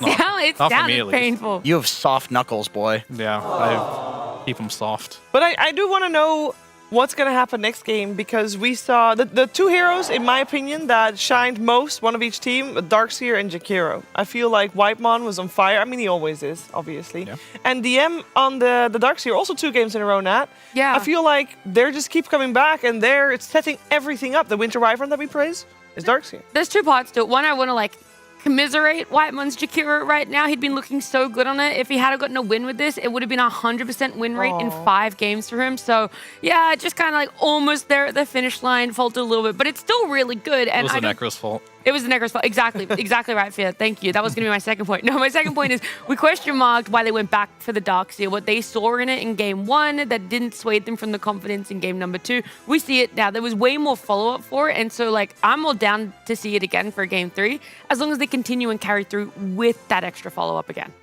S10: sounded painful.
S13: You have soft knuckles, boy.
S4: Yeah, I keep them soft.
S18: But I do want to know what's going to happen next game, because we saw the two heroes, in my opinion, that shined most, one of each team, Darkseer and Jakiro. I feel like Whitemon was on fire. I mean, he always is, obviously. Yeah. And DM on the Darkseer, also 2 games in a row, Nat.
S10: Yeah.
S18: I feel like they just keep coming back, and they're setting everything up. The Winter Wyvern that we praise is Darkseer.
S10: There's 2 parts to it. One, I want to commiserate Whitemon's Jakiro right now. He'd been looking so good on it. If he had gotten a win with this, it would have been 100% win rate in 5 games for him. So yeah, just kind of almost there at the finish line, faltered a little bit, but it's still really good. And
S4: it was the Necro's fault.
S10: It was the Necro's fault. Exactly. Exactly right, Fia. Thank you. That was going to be my second point. No, my second point is we question marked why they went back for the Darkseer. What they saw in it in game 1 that didn't sway them from the confidence in game number 2. We see it now. There was way more follow-up for it. And so I'm all down to see it again for game 3, as long as they continue and carry through with that extra follow-up again.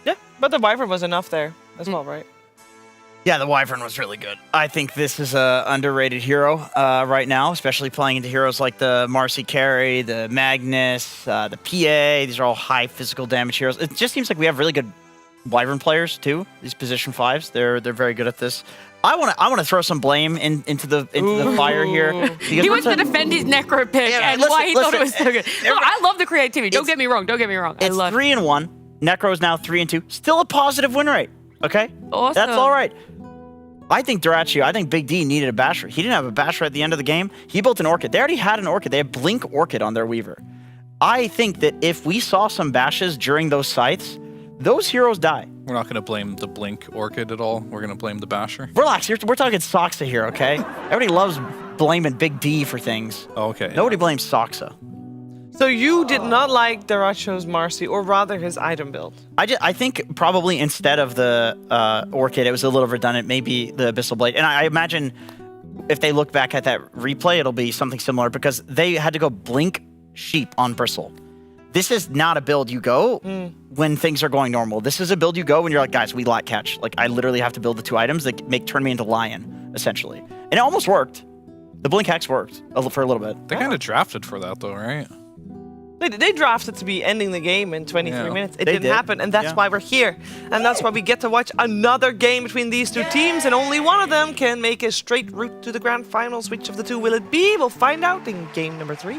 S18: Yeah, but the Wyvern was enough there as well, right?
S13: Yeah, the Wyvern was really good. I think this is a underrated hero right now, especially playing into heroes like the Marcy Carry, the Magnus, the PA. These are all high physical damage heroes. It just seems like we have really good Wyvern players too. These position 5s, they're very good at this. I want to throw some blame into the fire here.
S10: He wants to defend his Necro pick and why he thought it was so good. No, I love the creativity. Don't get me wrong.
S13: It's 3-1. Necro is now 3-2. Still a positive win rate. Okay,
S10: awesome.
S13: That's all right. I think Big D needed a Basher. He didn't have a Basher at the end of the game. He built an Orchid. They already had an Orchid. They had Blink Orchid on their Weaver. I think that if we saw some Bashes during those sites, those heroes die.
S4: We're not going to blame the Blink Orchid at all. We're going to blame the Basher.
S13: Relax. We're talking Soxa here, okay? Everybody loves blaming Big D for things.
S4: Oh, okay.
S13: Nobody blames Soxa.
S18: So you did not like Daracho's Marcy, or rather his item build?
S13: I think probably instead of the Orchid, it was a little redundant, maybe the Abyssal Blade. And I imagine if they look back at that replay, it'll be something similar, because they had to go Blink Sheep on Bristle. This is not a build you go when things are going normal. This is a build you go when you're like, guys, we lack catch. I literally have to build the 2 items that turn me into Lion, essentially. And it almost worked. The Blink Hex worked for a little bit.
S4: They kind of drafted for that though, right?
S18: They drafted to be ending the game in 23 minutes. It didn't happen, and that's why we're here. And that's why we get to watch another game between these 2 teams, and only one of them can make a straight route to the grand finals. Which of the 2 will it be? We'll find out in game number 3.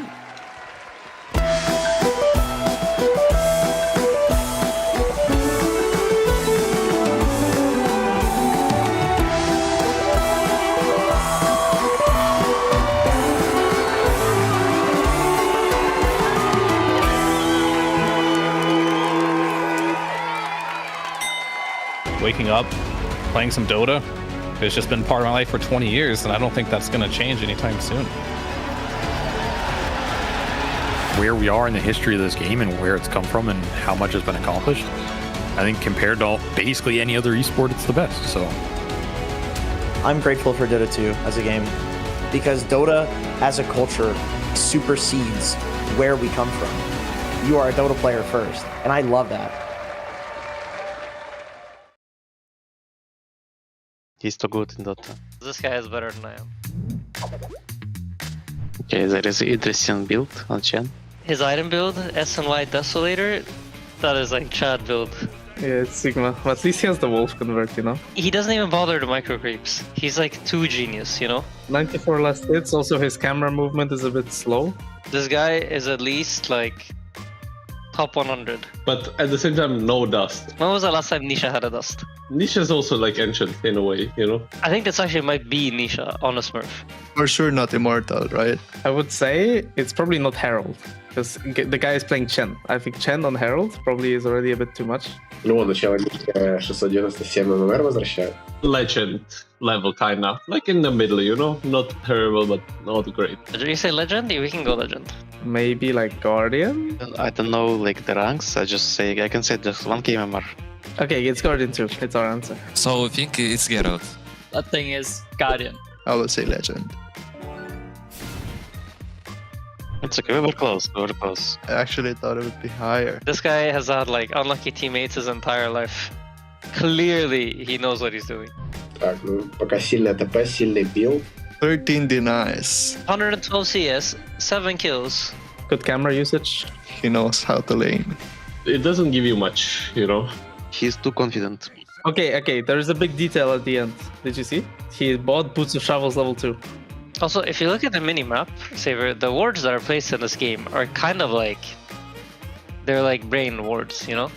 S4: Waking up, playing some Dota, it's just been part of my life for 20 years, and I don't think that's going to change anytime soon.
S5: Where we are in the history of this game and where it's come from and how much has been accomplished, I think compared to basically any other esport, it's the best. So
S3: I'm grateful for Dota 2 as a game, because Dota as a culture supersedes where we come from. You are a Dota player first, and I love that.
S22: He's too good in Dota.
S2: This guy is better than I am.
S22: Okay, there is an interesting build on Chen.
S2: His item build, SNY Desolator, that is Chad build.
S6: Yeah, it's Sigma. At least he has the Wolf Convert, you know?
S2: He doesn't even bother to micro creeps. He's too genius, you know?
S6: 94 last hits, also his camera movement is a bit slow.
S2: This guy is at least top 100.
S6: But at the same time, no dust.
S2: When was the last time Nisha had a dust?
S6: Nisha's also like ancient in a way, you know?
S2: I think this actually might be Nisha on a Smurf.
S1: For sure not immortal, right?
S6: I would say it's probably not Herald. Because the guy is playing Chen. I think Chen on Herald probably is already a bit too much.
S11: Ну, начало 697 ММР возвращают.
S6: Legend level, kind of. Like in the middle, you know? Not terrible, but not great.
S2: Did you say legend? Yeah, we can go legend.
S6: Maybe like Guardian?
S21: I don't know like the ranks. I can say just 1k MMR.
S6: Okay, it's Guardian too. It's our answer.
S23: So I think it's Geralt.
S25: That thing is Guardian.
S1: I would say legend.
S21: It's okay, we were close,
S1: I actually thought it would be higher.
S2: This guy has had like unlucky teammates his entire life. Clearly, he knows what he's doing.
S11: Так, ну, пока сильный АТП, сильный билд.
S1: 13 denies.
S2: 112 CS, 7 kills.
S6: Good camera usage.
S1: He knows how to lane.
S6: It doesn't give you much, you know?
S21: He's too confident.
S6: Okay, there is a big detail at the end. Did you see? He bought Boots of Travels level 2.
S2: Also, if you look at the minimap, Saber, the wards that are placed in this game are kind of like... They're like brain wards, you know?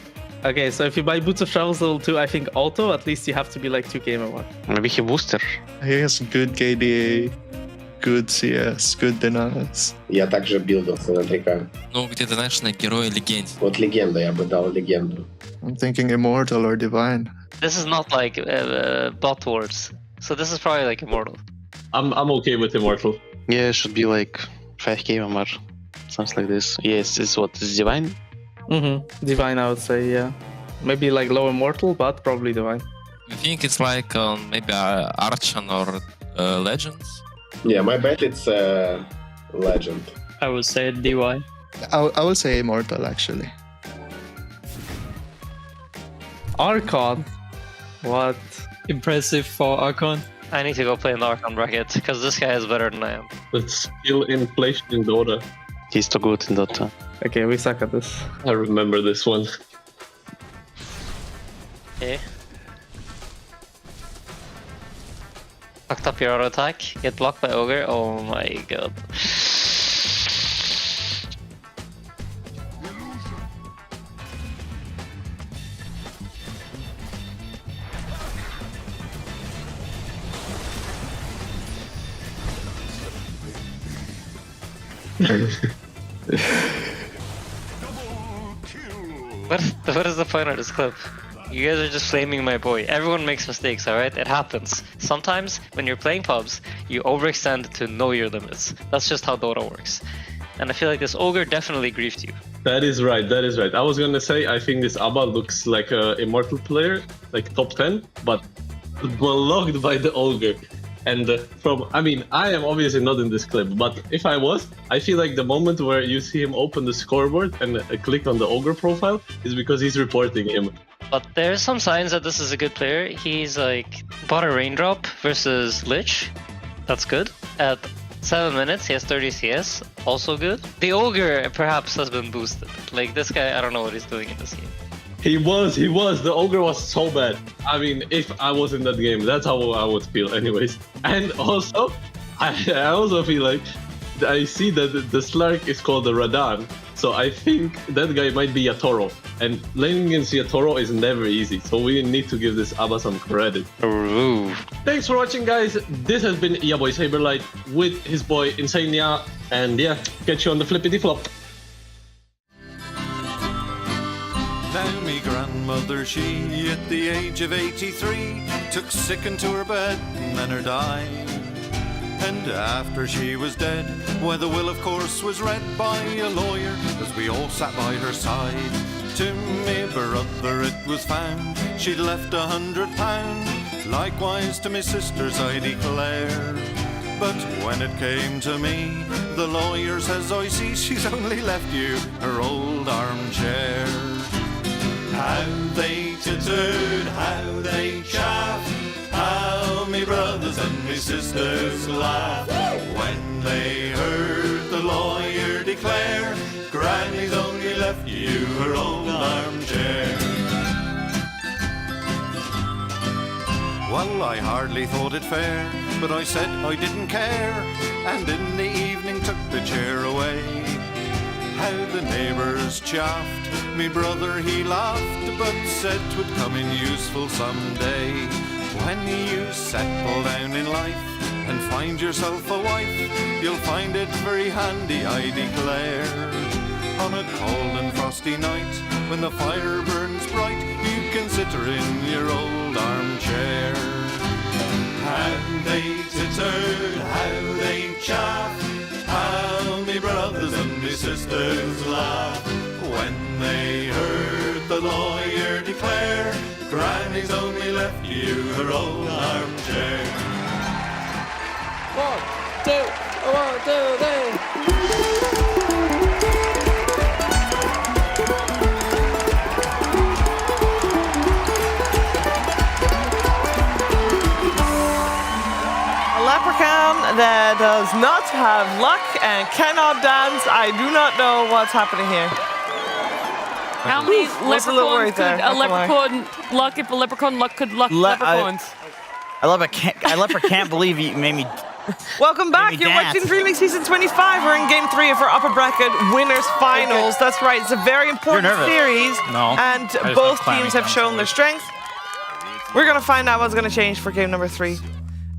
S6: Okay, so if you buy Boots of Travels level 2, I think auto, at least you have to be like 2k MMR.
S21: Maybe he booster.
S1: He has good KDA, good CS, good denies.
S11: Я также билдился на 3К.
S23: Ну, где-то, знаешь, на героя легенде.
S11: Вот легенда, я бы дал легенду.
S1: I'm thinking immortal or divine.
S2: This is not like bot wards. So this is probably like immortal.
S6: I'm okay with immortal.
S21: Yeah, it should be like 5k MMR. Something like this. Yes, it's what? It's divine?
S6: Divine, I would say, yeah. Maybe like low immortal, but probably divine.
S23: I think it's like maybe Archon or Legends.
S11: Yeah, my bet it's legend.
S25: I would say DY.
S1: I would say immortal actually.
S6: Archon? What?
S25: Impressive for Archon.
S2: I need to go play in the Archon bracket, because this guy is better than I am.
S6: It's skill inflation in Dota.
S21: He's too good in Dota.
S6: Okay, we suck at this. I remember this one.
S2: Okay. Fucked up your auto attack, get blocked by Ogre, oh my god. What is the point of this clip? You guys are just flaming my boy. Everyone makes mistakes, alright? It happens. Sometimes, when you're playing pubs, you overextend to know your limits. That's just how Dota works. And I feel like this Ogre definitely griefed you.
S6: That is right, that is right. I was gonna say, I think this Abba looks like an immortal player, like top 10, but blocked by the Ogre. And I am obviously not in this clip, but if I was, I feel like the moment where you see him open the scoreboard and click on the Ogre profile is because he's reporting him.
S2: But there's some signs that this is a good player. He's like bought a Raindrop versus Lich. That's good. At 7 minutes, he has 30 CS. Also good. The Ogre perhaps has been boosted. Like this guy, I don't know what he's doing in this game.
S6: He was. The Ogre was so bad. I mean, if I was in that game, that's how I would feel anyways. And also, I also feel like, I see that the Slark is called the Radan. So I think that guy might be Yatoro. And laning against Yatoro is never easy. So we need to give this Abba some credit.
S21: Ooh.
S6: Thanks for watching, guys. This has been your boy Saberlight with his boy Insania. And yeah, catch you on the flippity flop.
S26: Now me grandmother, she at the age of 83 took sick into her bed and then her died. And after she was dead, well, the will of course was read by a lawyer as we all sat by her side. To me brother it was found she'd left £100. Likewise to me sisters I declare. But when it came to me, the lawyer says, I see she's only left you her old armchair. How they tittered, how they chaffed, how me brothers and me sisters laughed when they heard the lawyer declare Granny's only left you her old armchair. Well, I hardly thought it fair, but I said I didn't care, and in the evening took the chair away. how the neighbours chaffed. Me brother he laughed, but said 'twould come in useful someday. When you settle down in life and find yourself a wife, you'll find it very handy, I declare. On a cold and frosty night, when the fire burns bright, you can sit her in your old armchair. How they tittered, how they chaffed, how me brothers and me sisters laughed when they heard the lawyer declare Granny's only left you her old armchair.
S7: 1, 2, 1, 2, 3.
S18: Leprechaun that does not have luck and cannot dance. I do not know what's happening here.
S10: How many
S18: What's a little
S10: leprechauns
S18: worried there?
S10: could a
S18: Not gonna lie.
S10: leprechaun luck if a leprechaun luck could luck leprechauns?
S13: I can't believe you made me.
S18: Welcome back. You're
S13: dance.
S18: watching DreamLeague Season 25. We're in Game 3 of our Upper Bracket Winners Finals. That's right. It's a very important
S13: nervous.
S18: series.
S4: No,
S18: And
S4: I just
S18: both
S4: have clammy
S18: teams have shown their strength. We're going to find out what's going to change for game number 3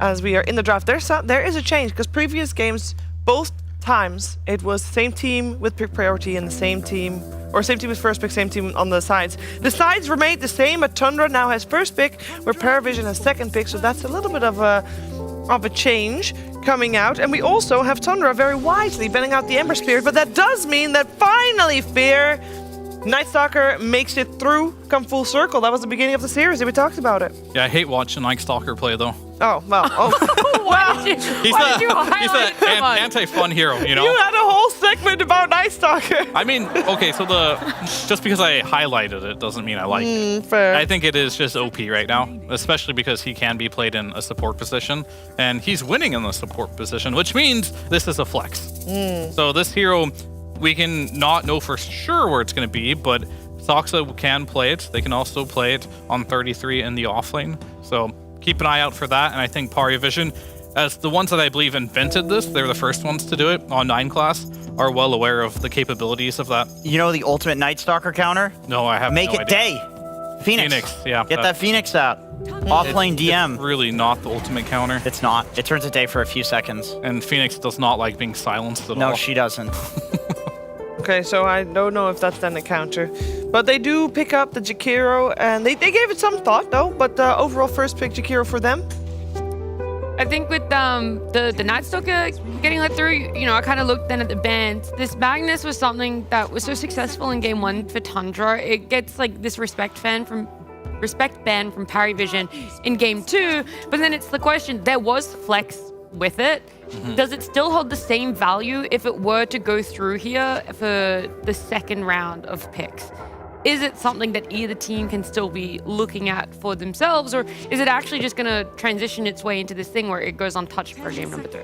S18: as we are in the draft. There is a change because previous games, both times, it was the same team with pick priority and the same team, or same team with first pick, same team on the sides. The sides remained the same, but Tundra now has first pick, where Paravision has second pick, so that's a little bit of a change coming out. And we also have Tundra very wisely betting out the Ember Spirit, but that does mean that finally, Fear, Night Stalker makes it through, come full circle. That was the beginning of the series, and we talked about it.
S4: Yeah, I hate watching Night Stalker play though.
S18: Oh, well.
S10: Why did you highlight so much?
S4: Anti-fun hero, you know?
S18: You had a whole segment about Night Stalker.
S4: I mean, okay, so just because I highlighted it doesn't mean I like it.
S18: Fair.
S4: I think it is just OP right now, especially because he can be played in a support position, and he's winning in the support position, which means this is a flex. So this hero, we can not know for sure where it's going to be, but Soxa can play it. They can also play it on 33 in the offlane. So keep an eye out for that, and I think Parivision, as the ones that I believe invented this, they're the first ones to do it on 9 class, are well aware of the capabilities of that.
S13: You know the ultimate Night Stalker counter?
S4: No, I have
S13: Make
S4: no
S13: it
S4: idea.
S13: day. Phoenix.
S4: Yeah.
S13: Get that Phoenix out. Offlane DM.
S4: It's really not the ultimate counter.
S13: It's not. It turns a day for a few seconds.
S4: And Phoenix does not like being silenced at all.
S13: No, she doesn't.
S18: Okay, so I don't know if that's then a counter. But they do pick up the Jakiro, and they gave it some thought, though. But overall, first pick Jakiro for them.
S10: I think with the Night Stalker getting let through, you know, I kind of looked then at the bans. This Magnus was something that was so successful in game 1 for Tundra. It gets like this respect ban from Parivision in game 2. But then it's the question, there was flex with it. Does it still hold the same value if it were to go through here for the second round of picks? Is it something that either team can still be looking at for themselves, or is it actually just going to transition its way into this thing where it goes untouched for game number 3?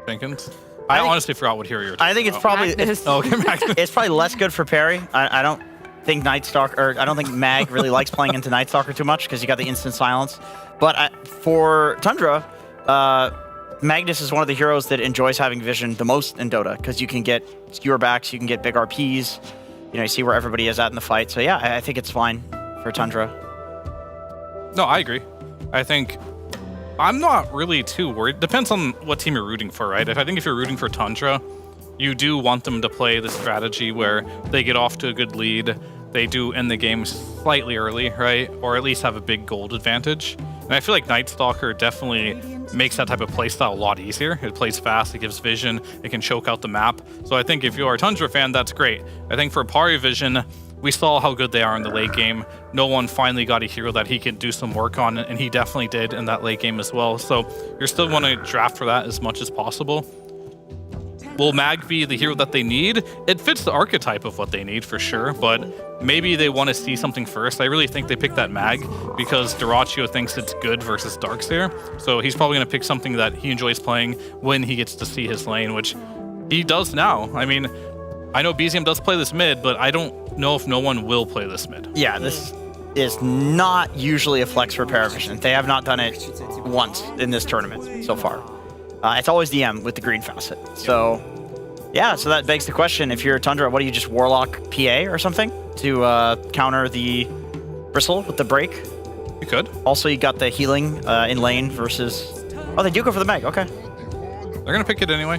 S4: Jenkins? I honestly forgot what hero you're talking
S13: I think it's
S4: about.
S13: probably it's probably less good for Parry. I don't think Night Stalker, or I don't think Mag really likes playing into Night Stalker too much because you got the instant silence. But for Tundra, Magnus is one of the heroes that enjoys having vision the most in Dota because you can get skewer backs, you can get big RPs. You know, you see where everybody is at in the fight. So yeah, I think it's fine for Tundra.
S4: No, I agree. I think I'm not really too worried. Depends on what team you're rooting for, right? I think if you're rooting for Tundra, you do want them to play the strategy where they get off to a good lead. They do end the game slightly early, right? Or at least have a big gold advantage. And I feel like Night Stalker definitely makes that type of playstyle a lot easier. It plays fast, it gives vision, it can choke out the map. So I think if you are a Tundra fan, that's great. I think for Parivision, we saw how good they are in the late game. No one finally got a hero that he could do some work on, and he definitely did in that late game as well. So you're still want to draft for that as much as possible. Will Mag be the hero that they need? It fits the archetype of what they need for sure, but maybe they want to see something first. I really think they picked that Mag because Dyrachyo thinks it's good versus Darkseer. So he's probably going to pick something that he enjoys playing when he gets to see his lane, which he does now. I mean, I know BZM does play this mid, but I don't know if no one will play this mid.
S13: Yeah, this is not usually a flex for Paravision. They have not done it once in this tournament so far. It's always DM with the green facet. So, Yeah, so that begs the question, if you're Tundra, what do you just Warlock PA or something to counter the Bristle with the break?
S4: You could.
S13: Also, you got the healing in lane versus... Oh, they do go for the Meg, okay.
S4: They're going to pick it anyway.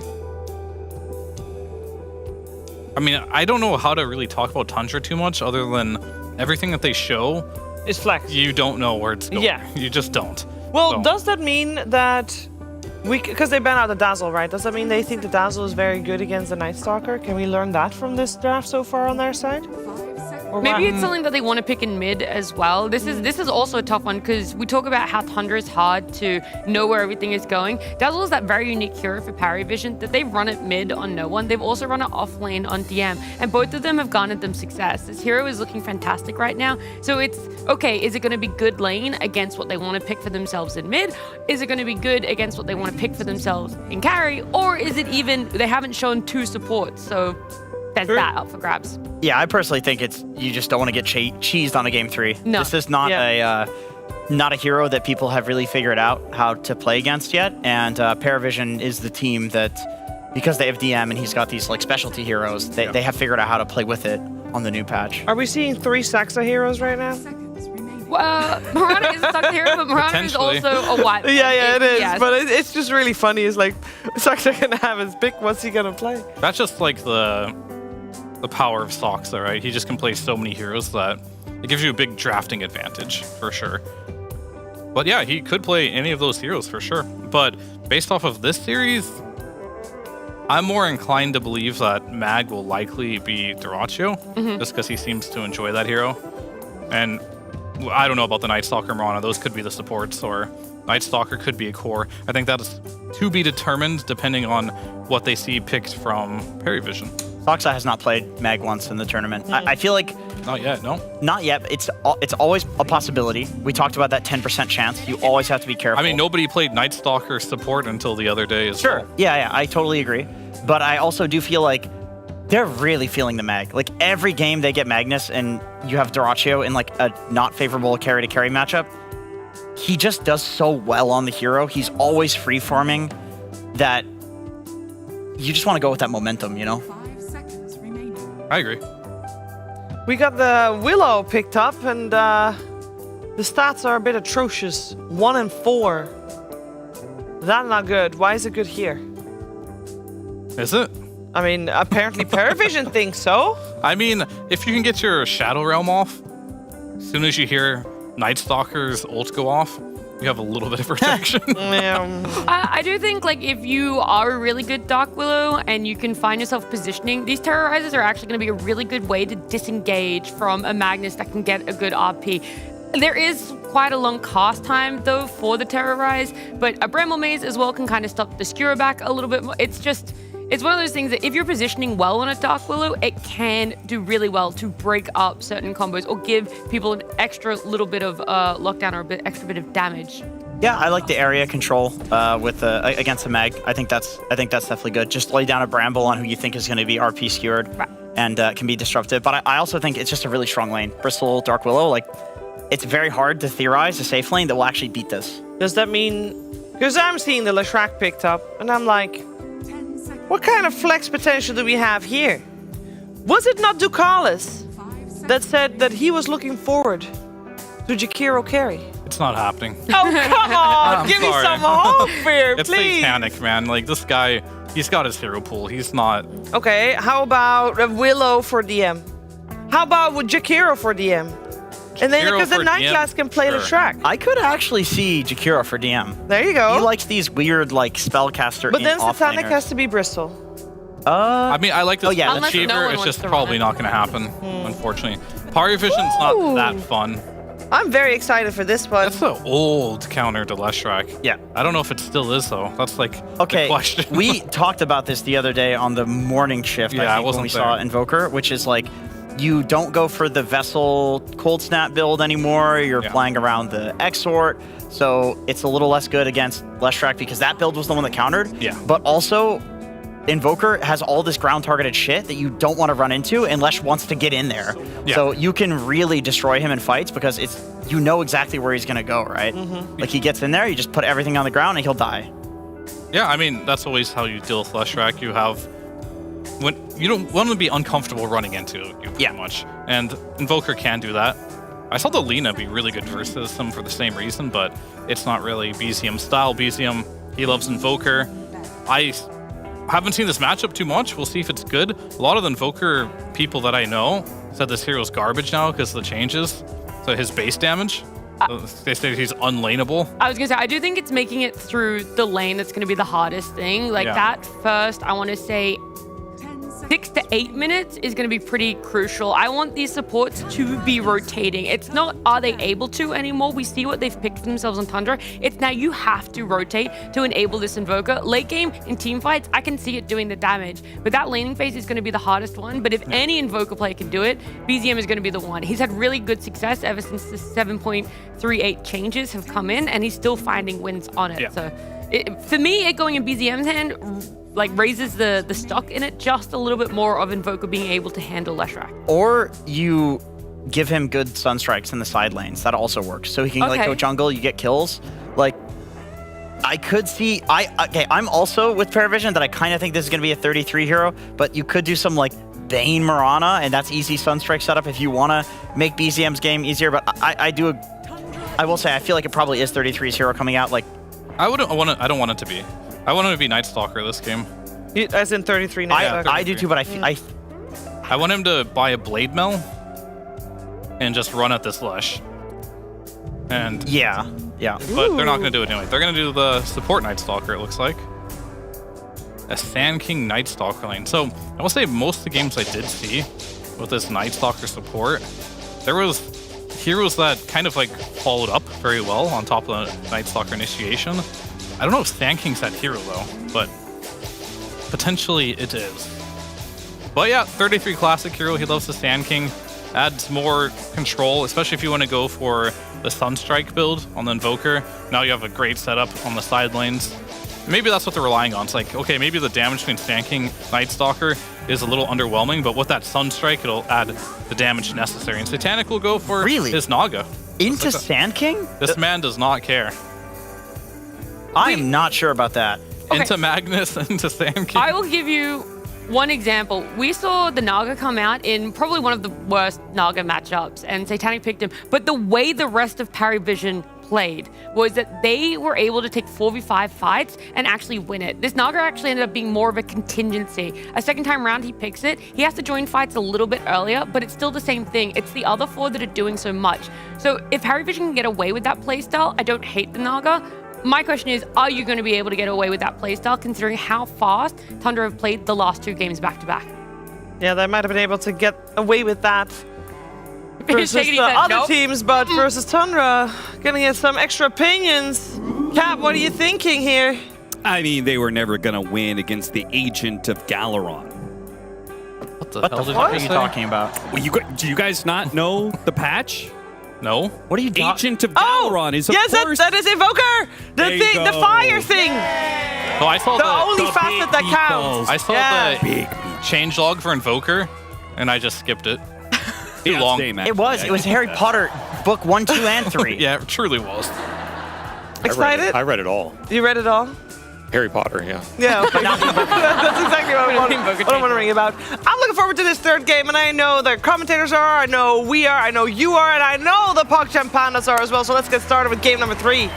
S4: I mean, I don't know how to really talk about Tundra too much other than everything that they show
S18: is flex.
S4: You don't know where it's going.
S18: Yeah.
S4: You just don't.
S18: Well,
S4: So-
S18: does that mean that because they ban out the Dazzle, right? Does that mean they think the Dazzle is very good against the Night Stalker? Can we learn that from this draft so far on their side? Or
S10: Maybe
S18: what?
S10: it's something that they want to pick in mid as well. This is also a tough one because we talk about how Tundra is hard to know where everything is going. Dazzle is that very unique hero for parry vision that they've run it mid on no one. They've also run it off lane on DM, and both of them have garnered them success. This hero is looking fantastic right now. So it's okay. Is it going to be good lane against what they want to pick for themselves in mid? Is it going to be good against what they want to pick for themselves in carry? Or is it even they haven't shown 2 supports? So there's that up for grabs.
S13: Yeah, I personally think it's you just don't want to get cheesed on a game 3.
S10: No.
S13: This is not not a hero that people have really figured out how to play against yet, and Paravision is the team that, because they have DM and he's got these like specialty heroes, they have figured out how to play with it on the new patch.
S18: Are we seeing 3 Saxa heroes right now?
S10: Mirana is a Saxa hero, but Mirana is also a white.
S18: Yeah, it is.
S10: Yes.
S18: But it's just really funny. It's like Saxa gonna have his pick. What's he gonna play?
S4: That's just like the power of Soxa, right? He just can play so many heroes that it gives you a big drafting advantage, for sure. But yeah, he could play any of those heroes, for sure. But based off of this series, I'm more inclined to believe that Mag will likely be Dyrachyo, just because he seems to enjoy that hero. And I don't know about the Night Stalker Mirana. Those could be the supports, or Night Stalker could be a core. I think that's to be determined depending on what they see picked from Paravision.
S13: Soxa has not played Mag once in the tournament. I feel like...
S4: Not yet, no?
S13: Not yet. It's always a possibility. We talked about that 10% chance. You always have to be careful.
S4: I mean, nobody played Night Stalker support until the other day as well.
S13: Yeah, I totally agree. But I also do feel like they're really feeling the Mag. Like, every game they get Magnus and you have Dyrachyo in, like, a not favorable carry-to-carry matchup, he just does so well on the hero. He's always free-farming that you just want to go with that momentum, you know?
S4: I agree.
S18: We got the Willow picked up, and the stats are a bit atrocious. 1 and 4. That's not good. Why is it good here?
S4: Is it?
S18: I mean, apparently Paravision thinks so.
S4: I mean, if you can get your Shadow Realm off, as soon as you hear Night Stalker's ult go off, you have a little bit of protection.
S10: I do think, like, if you are a really good Dark Willow and you can find yourself positioning, these Terrorizers are actually going to be a really good way to disengage from a Magnus that can get a good RP. There is quite a long cast time, though, for the Terrorize, but a Bramble Maze as well can kind of stop the Skewer back a little bit more. It's one of those things that if you're positioning well on a Dark Willow, it can do really well to break up certain combos or give people an extra little bit of lockdown or extra bit of damage.
S13: Yeah, I like the area control with against the Mag. I think that's definitely good. Just lay down a Bramble on who you think is going to be RP skewered and can be disruptive. But I also think it's just a really strong lane. Bristle, Dark Willow, like, it's very hard to theorize a safe lane that will actually beat this.
S18: Does that mean... Because I'm seeing the Leshrac picked up, and I'm like, what kind of flex potential do we have here? Was it not Ducalis that said that he was looking forward to Jakiro carry?
S4: It's not happening.
S18: Oh, come on! Give me some hope here,
S4: It's
S18: please!
S4: satanic, man. Like, this guy, he's got his hero pool. He's not...
S18: Okay, how about a Willow for DM? How about with Jakiro for DM? And then, because the Night Class can play the track.
S13: I could actually see Jakiro for DM.
S18: There you go.
S13: He likes these weird, like, spellcaster
S18: But then Satanic
S13: offlaners.
S18: has to be Bristol.
S4: I mean, I like this
S13: yeah,
S10: Unless
S4: achiever.
S10: no one
S4: It's
S10: wants
S4: just
S10: to
S4: probably
S10: run
S4: not going to happen, unfortunately. Paravision's not that fun.
S18: I'm very excited for this one.
S4: That's the old counter to Leshrac.
S13: Yeah.
S4: I don't know if it still is, though. That's like
S13: Okay,
S4: the question.
S13: we talked about this the other day on the morning shift,
S4: Yeah, I
S13: I think, when
S4: wasn't
S13: we saw
S4: there.
S13: Invoker, which is like, you don't go for the Vessel Cold Snap build anymore. You're playing around the Exort, so it's a little less good against Leshrac because that build was the one that countered.
S4: Yeah.
S13: But also, Invoker has all this ground targeted shit that you don't want to run into unless wants to get in there.
S4: Yeah.
S13: So you can really destroy him in fights because you know exactly where he's going to go, right? Like, he gets in there, you just put everything on the ground and he'll die.
S4: Yeah, I mean, that's always how you deal with Leshrac. You have you don't want to be uncomfortable running into you pretty much. And Invoker can do that. I saw the Lina be really good versus him for the same reason, but it's not really BZM style. BZM, he loves Invoker. I haven't seen this matchup too much. We'll see if it's good. A lot of the Invoker people that I know said this hero's garbage now because of the changes. So his base damage, they say he's unlaneable.
S10: I was gonna say, I do think it's making it through the lane that's gonna be the hardest thing. Like that first, I wanna say 6 to 8 minutes is going to be pretty crucial. I want these supports to be rotating. It's not, are they able to anymore? We see what they've picked for themselves on Tundra. It's now you have to rotate to enable this Invoker. Late game, in team fights, I can see it doing the damage. But that laning phase is going to be the hardest one. But if any Invoker player can do it, BZM is going to be the one. He's had really good success ever since the 7.38 changes have come in, and he's still finding wins on it. So for me, it going in BZM's hand like raises the stock in it just a little bit more of Invoker being able to handle Leshrac.
S13: Or you give him good Sunstrikes in the side lanes. That also works. So he can like go jungle, you get kills. Like, I could see, I'm also with Paravision that I kind of think this is going to be a 33 hero, but you could do some like Bane Mirana, and that's easy Sunstrike setup if you want to make BZM's game easier. But I will say, I feel like it probably is 33's hero coming out. Like,
S4: I don't want it to be. I want him to be Night Stalker this game.
S18: As in 33 Night Stalker?
S13: I do too, but
S4: I want him to buy a Blade Mill and just run at this Lesh. And
S13: yeah.
S4: But they're not going to do it anyway. They're going to do the support Night Stalker, it looks like. A Sand King Night Stalker lane. So I will say most of the games I did see with this Night Stalker support, there was heroes that kind of like followed up very well on top of the Night Stalker initiation. I don't know if Sand King's that hero though, but potentially it is. But yeah, 33 classic hero. He loves the Sand King. Adds more control, especially if you want to go for the Sunstrike build on the Invoker. Now you have a great setup on the side lanes. Maybe that's what they're relying on. It's like, okay, maybe the damage between Sand King, Night Stalker is a little underwhelming, but with that Sunstrike, it'll add the damage necessary. And Satanic will go for his Naga.
S13: Into Sand King?
S4: This man does not care.
S13: I am not sure about that.
S4: Into Magnus, into Sand King.
S10: I will give you one example. We saw the Naga come out in probably one of the worst Naga matchups, and Satanic picked him. But the way the rest of Paravision played was that they were able to take 4v5 fights and actually win it. This Naga actually ended up being more of a contingency. A second time round, he picks it. He has to join fights a little bit earlier, but it's still the same thing. It's the other four that are doing so much. So if Paravision can get away with that playstyle, I don't hate the Naga. My question is, are you going to be able to get away with that playstyle considering how fast Tundra have played the last 2 games back to back?
S18: Yeah, they might have been able to get away with that versus the other teams, but versus Tundra, gonna get some extra opinions. Cap, what are you thinking here?
S14: I mean, they were never gonna win against the Agent of Galaron.
S13: What the hell are you talking about?
S14: Well, do you guys not know the patch?
S4: No.
S13: What are you talking?
S14: Agent of Galaron is, of course.
S18: that is Invoker! The fire thing!
S4: Oh, I saw
S18: the only facet that counts.
S4: I saw the change log for Invoker, and I just skipped it. Too long.
S13: It was Harry Potter book 1, 2, and 3.
S4: Yeah, it truly was.
S18: Excited?
S5: I read it all.
S18: You read it all?
S5: Harry Potter, yeah.
S18: Yeah, okay. That's exactly what I'm wondering about. I'm looking forward to this 3rd game, and I know the commentators are, I know we are, I know you are, and I know the PogChamp Pandas are as well. So let's get started with game number 3.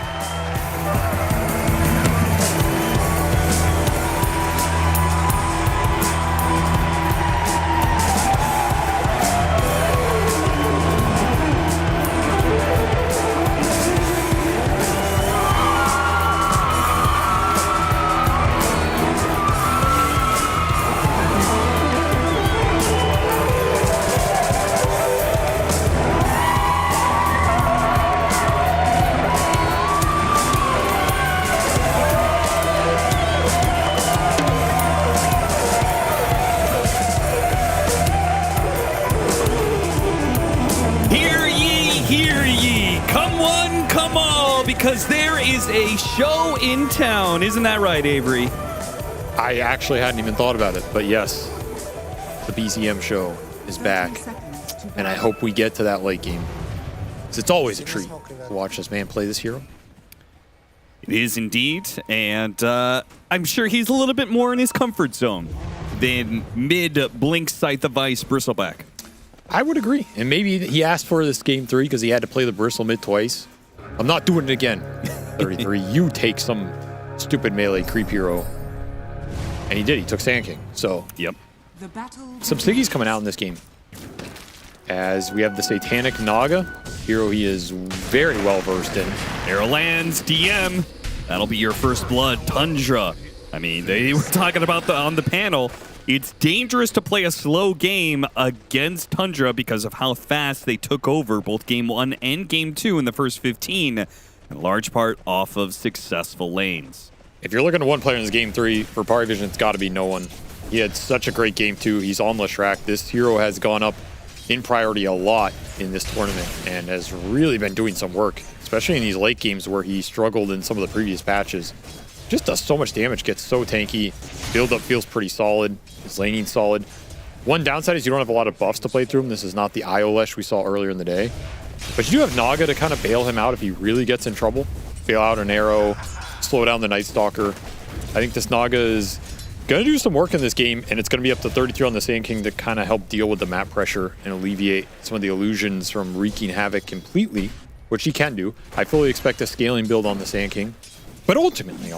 S14: Because there is a show in town. Isn't that right, Avery?
S5: I actually hadn't even thought about it, but yes, the BZM show is back, and I hope we get to that late game. Because it's always a treat to watch this man play this hero.
S14: It is indeed, and I'm sure he's a little bit more in his comfort zone than mid Blink, Scythe of Ice, Bristleback.
S5: I would agree. And maybe he asked for this game 3 because he had to play the Bristle mid twice. I'm not doing it again. 33, you take some stupid melee creep hero. And he did. He took Sand King. So,
S14: yep.
S5: Some Siggy's coming out in this game. As we have the Satanic Naga, hero he is very well versed in.
S14: Arrow lands, DM. That'll be your first blood, Tundra. I mean, they were talking about on the panel. It's dangerous to play a slow game against Tundra because of how fast they took over both Game 1 and Game 2 in the first 15, in large part off of successful lanes.
S5: If you're looking at one player in this Game 3, for Pari Vision, it's got to be no one. He had such a great Game 2. He's on Leshrac. This hero has gone up in priority a lot in this tournament and has really been doing some work, especially in these late games where he struggled in some of the previous patches. Just does so much damage, gets so tanky. Build-up feels pretty solid. His laning solid. One downside is you don't have a lot of buffs to play through him. This is not the Iolesh we saw earlier in the day. But you do have Naga to kind of bail him out if he really gets in trouble. Bail out an arrow, slow down the Night Stalker. I think this Naga is going to do some work in this game, and it's going to be up to 33 on the Sand King to kind of help deal with the map pressure and alleviate some of the illusions from wreaking havoc completely, which he can do. I fully expect a scaling build on the Sand King. But ultimately,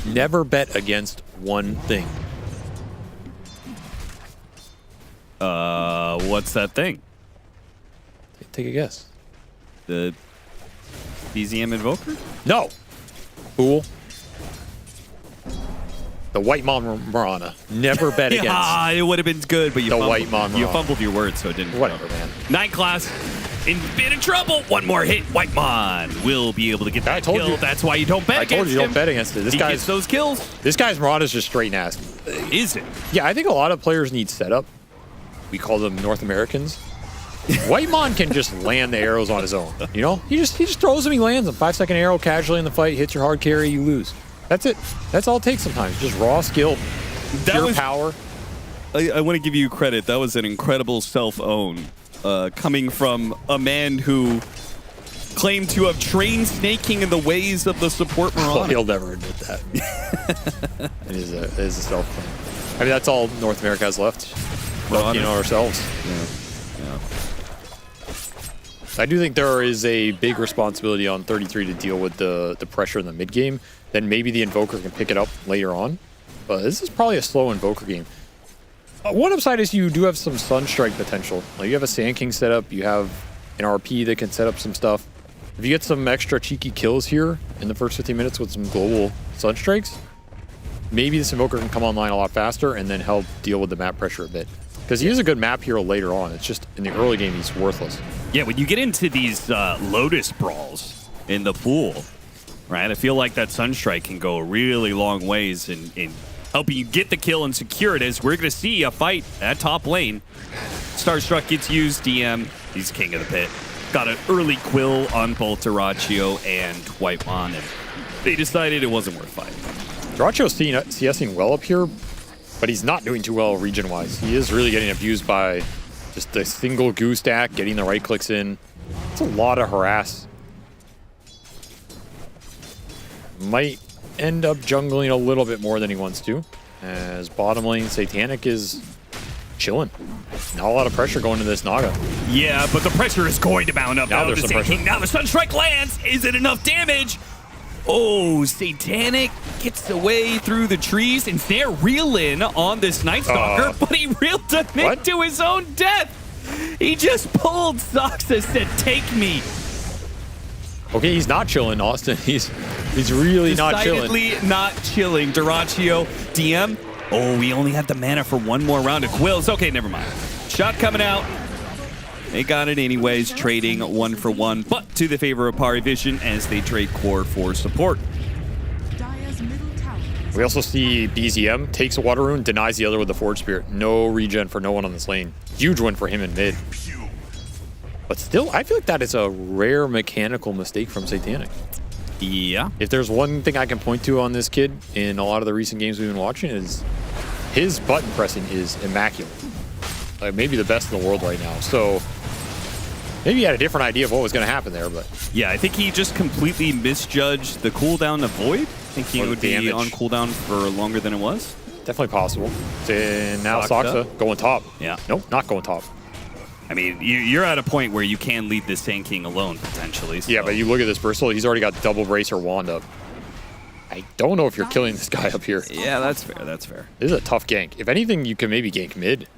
S5: never bet against one thing.
S14: What's that thing?
S5: Take a guess.
S14: The BZM Invoker?
S5: No. Fool. The White Marana. Never bet against.
S14: Yeah, it would have been good, but you fumbled your words, so it didn't.
S5: Whatever, man.
S14: Night Class. In bit of trouble. One more hit. White Mon will be able to get that kill.
S5: You.
S14: That's why you don't bet against him.
S5: I told you don't bet against it.
S14: He gets those kills.
S5: This guy's Marauder is just straight nasty.
S14: Is it?
S5: Yeah, I think a lot of players need setup. We call them North Americans. White Mon can just land the arrows on his own. You know, he just throws them. He lands them. 5-second arrow casually in the fight. Hits your hard carry. You lose. That's it. That's all it takes sometimes. Just raw skill, pure power.
S14: I want to give you credit. That was an incredible self-own. Coming from a man who claimed to have trained Snake King in the ways of the support Marauder.
S5: Oh, he'll never admit that. It is a self-claim. I mean, that's all North America has left. You know, ourselves.
S14: Yeah.
S5: I do think there is a big responsibility on 33 to deal with the pressure in the mid game. Then maybe the Invoker can pick it up later on. But this is probably a slow Invoker game. One upside is you do have some Sunstrike potential. Like you have a Sand King setup, you have an RP that can set up some stuff. If you get some extra cheeky kills here in the first 15 minutes with some global Sunstrikes, maybe this Invoker can come online a lot faster and then help deal with the map pressure a bit. Because he is a good map hero later on. It's just in the early game he's worthless.
S14: Yeah, when you get into these Lotus brawls in the pool, right? I feel like that Sunstrike can go a really long ways in helping you get the kill and secure it, as we're going to see a fight at top lane. Starstruck gets used, DM. He's king of the pit. Got an early quill on both Dyrachyo and White Mon, and they decided it wasn't worth fighting.
S5: Dyrachyo's CSing well up here, but he's not doing too well region-wise. He is really getting abused by just the single goo stack, getting the right clicks in. It's a lot of harass. Might end up jungling a little bit more than he wants to, as bottom lane Satanic is chilling. Not a lot of pressure going to this Naga.
S14: Yeah, but the pressure is going to mount up.
S5: Now there's some pressure.
S14: Now the Sunstrike lands. Is it enough damage? Oh, Satanic gets away through the trees, and they're reeling on this Night Stalker, but he reeled him into his own death. He just pulled Zoxa, said, "Take me."
S5: Okay, he's not chilling, Austin. He's really not chilling.
S14: Decidedly not chilling. Dyrachyo, DM. Oh, we only have the mana for one more round of quills. Okay, never mind. Shot coming out. They got it anyways, trading 1-for-1, but to the favor of Pari Vision as they trade core for support.
S5: We also see BZM takes a Water Rune, denies the other with the Forge Spirit. No regen for no one on this lane. Huge win for him in mid. But still, I feel like that is a rare mechanical mistake from Satanic.
S14: Yeah.
S5: If there's one thing I can point to on this kid in a lot of the recent games we've been watching, is his button pressing is immaculate. Like maybe the best in the world right now. So maybe he had a different idea of what was going to happen there, but
S14: yeah, I think he just completely misjudged the cooldown of Void. Thinking it would be on cooldown for longer than it was?
S5: Definitely possible. And now
S14: Saksa.
S5: Saksa going top.
S14: Yeah.
S5: Nope, not going top.
S14: I mean, you're at a point where you can lead this Sand King alone, potentially. So.
S5: Yeah, but you look at this Bristol, he's already got double bracer wand up. I don't know if you're killing this guy up here.
S14: Yeah, that's fair, that's fair.
S5: This is a tough gank. If anything, you can maybe gank mid.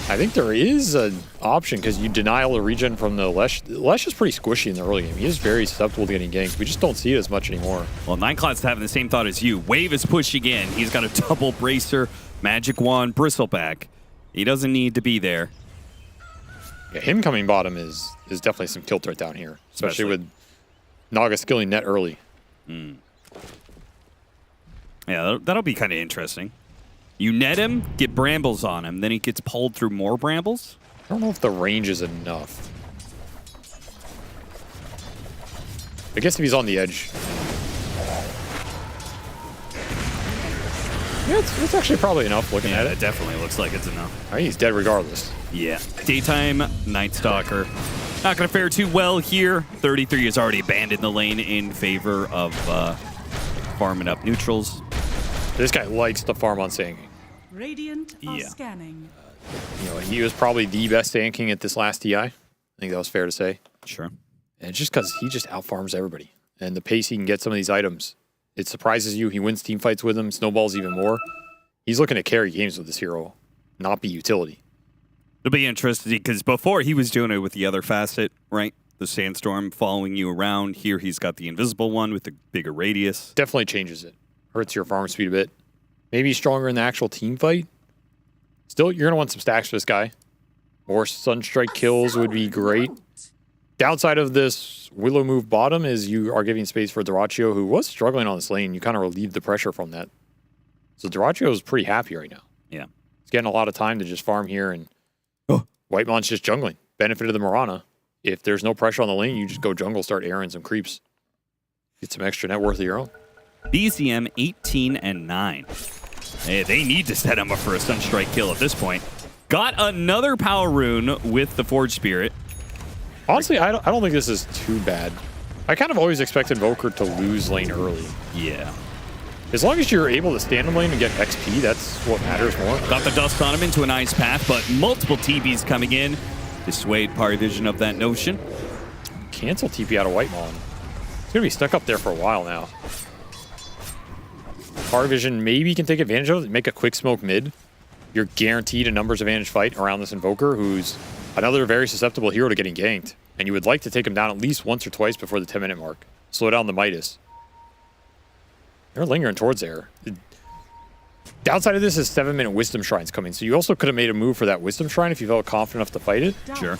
S5: I think there is an option because you deny all the regen from the Lesh. Lesh is pretty squishy in the early game. He is very susceptible to getting ganked. We just don't see it as much anymore.
S14: Well, Nineclot's having the same thought as you. Wave is pushing in. He's got a double bracer, magic wand, bristleback. He doesn't need to be there.
S5: Yeah, him coming bottom is definitely some kill threat down here, especially with Naga skilling net early.
S14: Yeah, that'll be kind of interesting. You net him, get brambles on him, then he gets pulled through more brambles?
S5: I don't know if the range is enough. I guess if he's on the edge. Yeah, it's actually probably enough looking at it.
S14: It definitely looks like it's enough.
S5: I think he's dead regardless.
S14: Yeah. Daytime, Night Stalker. Not going to fare too well here. 33 has already abandoned the lane in favor of farming up neutrals.
S5: This guy likes to farm on Sand King.
S15: Radiant are scanning.
S5: You know, he was probably the best Sand King at this last TI. I think that was fair to say.
S14: Sure.
S5: And it's just because he just outfarms everybody. And the pace he can get some of these items, it surprises you. He wins team fights with them, snowballs even more. He's looking to carry games with this hero, not be utility.
S14: It'll be interesting because before he was doing it with the other facet, right? The Sandstorm following you around. Here he's got the invisible one with the bigger radius.
S5: Definitely changes it. Hurts your farm speed a bit. Maybe he's stronger in the actual team fight. Still, you're going to want some stacks for this guy. More Sunstrike kills would be great. Downside of this Willow move bottom is you are giving space for Dyrachyo, who was struggling on this lane. You kind of relieve the pressure from that. So Dyrachyo is pretty happy right now.
S14: Yeah.
S5: He's getting a lot of time to just farm here, and Whitemon's just jungling. Benefit of the Mirana. If there's no pressure on the lane, you just go jungle, start airing some creeps. Get some extra net worth of your own.
S14: BZM 18-9. They need to set him up for a Sunstrike kill at this point. Got another power rune with the Forge Spirit.
S5: Honestly, I don't think this is too bad. I kind of always expected Voker to lose lane early.
S14: Yeah.
S5: As long as you're able to stand in lane and get XP, that's what matters more.
S14: Got the dust on him into an ice path, but multiple TPs coming in. Dissuade Party Vision of that notion.
S5: Cancel TP out of Whitemon. It's going to be stuck up there for a while now. Party Vision maybe can take advantage of it, make a quick smoke mid. You're guaranteed a numbers advantage fight around this Invoker, who's another very susceptible hero to getting ganked. And you would like to take him down at least once or twice before the 10-minute mark. Slow down the Midas. They're lingering towards there. The downside of this is 7-minute Wisdom Shrine's coming, so you also could have made a move for that Wisdom Shrine if you felt confident enough to fight it.
S14: Sure.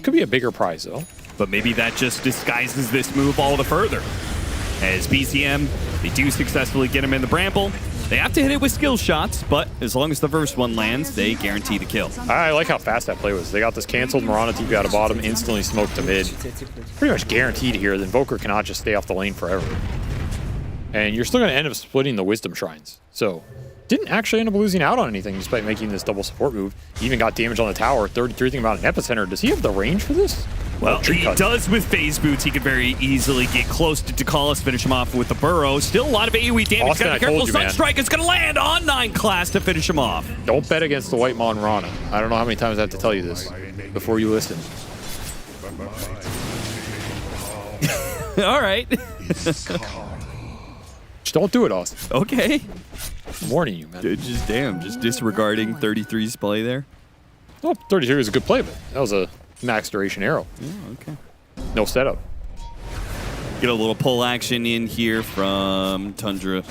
S5: Could be a bigger prize, though.
S14: But maybe that just disguises this move all the further. As BCM, they do successfully get him in the Bramble. They have to hit it with skill shots, but as long as the first one lands, they guarantee the kill.
S5: I like how fast that play was. They got this canceled, Mirana TP out of bottom, instantly smoked to mid. Pretty much guaranteed here. The Invoker cannot just stay off the lane forever. And you're still going to end up splitting the Wisdom Shrines. So, didn't actually end up losing out on anything despite making this double support move. He even got damage on the tower. 33 thing about an Epicenter. Does he have the range for this?
S14: Well, he does with Phase Boots. He can very easily get close to Dakalis, finish him off with the Burrow. Still a lot of AoE damage.
S5: Austin,
S14: Gotta be careful.
S5: I told you,
S14: Sunstrike is going to land on 9 class to finish him off.
S5: Don't bet against the Whitemon Rana. I don't know how many times I have to tell you this before you listen.
S14: All right.
S5: Just don't do it, Austin.
S14: Okay.
S5: I'm warning you, man.
S14: Dude, just disregarding 33's play there.
S5: Oh, 33 was a good play, but that was a max duration arrow.
S14: Yeah, okay.
S5: No setup.
S14: Get a little pull action in here from Tundra,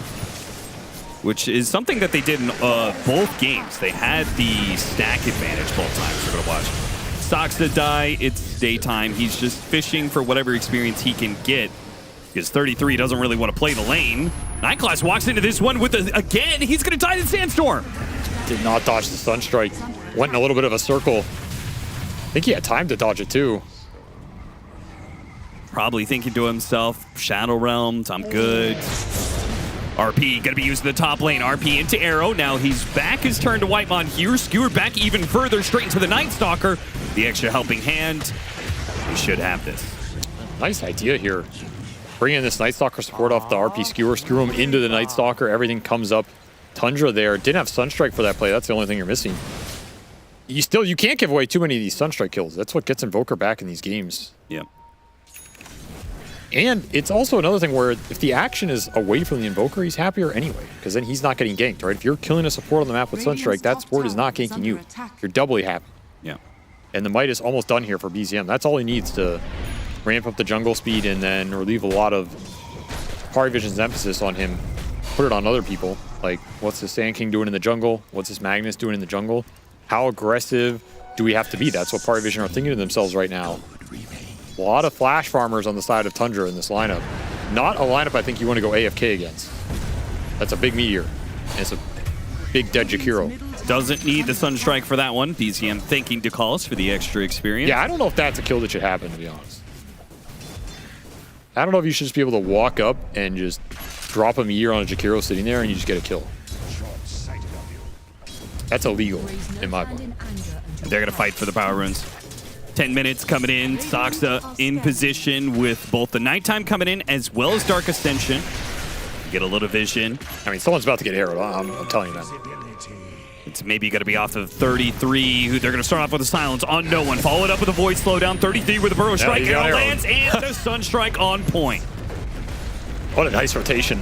S14: which is something that they did in both games. They had the stack advantage both times. We're going to watch. Saksa die, it's daytime. He's just fishing for whatever experience he can get because 33 doesn't really want to play the lane. 9 class walks into this one with again, he's going to die to Sandstorm.
S5: Did not dodge the Sunstrike. Went in a little bit of a circle. I think he had time to dodge it too.
S14: Probably thinking to himself, Shadow Realms, I'm good. RP gonna be used in the top lane. RP into Arrow. Now he's back his turn to Whitemon here. Skewered back even further, straight into the Night Stalker. The extra helping hand. He should have this.
S5: Nice idea here. Bring in this Night Stalker support off the RP Skewer, screw him into the Night Stalker, everything comes up. Tundra there, didn't have Sunstrike for that play, that's the only thing you're missing. You can't give away too many of these Sunstrike kills. That's what gets Invoker back in these games.
S14: Yeah.
S5: And it's also another thing where if the action is away from the Invoker, he's happier anyway, because then he's not getting ganked, right? If you're killing a support on the map with Sunstrike, that support is not ganking you. You're doubly happy.
S14: Yeah.
S5: And the Might is almost done here for BZM. That's all he needs to ramp up the jungle speed and then relieve a lot of Parivision's emphasis on him. Put it on other people. Like, what's the Sand King doing in the jungle? What's this Magnus doing in the jungle? How aggressive do we have to be? That's what Parivision are thinking to themselves right now. A lot of flash farmers on the side of Tundra in this lineup. Not a lineup I think you want to go AFK against. That's a big meteor. And it's a big dead Jakiro.
S14: Doesn't need the Sunstrike for that one. BZM thanking Ducalis for the extra experience.
S5: Yeah, I don't know if that's a kill that should happen, to be honest. I don't know if you should just be able to walk up and just drop a meteor on a Jakiro sitting there and you just get a kill. That's illegal, in my book.
S14: They're going to fight for the power runes. 10 minutes coming in. Soxa in position with both the nighttime coming in as well as Dark Ascension. Get a little vision.
S5: I mean, someone's about to get arrowed. I'm telling you, man.
S14: It's maybe going to be off of 33. They're going to start off with a silence on no one. Follow it up with a void slowdown. 33 with a burrow strike.
S5: Yeah,
S14: and lands and the Sunstrike on point.
S5: What a nice rotation.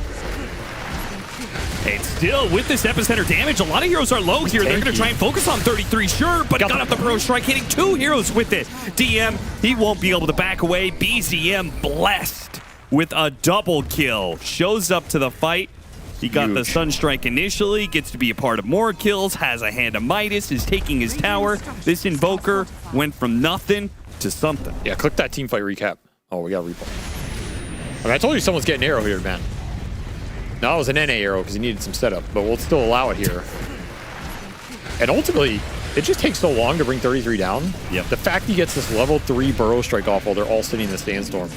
S14: And still, with this epicenter damage, a lot of heroes are low here. They're going to try and focus on 33, sure, but got up the burrow strike, hitting 2 heroes with it. DM, he won't be able to back away. BZM blessed with a double kill. Shows up to the fight. He got the Sunstrike initially, gets to be a part of more kills, has a hand of Midas, is taking his tower. This Invoker went from nothing to something.
S5: Yeah, click that team fight recap. Oh, we got a replay. I mean, I told you someone's getting arrow here, man. No, it was an NA arrow because he needed some setup, but we'll still allow it here. And ultimately, it just takes so long to bring 33 down.
S14: Yep.
S5: The fact he gets this level 3 burrow strike off while they're all sitting in the Sandstorm,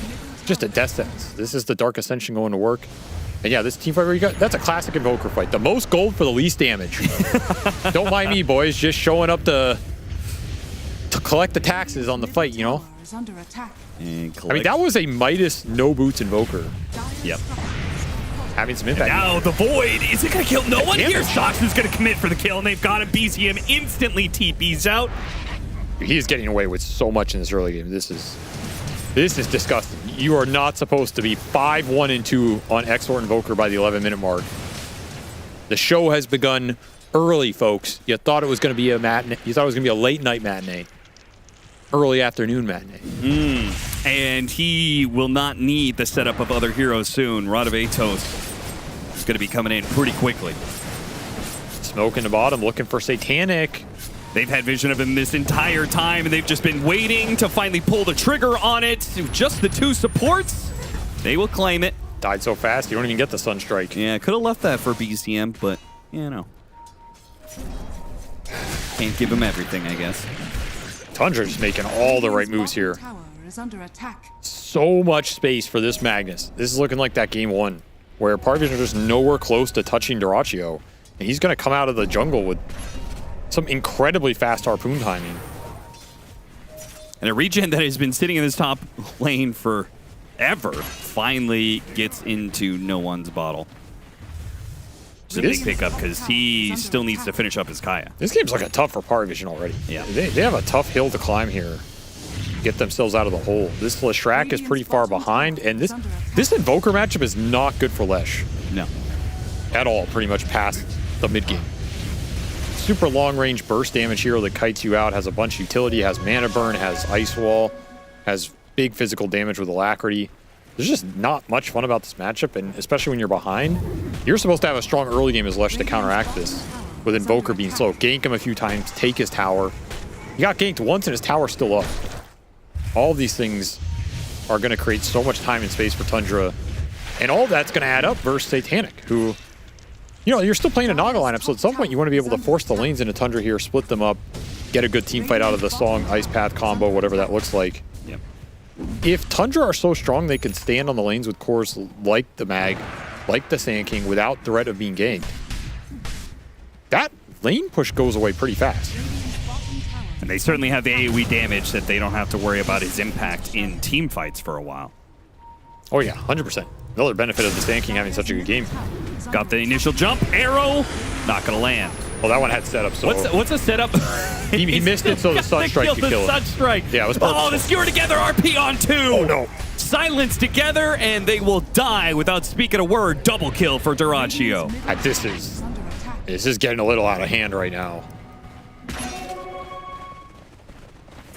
S5: just a death sentence. This is the Dark Ascension going to work. And yeah, this team fight where you got, that's a classic Invoker fight. The most gold for the least damage. Don't mind me, boys. Just showing up to collect the taxes on the fight, you know? I mean, that was a Midas no boots Invoker.
S14: Yep.
S5: Having some impact.
S14: Now the Void, is it going to kill no one here? Shox is going to commit for the kill, and they've got him. BZM instantly TPs out.
S5: He is getting away with so much in this early game. This is disgusting. You are not supposed to be 5-1-2 on Exort Invoker by the 11-minute mark. The show has begun early, folks. You thought it was going to be a matinee. You thought it was going to be a late night matinee. Early afternoon matinee.
S14: And he will not need the setup of other heroes soon. Rod of Atos is going to be coming in pretty quickly.
S5: Smoke in the bottom, looking for Satanic.
S14: They've had vision of him this entire time, and they've just been waiting to finally pull the trigger on it. Just the 2 supports. They will claim it.
S5: Died so fast, you don't even get the Sunstrike.
S14: Yeah, could have left that for BZM, but, you know. Can't give him everything, I guess.
S5: Tundra just making all the right moves here. So much space for this Magnus. This is looking like that game 1, where Parivision are just nowhere close to touching Dyrachyo. And he's going to come out of the jungle with some incredibly fast harpoon timing.
S14: And a regen that has been sitting in this top lane forever finally gets into no one's bottle. It's a big pickup because he still needs to finish up his Kaya.
S5: This game's looking tough for Parivision already.
S14: Yeah.
S5: They have a tough hill to climb here. Get themselves out of the hole. This Leshrac is pretty far behind, and this Invoker matchup is not good for Lesh.
S14: No.
S5: At all, pretty much past the mid game. Super long range burst damage hero that kites you out, has a bunch of utility, has mana burn, has ice wall, has big physical damage with alacrity. There's just not much fun about this matchup, and especially when you're behind. You're supposed to have a strong early game as Lesh to counteract this, with Invoker being slow. Gank him a few times, take his tower. He got ganked once and his tower's still up. All of these things are going to create so much time and space for Tundra, and all of that's going to add up versus Satanic, who, you know, you're still playing a Naga lineup, so at some point you want to be able to force the lanes into Tundra here, split them up, get a good team fight out of the Song, Ice Path combo, whatever that looks like.
S14: Yep.
S5: If Tundra are so strong they can stand on the lanes with cores like the Mag, like the Sand King, without threat of being ganked, that lane push goes away pretty fast.
S14: And they certainly have the AoE damage that they don't have to worry about his impact in team fights for a while.
S5: Oh yeah, 100%. Another benefit of the Sand King having such a good game.
S14: Got the initial jump. Arrow. Not going to land.
S5: Well, that one had setup, so...
S14: What's a setup?
S5: he missed it, so the Sunstrike could kill it.
S14: Sunstrike.
S5: Yeah, it was purposeful.
S14: Oh, the skewer together, RP on 2.
S5: Oh, no.
S14: Silence together, and they will die without speaking a word. Double kill for Dyrachyo.
S5: This is getting a little out of hand right now.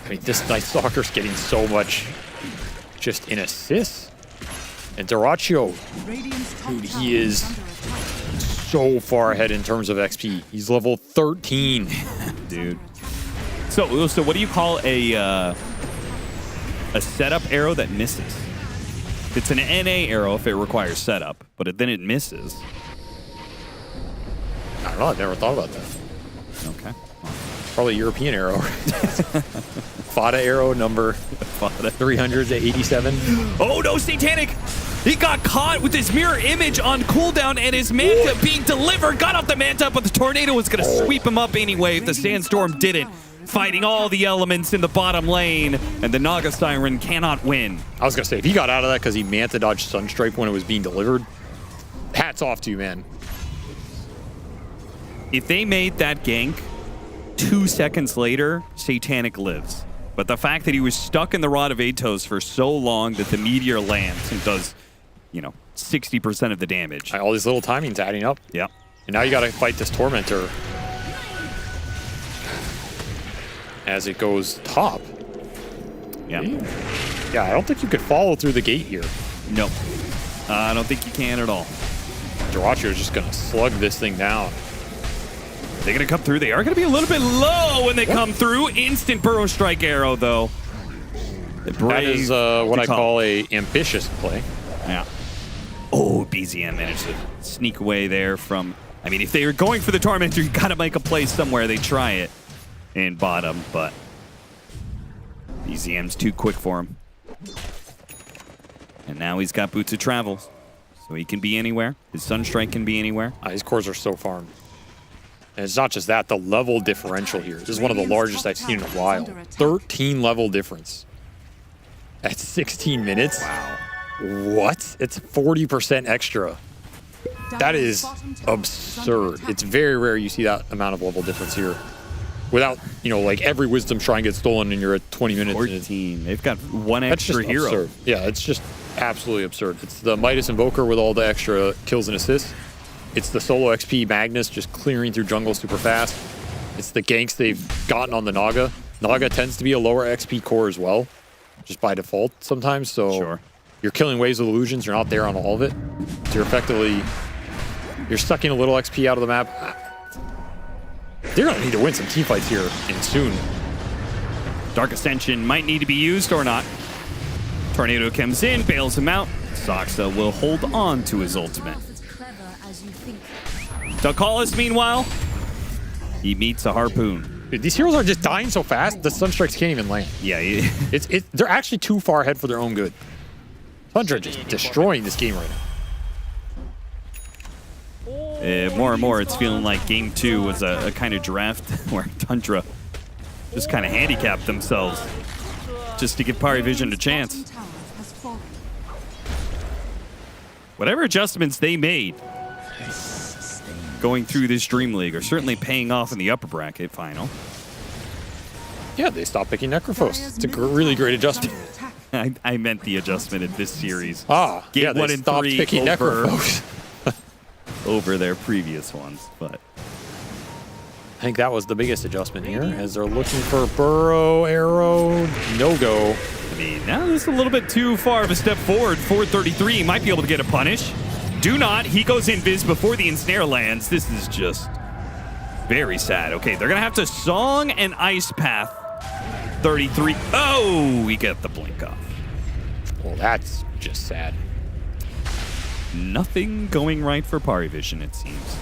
S5: I mean, this Night Stalker's getting so much just in assists. And Dyrachyo, dude, he is so far ahead in terms of XP. He's level 13.
S14: Dude. So what do you call a setup arrow that misses? It's an NA arrow if it requires setup, but then it misses.
S5: I don't know. I've never thought about that.
S14: Okay.
S5: Probably European arrow. Fada arrow number 387.
S14: Oh no, Satanic! He got caught with his mirror image on cooldown and his Manta being delivered. Got off the Manta, but the tornado was going to sweep him up anyway if the Sandstorm didn't. Fighting all the elements in the bottom lane, and the Naga Siren cannot win.
S5: I was going to say, if he got out of that because he Manta dodged Sunstripe when it was being delivered, hats off to you, man.
S14: If they made that gank 2 seconds later, Satanic lives. But the fact that he was stuck in the Rod of Atos for so long that the Meteor lands and does, 60% of the damage.
S5: All these little timings adding up.
S14: Yeah.
S5: And now you got to fight this Tormentor as it goes top.
S14: Yeah.
S5: Yeah, I don't think you could follow through the gate here.
S14: No. I don't think you can at all.
S5: Dyrachyo is just going to slug this thing down.
S14: They're going to come through. They are going to be a little bit low when they come through. Instant Burrow Strike arrow, though.
S5: That is what I call a ambitious play.
S14: Yeah. Oh, BZM managed to sneak away there from... I mean, if they were going for the Tormentor, you got to make a play somewhere. They try it in bottom, but BZM's too quick for him. And now he's got Boots of Travel, so he can be anywhere. His Sunstrike can be anywhere.
S5: His cores are so farmed. And it's not just that, the level differential here. This is one of the largest I've seen in a while. 13 level difference. At 16 minutes?
S14: Wow.
S5: What? It's 40% extra. That is absurd. It's very rare you see that amount of level difference here. Without, like every Wisdom Shrine gets stolen and you're at 20 minutes.
S14: 14. They've got one extra hero.
S5: Absurd. Yeah, it's just absolutely absurd. It's the Midas Invoker with all the extra kills and assists. It's the solo XP Magnus just clearing through jungle super fast. It's the ganks they've gotten on the Naga. Naga tends to be a lower XP core as well, just by default sometimes. So you're killing waves of illusions. You're not there on all of it. So you're sucking a little XP out of the map. They're going to need to win some teamfights here and soon.
S14: Dark Ascension might need to be used or not. Tornado comes in, bails him out. Soxa will hold on to his ultimate. Dalkalis, meanwhile, he meets a Harpoon.
S5: Dude, these heroes are just dying so fast, the Sunstrikes can't even land.
S14: Yeah,
S5: they're actually too far ahead for their own good. Tundra just destroying this game right
S14: now. More and more, it's feeling like Game 2 was a kind of draft where Tundra just kind of handicapped themselves just to give Parivision a chance. Whatever adjustments they made going through this Dream League are certainly paying off in the upper bracket final.
S5: Yeah, they stopped picking Necrophos. It's a really great adjustment.
S14: I meant the adjustment in this series.
S5: Game
S14: 1 and 3
S5: picking Necrophos
S14: over their previous ones, but
S5: I think that was the biggest adjustment here, as they're looking for Burrow, Arrow, no-go.
S14: I mean, now this is a little bit too far of a step forward. 433 might be able to get a punish. Do not. He goes invis before the ensnare lands. This is just very sad. Okay, they're going to have to Song and Ice Path. 33. Oh, we get the blink off.
S5: Well, that's just sad.
S14: Nothing going right for Parivision, it seems.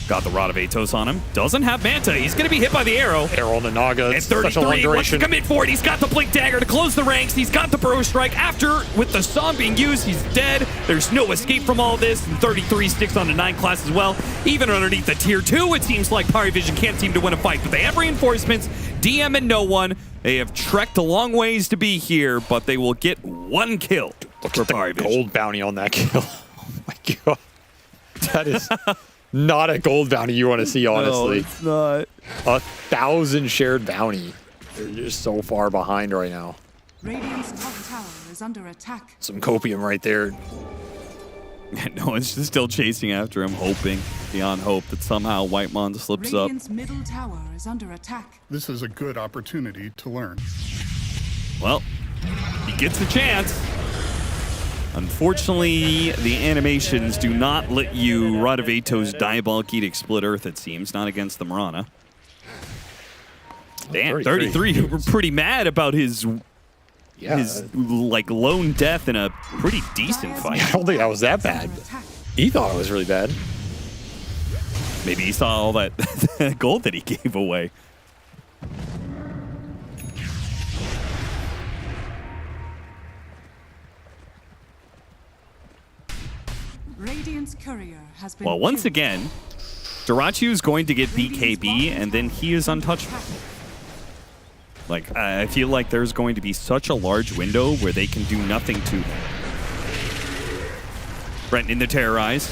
S14: Got the Rod of Atos on him. Doesn't have Manta. He's going to be hit by the arrow.
S5: Arrow on the Naga.
S14: And 33 wants to commit for it. He's got the Blink Dagger to close the ranks. He's got the Burrow Strike. After, with the Song being used, he's dead. There's no escape from all this. And 33 sticks on the 9 class as well. Even underneath the tier 2, it seems like Parivision can't seem to win a fight. But they have reinforcements. DM and no one. They have trekked a long ways to be here, but they will get 1 kill.
S5: Look at the gold bounty on that kill. Oh my god. That is not a gold bounty you want to see, honestly.
S14: No, it's not.
S5: 1,000 shared bounty. They're just so far behind right now.
S15: Radiant's top tower is under attack.
S5: Some copium right there.
S14: No one's just still chasing after him, hoping, beyond hope, that somehow Whitemon slips up.
S15: Radiant's middle tower is under attack.
S17: This is a good opportunity to learn.
S14: Well, he gets a chance. Unfortunately, the animations do not let you Radavato's Diabolic Edict split Earth, it seems, not against the Mirana. Damn, 33 were pretty mad about his like lone death in a pretty decent fight.
S5: I don't think that was that bad. He thought it was really bad.
S14: Maybe he saw all that gold that he gave away.
S15: Radiant's courier has been
S14: Well, once again, Dyrachyo is going to get BKB, and then he is untouchable. Like, I feel like there's going to be such a large window where they can do nothing to him. Brent in the Terrorize.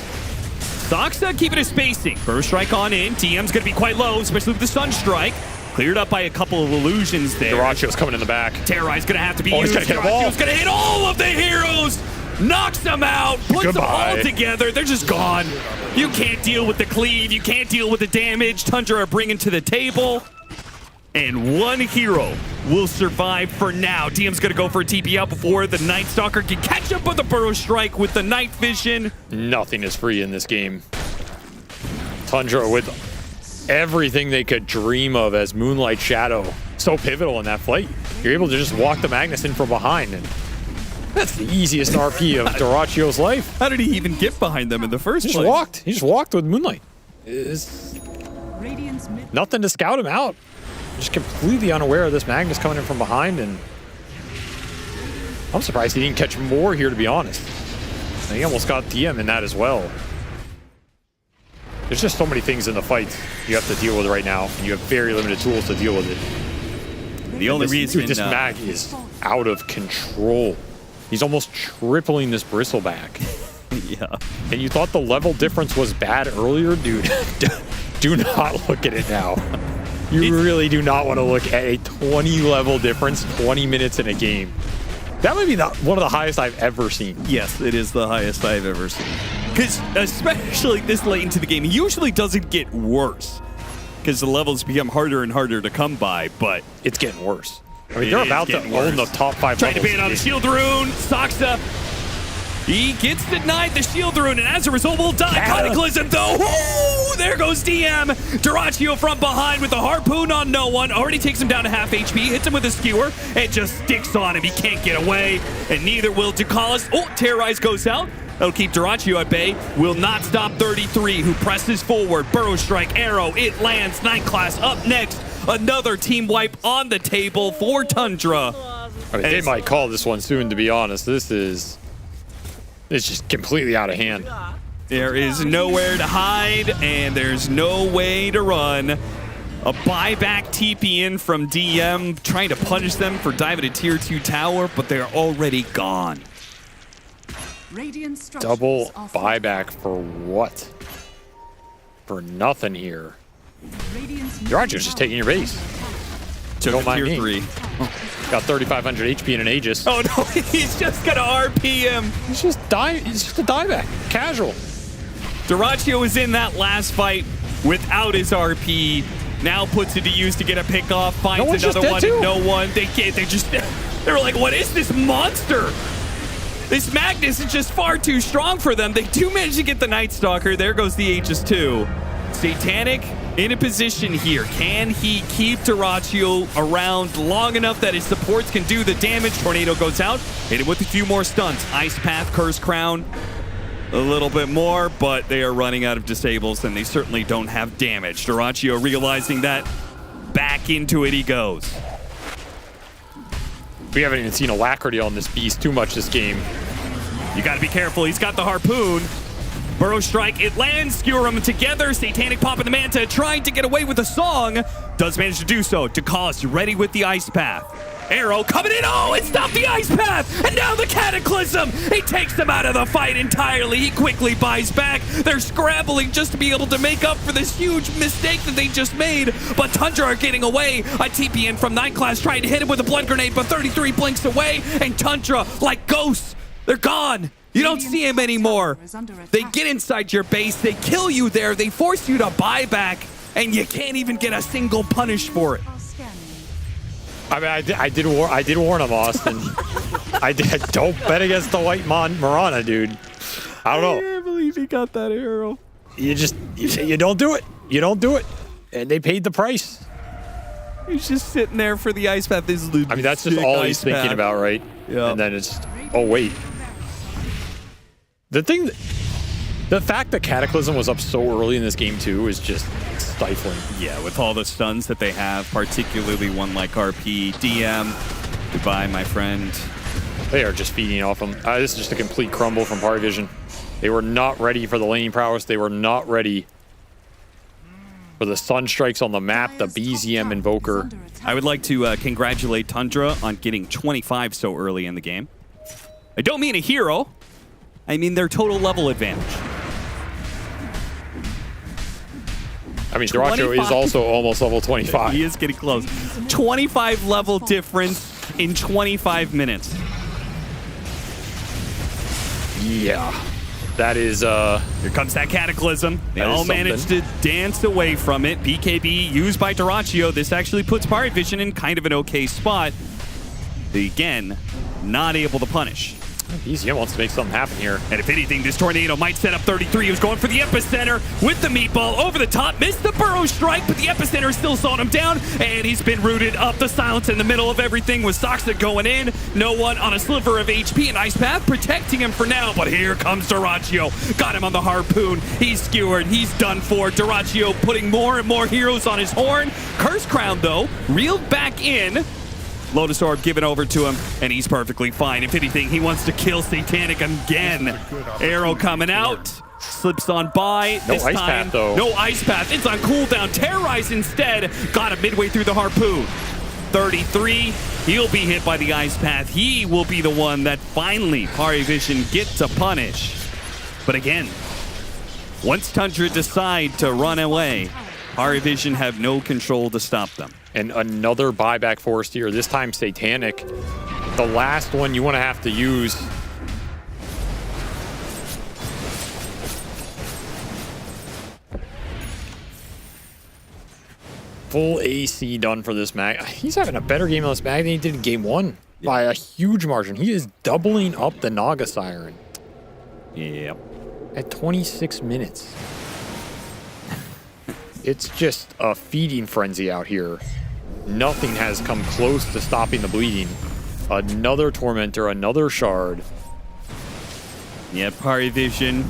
S14: Soxa keeping his spacing. Burst strike on in. TM's going to be quite low, especially with the Sunstrike. Cleared up by a couple of illusions there.
S5: Dyrachyo's coming in the back.
S14: Terrorize going to have to be
S5: used.
S14: He's going to hit all of the heroes. Knocks them out. Puts them all together. They're just gone. You can't deal with the cleave. You can't deal with the damage Tundra are bringing to the table. And 1 hero will survive for now. DM's going to go for a TP out before the Night Stalker can catch up with the Burrow Strike with the Night Vision.
S5: Nothing is free in this game. Tundra with everything they could dream of as Moonlight Shadow. So pivotal in that fight. You're able to just walk the Magnus in from behind. And that's the easiest RP of Dyrachyo's life.
S14: How did he even get behind them in the first place?
S5: He just walked with Moonlight. Nothing to scout him out. Just completely unaware of this Magnus coming in from behind, and I'm surprised he didn't catch more here, to be honest. And he almost got DM in that as well. There's just so many things in the fight you have to deal with right now, and you have very limited tools to deal with it.
S14: The only reason
S5: this Mag is out of control. He's almost tripling this Bristleback.
S14: Yeah.
S5: And you thought the level difference was bad earlier? Dude, do not look at it now. You really do not want to look at a 20 level difference 20 minutes in a game. That might be one of the highest I've ever seen.
S14: Yes, it is the highest I've ever seen. Because especially this late into the game, it usually doesn't get worse. Because the levels become harder and harder to come by, but
S5: it's getting worse. I mean, they're about to own the top 5
S14: Trying to ban on the Shield Rune. Soxa. He gets denied the Shield Rune, and as a result will die. Cataclysm, though. Ooh, there goes DM. Dyrachyo from behind with the Harpoon on no one. Already takes him down to half HP. Hits him with a Skewer. It just sticks on him. He can't get away, and neither will Ducalis. Oh, Terrorize goes out. That'll keep Dyrachyo at bay. Will not stop 33, who presses forward. Burrow Strike, Arrow. It lands. Night Class up next. Another team wipe on the table for Tundra.
S5: I mean, they might call this one soon, to be honest. It's just completely out of hand.
S14: There is nowhere to hide, and there's no way to run. A buyback TP in from DM, trying to punish them for diving a tier 2 tower, but they're already gone.
S5: Double buyback for what? For nothing here. Dyrachyo's just taking your base.
S14: Took a tier 3.
S5: Got 3,500 HP in an Aegis.
S14: Oh no, he's just gonna RP him.
S5: He's just a dieback. Casual.
S14: Dyrachyo was in that last fight without his RP. Now puts it to use to get a pick off. Finds another one. And no one. They can't. They were like, what is this monster? This Magnus is just far too strong for them. They do manage to get the Night Stalker. There goes the Aegis too. Satanic in a position here. Can he keep Dyrachyo around long enough that his supports can do the damage? Tornado goes out. Hit him with a few more stunts. Ice Path, Curse Crown. A little bit more, but they are running out of disables, and they certainly don't have damage. Dyrachyo realizing that, back into it he goes.
S5: We haven't even seen Alacrity on this beast too much this game.
S14: You gotta be careful. He's got the Harpoon. Burrow Strike, it lands. Skewer them together. Satanic popping the Manta, trying to get away with a Song, Does manage to do so. DeCost ready with the Ice Path. Arrow coming in. Oh, it's not the Ice Path. And now the Cataclysm. He takes them out of the fight entirely. He quickly buys back. They're scrambling just to be able to make up for this huge mistake that they just made. But Tundra are getting away. A TPN from 9 class trying to hit him with a blood grenade, but 33 blinks away. And Tundra, like ghosts, they're gone. You don't see him anymore. They get inside your base. They kill you there. They force you to buy back. And you can't even get a single punish for it.
S5: I mean, I did warn him, Austin. I did. Don't bet against the white Mirana, dude. I don't know.
S14: I can't believe he got that arrow.
S5: You don't do it. You don't do it. And they paid the price.
S14: He's just sitting there for the Ice Path.
S5: I mean, that's just all he's thinking about, right?
S14: Yeah.
S5: And then it's, oh, wait. The fact that Cataclysm was up so early in this game, too, is just stifling.
S14: Yeah, with all the stuns that they have, particularly one like RP, DM. Goodbye, my friend.
S5: They are just feeding off them. This is just a complete crumble from Parivision. They were not ready for the laning prowess. They were not ready for the sun strikes on the map, the BZM Invoker.
S14: I would like to congratulate Tundra on getting 25 so early in the game. I don't mean a hero. I mean their total level advantage.
S5: I mean, Duracho is also almost level 25.
S14: He is getting close. 25 level difference in 25 minutes.
S5: Yeah. That is,
S14: Here comes that Cataclysm. They all managed to dance away from it. BKB used by Duracho. This actually puts Parivision in kind of an okay spot. Again, not able to punish.
S5: BZM wants to make something happen here.
S14: And if anything, this Tornado might set up 33. He was going for the Epicenter with the meatball over the top. Missed the Burrow Strike, but the Epicenter still sawed him down. And he's been rooted up the silence in the middle of everything with Soxa going in. No one on a sliver of HP and Ice Path protecting him for now. But here comes Duracho. Got him on the Harpoon. He's skewered. He's done for. Duracho putting more and more heroes on his horn. Curse Crown, though, reeled back in. Lotus Orb given over to him, and he's perfectly fine. If anything, he wants to kill Satanic again. Arrow coming out. Slips on by.
S5: No Ice Path, though.
S14: No Ice Path. It's on cooldown. Terrorize instead. Got him midway through the Harpoon. 33. He'll be hit by the Ice Path. He will be the one that finally Parivision get to punish. But again, once Tundra decide to run away, Parivision have no control to stop them.
S5: And another buyback forced here, this time Satanic. The last one you want to have to use. Full AC done for this mag. He's having a better game on this mag than he did in game 1 by a huge margin. He is doubling up the Naga Siren.
S14: Yep.
S5: At 26 minutes. It's just a feeding frenzy out here. Nothing has come close to stopping the bleeding. Another Tormentor, another Shard.
S14: Yeah, Parivision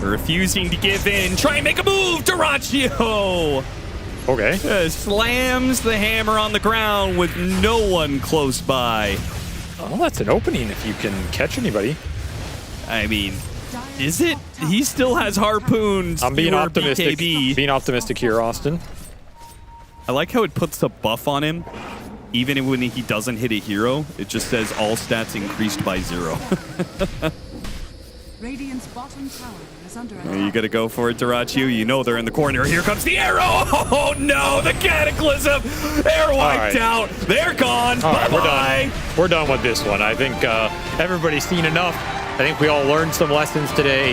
S14: refusing to give in. Try and make a move, Duracho!
S5: Okay.
S14: Slams the hammer on the ground with no one close by.
S5: Oh, that's an opening if you can catch anybody.
S14: I mean, is it? He still has Harpoons.
S5: I'm being optimistic.
S14: BKB.
S5: Being optimistic here, Austin.
S14: I like how it puts a buff on him. Even when he doesn't hit a hero, it just says all stats increased by 0.
S15: Radiant's bottom tower is under attack.
S14: You gotta go for it, Duracho. You know they're in the corner. Here comes the arrow. Oh no, the Cataclysm. They're wiped out. They're gone.
S5: All right,
S14: Bye-bye.
S5: We're done with this one. I think everybody's seen enough. I think we all learned some lessons today.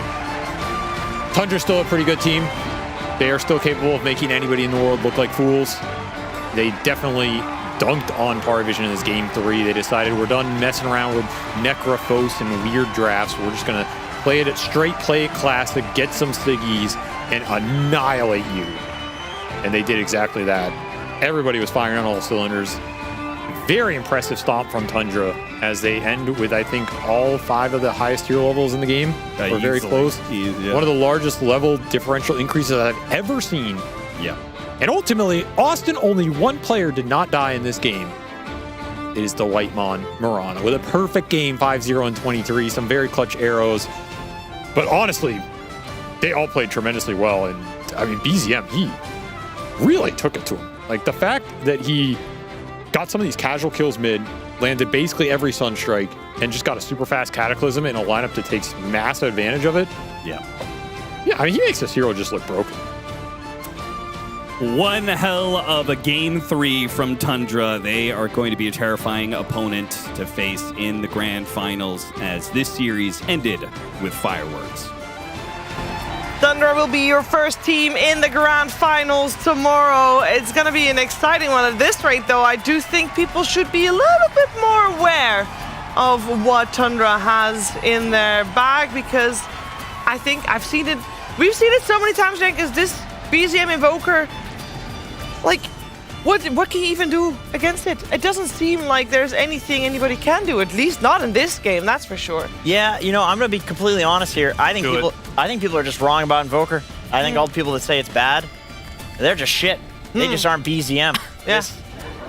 S5: Tundra's still a pretty good team. They are still capable of making anybody in the world look like fools. They definitely dunked on Parivision in this game 3. They decided we're done messing around with Necrophos and weird drafts. We're just going to play it straight, play it classic, get some Siggies, and annihilate you. And they did exactly that. Everybody was firing on all cylinders. Very impressive stomp from Tundra as they end with, I think, all 5 of the highest tier levels in the game. We're very close.
S14: Yeah.
S5: One of the largest level differential increases I've ever seen.
S14: Yeah.
S5: And ultimately, Austin, only one player did not die in this game. It is the White Mirana with a perfect game, 5-0 and 23, some very clutch arrows. But honestly, they all played tremendously well. And I mean, BZM, really took it to him. Like, the fact that he got some of these casual kills mid, landed basically every Sunstrike, and just got a super fast Cataclysm in a lineup that takes massive advantage of it.
S14: Yeah.
S5: Yeah, I mean, he makes this hero just look broken.
S14: One hell of a game 3 from Tundra. They are going to be a terrifying opponent to face in the grand finals as this series ended with fireworks.
S18: Tundra will be your first team in the grand finals tomorrow. It's going to be an exciting one. At this rate, though, I do think people should be a little bit more aware of what Tundra has in their bag, because I think I've seen it. We've seen it so many times, Cenk, is this BZM Invoker, like, what can you even do against it? It doesn't seem like there's anything anybody can do, at least not in this game, that's for sure.
S13: Yeah, you know, I'm gonna be completely honest here. I think people are just wrong about Invoker. I think all the people that say it's bad, they're just shit. They just aren't BZM.
S18: Yeah.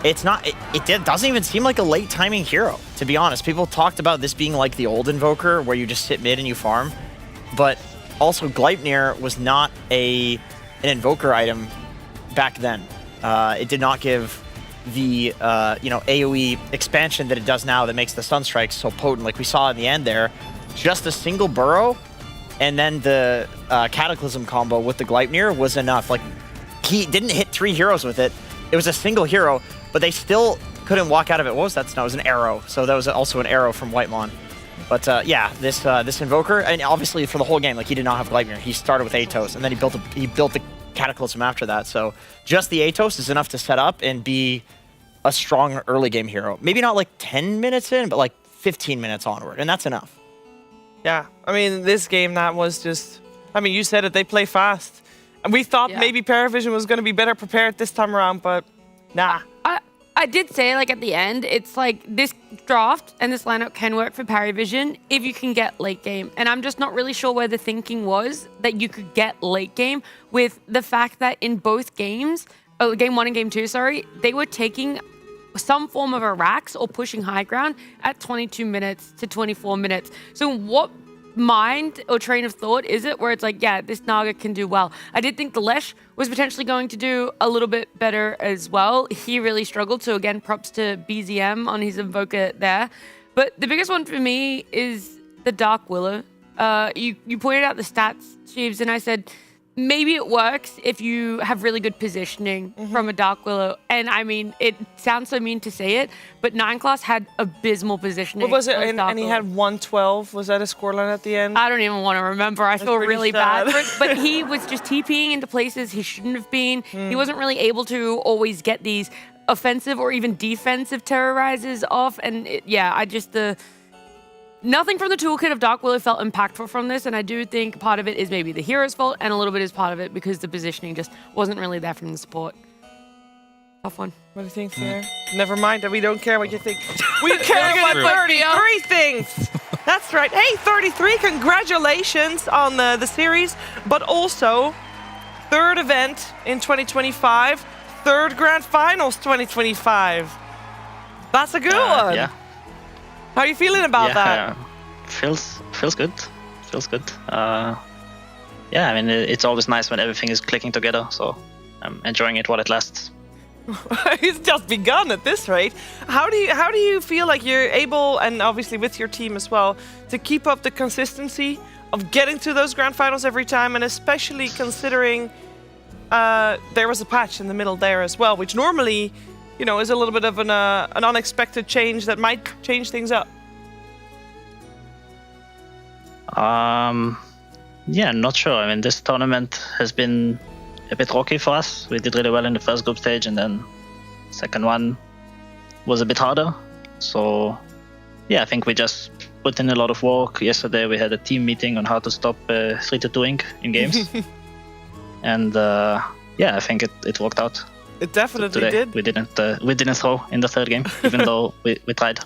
S13: It's not. It doesn't even seem like a late timing hero, to be honest. People talked about this being like the old Invoker, where you just sit mid and you farm, but also Gleipnir was not an Invoker item back then. It did not give the AoE expansion that it does now that makes the Sunstrikes so potent. Like we saw in the end there, just a single burrow and then the Cataclysm combo with the Gleipnir was enough. Like, he didn't hit 3 heroes with it. It was a single hero, but they still couldn't walk out of it. What was that? No, it was an arrow. So that was also an arrow from Whitemon. But yeah, this Invoker, and obviously for the whole game, like, he did not have Gleipnir. He started with Atos, and then he built the Cataclysm after that. So just the Atos is enough to set up and be a strong early game hero. Maybe not like 10 minutes in, but like 15 minutes onward, and that's enough.
S18: Yeah, I mean, this game, that was just, I mean, you said it, they play fast. And we thought maybe Paravision was going to be better prepared this time around, but nah.
S10: I did say, like, at the end, it's like this draft and this lineup can work for Paravision if you can get late game. And I'm just not really sure where the thinking was that you could get late game with the fact that in both games, game 1 and game 2, sorry, they were taking some form of a Rax or pushing high ground at 22 minutes to 24 minutes. So what mind or train of thought is it where it's like, yeah, this Naga can do well? I did think the Lesh was potentially going to do a little bit better as well. He really struggled, so again, props to BZM on his Invoker there. But the biggest one for me is the Dark Willow. You pointed out the stats, Sheaves, and I said, maybe it works if you have really good positioning from a Dark Willow. And I mean, it sounds so mean to say it, but 9 class had abysmal positioning.
S18: What was it? And he had 112. Was that a scoreline at the end?
S10: I don't even want to remember. I feel really bad for it. But he was just TPing into places he shouldn't have been. He wasn't really able to always get these offensive or even defensive terrorizers off. And nothing from the toolkit of Dark Willow felt impactful from this, and I do think part of it is maybe the hero's fault, and a little bit is part of it because the positioning just wasn't really there from the support. Tough one.
S18: What do you think, Sarah? Never mind that we don't care what you think. We care what 33 thinks. That's right. Hey, 33, congratulations on the series, but also 3rd event in 2025, 3rd Grand Finals 2025. That's a good one.
S8: Yeah.
S18: How are you feeling about that?
S8: Feels good. Feels good. Yeah, I mean, it's always nice when everything is clicking together, so I'm enjoying it while it lasts.
S18: It's just begun at this rate. How do you feel like you're able, and obviously with your team as well, to keep up the consistency of getting to those grand finals every time, and especially considering there was a patch in the middle there as well, which normally, you know, is a little bit of an unexpected change that might change things up?
S8: Yeah, not sure. I mean, this tournament has been a bit rocky for us. We did really well in the first group stage, and then second one was a bit harder. So, yeah, I think we just put in a lot of work. Yesterday we had a team meeting on how to stop 3-2-ing in games. And yeah, I think it worked out.
S18: It definitely
S8: today.
S18: did.
S8: We didn't throw in the 3rd game, even though we tried.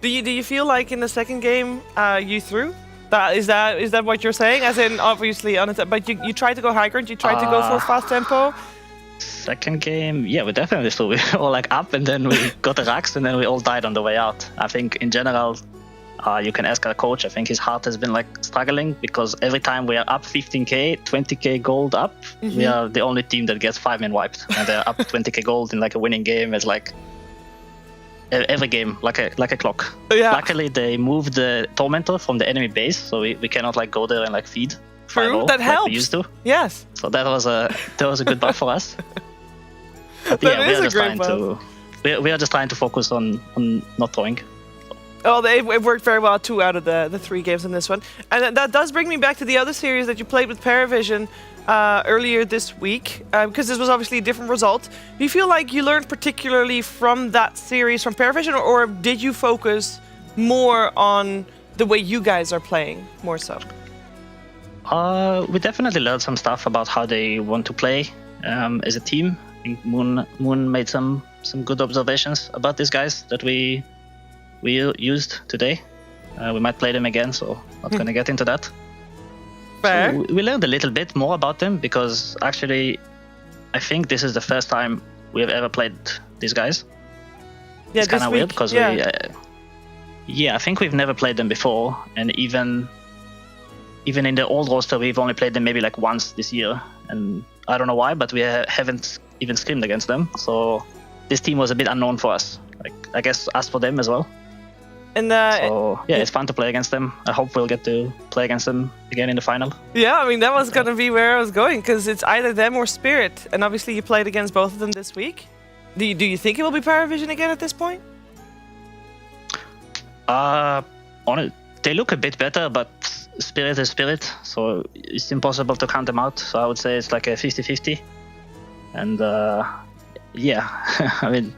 S18: Do you feel like in the 2nd game you threw? Is that what you're saying? As in, obviously, but you tried to go high ground. You tried to go for fast tempo.
S8: 2nd game, yeah, we definitely threw. We were like up, and then we got a Rax, and then we all died on the way out. I think in general, You can ask our coach. I think his heart has been like struggling because every time we are up 15k, 20k gold up, we are the only team that gets 5-man wiped, and they're up 20k gold in like a winning game. It's like every game, like a clock.
S18: Yeah.
S8: Luckily, they moved the tormentor from the enemy base, so we cannot like go there and like feed.
S18: True, that helps.
S8: Like we used to.
S18: Yes.
S8: So that was a good buff for us. But
S18: That
S8: yeah, we
S18: is
S8: are
S18: a
S8: just
S18: great
S8: trying to we are just trying to focus on not throwing.
S18: Oh, it worked very well, 2 out of the 3 games in this one. And that does bring me back to the other series that you played with Paravision earlier this week, because this was obviously a different result. Do you feel like you learned particularly from that series from Paravision, or did you focus more on the way you guys are playing, more so?
S8: We definitely learned some stuff about how they want to play as a team. I think Moon made some good observations about these guys that we used today. We might play them again, so not going to get into that.
S18: Fair.
S8: So we learned a little bit more about them because actually, I think this is the first time we have ever played these guys.
S18: Yeah,
S8: it's kind of weird because I think we've never played them before, and even in the old roster, we've only played them maybe like once this year, and I don't know why, but we haven't even scrimed against them. So this team was a bit unknown for us. Like I guess us for them as well.
S18: And
S8: so yeah, it's fun to play against them. I hope we'll get to play against them again in the final.
S18: Yeah, I mean, that was going to be where I was going, because it's either them or Spirit. And obviously you played against both of them this week. Do you think it will be Paravision again at this point?
S8: They look a bit better, but Spirit is Spirit, so it's impossible to count them out. So I would say it's like a 50-50. And yeah, I mean,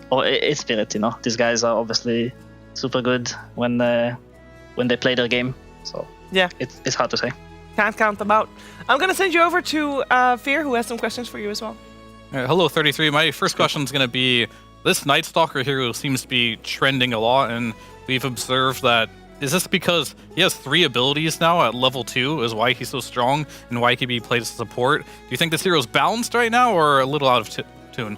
S8: it's Spirit, you know. These guys are obviously super good when they play their game. So
S18: yeah,
S8: it's hard to say.
S18: Can't count them out. I'm going to send you over to Fear, who has some questions for you as well.
S4: Hello, 33. My first question is going to be, this Night Stalker hero seems to be trending a lot, and we've observed that. Is this because he has 3 abilities now at level 2 is why he's so strong and why he can be played as support? Do you think this hero's balanced right now or a little out of tune?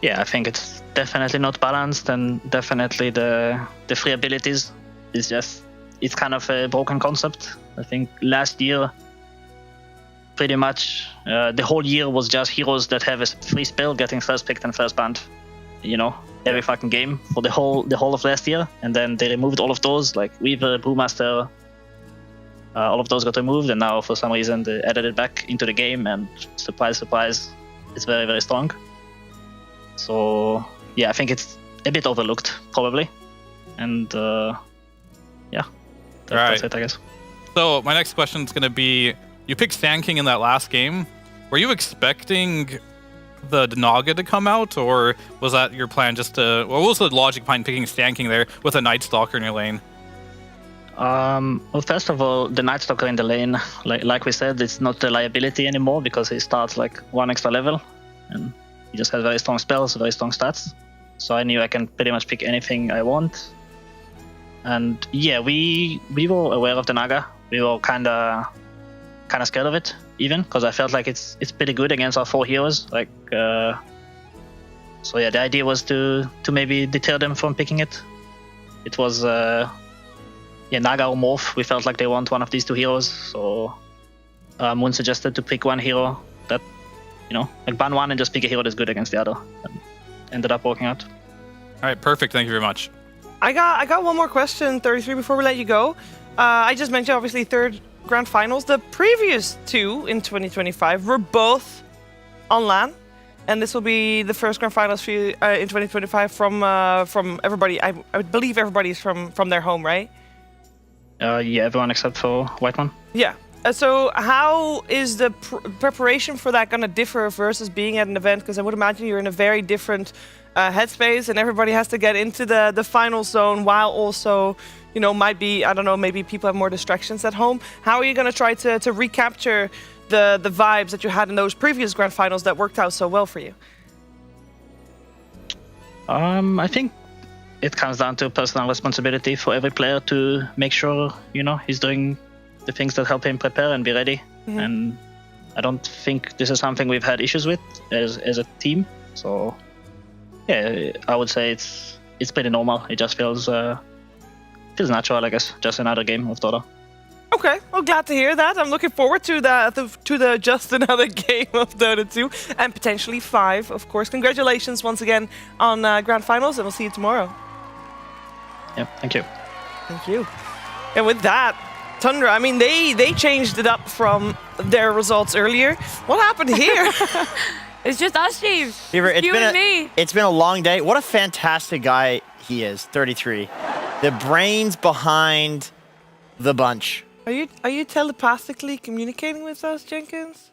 S8: Yeah, I think it's definitely not balanced, and definitely the 3 abilities is it's kind of a broken concept. I think last year, pretty much the whole year was just heroes that have a free spell getting first picked and first banned, you know, every fucking game for the whole of last year, and then they removed all of those, like Weaver, Brewmaster, all of those got removed, and now for some reason they added it back into the game, and surprise, surprise, it's very, very strong. So yeah, I think it's a bit overlooked probably, and yeah, that's it, I guess.
S4: So my next question is going to be, you picked Sand King in that last game. Were you expecting the Naga to come out, or was that your plan just to... What was the logic behind picking Sand King there with a Night Stalker in your lane?
S8: Well, first of all, the Night Stalker in the lane, like we said, it's not a liability anymore because he starts like 1 extra level, and he just has very strong spells, very strong stats. So I knew I can pretty much pick anything I want. And yeah, we were aware of the Naga. We were kind of scared of it, even because I felt like it's pretty good against our 4 heroes. Like, so yeah, the idea was to maybe deter them from picking it. It was Naga or Morph. We felt like they want one of these 2 heroes, so Moon suggested to pick one hero that, you know, like ban one and just pick a hero that's good against the other. And ended up working out.
S4: All right, perfect. Thank you very much.
S18: I got one more question, 33, before we let you go. I just mentioned, obviously, 3rd Grand Finals. The previous 2 in 2025 were both on LAN, and this will be the first Grand Finals for you in 2025 from everybody. I believe everybody's from their home, right?
S8: Yeah, everyone except for Whiteman.
S18: Yeah. So how is the preparation for that going to differ versus being at an event? Because I would imagine you're in a very different headspace, and everybody has to get into the final zone while also, you know, might be, I don't know, maybe people have more distractions at home. How are you going to try to recapture the vibes that you had in those previous Grand Finals that worked out so well for you?
S8: I think it comes down to personal responsibility for every player to make sure, you know, he's doing the things that help him prepare and be ready. Mm-hmm. And I don't think this is something we've had issues with as a team. So yeah, I would say it's pretty normal. It just feels feels natural, I guess. Just another game of Dota.
S18: Okay, well, glad to hear that. I'm looking forward to the just another game of Dota 2 and potentially 5, of course. Congratulations once again on Grand Finals, and we'll see you tomorrow.
S8: Yeah, thank you.
S18: Thank you. And with that, Tundra, I mean, they changed it up from their results earlier. What happened here?
S10: It's just us, Steve.
S13: Fever,
S10: You and me.
S13: It's been a long day. What a fantastic guy he is, 33. The brains behind the bunch.
S18: Are you telepathically communicating with us, Jenkins?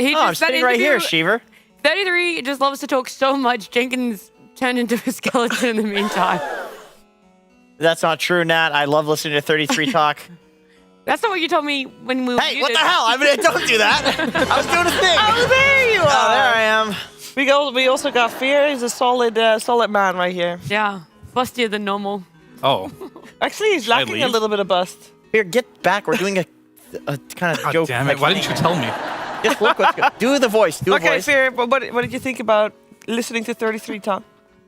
S13: I'm sitting right here, Shiver.
S10: 33 just loves to talk so much. Jenkins turned into a skeleton in the meantime.
S13: That's not true, Nat. I love listening to 33 talk.
S10: That's not what you told me when we were
S13: Hey, what the hell? I mean, don't do that. I was doing a thing.
S18: Oh, there you are.
S13: Oh, there I am.
S18: We also got Fear. He's a solid man right here.
S10: Yeah, bustier than normal.
S4: Oh.
S18: Actually, he's lacking a little bit of bust.
S13: Fear, get back. We're doing a kind of
S4: God
S13: joke.
S4: damn it. Why didn't you tell me?
S13: Just look what's good. Do the voice. Do a
S18: Okay,
S13: voice.
S18: Fear, what did you think about listening to 33 talk?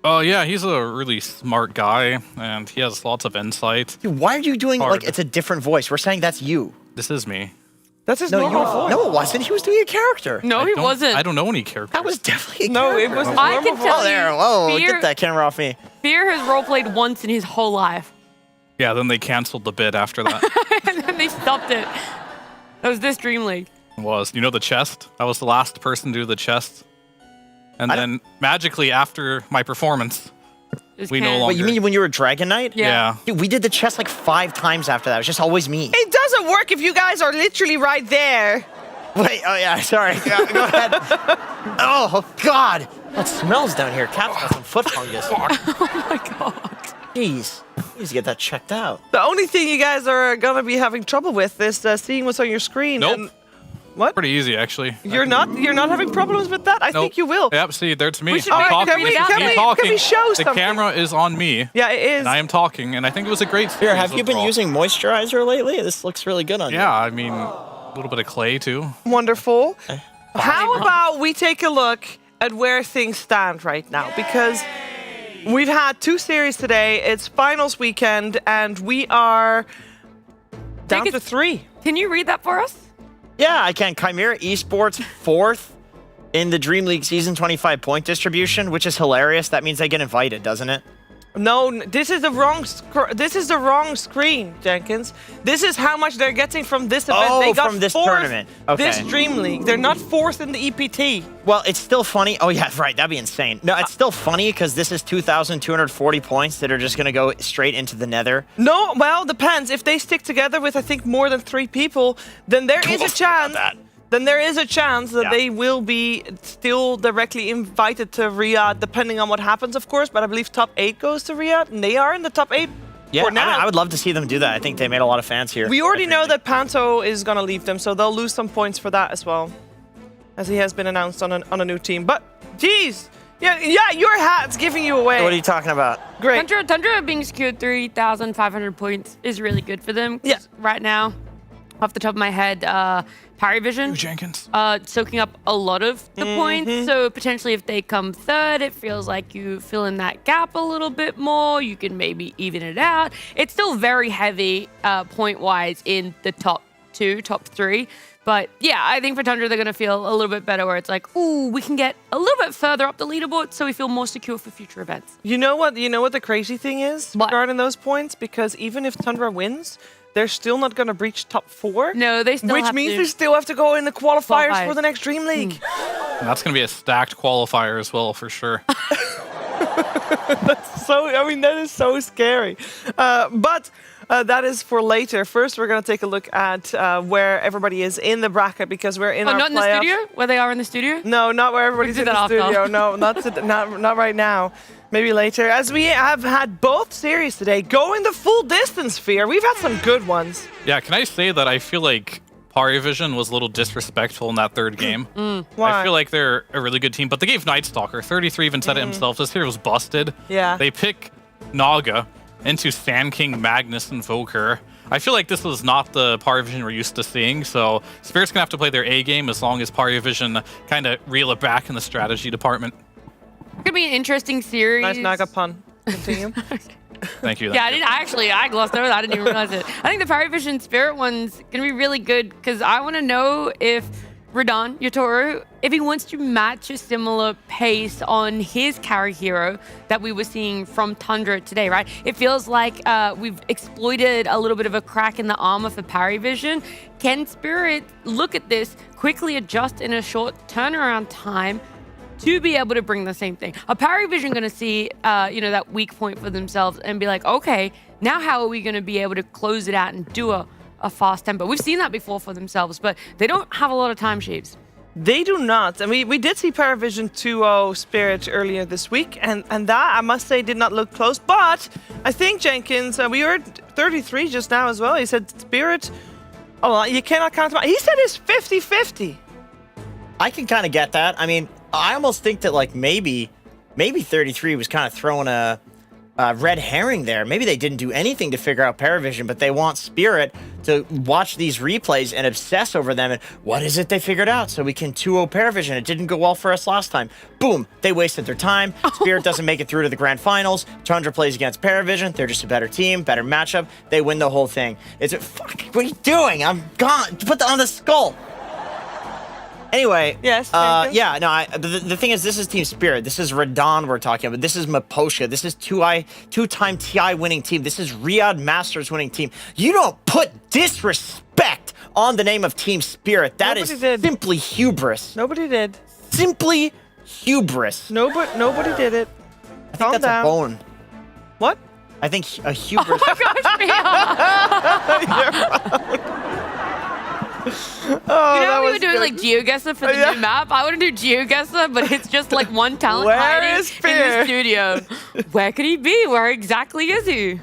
S4: Oh, yeah, he's a really smart guy, and he has lots of insight.
S13: Dude, why are you doing like it's a different voice? We're saying that's you.
S4: This is me.
S18: That's his normal voice.
S13: No, it wasn't. He was doing a character.
S10: No, he wasn't.
S4: I don't know any characters.
S13: That was definitely a
S18: No,
S13: character.
S18: it was his
S10: I
S18: normal
S10: can tell
S13: Oh, there. Whoa,
S10: Fear-
S13: get that camera off me.
S10: Fear has roleplayed once in his whole life.
S4: Yeah, then they canceled the bid after that.
S10: And then they stopped it. That was this DreamLeague.
S4: You know the chest? I was the last person to do the chest. And then magically after my performance, we no longer...
S13: Wait, you mean when you were Dragon Knight?
S4: Yeah.
S13: Dude, we did the chest like 5 times after that. It was just always me.
S18: It doesn't work if you guys are literally right there.
S13: Wait, oh yeah, sorry. Go ahead. Oh, God. What smells down here? Cat's got some foot fungus.
S10: Oh my god.
S13: Jeez. You need to get that checked out.
S18: The only thing you guys are gonna be having trouble with is seeing what's on your screen.
S4: Nope.
S18: And what?
S4: Pretty easy, actually.
S18: You're not having problems with that? I think you will.
S4: Yep, see, there's me.
S10: We should
S4: I'm
S10: make-
S4: talking.
S10: can we-
S4: This is
S10: can
S4: me
S10: we-
S4: talking.
S18: can we show
S4: the
S18: something?
S4: camera is on me.
S18: Yeah, it is.
S4: And I am talking, and I think it was a great series
S13: Here, have you been
S4: overall.
S13: using moisturizer lately? This looks really good on you.
S4: Yeah, I mean, a little bit of clay, too.
S18: Wonderful. How about we take a look at where things stand right now? Because we've had 2 series today. It's finals weekend, and we are down to 3.
S10: Can you read that for us?
S13: Yeah, I can. Chimera Esports 4th in the Dream League Season 25 point distribution, which is hilarious. That means they get invited, doesn't it?
S18: No, this is the wrong screen, Jenkins. This is how much they're getting from this event.
S13: Oh,
S18: they got
S13: from this
S18: 4th
S13: tournament. Okay.
S18: This Dream League. They're not 4th in the EPT.
S13: Well, it's still funny. Oh, yeah, right. That'd be insane. No, it's still funny because this is 2,240 points that are just going to go straight into the nether.
S18: No, well, depends. If they stick together with, I think, more than 3 people, then there is a chance. Then there is a chance that they will be still directly invited to Riyadh, depending on what happens, of course. But I believe top 8 goes to Riyadh, and they are in the top 8
S13: Yeah,
S18: for now.
S13: I would love to see them do that. I think they made a lot of fans here.
S18: We already know that Panto is going to leave them, so they'll lose some points for that as well, as he has been announced on a new team. But, geez, yeah, your hat's giving you away.
S13: What are you talking about?
S18: Great.
S10: Tundra being secured 3,500 points is really good for them.
S18: Yeah.
S10: Right now, off the top of my head, Parry Vision
S4: Jenkins.
S10: soaking up a lot of the points. So potentially if they come 3rd, it feels like you fill in that gap a little bit more. You can maybe even it out. It's still very heavy point-wise in the top 2, top 3. But yeah, I think for Tundra, they're going to feel a little bit better where it's like, ooh, we can get a little bit further up the leaderboard so we feel more secure for future events.
S18: You know what the crazy thing is regarding those points? Because even if Tundra wins, they're still not going to breach top 4.
S10: No, they still
S18: Which
S10: have
S18: means
S10: to.
S18: they still have to go in the qualifiers
S10: Qualifiers.
S18: for the next Dream League.
S4: And that's going to be a stacked qualifier as well, for sure.
S18: That is so scary. But that is for later. First, we're going to take a look at where everybody is in the bracket because we're in our
S10: not in the
S18: playoff.
S10: studio? Where they are in the studio?
S18: No, not where everybody's
S10: We
S18: in
S10: can
S18: the
S10: do that
S18: studio.
S10: after.
S18: No, not right now. Maybe later. As we have had both series today going the full distance, Fear. We've had some good ones.
S4: Yeah, can I say that I feel like Parry Vision was a little disrespectful in that 3rd game?
S18: Why?
S4: I feel like they're a really good team, but they gave Night Stalker. 33 even said it himself. This here was busted.
S18: Yeah.
S4: They pick Naga into Sand King, Magnus, Invoker. I feel like this was not the Parry Vision we're used to seeing, so Spirit's gonna have to play their A game as long as Parry Vision kind of reel it back in the strategy department.
S10: It's going to be an interesting series.
S18: Nice Naga pun. Continue.
S4: Thank you.
S10: Yeah, I glossed over that. I didn't even realize it. I think the Paravision Spirit one's going to be really good because I want to know if Radon, Yotoro, if he wants to match a similar pace on his carry hero that we were seeing from Tundra today, right? It feels like we've exploited a little bit of a crack in the armor for Paravision. Can Spirit look at this, quickly adjust in a short turnaround time to be able to bring the same thing? A Paravision going to see, that weak point for themselves and be like, okay, now how are we going to be able to close it out and do a fast tempo? We've seen that before for themselves, but they don't have a lot of time, Sheaves.
S18: They do not. And we did see Paravision 2-0 Spirit earlier this week, and that, I must say, did not look close. But I think, Jenkins, we heard 33 just now as well. He said Spirit, you cannot count him out. He said it's 50-50.
S13: I can kind of get that. I mean, I almost think that, like, maybe 33 was kind of throwing a red herring there. Maybe they didn't do anything to figure out Paravision, but they want Spirit to watch these replays and obsess over them. And what is it they figured out? So we can 2-0 Paravision. It didn't go well for us last time. Boom. They wasted their time. Spirit doesn't make it through to the grand finals. Tundra plays against Paravision. They're just a better team, better matchup. They win the whole thing. Fuck, what are you doing? I'm gone. Put that on the skull. Anyway,
S18: yes.
S13: The thing is, this is Team Spirit. This is Radon we're talking about. This is Maposha. This is two-time TI winning team. This is Riyadh Masters winning team. You don't put disrespect on the name of Team Spirit. That is simply hubris.
S18: Nobody did.
S13: Simply hubris.
S18: Nobody did it.
S13: I think that's a bone.
S18: What?
S13: I think a hubris.
S10: Oh my gosh,
S18: Oh,
S10: we were doing like GeoGuessr for the new map? I want to do GeoGuessr, but it's just like one talent hiding in the studio. Where could he be? Where exactly is he?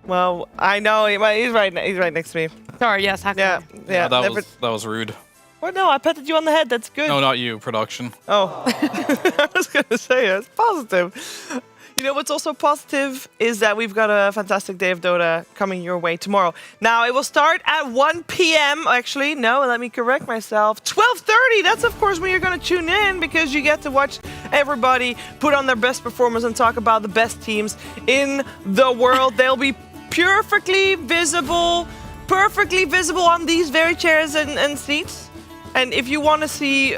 S18: Well, I know he's right next to me.
S10: Sorry, yes,
S18: yeah.
S4: That was rude.
S18: Well, no, I patted you on the head. That's good.
S4: No, not you. Production.
S18: Oh, I was gonna say it's positive. You know what's also positive is that we've got a fantastic day of Dota coming your way tomorrow. Now, it will start at 1 p.m. Actually, no, let me correct myself. 12:30. That's, of course, when you're going to tune in because you get to watch everybody put on their best performance and talk about the best teams in the world. They'll be perfectly visible on these very chairs and seats. And if you want to see,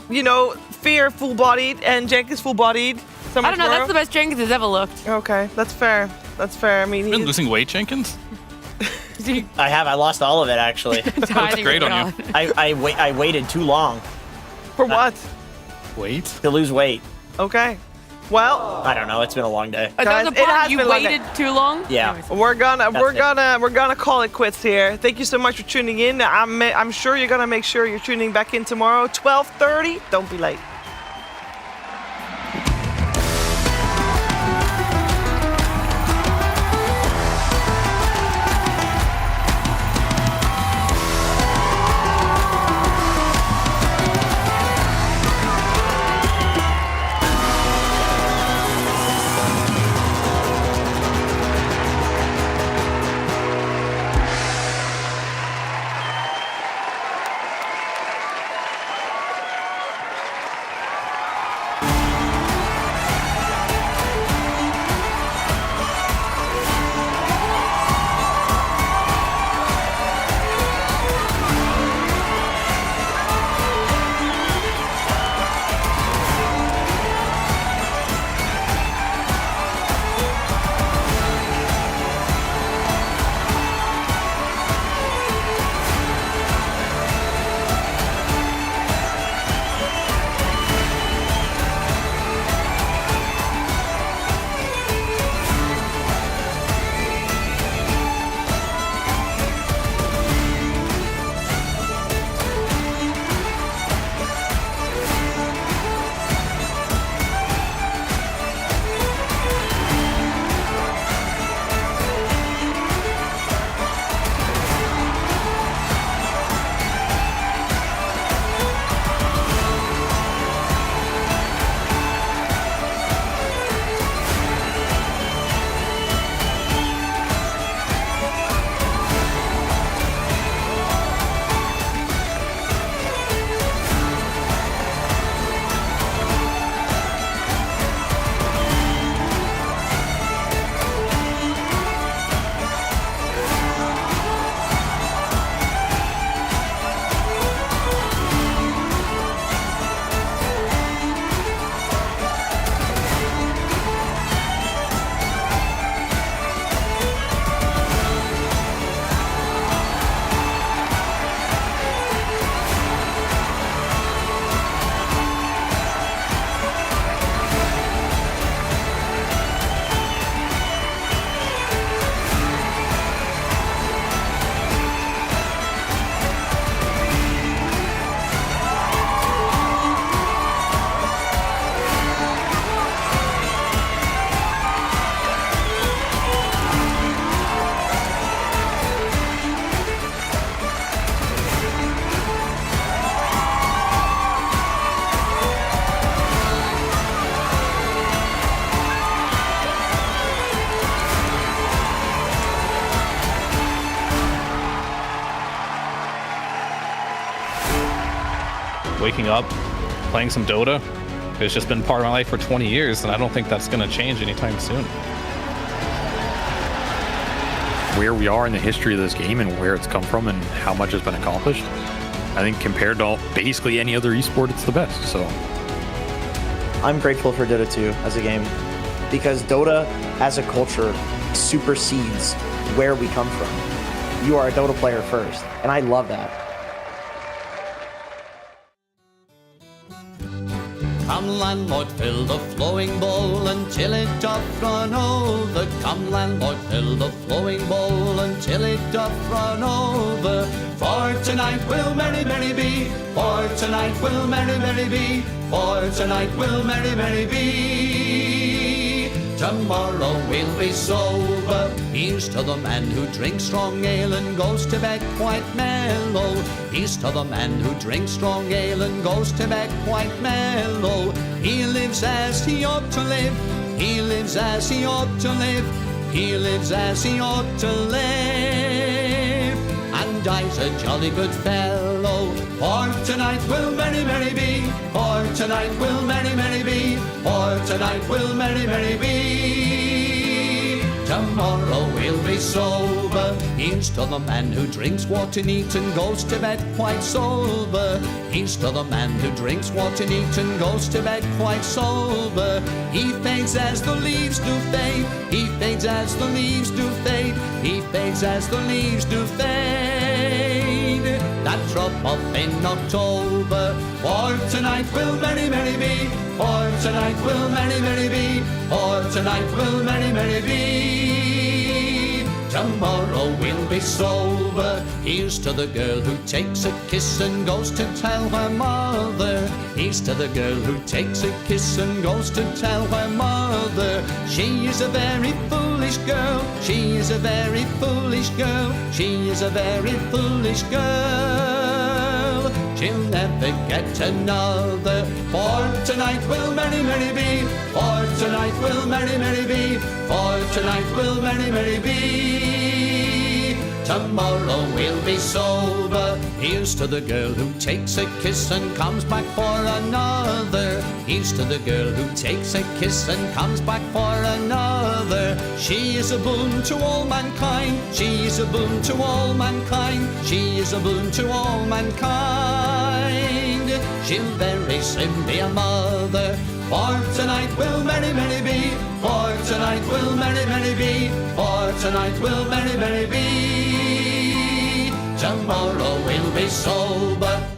S18: Fear full-bodied and Jenkins full-bodied,
S10: I don't know. That's the best Jenkins has ever looked.
S18: Okay, that's fair. I mean,
S4: you've been losing weight, Jenkins?
S13: I have. I lost all of it, actually.
S4: Looks great on you.
S13: I waited too long.
S18: For what?
S4: Wait?
S13: To lose weight.
S18: Okay. Well,
S13: I don't know. It's been a long day.
S18: Guys,
S10: it has you waited too long?
S13: Yeah.
S10: Anyways.
S18: We're gonna call it quits here. Thank you so much for tuning in. I'm sure you're gonna make sure you're tuning back in tomorrow, 12:30. Don't be late.
S4: waking up, playing some Dota. It's just been part of my life for 20 years, and I don't think that's going to change anytime soon.
S5: Where we are in the history of this game and where it's come from and how much has been accomplished, I think compared to basically any other esport, it's the best. So
S3: I'm grateful for Dota 2 as a game because Dota as a culture supersedes where we come from. You are a Dota player first, and I love that.
S9: Come landlord, fill the flowing bowl until it doth run over. Come landlord, fill the flowing bowl until it doth run over. For tonight will merry, merry be. For tonight will merry, merry be. For tonight will merry, merry be. Tomorrow we'll be sober. Here's to the man who drinks strong ale and goes to bed quite mellow. Here's to the man who drinks strong ale and goes to bed quite mellow. He lives as he ought to live. He lives as he ought to live. He lives as he ought to live. And I's a jolly good fellow. For tonight will merry, merry be. For tonight will merry, merry be. For tonight will merry, merry be. Tomorrow we'll be sober. Here's to the man who drinks water neat and goes to bed quite sober. Here's to the man who drinks water neat and goes to bed quite sober. He fades as the leaves do fade. He fades as the leaves do fade. He fades as the leaves do fade. That drop off in October. For tonight will merry, merry be. For tonight will merry, merry be. For tonight will merry, merry be. Tomorrow we'll be sober. Here's to the girl who takes a kiss and goes to tell her mother. Here's to the girl who takes a kiss and goes to tell her mother. She is a very foolish girl. She is a very foolish girl. She is a very foolish girl. She'll never get another. For tonight will merry, merry be. For tonight will merry, merry be. For tonight will merry, merry be. Tomorrow we'll be sober. Here's to the girl who takes a kiss and comes back for another. Here's to the girl who takes a kiss and comes back for another. She is a boon to all mankind. She is a boon to all mankind. She is a boon to all mankind. She'll very soon be a mother. For tonight will merry, merry be. For tonight will merry, merry be. For tonight will merry, merry be. Tomorrow we'll be sober.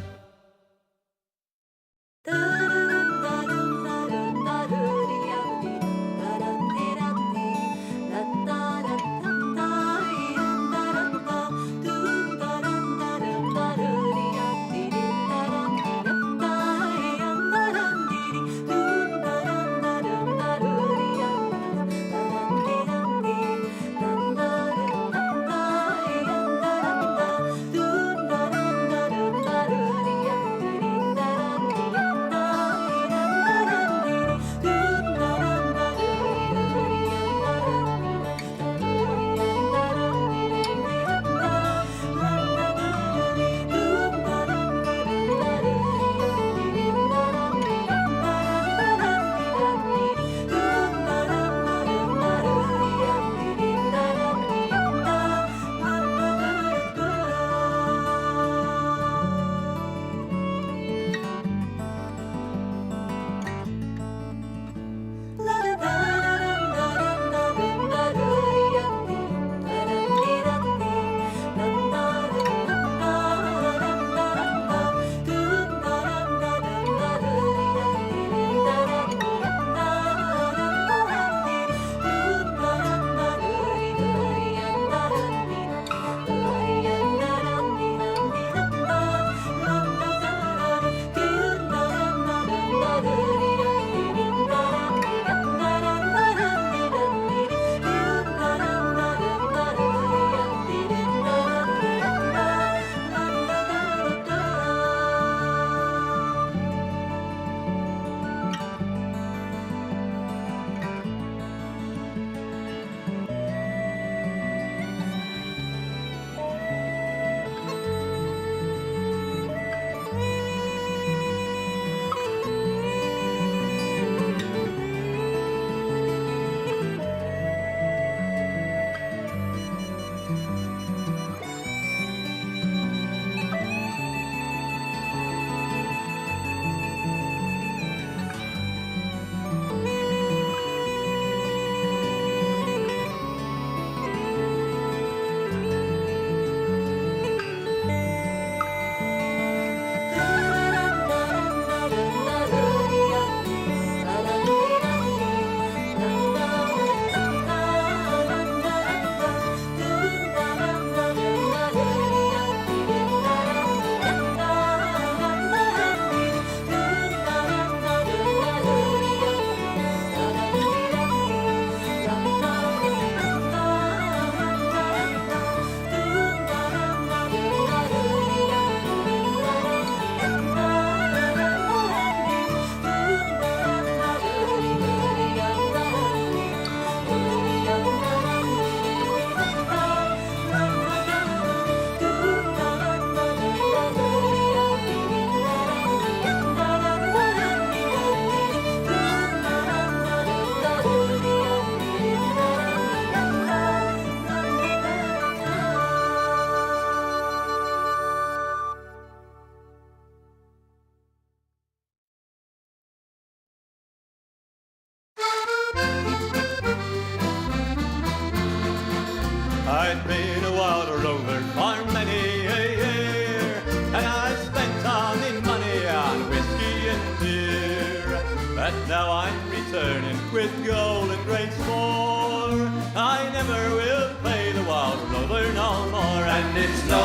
S26: I'd been a wild rover for many a year, and I spent all my money on whiskey and beer. But now I'm returning with gold and great score. I never will play the wild rover no more, and it's no,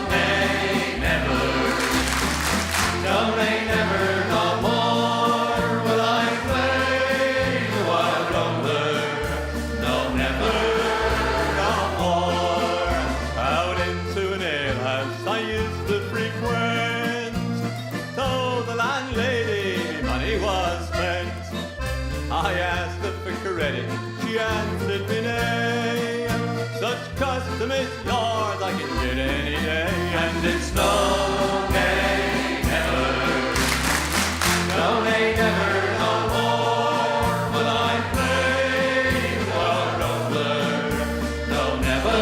S26: nay, never, no, nay, never, no more will I play the wild rover, no, never, no more. Out into an alehouse I used to frequent, told the landlady money was spent. I asked her for credit, she answered me nay. Such custom is yours, I can get any day. And it's no, nay, never, no, nay, never, no more will I play the wild rover, no, never,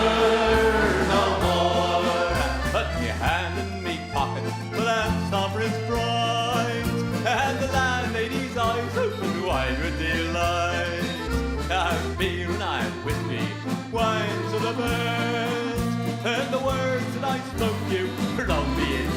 S26: no more. Put me hand in me pocket, the last sovereign's bright, and the landlady's eyes opened wide with delight. I've beer and I've whiskey, wine to the best, and the words that I spoke you are only in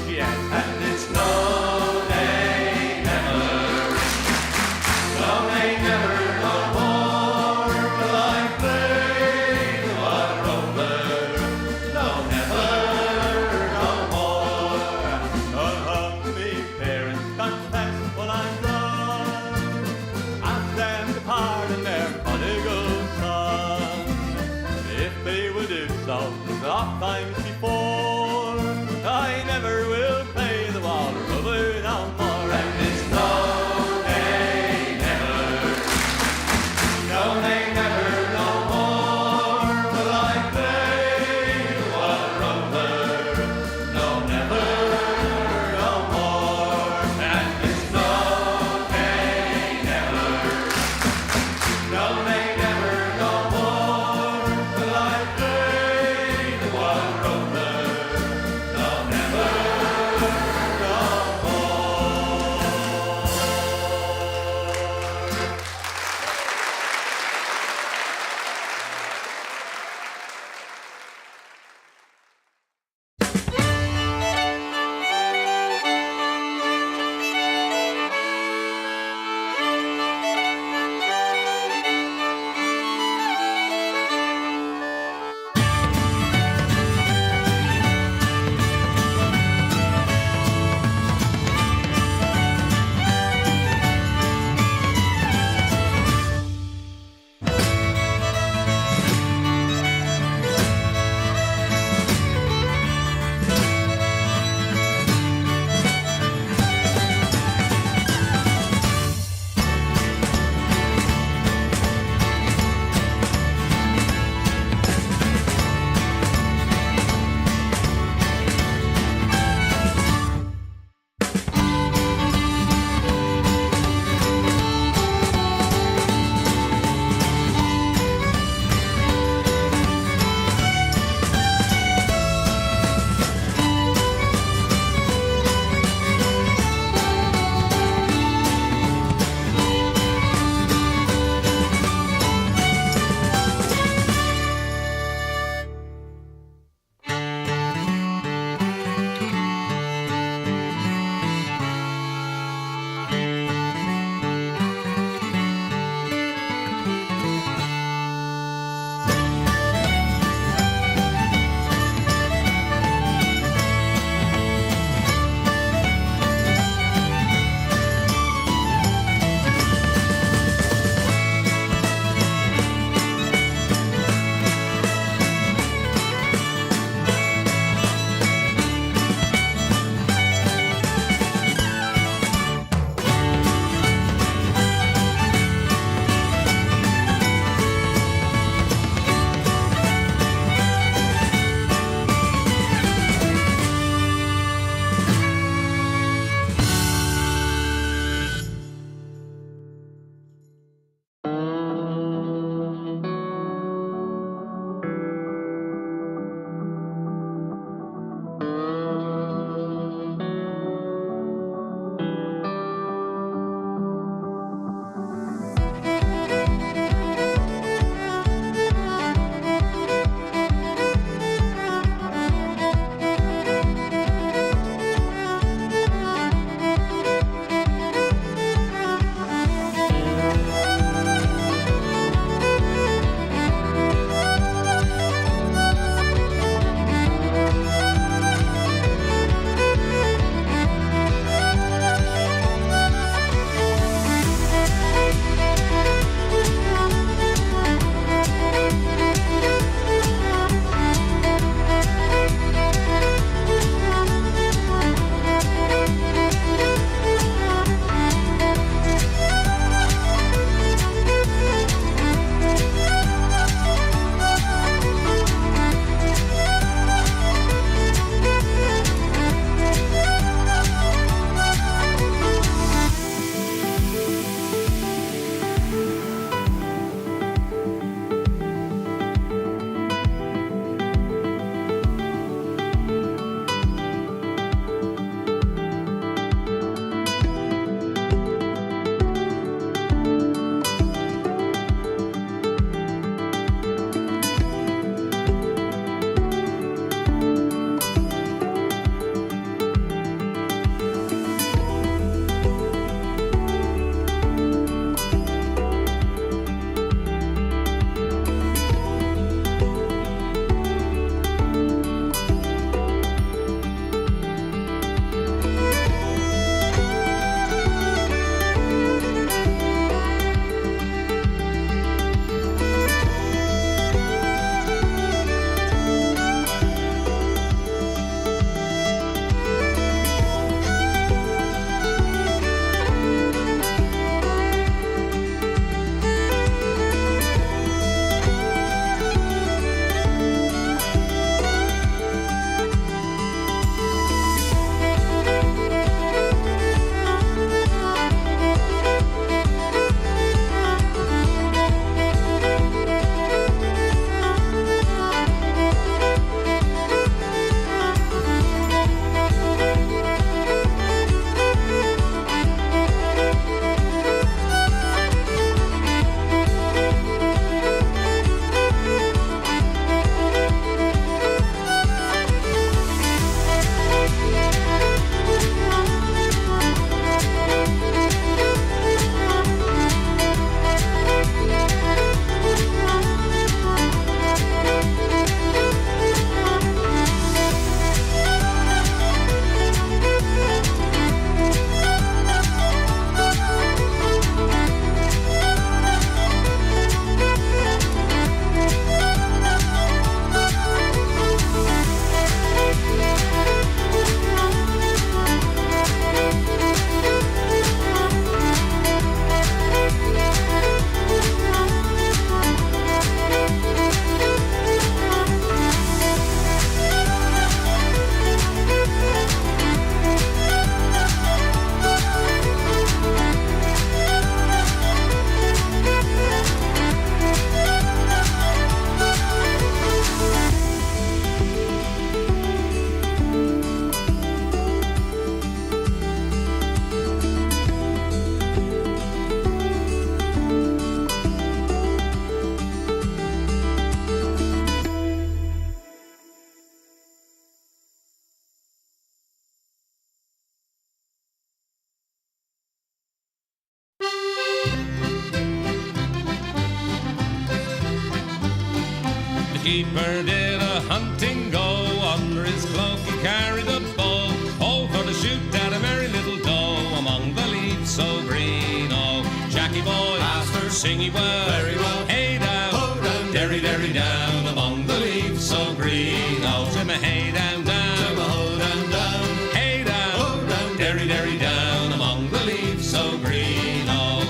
S12: keeper did a hunting go. Under his cloak he carried a bow, oh, for to shoot at a merry little doe among the leaves so green. Oh, Jackie boy, master, sing ye well, very well. Hey down, ho down, derry derry down among the leaves so green. Oh, Tim a hey down down, Tim a ho down down, hey down, ho down, derry derry down among the leaves so green. Oh,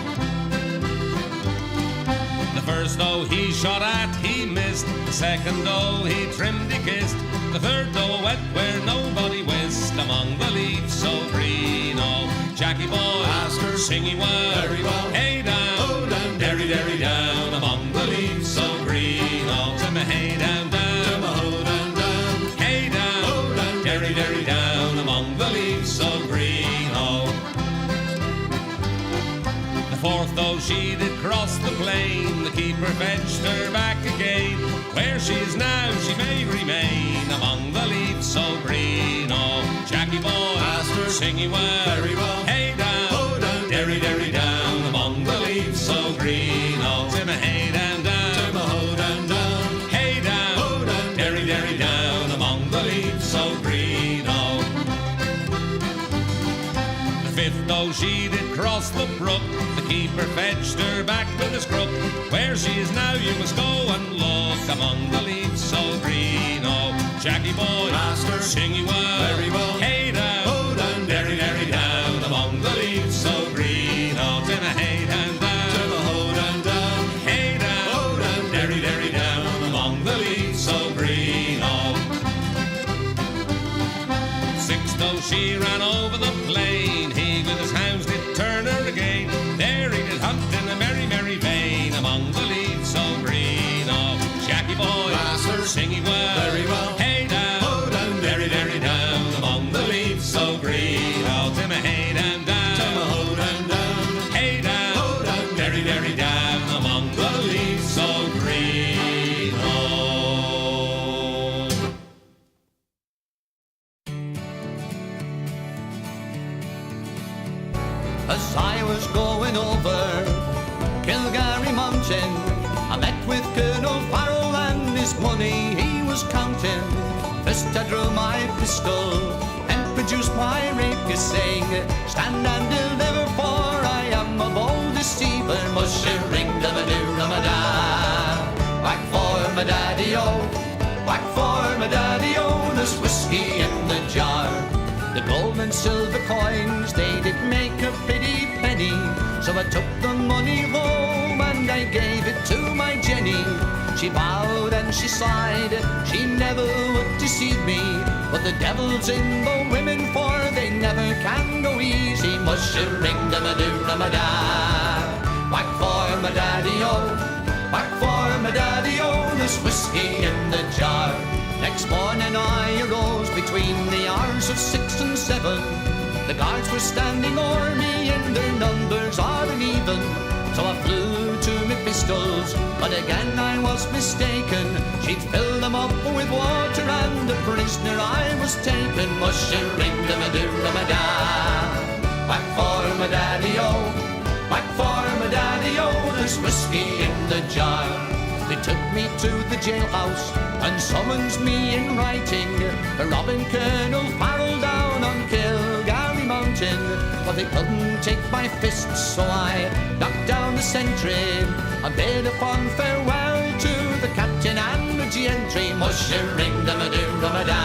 S12: the first doe he shot at he missed, the second doe he trimmed he kissed, the third doe wet where nobody whist among the leaves so green. Oh, Jackie boy, master, sing ye well, very well. Hey down, ho down, derry derry down among the leaves so green. Oh, Tim a hey down down, Tim a ho down down, hey down, ho down, derry derry down among the leaves so green. Oh, the fourth doe she did cross the plain, the keeper fetched her back again. Where she is now she may remain among the leaves so green. Oh, Jackie boy, master, sing ye well, very well. Hey down, ho down, derry derry down among the leaves so green. Oh, Tim a hey down down, Tim a ho down down, hey down, ho down, derry derry down among the leaves so green. Oh, the fifth doe she did cross the brook, the keeper fetched her back with his crook. Where she is now you must go and look among the leaves so green. Oh, Jackie boy, master, sing ye well, very well. Hey down, ho down, derry derry down among the leaves so green. Oh, Tim a hey down down, Tim a ho down down, hey down, ho down, derry derry down among the leaves so green. Oh, sixth doe she ran over the plain, he with his hounds did turn her again. There he did hunt in a merry merry vein among the leaves so green. Oh, Jackie boy, master, sing ye well, very well. Hey down, ho down, derry derry down among the leaves so green. Oh, Tim a hey down down, Tim a ho down down, hey down, ho down, derry derry down among the leaves so green. Oh.
S9: As I was going over Kilgary Mountain, I met with Colonel Farrell and his money he was counting. First I drew my pistol and produced my rapier, saying, stand and deliver, for I am a bold deceiver. Mushering da-ma-doo-da-ma-da, whack for my daddy-o, whack for my daddy-o, there's whiskey in the jar. The gold and silver coins, they did make a pretty penny, so I took the money home and I gave it to my Jenny. She bowed and she sighed, she never would deceive me, but the devil's in the women, for they never can go easy. Mushering da-ma-doo-da-ma-da, whack for my daddy-o, whack for my daddy-o, there's whiskey in the jar. Next morning I arose between the hours of 6 and 7. The guards were standing o'er me and their numbers are uneven. So I flew to my pistols, but again I was mistaken. She'd filled them up with water and the prisoner I was taken. Mushering da-ma-doo-da-ma-da, whack for my daddy-o, whack for my daddy-o, there's whiskey in the jar. They took me to the jailhouse and summons me in writing, robbing Colonel Farrell down on Kilgary Mountain. But they couldn't take my fists, so I knocked down the sentry and bid upon farewell to the captain and the gentry. Mushering da-ma-doo-da-ma-da,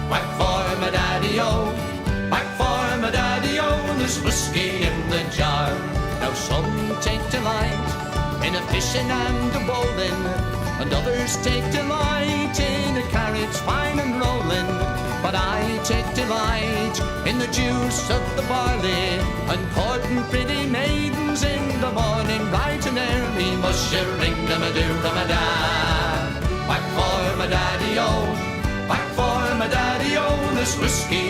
S9: whack for my daddy-o, whack for my daddy-o, there's whiskey in the jar. Now some take delight in a fishing and a bowling, and others take delight in a carriage fine and rolling. But I take delight in the juice of the barley, and courting pretty maidens in the morning bright and early. Mushering da-ma-doo-da-ma-da, whack for my daddy-o, whack for my daddy-o, there's whiskey